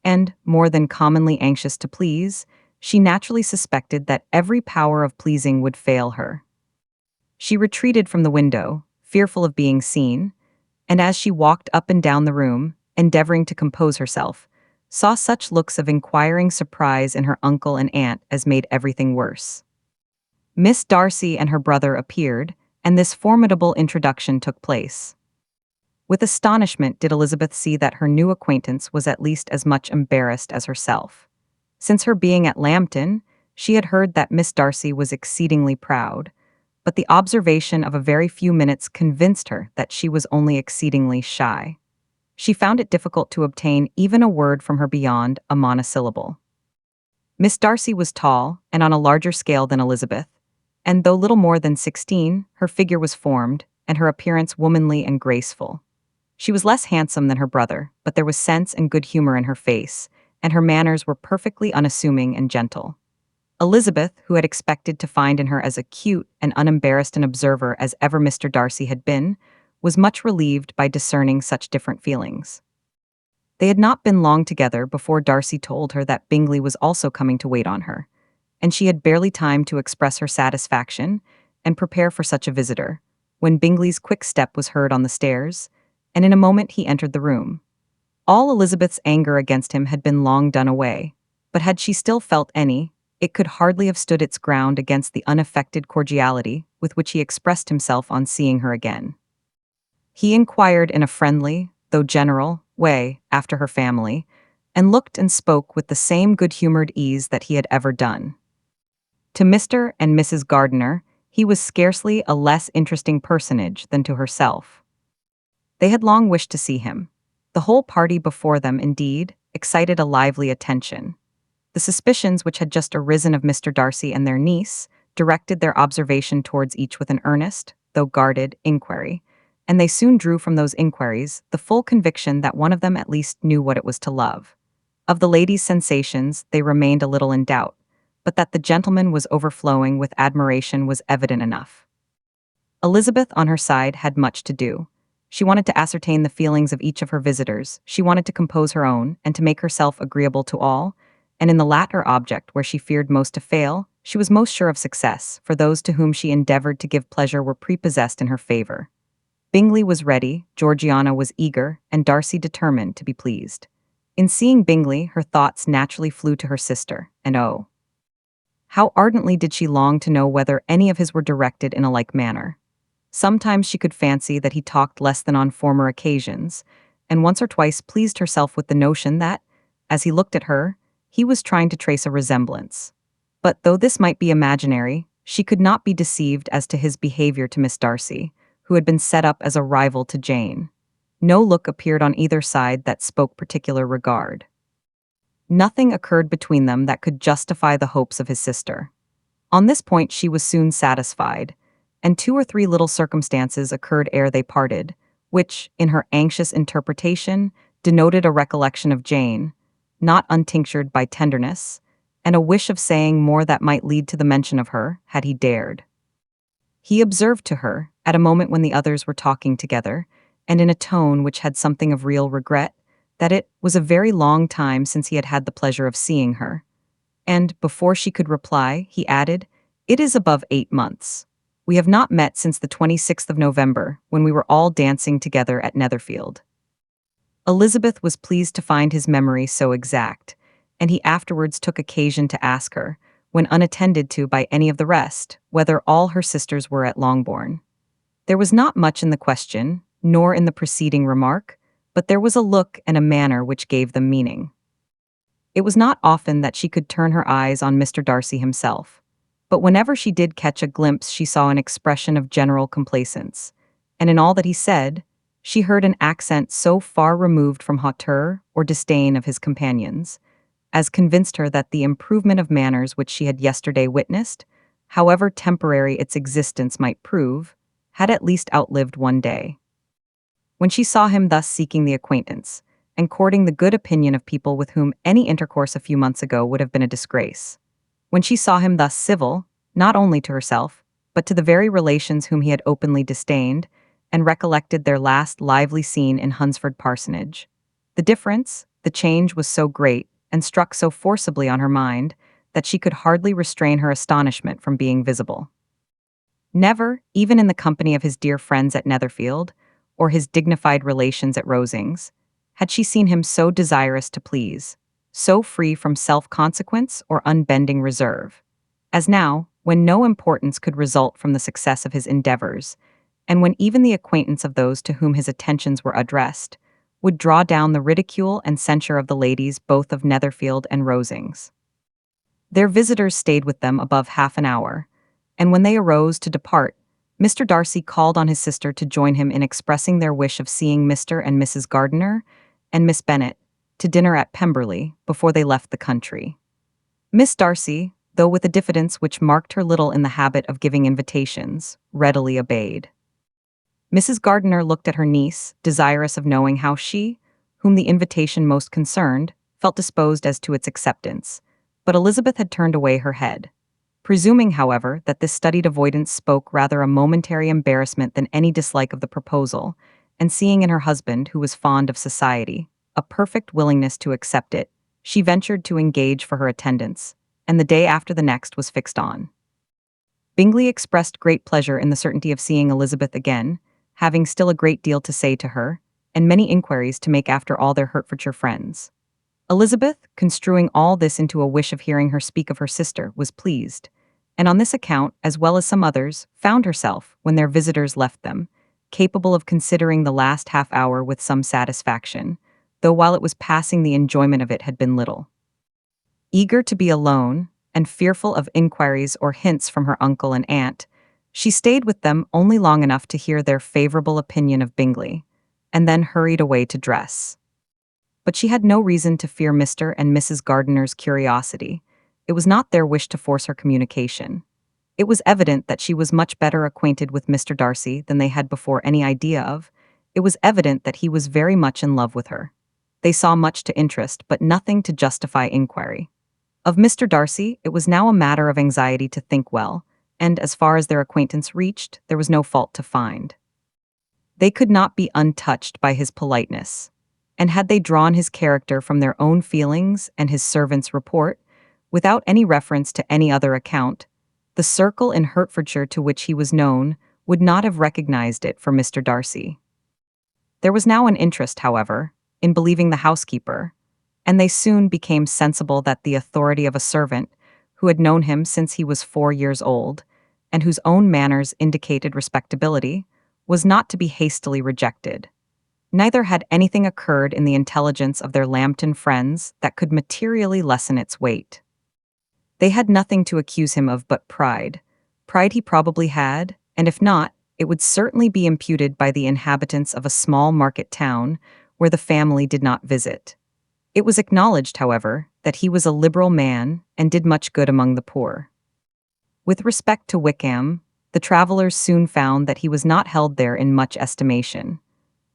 and, more than commonly anxious to please, she naturally suspected that every power of pleasing would fail her. She retreated from the window, fearful of being seen, and as she walked up and down the room, endeavoring to compose herself, saw such looks of inquiring surprise in her uncle and aunt as made everything worse. Miss Darcy and her brother appeared, and this formidable introduction took place. With astonishment did Elizabeth see that her new acquaintance was at least as much embarrassed as herself. Since her being at Lambton, she had heard that Miss Darcy was exceedingly proud, but the observation of a very few minutes convinced her that she was only exceedingly shy. She found it difficult to obtain even a word from her beyond a monosyllable. Miss Darcy was tall and on a larger scale than Elizabeth, and though little more than 16, her figure was formed, and her appearance womanly and graceful. She was less handsome than her brother, but there was sense and good humor in her face, and her manners were perfectly unassuming and gentle. Elizabeth, who had expected to find in her as acute and unembarrassed an observer as ever Mr. Darcy had been, was much relieved by discerning such different feelings. They had not been long together before Darcy told her that Bingley was also coming to wait on her, and she had barely time to express her satisfaction and prepare for such a visitor, when Bingley's quick step was heard on the stairs, and in a moment he entered the room. All Elizabeth's anger against him had been long done away, but had she still felt any, it could hardly have stood its ground against the unaffected cordiality with which he expressed himself on seeing her again. He inquired in a friendly, though general, way after her family, and looked and spoke with the same good-humored ease that he had ever done. To Mr. and Mrs. Gardiner, he was scarcely a less interesting personage than to herself. They had long wished to see him. The whole party before them, indeed, excited a lively attention. The suspicions which had just arisen of Mr. Darcy and their niece directed their observation towards each with an earnest, though guarded, inquiry, and they soon drew from those inquiries the full conviction that one of them at least knew what it was to love. Of the lady's sensations they remained a little in doubt, but that the gentleman was overflowing with admiration was evident enough. Elizabeth, on her side, had much to do. She wanted to ascertain the feelings of each of her visitors, she wanted to compose her own, and to make herself agreeable to all, and in the latter object, where she feared most to fail, she was most sure of success, for those to whom she endeavored to give pleasure were prepossessed in her favor. Bingley was ready, Georgiana was eager, and Darcy determined to be pleased. In seeing Bingley, her thoughts naturally flew to her sister, and oh, how ardently did she long to know whether any of his were directed in a like manner. Sometimes she could fancy that he talked less than on former occasions, and once or twice pleased herself with the notion that, as he looked at her, he was trying to trace a resemblance. But though this might be imaginary, she could not be deceived as to his behavior to Miss Darcy, who had been set up as a rival to Jane. No look appeared on either side that spoke particular regard. Nothing occurred between them that could justify the hopes of his sister. On this point she was soon satisfied, and 2 or 3 little circumstances occurred ere they parted, which, in her anxious interpretation, denoted a recollection of Jane, not untinctured by tenderness, and a wish of saying more that might lead to the mention of her, had he dared. He observed to her, at a moment when the others were talking together, and in a tone which had something of real regret, that it was a very long time since he had had the pleasure of seeing her. And, before she could reply, he added, "It is above 8 months. We have not met since the 26th of November, when we were all dancing together at Netherfield." Elizabeth was pleased to find his memory so exact, and he afterwards took occasion to ask her, when unattended to by any of the rest, whether all her sisters were at Longbourn. There was not much in the question, nor in the preceding remark, but there was a look and a manner which gave them meaning. It was not often that she could turn her eyes on Mr. Darcy himself, but whenever she did catch a glimpse she saw an expression of general complacence, and in all that he said, she heard an accent so far removed from hauteur or disdain of his companions, as convinced her that the improvement of manners which she had yesterday witnessed, however temporary its existence might prove, had at least outlived one day. When she saw him thus seeking the acquaintance, and courting the good opinion of people with whom any intercourse a few months ago would have been a disgrace, when she saw him thus civil, not only to herself, but to the very relations whom he had openly disdained, and recollected their last lively scene in Hunsford Parsonage, the difference, the change was so great and struck so forcibly on her mind that she could hardly restrain her astonishment from being visible. Never, even in the company of his dear friends at Netherfield, or his dignified relations at Rosings, had she seen him so desirous to please, so free from self-consequence or unbending reserve, as now, when no importance could result from the success of his endeavors, and when even the acquaintance of those to whom his attentions were addressed would draw down the ridicule and censure of the ladies both of Netherfield and Rosings. Their visitors stayed with them above half an hour, and when they arose to depart, Mr. Darcy called on his sister to join him in expressing their wish of seeing Mr. and Mrs. Gardiner and Miss Bennet to dinner at Pemberley before they left the country. Miss Darcy, though with a diffidence which marked her little in the habit of giving invitations, readily obeyed. Mrs. Gardiner looked at her niece, desirous of knowing how she, whom the invitation most concerned, felt disposed as to its acceptance, but Elizabeth had turned away her head. Presuming, however, that this studied avoidance spoke rather a momentary embarrassment than any dislike of the proposal, and seeing in her husband, who was fond of society, a perfect willingness to accept it, she ventured to engage for her attendance, and the day after the next was fixed on. Bingley expressed great pleasure in the certainty of seeing Elizabeth again, having still a great deal to say to her, and many inquiries to make after all their Hertfordshire friends. Elizabeth, construing all this into a wish of hearing her speak of her sister, was pleased, and on this account, as well as some others, found herself, when their visitors left them, capable of considering the last half-hour with some satisfaction, though while it was passing the enjoyment of it had been little. Eager to be alone, and fearful of inquiries or hints from her uncle and aunt, she stayed with them only long enough to hear their favorable opinion of Bingley, and then hurried away to dress. But she had no reason to fear Mr. and Mrs. Gardiner's curiosity. It was not their wish to force her communication. It was evident that she was much better acquainted with Mr. Darcy than they had before any idea of. It was evident that he was very much in love with her. They saw much to interest, but nothing to justify inquiry. Of Mr. Darcy, it was now a matter of anxiety to think well, and as far as their acquaintance reached, there was no fault to find. They could not be untouched by his politeness, and had they drawn his character from their own feelings and his servant's report, without any reference to any other account, the circle in Hertfordshire to which he was known would not have recognized it for Mr. Darcy. There was now an interest, however, in believing the housekeeper, and they soon became sensible that the authority of a servant, who had known him since he was 4 years old, and whose own manners indicated respectability, was not to be hastily rejected. Neither had anything occurred in the intelligence of their Lambton friends that could materially lessen its weight. They had nothing to accuse him of but pride. Pride he probably had, and if not, it would certainly be imputed by the inhabitants of a small market town where the family did not visit. It was acknowledged, however, that he was a liberal man and did much good among the poor. With respect to Wickham, the travellers soon found that he was not held there in much estimation.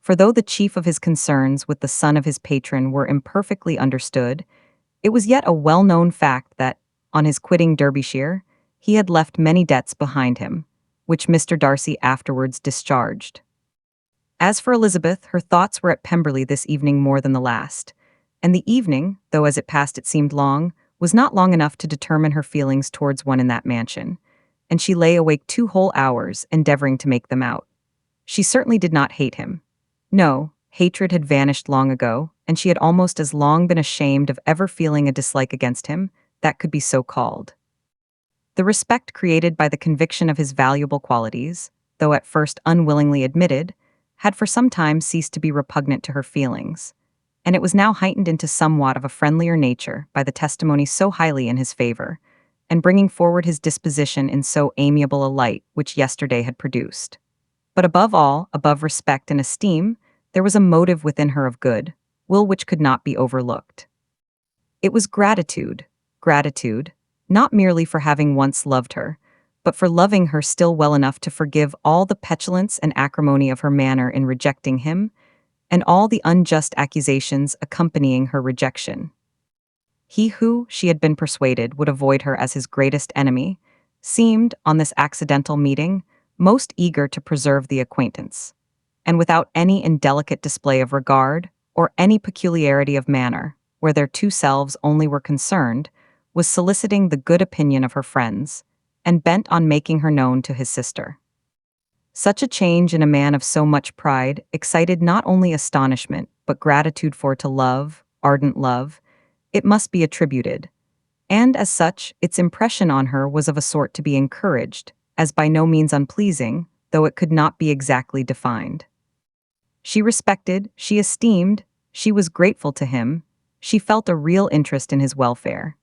For though the chief of his concerns with the son of his patron were imperfectly understood, it was yet a well-known fact that, on his quitting Derbyshire, he had left many debts behind him, which Mr. Darcy afterwards discharged. As for Elizabeth, her thoughts were at Pemberley this evening more than the last, and the evening, though as it passed it seemed long, was not long enough to determine her feelings towards one in that mansion, and she lay awake 2 whole hours endeavoring to make them out. She certainly did not hate him. No, hatred had vanished long ago, and she had almost as long been ashamed of ever feeling a dislike against him that could be so called. The respect created by the conviction of his valuable qualities, though at first unwillingly admitted, had for some time ceased to be repugnant to her feelings, and it was now heightened into somewhat of a friendlier nature by the testimony so highly in his favor, and bringing forward his disposition in so amiable a light which yesterday had produced. But above all, above respect and esteem, there was a motive within her of good will which could not be overlooked. It was gratitude, not merely for having once loved her, but for loving her still well enough to forgive all the petulance and acrimony of her manner in rejecting him, and all the unjust accusations accompanying her rejection. He who, she had been persuaded, would avoid her as his greatest enemy, seemed, on this accidental meeting, most eager to preserve the acquaintance, and without any indelicate display of regard or any peculiarity of manner, where their two selves only were concerned, was soliciting the good opinion of her friends, and bent on making her known to his sister. Such a change in a man of so much pride excited not only astonishment, but gratitude for to love, ardent love, it must be attributed, and as such, its impression on her was of a sort to be encouraged, as by no means unpleasing, though it could not be exactly defined. She respected, she esteemed, she was grateful to him, she felt a real interest in his welfare,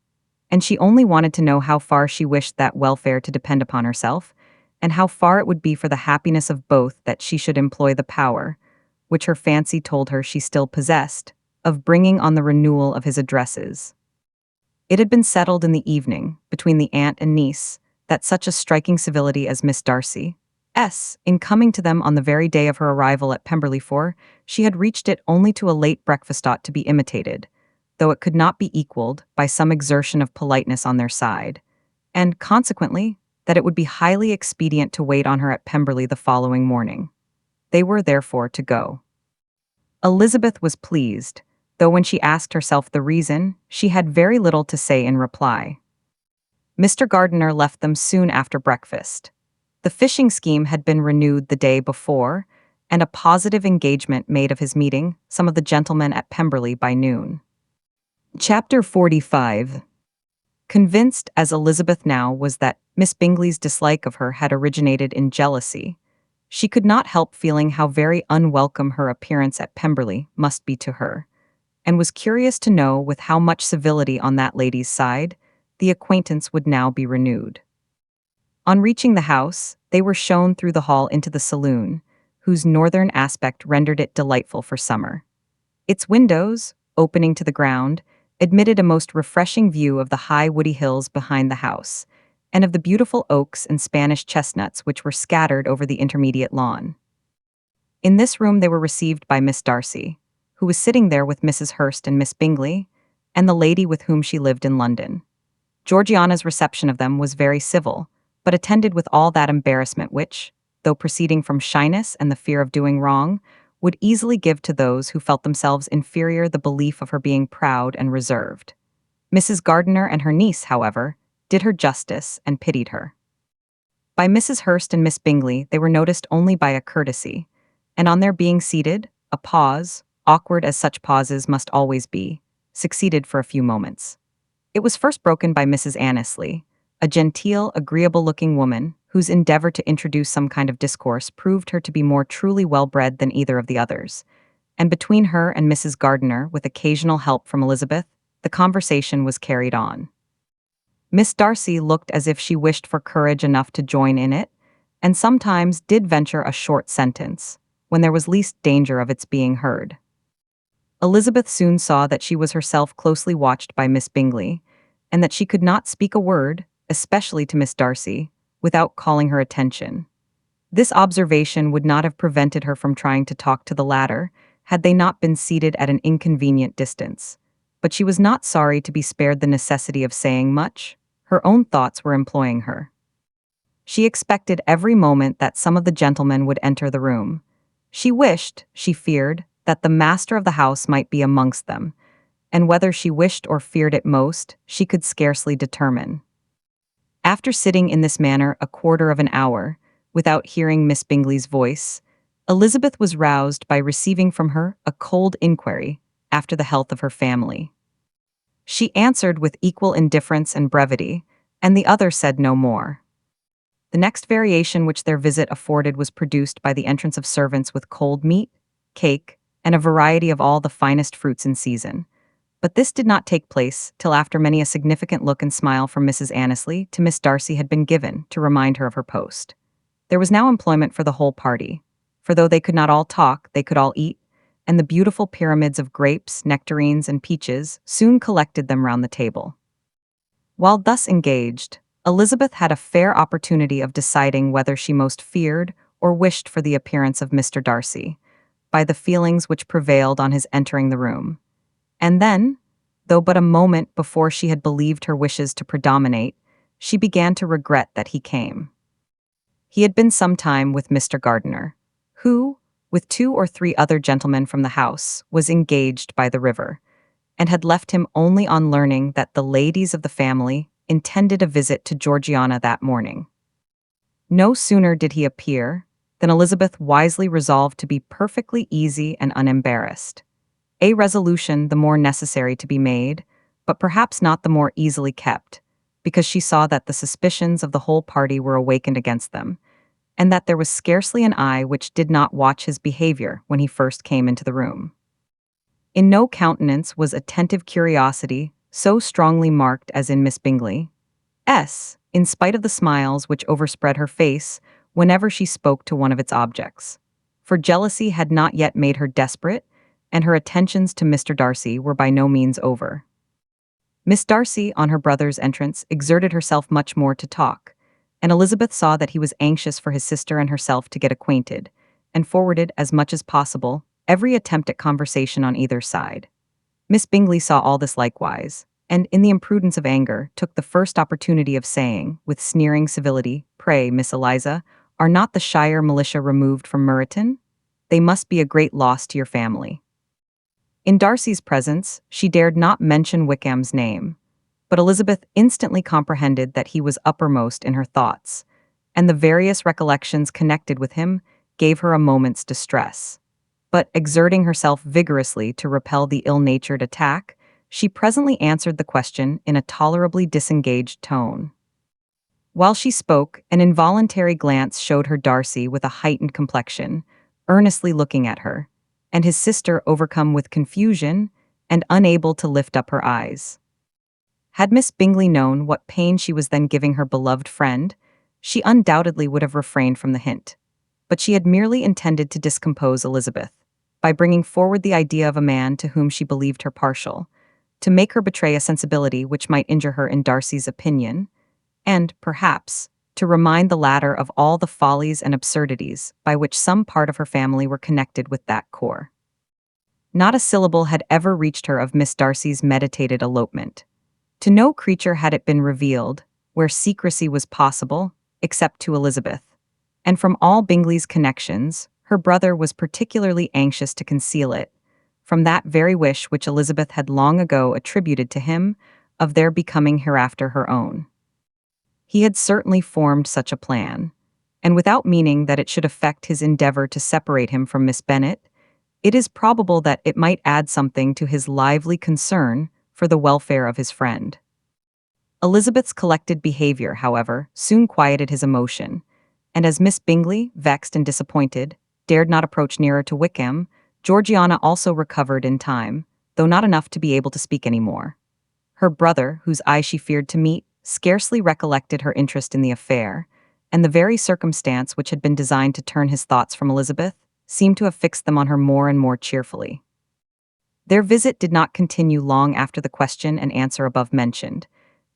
and she only wanted to know how far she wished that welfare to depend upon herself, and how far it would be for the happiness of both that she should employ the power, which her fancy told her she still possessed, of bringing on the renewal of his addresses. It had been settled in the evening, between the aunt and niece, that such a striking civility as Miss Darcy, in coming to them on the very day of her arrival at Pemberley Four, she had reached it only to a late breakfast ought to be imitated, though it could not be equaled by some exertion of politeness on their side, and, consequently, that it would be highly expedient to wait on her at Pemberley the following morning. They were, therefore, to go. Elizabeth was pleased, though when she asked herself the reason, she had very little to say in reply. Mr. Gardiner left them soon after breakfast. The fishing scheme had been renewed the day before, and a positive engagement made of his meeting some of the gentlemen at Pemberley by noon. Chapter 45. Convinced as Elizabeth now was that Miss Bingley's dislike of her had originated in jealousy, she could not help feeling how very unwelcome her appearance at Pemberley must be to her, and was curious to know with how much civility on that lady's side the acquaintance would now be renewed. On reaching the house, they were shown through the hall into the saloon, whose northern aspect rendered it delightful for summer. Its windows, opening to the ground, admitted a most refreshing view of the high woody hills behind the house, and of the beautiful oaks and Spanish chestnuts which were scattered over the intermediate lawn. In this room they were received by Miss Darcy, who was sitting there with Mrs. Hurst and Miss Bingley, and the lady with whom she lived in London. Georgiana's reception of them was very civil, but attended with all that embarrassment which, though proceeding from shyness and the fear of doing wrong, would easily give to those who felt themselves inferior the belief of her being proud and reserved. Mrs. Gardiner and her niece, however, did her justice and pitied her. By Mrs. Hurst and Miss Bingley they were noticed only by a courtesy, and on their being seated, a pause, awkward as such pauses must always be, succeeded for a few moments. It was first broken by Mrs. Annesley, a genteel, agreeable-looking woman whose endeavor to introduce some kind of discourse proved her to be more truly well-bred than either of the others, and between her and Mrs. Gardiner, with occasional help from Elizabeth, the conversation was carried on. Miss Darcy looked as if she wished for courage enough to join in it, and sometimes did venture a short sentence, when there was least danger of its being heard. Elizabeth soon saw that she was herself closely watched by Miss Bingley, and that she could not speak a word, especially to Miss Darcy, without calling her attention. This observation would not have prevented her from trying to talk to the latter, had they not been seated at an inconvenient distance, but she was not sorry to be spared the necessity of saying much. Her own thoughts were employing her. She expected every moment that some of the gentlemen would enter the room. She wished, she feared, that the master of the house might be amongst them, and whether she wished or feared it most, she could scarcely determine. After sitting in this manner a quarter of an hour, without hearing Miss Bingley's voice, Elizabeth was roused by receiving from her a cold inquiry after the health of her family. She answered with equal indifference and brevity, and the other said no more. The next variation which their visit afforded was produced by the entrance of servants with cold meat, cake, and a variety of all the finest fruits in season. But this did not take place till after many a significant look and smile from Mrs. Annesley to Miss Darcy had been given to remind her of her post. There was now employment for the whole party, for though they could not all talk, they could all eat, and the beautiful pyramids of grapes, nectarines, and peaches soon collected them round the table. While thus engaged, Elizabeth had a fair opportunity of deciding whether she most feared or wished for the appearance of Mr. Darcy, by the feelings which prevailed on his entering the room. And then, though but a moment before she had believed her wishes to predominate, she began to regret that he came. He had been some time with Mr. Gardiner, who, with 2 or 3 other gentlemen from the house, was engaged by the river, and had left him only on learning that the ladies of the family intended a visit to Georgiana that morning. No sooner did he appear than Elizabeth wisely resolved to be perfectly easy and unembarrassed. A resolution the more necessary to be made, but perhaps not the more easily kept, because she saw that the suspicions of the whole party were awakened against them, and that there was scarcely an eye which did not watch his behavior when he first came into the room. In no countenance was attentive curiosity so strongly marked as in Miss Bingley, in spite of the smiles which overspread her face whenever she spoke to one of its objects. For jealousy had not yet made her desperate, and her attentions to Mr. Darcy were by no means over. Miss Darcy, on her brother's entrance, exerted herself much more to talk, and Elizabeth saw that he was anxious for his sister and herself to get acquainted, and forwarded, as much as possible, every attempt at conversation on either side. Miss Bingley saw all this likewise, and, in the imprudence of anger, took the first opportunity of saying, with sneering civility, "Pray, Miss Eliza, are not the shire militia removed from Meryton? They must be a great loss to your family." In Darcy's presence, she dared not mention Wickham's name, but Elizabeth instantly comprehended that he was uppermost in her thoughts, and the various recollections connected with him gave her a moment's distress. But, exerting herself vigorously to repel the ill-natured attack, she presently answered the question in a tolerably disengaged tone. While she spoke, an involuntary glance showed her Darcy with a heightened complexion, earnestly looking at her, and his sister overcome with confusion and unable to lift up her eyes. Had Miss Bingley known what pain she was then giving her beloved friend, she undoubtedly would have refrained from the hint, but she had merely intended to discompose Elizabeth, by bringing forward the idea of a man to whom she believed her partial, to make her betray a sensibility which might injure her in Darcy's opinion, and, perhaps, to remind the latter of all the follies and absurdities by which some part of her family were connected with that corps. Not a syllable had ever reached her of Miss Darcy's meditated elopement. To no creature had it been revealed, where secrecy was possible, except to Elizabeth, and from all Bingley's connections, her brother was particularly anxious to conceal it, from that very wish which Elizabeth had long ago attributed to him of their becoming hereafter her own. He had certainly formed such a plan, and without meaning that it should affect his endeavor to separate him from Miss Bennet, it is probable that it might add something to his lively concern for the welfare of his friend. Elizabeth's collected behavior, however, soon quieted his emotion, and as Miss Bingley, vexed and disappointed, dared not approach nearer to Wickham, Georgiana also recovered in time, though not enough to be able to speak any more. Her brother, whose eye she feared to meet, scarcely recollected her interest in the affair, and the very circumstance which had been designed to turn his thoughts from Elizabeth seemed to have fixed them on her more and more cheerfully. Their visit did not continue long after the question and answer above mentioned,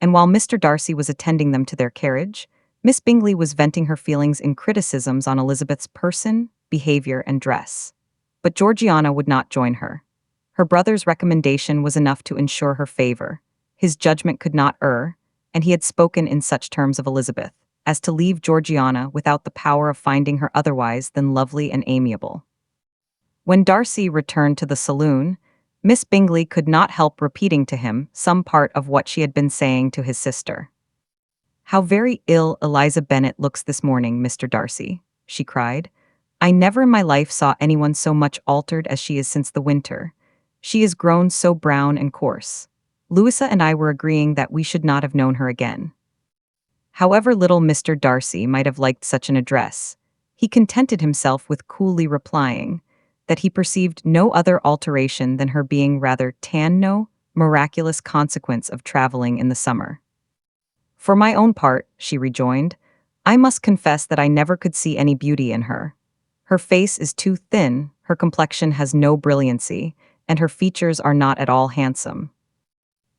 and while Mr. Darcy was attending them to their carriage, Miss Bingley was venting her feelings in criticisms on Elizabeth's person, behavior, and dress. But Georgiana would not join her. Her brother's recommendation was enough to ensure her favor. His judgment could not err, and he had spoken in such terms of Elizabeth as to leave Georgiana without the power of finding her otherwise than lovely and amiable. When Darcy returned to the saloon, Miss Bingley could not help repeating to him some part of what she had been saying to his sister. "How very ill Eliza Bennet looks this morning, Mr. Darcy," she cried. "I never in my life saw anyone so much altered as she is since the winter. She is grown so brown and coarse. Louisa and I were agreeing that we should not have known her again." However little Mr. Darcy might have liked such an address, he contented himself with coolly replying that he perceived no other alteration than her being rather no miraculous consequence of traveling in the summer. "For my own part," she rejoined, "I must confess that I never could see any beauty in her. Her face is too thin, her complexion has no brilliancy, and her features are not at all handsome.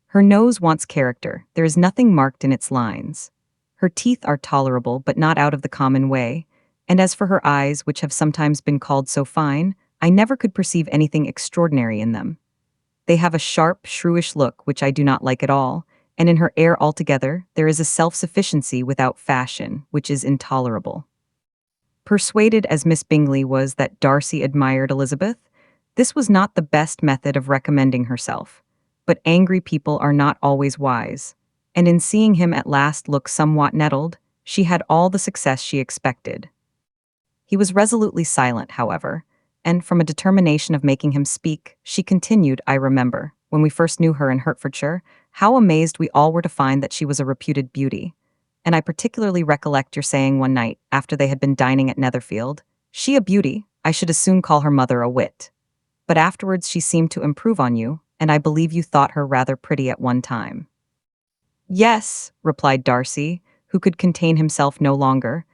Her nose wants character, there is nothing marked in its lines. Her teeth are tolerable but not out of the common way, and as for her eyes, which have sometimes been called so fine, I never could perceive anything extraordinary in them. They have a sharp, shrewish look which I do not like at all, and in her air altogether there is a self-sufficiency without fashion which is intolerable." Persuaded as Miss Bingley was that Darcy admired Elizabeth, this was not the best method of recommending herself. But angry people are not always wise, and in seeing him at last look somewhat nettled, she had all the success she expected. He was resolutely silent, however, and from a determination of making him speak, she continued, "I remember, when we first knew her in Hertfordshire, how amazed we all were to find that she was a reputed beauty. And I particularly recollect your saying one night, after they had been dining at Netherfield, 'She a beauty, I should as soon call her mother a wit.' But afterwards she seemed to improve on you, and I believe you thought her rather pretty at one time." "Yes," replied Darcy, who could contain himself no longer,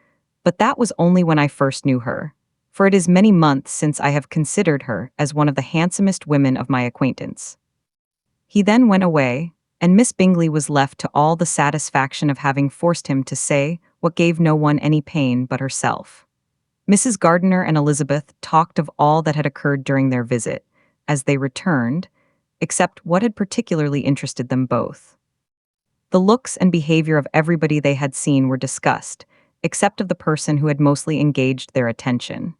"but that was only when I first knew her, for it is many months since I have considered her as one of the handsomest women of my acquaintance." He then went away, and Miss Bingley was left to all the satisfaction of having forced him to say what gave no one any pain but herself. Mrs. Gardiner and Elizabeth talked of all that had occurred during their visit, as they returned, except what had particularly interested them both. The looks and behavior of everybody they had seen were discussed, except of the person who had mostly engaged their attention.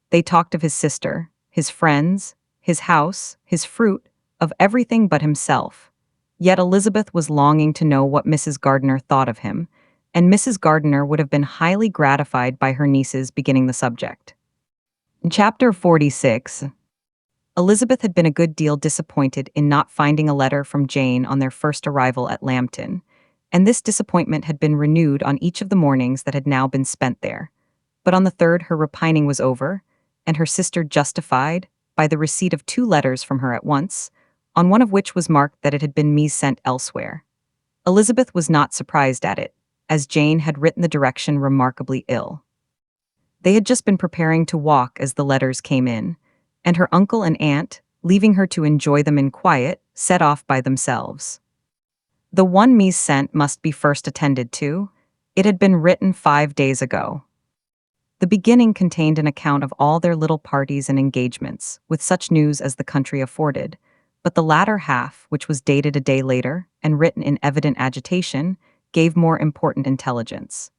They talked of his sister, his friends, his house, his fruit, of everything but himself. Yet Elizabeth was longing to know what Mrs. Gardiner thought of him, and Mrs. Gardiner would have been highly gratified by her niece's beginning the subject. In Chapter 46, Elizabeth had been a good deal disappointed in not finding a letter from Jane on their first arrival at Lambton, and this disappointment had been renewed on each of the mornings that had now been spent there. But on the third her repining was over, and her sister justified by the receipt of 2 letters from her at once, on one of which was marked that it had been sent elsewhere. Elizabeth was not surprised at it, as Jane had written the direction remarkably ill. They had just been preparing to walk as the letters came in, and her uncle and aunt, leaving her to enjoy them in quiet, set off by themselves. The one sent must be first attended to. It had been written 5 days ago. The beginning contained an account of all their little parties and engagements, with such news as the country afforded, but the latter half, which was dated a day later, and written in evident agitation, gave more important intelligence.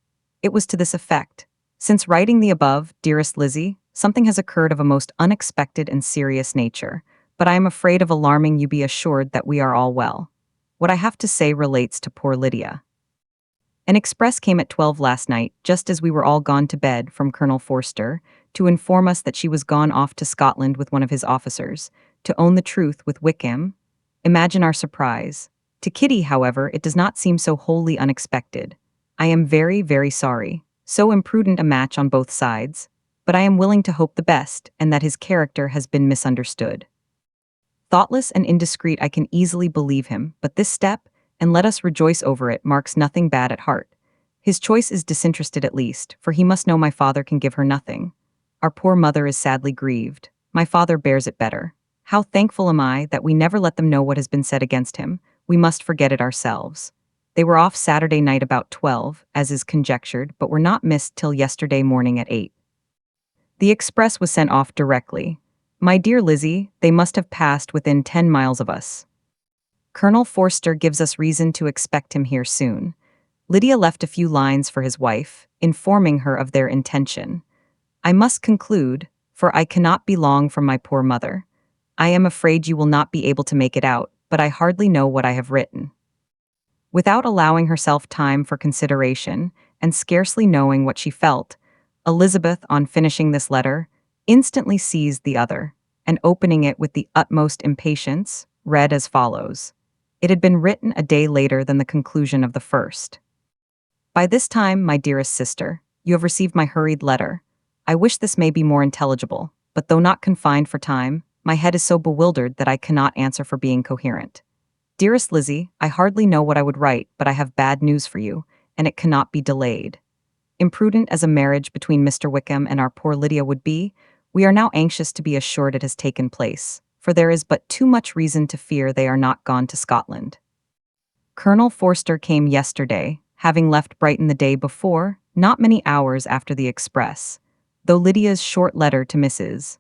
It was to this effect: "Since writing the above, dearest Lizzie, something has occurred of a most unexpected and serious nature, but I am afraid of alarming you. Be assured that we are all well. What I have to say relates to poor Lydia. An express came at 12 last night, just as we were all gone to bed, from Colonel Forster, to inform us that she was gone off to Scotland with one of his officers, to own the truth with Wickham. Imagine our surprise. To Kitty, however, it does not seem so wholly unexpected. I am very, very sorry. So imprudent a match on both sides, but I am willing to hope the best, and that his character has been misunderstood. Thoughtless and indiscreet, I can easily believe him, but this step, and let us rejoice over it, marks nothing bad at heart. His choice is disinterested at least, for he must know my father can give her nothing. Our poor mother is sadly grieved. My father bears it better. How thankful am I that we never let them know what has been said against him. We must forget it ourselves. They were off Saturday night about 12, as is conjectured, but were not missed till yesterday morning at 8. The express was sent off directly. My dear Lizzie, they must have passed within 10 miles of us. Colonel Forster gives us reason to expect him here soon. Lydia left a few lines for his wife, informing her of their intention. I must conclude, for I cannot be long from my poor mother. I am afraid you will not be able to make it out, but I hardly know what I have written." Without allowing herself time for consideration, and scarcely knowing what she felt, Elizabeth, on finishing this letter, instantly seized the other, and opening it with the utmost impatience, read as follows. It had been written a day later than the conclusion of the first. "By this time, my dearest sister, you have received my hurried letter. I wish this may be more intelligible, but though not confined for time, my head is so bewildered that I cannot answer for being coherent. Dearest Lizzie, I hardly know what I would write, but I have bad news for you, and it cannot be delayed. Imprudent as a marriage between Mr. Wickham and our poor Lydia would be, we are now anxious to be assured it has taken place, for there is but too much reason to fear they are not gone to Scotland. Colonel Forster came yesterday, having left Brighton the day before, not many hours after the express, though Lydia's short letter to Mrs.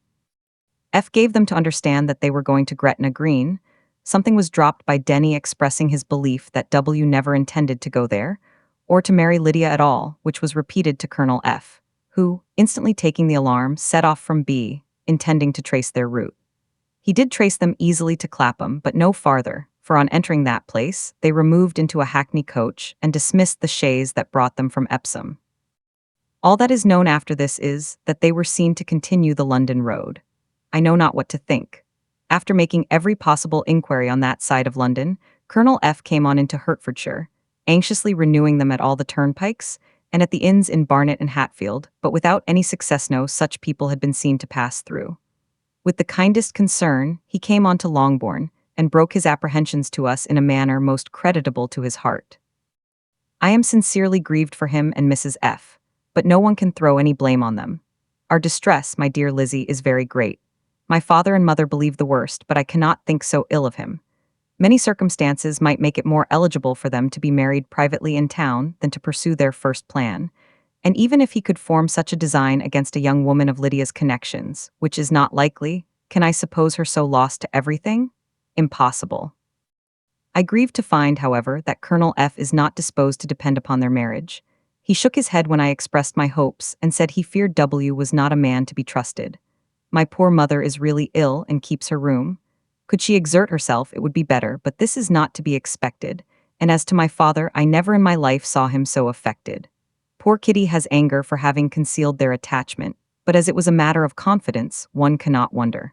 F. gave them to understand that they were going to Gretna Green. Something was dropped by Denny expressing his belief that W. never intended to go there, or to marry Lydia at all, which was repeated to Colonel F., who, instantly taking the alarm, set off from B, intending to trace their route. He did trace them easily to Clapham, but no farther, for on entering that place, they removed into a hackney coach and dismissed the chaise that brought them from Epsom. All that is known after this is that they were seen to continue the London road. I know not what to think. After making every possible inquiry on that side of London, Colonel F. came on into Hertfordshire, anxiously renewing them at all the turnpikes, and at the inns in Barnet and Hatfield, but without any success. No such people had been seen to pass through. With the kindest concern, he came on to Longbourn, and broke his apprehensions to us in a manner most creditable to his heart. I am sincerely grieved for him and Mrs. F., but no one can throw any blame on them. Our distress, my dear Lizzie, is very great. My father and mother believe the worst, but I cannot think so ill of him. Many circumstances might make it more eligible for them to be married privately in town than to pursue their first plan, and even if he could form such a design against a young woman of Lydia's connections, which is not likely, can I suppose her so lost to everything? Impossible. I grieve to find, however, that Colonel F. is not disposed to depend upon their marriage. He shook his head when I expressed my hopes, and said he feared W. was not a man to be trusted. My poor mother is really ill and keeps her room. Could she exert herself, it would be better, but this is not to be expected, and as to my father, I never in my life saw him so affected. Poor Kitty has anger for having concealed their attachment, but as it was a matter of confidence, one cannot wonder.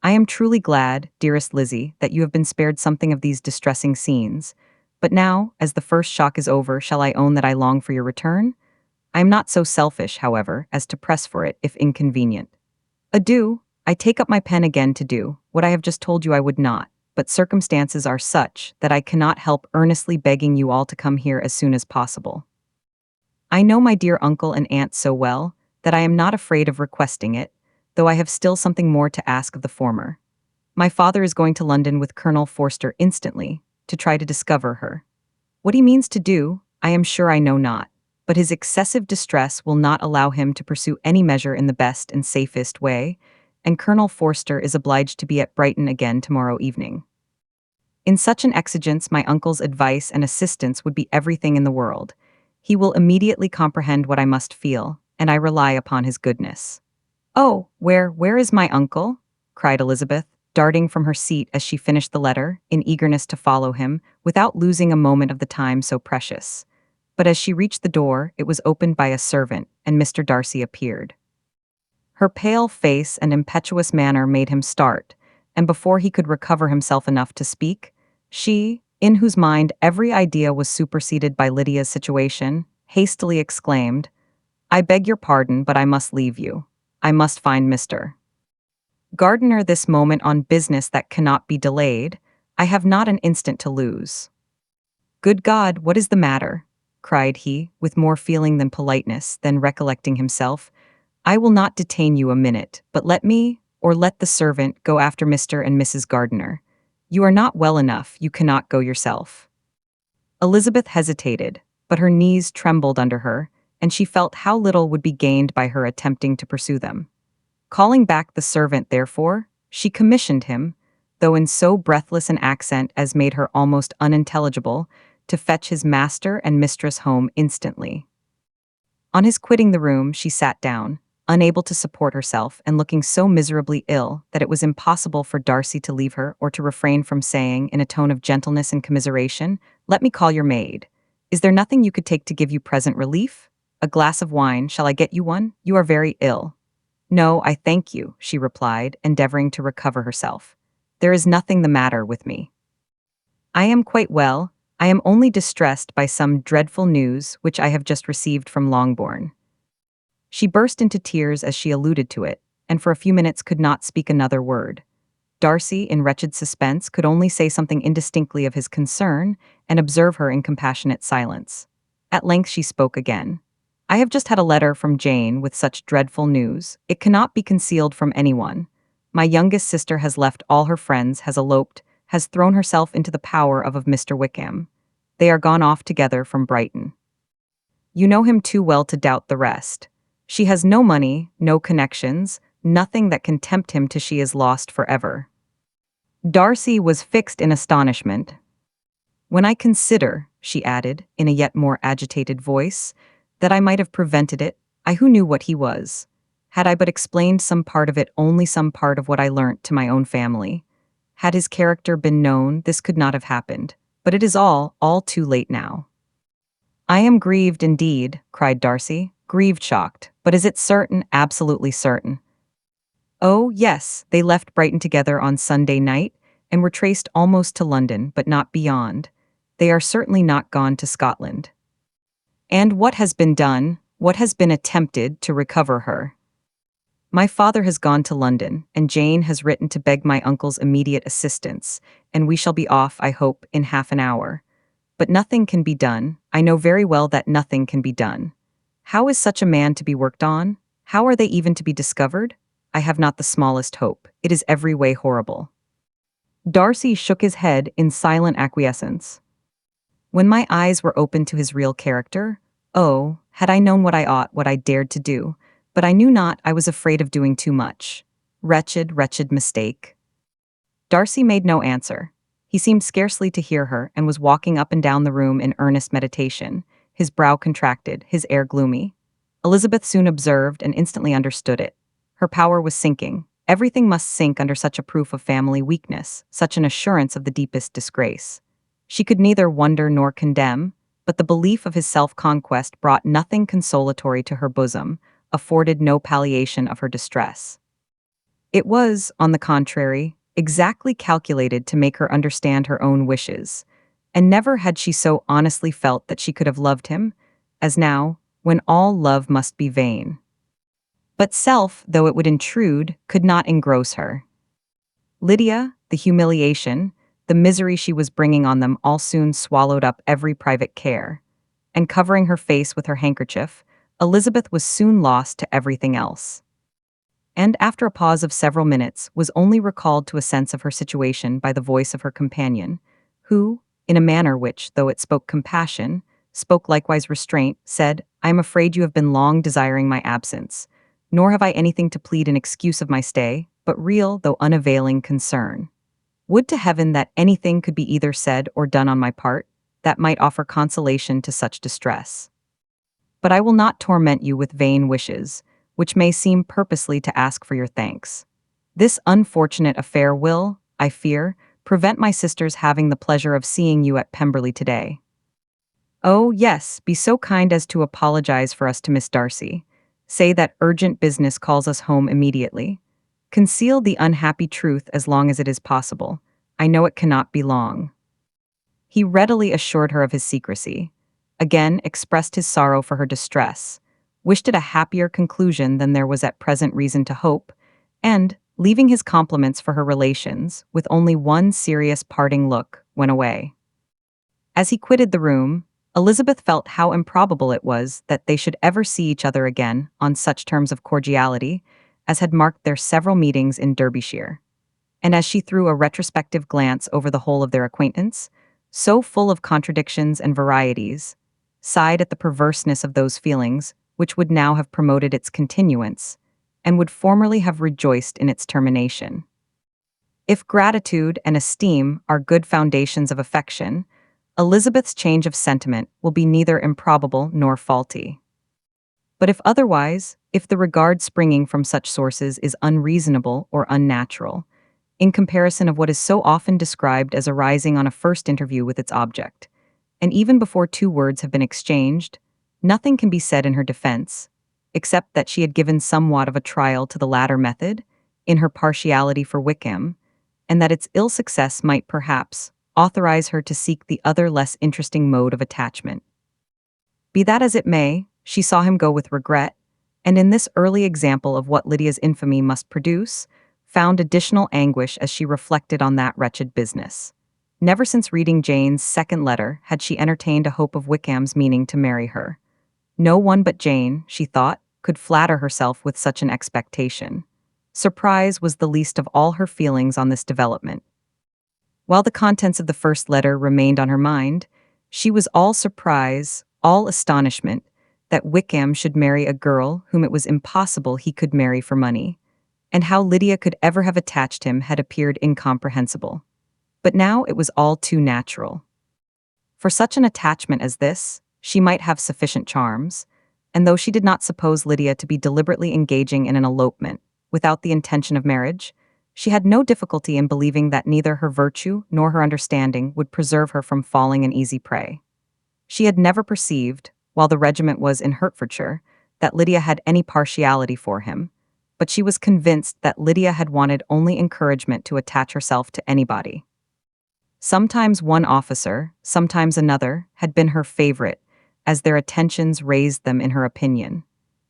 I am truly glad, dearest Lizzie, that you have been spared something of these distressing scenes, but now, as the first shock is over, shall I own that I long for your return? I am not so selfish, however, as to press for it, if inconvenient. Adieu. I take up my pen again to do what I have just told you I would not, but circumstances are such that I cannot help earnestly begging you all to come here as soon as possible. I know my dear uncle and aunt so well that I am not afraid of requesting it, though I have still something more to ask of the former. My father is going to London with Colonel Forster instantly, to try to discover her. What he means to do, I am sure I know not, but his excessive distress will not allow him to pursue any measure in the best and safest way, and Colonel Forster is obliged to be at Brighton again tomorrow evening. In such an exigence, my uncle's advice and assistance would be everything in the world. He will immediately comprehend what I must feel, and I rely upon his goodness. Oh, where is my uncle? Cried Elizabeth, darting from her seat as she finished the letter, in eagerness to follow him, without losing a moment of the time so precious. But as she reached the door, it was opened by a servant, and Mr. Darcy appeared. Her pale face and impetuous manner made him start, and before he could recover himself enough to speak, she, in whose mind every idea was superseded by Lydia's situation, hastily exclaimed, "I beg your pardon, but I must leave you. I must find Mr. Gardiner this moment on business that cannot be delayed. I have not an instant to lose." "Good God, what is the matter?" cried he, with more feeling than politeness, then recollecting himself. "I will not detain you a minute, but let me, or let the servant, go after Mr. and Mrs. Gardiner. You are not well enough, you cannot go yourself." Elizabeth hesitated, but her knees trembled under her, and she felt how little would be gained by her attempting to pursue them. Calling back the servant, therefore, she commissioned him, though in so breathless an accent as made her almost unintelligible, to fetch his master and mistress home instantly. On his quitting the room, she sat down, unable to support herself and looking so miserably ill that it was impossible for Darcy to leave her or to refrain from saying, in a tone of gentleness and commiseration, "Let me call your maid. Is there nothing you could take to give you present relief? A glass of wine, shall I get you one? You are very ill." "No, I thank you," she replied, endeavoring to recover herself. "There is nothing the matter with me. I am quite well. I am only distressed by some dreadful news which I have just received from Longbourn." She burst into tears as she alluded to it, and for a few minutes could not speak another word. Darcy, in wretched suspense, could only say something indistinctly of his concern, and observe her in compassionate silence. At length she spoke again. "I have just had a letter from Jane with such dreadful news. It cannot be concealed from anyone. My youngest sister has left all her friends, has eloped, has thrown herself into the power of Mr. Wickham. They are gone off together from Brighton. You know him too well to doubt the rest. She has no money, no connections, nothing that can tempt him till she is lost forever." Darcy was fixed in astonishment. "When I consider," she added, in a yet more agitated voice, "that I might have prevented it, I who knew what he was. Had I but explained some part of it, only some part of what I learnt to my own family. Had his character been known, this could not have happened. But it is all too late now. I am grieved indeed, cried Darcy, grieved, shocked. But is it certain, absolutely certain? Oh, yes, they left Brighton together on Sunday night, and were traced almost to London, but not beyond. They are certainly not gone to Scotland. And what has been done, what has been attempted to recover her? My father has gone to London, and Jane has written to beg my uncle's immediate assistance, and we shall be off, I hope, in half an hour. But nothing can be done. I know very well that nothing can be done. How is such a man to be worked on? How are they even to be discovered? I have not the smallest hope. It is every way horrible. Darcy shook his head in silent acquiescence. When my eyes were opened to his real character, oh, had I known what I ought, what I dared to do, but I knew not, I was afraid of doing too much. Wretched, wretched mistake. Darcy made no answer. He seemed scarcely to hear her and was walking up and down the room in earnest meditation, his brow contracted, his air gloomy. Elizabeth soon observed and instantly understood it. Her power was sinking. Everything must sink under such a proof of family weakness, such an assurance of the deepest disgrace. She could neither wonder nor condemn, but the belief of his self-conquest brought nothing consolatory to her bosom, afforded no palliation of her distress. It was, on the contrary, exactly calculated to make her understand her own wishes, and never had she so honestly felt that she could have loved him, as now, when all love must be vain. But self, though it would intrude, could not engross her. Lydia, the humiliation, the misery she was bringing on them all soon swallowed up every private care, and covering her face with her handkerchief, Elizabeth was soon lost to everything else. And after a pause of several minutes, was only recalled to a sense of her situation by the voice of her companion, who, in a manner which, though it spoke compassion, spoke likewise restraint, said, I am afraid you have been long desiring my absence, nor have I anything to plead in excuse of my stay, but real, though unavailing, concern. Would to heaven that anything could be either said or done on my part, that might offer consolation to such distress. But I will not torment you with vain wishes, which may seem purposely to ask for your thanks. This unfortunate affair will, I fear, prevent my sister's having the pleasure of seeing you at Pemberley today. Oh, yes, be so kind as to apologize for us to Miss Darcy. Say that urgent business calls us home immediately. Conceal the unhappy truth as long as it is possible. I know it cannot be long. He readily assured her of his secrecy, again expressed his sorrow for her distress, wished it a happier conclusion than there was at present reason to hope, and, leaving his compliments for her relations, with only one serious parting look, went away. As he quitted the room, Elizabeth felt how improbable it was that they should ever see each other again on such terms of cordiality as had marked their several meetings in Derbyshire. And as she threw a retrospective glance over the whole of their acquaintance, so full of contradictions and varieties, sighed at the perverseness of those feelings which would now have promoted its continuance, and would formerly have rejoiced in its termination. If gratitude and esteem are good foundations of affection, Elizabeth's change of sentiment will be neither improbable nor faulty. But if otherwise, if the regard springing from such sources is unreasonable or unnatural, in comparison of what is so often described as arising on a first interview with its object, and even before two words have been exchanged, nothing can be said in her defense, except that she had given somewhat of a trial to the latter method, in her partiality for Wickham, and that its ill success might perhaps authorize her to seek the other less interesting mode of attachment. Be that as it may, she saw him go with regret, and in this early example of what Lydia's infamy must produce, found additional anguish as she reflected on that wretched business. Never since reading Jane's second letter had she entertained a hope of Wickham's meaning to marry her. No one but Jane, she thought, could flatter herself with such an expectation. Surprise was the least of all her feelings on this development. While the contents of the first letter remained on her mind, she was all surprise, all astonishment, that Wickham should marry a girl whom it was impossible he could marry for money, and how Lydia could ever have attached him had appeared incomprehensible. But now it was all too natural. For such an attachment as this, she might have sufficient charms, and though she did not suppose Lydia to be deliberately engaging in an elopement without the intention of marriage, she had no difficulty in believing that neither her virtue nor her understanding would preserve her from falling an easy prey. She had never perceived, while the regiment was in Hertfordshire, that Lydia had any partiality for him, but she was convinced that Lydia had wanted only encouragement to attach herself to anybody. Sometimes one officer, sometimes another, had been her favorite, as their attentions raised them in her opinion.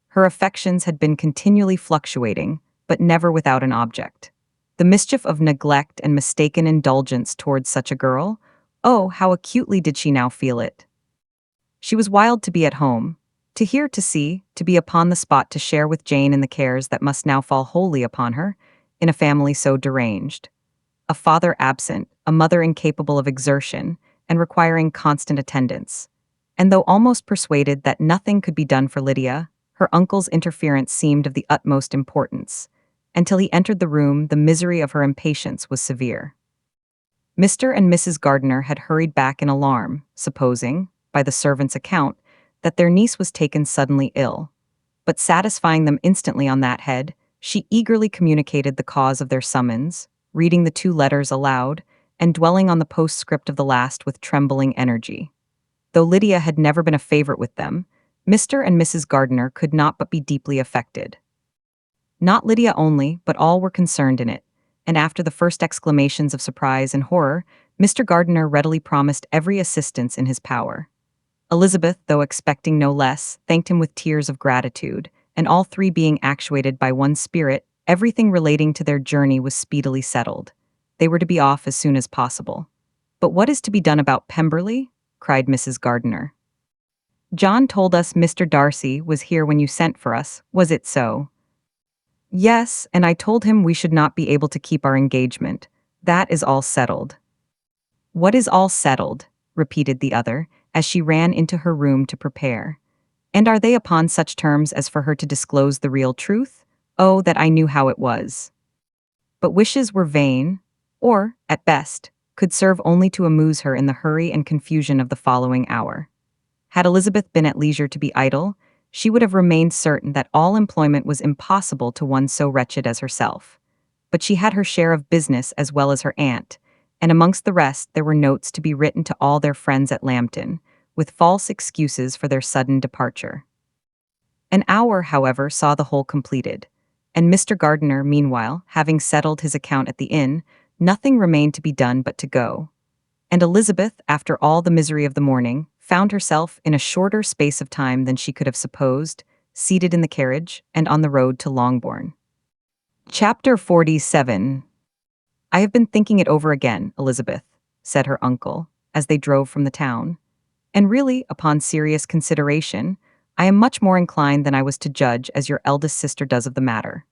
Her affections had been continually fluctuating, but never without an object. The mischief of neglect and mistaken indulgence towards such a girl, oh, how acutely did she now feel it! She was wild to be at home, to hear, to see, to be upon the spot to share with Jane in the cares that must now fall wholly upon her, in a family so deranged. A father absent, a mother incapable of exertion, and requiring constant attendance. And though almost persuaded that nothing could be done for Lydia, her uncle's interference seemed of the utmost importance. Until he entered the room, the misery of her impatience was severe. Mr. and Mrs. Gardiner had hurried back in alarm, supposing, by the servant's account, that their niece was taken suddenly ill. But satisfying them instantly on that head, she eagerly communicated the cause of their summons, reading the 2 letters aloud, and dwelling on the postscript of the last with trembling energy. Though Lydia had never been a favorite with them, Mr. and Mrs. Gardiner could not but be deeply affected. Not Lydia only, but all were concerned in it, and after the first exclamations of surprise and horror, Mr. Gardiner readily promised every assistance in his power. Elizabeth, though expecting no less, thanked him with tears of gratitude, and all 3 being actuated by one spirit, everything relating to their journey was speedily settled. They were to be off as soon as possible. "But what is to be done about Pemberley?" cried Mrs. Gardiner. "John told us Mr. Darcy was here when you sent for us, was it so?" "Yes, and I told him we should not be able to keep our engagement. That is all settled." "What is all settled?" repeated the other, as she ran into her room to prepare. "And are they upon such terms as for her to disclose the real truth? Oh, that I knew how it was." But wishes were vain, or, at best, could serve only to amuse her in the hurry and confusion of the following hour. Had Elizabeth been at leisure to be idle, she would have remained certain that all employment was impossible to one so wretched as herself. But she had her share of business as well as her aunt, and amongst the rest there were notes to be written to all their friends at Lambton, with false excuses for their sudden departure. An hour, however, saw the whole completed, and Mr. Gardiner, meanwhile, having settled his account at the inn, nothing remained to be done but to go. And Elizabeth, after all the misery of the morning, found herself, in a shorter space of time than she could have supposed, seated in the carriage and on the road to Longbourn. Chapter 47. "I have been thinking it over again, Elizabeth," said her uncle, as they drove from the town, "and really, upon serious consideration, I am much more inclined than I was to judge as your eldest sister does of the matter.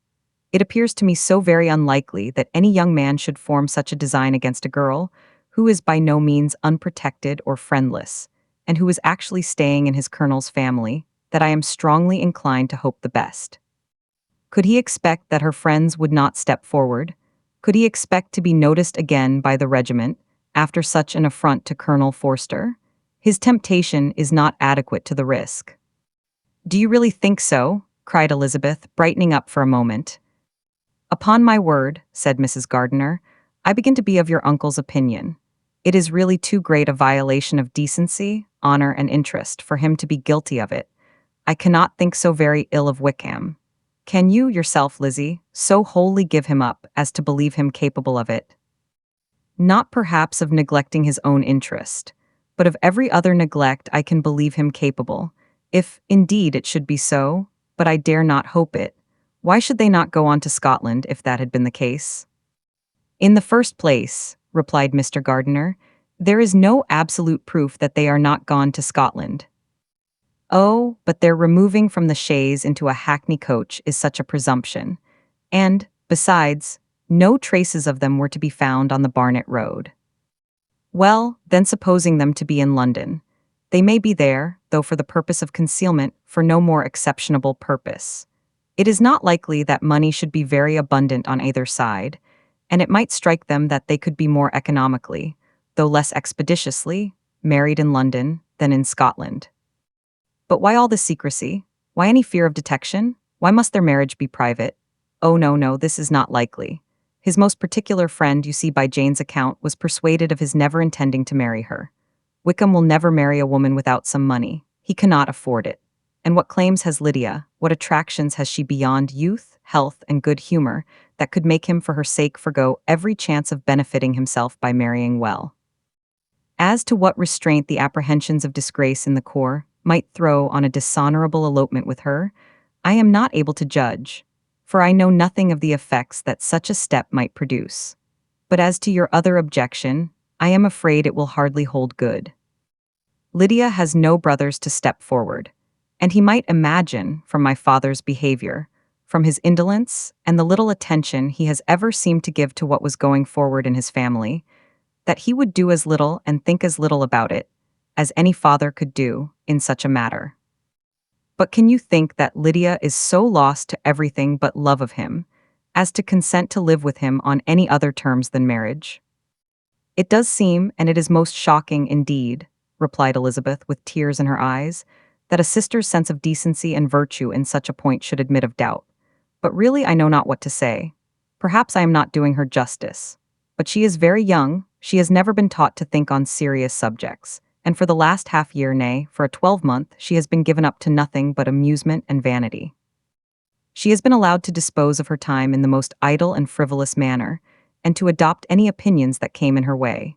It appears to me so very unlikely that any young man should form such a design against a girl, who is by no means unprotected or friendless, and who is actually staying in his colonel's family, that I am strongly inclined to hope the best. Could he expect that her friends would not step forward? Could he expect to be noticed again by the regiment, after such an affront to Colonel Forster? His temptation is not adequate to the risk." "Do you really think so?" cried Elizabeth, brightening up for a moment. "Upon my word," said Mrs. Gardiner, "I begin to be of your uncle's opinion. It is really too great a violation of decency, honor, and interest for him to be guilty of it. I cannot think so very ill of Wickham. Can you, yourself, Lizzie, so wholly give him up as to believe him capable of it? Not perhaps of neglecting his own interest, but of every other neglect I can believe him capable, if, indeed, it should be so, but I dare not hope it. Why should they not go on to Scotland if that had been the case?" "In the first place," replied Mr. Gardiner, "there is no absolute proof that they are not gone to Scotland." "Oh, but their removing from the chaise into a hackney coach is such a presumption, and, besides, no traces of them were to be found on the Barnet road." "Well, then supposing them to be in London, they may be there, though for the purpose of concealment, for no more exceptionable purpose. It is not likely that money should be very abundant on either side, and it might strike them that they could be more economically, though less expeditiously, married in London than in Scotland. But why all this secrecy? Why any fear of detection? Why must their marriage be private? Oh no, no, this is not likely. His most particular friend, you see by Jane's account, was persuaded of his never intending to marry her. Wickham will never marry a woman without some money. He cannot afford it. And what claims has Lydia, what attractions has she beyond youth, health, and good humor, that could make him for her sake forgo every chance of benefiting himself by marrying well? As to what restraint the apprehensions of disgrace in the corps might throw on a dishonorable elopement with her, I am not able to judge, for I know nothing of the effects that such a step might produce. But as to your other objection, I am afraid it will hardly hold good. Lydia has no brothers to step forward, and he might imagine, from my father's behavior, from his indolence and the little attention he has ever seemed to give to what was going forward in his family, that he would do as little and think as little about it as any father could do in such a matter. But can you think that Lydia is so lost to everything but love of him as to consent to live with him on any other terms than marriage? It does seem, and it is most shocking indeed, replied Elizabeth with tears in her eyes, that a sister's sense of decency and virtue in such a point should admit of doubt. But really I know not what to say. Perhaps I am not doing her justice. But she is very young, she has never been taught to think on serious subjects, and for the last half-year, nay, for a 12-month, she has been given up to nothing but amusement and vanity. She has been allowed to dispose of her time in the most idle and frivolous manner, and to adopt any opinions that came in her way.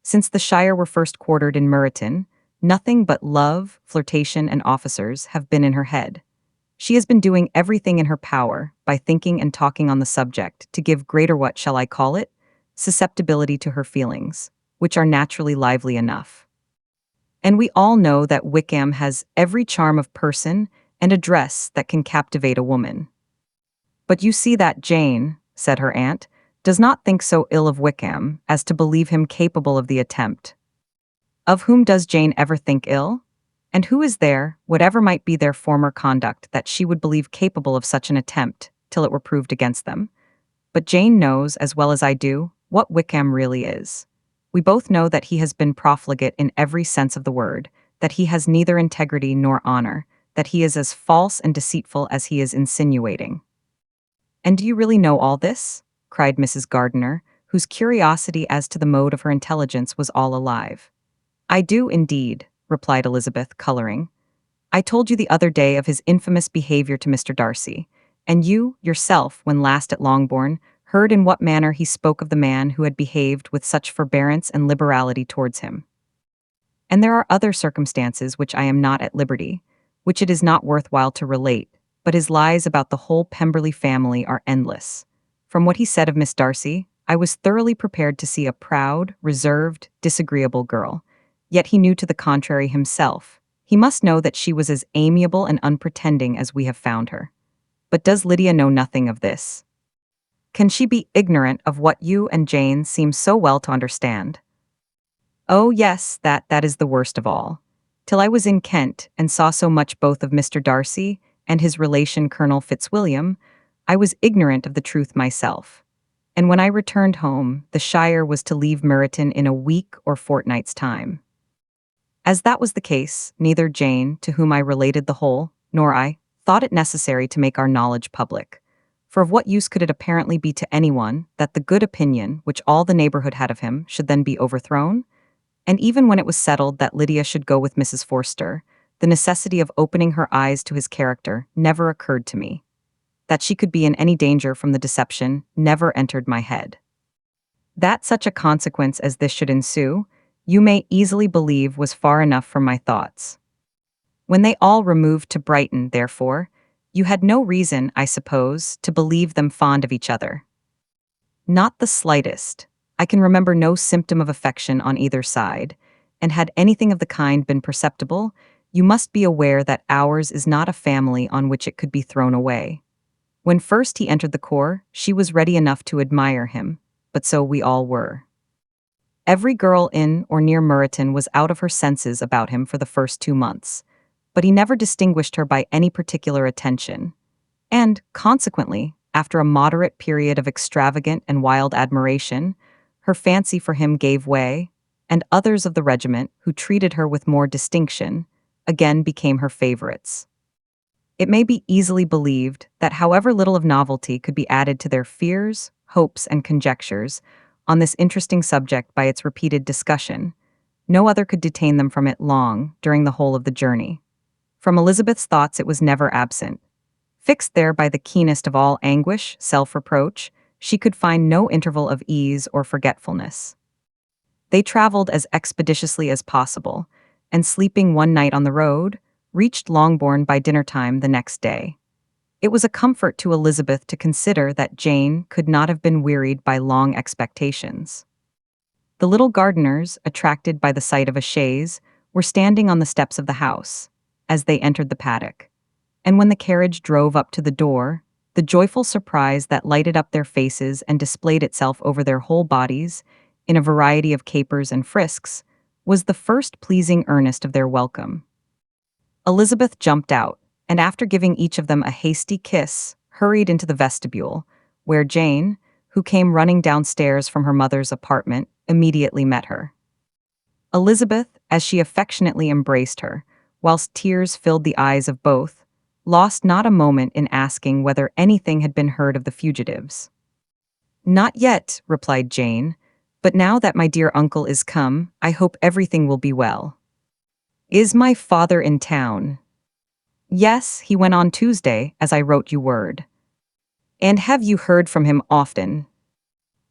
Since the Shire were first quartered in Meryton, nothing but love, flirtation, and officers have been in her head. She has been doing everything in her power, by thinking and talking on the subject, to give greater, what shall I call it, susceptibility to her feelings, which are naturally lively enough. And we all know that Wickham has every charm of person and address that can captivate a woman. But you see that Jane, said her aunt, does not think so ill of Wickham as to believe him capable of the attempt. Of whom does Jane ever think ill? And who is there, whatever might be their former conduct, that she would believe capable of such an attempt, till it were proved against them? But Jane knows, as well as I do, what Wickham really is. We both know that he has been profligate in every sense of the word, that he has neither integrity nor honor, that he is as false and deceitful as he is insinuating. And do you really know all this? Cried Mrs. Gardiner, whose curiosity as to the mode of her intelligence was all alive. I do indeed, replied Elizabeth, coloring. I told you the other day of his infamous behavior to Mr. Darcy, and you, yourself, when last at Longbourn, heard in what manner he spoke of the man who had behaved with such forbearance and liberality towards him. And there are other circumstances which I am not at liberty, which it is not worth while to relate, but his lies about the whole Pemberley family are endless. From what he said of Miss Darcy, I was thoroughly prepared to see a proud, reserved, disagreeable girl. Yet he knew to the contrary himself. He must know that she was as amiable and unpretending as we have found her. But does Lydia know nothing of this? Can she be ignorant of what you and Jane seem so well to understand? Oh yes, that is the worst of all. Till I was in Kent and saw so much both of Mr. Darcy and his relation Colonel Fitzwilliam, I was ignorant of the truth myself. And when I returned home, the Shire was to leave Meryton in a week or fortnight's time. As that was the case, neither Jane, to whom I related the whole, nor I, thought it necessary to make our knowledge public. For of what use could it apparently be to anyone that the good opinion which all the neighborhood had of him should then be overthrown? And even when it was settled that Lydia should go with Mrs. Forster, the necessity of opening her eyes to his character never occurred to me. That she could be in any danger from the deception never entered my head. That such a consequence as this should ensue, you may easily believe was far enough from my thoughts. When they all removed to Brighton, therefore, you had no reason, I suppose, to believe them fond of each other. Not the slightest. I can remember no symptom of affection on either side, and had anything of the kind been perceptible, you must be aware that ours is not a family on which it could be thrown away. When first he entered the corps, she was ready enough to admire him, but so we all were. Every girl in or near Meryton was out of her senses about him for the first 2 months, but he never distinguished her by any particular attention, and, consequently, after a moderate period of extravagant and wild admiration, her fancy for him gave way, and others of the regiment, who treated her with more distinction, again became her favorites. It may be easily believed that however little of novelty could be added to their fears, hopes, and conjectures on this interesting subject by its repeated discussion, no other could detain them from it long during the whole of the journey. From Elizabeth's thoughts it was never absent. Fixed there by the keenest of all anguish, self-reproach, she could find no interval of ease or forgetfulness. They traveled as expeditiously as possible, and sleeping one night on the road, reached Longbourn by dinner-time the next day. It was a comfort to Elizabeth to consider that Jane could not have been wearied by long expectations. The little gardeners, attracted by the sight of a chaise, were standing on the steps of the house, as they entered the paddock. And when the carriage drove up to the door, the joyful surprise that lighted up their faces and displayed itself over their whole bodies, in a variety of capers and frisks, was the first pleasing earnest of their welcome. Elizabeth jumped out, and after giving each of them a hasty kiss, hurried into the vestibule, where Jane, who came running downstairs from her mother's apartment, immediately met her. Elizabeth, as she affectionately embraced her, whilst tears filled the eyes of both, lost not a moment in asking whether anything had been heard of the fugitives. "Not yet," replied Jane, "but now that my dear uncle is come, I hope everything will be well." "Is my father in town?" "Yes, he went on Tuesday, as I wrote you word." "And have you heard from him often?"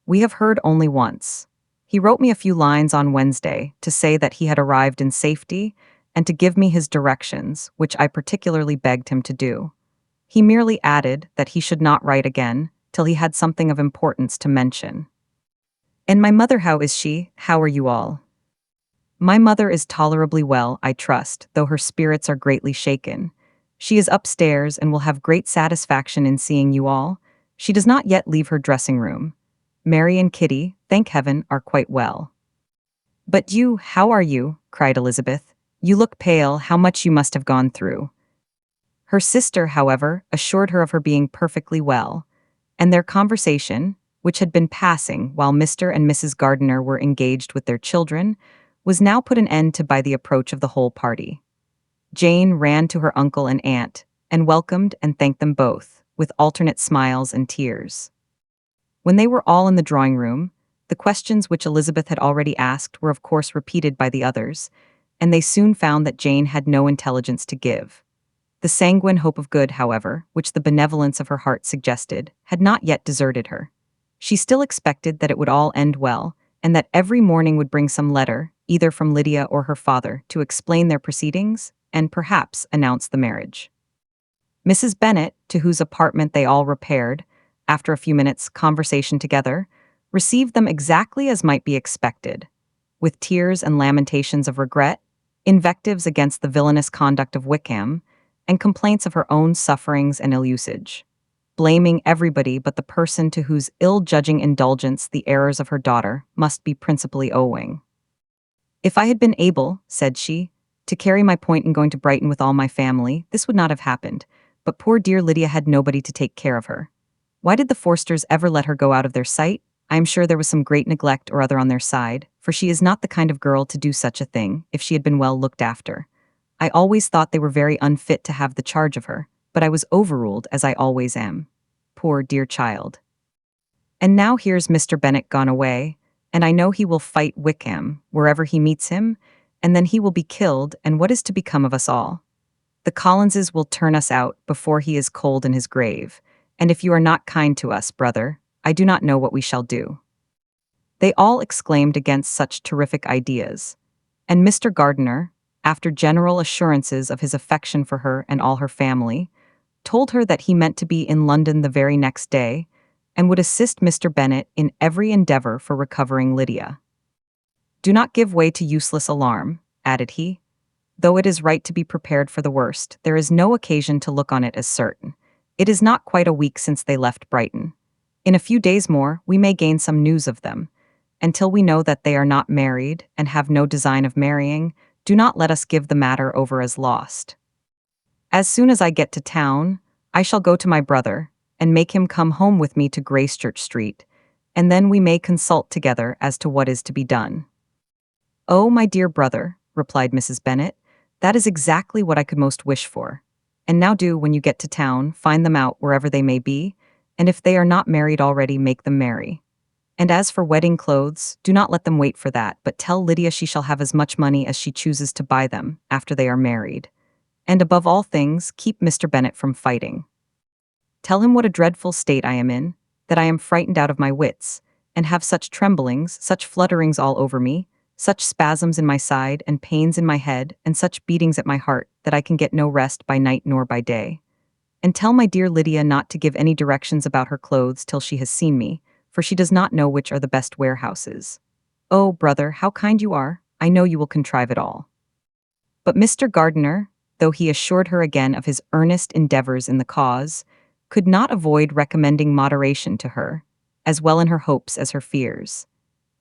"We have heard only once. He wrote me a few lines on Wednesday to say that he had arrived in safety and to give me his directions, which I particularly begged him to do. He merely added that he should not write again till he had something of importance to mention." "And my mother, how is she? How are you all?" "My mother is tolerably well, I trust, though her spirits are greatly shaken. She is upstairs and will have great satisfaction in seeing you all. She does not yet leave her dressing-room. Mary and Kitty, thank heaven, are quite well." "But you, how are you?" cried Elizabeth. "You look pale, how much you must have gone through." Her sister, however, assured her of her being perfectly well, and their conversation, which had been passing while Mr. and Mrs. Gardiner were engaged with their children, was now put an end to by the approach of the whole party. Jane ran to her uncle and aunt, and welcomed and thanked them both, with alternate smiles and tears. When they were all in the drawing-room, the questions which Elizabeth had already asked were of course repeated by the others, and they soon found that Jane had no intelligence to give. The sanguine hope of good, however, which the benevolence of her heart suggested, had not yet deserted her. She still expected that it would all end well, and that every morning would bring some letter, either from Lydia or her father, to explain their proceedings, and perhaps announce the marriage. Mrs. Bennet, to whose apartment they all repaired, after a few minutes' conversation together, received them exactly as might be expected, with tears and lamentations of regret, invectives against the villainous conduct of Wickham, and complaints of her own sufferings and ill-usage, blaming everybody but the person to whose ill-judging indulgence the errors of her daughter must be principally owing. "If I had been able," said she, "to carry my point in going to Brighton with all my family, this would not have happened, but poor dear Lydia had nobody to take care of her. Why did the Forsters ever let her go out of their sight? I am sure there was some great neglect or other on their side, for she is not the kind of girl to do such a thing if she had been well looked after. I always thought they were very unfit to have the charge of her, but I was overruled, as I always am. Poor dear child. And now here's Mr. Bennet gone away, and I know he will fight Wickham wherever he meets him, and then he will be killed, and what is to become of us all? The Collinses will turn us out before he is cold in his grave, and if you are not kind to us, brother, I do not know what we shall do." They all exclaimed against such terrific ideas, and Mr. Gardiner, after general assurances of his affection for her and all her family, told her that he meant to be in London the very next day, and would assist Mr. Bennet in every endeavour for recovering Lydia. "Do not give way to useless alarm," added he. "Though it is right to be prepared for the worst, there is no occasion to look on it as certain. It is not quite a week since they left Brighton. In a few days more, we may gain some news of them. Until we know that they are not married and have no design of marrying, do not let us give the matter over as lost. As soon as I get to town, I shall go to my brother and make him come home with me to Gracechurch Street, and then we may consult together as to what is to be done." "Oh, my dear brother," replied Mrs. Bennet, "that is exactly what I could most wish for. And now do, when you get to town, find them out wherever they may be, and if they are not married already, make them marry. And as for wedding clothes, do not let them wait for that, but tell Lydia she shall have as much money as she chooses to buy them after they are married. And above all things, keep Mr. Bennet from fighting. Tell him what a dreadful state I am in, that I am frightened out of my wits, and have such tremblings, such flutterings all over me, such spasms in my side, and pains in my head, and such beatings at my heart, that I can get no rest by night nor by day. And tell my dear Lydia not to give any directions about her clothes till she has seen me, for she does not know which are the best warehouses. Oh, brother, how kind you are! I know you will contrive it all. But Mr. Gardiner, though he assured her again of his earnest endeavors in the cause, could not avoid recommending moderation to her, as well in her hopes as her fears.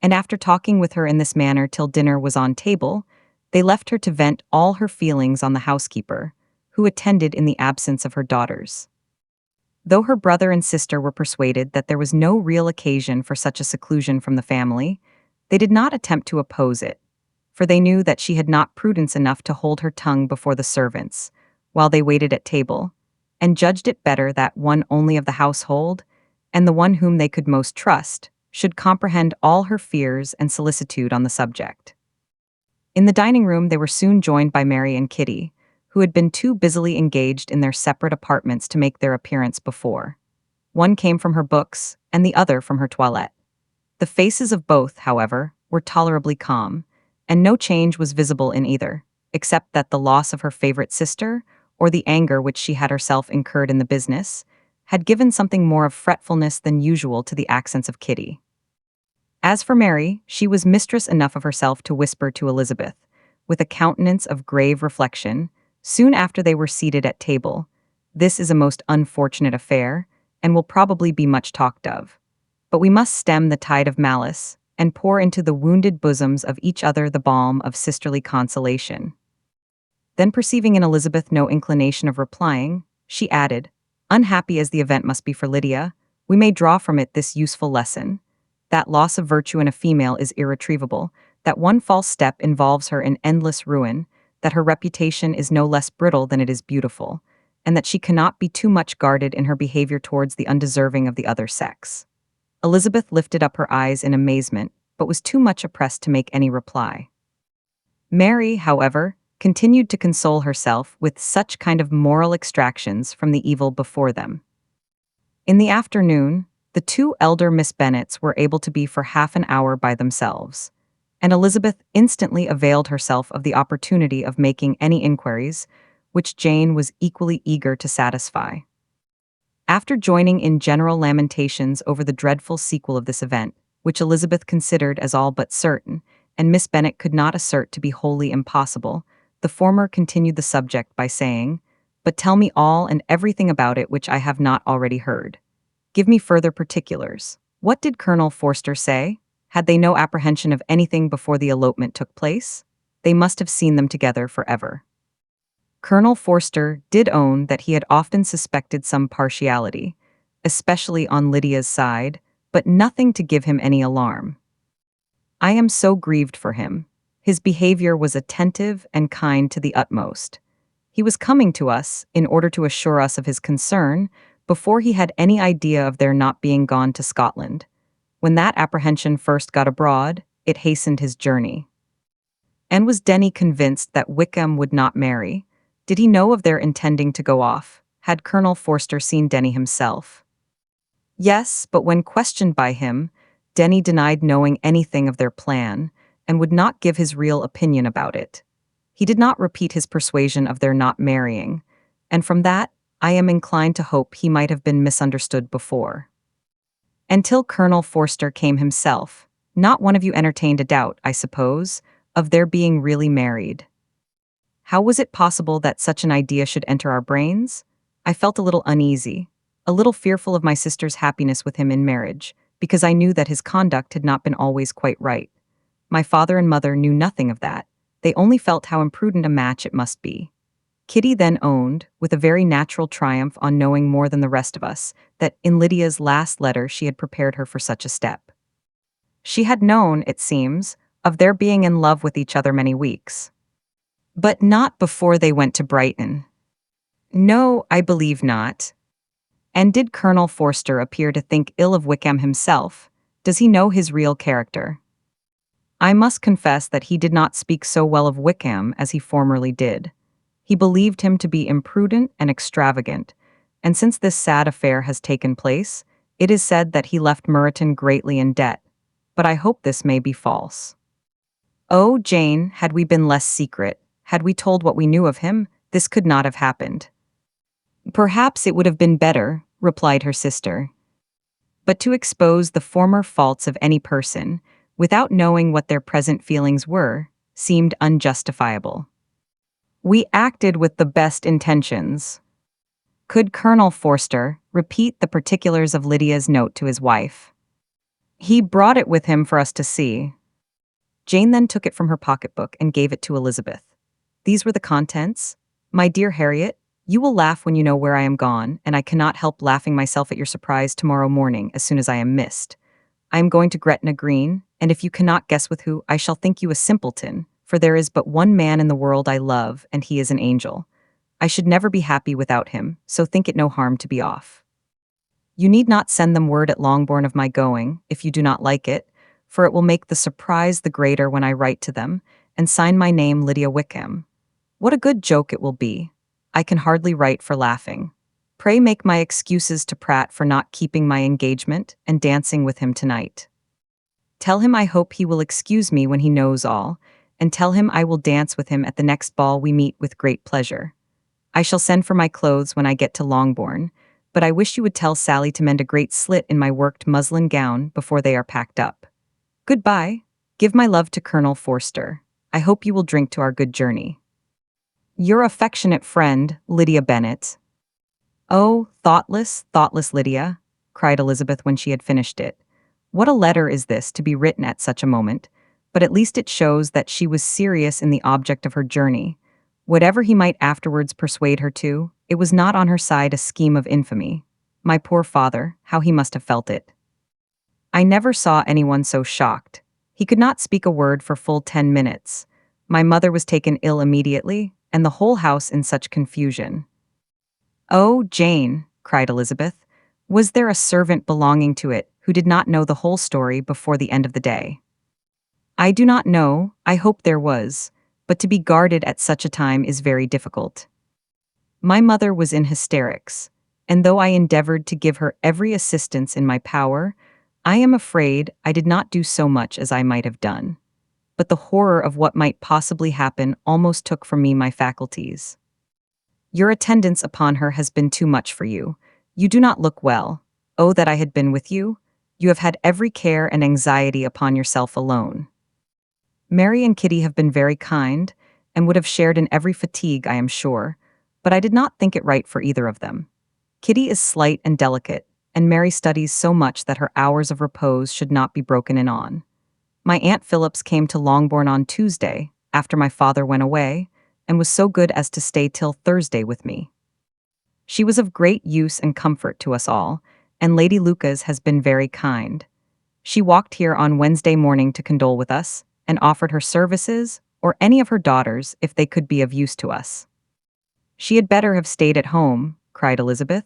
And after talking with her in this manner till dinner was on table, they left her to vent all her feelings on the housekeeper, who attended in the absence of her daughters. Though her brother and sister were persuaded that there was no real occasion for such a seclusion from the family, they did not attempt to oppose it, for they knew that she had not prudence enough to hold her tongue before the servants, while they waited at table, and judged it better that one only of the household, and the one whom they could most trust, should comprehend all her fears and solicitude on the subject. In the dining-room they were soon joined by Mary and Kitty, who had been too busily engaged in their separate apartments to make their appearance before. One came from her books, and the other from her toilette. The faces of both, however, were tolerably calm, and no change was visible in either, except that the loss of her favorite sister, or the anger which she had herself incurred in the business, had given something more of fretfulness than usual to the accents of Kitty. As for Mary, she was mistress enough of herself to whisper to Elizabeth, with a countenance of grave reflection, soon after they were seated at table, "This is a most unfortunate affair, and will probably be much talked of. But we must stem the tide of malice, and pour into the wounded bosoms of each other the balm of sisterly consolation." Then perceiving in Elizabeth no inclination of replying, she added, "Unhappy as the event must be for Lydia, we may draw from it this useful lesson, that loss of virtue in a female is irretrievable, that one false step involves her in endless ruin, that her reputation is no less brittle than it is beautiful, and that she cannot be too much guarded in her behavior towards the undeserving of the other sex." Elizabeth lifted up her eyes in amazement, but was too much oppressed to make any reply. Mary, however, continued to console herself with such kind of moral extractions from the evil before them. In the afternoon, the two elder Miss Bennets were able to be for half an hour by themselves, and Elizabeth instantly availed herself of the opportunity of making any inquiries, which Jane was equally eager to satisfy. After joining in general lamentations over the dreadful sequel of this event, which Elizabeth considered as all but certain, and Miss Bennet could not assert to be wholly impossible, the former continued the subject by saying, "But tell me all and everything about it which I have not already heard. Give me further particulars. What did Colonel Forster say? Had they no apprehension of anything before the elopement took place? They must have seen them together forever." Colonel Forster did own that he had often suspected some partiality, especially on Lydia's side, but nothing to give him any alarm. "I am so grieved for him. His behavior was attentive and kind to the utmost. He was coming to us, in order to assure us of his concern, before he had any idea of their not being gone to Scotland. When that apprehension first got abroad, it hastened his journey." And was Denny convinced that Wickham would not marry? Did he know of their intending to go off? Had Colonel Forster seen Denny himself? Yes, but when questioned by him, Denny denied knowing anything of their plan, and would not give his real opinion about it. He did not repeat his persuasion of their not marrying, and from that, I am inclined to hope he might have been misunderstood before. Until Colonel Forster came himself, not one of you entertained a doubt, I suppose, of their being really married. How was it possible that such an idea should enter our brains? I felt a little uneasy, a little fearful of my sister's happiness with him in marriage, because I knew that his conduct had not been always quite right. My father and mother knew nothing of that. They only felt how imprudent a match it must be. Kitty then owned, with a very natural triumph on knowing more than the rest of us, that in Lydia's last letter she had prepared her for such a step. She had known, it seems, of their being in love with each other many weeks. But not before they went to Brighton. No, I believe not. And did Colonel Forster appear to think ill of Wickham himself? Does he know his real character? I must confess that he did not speak so well of Wickham as he formerly did. He believed him to be imprudent and extravagant, and since this sad affair has taken place, it is said that he left Meryton greatly in debt, but I hope this may be false. Oh, Jane, had we been less secret, had we told what we knew of him, this could not have happened. Perhaps it would have been better, replied her sister. But to expose the former faults of any person, without knowing what their present feelings were, seemed unjustifiable. We acted with the best intentions. Could Colonel Forster repeat the particulars of Lydia's note to his wife? He brought it with him for us to see. Jane then took it from her pocketbook and gave it to Elizabeth. These were the contents. My dear Harriet, you will laugh when you know where I am gone, and I cannot help laughing myself at your surprise tomorrow morning as soon as I am missed. I am going to Gretna Green, and if you cannot guess with who, I shall think you a simpleton, for there is but one man in the world I love, and he is an angel. I should never be happy without him, so think it no harm to be off. You need not send them word at Longbourn of my going, if you do not like it, for it will make the surprise the greater when I write to them, and sign my name Lydia Wickham. What a good joke it will be. I can hardly write for laughing. Pray make my excuses to Pratt for not keeping my engagement and dancing with him tonight. Tell him I hope he will excuse me when he knows all, and tell him I will dance with him at the next ball we meet with great pleasure. I shall send for my clothes when I get to Longbourn, but I wish you would tell Sally to mend a great slit in my worked muslin gown before they are packed up. Goodbye. Give my love to Colonel Forster. I hope you will drink to our good journey. Your affectionate friend, Lydia Bennet. Oh, thoughtless, thoughtless Lydia, cried Elizabeth when she had finished it. What a letter is this to be written at such a moment, but at least it shows that she was serious in the object of her journey. Whatever he might afterwards persuade her to, it was not on her side a scheme of infamy. My poor father, how he must have felt it. I never saw anyone so shocked. He could not speak a word for full 10 minutes. My mother was taken ill immediately, and the whole house in such confusion. Oh, Jane, cried Elizabeth, was there a servant belonging to it who did not know the whole story before the end of the day? I do not know, I hope there was, but to be guarded at such a time is very difficult. My mother was in hysterics, and though I endeavored to give her every assistance in my power, I am afraid I did not do so much as I might have done. But the horror of what might possibly happen almost took from me my faculties. Your attendance upon her has been too much for you. You do not look well. Oh, that I had been with you. You have had every care and anxiety upon yourself alone. Mary and Kitty have been very kind, and would have shared in every fatigue, I am sure, but I did not think it right for either of them. Kitty is slight and delicate, and Mary studies so much that her hours of repose should not be broken in on. My Aunt Phillips came to Longbourn on Tuesday, after my father went away, and was so good as to stay till Thursday with me. She was of great use and comfort to us all, and Lady Lucas has been very kind. She walked here on Wednesday morning to condole with us, and offered her services, or any of her daughters, if they could be of use to us. She had better have stayed at home, cried Elizabeth.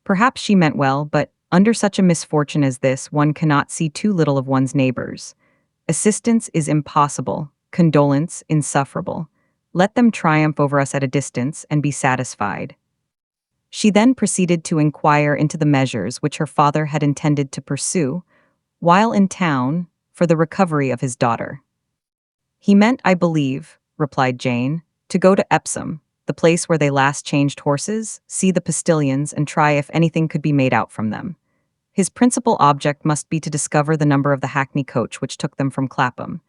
Perhaps she meant well, but under such a misfortune as this, one cannot see too little of one's neighbors. Assistance is impossible, condolence insufferable. Let them triumph over us at a distance and be satisfied. She then proceeded to inquire into the measures which her father had intended to pursue, while in town, for the recovery of his daughter. He meant, I believe, replied Jane, to go to Epsom, the place where they last changed horses, see the postilions, and try if anything could be made out from them. His principal object must be to discover the number of the hackney coach which took them from Clapham.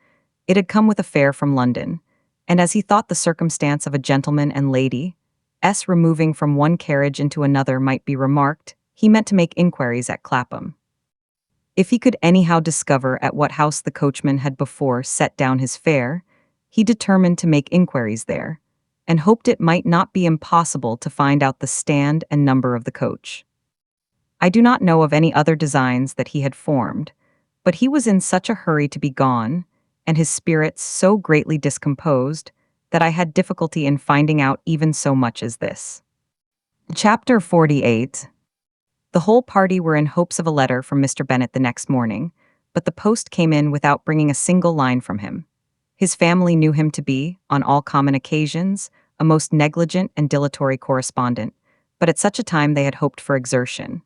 It had come with a fare from London, and as he thought the circumstance of a gentleman and lady, removing from one carriage into another might be remarked, he meant to make inquiries at Clapham. If he could anyhow discover at what house the coachman had before set down his fare, he determined to make inquiries there, and hoped it might not be impossible to find out the stand and number of the coach. I do not know of any other designs that he had formed, but he was in such a hurry to be gone, and his spirits so greatly discomposed, that I had difficulty in finding out even so much as this. Chapter 48. The whole party were in hopes of a letter from Mr. Bennet the next morning, but the post came in without bringing a single line from him. His family knew him to be, on all common occasions, a most negligent and dilatory correspondent, but at such a time they had hoped for exertion.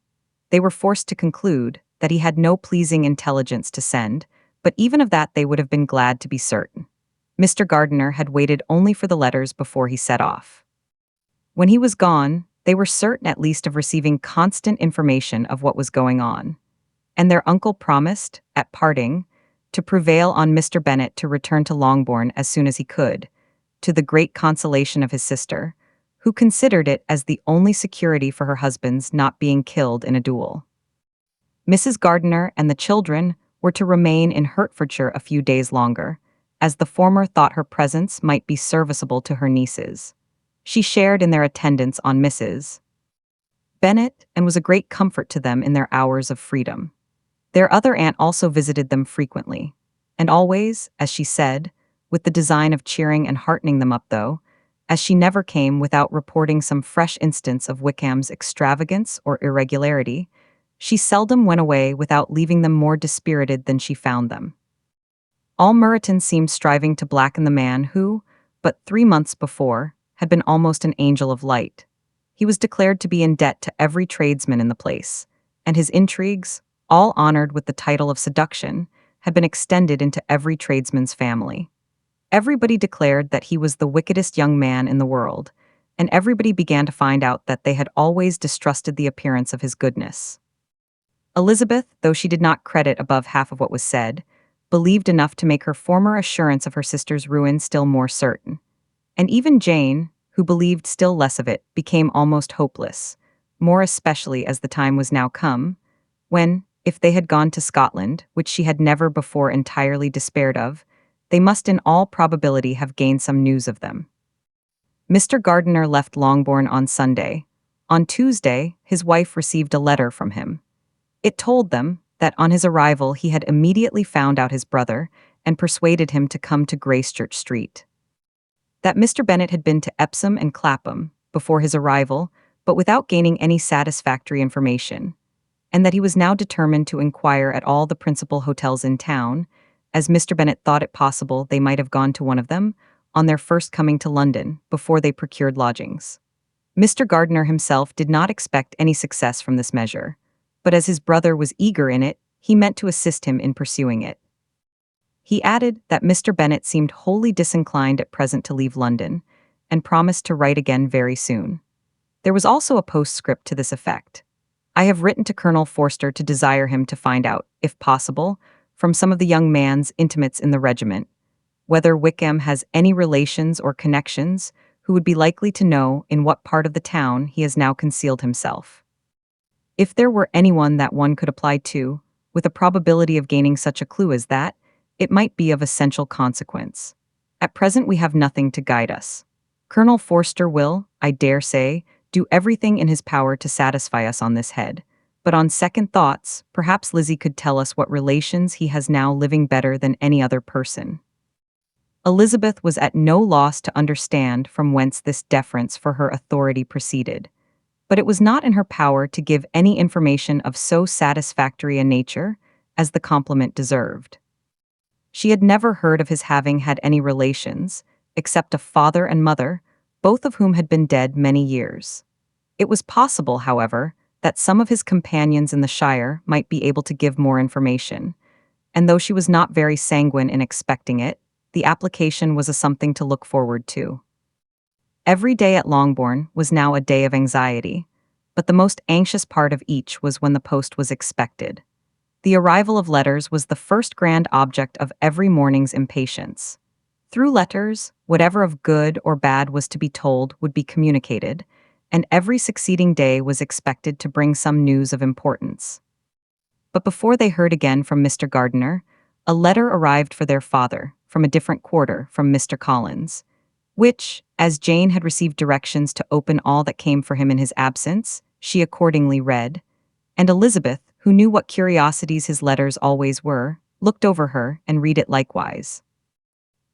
They were forced to conclude that he had no pleasing intelligence to send, but even of that they would have been glad to be certain. Mr. Gardiner had waited only for the letters before he set off. When he was gone, they were certain at least of receiving constant information of what was going on, and their uncle promised, at parting, to prevail on Mr. Bennet to return to Longbourn as soon as he could, to the great consolation of his sister, who considered it as the only security for her husband's not being killed in a duel. Mrs. Gardiner and the children were to remain in Hertfordshire a few days longer, as the former thought her presence might be serviceable to her nieces. She shared in their attendance on Mrs. Bennet and was a great comfort to them in their hours of freedom. Their other aunt also visited them frequently, and always, as she said, with the design of cheering and heartening them up though, as she never came without reporting some fresh instance of Wickham's extravagance or irregularity, she seldom went away without leaving them more dispirited than she found them. All Meryton seemed striving to blacken the man who, but 3 months before, had been almost an angel of light. He was declared to be in debt to every tradesman in the place, and his intrigues, all honored with the title of seduction, had been extended into every tradesman's family. Everybody declared that he was the wickedest young man in the world, and everybody began to find out that they had always distrusted the appearance of his goodness. Elizabeth, though she did not credit above half of what was said, believed enough to make her former assurance of her sister's ruin still more certain. And even Jane, who believed still less of it, became almost hopeless, more especially as the time was now come, when, if they had gone to Scotland, which she had never before entirely despaired of, they must in all probability have gained some news of them. Mr. Gardiner left Longbourn on Sunday. On Tuesday, his wife received a letter from him. It told them that on his arrival he had immediately found out his brother and persuaded him to come to Gracechurch Street. That Mr. Bennet had been to Epsom and Clapham before his arrival, but without gaining any satisfactory information, and that he was now determined to inquire at all the principal hotels in town, as Mr. Bennet thought it possible they might have gone to one of them on their first coming to London before they procured lodgings. Mr. Gardiner himself did not expect any success from this measure, but as his brother was eager in it, he meant to assist him in pursuing it. He added that Mr. Bennet seemed wholly disinclined at present to leave London, and promised to write again very soon. There was also a postscript to this effect. I have written to Colonel Forster to desire him to find out, if possible, from some of the young man's intimates in the regiment, whether Wickham has any relations or connections who would be likely to know in what part of the town he has now concealed himself. If there were anyone that one could apply to, with a probability of gaining such a clue as that, it might be of essential consequence. At present we have nothing to guide us. Colonel Forster will, I dare say, do everything in his power to satisfy us on this head, but on second thoughts, perhaps Lizzie could tell us what relations he has now living better than any other person. Elizabeth was at no loss to understand from whence this deference for her authority proceeded, but it was not in her power to give any information of so satisfactory a nature as the compliment deserved. She had never heard of his having had any relations, except a father and mother, both of whom had been dead many years. It was possible, however, that some of his companions in the shire might be able to give more information, and though she was not very sanguine in expecting it, the application was a something to look forward to. Every day at Longbourn was now a day of anxiety, but the most anxious part of each was when the post was expected. The arrival of letters was the first grand object of every morning's impatience. Through letters, whatever of good or bad was to be told would be communicated, and every succeeding day was expected to bring some news of importance. But before they heard again from Mr. Gardiner, a letter arrived for their father, from a different quarter, from Mr. Collins, which, as Jane had received directions to open all that came for him in his absence, she accordingly read, and Elizabeth, who knew what curiosities his letters always were, looked over her and read it likewise.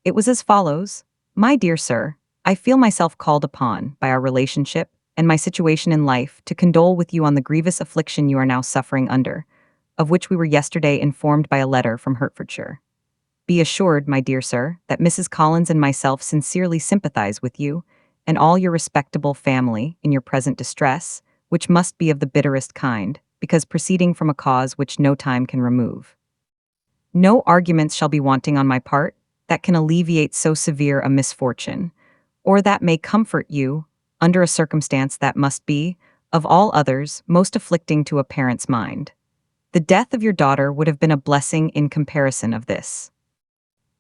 It was as follows: My dear sir, I feel myself called upon, by our relationship, and my situation in life, to condole with you on the grievous affliction you are now suffering under, of which we were yesterday informed by a letter from Hertfordshire. Be assured, my dear sir, that Mrs. Collins and myself sincerely sympathize with you and all your respectable family in your present distress, which must be of the bitterest kind, because proceeding from a cause which no time can remove. No arguments shall be wanting on my part that can alleviate so severe a misfortune, or that may comfort you under a circumstance that must be, of all others, most afflicting to a parent's mind. The death of your daughter would have been a blessing in comparison of this.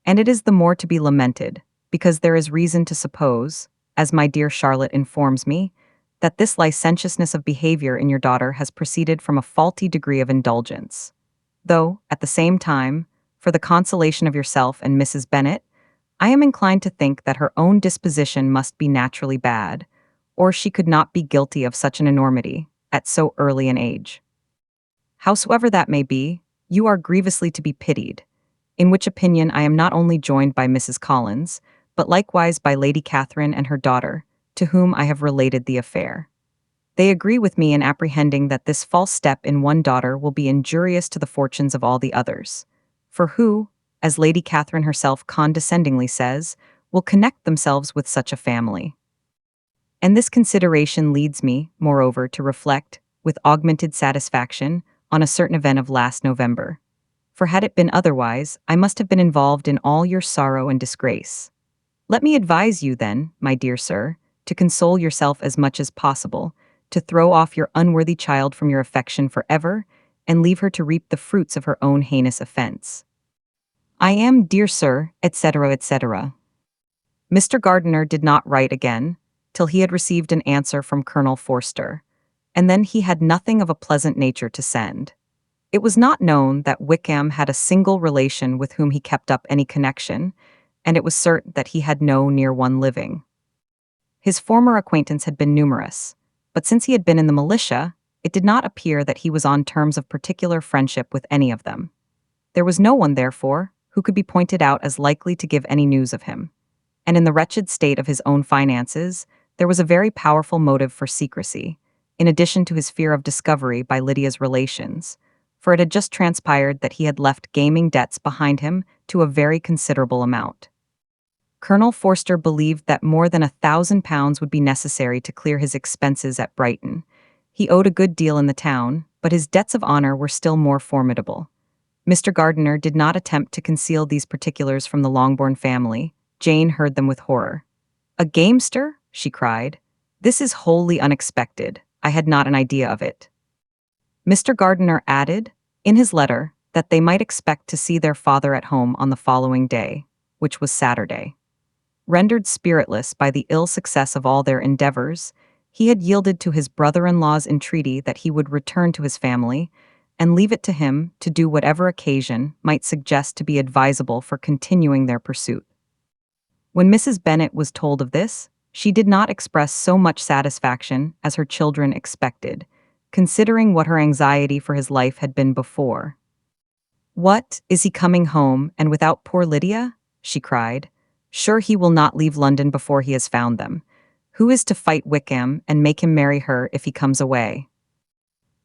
And it is the more to be lamented, because there is reason to suppose, as my dear Charlotte informs me, that this licentiousness of behavior in your daughter has proceeded from a faulty degree of indulgence. Though, at the same time, for the consolation of yourself and Mrs. Bennet, I am inclined to think that her own disposition must be naturally bad, or she could not be guilty of such an enormity at so early an age. Howsoever that may be, you are grievously to be pitied, in which opinion I am not only joined by Mrs. Collins, but likewise by Lady Catherine and her daughter, to whom I have related the affair. They agree with me in apprehending that this false step in one daughter will be injurious to the fortunes of all the others. For who, as Lady Catherine herself condescendingly says, will connect themselves with such a family? And this consideration leads me, moreover, to reflect, with augmented satisfaction, on a certain event of last November. For had it been otherwise, I must have been involved in all your sorrow and disgrace. Let me advise you then, my dear sir, to console yourself as much as possible, to throw off your unworthy child from your affection forever, and leave her to reap the fruits of her own heinous offense. I am, dear sir, etc., etc. Mr. Gardiner did not write again, till he had received an answer from Colonel Forster, and then he had nothing of a pleasant nature to send. It was not known that Wickham had a single relation with whom he kept up any connection, and it was certain that he had no near one living. His former acquaintance had been numerous, but since he had been in the militia, it did not appear that he was on terms of particular friendship with any of them. There was no one, therefore, who could be pointed out as likely to give any news of him, and in the wretched state of his own finances, there was a very powerful motive for secrecy, in addition to his fear of discovery by Lydia's relations, for it had just transpired that he had left gaming debts behind him to a very considerable amount. Colonel Forster believed that more than £1,000 would be necessary to clear his expenses at Brighton. He owed a good deal in the town, but his debts of honor were still more formidable. Mr. Gardiner did not attempt to conceal these particulars from the Longbourn family. Jane heard them with horror. "A gamester?" she cried. "This is wholly unexpected. I had not an idea of it." Mr. Gardiner added, in his letter, that they might expect to see their father at home on the following day, which was Saturday. Rendered spiritless by the ill success of all their endeavors, he had yielded to his brother-in-law's entreaty that he would return to his family, and leave it to him to do whatever occasion might suggest to be advisable for continuing their pursuit. When Mrs. Bennet was told of this, she did not express so much satisfaction as her children expected, considering what her anxiety for his life had been before. "What, is he coming home, and without poor Lydia?" she cried. "Sure he will not leave London before he has found them. Who is to fight Wickham and make him marry her if he comes away?"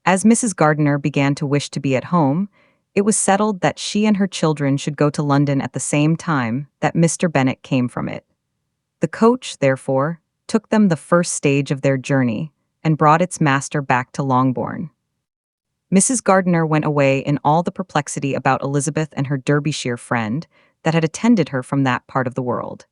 As Mrs. Gardiner began to wish to be at home, it was settled that she and her children should go to London at the same time that Mr. Bennet came from it. The coach, therefore, took them the first stage of their journey, and brought its master back to Longbourn. Mrs. Gardiner went away in all the perplexity about Elizabeth and her Derbyshire friend that had attended her from that part of the world.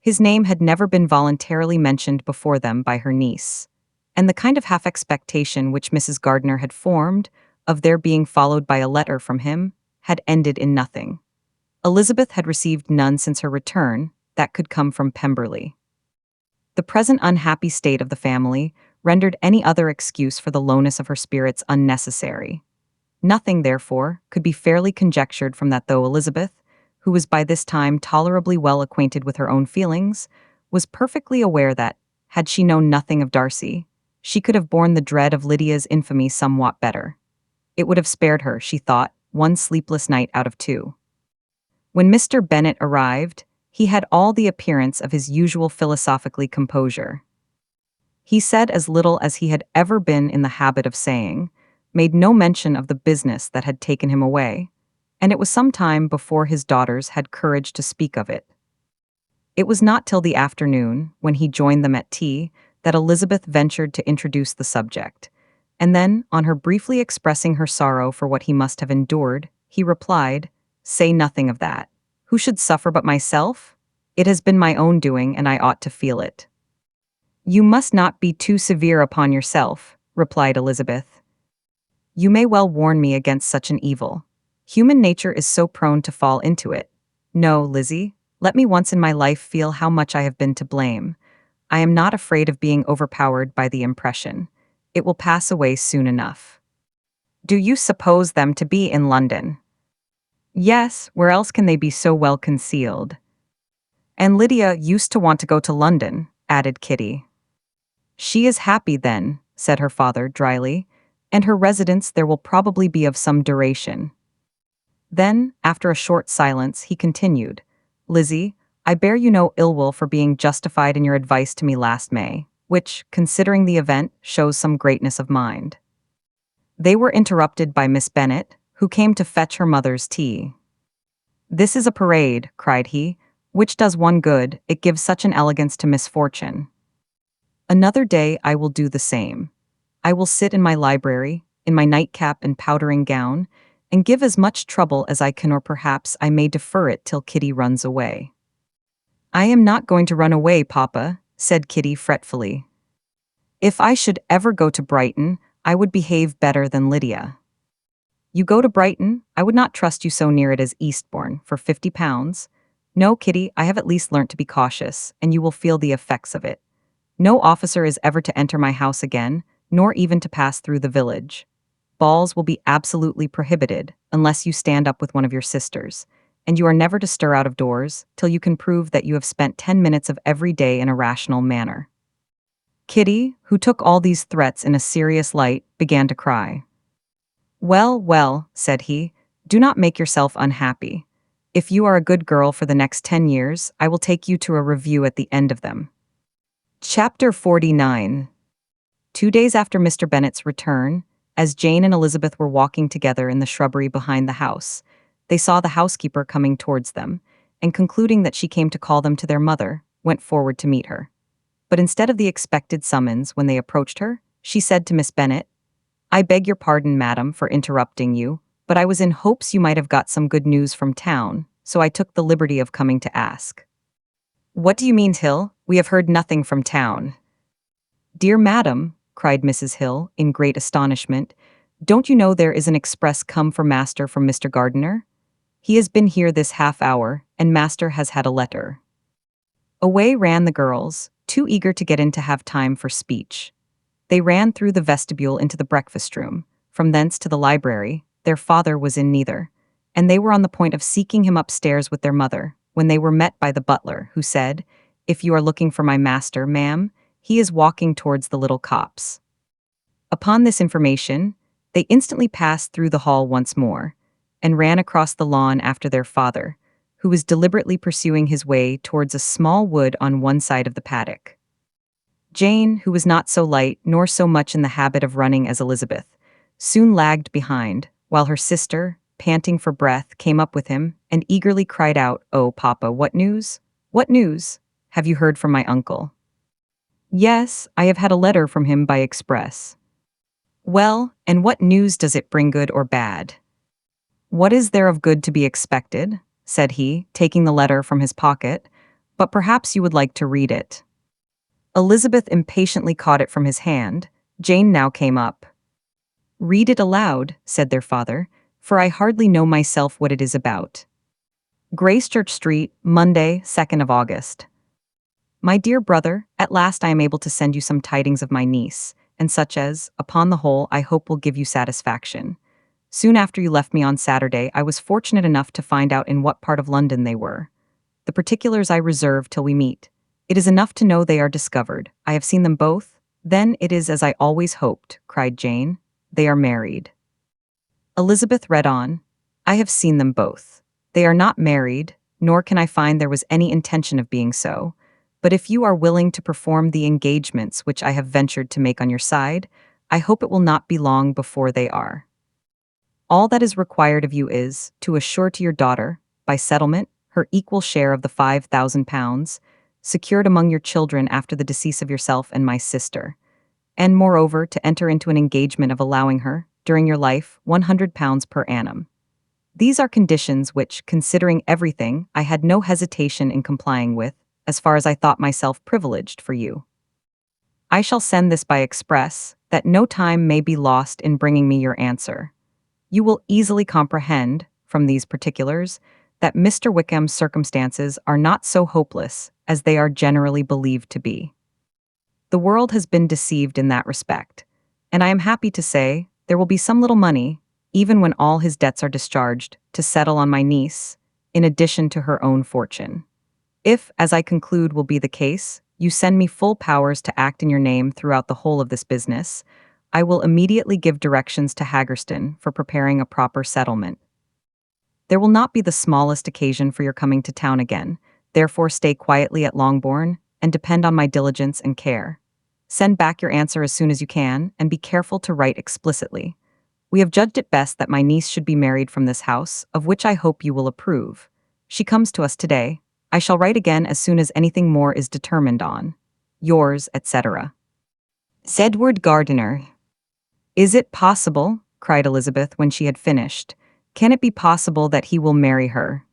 His name had never been voluntarily mentioned before them by her niece, and the kind of half-expectation which Mrs. Gardiner had formed of their being followed by a letter from him had ended in nothing. Elizabeth had received none since her return that could come from Pemberley. The present unhappy state of the family rendered any other excuse for the lowness of her spirits unnecessary. Nothing, therefore, could be fairly conjectured from that though Elizabeth, who was by this time tolerably well acquainted with her own feelings, was perfectly aware that, had she known nothing of Darcy, she could have borne the dread of Lydia's infamy somewhat better. It would have spared her, she thought, one sleepless night out of two. When Mr. Bennet arrived, he had all the appearance of his usual philosophically composure. He said as little as he had ever been in the habit of saying, made no mention of the business that had taken him away, and it was some time before his daughters had courage to speak of it. It was not till the afternoon, when he joined them at tea, that Elizabeth ventured to introduce the subject, and then, on her briefly expressing her sorrow for what he must have endured, he replied, "Say nothing of that. Who should suffer but myself? It has been my own doing, and I ought to feel it." "You must not be too severe upon yourself," replied Elizabeth. "You may well warn me against such an evil. Human nature is so prone to fall into it. No, Lizzie, let me once in my life feel how much I have been to blame. I am not afraid of being overpowered by the impression. It will pass away soon enough." "Do you suppose them to be in London?" "Yes, where else can they be so well concealed?" "And Lydia used to want to go to London," added Kitty. "She is happy then," said her father dryly, "and her residence there will probably be of some duration." Then, after a short silence, he continued, "Lizzie, I bear you no ill will for being justified in your advice to me last May, which, considering the event, shows some greatness of mind." They were interrupted by Miss Bennet, who came to fetch her mother's tea. "This is a parade," cried he, "which does one good, it gives such an elegance to misfortune. Another day I will do the same. I will sit in my library, in my nightcap and powdering gown, and give as much trouble as I can, or perhaps I may defer it till Kitty runs away." "I am not going to run away, Papa," said Kitty fretfully. "If I should ever go to Brighton, I would behave better than Lydia." "You go to Brighton? I would not trust you so near it as Eastbourne, for £50. No, Kitty, I have at least learnt to be cautious, and you will feel the effects of it. No officer is ever to enter my house again, nor even to pass through the village. Balls will be absolutely prohibited, unless you stand up with one of your sisters, and you are never to stir out of doors till you can prove that you have spent 10 minutes of every day in a rational manner." Kitty, who took all these threats in a serious light, began to cry. "Well, well," said he, "do not make yourself unhappy. If you are a good girl for the next 10 years, I will take you to a review at the end of them." Chapter 49. 2 days after Mr. Bennet's return, as Jane and Elizabeth were walking together in the shrubbery behind the house, they saw the housekeeper coming towards them, and concluding that she came to call them to their mother, went forward to meet her. But instead of the expected summons when they approached her, she said to Miss Bennet, "I beg your pardon, madam, for interrupting you, but I was in hopes you might have got some good news from town, so I took the liberty of coming to ask." "What do you mean, Hill? We have heard nothing from town." "Dear madam," cried Mrs. Hill, in great astonishment, "don't you know there is an express come for master from Mr. Gardiner? He has been here this half hour, and master has had a letter." Away ran the girls, too eager to get in to have time for speech. They ran through the vestibule into the breakfast room, from thence to the library. Their father was in neither, and they were on the point of seeking him upstairs with their mother, when they were met by the butler, who said, "If you are looking for my master, ma'am, he is walking towards the little copse." Upon this information, they instantly passed through the hall once more, and ran across the lawn after their father, who was deliberately pursuing his way towards a small wood on one side of the paddock. Jane, who was not so light nor so much in the habit of running as Elizabeth, soon lagged behind, while her sister, panting for breath, came up with him and eagerly cried out, "Oh, Papa, what news? What news? Have you heard from my uncle?" "Yes, I have had a letter from him by express." "Well, and what news does it bring, good or bad?" "What is there of good to be expected?" said he, taking the letter from his pocket, "but perhaps you would like to read it." Elizabeth impatiently caught it from his hand. Jane now came up. "Read it aloud," said their father, "for I hardly know myself what it is about." "Gracechurch Street, Monday, 2nd of August. My dear brother, at last I am able to send you some tidings of my niece, and such as, upon the whole, I hope will give you satisfaction. Soon after you left me on Saturday, I was fortunate enough to find out in what part of London they were. The particulars I reserve till we meet. It is enough to know they are discovered. I have seen them both. Then it is as I always hoped," cried Jane. "They are married." Elizabeth read on. "I have seen them both. They are not married, nor can I find there was any intention of being so. But if you are willing to perform the engagements which I have ventured to make on your side, I hope it will not be long before they are. All that is required of you is to assure to your daughter, by settlement, her equal share of the £5,000, secured among your children after the decease of yourself and my sister, and moreover to enter into an engagement of allowing her, during your life, £100 per annum. These are conditions which, considering everything, I had no hesitation in complying with, as far as I thought myself privileged for you. I shall send this by express, that no time may be lost in bringing me your answer. You will easily comprehend, from these particulars, that Mr. Wickham's circumstances are not so hopeless as they are generally believed to be. The world has been deceived in that respect, and I am happy to say there will be some little money, even when all his debts are discharged, to settle on my niece, in addition to her own fortune. If, as I conclude will be the case, you send me full powers to act in your name throughout the whole of this business, I will immediately give directions to Haggerston for preparing a proper settlement. There will not be the smallest occasion for your coming to town again, therefore stay quietly at Longbourn, and depend on my diligence and care. Send back your answer as soon as you can, and be careful to write explicitly. We have judged it best that my niece should be married from this house, of which I hope you will approve. She comes to us today. I shall write again as soon as anything more is determined on. Yours, etc. Edward Gardiner. Is it possible, cried Elizabeth when she had finished, can it be possible that he will marry her?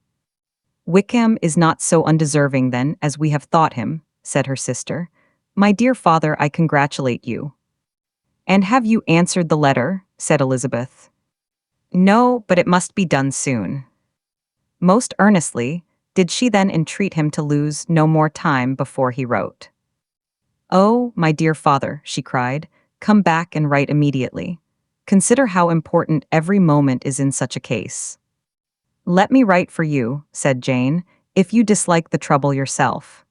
Wickham is not so undeserving, then, as we have thought him, said her sister. My dear father, I congratulate you. And have you answered the letter? Said Elizabeth. No, but it must be done soon. Most earnestly did she then entreat him to lose no more time before he wrote. Oh, my dear father, she cried, come back and write immediately. Consider how important every moment is in such a case. Let me write for you, said Jane, if you dislike the trouble yourself.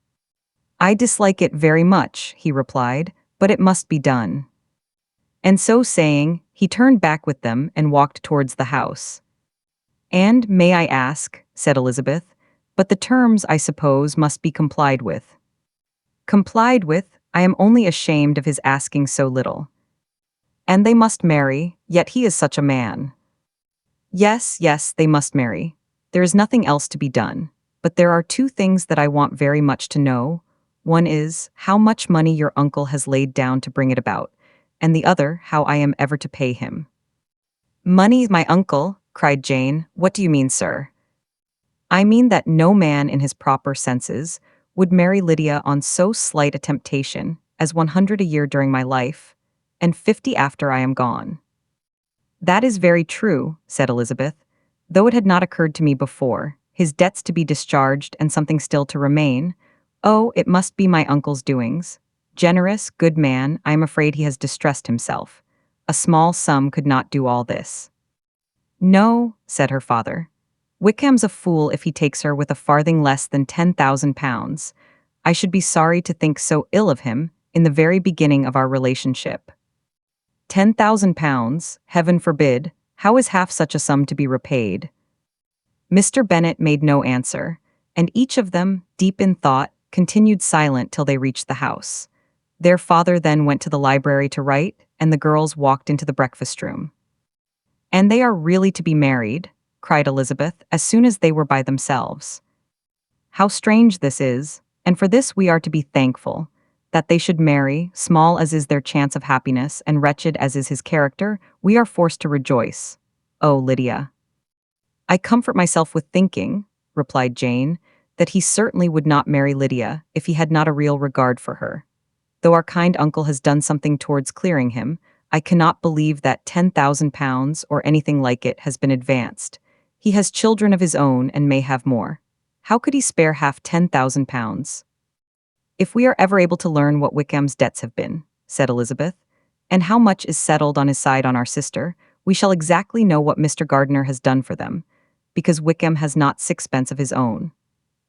I dislike it very much, he replied, but it must be done. And so saying, he turned back with them and walked towards the house. And, may I ask, said Elizabeth, but the terms, I suppose, must be complied with. Complied with, I am only ashamed of his asking so little. And they must marry, yet he is such a man. Yes, yes, they must marry. There is nothing else to be done. But there are two things that I want very much to know. One is, how much money your uncle has laid down to bring it about, and the other, how I am ever to pay him. Money, my uncle, cried Jane. What do you mean, sir? I mean that no man in his proper senses would marry Lydia on so slight a temptation as 100 a year during my life, and 50 after I am gone. That is very true, said Elizabeth, though it had not occurred to me before, his debts to be discharged and something still to remain. Oh, it must be my uncle's doings. Generous, good man, I am afraid he has distressed himself. A small sum could not do all this. No, said her father. Wickham's a fool if he takes her with a farthing less than £10,000. I should be sorry to think so ill of him in the very beginning of our relationship. £10,000, heaven forbid, how is half such a sum to be repaid? Mr. Bennet made no answer, and each of them, deep in thought, continued silent till they reached the house. Their father then went to the library to write, and the girls walked into the breakfast-room. And they are really to be married, cried Elizabeth, as soon as they were by themselves. How strange this is, and for this we are to be thankful, that they should marry, small as is their chance of happiness and wretched as is his character, we are forced to rejoice. Oh, Lydia. I comfort myself with thinking, replied Jane, that he certainly would not marry Lydia if he had not a real regard for her. Though our kind uncle has done something towards clearing him, I cannot believe that £10,000 or anything like it has been advanced. He has children of his own and may have more. How could he spare half £10,000? If we are ever able to learn what Wickham's debts have been, said Elizabeth, and how much is settled on his side on our sister, we shall exactly know what Mr. Gardiner has done for them, because Wickham has not sixpence of his own.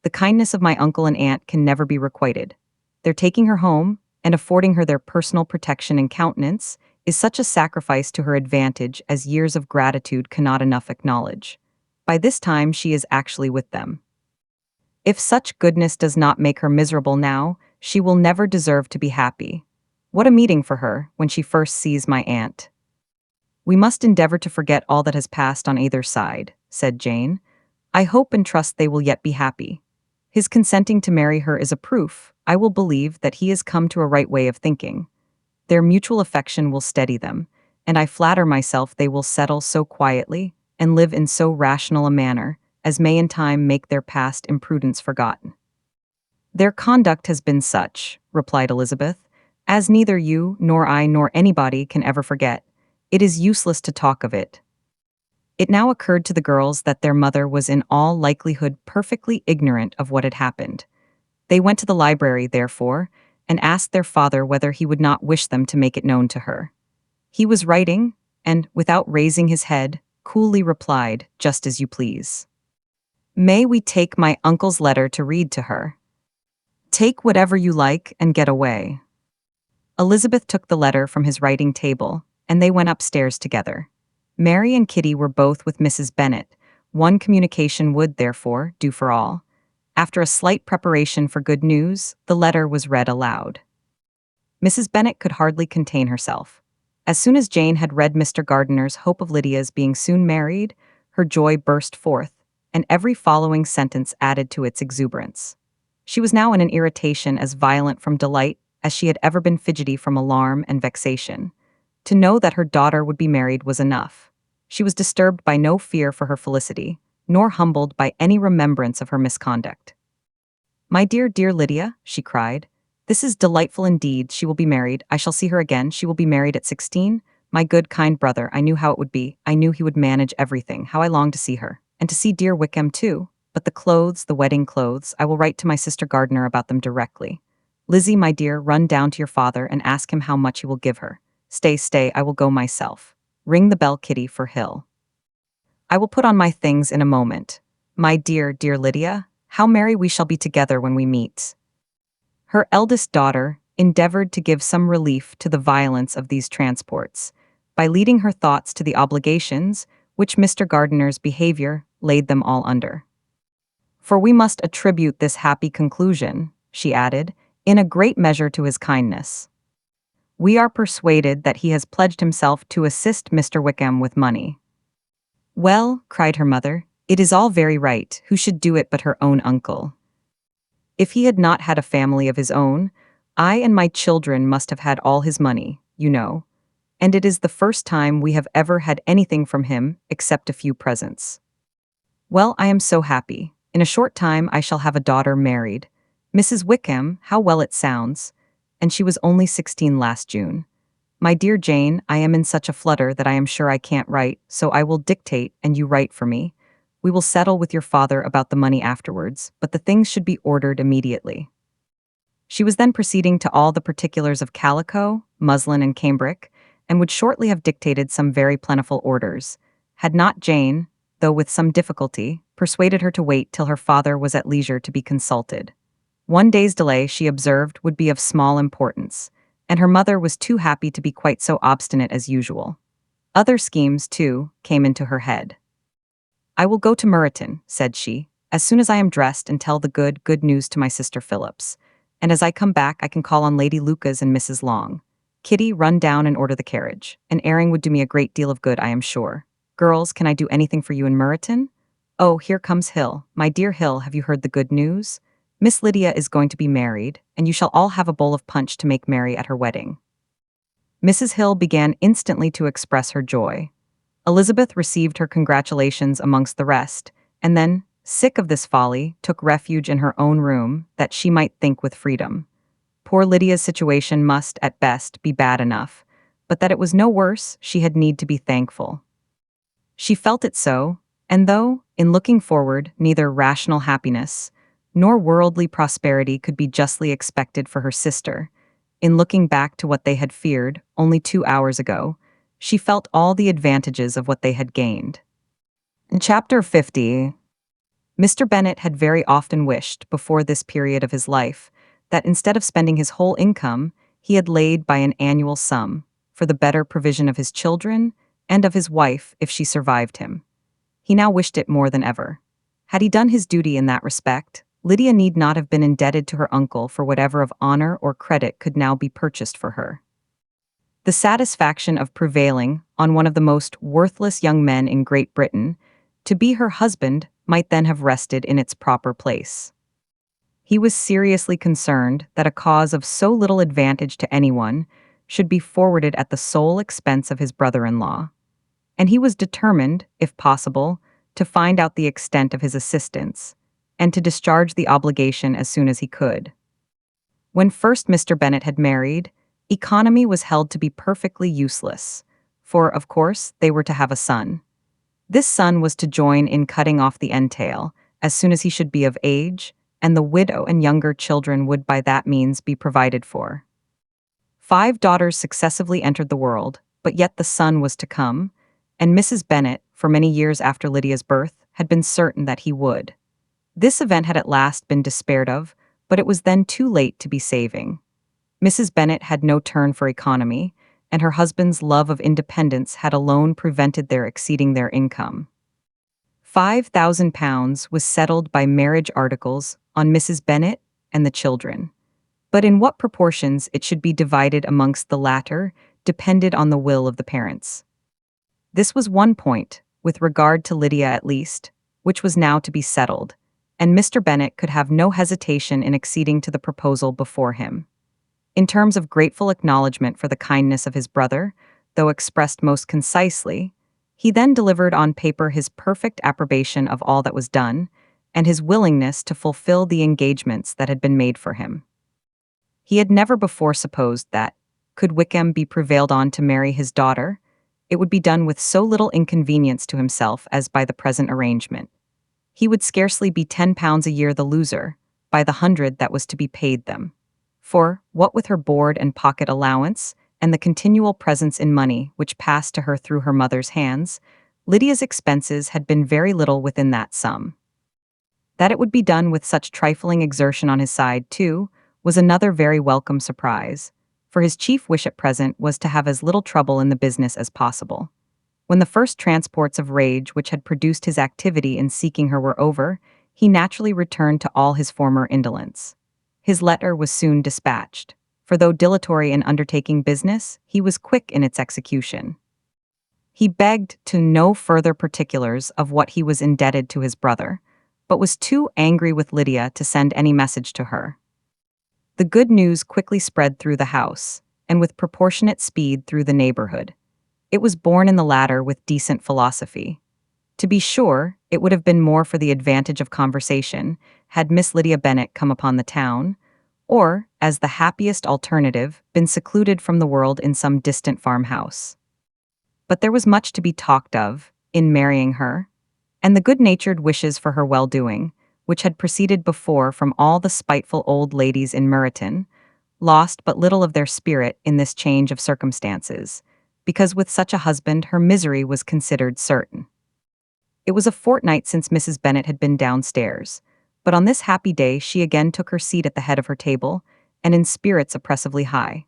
The kindness of my uncle and aunt can never be requited. Their taking her home, and affording her their personal protection and countenance, is such a sacrifice to her advantage as years of gratitude cannot enough acknowledge. By this time she is actually with them. If such goodness does not make her miserable now, she will never deserve to be happy. What a meeting for her when she first sees my aunt. We must endeavor to forget all that has passed on either side, said Jane. I hope and trust they will yet be happy. His consenting to marry her is a proof, I will believe, that he has come to a right way of thinking. Their mutual affection will steady them, and I flatter myself they will settle so quietly and live in so rational a manner as may in time make their past imprudence forgotten. Their conduct has been such, replied Elizabeth, as neither you nor I nor anybody can ever forget. It is useless to talk of it. It now occurred to the girls that their mother was in all likelihood perfectly ignorant of what had happened. They went to the library, therefore, and asked their father whether he would not wish them to make it known to her. He was writing, and, without raising his head, coolly replied, "Just as you please. May we take my uncle's letter to read to her? Take whatever you like and get away." Elizabeth took the letter from his writing table, and they went upstairs together. Mary and Kitty were both with Mrs. Bennet. One communication would, therefore, do for all. After a slight preparation for good news, the letter was read aloud. Mrs. Bennet could hardly contain herself. As soon as Jane had read Mr. Gardiner's hope of Lydia's being soon married, her joy burst forth, and every following sentence added to its exuberance. She was now in an irritation as violent from delight as she had ever been fidgety from alarm and vexation. To know that her daughter would be married was enough. She was disturbed by no fear for her felicity, nor humbled by any remembrance of her misconduct. "My dear, dear Lydia," she cried, "this is delightful indeed. She will be married. I shall see her again. She will be married at 16. My good, kind brother, I knew how it would be. I knew he would manage everything. How I long to see her. And to see dear Wickham, too. But the clothes, the wedding clothes, I will write to my sister Gardiner about them directly. Lizzie, my dear, run down to your father and ask him how much he will give her. Stay, I will go myself. Ring the bell, Kitty, for Hill. I will put on my things in a moment. My dear, dear Lydia, how merry we shall be together when we meet." Her eldest daughter endeavored to give some relief to the violence of these transports, by leading her thoughts to the obligations which Mr. Gardiner's behavior laid them all under. "For we must attribute this happy conclusion," she added, "in a great measure to his kindness. We are persuaded that he has pledged himself to assist Mr. Wickham with money." "Well," cried her mother, "it is all very right. Who should do it but her own uncle? If he had not had a family of his own, I and my children must have had all his money, you know, and it is the first time we have ever had anything from him except a few presents. Well, I am so happy. In a short time I shall have a daughter married. Mrs. Wickham, how well it sounds, and she was only 16 last June. My dear Jane, I am in such a flutter that I am sure I can't write, so I will dictate and you write for me. We will settle with your father about the money afterwards, but the things should be ordered immediately." She was then proceeding to all the particulars of calico, muslin, and cambric, and would shortly have dictated some very plentiful orders, had not Jane, though with some difficulty, persuaded her to wait till her father was at leisure to be consulted. One day's delay, she observed, would be of small importance, and her mother was too happy to be quite so obstinate as usual. Other schemes, too, came into her head. "I will go to Meryton," said she, "as soon as I am dressed and tell the good news to my sister Phillips, and as I come back I can call on Lady Lucas and Mrs. Long. Kitty, run down and order the carriage. An airing would do me a great deal of good, I am sure. Girls, can I do anything for you in Meryton? Oh, here comes Hill. My dear Hill, have you heard the good news? Miss Lydia is going to be married, and you shall all have a bowl of punch to make merry at her wedding." Mrs. Hill began instantly to express her joy. Elizabeth received her congratulations amongst the rest, and then, sick of this folly, took refuge in her own room, that she might think with freedom. Poor Lydia's situation must, at best, be bad enough, but that it was no worse, she had need to be thankful. She felt it so, and though, in looking forward, neither rational happiness nor worldly prosperity could be justly expected for her sister, in looking back to what they had feared only 2 hours ago, she felt all the advantages of what they had gained. In Chapter 50, Mr. Bennet had very often wished, before this period of his life, that instead of spending his whole income, he had laid by an annual sum for the better provision of his children and of his wife if she survived him. He now wished it more than ever. Had he done his duty in that respect, Lydia need not have been indebted to her uncle for whatever of honor or credit could now be purchased for her. The satisfaction of prevailing on one of the most worthless young men in Great Britain to be her husband might then have rested in its proper place. He was seriously concerned that a cause of so little advantage to anyone should be forwarded at the sole expense of his brother-in-law, and he was determined, if possible, to find out the extent of his assistance, and to discharge the obligation as soon as he could. When first Mr. Bennet had married, economy was held to be perfectly useless, for, of course, they were to have a son. This son was to join in cutting off the entail as soon as he should be of age, and the widow and younger children would by that means be provided for. 5 daughters successively entered the world, but yet the son was to come, and Mrs. Bennet, for many years after Lydia's birth, had been certain that he would. This event had at last been despaired of, but it was then too late to be saving. Mrs. Bennet had no turn for economy, and her husband's love of independence had alone prevented their exceeding their income. £5,000 was settled by marriage articles on Mrs. Bennet and the children, but in what proportions it should be divided amongst the latter depended on the will of the parents. This was one point, with regard to Lydia at least, which was now to be settled, and Mr. Bennet could have no hesitation in acceding to the proposal before him. In terms of grateful acknowledgment for the kindness of his brother, though expressed most concisely, he then delivered on paper his perfect approbation of all that was done, and his willingness to fulfill the engagements that had been made for him. He had never before supposed that, could Wickham be prevailed on to marry his daughter, it would be done with so little inconvenience to himself as by the present arrangement. He would scarcely be £10 a year the loser, by the 100 that was to be paid them. For, what with her board and pocket allowance, and the continual presents in money which passed to her through her mother's hands, Lydia's expenses had been very little within that sum. That it would be done with such trifling exertion on his side, too, was another very welcome surprise, for his chief wish at present was to have as little trouble in the business as possible. When the first transports of rage which had produced his activity in seeking her were over, he naturally returned to all his former indolence. His letter was soon dispatched, for though dilatory in undertaking business, he was quick in its execution. He begged to know further particulars of what he was indebted to his brother, but was too angry with Lydia to send any message to her. The good news quickly spread through the house, and with proportionate speed through the neighborhood. It was borne in the latter with decent philosophy. To be sure, it would have been more for the advantage of conversation had Miss Lydia Bennet come upon the town, or, as the happiest alternative, been secluded from the world in some distant farmhouse. But there was much to be talked of, in marrying her, and the good-natured wishes for her well-doing, which had proceeded before from all the spiteful old ladies in Meryton, lost but little of their spirit in this change of circumstances, because with such a husband her misery was considered certain. It was a fortnight since Mrs. Bennet had been downstairs, but on this happy day she again took her seat at the head of her table, and in spirits oppressively high.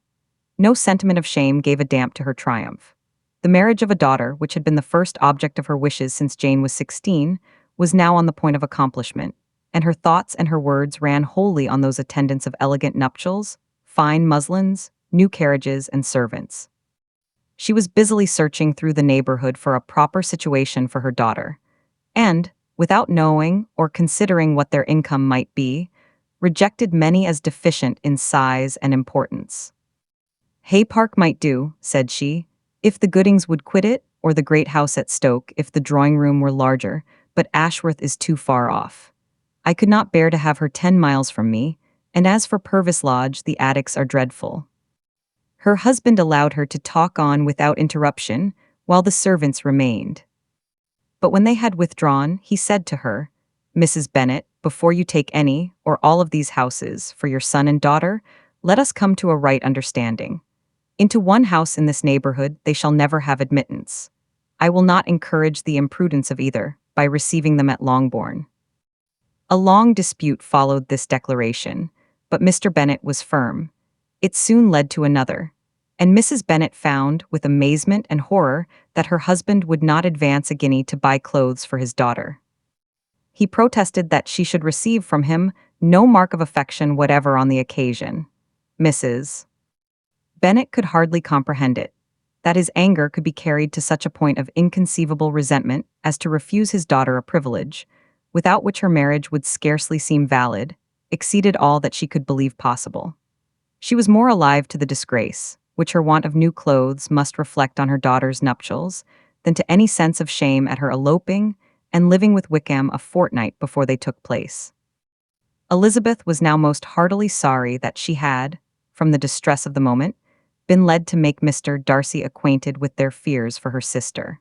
No sentiment of shame gave a damp to her triumph. The marriage of a daughter, which had been the first object of her wishes since Jane was 16, was now on the point of accomplishment, and her thoughts and her words ran wholly on those attendants of elegant nuptials, fine muslins, new carriages, and servants. She was busily searching through the neighborhood for a proper situation for her daughter, and, without knowing or considering what their income might be, rejected many as deficient in size and importance. Hay Park might do, said she, if the Goodings would quit it, or the great house at Stoke if the drawing-room were larger, but Ashworth is too far off. I could not bear to have her 10 miles from me, and as for Purvis Lodge, the attics are dreadful. Her husband allowed her to talk on without interruption, while the servants remained. But when they had withdrawn, he said to her, "Mrs. Bennet, before you take any, or all of these houses, for your son and daughter, let us come to a right understanding. Into one house in this neighborhood they shall never have admittance. I will not encourage the imprudence of either, by receiving them at Longbourn." A long dispute followed this declaration, but Mr. Bennet was firm. It soon led to another, and Mrs. Bennet found, with amazement and horror, that her husband would not advance a guinea to buy clothes for his daughter. He protested that she should receive from him no mark of affection whatever on the occasion. Mrs. Bennet could hardly comprehend it, that his anger could be carried to such a point of inconceivable resentment as to refuse his daughter a privilege, without which her marriage would scarcely seem valid, exceeded all that she could believe possible. She was more alive to the disgrace, which her want of new clothes must reflect on her daughter's nuptials, than to any sense of shame at her eloping and living with Wickham a fortnight before they took place. Elizabeth was now most heartily sorry that she had, from the distress of the moment, been led to make Mr. Darcy acquainted with their fears for her sister.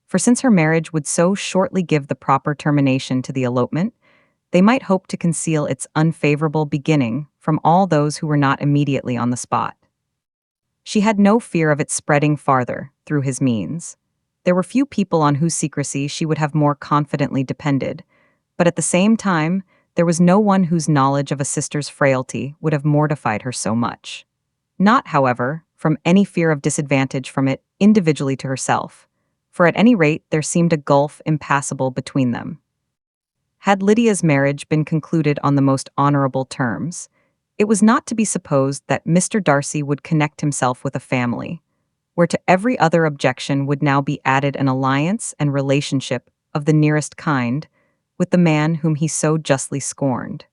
For since her marriage would so shortly give the proper termination to the elopement, they might hope to conceal its unfavorable beginning from all those who were not immediately on the spot. She had no fear of its spreading farther through his means. There were few people on whose secrecy she would have more confidently depended, but at the same time, there was no one whose knowledge of a sister's frailty would have mortified her so much. Not, however, from any fear of disadvantage from it individually to herself, for at any rate there seemed a gulf impassable between them. Had Lydia's marriage been concluded on the most honorable terms, it was not to be supposed that Mr. Darcy would connect himself with a family, where to every other objection would now be added an alliance and relationship of the nearest kind with the man whom he so justly scorned.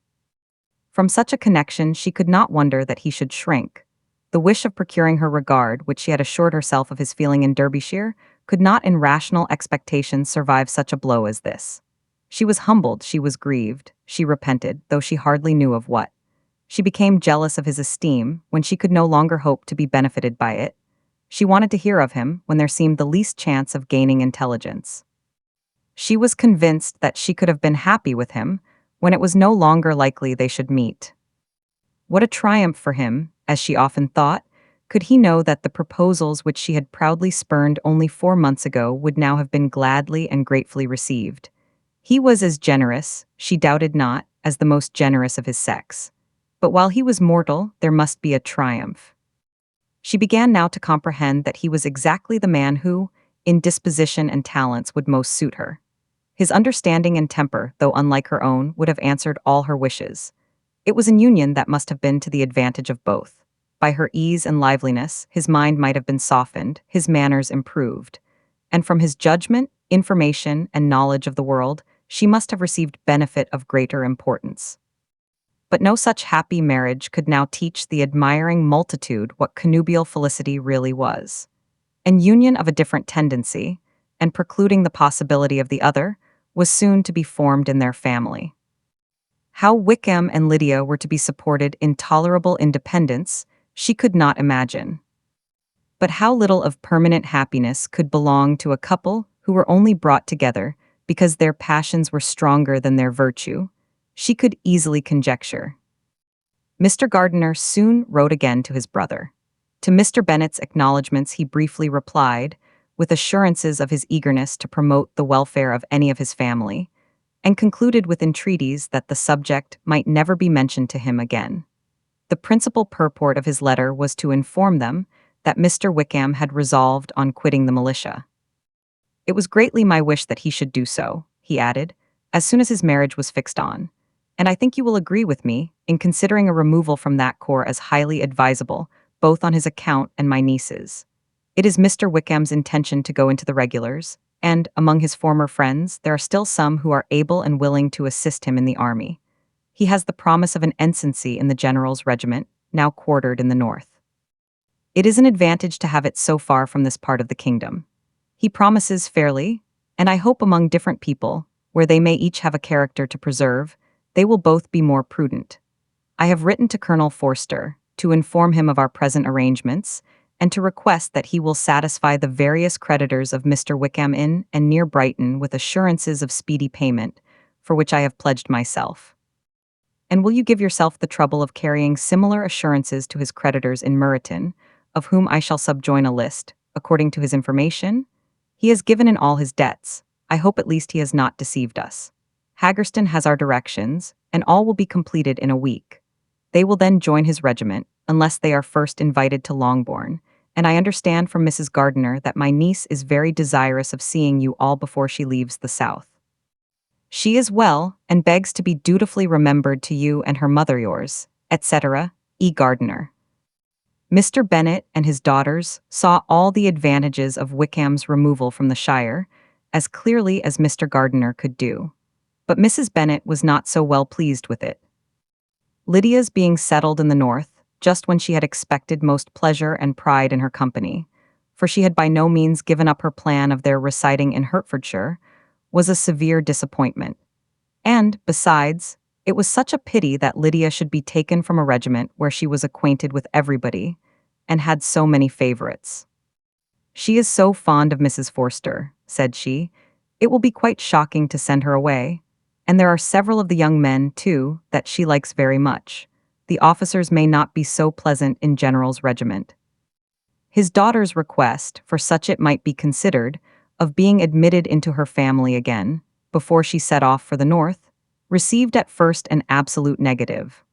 From such a connection she could not wonder that he should shrink. The wish of procuring her regard, which she had assured herself of his feeling in Derbyshire, could not in rational expectation survive such a blow as this. She was humbled, she was grieved, she repented, though she hardly knew of what. She became jealous of his esteem when she could no longer hope to be benefited by it. She wanted to hear of him when there seemed the least chance of gaining intelligence. She was convinced that she could have been happy with him when it was no longer likely they should meet. What a triumph for him, as she often thought, could he know that the proposals which she had proudly spurned only 4 months ago would now have been gladly and gratefully received. He was as generous, she doubted not, as the most generous of his sex. But while he was mortal, there must be a triumph. She began now to comprehend that he was exactly the man who, in disposition and talents, would most suit her. His understanding and temper, though unlike her own, would have answered all her wishes. It was an union that must have been to the advantage of both. By her ease and liveliness, his mind might have been softened, his manners improved. And from his judgment, information, and knowledge of the world, she must have received benefit of greater importance. But no such happy marriage could now teach the admiring multitude what connubial felicity really was. An union of a different tendency, and precluding the possibility of the other, was soon to be formed in their family. How Wickham and Lydia were to be supported in tolerable independence, she could not imagine. But how little of permanent happiness could belong to a couple who were only brought together because their passions were stronger than their virtue, she could easily conjecture. Mr. Gardiner soon wrote again to his brother. To Mr. Bennet's acknowledgments he briefly replied, with assurances of his eagerness to promote the welfare of any of his family, and concluded with entreaties that the subject might never be mentioned to him again. The principal purport of his letter was to inform them that Mr. Wickham had resolved on quitting the militia. It was greatly my wish that he should do so, he added, as soon as his marriage was fixed on, and I think you will agree with me in considering a removal from that corps as highly advisable, both on his account and my niece's. It is Mr. Wickham's intention to go into the regulars, and, among his former friends, there are still some who are able and willing to assist him in the army. He has the promise of an ensigncy in the general's regiment, now quartered in the north. It is an advantage to have it so far from this part of the kingdom. He promises fairly, and I hope among different people, where they may each have a character to preserve, they will both be more prudent. I have written to Colonel Forster to inform him of our present arrangements, and to request that he will satisfy the various creditors of Mr. Wickham in and near Brighton with assurances of speedy payment, for which I have pledged myself. And will you give yourself the trouble of carrying similar assurances to his creditors in Meryton, of whom I shall subjoin a list, according to his information? He has given in all his debts. I hope at least he has not deceived us. Haggerston has our directions, and all will be completed in a week. They will then join his regiment, unless they are first invited to Longbourn, and I understand from Mrs. Gardiner that my niece is very desirous of seeing you all before she leaves the south. She is well, and begs to be dutifully remembered to you and her mother yours, etc. E. Gardiner. Mr. Bennet and his daughters saw all the advantages of Wickham's removal from the shire, as clearly as Mr. Gardiner could do. But Mrs. Bennet was not so well pleased with it. Lydia's being settled in the north, just when she had expected most pleasure and pride in her company, for she had by no means given up her plan of their residing in Hertfordshire, was a severe disappointment. And, besides, it was such a pity that Lydia should be taken from a regiment where she was acquainted with everybody, and had so many favorites. She is so fond of Mrs. Forster, said she, it will be quite shocking to send her away, and there are several of the young men, too, that she likes very much. The officers may not be so pleasant in General's regiment. His daughter's request, for such it might be considered, of being admitted into her family again, before she set off for the north, received at first an absolute negative.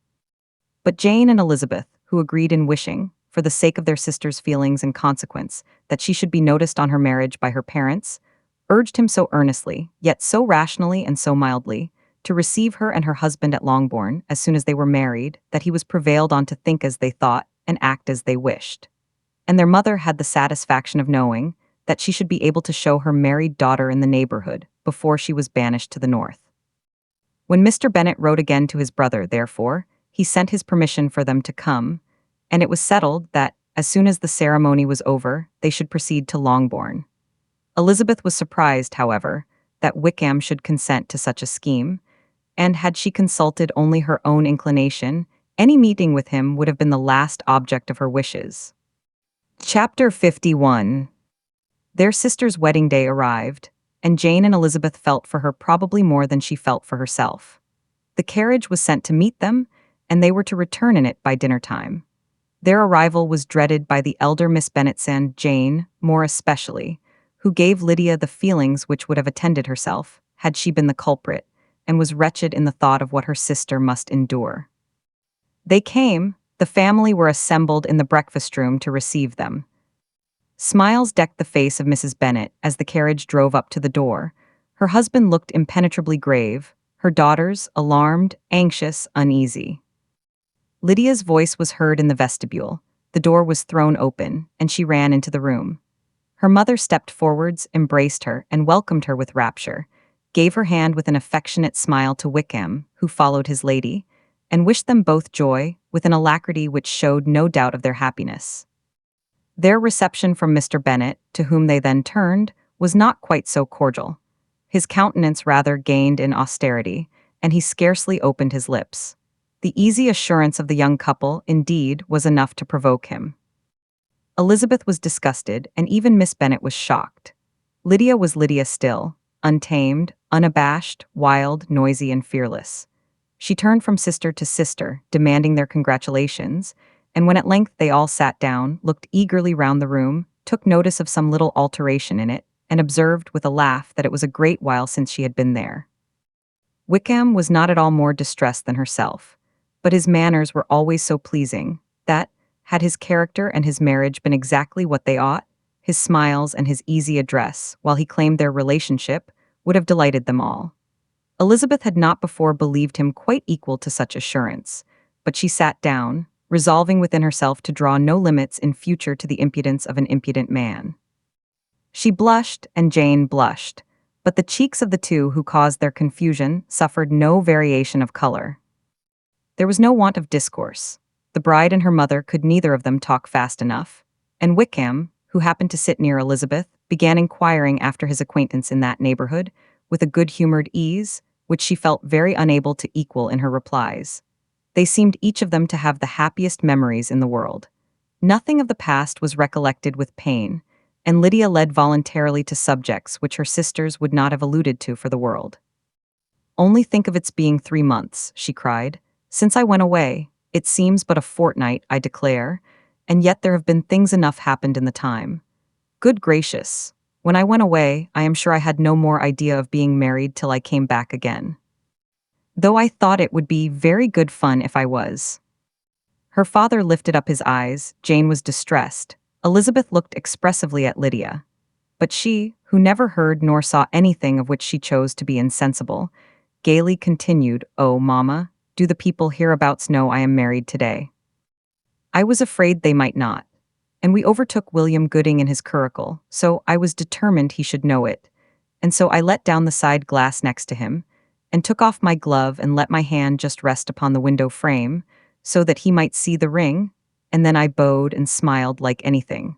But Jane and Elizabeth, who agreed in wishing, for the sake of their sister's feelings and consequence, that she should be noticed on her marriage by her parents, urged him so earnestly, yet so rationally and so mildly, to receive her and her husband at Longbourn as soon as they were married, that he was prevailed on to think as they thought and act as they wished. And their mother had the satisfaction of knowing that she should be able to show her married daughter in the neighborhood before she was banished to the north. When Mr. Bennet wrote again to his brother, therefore, he sent his permission for them to come, and it was settled that, as soon as the ceremony was over, they should proceed to Longbourn. Elizabeth was surprised, however, that Wickham should consent to such a scheme, and had she consulted only her own inclination, any meeting with him would have been the last object of her wishes. Chapter 51. Their sister's wedding day arrived, and Jane and Elizabeth felt for her probably more than she felt for herself. The carriage was sent to meet them, and they were to return in it by dinner time. Their arrival was dreaded by the elder Miss Bennet and Jane, more especially, who gave Lydia the feelings which would have attended herself, had she been the culprit, and was wretched in the thought of what her sister must endure. They came, the family were assembled in the breakfast-room to receive them. Smiles decked the face of Mrs. Bennet as the carriage drove up to the door. Her husband looked impenetrably grave, her daughters alarmed, anxious, uneasy. Lydia's voice was heard in the vestibule, the door was thrown open, and she ran into the room. Her mother stepped forwards, embraced her, and welcomed her with rapture, gave her hand with an affectionate smile to Wickham, who followed his lady, and wished them both joy, with an alacrity which showed no doubt of their happiness. Their reception from Mr. Bennet, to whom they then turned, was not quite so cordial. His countenance rather gained in austerity, and he scarcely opened his lips. The easy assurance of the young couple, indeed, was enough to provoke him. Elizabeth was disgusted, and even Miss Bennet was shocked. Lydia was Lydia still, untamed, unabashed, wild, noisy, and fearless. She turned from sister to sister, demanding their congratulations, and when at length they all sat down, looked eagerly round the room, took notice of some little alteration in it, and observed with a laugh that it was a great while since she had been there. Wickham was not at all more distressed than herself, but his manners were always so pleasing that, had his character and his marriage been exactly what they ought, his smiles and his easy address, while he claimed their relationship, would have delighted them all. Elizabeth had not before believed him quite equal to such assurance, but she sat down, resolving within herself to draw no limits in future to the impudence of an impudent man. She blushed, and Jane blushed, but the cheeks of the two who caused their confusion suffered no variation of color. There was no want of discourse. The bride and her mother could neither of them talk fast enough, and Wickham, who happened to sit near Elizabeth, began inquiring after his acquaintance in that neighborhood, with a good-humored ease, which she felt very unable to equal in her replies. They seemed each of them to have the happiest memories in the world. Nothing of the past was recollected with pain, and Lydia led voluntarily to subjects which her sisters would not have alluded to for the world. "Only think of its being 3 months," she cried. "Since I went away, it seems but a fortnight, I declare, and yet there have been things enough happened in the time. Good gracious! When I went away, I am sure I had no more idea of being married till I came back again. Though I thought it would be very good fun if I was." Her father lifted up his eyes, Jane was distressed, Elizabeth looked expressively at Lydia. But she, who never heard nor saw anything of which she chose to be insensible, gaily continued, "Oh, mamma, do the people hereabouts know I am married today?" I was afraid they might not, and we overtook William Gooding in his curricle, so I was determined he should know it, and so I let down the side glass next to him, and took off my glove and let my hand just rest upon the window frame, so that he might see the ring, and then I bowed and smiled like anything.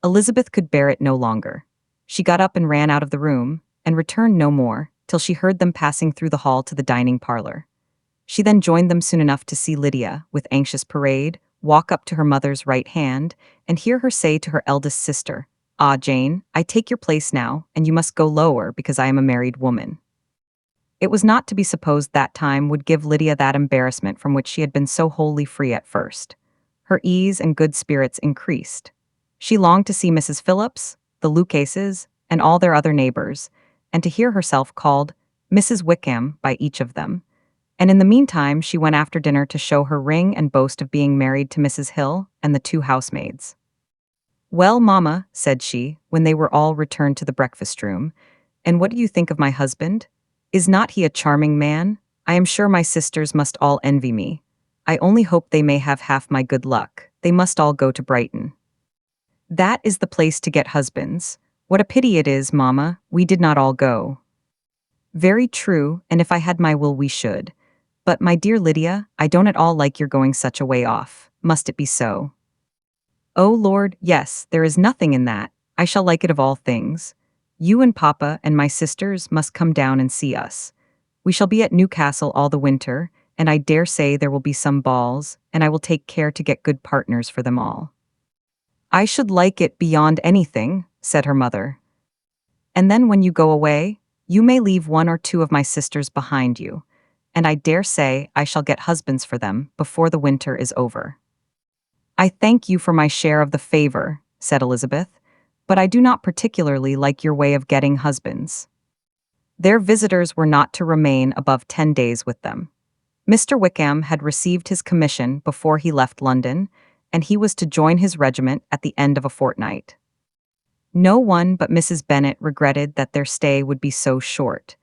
Elizabeth could bear it no longer. She got up and ran out of the room, and returned no more, till she heard them passing through the hall to the dining parlor. She then joined them soon enough to see Lydia, with anxious parade, walk up to her mother's right hand, and hear her say to her eldest sister, "Ah, Jane, I take your place now, and you must go lower because I am a married woman." It was not to be supposed that time would give Lydia that embarrassment from which she had been so wholly free at first. Her ease and good spirits increased. She longed to see Mrs. Phillips, the Lucases, and all their other neighbors, and to hear herself called Mrs. Wickham by each of them. And in the meantime she went after dinner to show her ring and boast of being married to Mrs. Hill and the two housemaids. "Well, mamma," said she, when they were all returned to the breakfast-room, "and what do you think of my husband? Is not he a charming man? I am sure my sisters must all envy me. I only hope they may have half my good luck. They must all go to Brighton. That is the place to get husbands. What a pity it is, mamma, we did not all go." "Very true, and if I had my will we should. But, my dear Lydia, I don't at all like your going such a way off. Must it be so?" "Oh Lord, yes, there is nothing in that. I shall like it of all things. You and Papa and my sisters must come down and see us. We shall be at Newcastle all the winter, and I dare say there will be some balls, and I will take care to get good partners for them all." "I should like it beyond anything," said her mother. "And then when you go away, you may leave one or two of my sisters behind you, and I dare say I shall get husbands for them before the winter is over." "I thank you for my share of the favor," said Elizabeth, "but I do not particularly like your way of getting husbands." Their visitors were not to remain above 10 days with them. Mr. Wickham had received his commission before he left London, and he was to join his regiment at the end of a fortnight. No one but Mrs. Bennet regretted that their stay would be so short,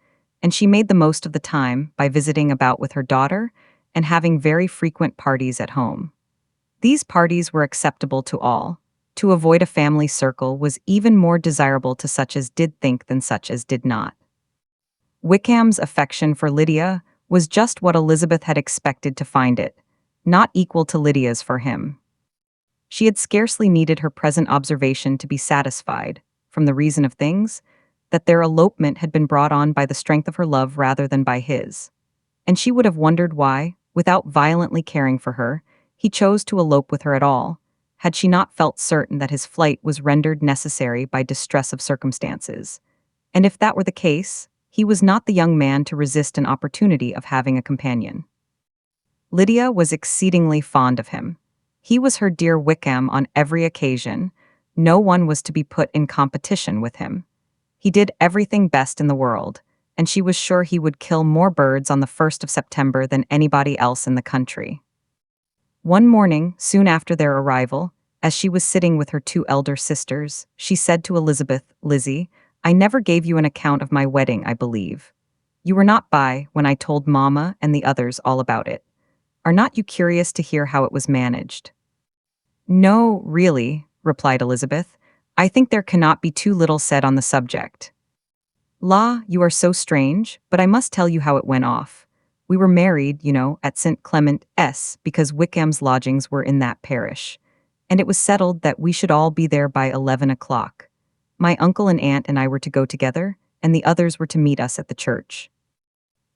and she made the most of the time by visiting about with her daughter and having very frequent parties at home. These parties were acceptable to all. To avoid a family circle was even more desirable to such as did think than such as did not. Wickham's affection for Lydia was just what Elizabeth had expected to find it, not equal to Lydia's for him. She had scarcely needed her present observation to be satisfied, from the reason of things, that their elopement had been brought on by the strength of her love rather than by his. And she would have wondered why, without violently caring for her, he chose to elope with her at all, had she not felt certain that his flight was rendered necessary by distress of circumstances. And if that were the case, he was not the young man to resist an opportunity of having a companion. Lydia was exceedingly fond of him. He was her dear Wickham on every occasion. No one was to be put in competition with him. He did everything best in the world, and she was sure he would kill more birds on the 1st of September than anybody else in the country. One morning, soon after their arrival, as she was sitting with her two elder sisters, she said to Elizabeth, "Lizzie, I never gave you an account of my wedding, I believe. You were not by when I told Mamma and the others all about it. Are not you curious to hear how it was managed?" "No, really," replied Elizabeth. "I think there cannot be too little said on the subject." "La, you are so strange, but I must tell you how it went off. We were married, you know, at St. Clement's, because Wickham's lodgings were in that parish, and it was settled that we should all be there by 11 o'clock. My uncle and aunt and I were to go together, and the others were to meet us at the church.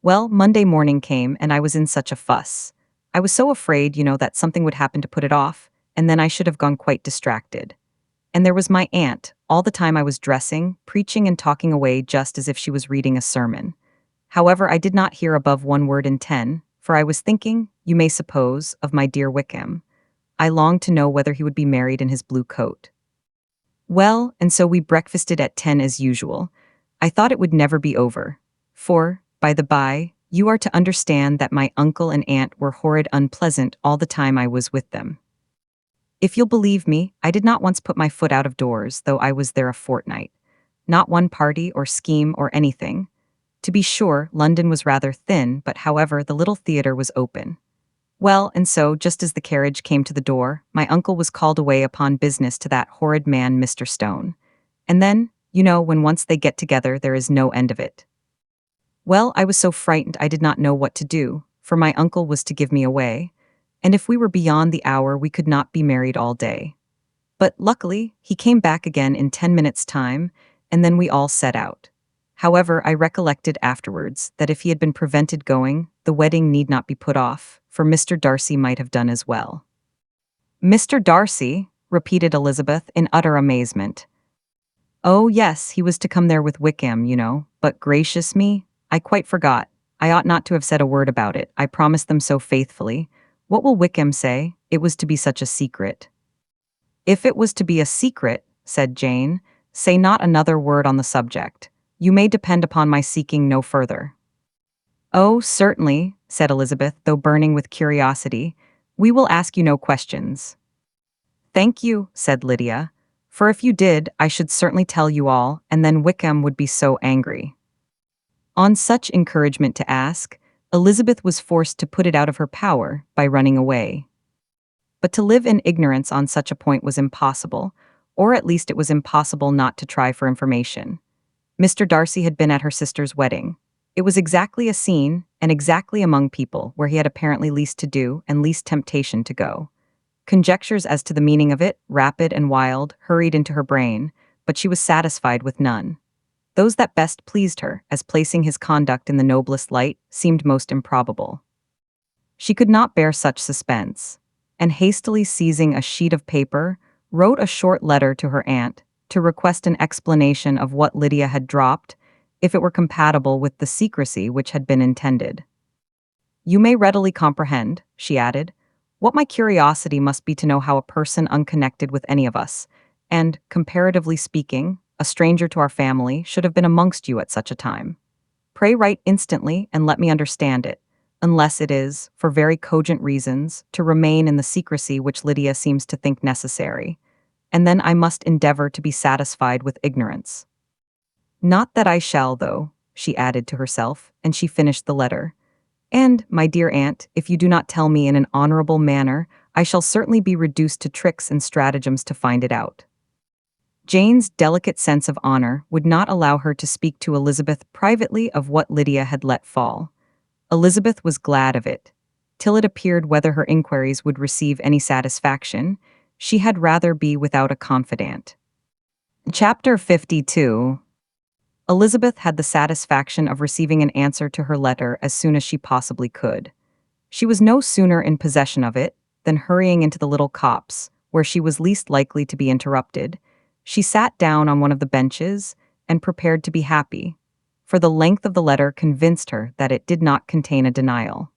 Well, Monday morning came, and I was in such a fuss. I was so afraid, you know, that something would happen to put it off, and then I should have gone quite distracted. And there was my aunt, all the time I was dressing, preaching and talking away just as if she was reading a sermon. However, I did not hear above 1 word in 10, for I was thinking, you may suppose, of my dear Wickham. I longed to know whether he would be married in his blue coat. Well, and so we breakfasted at 10 as usual. I thought it would never be over. For, by the by, you are to understand that my uncle and aunt were horrid unpleasant all the time I was with them. If you'll believe me, I did not once put my foot out of doors, though I was there a fortnight. Not one party or scheme or anything. To be sure, London was rather thin, but however, the little theatre was open. Well, and so, just as the carriage came to the door, my uncle was called away upon business to that horrid man, Mr. Stone. And then, when once they get together, there is no end of it. Well, I was so frightened I did not know what to do, for my uncle was to give me away, and if we were beyond the hour we could not be married all day. But luckily, he came back again in 10 minutes' time, and then we all set out. However, I recollected afterwards that if he had been prevented going, the wedding need not be put off, for Mr. Darcy might have done as well. Mr. Darcy, repeated Elizabeth in utter amazement. Oh, yes, he was to come there with Wickham, but gracious me, I quite forgot. I ought not to have said a word about it. I promised them so faithfully. What will Wickham say? It was to be such a secret. If it was to be a secret, said Jane, say not another word on the subject. You may depend upon my seeking no further. Oh, certainly, said Elizabeth, though burning with curiosity. We will ask you no questions. Thank you, said Lydia, for if you did, I should certainly tell you all, and then Wickham would be so angry. On such encouragement to ask, Elizabeth was forced to put it out of her power by running away. But to live in ignorance on such a point was impossible, or at least it was impossible not to try for information. Mr. Darcy had been at her sister's wedding. It was exactly a scene, and exactly among people where he had apparently least to do and least temptation to go. Conjectures as to the meaning of it, rapid and wild, hurried into her brain, but she was satisfied with none. Those that best pleased her, as placing his conduct in the noblest light, seemed most improbable. She could not bear such suspense, and hastily seizing a sheet of paper, wrote a short letter to her aunt, to request an explanation of what Lydia had dropped, if it were compatible with the secrecy which had been intended. You may readily comprehend, she added, what my curiosity must be to know how a person unconnected with any of us, and, comparatively speaking, a stranger to our family, should have been amongst you at such a time. Pray write instantly and let me understand it, unless it is, for very cogent reasons, to remain in the secrecy which Lydia seems to think necessary, and then I must endeavor to be satisfied with ignorance. Not that I shall, though, she added to herself, and she finished the letter. And, my dear aunt, if you do not tell me in an honorable manner, I shall certainly be reduced to tricks and stratagems to find it out. Jane's delicate sense of honor would not allow her to speak to Elizabeth privately of what Lydia had let fall. Elizabeth was glad of it. Till it appeared whether her inquiries would receive any satisfaction, she had rather be without a confidant. Chapter 52. Elizabeth had the satisfaction of receiving an answer to her letter as soon as she possibly could. She was no sooner in possession of it than, hurrying into the little copse, where she was least likely to be interrupted, she sat down on one of the benches and prepared to be happy, for the length of the letter convinced her that it did not contain a denial.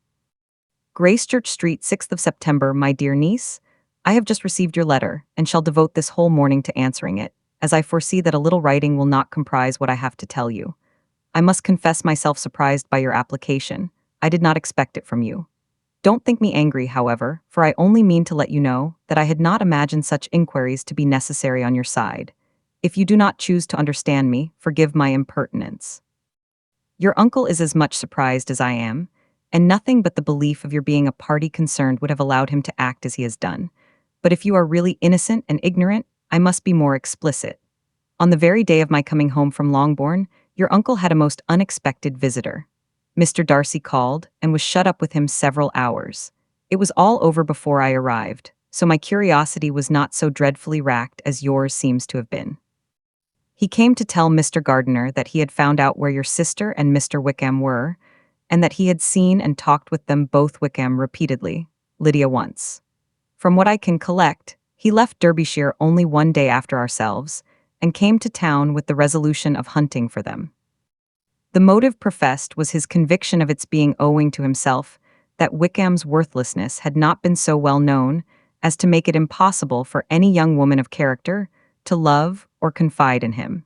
Gracechurch Street, 6th of September, my dear niece, I have just received your letter, and shall devote this whole morning to answering it, as I foresee that a little writing will not comprise what I have to tell you. I must confess myself surprised by your application. I did not expect it from you. Don't think me angry, however, for I only mean to let you know that I had not imagined such inquiries to be necessary on your side. If you do not choose to understand me, forgive my impertinence. Your uncle is as much surprised as I am, and nothing but the belief of your being a party concerned would have allowed him to act as he has done. But if you are really innocent and ignorant, I must be more explicit. On the very day of my coming home from Longbourn, your uncle had a most unexpected visitor. Mr. Darcy called, and was shut up with him several hours. It was all over before I arrived, so my curiosity was not so dreadfully racked as yours seems to have been. He came to tell Mr. Gardiner that he had found out where your sister and Mr. Wickham were, and that he had seen and talked with them both, Wickham repeatedly, Lydia once. From what I can collect, he left Derbyshire only one day after ourselves, and came to town with the resolution of hunting for them. The motive professed was his conviction of its being owing to himself, that Wickham's worthlessness had not been so well known as to make it impossible for any young woman of character to love or confide in him.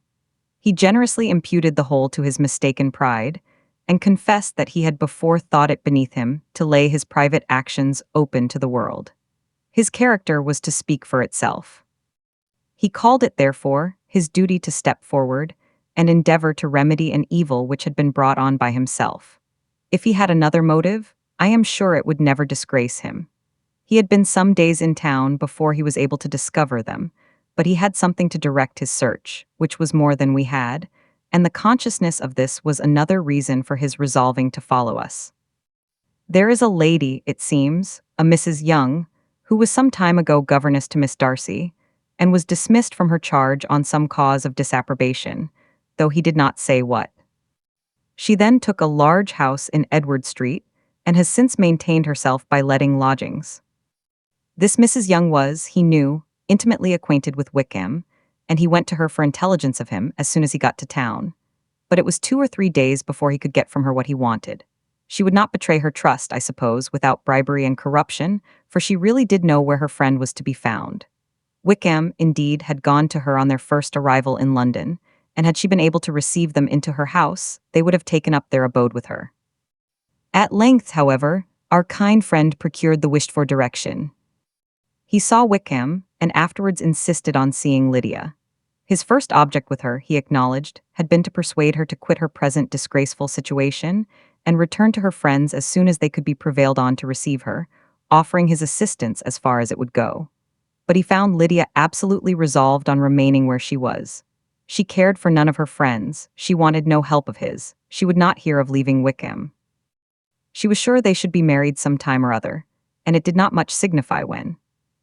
He generously imputed the whole to his mistaken pride, and confessed that he had before thought it beneath him to lay his private actions open to the world. His character was to speak for itself. He called it, therefore, his duty to step forward and endeavor to remedy an evil which had been brought on by himself. If he had another motive, I am sure it would never disgrace him. He had been some days in town before he was able to discover them, but he had something to direct his search, which was more than we had, and the consciousness of this was another reason for his resolving to follow us. There is a lady, it seems, a Mrs. Young, who was some time ago governess to Miss Darcy, and was dismissed from her charge on some cause of disapprobation, though he did not say what. She then took a large house in Edward Street, and has since maintained herself by letting lodgings. This Mrs. Young was, he knew, intimately acquainted with Wickham, and he went to her for intelligence of him as soon as he got to town. But it was 2 or 3 days before he could get from her what he wanted. She would not betray her trust, I suppose, without bribery and corruption, for she really did know where her friend was to be found. Wickham, indeed, had gone to her on their first arrival in London, and had she been able to receive them into her house, they would have taken up their abode with her. At length, however, our kind friend procured the wished-for direction. He saw Wickham, and afterwards insisted on seeing Lydia. His first object with her, he acknowledged, had been to persuade her to quit her present disgraceful situation and return to her friends as soon as they could be prevailed on to receive her, offering his assistance as far as it would go. But he found Lydia absolutely resolved on remaining where she was. She cared for none of her friends, she wanted no help of his, she would not hear of leaving Wickham. She was sure they should be married some time or other, and it did not much signify when.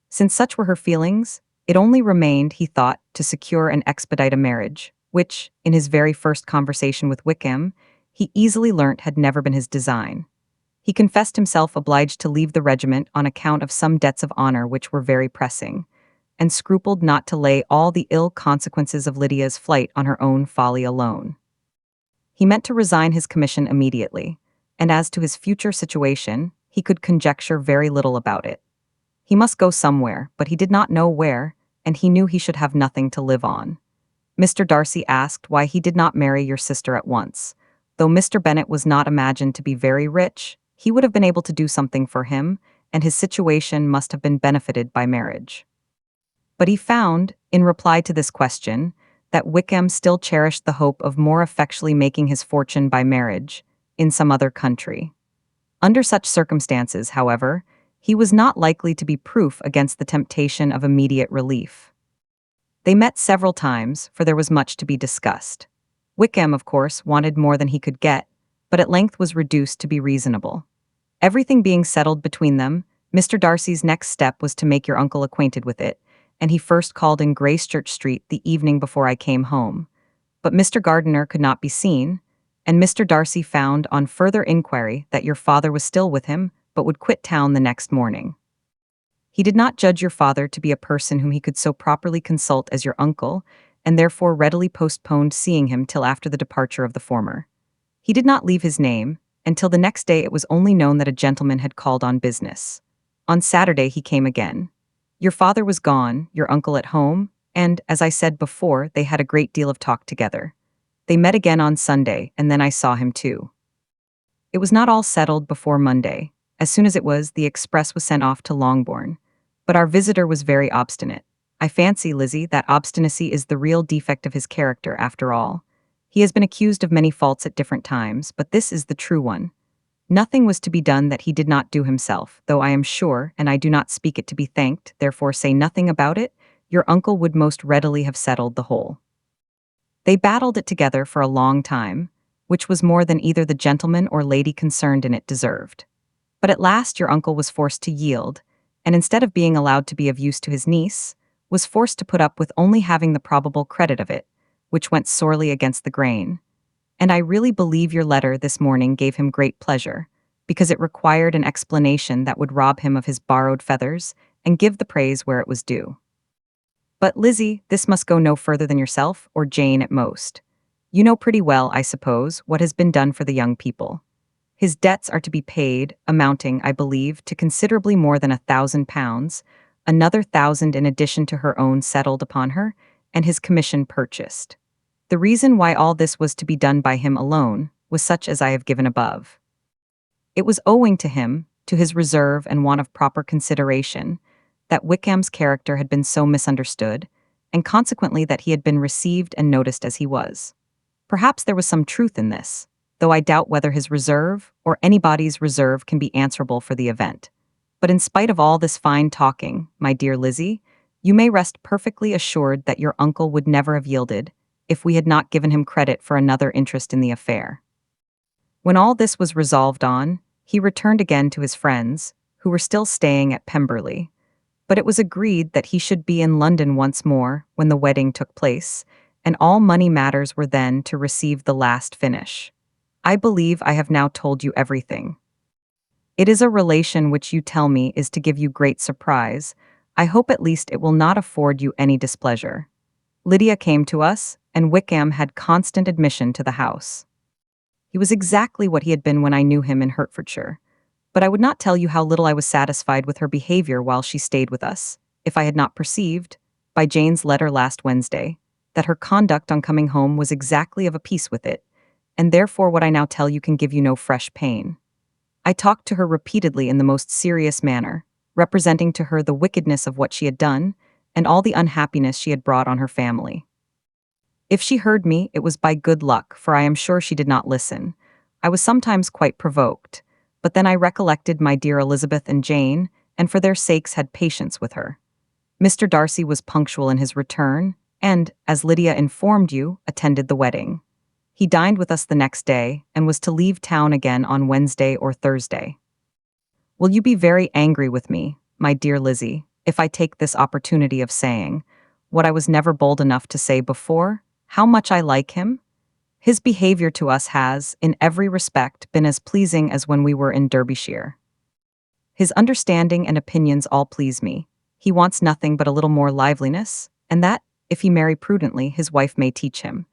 Since such were her feelings, it only remained, he thought, to secure and expedite a marriage, which, in his very first conversation with Wickham, he easily learnt had never been his design. He confessed himself obliged to leave the regiment on account of some debts of honor which were very pressing, and scrupled not to lay all the ill consequences of Lydia's flight on her own folly alone. He meant to resign his commission immediately, and as to his future situation, he could conjecture very little about it. He must go somewhere, but he did not know where, and he knew he should have nothing to live on. Mr. Darcy asked why he did not marry your sister at once. Though Mr. Bennet was not imagined to be very rich, he would have been able to do something for him, and his situation must have been benefited by marriage. But he found, in reply to this question, that Wickham still cherished the hope of more effectually making his fortune by marriage, in some other country. Under such circumstances, however, he was not likely to be proof against the temptation of immediate relief. They met several times, for there was much to be discussed. Wickham, of course, wanted more than he could get, but at length was reduced to be reasonable. Everything being settled between them, Mr. Darcy's next step was to make your uncle acquainted with it, and he first called in Gracechurch Street the evening before I came home. But Mr. Gardiner could not be seen, and Mr. Darcy found on further inquiry that your father was still with him, but would quit town the next morning. He did not judge your father to be a person whom he could so properly consult as your uncle, and therefore readily postponed seeing him till after the departure of the former. He did not leave his name, and till the next day it was only known that a gentleman had called on business. On Saturday he came again. Your father was gone, your uncle at home, and, as I said before, they had a great deal of talk together. They met again on Sunday, and then I saw him too. It was not all settled before Monday. As soon as it was, the express was sent off to Longbourn. But our visitor was very obstinate. I fancy, Lizzie, that obstinacy is the real defect of his character, after all. He has been accused of many faults at different times, but this is the true one. Nothing was to be done that he did not do himself, though I am sure, and I do not speak it to be thanked, therefore say nothing about it, your uncle would most readily have settled the whole. They battled it together for a long time, which was more than either the gentleman or lady concerned in it deserved. But at last your uncle was forced to yield, and instead of being allowed to be of use to his niece, was forced to put up with only having the probable credit of it, which went sorely against the grain. And I really believe your letter this morning gave him great pleasure, because it required an explanation that would rob him of his borrowed feathers and give the praise where it was due. But, Lizzie, this must go no further than yourself, or Jane at most. You know pretty well, I suppose, what has been done for the young people. His debts are to be paid, amounting, I believe, to considerably more than £1,000, another 1,000 in addition to her own settled upon her, and his commission purchased. The reason why all this was to be done by him alone was such as I have given above. It was owing to him, to his reserve and want of proper consideration, that Wickham's character had been so misunderstood, and consequently that he had been received and noticed as he was. Perhaps there was some truth in this, though I doubt whether his reserve or anybody's reserve can be answerable for the event. But in spite of all this fine talking, my dear Lizzie, you may rest perfectly assured that your uncle would never have yielded if we had not given him credit for another interest in the affair. When all this was resolved on, he returned again to his friends, who were still staying at Pemberley, but it was agreed that he should be in London once more when the wedding took place, and all money matters were then to receive the last finish. I believe I have now told you everything. It is a relation which you tell me is to give you great surprise. I hope at least it will not afford you any displeasure. Lydia came to us, and Wickham had constant admission to the house. He was exactly what he had been when I knew him in Hertfordshire. But I would not tell you how little I was satisfied with her behavior while she stayed with us, if I had not perceived, by Jane's letter last Wednesday, that her conduct on coming home was exactly of a piece with it, and therefore what I now tell you can give you no fresh pain. I talked to her repeatedly in the most serious manner, representing to her the wickedness of what she had done, and all the unhappiness she had brought on her family. If she heard me, it was by good luck, for I am sure she did not listen. I was sometimes quite provoked, but then I recollected my dear Elizabeth and Jane, and for their sakes had patience with her. Mr. Darcy was punctual in his return, and, as Lydia informed you, attended the wedding. He dined with us the next day, and was to leave town again on Wednesday or Thursday. Will you be very angry with me, my dear Lizzie, if I take this opportunity of saying, what I was never bold enough to say before, how much I like him? His behavior to us has, in every respect, been as pleasing as when we were in Derbyshire. His understanding and opinions all please me. He wants nothing but a little more liveliness, and that, if he marry prudently, his wife may teach him.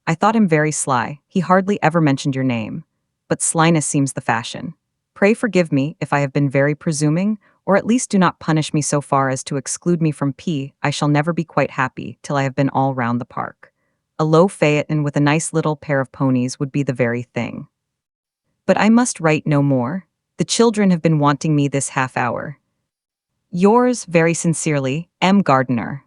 I thought him very sly. He hardly ever mentioned your name. But slyness seems the fashion. Pray forgive me if I have been very presuming, or at least do not punish me so far as to exclude me from P. I shall never be quite happy till I have been all round the park. A low phaeton with a nice little pair of ponies would be the very thing. But I must write no more. The children have been wanting me this half hour. Yours very sincerely, M. Gardiner.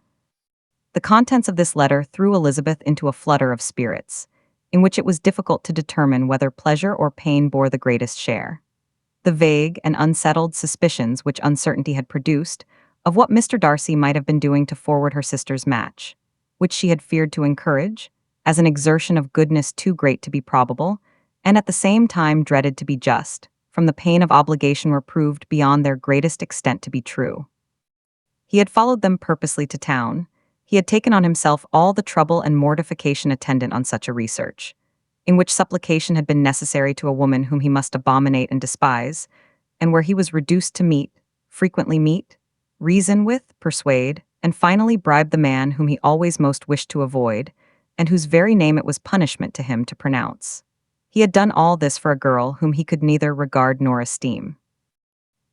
The contents of this letter threw Elizabeth into a flutter of spirits, in which it was difficult to determine whether pleasure or pain bore the greatest share. The vague and unsettled suspicions which uncertainty had produced, of what Mr. Darcy might have been doing to forward her sister's match, which she had feared to encourage, as an exertion of goodness too great to be probable, and at the same time dreaded to be just, from the pain of obligation were proved beyond their greatest extent to be true. He had followed them purposely to town. He had taken on himself all the trouble and mortification attendant on such a research, in which supplication had been necessary to a woman whom he must abominate and despise, and where he was reduced to frequently meet, reason with, persuade, and finally bribe the man whom he always most wished to avoid, and whose very name it was punishment to him to pronounce. He had done all this for a girl whom he could neither regard nor esteem.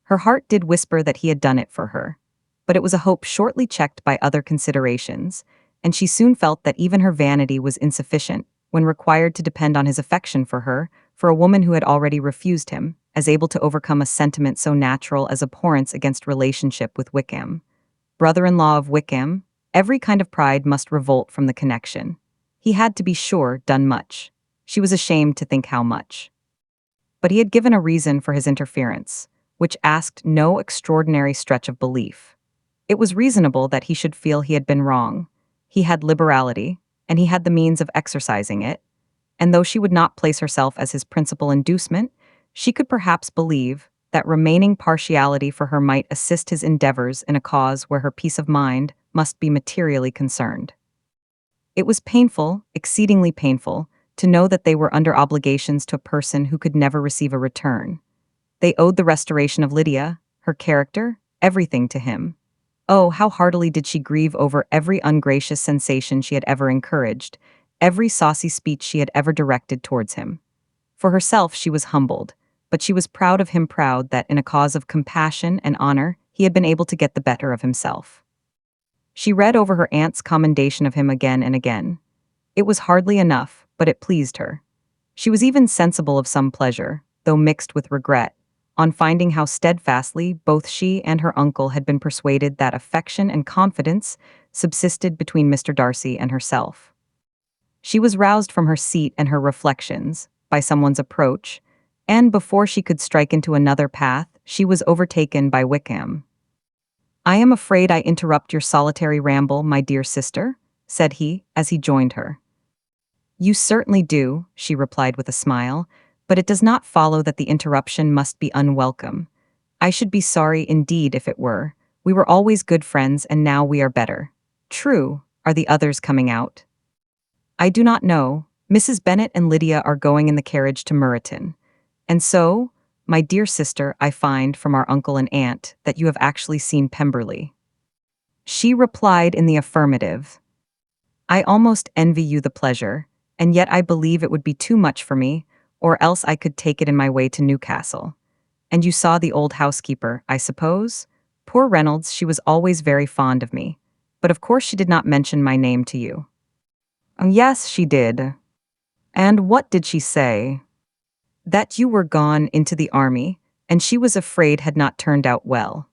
Her heart did whisper that he had done it for her, but it was a hope shortly checked by other considerations, and she soon felt that even her vanity was insufficient, when required to depend on his affection for her, for a woman who had already refused him, as able to overcome a sentiment so natural as abhorrence against relationship with Wickham. Brother-in-law of Wickham, every kind of pride must revolt from the connection. He had, to be sure, done much. She was ashamed to think how much. But he had given a reason for his interference, which asked no extraordinary stretch of belief. It was reasonable that he should feel he had been wrong. He had liberality, and he had the means of exercising it, and though she would not place herself as his principal inducement, she could perhaps believe that remaining partiality for her might assist his endeavors in a cause where her peace of mind must be materially concerned. It was painful, exceedingly painful, to know that they were under obligations to a person who could never receive a return. They owed the restoration of Lydia, her character, everything to him. Oh, how heartily did she grieve over every ungracious sensation she had ever encouraged, every saucy speech she had ever directed towards him. For herself she was humbled, but she was proud of him, proud that in a cause of compassion and honor he had been able to get the better of himself. She read over her aunt's commendation of him again and again. It was hardly enough, but it pleased her. She was even sensible of some pleasure, though mixed with regret, on finding how steadfastly both she and her uncle had been persuaded that affection and confidence subsisted between Mr. Darcy and herself. She was roused from her seat and her reflections by someone's approach, and before she could strike into another path, she was overtaken by Wickham. "I am afraid I interrupt your solitary ramble, my dear sister," said he, as he joined her. "You certainly do," she replied with a smile, "but it does not follow that the interruption must be unwelcome. I should be sorry indeed if it were. We were always good friends and now we are better." "True. Are the others coming out?" "I do not know. Mrs. Bennet and Lydia are going in the carriage to Meryton. And so, my dear sister, I find from our uncle and aunt that you have actually seen Pemberley." She replied in the affirmative. "I almost envy you the pleasure, and yet I believe it would be too much for me, or else I could take it in my way to Newcastle. And you saw the old housekeeper, I suppose? Poor Reynolds, she was always very fond of me. But of course she did not mention my name to you." "Yes, she did." "And what did she say?" "That you were gone into the army, and she was afraid had not turned out well.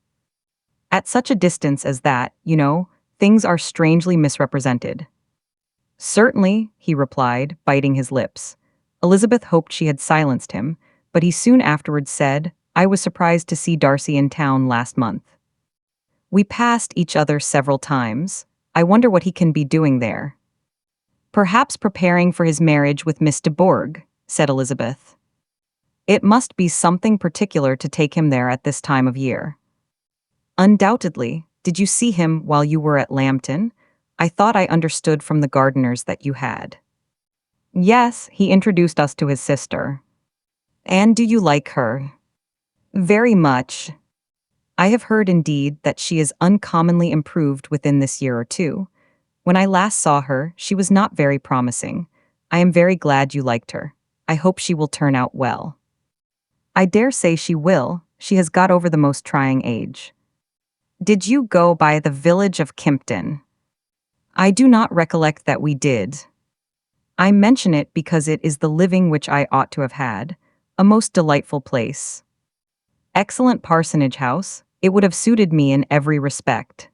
At such a distance as that, you know, things are strangely misrepresented." "Certainly," he replied, biting his lips. Elizabeth hoped she had silenced him, but he soon afterwards said, "I was surprised to see Darcy in town last month. We passed each other several times. I wonder what he can be doing there." "Perhaps preparing for his marriage with Miss de Bourgh," said Elizabeth. "It must be something particular to take him there at this time of year." "Undoubtedly. Did you see him while you were at Lambton? I thought I understood from the gardeners that you had." "Yes, he introduced us to his sister." "And do you like her?" "Very much. I have heard indeed that she is uncommonly improved within this year or two. When I last saw her, she was not very promising. I am very glad you liked her. I hope she will turn out well." "I dare say she will. She has got over the most trying age." "Did you go by the village of Kimpton?" "I do not recollect that we did. I mention it because it is the living which I ought to have had. A most delightful place. Excellent parsonage house. It would have suited me in every respect."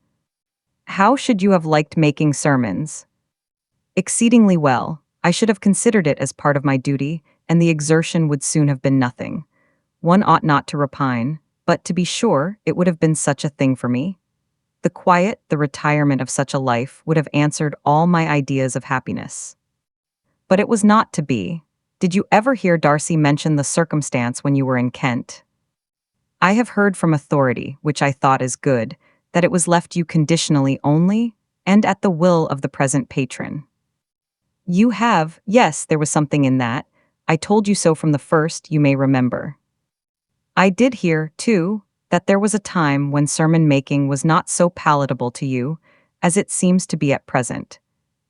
"How should you have liked making sermons?" "Exceedingly well. I should have considered it as part of my duty, and the exertion would soon have been nothing. One ought not to repine, but to be sure, it would have been such a thing for me. The quiet, the retirement of such a life would have answered all my ideas of happiness. But it was not to be. Did you ever hear Darcy mention the circumstance when you were in Kent?" "I have heard from authority, which I thought is good, that it was left you conditionally only, and at the will of the present patron." "You have, yes, there was something in that. I told you so from the first, you may remember. I did hear, too, that there was a time when sermon-making was not so palatable to you, as it seems to be at present,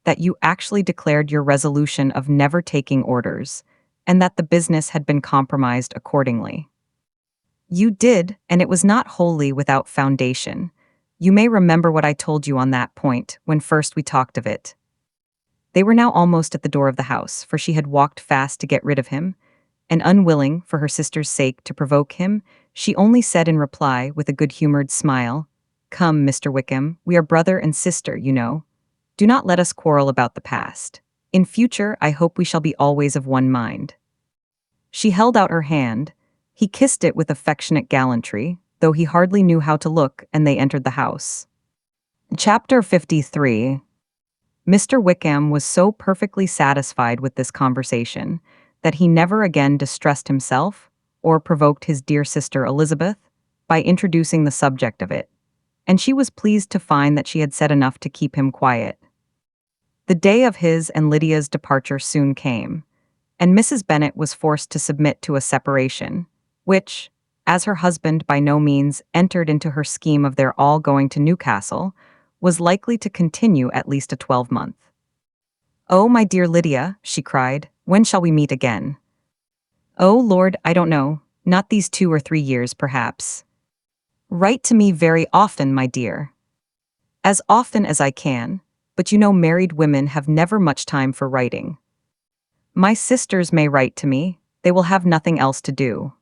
that you actually declared your resolution of never taking orders, and that the business had been compromised accordingly." "You did, and it was not wholly without foundation. You may remember what I told you on that point when first we talked of it." They were now almost at the door of the house, for she had walked fast to get rid of him, and unwilling, for her sister's sake, to provoke him, she only said in reply, with a good-humored smile, "Come, Mr. Wickham, we are brother and sister, you know. Do not let us quarrel about the past. In future, I hope we shall be always of one mind." She held out her hand. He kissed it with affectionate gallantry, though he hardly knew how to look, and they entered the house. Chapter 53. Mr. Wickham was so perfectly satisfied with this conversation that he never again distressed himself or provoked his dear sister Elizabeth by introducing the subject of it, and she was pleased to find that she had said enough to keep him quiet. The day of his and Lydia's departure soon came, and Mrs. Bennet was forced to submit to a separation, which, as her husband by no means entered into her scheme of their all going to Newcastle, was likely to continue at least a 12-month. "Oh, my dear Lydia," she cried, "when shall we meet again?" "Oh, Lord, I don't know. Not these 2 or 3 years, perhaps." "Write to me very often, my dear." "As often as I can, but you know married women have never much time for writing." "My sisters may write to me. They will have nothing else to do."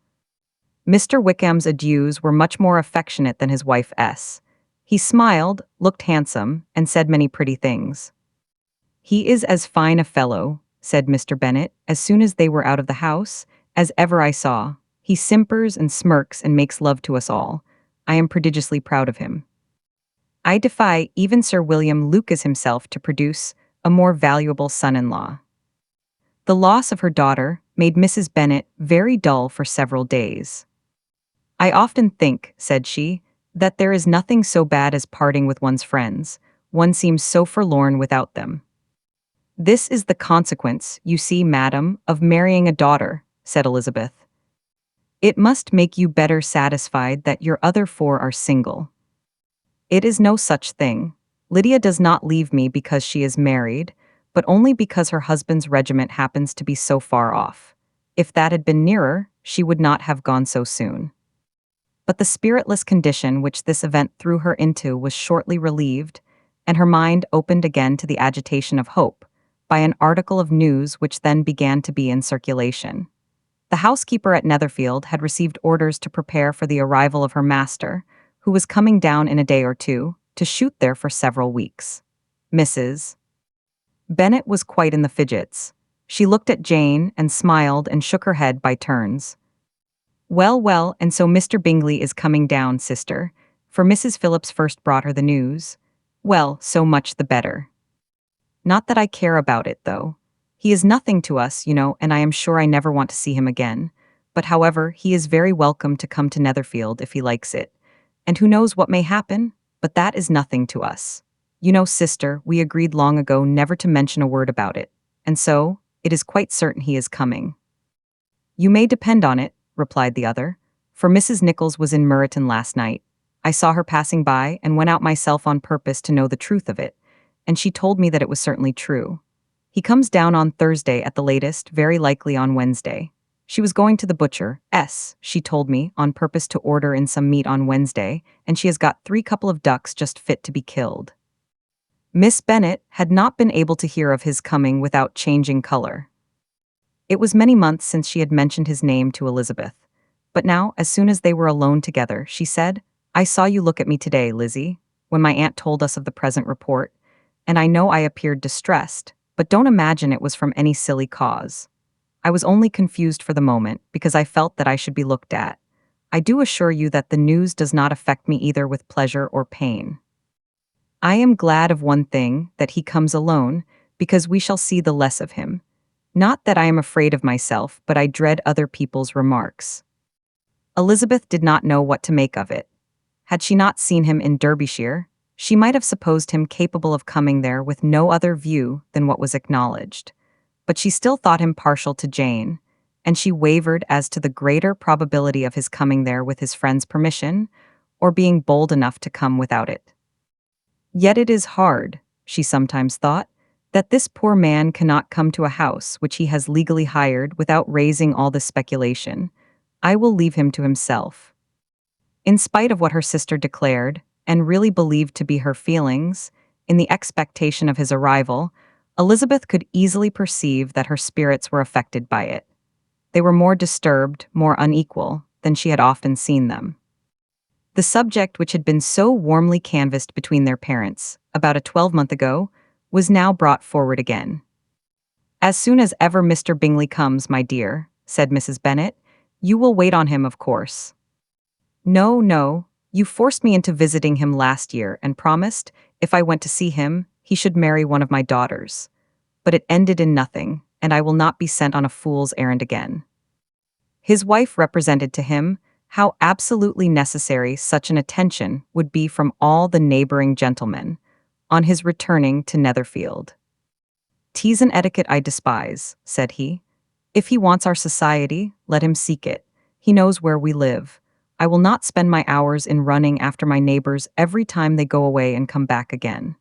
Mr. Wickham's adieus were much more affectionate than his wife's. He smiled, looked handsome, and said many pretty things. "He is as fine a fellow," said Mr. Bennet, as soon as they were out of the house, "as ever I saw. He simpers and smirks and makes love to us all. I am prodigiously proud of him. I defy even Sir William Lucas himself to produce a more valuable son-in-law." The loss of her daughter made Mrs. Bennet very dull for several days. "I often think," said she, "that there is nothing so bad as parting with one's friends. One seems so forlorn without them." "This is the consequence, you see, madam, of marrying a daughter," said Elizabeth. "It must make you better satisfied that your other four are single." "It is no such thing. Lydia does not leave me because she is married, but only because her husband's regiment happens to be so far off. If that had been nearer, she would not have gone so soon." But the spiritless condition which this event threw her into was shortly relieved, and her mind opened again to the agitation of hope, by an article of news which then began to be in circulation. The housekeeper at Netherfield had received orders to prepare for the arrival of her master, who was coming down in a day or two, to shoot there for several weeks. Mrs. Bennet was quite in the fidgets. She looked at Jane and smiled and shook her head by turns. "Well, well, and so Mr. Bingley is coming down, sister," for Mrs. Phillips first brought her the news. "Well, so much the better. Not that I care about it, though. He is nothing to us, you know, and I am sure I never want to see him again. But however, he is very welcome to come to Netherfield if he likes it. And who knows what may happen? But that is nothing to us. You know, sister, we agreed long ago never to mention a word about it. And so, it is quite certain he is coming." "You may depend on it," replied the other, "for Mrs. Nichols was in Meryton last night. I saw her passing by and went out myself on purpose to know the truth of it, and she told me that it was certainly true. He comes down on Thursday at the latest, very likely on Wednesday. She was going to the butcher's, she told me, on purpose to order in some meat on Wednesday, and she has got 3 couple of ducks just fit to be killed." Miss Bennet had not been able to hear of his coming without changing color. It was many months since she had mentioned his name to Elizabeth. But now, as soon as they were alone together, she said, "I saw you look at me today, Lizzie, when my aunt told us of the present report, and I know I appeared distressed, but don't imagine it was from any silly cause. I was only confused for the moment, because I felt that I should be looked at. I do assure you that the news does not affect me either with pleasure or pain. I am glad of one thing, that he comes alone, because we shall see the less of him. Not that I am afraid of myself, but I dread other people's remarks." Elizabeth did not know what to make of it. Had she not seen him in Derbyshire, she might have supposed him capable of coming there with no other view than what was acknowledged. But she still thought him partial to Jane, and she wavered as to the greater probability of his coming there with his friend's permission, or being bold enough to come without it. "Yet it is hard," she sometimes thought, "that this poor man cannot come to a house which he has legally hired without raising all this speculation. I will leave him to himself." In spite of what her sister declared, and really believed to be her feelings, in the expectation of his arrival, Elizabeth could easily perceive that her spirits were affected by it. They were more disturbed, more unequal, than she had often seen them. The subject which had been so warmly canvassed between their parents, about a 12-month ago, was now brought forward again. "As soon as ever Mr. Bingley comes, my dear," said Mrs. Bennet, "you will wait on him, of course." "No, no, you forced me into visiting him last year and promised, if I went to see him, he should marry one of my daughters. But it ended in nothing, and I will not be sent on a fool's errand again." His wife represented to him how absolutely necessary such an attention would be from all the neighboring gentlemen, on his returning to Netherfield. "Teas and etiquette I despise," said he. "If he wants our society, let him seek it. He knows where we live. I will not spend my hours in running after my neighbors every time they go away and come back again.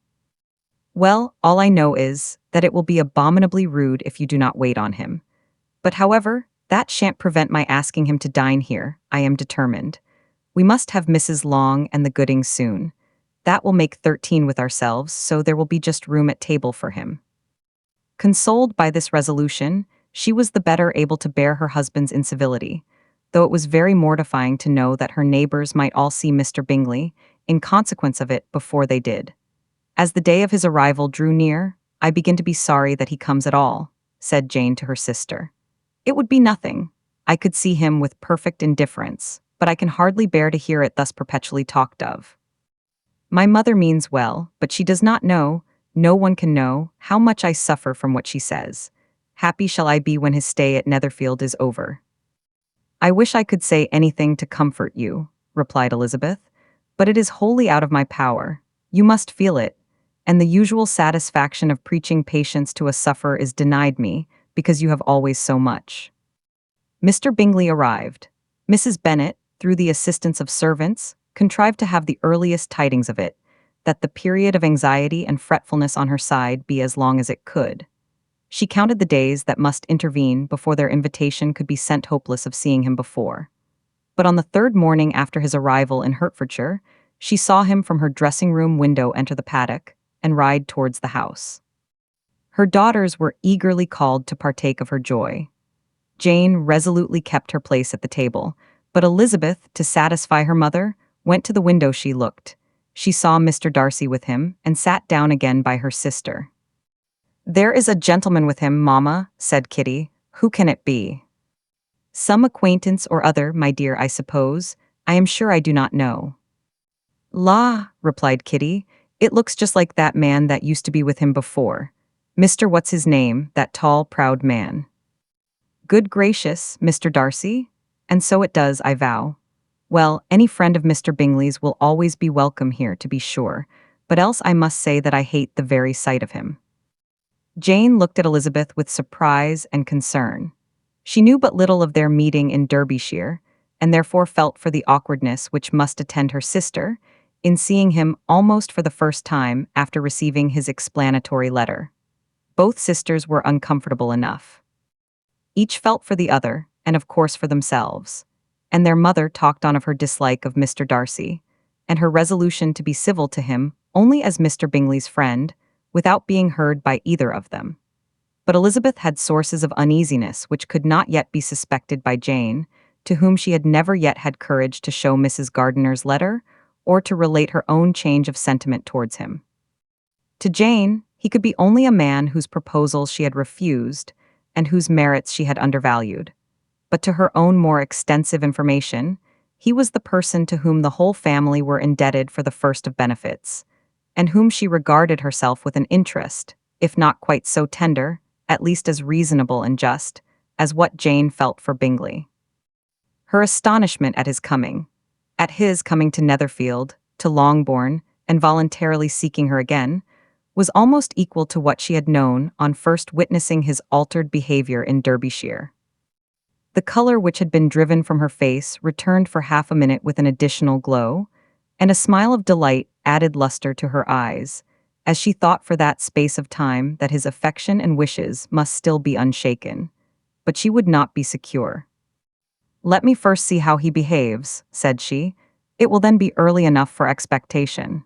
Well, all I know is that it will be abominably rude if you do not wait on him. But however, that shan't prevent my asking him to dine here, I am determined. We must have Mrs. Long and the Goodings soon. That will make 13 with ourselves, so there will be just room at table for him." Consoled by this resolution, she was the better able to bear her husband's incivility, though it was very mortifying to know that her neighbors might all see Mr. Bingley, in consequence of it, before they did. As the day of his arrival drew near, I begin to be sorry that he comes at all," said Jane to her sister. "It would be nothing. I could see him with perfect indifference, but I can hardly bear to hear it thus perpetually talked of. My mother means well, but she does not know, no one can know, how much I suffer from what she says. Happy shall I be when his stay at Netherfield is over." "I wish I could say anything to comfort you," replied Elizabeth, "but it is wholly out of my power. You must feel it, and the usual satisfaction of preaching patience to a sufferer is denied me, because you have always so much." Mr. Bingley arrived. Mrs. Bennet, through the assistance of servants, contrived to have the earliest tidings of it, that the period of anxiety and fretfulness on her side be as long as it could. She counted the days that must intervene before their invitation could be sent, hopeless of seeing him before. But on the third morning after his arrival in Hertfordshire, she saw him from her dressing-room window enter the paddock and ride towards the house. Her daughters were eagerly called to partake of her joy. Jane resolutely kept her place at the table, but Elizabeth, to satisfy her mother, went to the window. She looked. She saw Mr. Darcy with him, and sat down again by her sister. "There is a gentleman with him, mamma," said Kitty. "Who can it be?" "Some acquaintance or other, my dear, I suppose. I am sure I do not know." "La," replied Kitty, "it looks just like that man that used to be with him before. Mr. What's his name, that tall, proud man." "Good gracious, Mr. Darcy? And so it does, I vow. Well, any friend of Mr. Bingley's will always be welcome here, to be sure, but else I must say that I hate the very sight of him." Jane looked at Elizabeth with surprise and concern. She knew but little of their meeting in Derbyshire, and therefore felt for the awkwardness which must attend her sister in seeing him almost for the first time after receiving his explanatory letter. Both sisters were uncomfortable enough. Each felt for the other, and of course for themselves, and their mother talked on of her dislike of Mr. Darcy, and her resolution to be civil to him only as Mr. Bingley's friend, without being heard by either of them. But Elizabeth had sources of uneasiness which could not yet be suspected by Jane, to whom she had never yet had courage to show Mrs. Gardiner's letter, or to relate her own change of sentiment towards him. To Jane, he could be only a man whose proposals she had refused, and whose merits she had undervalued. But to her own more extensive information, he was the person to whom the whole family were indebted for the first of benefits, and whom she regarded herself with an interest, if not quite so tender, at least as reasonable and just, as what Jane felt for Bingley. Her astonishment at his coming to Netherfield, to Longbourn, and voluntarily seeking her again, was almost equal to what she had known on first witnessing his altered behavior in Derbyshire. The color which had been driven from her face returned for half a minute with an additional glow, and a smile of delight added luster to her eyes, as she thought for that space of time that his affection and wishes must still be unshaken. But she would not be secure. "Let me first see how he behaves," said she. "It will then be early enough for expectation."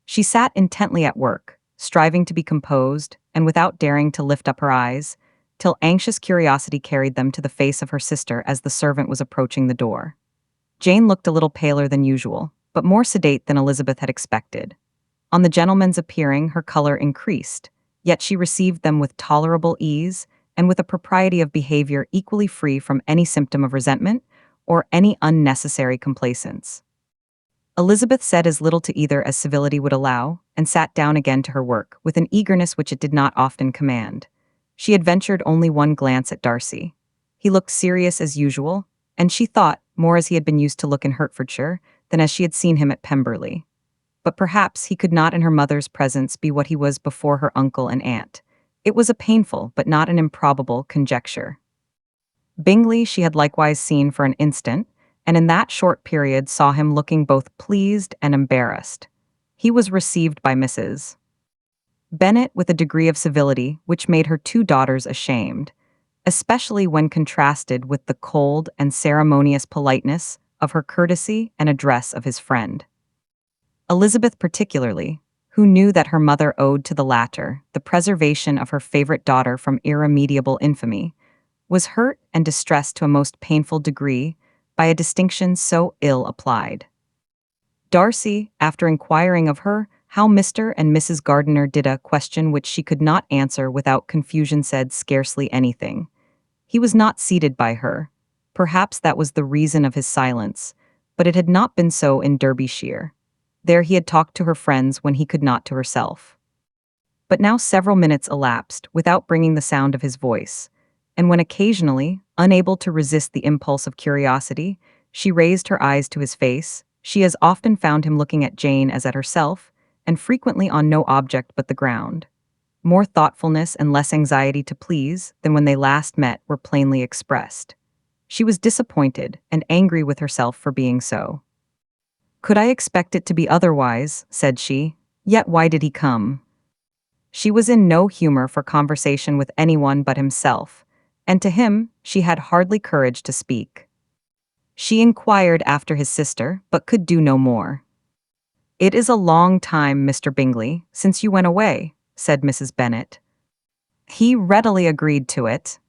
She sat intently at work, striving to be composed, and without daring to lift up her eyes, till anxious curiosity carried them to the face of her sister as the servant was approaching the door. Jane looked a little paler than usual, but more sedate than Elizabeth had expected. On the gentleman's appearing, her color increased, yet she received them with tolerable ease, and with a propriety of behavior equally free from any symptom of resentment or any unnecessary complaisance. Elizabeth said as little to either as civility would allow, and sat down again to her work with an eagerness which it did not often command. She had ventured only one glance at Darcy. He looked serious as usual, and she thought, more as he had been used to look in Hertfordshire than as she had seen him at Pemberley. But perhaps he could not in her mother's presence be what he was before her uncle and aunt. It was a painful, but not an improbable, conjecture. Bingley she had likewise seen for an instant, and in that short period saw him looking both pleased and embarrassed. He was received by Mrs. Bennet with a degree of civility which made her two daughters ashamed, especially when contrasted with the cold and ceremonious politeness of her courtesy and address of his friend. Elizabeth particularly, who knew that her mother owed to the latter the preservation of her favorite daughter from irremediable infamy, was hurt and distressed to a most painful degree by a distinction so ill applied. Darcy, after inquiring of her How Mr. and Mrs. Gardiner did a question which she could not answer without confusion said scarcely anything. He was not seated by her. Perhaps that was the reason of his silence, but it had not been so in Derbyshire. There he had talked to her friends when he could not to herself. But now several minutes elapsed without bringing the sound of his voice, and when occasionally, unable to resist the impulse of curiosity, she raised her eyes to his face, she as often found him looking at Jane as at herself, and frequently on no object but the ground. More thoughtfulness and less anxiety to please than when they last met were plainly expressed. She was disappointed and angry with herself for being so. "Could I expect it to be otherwise?" said she. "Yet why did he come?" She was in no humor for conversation with anyone but himself, and to him she had hardly courage to speak. She inquired after his sister, but could do no more. "It is a long time, Mr. Bingley, since you went away," said Mrs. Bennet. He readily agreed to it.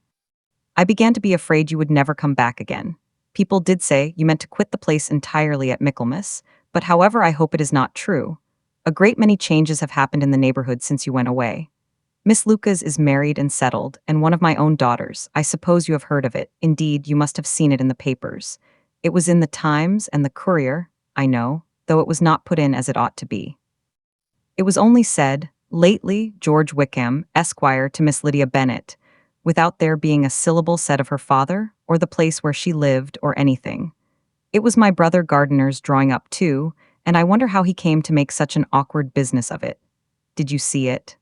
"I began to be afraid you would never come back again. People did say you meant to quit the place entirely at Michaelmas, but however I hope it is not true. A great many changes have happened in the neighborhood since you went away. Miss Lucas is married and settled, and one of my own daughters. I suppose you have heard of it. Indeed, you must have seen it in the papers. It was in the Times and the Courier, I know, though it was not put in as it ought to be. It was only said, 'Lately, George Wickham, Esquire, to Miss Lydia Bennet,' without there being a syllable said of her father, or the place where she lived, or anything. It was my brother Gardiner's drawing up too, and I wonder how he came to make such an awkward business of it. Did you see it?"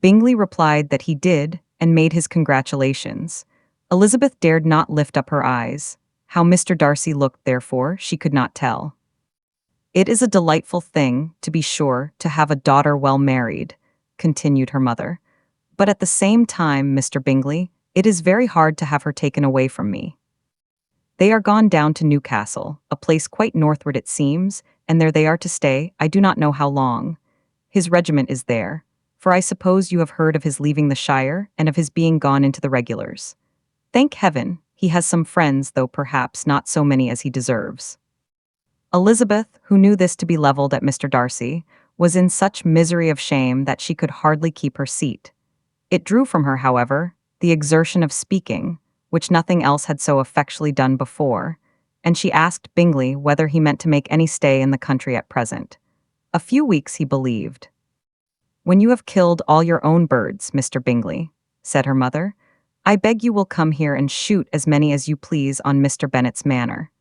Bingley replied that he did, and made his congratulations. Elizabeth dared not lift up her eyes. How Mr. Darcy looked, therefore, she could not tell. "It is a delightful thing, to be sure, to have a daughter well married," continued her mother. "But at the same time, Mr. Bingley, it is very hard to have her taken away from me. They are gone down to Newcastle, a place quite northward it seems, and there they are to stay, I do not know how long. His regiment is there, for I suppose you have heard of his leaving the shire, and of his being gone into the regulars. Thank heaven, he has some friends, though perhaps not so many as he deserves." Elizabeth, who knew this to be levelled at Mr. Darcy, was in such misery of shame that she could hardly keep her seat. It drew from her, however, the exertion of speaking, which nothing else had so effectually done before, and she asked Bingley whether he meant to make any stay in the country at present. A few weeks, he believed. "When you have killed all your own birds, Mr. Bingley," said her mother, "I beg you will come here and shoot as many as you please on Mr. Bennet's manor.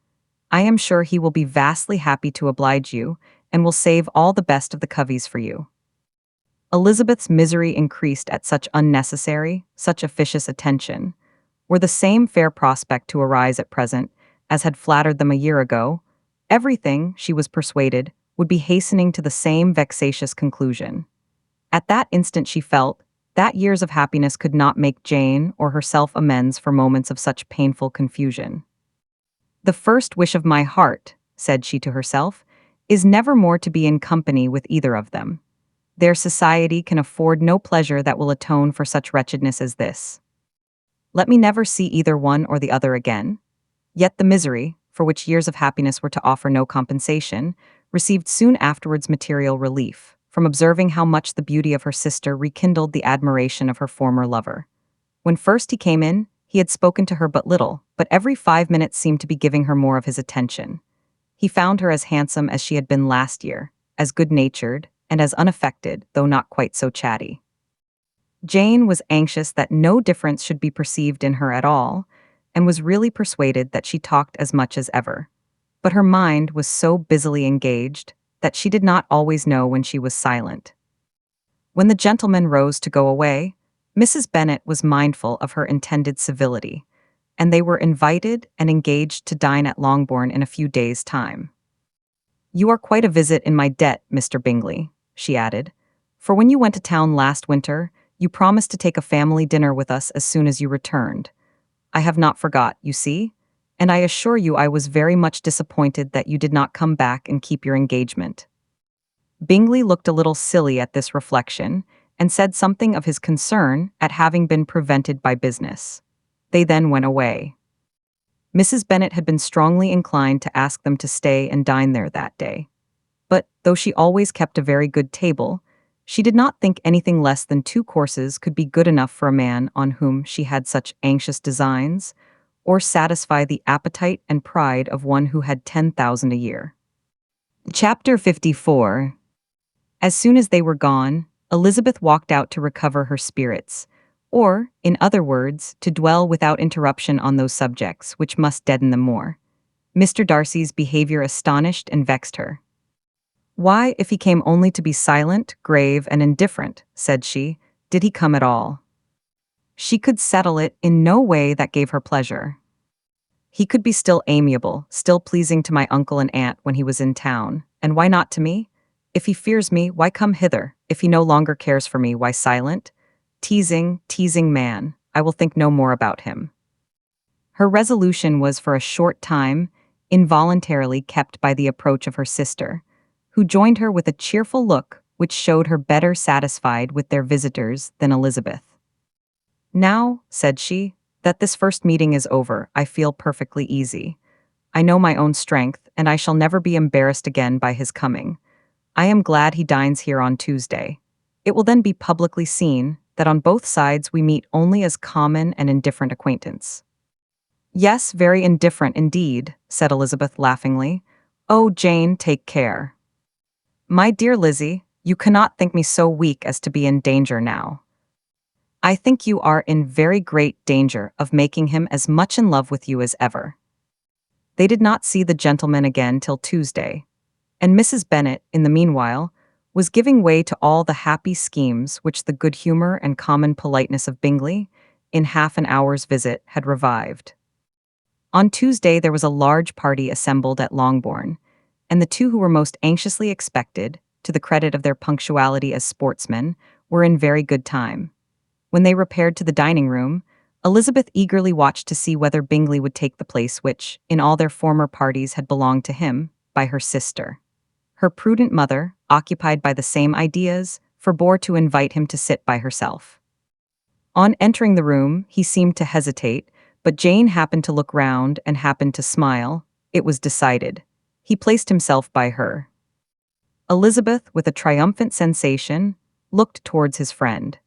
I am sure he will be vastly happy to oblige you, and will save all the best of the coveys for you." Elizabeth's misery increased at such unnecessary, such officious attention. Were the same fair prospect to arise at present, as had flattered them a year ago, everything, she was persuaded, would be hastening to the same vexatious conclusion. At that instant she felt that years of happiness could not make Jane or herself amends for moments of such painful confusion. "The first wish of my heart," said she to herself, "is never more to be in company with either of them. Their society can afford no pleasure that will atone for such wretchedness as this. Let me never see either one or the other again." Yet the misery, for which years of happiness were to offer no compensation, received soon afterwards material relief, from observing how much the beauty of her sister rekindled the admiration of her former lover. When first he came in, he had spoken to her but little, but every 5 minutes seemed to be giving her more of his attention. He found her as handsome as she had been last year, as good-natured, and as unaffected, though not quite so chatty. Jane was anxious that no difference should be perceived in her at all, and was really persuaded that she talked as much as ever. But her mind was so busily engaged that she did not always know when she was silent. When the gentlemen rose to go away, Mrs. Bennet was mindful of her intended civility, and they were invited and engaged to dine at Longbourn in a few days' time. "You are quite a visit in my debt, Mr. Bingley," she added, "for when you went to town last winter, you promised to take a family dinner with us as soon as you returned. I have not forgot, you see, and I assure you I was very much disappointed that you did not come back and keep your engagement." Bingley looked a little silly at this reflection, and said something of his concern at having been prevented by business. They then went away. Mrs. Bennet had been strongly inclined to ask them to stay and dine there that day. But though she always kept a very good table, she did not think anything less than 2 courses could be good enough for a man on whom she had such anxious designs, or satisfy the appetite and pride of one who had 10,000 a year. Chapter 54. As soon as they were gone, Elizabeth walked out to recover her spirits, or, in other words, to dwell without interruption on those subjects which must deaden them more. Mr. Darcy's behavior astonished and vexed her. "Why, if he came only to be silent, grave, and indifferent," said she, "did he come at all? She could settle it in no way that gave her pleasure. He could be still amiable, still pleasing to my uncle and aunt when he was in town, and why not to me? If he fears me, why come hither? If he no longer cares for me, why silent? Teasing, teasing man, I will think no more about him." Her resolution was for a short time involuntarily kept by the approach of her sister, who joined her with a cheerful look which showed her better satisfied with their visitors than Elizabeth. "Now," said she, "that this first meeting is over, I feel perfectly easy. I know my own strength, and I shall never be embarrassed again by his coming. I am glad he dines here on Tuesday. It will then be publicly seen that on both sides we meet only as common and indifferent acquaintance." "Yes, very indifferent indeed," said Elizabeth laughingly. "Oh, Jane, take care. My dear Lizzie, you cannot think me so weak as to be in danger now. I think you are in very great danger of making him as much in love with you as ever." They did not see the gentleman again till Tuesday, and Mrs. Bennet, in the meanwhile, was giving way to all the happy schemes which the good humour and common politeness of Bingley, in half an hour's visit, had revived. On Tuesday there was a large party assembled at Longbourn, and the two who were most anxiously expected, to the credit of their punctuality as sportsmen, were in very good time. When they repaired to the dining-room, Elizabeth eagerly watched to see whether Bingley would take the place which, in all their former parties, had belonged to him, by her sister. Her prudent mother, occupied by the same ideas, forbore to invite him to sit by herself. On entering the room, he seemed to hesitate, but Jane happened to look round and happened to smile. It was decided. He placed himself by her. Elizabeth, with a triumphant sensation, looked towards his friend.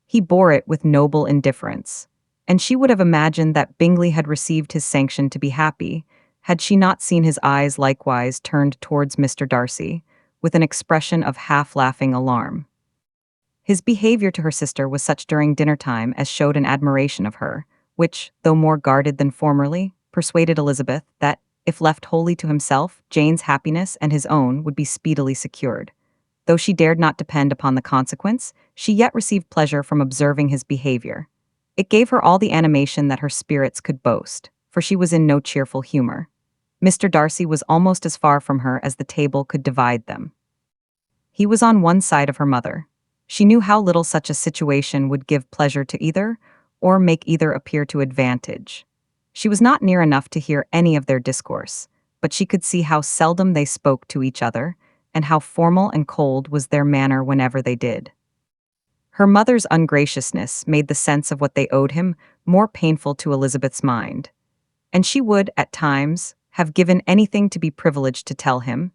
He bore it with noble indifference, and she would have imagined that Bingley had received his sanction to be happy, had she not seen his eyes likewise turned towards Mr. Darcy, with an expression of half-laughing alarm. His behavior to her sister was such during dinner-time as showed an admiration of her, which, though more guarded than formerly, persuaded Elizabeth that, if left wholly to himself, Jane's happiness and his own would be speedily secured. Though she dared not depend upon the consequence, she yet received pleasure from observing his behavior. It gave her all the animation that her spirits could boast, for she was in no cheerful humor. Mr. Darcy was almost as far from her as the table could divide them. He was on one side of her mother. She knew how little such a situation would give pleasure to either, or make either appear to advantage. She was not near enough to hear any of their discourse, but she could see how seldom they spoke to each other, and how formal and cold was their manner whenever they did. Her mother's ungraciousness made the sense of what they owed him more painful to Elizabeth's mind, and she would, at times, have given anything to be privileged to tell him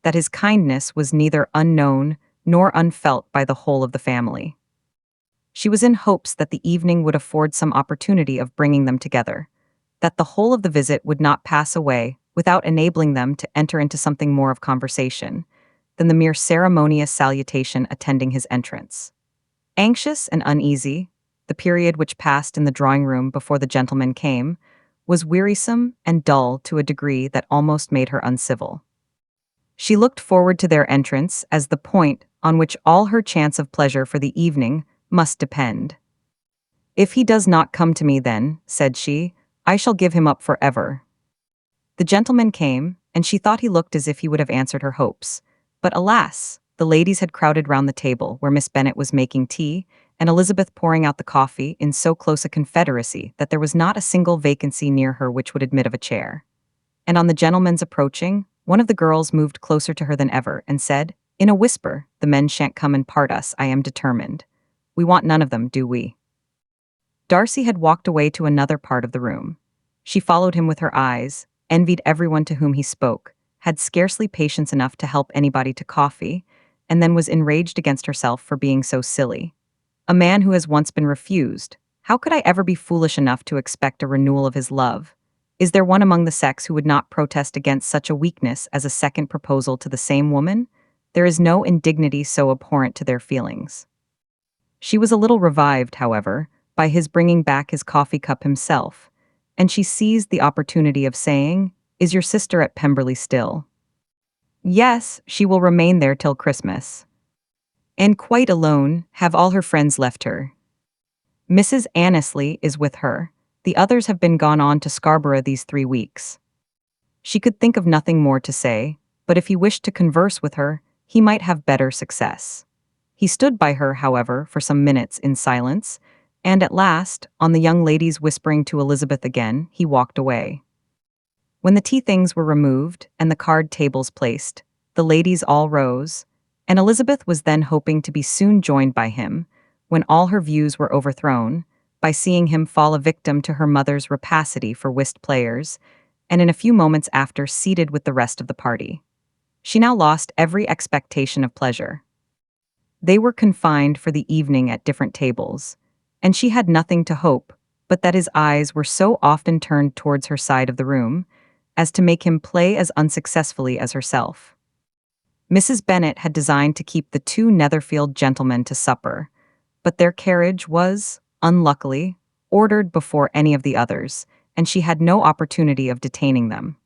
that his kindness was neither unknown nor unfelt by the whole of the family. She was in hopes that the evening would afford some opportunity of bringing them together, that the whole of the visit would not pass away without enabling them to enter into something more of conversation than the mere ceremonious salutation attending his entrance. Anxious and uneasy, the period which passed in the drawing-room before the gentleman came was wearisome and dull to a degree that almost made her uncivil. She looked forward to their entrance as the point on which all her chance of pleasure for the evening must depend. "If he does not come to me then," said she, "I shall give him up forever." The gentleman came, and she thought he looked as if he would have answered her hopes. But alas, the ladies had crowded round the table where Miss Bennet was making tea, and Elizabeth pouring out the coffee in so close a confederacy that there was not a single vacancy near her which would admit of a chair. And on the gentleman's approaching, one of the girls moved closer to her than ever and said, in a whisper, "The men shan't come and part us, I am determined. We want none of them, do we?" Darcy had walked away to another part of the room. She followed him with her eyes, envied everyone to whom he spoke, had scarcely patience enough to help anybody to coffee, and then was enraged against herself for being so silly. A man who has once been refused. How could I ever be foolish enough to expect a renewal of his love? Is there one among the sex who would not protest against such a weakness as a second proposal to the same woman? There is no indignity so abhorrent to their feelings. She was a little revived, however, by his bringing back his coffee cup himself, and she seized the opportunity of saying, "Is your sister at Pemberley still?" "Yes, she will remain there till Christmas." "And quite alone, have all her friends left her?" "Mrs. Annesley is with her. The others have been gone on to Scarborough these 3 weeks." She could think of nothing more to say, but if he wished to converse with her, he might have better success. He stood by her, however, for some minutes in silence, and at last, on the young lady's whispering to Elizabeth again, he walked away. When the tea things were removed and the card tables placed, the ladies all rose, and Elizabeth was then hoping to be soon joined by him, when all her views were overthrown, by seeing him fall a victim to her mother's rapacity for whist players, and in a few moments after seated with the rest of the party. She now lost every expectation of pleasure. They were confined for the evening at different tables, and she had nothing to hope but that his eyes were so often turned towards her side of the room as to make him play as unsuccessfully as herself. Mrs. Bennet had designed to keep the 2 Netherfield gentlemen to supper, but their carriage was, unluckily, ordered before any of the others, and she had no opportunity of detaining them.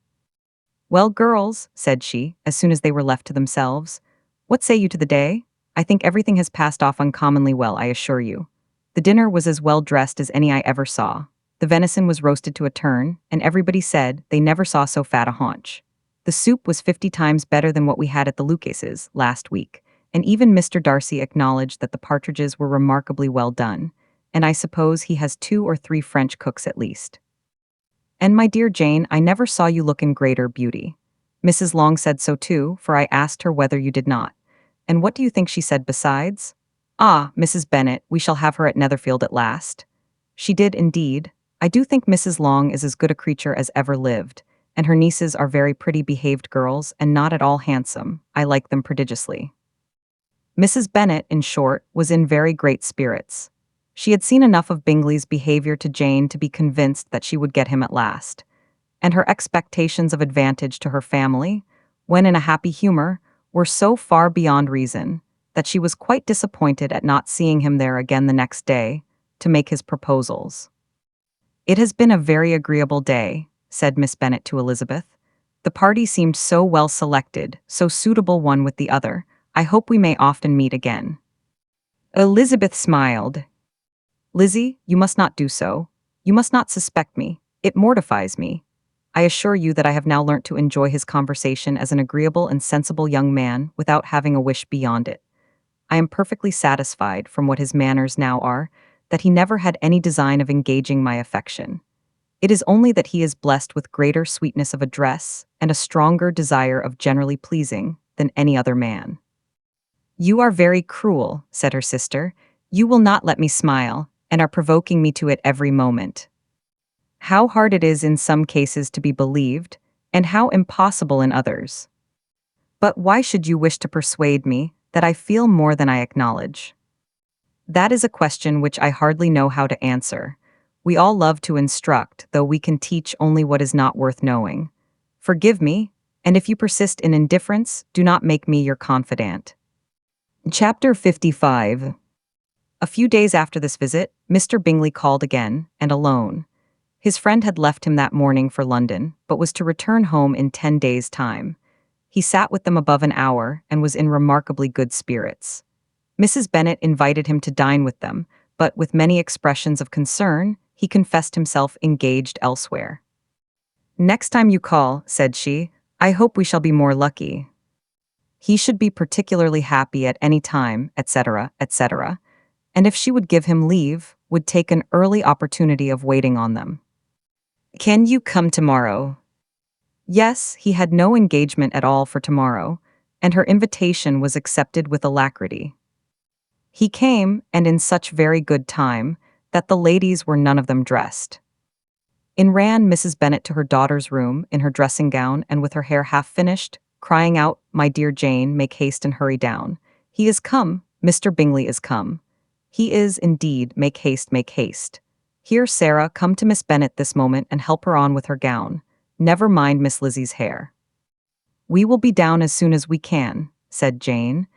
"Well, girls," said she, as soon as they were left to themselves, "what say you to the day? I think everything has passed off uncommonly well, I assure you. The dinner was as well dressed as any I ever saw. The venison was roasted to a turn, and everybody said they never saw so fat a haunch. The soup was 50 times better than what we had at the Lucases last week, and even Mr. Darcy acknowledged that the partridges were remarkably well done, and I suppose he has 2 or 3 French cooks at least. And my dear Jane, I never saw you look in greater beauty. Mrs. Long said so too, for I asked her whether you did not. And what do you think she said besides? Ah, Mrs. Bennet, we shall have her at Netherfield at last. She did indeed. I do think Mrs. Long is as good a creature as ever lived, and her nieces are very pretty behaved girls and not at all handsome. I like them prodigiously." Mrs. Bennet, in short, was in very great spirits. She had seen enough of Bingley's behavior to Jane to be convinced that she would get him at last, and her expectations of advantage to her family, when in a happy humor, were so far beyond reason that she was quite disappointed at not seeing him there again the next day to make his proposals. "It has been a very agreeable day," said Miss Bennet to Elizabeth. "The party seemed so well selected, so suitable one with the other. I hope we may often meet again." Elizabeth smiled. "Lizzie, you must not do so. You must not suspect me. It mortifies me. I assure you that I have now learnt to enjoy his conversation as an agreeable and sensible young man without having a wish beyond it. I am perfectly satisfied, from what his manners now are, that he never had any design of engaging my affection. It is only that he is blessed with greater sweetness of address and a stronger desire of generally pleasing than any other man." "You are very cruel," said her sister. "You will not let me smile, and are provoking me to it every moment. How hard it is in some cases to be believed, and how impossible in others. But why should you wish to persuade me that I feel more than I acknowledge? That is a question which I hardly know how to answer. We all love to instruct, though we can teach only what is not worth knowing. Forgive me, and if you persist in indifference, do not make me your confidant." Chapter 55. A few days after this visit, Mr. Bingley called again, and alone. His friend had left him that morning for London, but was to return home in 10 days' time. He sat with them above an hour, and was in remarkably good spirits. Mrs. Bennet invited him to dine with them, but with many expressions of concern, he confessed himself engaged elsewhere. "Next time you call," said she, "I hope we shall be more lucky. He should be particularly happy at any time, etc., etc., and if she would give him leave, would take an early opportunity of waiting on them. Can you come tomorrow?" Yes, he had no engagement at all for tomorrow, and her invitation was accepted with alacrity. He came, and in such very good time, that the ladies were none of them dressed. In ran Mrs. Bennet to her daughter's room, in her dressing gown and with her hair half finished, crying out, "My dear Jane, make haste and hurry down. He is come, Mr. Bingley is come. He is, indeed, make haste, make haste. Here, Sarah, come to Miss Bennet this moment and help her on with her gown. Never mind Miss Lizzie's hair." "We will be down as soon as we can," said Jane,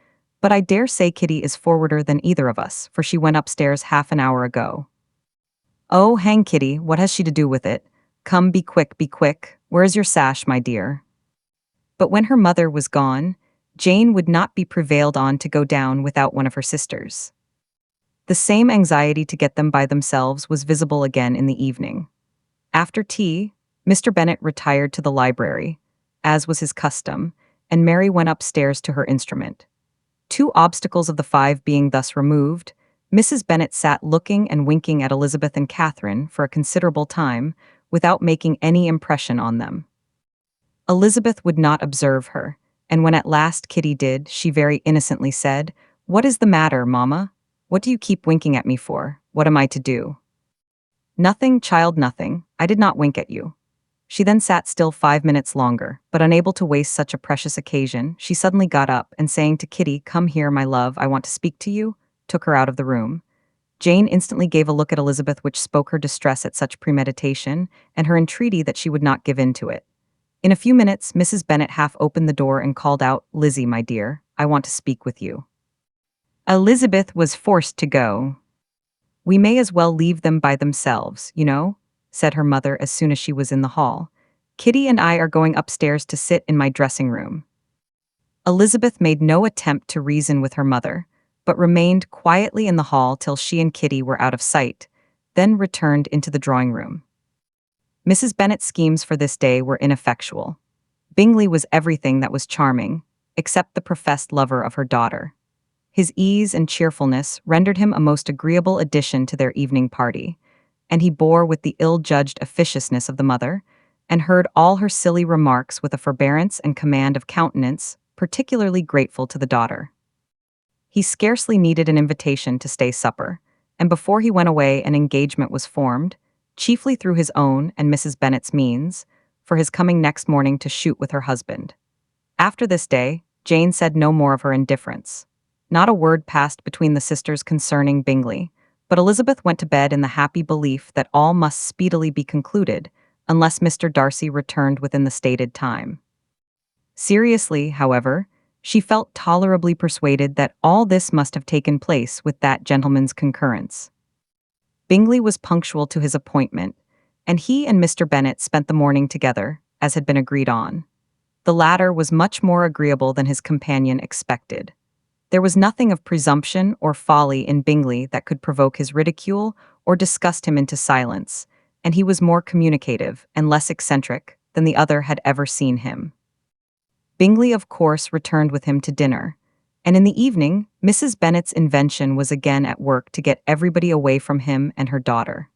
"but I dare say Kitty is forwarder than either of us, for she went upstairs half an hour ago." "Oh, hang Kitty, what has she to do with it? Come, be quick, be quick. Where is your sash, my dear?" But when her mother was gone, Jane would not be prevailed on to go down without one of her sisters. The same anxiety to get them by themselves was visible again in the evening. After tea, Mr. Bennet retired to the library, as was his custom, and Mary went upstairs to her instrument. Two obstacles of the five being thus removed, Mrs. Bennet sat looking and winking at Elizabeth and Catherine for a considerable time, without making any impression on them. Elizabeth would not observe her, and when at last Kitty did, she very innocently said, "What is the matter, mamma? What do you keep winking at me for? What am I to do?" "Nothing, child, nothing. I did not wink at you." She then sat still 5 minutes longer, but unable to waste such a precious occasion, she suddenly got up, and saying to Kitty, "Come here, my love, I want to speak to you," took her out of the room. Jane instantly gave a look at Elizabeth which spoke her distress at such premeditation, and her entreaty that she would not give in to it. In a few minutes, Mrs. Bennet half opened the door and called out, "Lizzie, my dear, I want to speak with you." Elizabeth was forced to go. "We may as well leave them by themselves, you know," said her mother as soon as she was in the hall. "Kitty and I are going upstairs to sit in my dressing room." Elizabeth made no attempt to reason with her mother, but remained quietly in the hall till she and Kitty were out of sight, then returned into the drawing room. Mrs. Bennet's schemes for this day were ineffectual. Bingley was everything that was charming, except the professed lover of her daughter. His ease and cheerfulness rendered him a most agreeable addition to their evening party, and he bore with the ill-judged officiousness of the mother, and heard all her silly remarks with a forbearance and command of countenance particularly grateful to the daughter. He scarcely needed an invitation to stay supper, and before he went away an engagement was formed, chiefly through his own and Mrs. Bennet's means, for his coming next morning to shoot with her husband. After this day, Jane said no more of her indifference. Not a word passed between the sisters concerning Bingley, but Elizabeth went to bed in the happy belief that all must speedily be concluded, unless Mr. Darcy returned within the stated time. Seriously, however, she felt tolerably persuaded that all this must have taken place with that gentleman's concurrence. Bingley was punctual to his appointment, and he and Mr. Bennet spent the morning together, as had been agreed on. The latter was much more agreeable than his companion expected. There was nothing of presumption or folly in Bingley that could provoke his ridicule or disgust him into silence, and he was more communicative and less eccentric than the other had ever seen him. Bingley, of course, returned with him to dinner, and in the evening, Mrs. Bennet's invention was again at work to get everybody away from him and her daughter.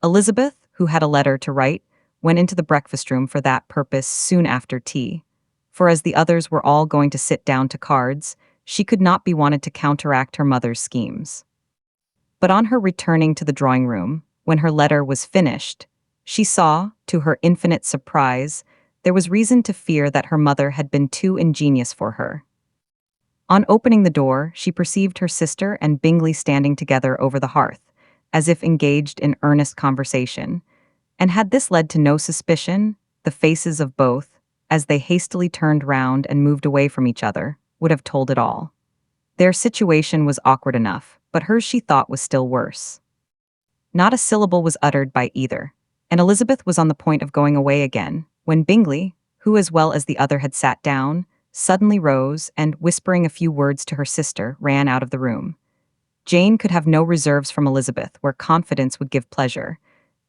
Elizabeth, who had a letter to write, went into the breakfast room for that purpose soon after tea, for as the others were all going to sit down to cards, she could not be wanted to counteract her mother's schemes. But on her returning to the drawing room, when her letter was finished, she saw, to her infinite surprise, there was reason to fear that her mother had been too ingenious for her. On opening the door, she perceived her sister and Bingley standing together over the hearth, as if engaged in earnest conversation, and had this led to no suspicion, the faces of both, as they hastily turned round and moved away from each other, would have told it all. Their situation was awkward enough, but hers she thought was still worse. Not a syllable was uttered by either, and Elizabeth was on the point of going away again, when Bingley, who as well as the other had sat down, suddenly rose and, whispering a few words to her sister, ran out of the room. Jane could have no reserves from Elizabeth where confidence would give pleasure,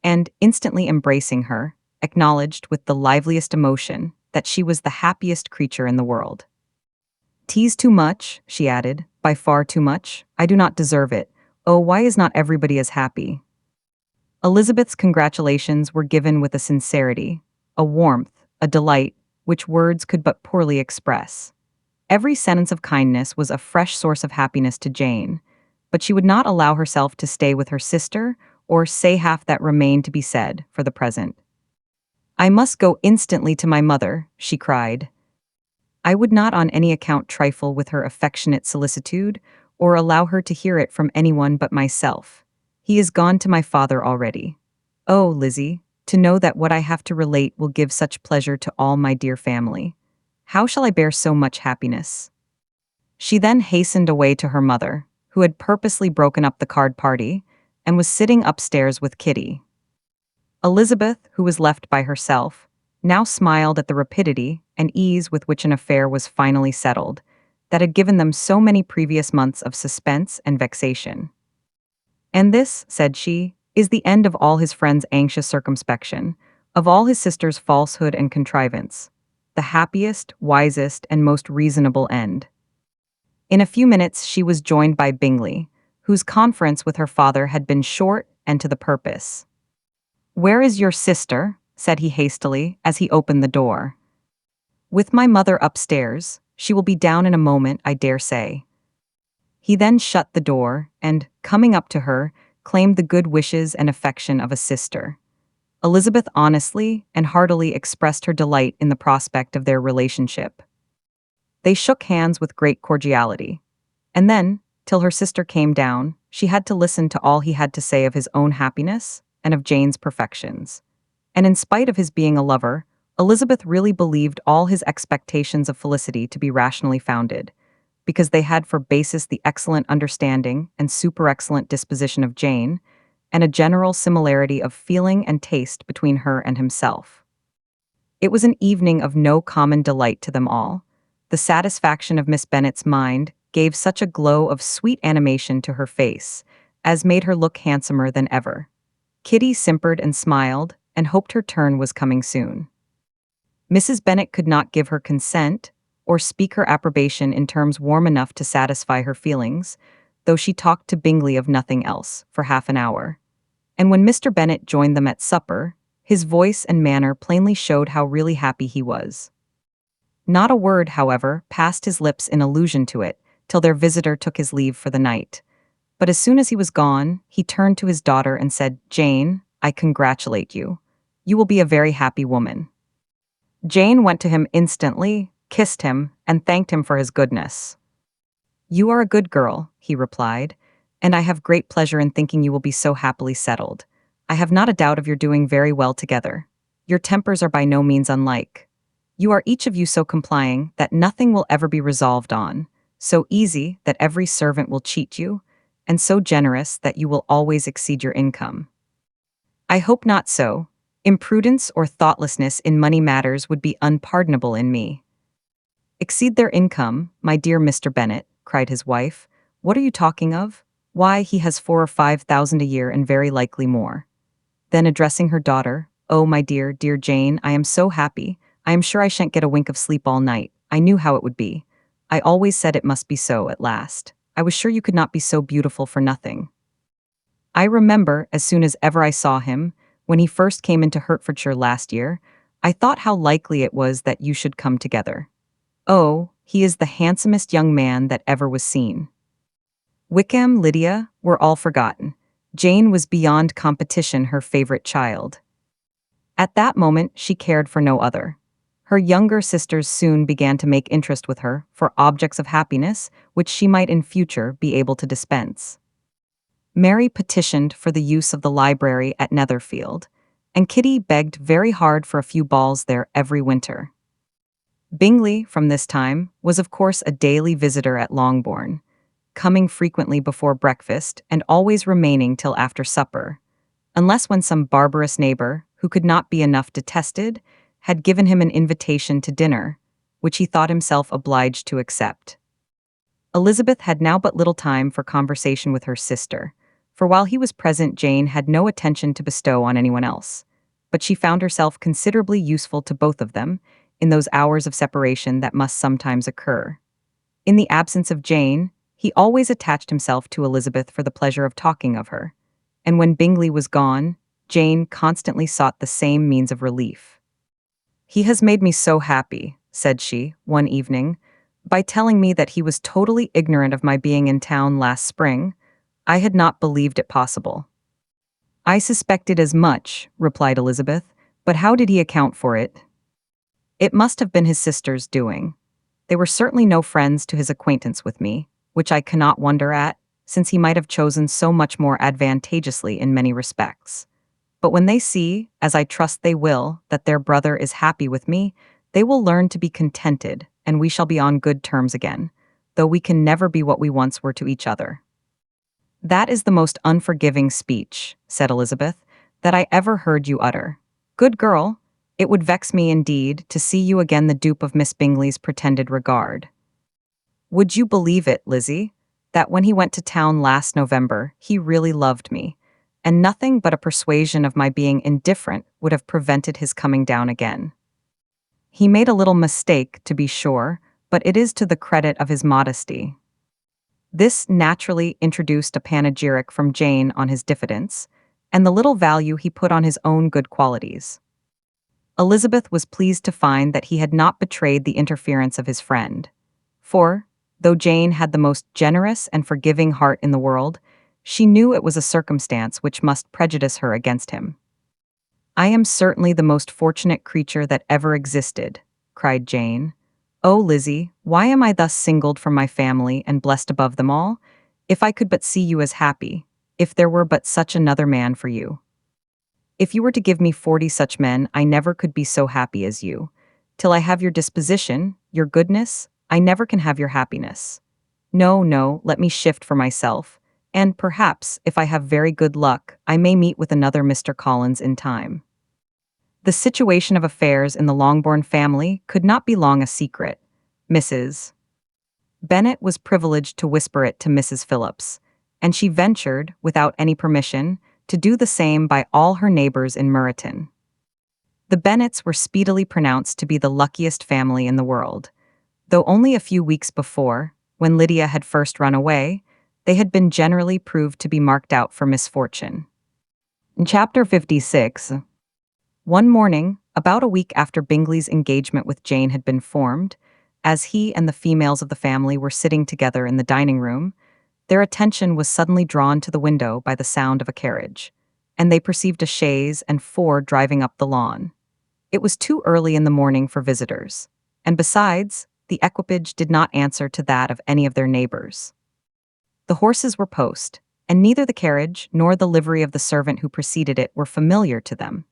and, instantly embracing her, acknowledged with the liveliest emotion that she was the happiest creature in the world. "'Tis too much," she added, "by far too much. I do not deserve it. Oh, why is not everybody as happy?" Elizabeth's congratulations were given with a sincerity, a warmth, a delight, which words could but poorly express. Every sentence of kindness was a fresh source of happiness to Jane, but she would not allow herself to stay with her sister or say half that remained to be said, for the present. "I must go instantly to my mother," she cried. I would not on any account trifle with her affectionate solicitude, or allow her to hear it from anyone but myself. He is gone to my father already. Oh, Lizzie, to know that what I have to relate will give such pleasure to all my dear family. How shall I bear so much happiness?" She then hastened away to her mother, who had purposely broken up the card party, and was sitting upstairs with Kitty. Elizabeth, who was left by herself, now smiled at the rapidity and ease with which an affair was finally settled, that had given them so many previous months of suspense and vexation. "And this," said she, "is the end of all his friend's anxious circumspection, of all his sister's falsehood and contrivance, the happiest, wisest, and most reasonable end." In a few minutes she was joined by Bingley, whose conference with her father had been short and to the purpose. "Where is your sister?" said he hastily, as he opened the door. "With my mother upstairs. She will be down in a moment, I dare say." He then shut the door, and, coming up to her, claimed the good wishes and affection of a sister. Elizabeth honestly and heartily expressed her delight in the prospect of their relationship. They shook hands with great cordiality, and then, till her sister came down, she had to listen to all he had to say of his own happiness and of Jane's perfections. And in spite of his being a lover, Elizabeth really believed all his expectations of felicity to be rationally founded, because they had for basis the excellent understanding and super-excellent disposition of Jane, and a general similarity of feeling and taste between her and himself. It was an evening of no common delight to them all. The satisfaction of Miss Bennet's mind gave such a glow of sweet animation to her face, as made her look handsomer than ever. Kitty simpered and smiled, and hoped her turn was coming soon. Mrs. Bennet could not give her consent, or speak her approbation in terms warm enough to satisfy her feelings, though she talked to Bingley of nothing else, for half an hour. And when Mr. Bennet joined them at supper, his voice and manner plainly showed how really happy he was. Not a word, however, passed his lips in allusion to it, till their visitor took his leave for the night. But as soon as he was gone, he turned to his daughter and said, "Jane, I congratulate you. You will be a very happy woman." Jane went to him instantly, kissed him, and thanked him for his goodness. "You are a good girl," he replied, "and I have great pleasure in thinking you will be so happily settled. I have not a doubt of your doing very well together. Your tempers are by no means unlike. You are each of you so complying that nothing will ever be resolved on, so easy that every servant will cheat you, and so generous that you will always exceed your income. I hope not so. Imprudence or thoughtlessness in money matters would be unpardonable in me." "Exceed their income, my dear Mr. Bennet," cried his wife. "What are you talking of? Why, he has 4,000 or 5,000 a year and very likely more." Then addressing her daughter, "Oh, my dear, dear Jane, I am so happy. I am sure I shan't get a wink of sleep all night. I knew how it would be. I always said it must be so at last. I was sure you could not be so beautiful for nothing. I remember, as soon as ever I saw him, when he first came into Hertfordshire last year, I thought how likely it was that you should come together. Oh, he is the handsomest young man that ever was seen." Wickham, Lydia, were all forgotten. Jane was beyond competition her favorite child. At that moment she cared for no other. Her younger sisters soon began to make interest with her for objects of happiness which she might in future be able to dispense. Mary petitioned for the use of the library at Netherfield, and Kitty begged very hard for a few balls there every winter. Bingley, from this time, was of course a daily visitor at Longbourn, coming frequently before breakfast and always remaining till after supper, unless when some barbarous neighbor, who could not be enough detested, had given him an invitation to dinner, which he thought himself obliged to accept. Elizabeth had now but little time for conversation with her sister, for while he was present Jane had no attention to bestow on anyone else, but she found herself considerably useful to both of them in those hours of separation that must sometimes occur. In the absence of Jane, he always attached himself to Elizabeth for the pleasure of talking of her, and when Bingley was gone, Jane constantly sought the same means of relief. "He has made me so happy," said she, one evening, "by telling me that he was totally ignorant of my being in town last spring. I had not believed it possible. I suspected as much, replied Elizabeth, but how did he account for it? It must have been his sister's doing. They were certainly no friends to his acquaintance with me, which I cannot wonder at, since he might have chosen so much more advantageously in many respects. But when they see, as I trust they will, that their brother is happy with me, they will learn to be contented, and we shall be on good terms again, though we can never be what we once were to each other. That is the most unforgiving speech, said Elizabeth, that I ever heard you utter. Good girl, it would vex me indeed to see you again the dupe of Miss Bingley's pretended regard. Would you believe it, Lizzie, that when he went to town last November, he really loved me, and nothing but a persuasion of my being indifferent would have prevented his coming down again. He made a little mistake, to be sure, but it is to the credit of his modesty. This naturally introduced a panegyric from Jane on his diffidence, and the little value he put on his own good qualities. Elizabeth was pleased to find that he had not betrayed the interference of his friend. For, though Jane had the most generous and forgiving heart in the world, she knew it was a circumstance which must prejudice her against him. I am certainly the most fortunate creature that ever existed, cried Jane. Oh, Lizzie, why am I thus singled from my family and blessed above them all? If I could but see you as happy, if there were but such another man for you. If you were to give me 40 such men, I never could be so happy as you. Till I have your disposition, your goodness, I never can have your happiness. No, no, let me shift for myself, and perhaps, if I have very good luck, I may meet with another Mr. Collins in time. The situation of affairs in the Longbourn family could not be long a secret. Mrs. Bennet was privileged to whisper it to Mrs. Phillips, and she ventured, without any permission, to do the same by all her neighbors in Meryton. The Bennets were speedily pronounced to be the luckiest family in the world, though only a few weeks before, when Lydia had first run away, they had been generally proved to be marked out for misfortune. In Chapter 56, one morning, about a week after Bingley's engagement with Jane had been formed, as he and the females of the family were sitting together in the dining room, their attention was suddenly drawn to the window by the sound of a carriage, and they perceived a chaise and four driving up the lawn. It was too early in the morning for visitors, and besides, the equipage did not answer to that of any of their neighbors. The horses were post, and neither the carriage nor the livery of the servant who preceded it were familiar to them.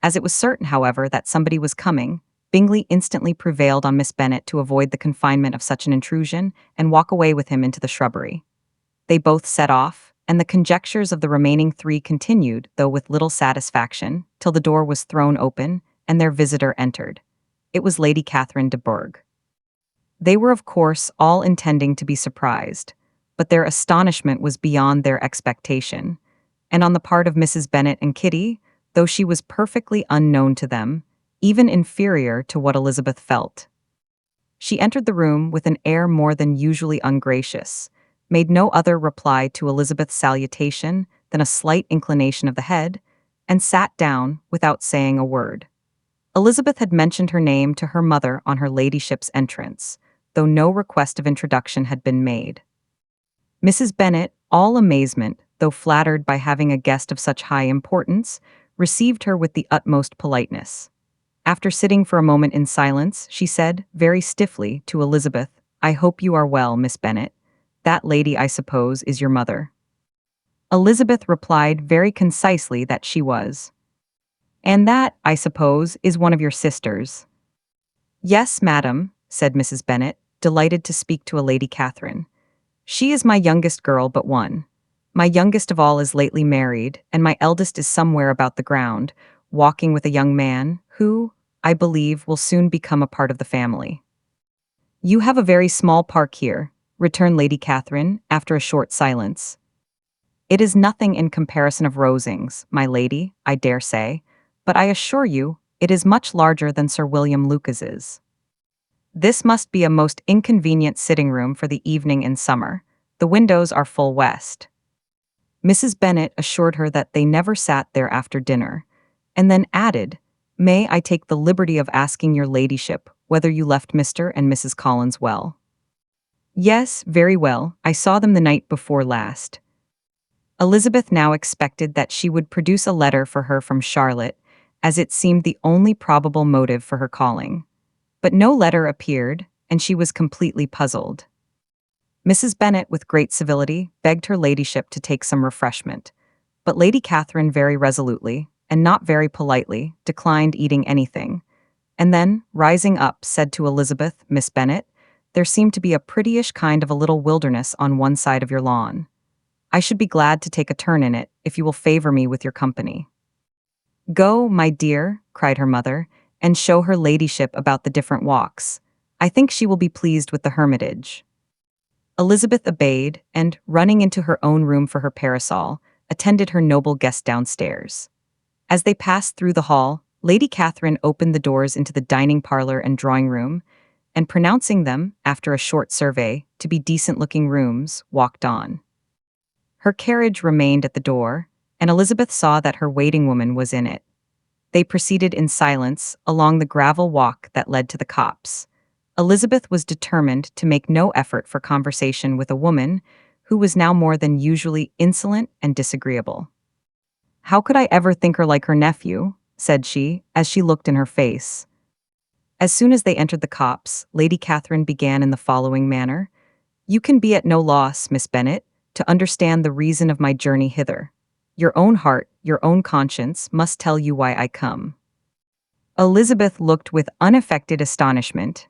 As it was certain, however, that somebody was coming, Bingley instantly prevailed on Miss Bennet to avoid the confinement of such an intrusion and walk away with him into the shrubbery. They both set off, and the conjectures of the remaining three continued, though with little satisfaction, till the door was thrown open, and their visitor entered. It was Lady Catherine de Bourgh. They were, of course, all intending to be surprised, but their astonishment was beyond their expectation, and on the part of Mrs. Bennet and Kitty, though she was perfectly unknown to them, even inferior to what Elizabeth felt. She entered the room with an air more than usually ungracious, made no other reply to Elizabeth's salutation than a slight inclination of the head, and sat down without saying a word. Elizabeth had mentioned her name to her mother on her ladyship's entrance, though no request of introduction had been made. Mrs. Bennet, all amazement, though flattered by having a guest of such high importance, received her with the utmost politeness. After sitting for a moment in silence, she said, very stiffly, to Elizabeth, "I hope you are well, Miss Bennet. That lady, I suppose, is your mother." Elizabeth replied very concisely that she was. "And that, I suppose, is one of your sisters." "Yes, madam," said Mrs. Bennet, delighted to speak to a Lady Catherine. "She is my youngest girl but one. My youngest of all is lately married, and my eldest is somewhere about the ground, walking with a young man, who, I believe, will soon become a part of the family." "You have a very small park here," returned Lady Catherine, after a short silence. "It is nothing in comparison of Rosings, my lady, I dare say, but I assure you, it is much larger than Sir William Lucas's. This must be a most inconvenient sitting-room for the evening in summer. The windows are full west." Mrs. Bennet assured her that they never sat there after dinner, and then added, "May I take the liberty of asking your ladyship whether you left Mr. and Mrs. Collins well?" "Yes, very well. I saw them the night before last." Elizabeth now expected that she would produce a letter for her from Charlotte, as it seemed the only probable motive for her calling. But no letter appeared, and she was completely puzzled. Mrs. Bennet, with great civility, begged her ladyship to take some refreshment, but Lady Catherine very resolutely, and not very politely, declined eating anything, and then, rising up, said to Elizabeth, "Miss Bennet, there seemed to be a prettyish kind of a little wilderness on one side of your lawn. I should be glad to take a turn in it, if you will favor me with your company." "Go, my dear," cried her mother, "and show her ladyship about the different walks. I think she will be pleased with the hermitage." Elizabeth obeyed, and, running into her own room for her parasol, attended her noble guest downstairs. As they passed through the hall, Lady Catherine opened the doors into the dining parlor and drawing room, and pronouncing them, after a short survey, to be decent-looking rooms, walked on. Her carriage remained at the door, and Elizabeth saw that her waiting woman was in it. They proceeded in silence along the gravel walk that led to the copse. Elizabeth was determined to make no effort for conversation with a woman who was now more than usually insolent and disagreeable. "How could I ever think her like her nephew?" said she, as she looked in her face. As soon as they entered the copse, Lady Catherine began in the following manner: "You can be at no loss, Miss Bennet, to understand the reason of my journey hither. Your own heart, your own conscience, must tell you why I come." Elizabeth looked with unaffected astonishment.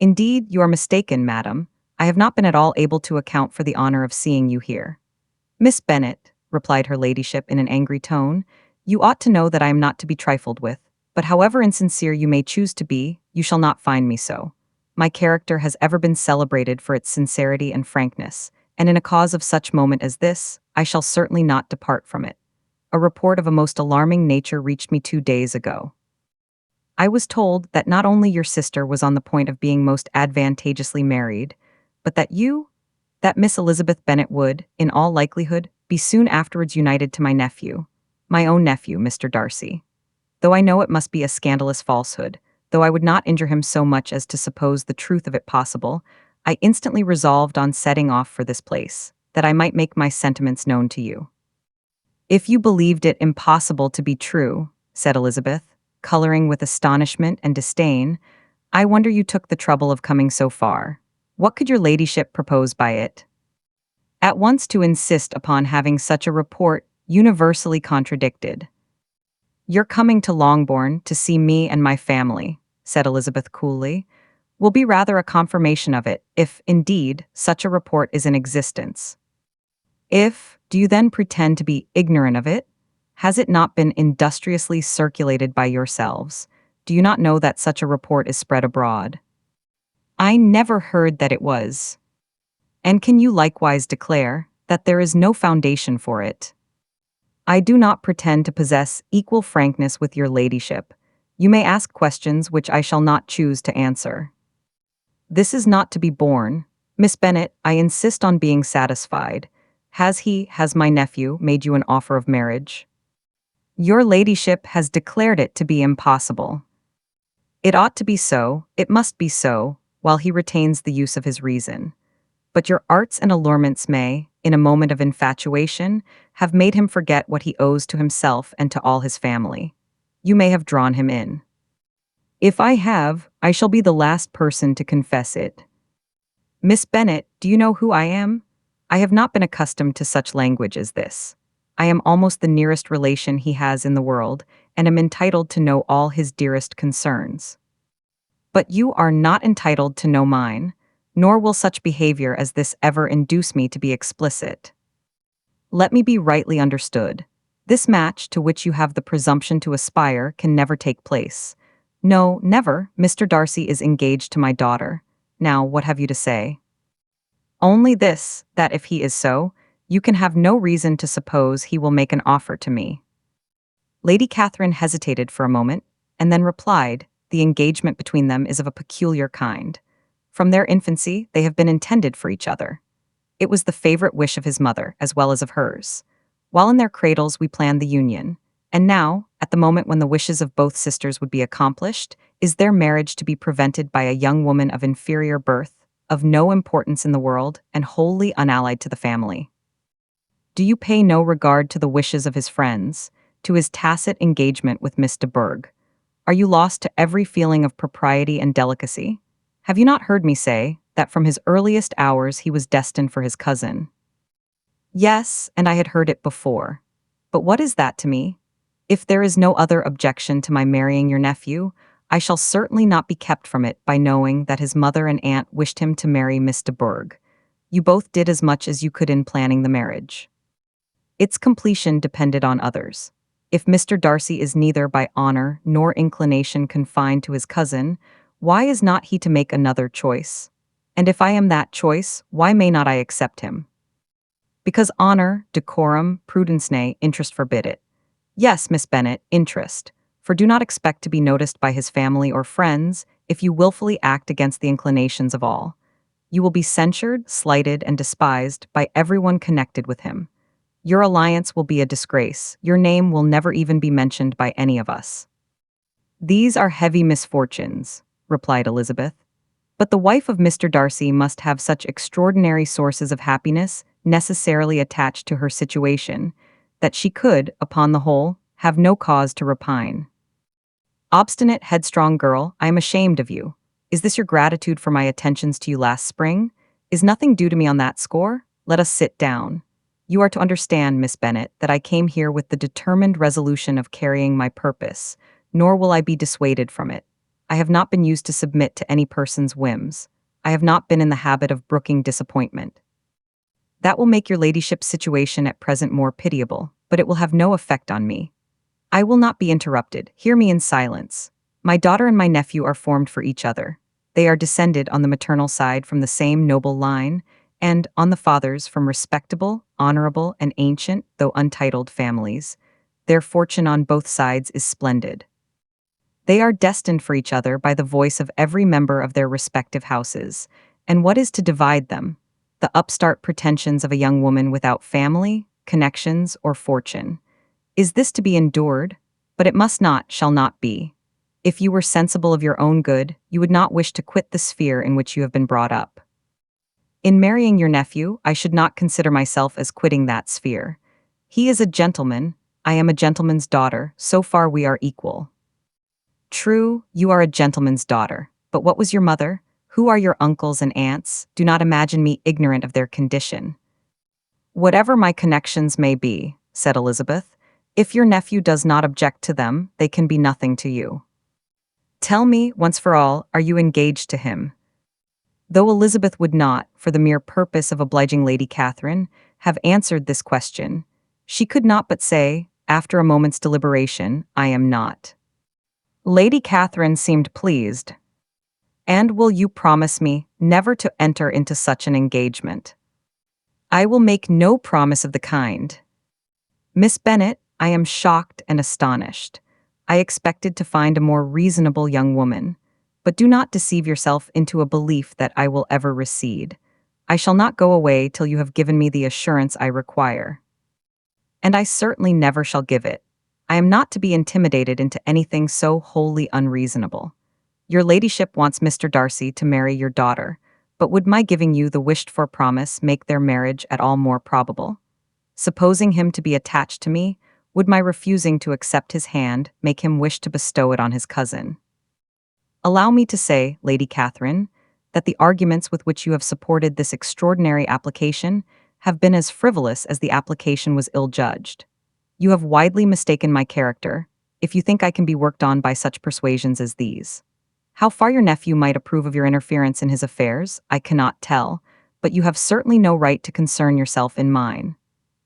"Indeed, you are mistaken, madam. I have not been at all able to account for the honor of seeing you here." "Miss Bennet," replied her ladyship in an angry tone, "you ought to know that I am not to be trifled with, but however insincere you may choose to be, you shall not find me so. My character has ever been celebrated for its sincerity and frankness, and in a cause of such moment as this, I shall certainly not depart from it. A report of a most alarming nature reached me 2 days ago. I was told that not only your sister was on the point of being most advantageously married, but that Miss Elizabeth Bennet would, in all likelihood, be soon afterwards united to my nephew, my own nephew, Mr. Darcy. Though I know it must be a scandalous falsehood, though I would not injure him so much as to suppose the truth of it possible, I instantly resolved on setting off for this place, that I might make my sentiments known to you." "If you believed it impossible to be true," said Elizabeth, coloring with astonishment and disdain, "I wonder you took the trouble of coming so far. What could your ladyship propose by it?" "At once to insist upon having such a report universally contradicted." "Your coming to Longbourn to see me and my family," said Elizabeth coolly, "will be rather a confirmation of it, if, indeed, such a report is in existence." "If, do you then pretend to be ignorant of it? Has it not been industriously circulated by yourselves? Do you not know that such a report is spread abroad?" "I never heard that it was." "And can you likewise declare that there is no foundation for it?" "I do not pretend to possess equal frankness with your ladyship. You may ask questions which I shall not choose to answer." "This is not to be borne. Miss Bennet, I insist on being satisfied. Has my nephew made you an offer of marriage?" "Your ladyship has declared it to be impossible." "It ought to be so, it must be so, while he retains the use of his reason. But your arts and allurements may, in a moment of infatuation, have made him forget what he owes to himself and to all his family. You may have drawn him in. If I have, I shall be the last person to confess it. Miss Bennet, do you know who I am? I have not been accustomed to such language as this. I am almost the nearest relation he has in the world, and am entitled to know all his dearest concerns. But you are not entitled to know mine, nor will such behavior as this ever induce me to be explicit. Let me be rightly understood. This match to which you have the presumption to aspire can never take place. No, never. Mr. Darcy is engaged to my daughter. Now, what have you to say?" "Only this, that if he is so, you can have no reason to suppose he will make an offer to me." Lady Catherine hesitated for a moment, and then replied, "The engagement between them is of a peculiar kind. From their infancy, they have been intended for each other. It was the favorite wish of his mother, as well as of hers. While in their cradles we planned the union, and now, at the moment when the wishes of both sisters would be accomplished, is their marriage to be prevented by a young woman of inferior birth, of no importance in the world, and wholly unallied to the family? Do you pay no regard to the wishes of his friends, to his tacit engagement with Miss de Bourgh? Are you lost to every feeling of propriety and delicacy? Have you not heard me say that from his earliest hours he was destined for his cousin? Yes, and I had heard it before. But what is that to me? If there is no other objection to my marrying your nephew, I shall certainly not be kept from it by knowing that his mother and aunt wished him to marry Miss de Bourgh. You both did as much as you could in planning the marriage. Its completion depended on others. If Mr. Darcy is neither by honor nor inclination confined to his cousin, why is not he to make another choice? And if I am that choice, why may not I accept him? Because honor, decorum, prudence, nay, interest forbid it. Yes, Miss Bennet, interest. For do not expect to be noticed by his family or friends if you wilfully act against the inclinations of all. You will be censured, slighted, and despised by everyone connected with him. Your alliance will be a disgrace. Your name will never even be mentioned by any of us. These are heavy misfortunes, replied Elizabeth. But the wife of Mr. Darcy must have such extraordinary sources of happiness necessarily attached to her situation, that she could, upon the whole, have no cause to repine. Obstinate, headstrong girl, I am ashamed of you. Is this your gratitude for my attentions to you last spring? Is nothing due to me on that score? Let us sit down. You are to understand, Miss Bennet, that I came here with the determined resolution of carrying my purpose, nor will I be dissuaded from it. I have not been used to submit to any person's whims. I have not been in the habit of brooking disappointment. That will make your ladyship's situation at present more pitiable, but it will have no effect on me. I will not be interrupted. Hear me in silence. My daughter and my nephew are formed for each other. They are descended on the maternal side from the same noble line, and on the father's from respectable, honorable, and ancient, though untitled families. Their fortune on both sides is splendid. They are destined for each other by the voice of every member of their respective houses, and what is to divide them? The upstart pretensions of a young woman without family, connections, or fortune. Is this to be endured? But it must not, shall not be. If you were sensible of your own good, you would not wish to quit the sphere in which you have been brought up. In marrying your nephew, I should not consider myself as quitting that sphere. He is a gentleman, I am a gentleman's daughter, so far we are equal. True, you are a gentleman's daughter, but what was your mother? Who are your uncles and aunts? Do not imagine me ignorant of their condition. Whatever my connections may be, said Elizabeth, if your nephew does not object to them, they can be nothing to you. Tell me, once for all, are you engaged to him? Though Elizabeth would not, for the mere purpose of obliging Lady Catherine, have answered this question, she could not but say, after a moment's deliberation, I am not. Lady Catherine seemed pleased. And will you promise me never to enter into such an engagement? I will make no promise of the kind. Miss Bennet, I am shocked and astonished. I expected to find a more reasonable young woman, but do not deceive yourself into a belief that I will ever recede. I shall not go away till you have given me the assurance I require. And I certainly never shall give it. I am not to be intimidated into anything so wholly unreasonable. Your ladyship wants Mr. Darcy to marry your daughter, but would my giving you the wished-for promise make their marriage at all more probable? Supposing him to be attached to me, would my refusing to accept his hand make him wish to bestow it on his cousin? Allow me to say, Lady Catherine, that the arguments with which you have supported this extraordinary application have been as frivolous as the application was ill-judged. You have widely mistaken my character, if you think I can be worked on by such persuasions as these. How far your nephew might approve of your interference in his affairs, I cannot tell, but you have certainly no right to concern yourself in mine.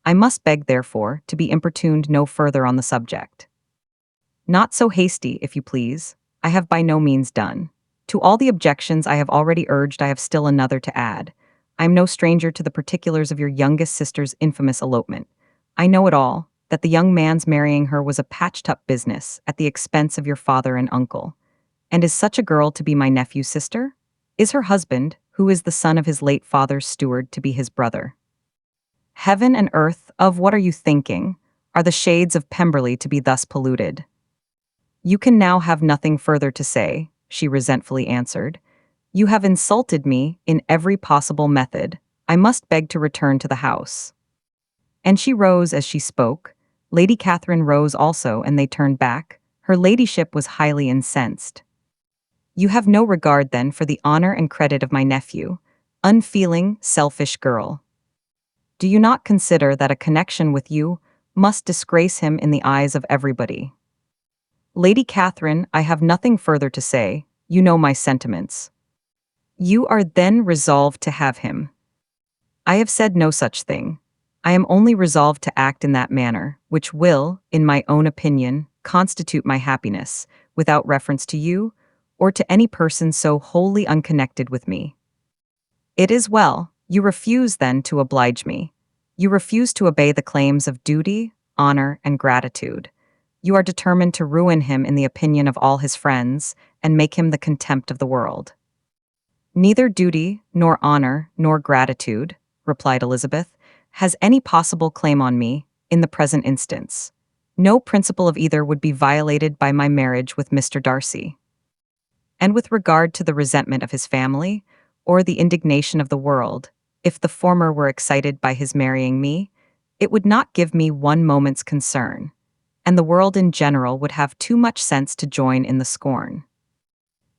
I must beg, therefore, to be importuned no further on the subject. Not so hasty, if you please. I have by no means done. To all the objections I have already urged, I have still another to add. I am no stranger to the particulars of your youngest sister's infamous elopement. I know it all, that the young man's marrying her was a patched-up business at the expense of your father and uncle. And is such a girl to be my nephew's sister? Is her husband, who is the son of his late father's steward, to be his brother? Heaven and earth, of what are you thinking? Are the shades of Pemberley to be thus polluted? You can now have nothing further to say, she resentfully answered. You have insulted me in every possible method. I must beg to return to the house. And she rose as she spoke. Lady Catherine rose also, and they turned back. Her ladyship was highly incensed. You have no regard, then, for the honor and credit of my nephew. Unfeeling, selfish girl. Do you not consider that a connection with you must disgrace him in the eyes of everybody? Lady Catherine, I have nothing further to say. You know my sentiments. You are then resolved to have him. I have said no such thing. I am only resolved to act in that manner, which will, in my own opinion, constitute my happiness, without reference to you, or to any person so wholly unconnected with me. It is well. You refuse, then, to oblige me. You refuse to obey the claims of duty, honor, and gratitude. You are determined to ruin him in the opinion of all his friends, and make him the contempt of the world. Neither duty, nor honor, nor gratitude, replied Elizabeth, has any possible claim on me, in the present instance. No principle of either would be violated by my marriage with Mr. Darcy. And with regard to the resentment of his family, or the indignation of the world, if the former were excited by his marrying me, it would not give me one moment's concern, and the world in general would have too much sense to join in the scorn.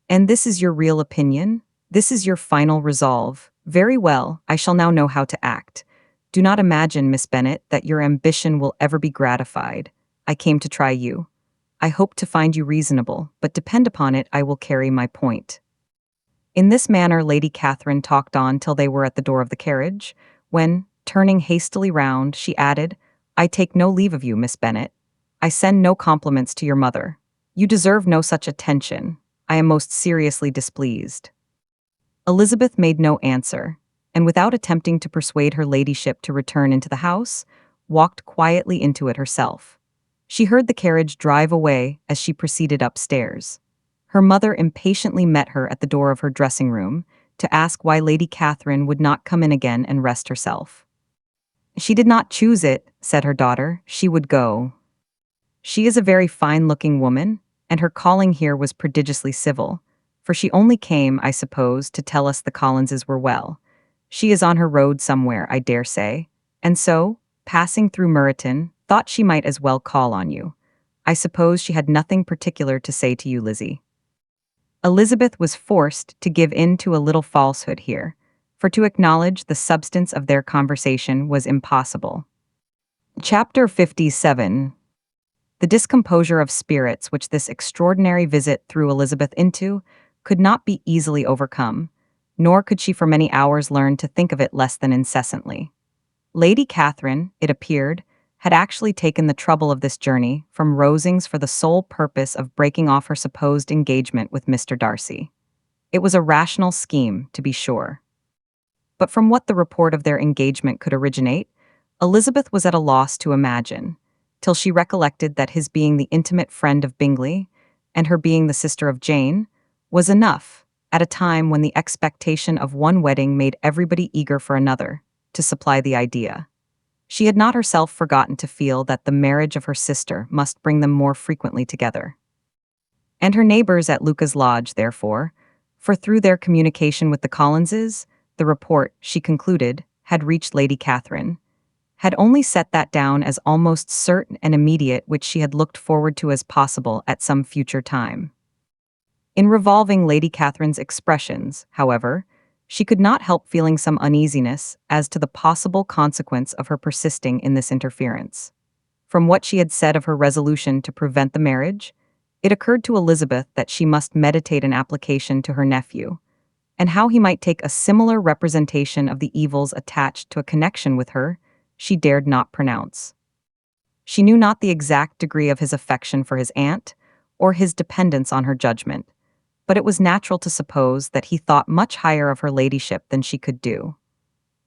And this is your real opinion? This is your final resolve? Very well, I shall now know how to act. Do not imagine, Miss Bennet, that your ambition will ever be gratified. I came to try you. I hope to find you reasonable, but depend upon it, I will carry my point. In this manner Lady Catherine talked on till they were at the door of the carriage, when, turning hastily round, she added, I take no leave of you, Miss Bennet. I send no compliments to your mother. You deserve no such attention. I am most seriously displeased. Elizabeth made no answer, and without attempting to persuade her ladyship to return into the house, walked quietly into it herself. She heard the carriage drive away as she proceeded upstairs. Her mother impatiently met her at the door of her dressing-room to ask why Lady Catherine would not come in again and rest herself. She did not choose it, said her daughter. She would go. She is a very fine-looking woman, and her calling here was prodigiously civil, for she only came, I suppose, to tell us the Collinses were well. She is on her road somewhere, I dare say, and so, passing through Meryton, thought she might as well call on you. I suppose she had nothing particular to say to you, Lizzie. Elizabeth was forced to give in to a little falsehood here, for to acknowledge the substance of their conversation was impossible. Chapter 57. The discomposure of spirits which this extraordinary visit threw Elizabeth into could not be easily overcome, nor could she for many hours learn to think of it less than incessantly. Lady Catherine, it appeared, had actually taken the trouble of this journey from Rosings for the sole purpose of breaking off her supposed engagement with Mr. Darcy. It was a rational scheme, to be sure. But from what the report of their engagement could originate, Elizabeth was at a loss to imagine, till she recollected that his being the intimate friend of Bingley, and her being the sister of Jane, was enough, at a time when the expectation of one wedding made everybody eager for another, to supply the idea. She had not herself forgotten to feel that the marriage of her sister must bring them more frequently together. And her neighbors at Luca's lodge, therefore, for through their communication with the Collinses, the report, she concluded, had reached Lady Catherine, had only set that down as almost certain and immediate which she had looked forward to as possible at some future time. In revolving Lady Catherine's expressions, however, she could not help feeling some uneasiness as to the possible consequence of her persisting in this interference. From what she had said of her resolution to prevent the marriage, it occurred to Elizabeth that she must meditate an application to her nephew, and how he might take a similar representation of the evils attached to a connection with her, she dared not pronounce. She knew not the exact degree of his affection for his aunt, or his dependence on her judgment, but it was natural to suppose that he thought much higher of her ladyship than she could do.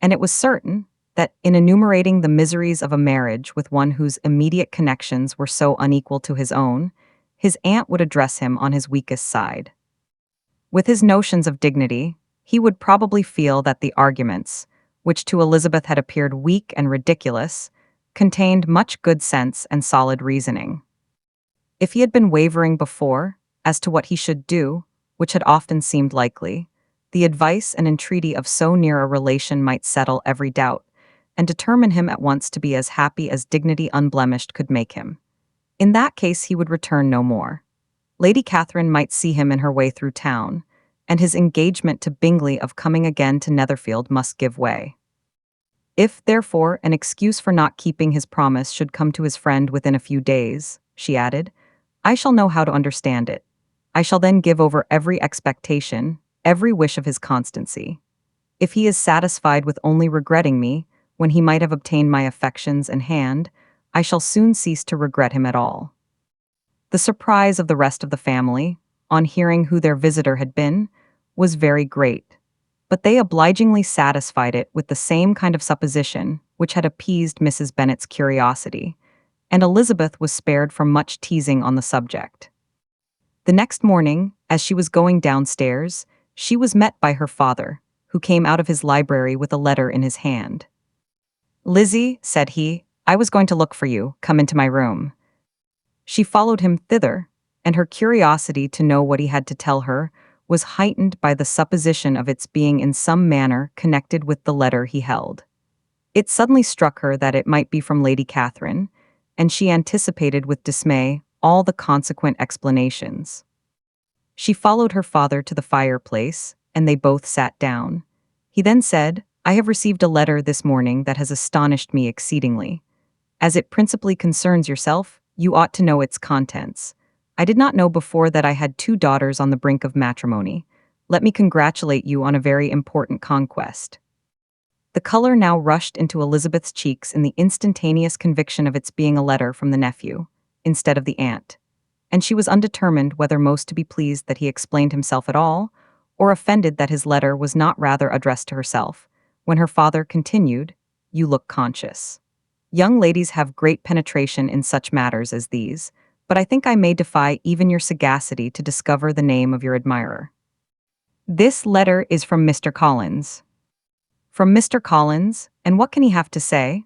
And it was certain that, in enumerating the miseries of a marriage with one whose immediate connections were so unequal to his own, his aunt would address him on his weakest side. With his notions of dignity, he would probably feel that the arguments, which to Elizabeth had appeared weak and ridiculous, contained much good sense and solid reasoning. If he had been wavering before, as to what he should do, which had often seemed likely, the advice and entreaty of so near a relation might settle every doubt, and determine him at once to be as happy as dignity unblemished could make him. In that case he would return no more. Lady Catherine might see him in her way through town, and his engagement to Bingley of coming again to Netherfield must give way. If, therefore, an excuse for not keeping his promise should come to his friend within a few days, she added, I shall know how to understand it. I shall then give over every expectation, every wish of his constancy. If he is satisfied with only regretting me, when he might have obtained my affections and hand, I shall soon cease to regret him at all. The surprise of the rest of the family, on hearing who their visitor had been, was very great, but they obligingly satisfied it with the same kind of supposition which had appeased Mrs. Bennet's curiosity, and Elizabeth was spared from much teasing on the subject. The next morning, as she was going downstairs, she was met by her father, who came out of his library with a letter in his hand. Lizzie, said he, I was going to look for you, come into my room. She followed him thither, and her curiosity to know what he had to tell her was heightened by the supposition of its being in some manner connected with the letter he held. It suddenly struck her that it might be from Lady Catherine, and she anticipated with dismay all the consequent explanations. She followed her father to the fireplace, and they both sat down. He then said, I have received a letter this morning that has astonished me exceedingly. As it principally concerns yourself, you ought to know its contents. I did not know before that I had 2 daughters on the brink of matrimony. Let me congratulate you on a very important conquest. The color now rushed into Elizabeth's cheeks in the instantaneous conviction of its being a letter from the nephew, instead of the aunt, and she was undetermined whether most to be pleased that he explained himself at all, or offended that his letter was not rather addressed to herself, when her father continued, You look conscious. Young ladies have great penetration in such matters as these, but I think I may defy even your sagacity to discover the name of your admirer. This letter is from Mr. Collins. From Mr. Collins, and what can he have to say?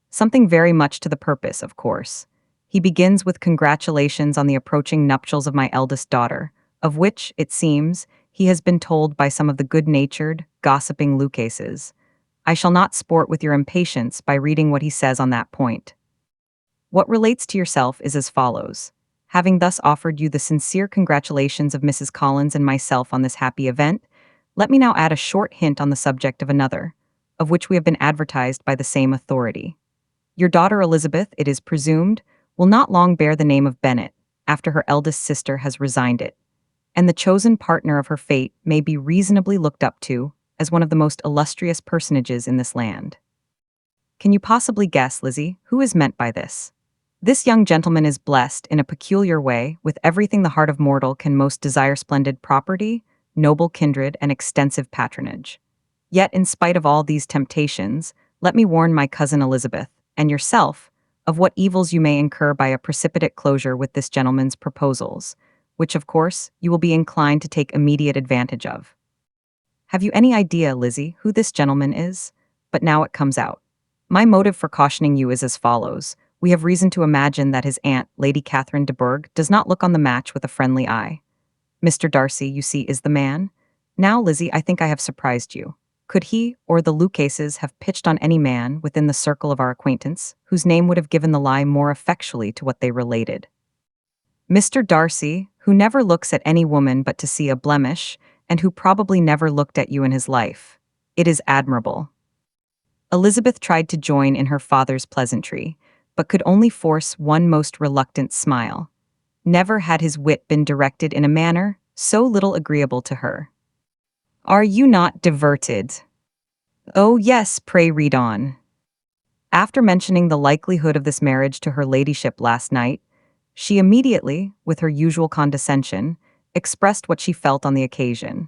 Something very much to the purpose, of course. He begins with congratulations on the approaching nuptials of my eldest daughter, of which, it seems, he has been told by some of the good-natured, gossiping Lucases. I shall not sport with your impatience by reading what he says on that point. What relates to yourself is as follows. Having thus offered you the sincere congratulations of Mrs. Collins and myself on this happy event, let me now add a short hint on the subject of another, of which we have been advertised by the same authority. Your daughter Elizabeth, it is presumed, will not long bear the name of Bennet, after her eldest sister has resigned it, and the chosen partner of her fate may be reasonably looked up to as one of the most illustrious personages in this land. Can you possibly guess, Lizzie, who is meant by this? This young gentleman is blessed in a peculiar way with everything the heart of mortal can most desire: splendid property, noble kindred, and extensive patronage. Yet, in spite of all these temptations, let me warn my cousin Elizabeth, and yourself, of what evils you may incur by a precipitate closure with this gentleman's proposals, which, of course, you will be inclined to take immediate advantage of. Have you any idea, Lizzie, who this gentleman is? But now it comes out. My motive for cautioning you is as follows. We have reason to imagine that his aunt, Lady Catherine de Bourgh, does not look on the match with a friendly eye. Mr. Darcy, you see, is the man. Now, Lizzie, I think I have surprised you. Could he, or the Lucases, have pitched on any man within the circle of our acquaintance, whose name would have given the lie more effectually to what they related? Mr. Darcy, who never looks at any woman but to see a blemish, and who probably never looked at you in his life. It is admirable. Elizabeth tried to join in her father's pleasantry, but could only force one most reluctant smile. Never had his wit been directed in a manner so little agreeable to her. Are you not diverted? Oh yes, pray read on. After mentioning the likelihood of this marriage to her ladyship last night, she immediately, with her usual condescension, expressed what she felt on the occasion.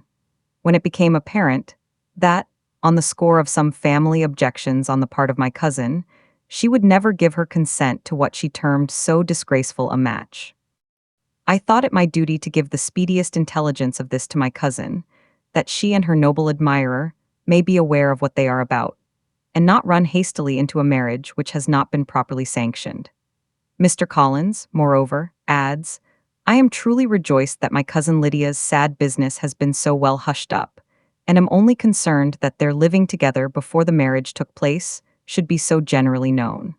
When it became apparent that, on the score of some family objections on the part of my cousin, she would never give her consent to what she termed so disgraceful a match. I thought it my duty to give the speediest intelligence of this to my cousin, that she and her noble admirer may be aware of what they are about, and not run hastily into a marriage which has not been properly sanctioned. Mr. Collins, moreover, adds, I am truly rejoiced that my cousin Lydia's sad business has been so well hushed up, and am only concerned that their living together before the marriage took place should be so generally known.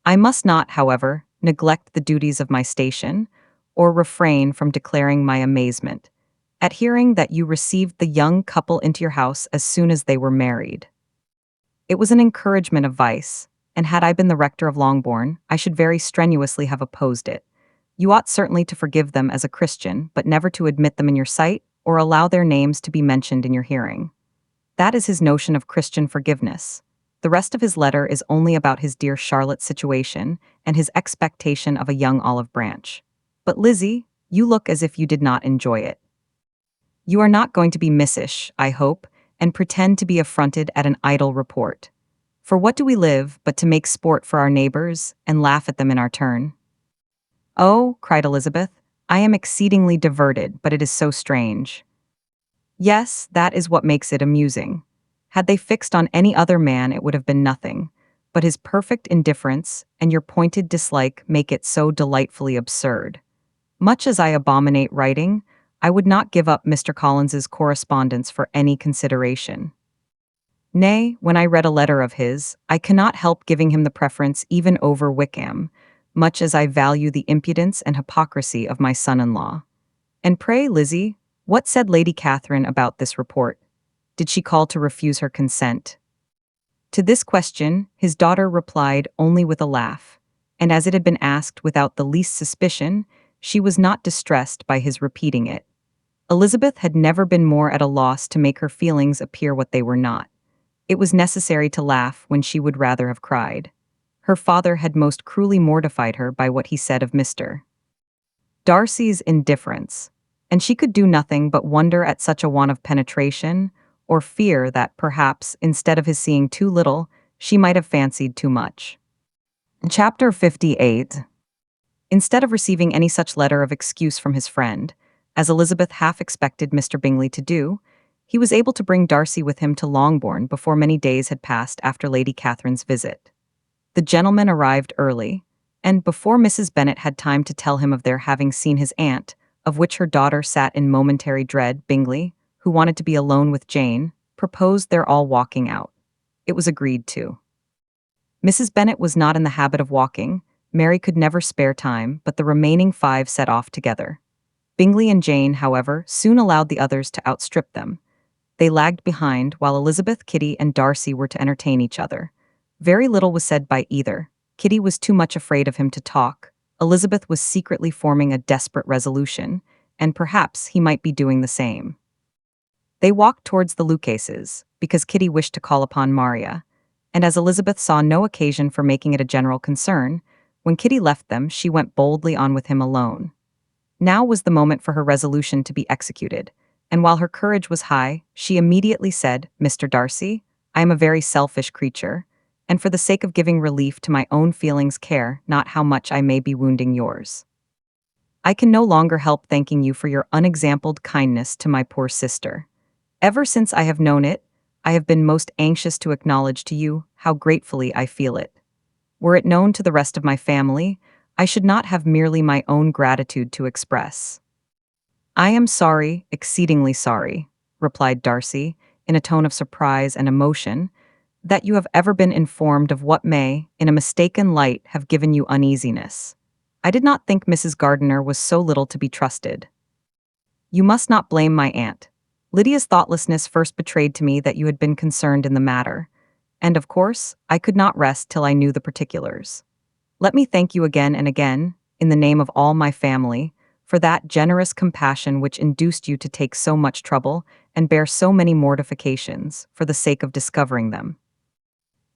I must not, however, neglect the duties of my station, or refrain from declaring my amazement at hearing that you received the young couple into your house as soon as they were married. It was an encouragement of vice, and had I been the rector of Longbourn, I should very strenuously have opposed it. You ought certainly to forgive them as a Christian, but never to admit them in your sight, or allow their names to be mentioned in your hearing. That is his notion of Christian forgiveness. The rest of his letter is only about his dear Charlotte's situation and his expectation of a young olive branch. But Lizzie, you look as if you did not enjoy it. You are not going to be missish, I hope, and pretend to be affronted at an idle report. For what do we live but to make sport for our neighbors and laugh at them in our turn? Oh, cried Elizabeth, I am exceedingly diverted, but it is so strange. Yes, that is what makes it amusing. Had they fixed on any other man, it would have been nothing, but his perfect indifference and your pointed dislike make it so delightfully absurd. Much as I abominate writing, I would not give up Mr. Collins's correspondence for any consideration. Nay, when I read a letter of his, I cannot help giving him the preference even over Wickham, much as I value the impudence and hypocrisy of my son-in-law. And pray, Lizzie, what said Lady Catherine about this report? Did she call to refuse her consent? To this question, his daughter replied only with a laugh, and as it had been asked without the least suspicion, she was not distressed by his repeating it. Elizabeth had never been more at a loss to make her feelings appear what they were not. It was necessary to laugh when she would rather have cried. Her father had most cruelly mortified her by what he said of Mr. Darcy's indifference, and she could do nothing but wonder at such a want of penetration, or fear that perhaps, instead of his seeing too little, she might have fancied too much. Chapter 58. Instead of receiving any such letter of excuse from his friend, as Elizabeth half expected Mr. Bingley to do, he was able to bring Darcy with him to Longbourn before many days had passed after Lady Catherine's visit. The gentleman arrived early, and before Mrs. Bennet had time to tell him of their having seen his aunt, of which her daughter sat in momentary dread, Bingley, who wanted to be alone with Jane, proposed their all walking out. It was agreed to. Mrs. Bennet was not in the habit of walking. Mary could never spare time, but the remaining 5 set off together. Bingley and Jane, however, soon allowed the others to outstrip them. They lagged behind, while Elizabeth, Kitty, and Darcy were to entertain each other. Very little was said by either. Kitty was too much afraid of him to talk. Elizabeth was secretly forming a desperate resolution, and perhaps he might be doing the same. They walked towards the Lucases, because Kitty wished to call upon Maria, and as Elizabeth saw no occasion for making it a general concern, when Kitty left them, she went boldly on with him alone. Now was the moment for her resolution to be executed, and while her courage was high, she immediately said, Mr. Darcy, I am a very selfish creature, and for the sake of giving relief to my own feelings care not how much I may be wounding yours. I can no longer help thanking you for your unexampled kindness to my poor sister. Ever since I have known it, I have been most anxious to acknowledge to you how gratefully I feel it. Were it known to the rest of my family, I should not have merely my own gratitude to express. I am sorry, exceedingly sorry, replied Darcy, in a tone of surprise and emotion, that you have ever been informed of what may, in a mistaken light, have given you uneasiness. I did not think Mrs. Gardiner was so little to be trusted. You must not blame my aunt. Lydia's thoughtlessness first betrayed to me that you had been concerned in the matter, and of course, I could not rest till I knew the particulars. Let me thank you again and again, in the name of all my family, for that generous compassion which induced you to take so much trouble and bear so many mortifications for the sake of discovering them.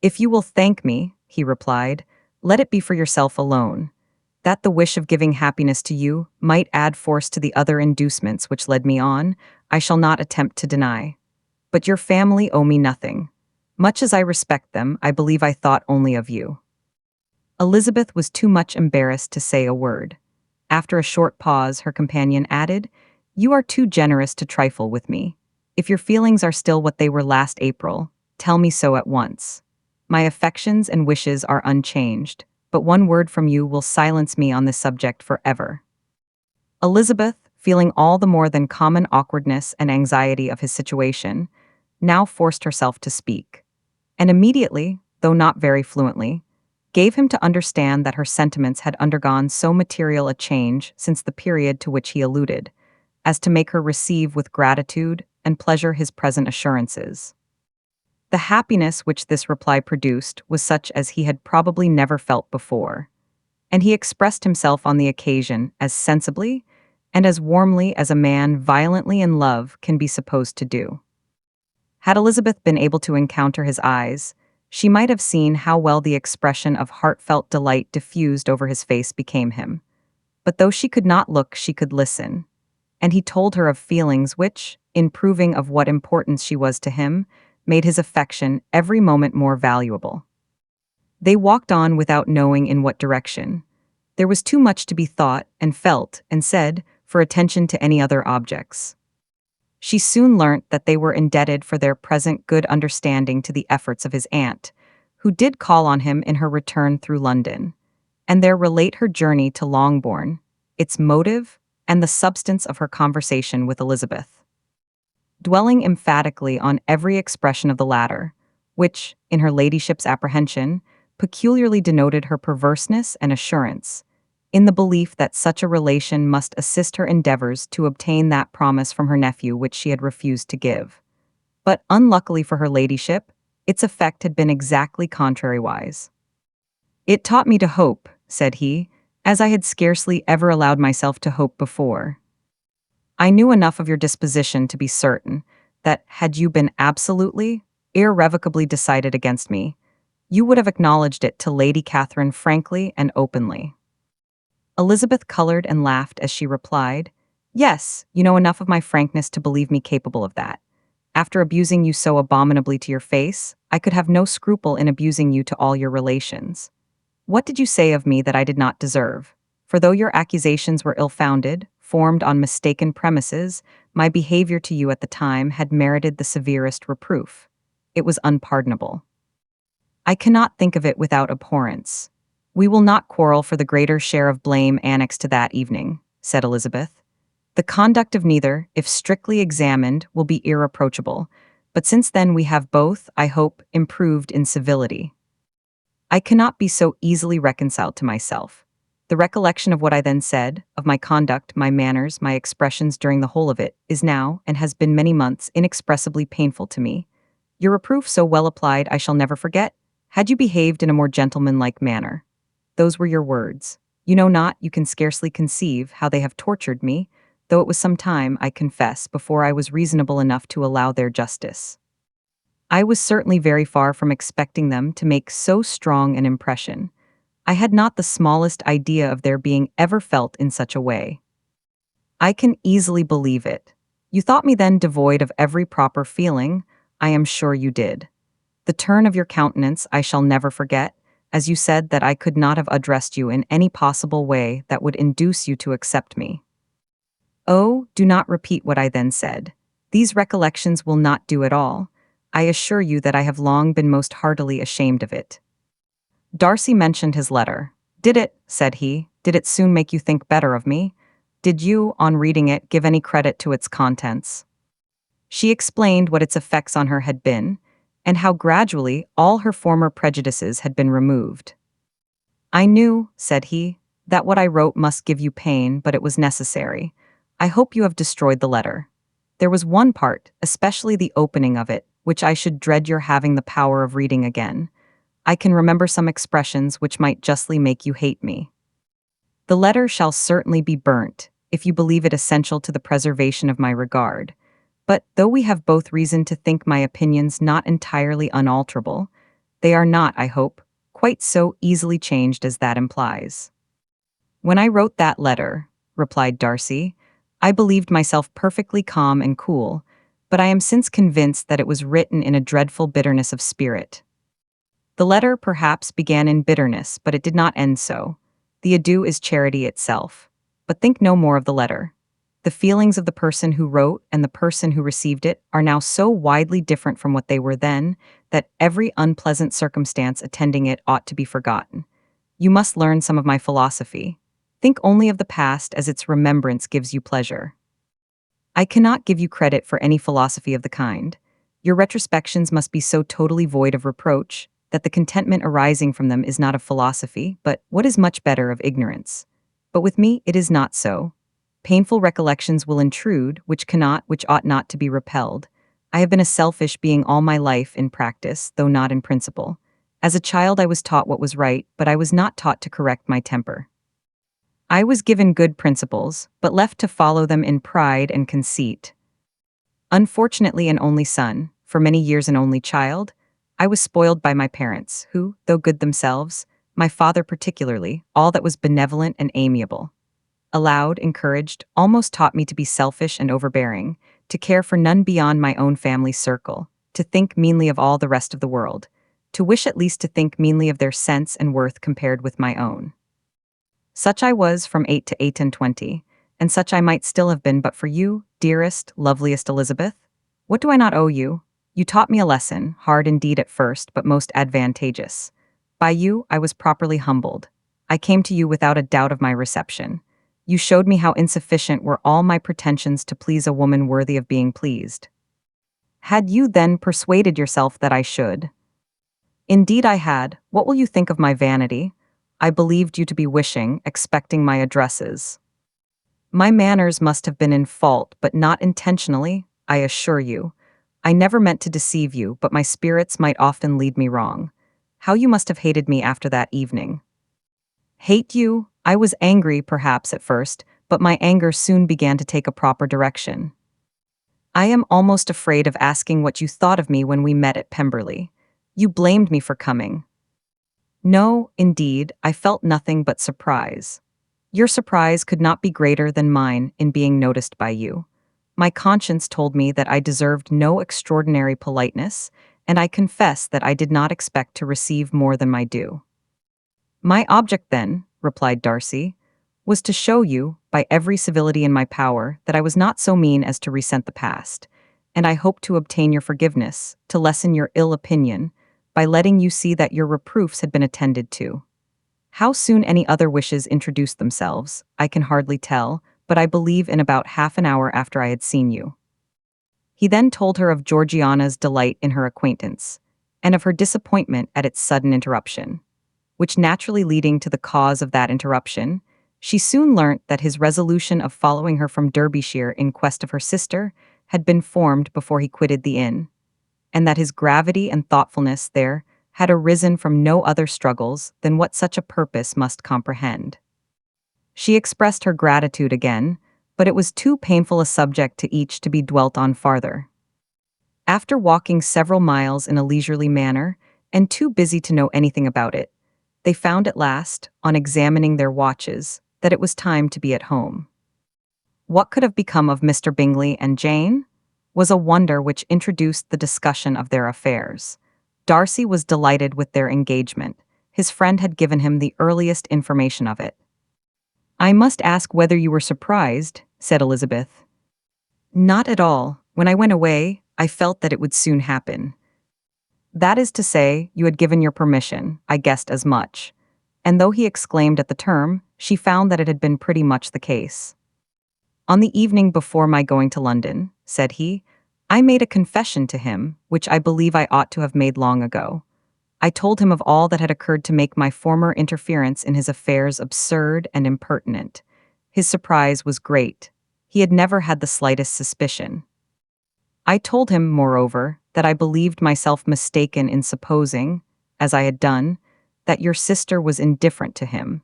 If you will thank me, he replied, let it be for yourself alone. That the wish of giving happiness to you might add force to the other inducements which led me on, I shall not attempt to deny. But your family owe me nothing. Much as I respect them, I believe I thought only of you. Elizabeth was too much embarrassed to say a word. After a short pause, her companion added, You are too generous to trifle with me. If your feelings are still what they were last April, tell me so at once. My affections and wishes are unchanged, but one word from you will silence me on this subject forever. Elizabeth, feeling all the more than common awkwardness and anxiety of his situation, now forced herself to speak. And immediately, though not very fluently, gave him to understand that her sentiments had undergone so material a change since the period to which he alluded, as to make her receive with gratitude and pleasure his present assurances. The happiness which this reply produced was such as he had probably never felt before, and he expressed himself on the occasion as sensibly and as warmly as a man violently in love can be supposed to do. Had Elizabeth been able to encounter his eyes, she might have seen how well the expression of heartfelt delight diffused over his face became him. But though she could not look, she could listen, and he told her of feelings which, in proving of what importance she was to him, made his affection every moment more valuable. They walked on without knowing in what direction. There was too much to be thought and felt and said for attention to any other objects. She soon learnt that they were indebted for their present good understanding to the efforts of his aunt, who did call on him in her return through London, and there relate her journey to Longbourn, its motive, and the substance of her conversation with Elizabeth. Dwelling emphatically on every expression of the latter, which, in her ladyship's apprehension, peculiarly denoted her perverseness and assurance, in the belief that such a relation must assist her endeavors to obtain that promise from her nephew which she had refused to give. But unluckily for her ladyship, its effect had been exactly contrariwise. "It taught me to hope," said he, "as I had scarcely ever allowed myself to hope before. I knew enough of your disposition to be certain that, had you been absolutely, irrevocably decided against me, you would have acknowledged it to Lady Catherine frankly and openly." Elizabeth colored and laughed as she replied, "Yes, you know enough of my frankness to believe me capable of that. After abusing you so abominably to your face, I could have no scruple in abusing you to all your relations. What did you say of me that I did not deserve? For though your accusations were ill-founded, formed on mistaken premises, my behavior to you at the time had merited the severest reproof. It was unpardonable. I cannot think of it without abhorrence. We will not quarrel for the greater share of blame annexed to that evening," said Elizabeth. "The conduct of neither, if strictly examined, will be irreproachable, but since then we have both, I hope, improved in civility. I cannot be so easily reconciled to myself. The recollection of what I then said, of my conduct, my manners, my expressions during the whole of it, is now, and has been many months, inexpressibly painful to me. Your reproof so well applied I shall never forget. Had you behaved in a more gentlemanlike manner. Those were your words. You know not, you can scarcely conceive, how they have tortured me, though it was some time, I confess, before I was reasonable enough to allow their justice. I was certainly very far from expecting them to make so strong an impression. I had not the smallest idea of their being ever felt in such a way. I can easily believe it. You thought me then devoid of every proper feeling. I am sure you did. The turn of your countenance I shall never forget, as you said that I could not have addressed you in any possible way that would induce you to accept me. Oh, do not repeat what I then said. These recollections will not do at all. I assure you that I have long been most heartily ashamed of it." Darcy mentioned his letter. "Did it," said he, "did it soon make you think better of me? Did you, on reading it, give any credit to its contents?" She explained what its effects on her had been, and how gradually all her former prejudices had been removed. "I knew," said he, "that what I wrote must give you pain, but it was necessary. I hope you have destroyed the letter. There was one part, especially the opening of it, which I should dread your having the power of reading again. I can remember some expressions which might justly make you hate me. The letter shall certainly be burnt, if you believe it essential to the preservation of my regard. But though we have both reason to think my opinions not entirely unalterable, they are not, I hope, quite so easily changed as that implies." "When I wrote that letter," replied Darcy, "I believed myself perfectly calm and cool, but I am since convinced that it was written in a dreadful bitterness of spirit. The letter, perhaps, began in bitterness, but it did not end so. The adieu is charity itself. But think no more of the letter. The feelings of the person who wrote and the person who received it are now so widely different from what they were then, that every unpleasant circumstance attending it ought to be forgotten. You must learn some of my philosophy. Think only of the past as its remembrance gives you pleasure. I cannot give you credit for any philosophy of the kind. Your retrospections must be so totally void of reproach, that the contentment arising from them is not of philosophy, but what is much better of ignorance. But with me it is not so. Painful recollections will intrude, which ought not to be repelled. I have been a selfish being all my life in practice, though not in principle. As a child I was taught what was right, but I was not taught to correct my temper. I was given good principles, but left to follow them in pride and conceit. Unfortunately an only son, for many years an only child, I was spoiled by my parents, who, though good themselves, my father particularly, all that was benevolent and amiable, allowed, encouraged, almost taught me to be selfish and overbearing, to care for none beyond my own family circle, to think meanly of all the rest of the world, to wish at least to think meanly of their sense and worth compared with my own. Such I was from 8 to 28, and such I might still have been but for you, dearest, loveliest Elizabeth. What do I not owe you? You taught me a lesson, hard indeed at first, but most advantageous. By you I was properly humbled. I came to you without a doubt of my reception. You showed me how insufficient were all my pretensions to please a woman worthy of being pleased. Had you then persuaded yourself that I should? Indeed I had. What will you think of my vanity? I believed you to be wishing, expecting my addresses. My manners must have been in fault, but not intentionally, I assure you. I never meant to deceive you, but my spirits might often lead me wrong. How you must have hated me after that evening. Hate you? I was angry, perhaps, at first, but my anger soon began to take a proper direction. I am almost afraid of asking what you thought of me when we met at Pemberley. You blamed me for coming. No, indeed, I felt nothing but surprise. Your surprise could not be greater than mine in being noticed by you. My conscience told me that I deserved no extraordinary politeness, and I confess that I did not expect to receive more than my due. My object then, replied Darcy, was to show you, by every civility in my power, that I was not so mean as to resent the past, and I hoped to obtain your forgiveness, to lessen your ill opinion, by letting you see that your reproofs had been attended to. How soon any other wishes introduced themselves, I can hardly tell, but I believe in about half an hour after I had seen you. He then told her of Georgiana's delight in her acquaintance, and of her disappointment at its sudden interruption, which naturally leading to the cause of that interruption, she soon learnt that his resolution of following her from Derbyshire in quest of her sister had been formed before he quitted the inn, and that his gravity and thoughtfulness there had arisen from no other struggles than what such a purpose must comprehend. She expressed her gratitude again, but it was too painful a subject to each to be dwelt on farther. After walking several miles in a leisurely manner, and too busy to know anything about it, they found at last, on examining their watches, that it was time to be at home. What could have become of Mr. Bingley and Jane? Was a wonder which introduced the discussion of their affairs. Darcy was delighted with their engagement. His friend had given him the earliest information of it. I must ask whether you were surprised, said Elizabeth. Not at all. When I went away, I felt that it would soon happen. That is to say, you had given your permission, I guessed as much. And though he exclaimed at the term, she found that it had been pretty much the case. On the evening before my going to London, said he, I made a confession to him, which I believe I ought to have made long ago. I told him of all that had occurred to make my former interference in his affairs absurd and impertinent. His surprise was great. He had never had the slightest suspicion. I told him, moreover, that I believed myself mistaken in supposing, as I had done, that your sister was indifferent to him,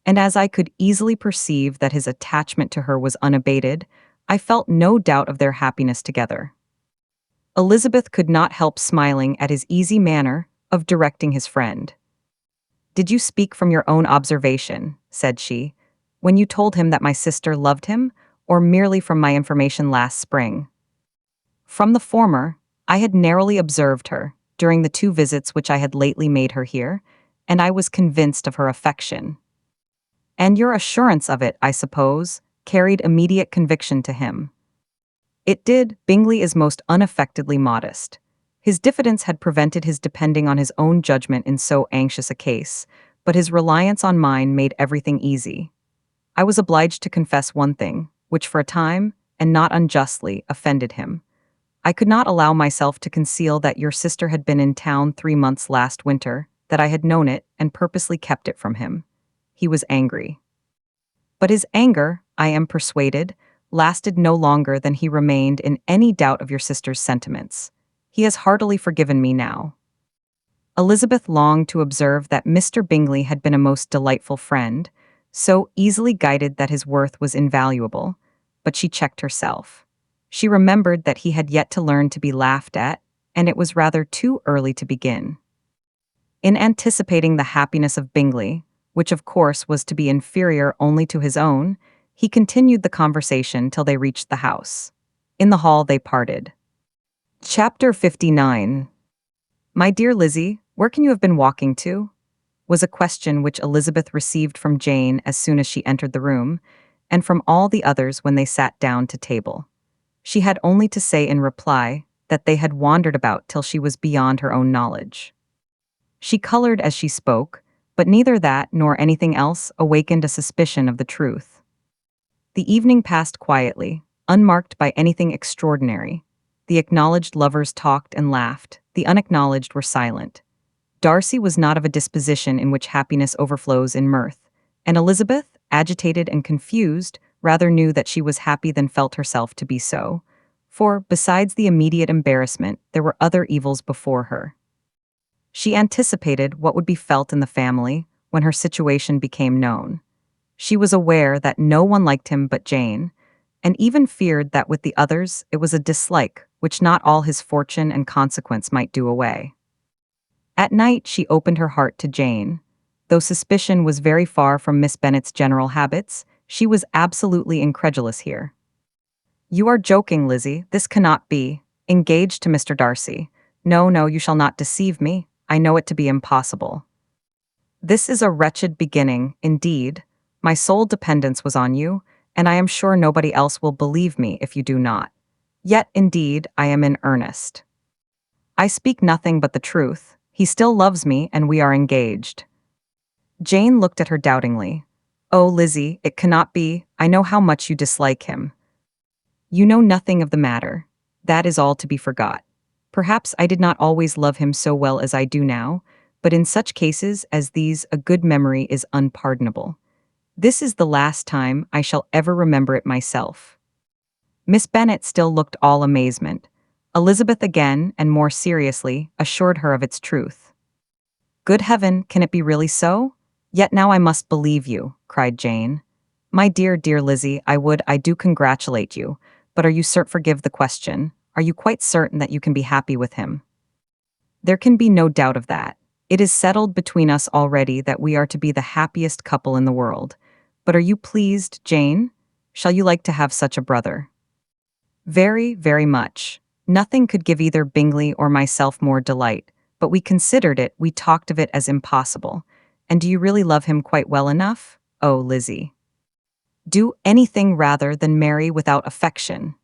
and as I could easily perceive that his attachment to her was unabated, I felt no doubt of their happiness together. Elizabeth could not help smiling at his easy manner of directing his friend. Did you speak from your own observation, said she, when you told him that my sister loved him, or merely from my information last spring? From the former, I had narrowly observed her, during the 2 visits which I had lately made her here, and I was convinced of her affection. And your assurance of it, I suppose, carried immediate conviction to him. It did. Bingley is most unaffectedly modest. His diffidence had prevented his depending on his own judgment in so anxious a case, but his reliance on mine made everything easy. I was obliged to confess one thing, which for a time, and not unjustly, offended him. I could not allow myself to conceal that your sister had been in town 3 months last winter, that I had known it and purposely kept it from him. He was angry. But his anger, I am persuaded, lasted no longer than he remained in any doubt of your sister's sentiments. He has heartily forgiven me now. Elizabeth longed to observe that Mr. Bingley had been a most delightful friend, so easily guided that his worth was invaluable, but she checked herself. She remembered that he had yet to learn to be laughed at, and it was rather too early to begin. In anticipating the happiness of Bingley, which of course was to be inferior only to his own, he continued the conversation till they reached the house. In the hall they parted. Chapter 59. "My dear Lizzie, where can you have been walking to?" was a question which Elizabeth received from Jane as soon as she entered the room, and from all the others when they sat down to table. She had only to say in reply that they had wandered about till she was beyond her own knowledge. She colored as she spoke, but neither that nor anything else awakened a suspicion of the truth. The evening passed quietly, unmarked by anything extraordinary. The acknowledged lovers talked and laughed, the unacknowledged were silent. Darcy was not of a disposition in which happiness overflows in mirth, and Elizabeth, agitated and confused, rather knew that she was happy than felt herself to be so, for, besides the immediate embarrassment, there were other evils before her. She anticipated what would be felt in the family when her situation became known. She was aware that no one liked him but Jane, and even feared that with the others it was a dislike which not all his fortune and consequence might do away. At night she opened her heart to Jane. Though suspicion was very far from Miss Bennet's general habits, she was absolutely incredulous here. "You are joking, Lizzie, this cannot be. Engaged to Mr. Darcy. No, no, you shall not deceive me. I know it to be impossible. This is a wretched beginning, indeed. My sole dependence was on you, and I am sure nobody else will believe me if you do not. Yet, indeed, I am in earnest. I speak nothing but the truth. He still loves me, and we are engaged." Jane looked at her doubtingly. "Oh, Lizzie, it cannot be. I know how much you dislike him." "You know nothing of the matter. That is all to be forgot. Perhaps I did not always love him so well as I do now, but in such cases as these a good memory is unpardonable. This is the last time I shall ever remember it myself." Miss Bennet still looked all amazement. Elizabeth again, and more seriously, assured her of its truth. "Good heaven, can it be really so? Yet now I must believe you," cried Jane. "My dear, dear Lizzie, I do congratulate you, but are you forgive the question, are you quite certain that you can be happy with him?" "There can be no doubt of that. It is settled between us already that we are to be the happiest couple in the world. But are you pleased, Jane? Shall you like to have such a brother?" "Very, very much. Nothing could give either Bingley or myself more delight, but we considered it, we talked of it as impossible. And do you really love him quite well enough? Oh, Lizzie. Do anything rather than marry without affection.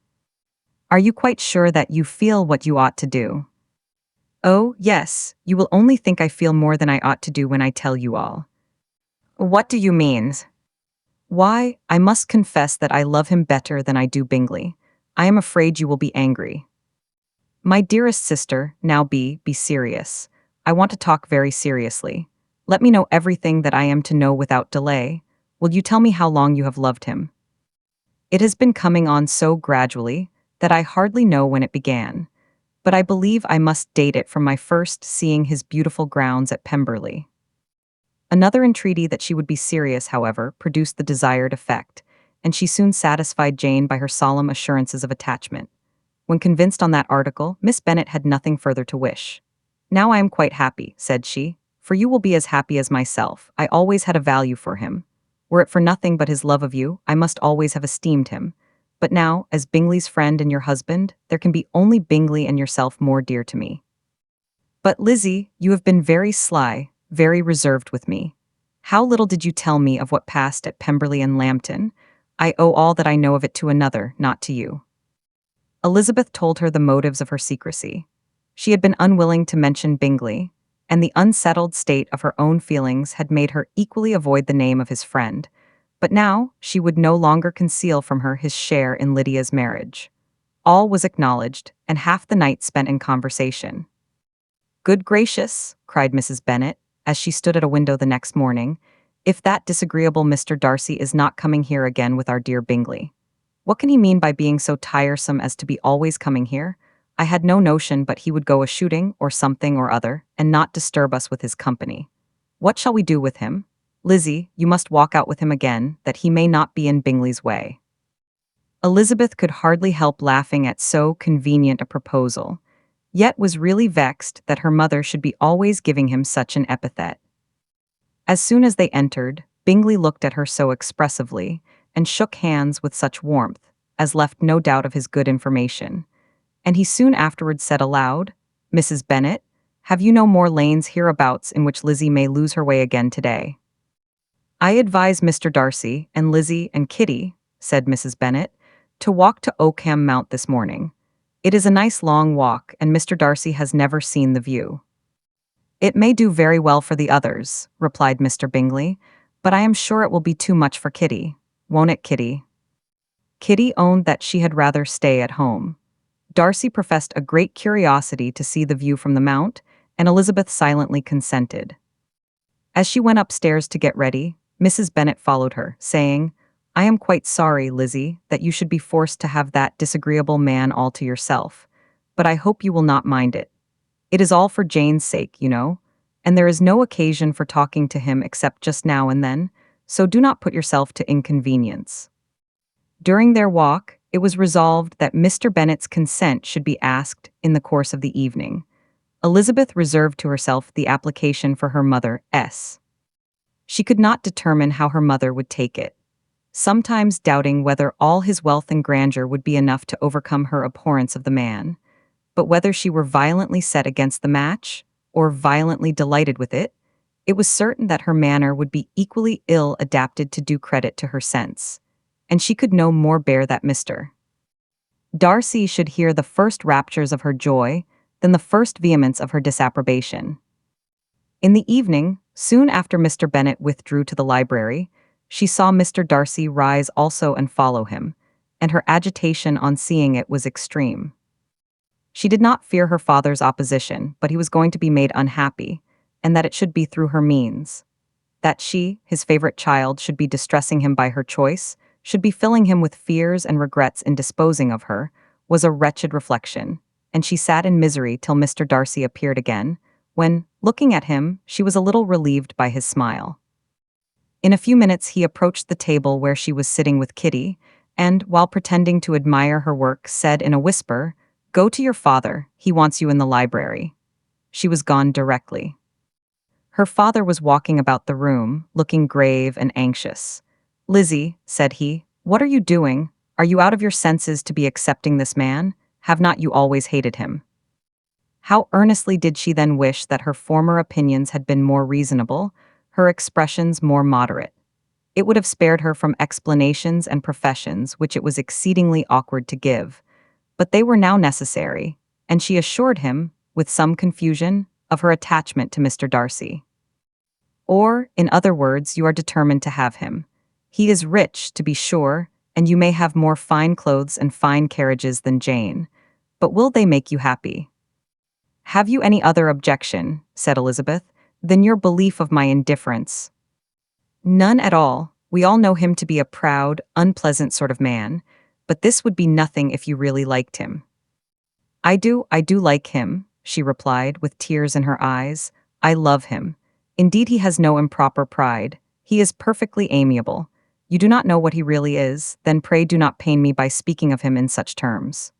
Are you quite sure that you feel what you ought to do?" "Oh, yes, you will only think I feel more than I ought to do when I tell you all." "What do you mean?" "Why, I must confess that I love him better than I do Bingley. I am afraid you will be angry." "My dearest sister, now be serious. I want to talk very seriously. Let me know everything that I am to know without delay. Will you tell me how long you have loved him?" "It has been coming on so gradually that I hardly know when it began, but I believe I must date it from my first seeing his beautiful grounds at Pemberley." Another entreaty that she would be serious, however, produced the desired effect, and she soon satisfied Jane by her solemn assurances of attachment. When convinced on that article, Miss Bennet had nothing further to wish. "Now I am quite happy," said she, "for you will be as happy as myself. I always had a value for him. Were it for nothing but his love of you, I must always have esteemed him. But now, as Bingley's friend and your husband, there can be only Bingley and yourself more dear to me." "But, Lizzie, you have been very sly, very reserved with me. How little did you tell me of what passed at Pemberley and Lambton? I owe all that I know of it to another, not to you." Elizabeth told her the motives of her secrecy. She had been unwilling to mention Bingley, and the unsettled state of her own feelings had made her equally avoid the name of his friend. But now she would no longer conceal from her his share in Lydia's marriage. All was acknowledged, and half the night spent in conversation. "Good gracious," cried Mrs. Bennet, as she stood at a window the next morning, "if that disagreeable Mr. Darcy is not coming here again with our dear Bingley. What can he mean by being so tiresome as to be always coming here? I had no notion but he would go a-shooting, or something or other, and not disturb us with his company. What shall we do with him? Lizzie, you must walk out with him again, that he may not be in Bingley's way." Elizabeth could hardly help laughing at so convenient a proposal, yet was really vexed that her mother should be always giving him such an epithet. As soon as they entered, Bingley looked at her so expressively, and shook hands with such warmth, as left no doubt of his good information, and he soon afterwards said aloud, "Mrs. Bennet, have you no more lanes hereabouts in which Lizzie may lose her way again today?" "I advise Mr. Darcy, and Lizzie, and Kitty," said Mrs. Bennet, "to walk to Oakham Mount this morning. It is a nice long walk, and Mr. Darcy has never seen the view." "It may do very well for the others," replied Mr. Bingley, "but I am sure it will be too much for Kitty. Won't it, Kitty?" Kitty owned that she had rather stay at home. Darcy professed a great curiosity to see the view from the mount, and Elizabeth silently consented. As she went upstairs to get ready, Mrs. Bennet followed her, saying, "I am quite sorry, Lizzie, that you should be forced to have that disagreeable man all to yourself, but I hope you will not mind it. It is all for Jane's sake, you know, and there is no occasion for talking to him except just now and then, so do not put yourself to inconvenience." During their walk, it was resolved that Mr. Bennet's consent should be asked in the course of the evening. Elizabeth reserved to herself the application for her mother, S. She could not determine how her mother would take it, sometimes doubting whether all his wealth and grandeur would be enough to overcome her abhorrence of the man, but whether she were violently set against the match, or violently delighted with it, it was certain that her manner would be equally ill adapted to do credit to her sense, and she could no more bear that Mr. Darcy should hear the first raptures of her joy than the first vehemence of her disapprobation. In the evening, soon after Mr. Bennet withdrew to the library, she saw Mr. Darcy rise also and follow him, and her agitation on seeing it was extreme. She did not fear her father's opposition, but he was going to be made unhappy, and that it should be through her means. That she, his favorite child, should be distressing him by her choice, should be filling him with fears and regrets in disposing of her, was a wretched reflection, and she sat in misery till Mr. Darcy appeared again, when, looking at him, she was a little relieved by his smile. In a few minutes he approached the table where she was sitting with Kitty, and, while pretending to admire her work, said in a whisper, "Go to your father, he wants you in the library." She was gone directly. Her father was walking about the room, looking grave and anxious. "Lizzie," said he, "what are you doing? Are you out of your senses to be accepting this man? Have not you always hated him?" How earnestly did she then wish that her former opinions had been more reasonable, her expressions more moderate. It would have spared her from explanations and professions which it was exceedingly awkward to give, but they were now necessary, and she assured him, with some confusion, of her attachment to Mr. Darcy. "Or, in other words, you are determined to have him. He is rich, to be sure, and you may have more fine clothes and fine carriages than Jane, but will they make you happy?" "Have you any other objection," said Elizabeth, "than your belief of my indifference?" "None at all. We all know him to be a proud, unpleasant sort of man, but this would be nothing if you really liked him." I do like him," she replied, with tears in her eyes. "I love him. Indeed, he has no improper pride. He is perfectly amiable. You do not know what he really is, then pray do not pain me by speaking of him in such terms."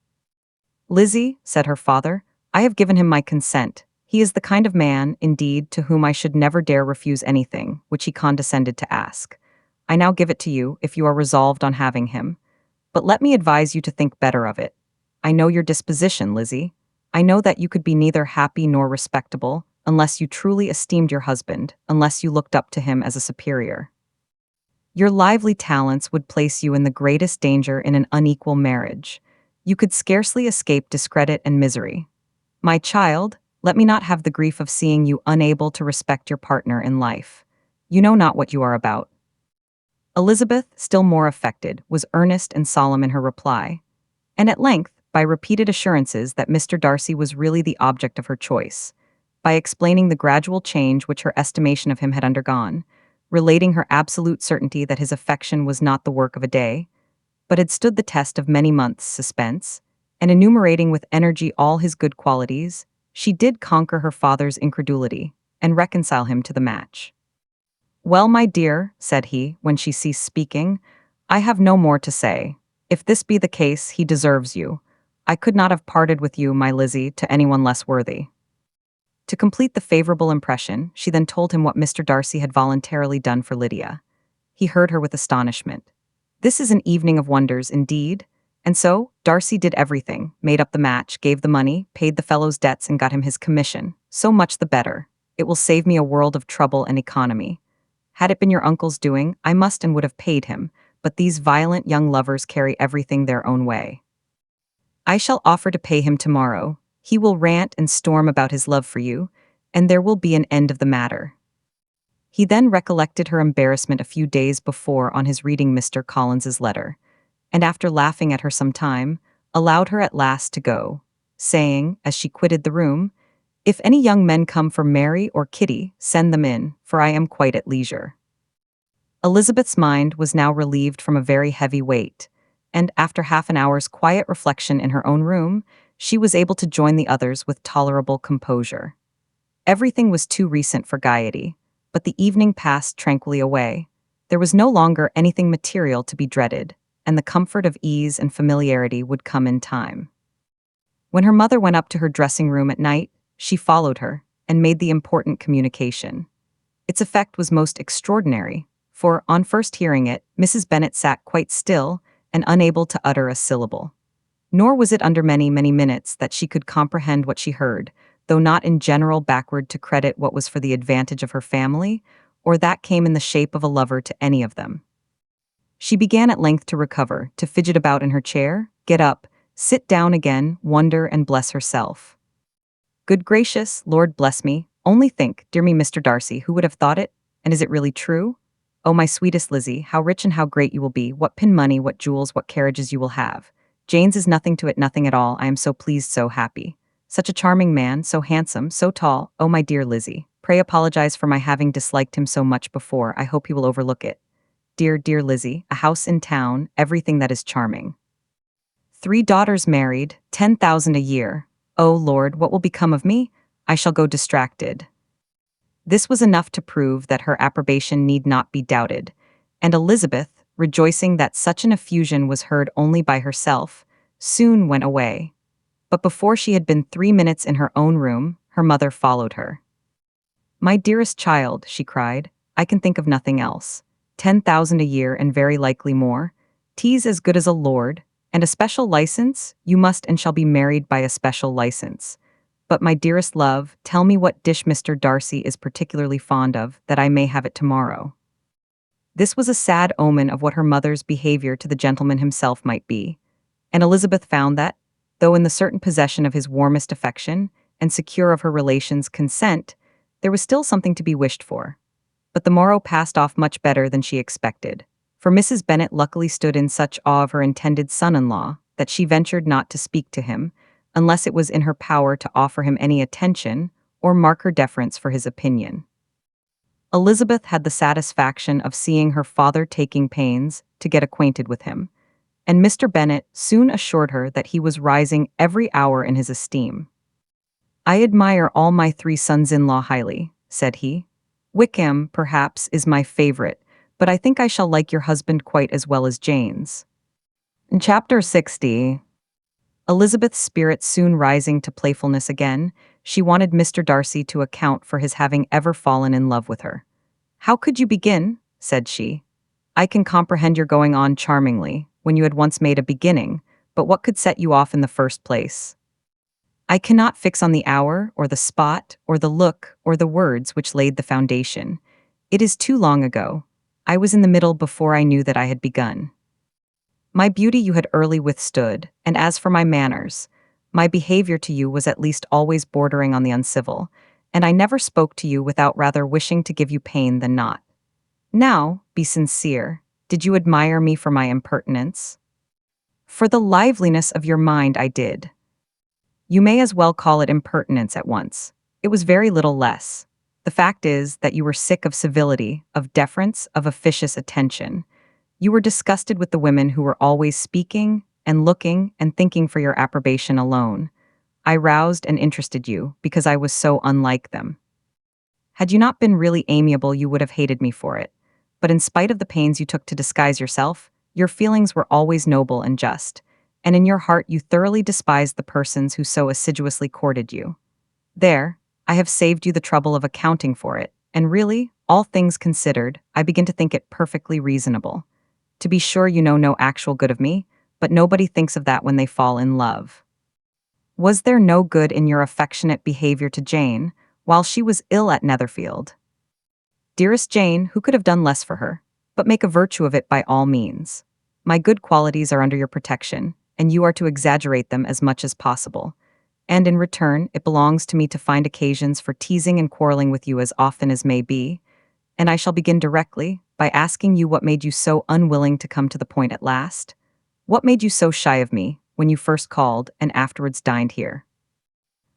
"Lizzie," said her father, "I have given him my consent. He is the kind of man, indeed, to whom I should never dare refuse anything, which he condescended to ask. I now give it to you, if you are resolved on having him. But let me advise you to think better of it. I know your disposition, Lizzie. I know that you could be neither happy nor respectable, unless you truly esteemed your husband, unless you looked up to him as a superior. Your lively talents would place you in the greatest danger in an unequal marriage. You could scarcely escape discredit and misery. My child, let me not have the grief of seeing you unable to respect your partner in life. You know not what you are about." Elizabeth, still more affected, was earnest and solemn in her reply, and at length, by repeated assurances that Mr. Darcy was really the object of her choice, by explaining the gradual change which her estimation of him had undergone, relating her absolute certainty that his affection was not the work of a day, but had stood the test of many months' suspense, and enumerating with energy all his good qualities, she did conquer her father's incredulity and reconcile him to the match. "Well, my dear," said he, when she ceased speaking, "I have no more to say. If this be the case, he deserves you. I could not have parted with you, my Lizzie, to anyone less worthy." To complete the favorable impression, she then told him what Mr. Darcy had voluntarily done for Lydia. He heard her with astonishment. This is an evening of wonders, indeed. And so, Darcy did everything, made up the match, gave the money, paid the fellow's debts, and got him his commission. So much the better. It will save me a world of trouble and economy. Had it been your uncle's doing, I must and would have paid him, but these violent young lovers carry everything their own way. I shall offer to pay him tomorrow. He will rant and storm about his love for you, and there will be an end of the matter. He then recollected her embarrassment a few days before on his reading Mr. Collins's letter, and after laughing at her some time, allowed her at last to go, saying, as she quitted the room, "If any young men come for Mary or Kitty, send them in, for I am quite at leisure." Elizabeth's mind was now relieved from a very heavy weight, and after half an hour's quiet reflection in her own room, she was able to join the others with tolerable composure. Everything was too recent for gaiety, but the evening passed tranquilly away. There was no longer anything material to be dreaded, and the comfort of ease and familiarity would come in time. When her mother went up to her dressing room at night, she followed her and made the important communication. Its effect was most extraordinary, for, on first hearing it, Mrs. Bennet sat quite still and unable to utter a syllable. Nor was it under many, many minutes that she could comprehend what she heard, though not in general backward to credit what was for the advantage of her family, or that came in the shape of a lover to any of them. She began at length to recover, to fidget about in her chair, get up, sit down again, wonder and bless herself. Good gracious, Lord bless me, only think, dear me Mr. Darcy, who would have thought it? And is it really true? Oh, my sweetest Lizzie, how rich and how great you will be, what pin money, what jewels, what carriages you will have. Jane's is nothing to it, nothing at all. I am so pleased, so happy. Such a charming man, so handsome, so tall. Oh, my dear Lizzie, pray apologize for my having disliked him so much before. I hope he will overlook it. Dear, dear Lizzie, a house in town, everything that is charming. 3 daughters married, 10,000 a year. Oh, Lord, what will become of me? I shall go distracted. This was enough to prove that her approbation need not be doubted, and Elizabeth, rejoicing that such an effusion was heard only by herself, soon went away. But before she had been 3 minutes in her own room, her mother followed her. "My dearest child," she cried, "I can think of nothing else. 10,000 a year and very likely more. Tea's as good as a lord, and a special license, you must and shall be married by a special license. But my dearest love, tell me what dish Mr. Darcy is particularly fond of, that I may have it tomorrow." This was a sad omen of what her mother's behavior to the gentleman himself might be, and Elizabeth found that, though in the certain possession of his warmest affection, and secure of her relations' consent, there was still something to be wished for. But the morrow passed off much better than she expected, for Mrs. Bennet luckily stood in such awe of her intended son-in-law that she ventured not to speak to him, unless it was in her power to offer him any attention or mark her deference for his opinion. Elizabeth had the satisfaction of seeing her father taking pains to get acquainted with him, and Mr. Bennet soon assured her that he was rising every hour in his esteem. "I admire all my 3 sons-in-law highly," said he. "Wickham, perhaps, is my favorite, but I think I shall like your husband quite as well as Jane's." In Chapter 60, Elizabeth's spirits soon rising to playfulness again, she wanted Mr. Darcy to account for his having ever fallen in love with her. "How could you begin?" said she. "I can comprehend your going on charmingly, when you had once made a beginning, but what could set you off in the first place? I cannot fix on the hour, or the spot, or the look, or the words which laid the foundation. It is too long ago. I was in the middle before I knew that I had begun. My beauty you had early withstood, and as for my manners, my behavior to you was at least always bordering on the uncivil, and I never spoke to you without rather wishing to give you pain than not. Now, be sincere. Did you admire me for my impertinence? For the liveliness of your mind, I did. You may as well call it impertinence at once. It was very little less. The fact is that you were sick of civility, of deference, of officious attention. You were disgusted with the women who were always speaking and looking and thinking for your approbation alone. I roused and interested you because I was so unlike them. Had you not been really amiable, you would have hated me for it. But in spite of the pains you took to disguise yourself, your feelings were always noble and just, and in your heart you thoroughly despised the persons who so assiduously courted you. There, I have saved you the trouble of accounting for it, and really, all things considered, I begin to think it perfectly reasonable. To be sure, you know no actual good of me, but nobody thinks of that when they fall in love. Was there no good in your affectionate behavior to Jane, while she was ill at Netherfield? Dearest Jane, who could have done less for her? But make a virtue of it by all means. My good qualities are under your protection, and you are to exaggerate them as much as possible. And in return, it belongs to me to find occasions for teasing and quarreling with you as often as may be, and I shall begin directly by asking you what made you so unwilling to come to the point at last? What made you so shy of me when you first called and afterwards dined here?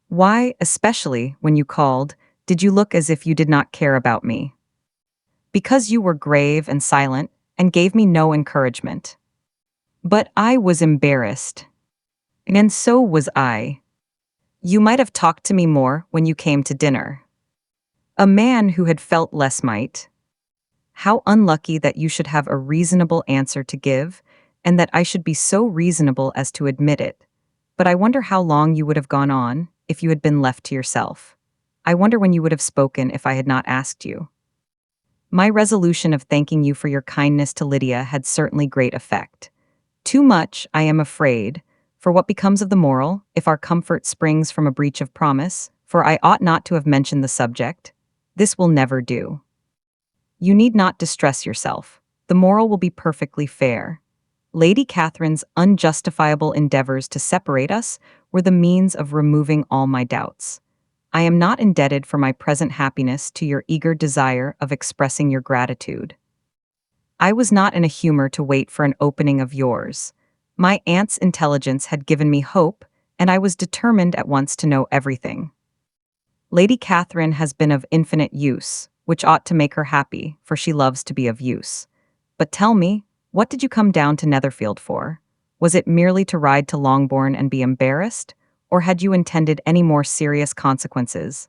Why, especially when you called, did you look as if you did not care about me? Because you were grave and silent and gave me no encouragement. But I was embarrassed. And so was I. You might have talked to me more when you came to dinner. A man who had felt less might. How unlucky that you should have a reasonable answer to give, and that I should be so reasonable as to admit it. But I wonder how long you would have gone on if you had been left to yourself. I wonder when you would have spoken if I had not asked you. My resolution of thanking you for your kindness to Lydia had certainly great effect. Too much, I am afraid, for what becomes of the moral, if our comfort springs from a breach of promise, for I ought not to have mentioned the subject. This will never do. You need not distress yourself. The moral will be perfectly fair. Lady Catherine's unjustifiable endeavors to separate us were the means of removing all my doubts. I am not indebted for my present happiness to your eager desire of expressing your gratitude. I was not in a humor to wait for an opening of yours. My aunt's intelligence had given me hope, and I was determined at once to know everything. Lady Catherine has been of infinite use, which ought to make her happy, for she loves to be of use. But tell me, what did you come down to Netherfield for? Was it merely to ride to Longbourn and be embarrassed, or had you intended any more serious consequences?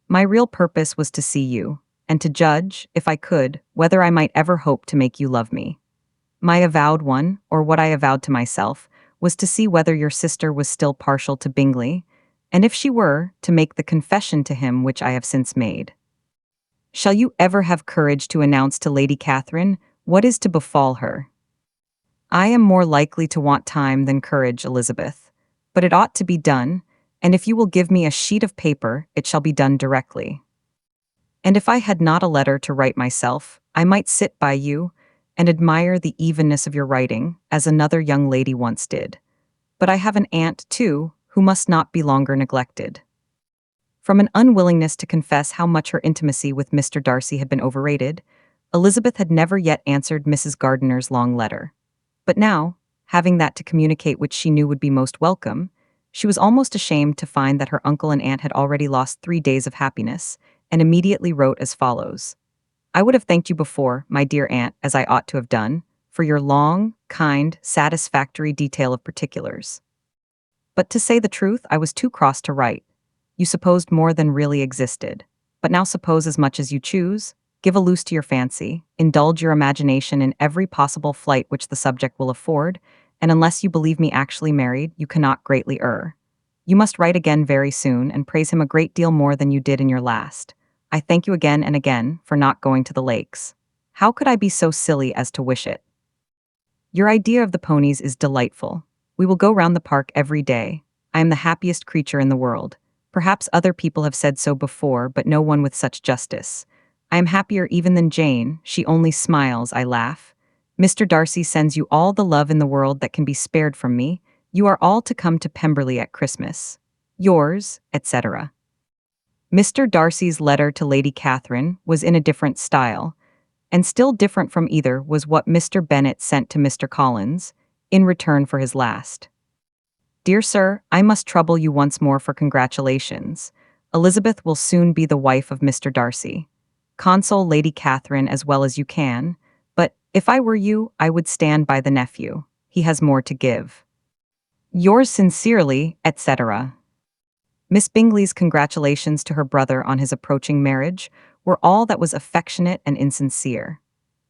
My real purpose was to see you, and to judge, if I could, whether I might ever hope to make you love me. My avowed one, or what I avowed to myself, was to see whether your sister was still partial to Bingley, and if she were, to make the confession to him which I have since made. Shall you ever have courage to announce to Lady Catherine what is to befall her? I am more likely to want time than courage, Elizabeth, but it ought to be done, and if you will give me a sheet of paper, it shall be done directly. And if I had not a letter to write myself, I might sit by you and admire the evenness of your writing, as another young lady once did. But I have an aunt, too, who must not be longer neglected. From an unwillingness to confess how much her intimacy with Mr. Darcy had been overrated, Elizabeth had never yet answered Mrs. Gardiner's long letter. But now, having that to communicate which she knew would be most welcome, she was almost ashamed to find that her uncle and aunt had already lost 3 days of happiness, and immediately wrote as follows. I would have thanked you before, my dear aunt, as I ought to have done, for your long, kind, satisfactory detail of particulars. But to say the truth, I was too cross to write. You supposed more than really existed. But now suppose as much as you choose, give a loose to your fancy, indulge your imagination in every possible flight which the subject will afford, and unless you believe me actually married, you cannot greatly err. You must write again very soon, and praise him a great deal more than you did in your last. I thank you again and again for not going to the lakes. How could I be so silly as to wish it? Your idea of the ponies is delightful. We will go round the park every day. I am the happiest creature in the world. Perhaps other people have said so before, but no one with such justice. I am happier even than Jane. She only smiles, I laugh. Mr. Darcy sends you all the love in the world that can be spared from me. You are all to come to Pemberley at Christmas. Yours, etc. Mr. Darcy's letter to Lady Catherine was in a different style, and still different from either was what Mr. Bennet sent to Mr. Collins. in return for his last. Dear sir, I must trouble you once more for congratulations. Elizabeth will soon be the wife of Mr. Darcy. Console Lady Catherine as well as you can, but if I were you, I would stand by the nephew. He has more to give. Yours sincerely, etc. Miss Bingley's congratulations to her brother on his approaching marriage were all that was affectionate and insincere.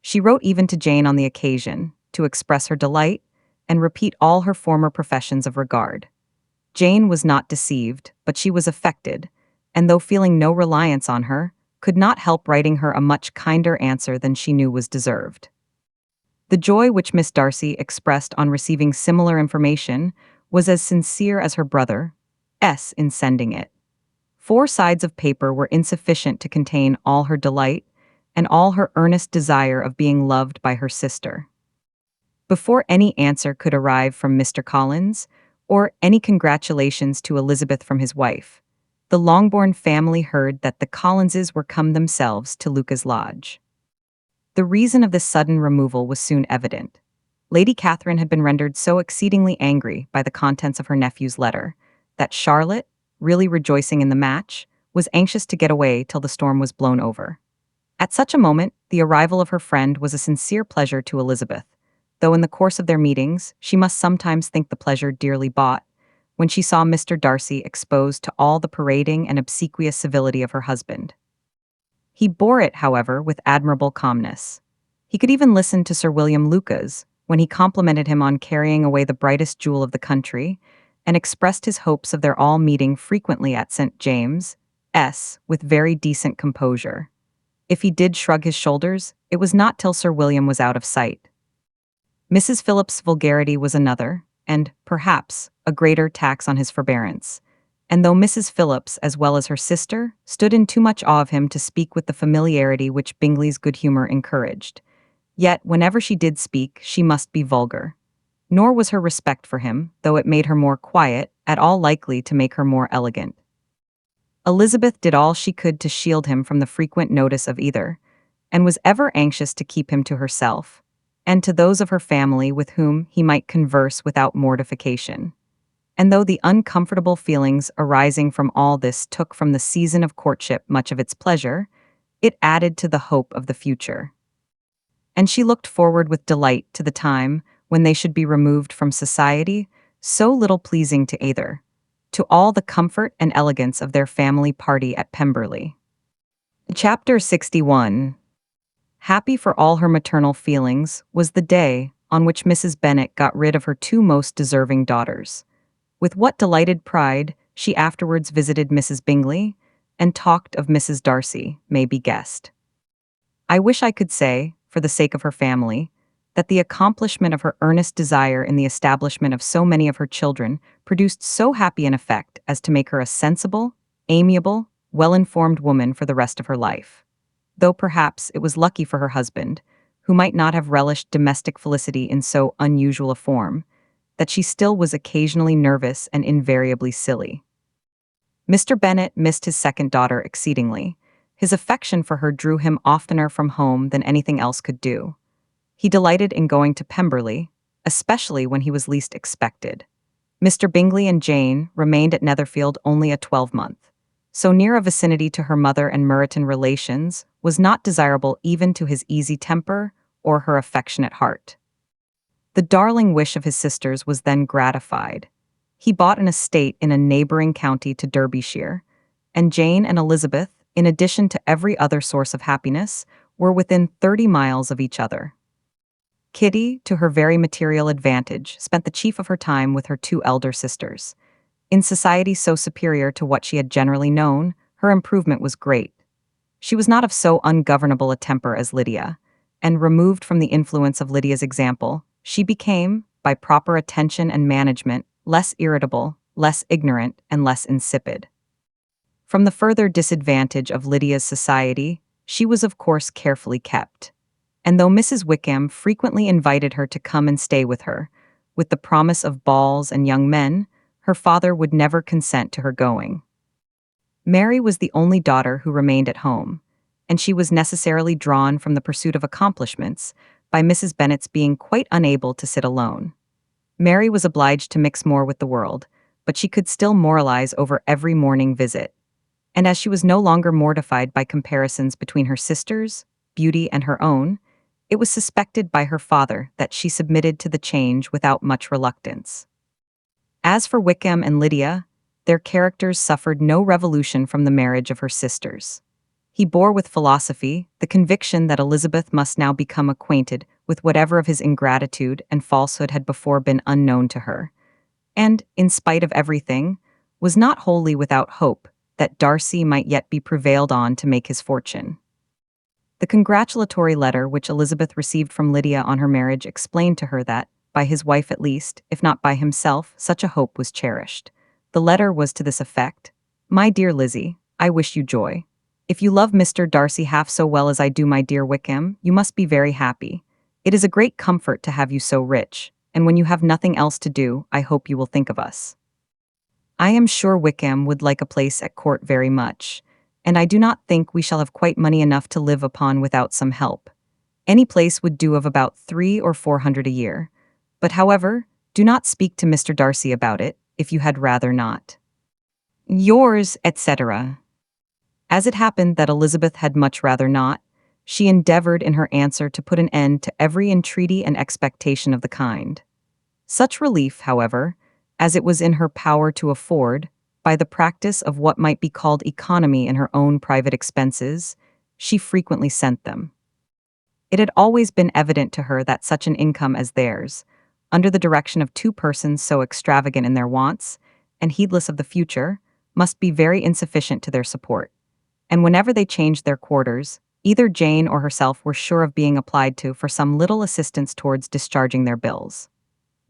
She wrote even to Jane on the occasion, to express her delight and repeat all her former professions of regard. Jane was not deceived, but she was affected, and though feeling no reliance on her, could not help writing her a much kinder answer than she knew was deserved. The joy which Miss Darcy expressed on receiving similar information was as sincere as her brother, in sending it. 4 sides of paper were insufficient to contain all her delight and all her earnest desire of being loved by her sister. Before any answer could arrive from Mr. Collins, or any congratulations to Elizabeth from his wife, the Longbourn family heard that the Collinses were come themselves to Lucas Lodge. The reason of this sudden removal was soon evident. Lady Catherine had been rendered so exceedingly angry by the contents of her nephew's letter, that Charlotte, really rejoicing in the match, was anxious to get away till the storm was blown over. At such a moment, the arrival of her friend was a sincere pleasure to Elizabeth, though in the course of their meetings she must sometimes think the pleasure dearly bought, when she saw Mr. Darcy exposed to all the parading and obsequious civility of her husband. He bore it, however, with admirable calmness. He could even listen to Sir William Lucas, when he complimented him on carrying away the brightest jewel of the country, and expressed his hopes of their all meeting frequently at St. James's, with very decent composure. If he did shrug his shoulders, it was not till Sir William was out of sight. Mrs. Phillips's vulgarity was another, and, perhaps, a greater tax on his forbearance, and though Mrs. Phillips, as well as her sister, stood in too much awe of him to speak with the familiarity which Bingley's good humour encouraged, yet whenever she did speak she must be vulgar. Nor was her respect for him, though it made her more quiet, at all likely to make her more elegant. Elizabeth did all she could to shield him from the frequent notice of either, and was ever anxious to keep him to herself, and to those of her family with whom he might converse without mortification. And though the uncomfortable feelings arising from all this took from the season of courtship much of its pleasure, it added to the hope of the future. And she looked forward with delight to the time when they should be removed from society, so little pleasing to either, to all the comfort and elegance of their family party at Pemberley. Chapter 61. Happy for all her maternal feelings was the day on which Mrs. Bennet got rid of her 2 most deserving daughters. With what delighted pride she afterwards visited Mrs. Bingley, and talked of Mrs. Darcy, may be guessed. I wish I could say, for the sake of her family, that the accomplishment of her earnest desire in the establishment of so many of her children produced so happy an effect as to make her a sensible, amiable, well-informed woman for the rest of her life. Though perhaps it was lucky for her husband, who might not have relished domestic felicity in so unusual a form, that she still was occasionally nervous and invariably silly. Mr. Bennet missed his second daughter exceedingly. His affection for her drew him oftener from home than anything else could do. He delighted in going to Pemberley, especially when he was least expected. Mr. Bingley and Jane remained at Netherfield only a 12-month. So near a vicinity to her mother and Meryton relations was not desirable even to his easy temper or her affectionate heart. The darling wish of his sisters was then gratified. He bought an estate in a neighbouring county to Derbyshire, and Jane and Elizabeth, in addition to every other source of happiness, were within 30 miles of each other. Kitty, to her very material advantage, spent the chief of her time with her 2 elder sisters. In society so superior to what she had generally known, her improvement was great. She was not of so ungovernable a temper as Lydia, and removed from the influence of Lydia's example, she became, by proper attention and management, less irritable, less ignorant, and less insipid. From the further disadvantage of Lydia's society, she was of course carefully kept. And though Mrs. Wickham frequently invited her to come and stay with her, with the promise of balls and young men, her father would never consent to her going. Mary was the only daughter who remained at home, and she was necessarily drawn from the pursuit of accomplishments by Mrs. Bennet's being quite unable to sit alone. Mary was obliged to mix more with the world, but she could still moralize over every morning visit. And as she was no longer mortified by comparisons between her sisters' beauty and her own, it was suspected by her father that she submitted to the change without much reluctance. As for Wickham and Lydia, their characters suffered no revolution from the marriage of her sisters. He bore with philosophy the conviction that Elizabeth must now become acquainted with whatever of his ingratitude and falsehood had before been unknown to her, and, in spite of everything, was not wholly without hope that Darcy might yet be prevailed on to make his fortune. The congratulatory letter which Elizabeth received from Lydia on her marriage explained to her that, by his wife at least, if not by himself, such a hope was cherished. The letter was to this effect: "My dear Lizzie, I wish you joy. If you love Mr. Darcy half so well as I do my dear Wickham, you must be very happy. It is a great comfort to have you so rich, and when you have nothing else to do, I hope you will think of us. I am sure Wickham would like a place at court very much, and I do not think we shall have quite money enough to live upon without some help. Any place would do of about 300 or 400 a year. But however, do not speak to Mr. Darcy about it, if you had rather not. Yours, etc." As it happened that Elizabeth had much rather not, she endeavored in her answer to put an end to every entreaty and expectation of the kind. Such relief, however, as it was in her power to afford, by the practice of what might be called economy in her own private expenses, she frequently sent them. It had always been evident to her that such an income as theirs, under the direction of two persons so extravagant in their wants, and heedless of the future, must be very insufficient to their support. And whenever they changed their quarters, either Jane or herself were sure of being applied to for some little assistance towards discharging their bills.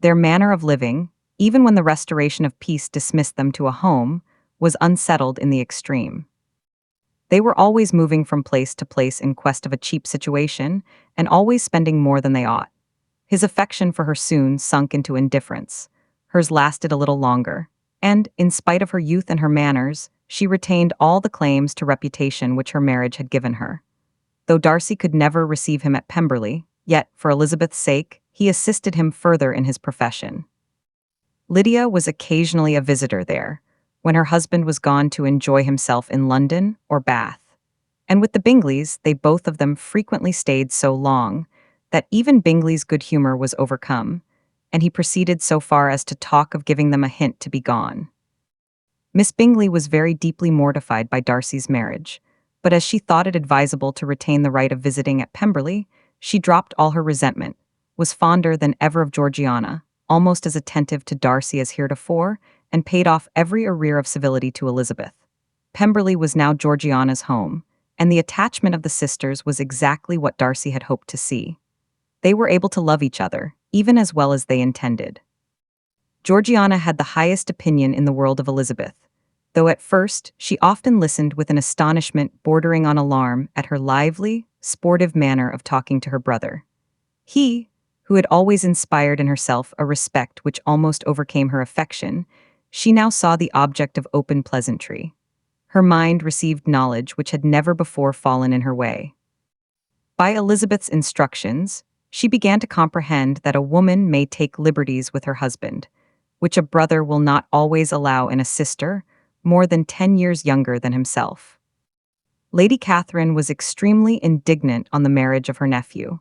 Their manner of living, even when the restoration of peace dismissed them to a home, was unsettled in the extreme. They were always moving from place to place in quest of a cheap situation, and always spending more than they ought. His affection for her soon sunk into indifference. Hers lasted a little longer, and, in spite of her youth and her manners, she retained all the claims to reputation which her marriage had given her. Though Darcy could never receive him at Pemberley, yet, for Elizabeth's sake, he assisted him further in his profession. Lydia was occasionally a visitor there, when her husband was gone to enjoy himself in London or Bath. And with the Bingleys, they both of them frequently stayed so long that even Bingley's good humor was overcome, and he proceeded so far as to talk of giving them a hint to be gone. Miss Bingley was very deeply mortified by Darcy's marriage, but as she thought it advisable to retain the right of visiting at Pemberley, she dropped all her resentment, was fonder than ever of Georgiana, almost as attentive to Darcy as heretofore, and paid off every arrear of civility to Elizabeth. Pemberley was now Georgiana's home, and the attachment of the sisters was exactly what Darcy had hoped to see. They were able to love each other, even as well as they intended. Georgiana had the highest opinion in the world of Elizabeth, though at first she often listened with an astonishment bordering on alarm at her lively, sportive manner of talking to her brother. He, who had always inspired in herself a respect which almost overcame her affection, she now saw the object of open pleasantry. Her mind received knowledge which had never before fallen in her way. By Elizabeth's instructions, she began to comprehend that a woman may take liberties with her husband, which a brother will not always allow in a sister more than 10 years younger than himself. Lady Catherine was extremely indignant on the marriage of her nephew,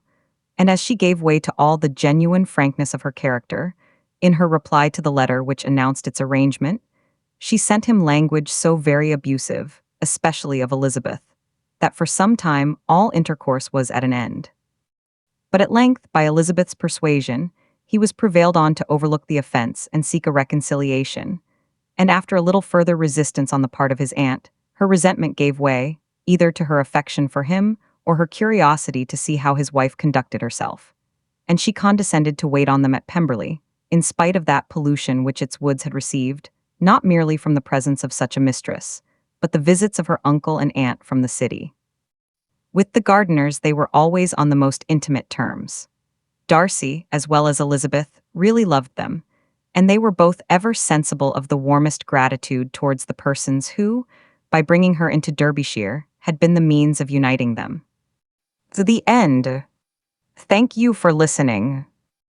and as she gave way to all the genuine frankness of her character, in her reply to the letter which announced its arrangement, she sent him language so very abusive, especially of Elizabeth, that for some time all intercourse was at an end. But at length, by Elizabeth's persuasion, he was prevailed on to overlook the offense and seek a reconciliation, and after a little further resistance on the part of his aunt, her resentment gave way, either to her affection for him or her curiosity to see how his wife conducted herself, and she condescended to wait on them at Pemberley, in spite of that pollution which its woods had received, not merely from the presence of such a mistress, but the visits of her uncle and aunt from the city. With the Gardiners they were always on the most intimate terms. Darcy, as well as Elizabeth, really loved them, and they were both ever sensible of the warmest gratitude towards the persons who, by bringing her into Derbyshire, had been the means of uniting them. To the end. Thank you for listening.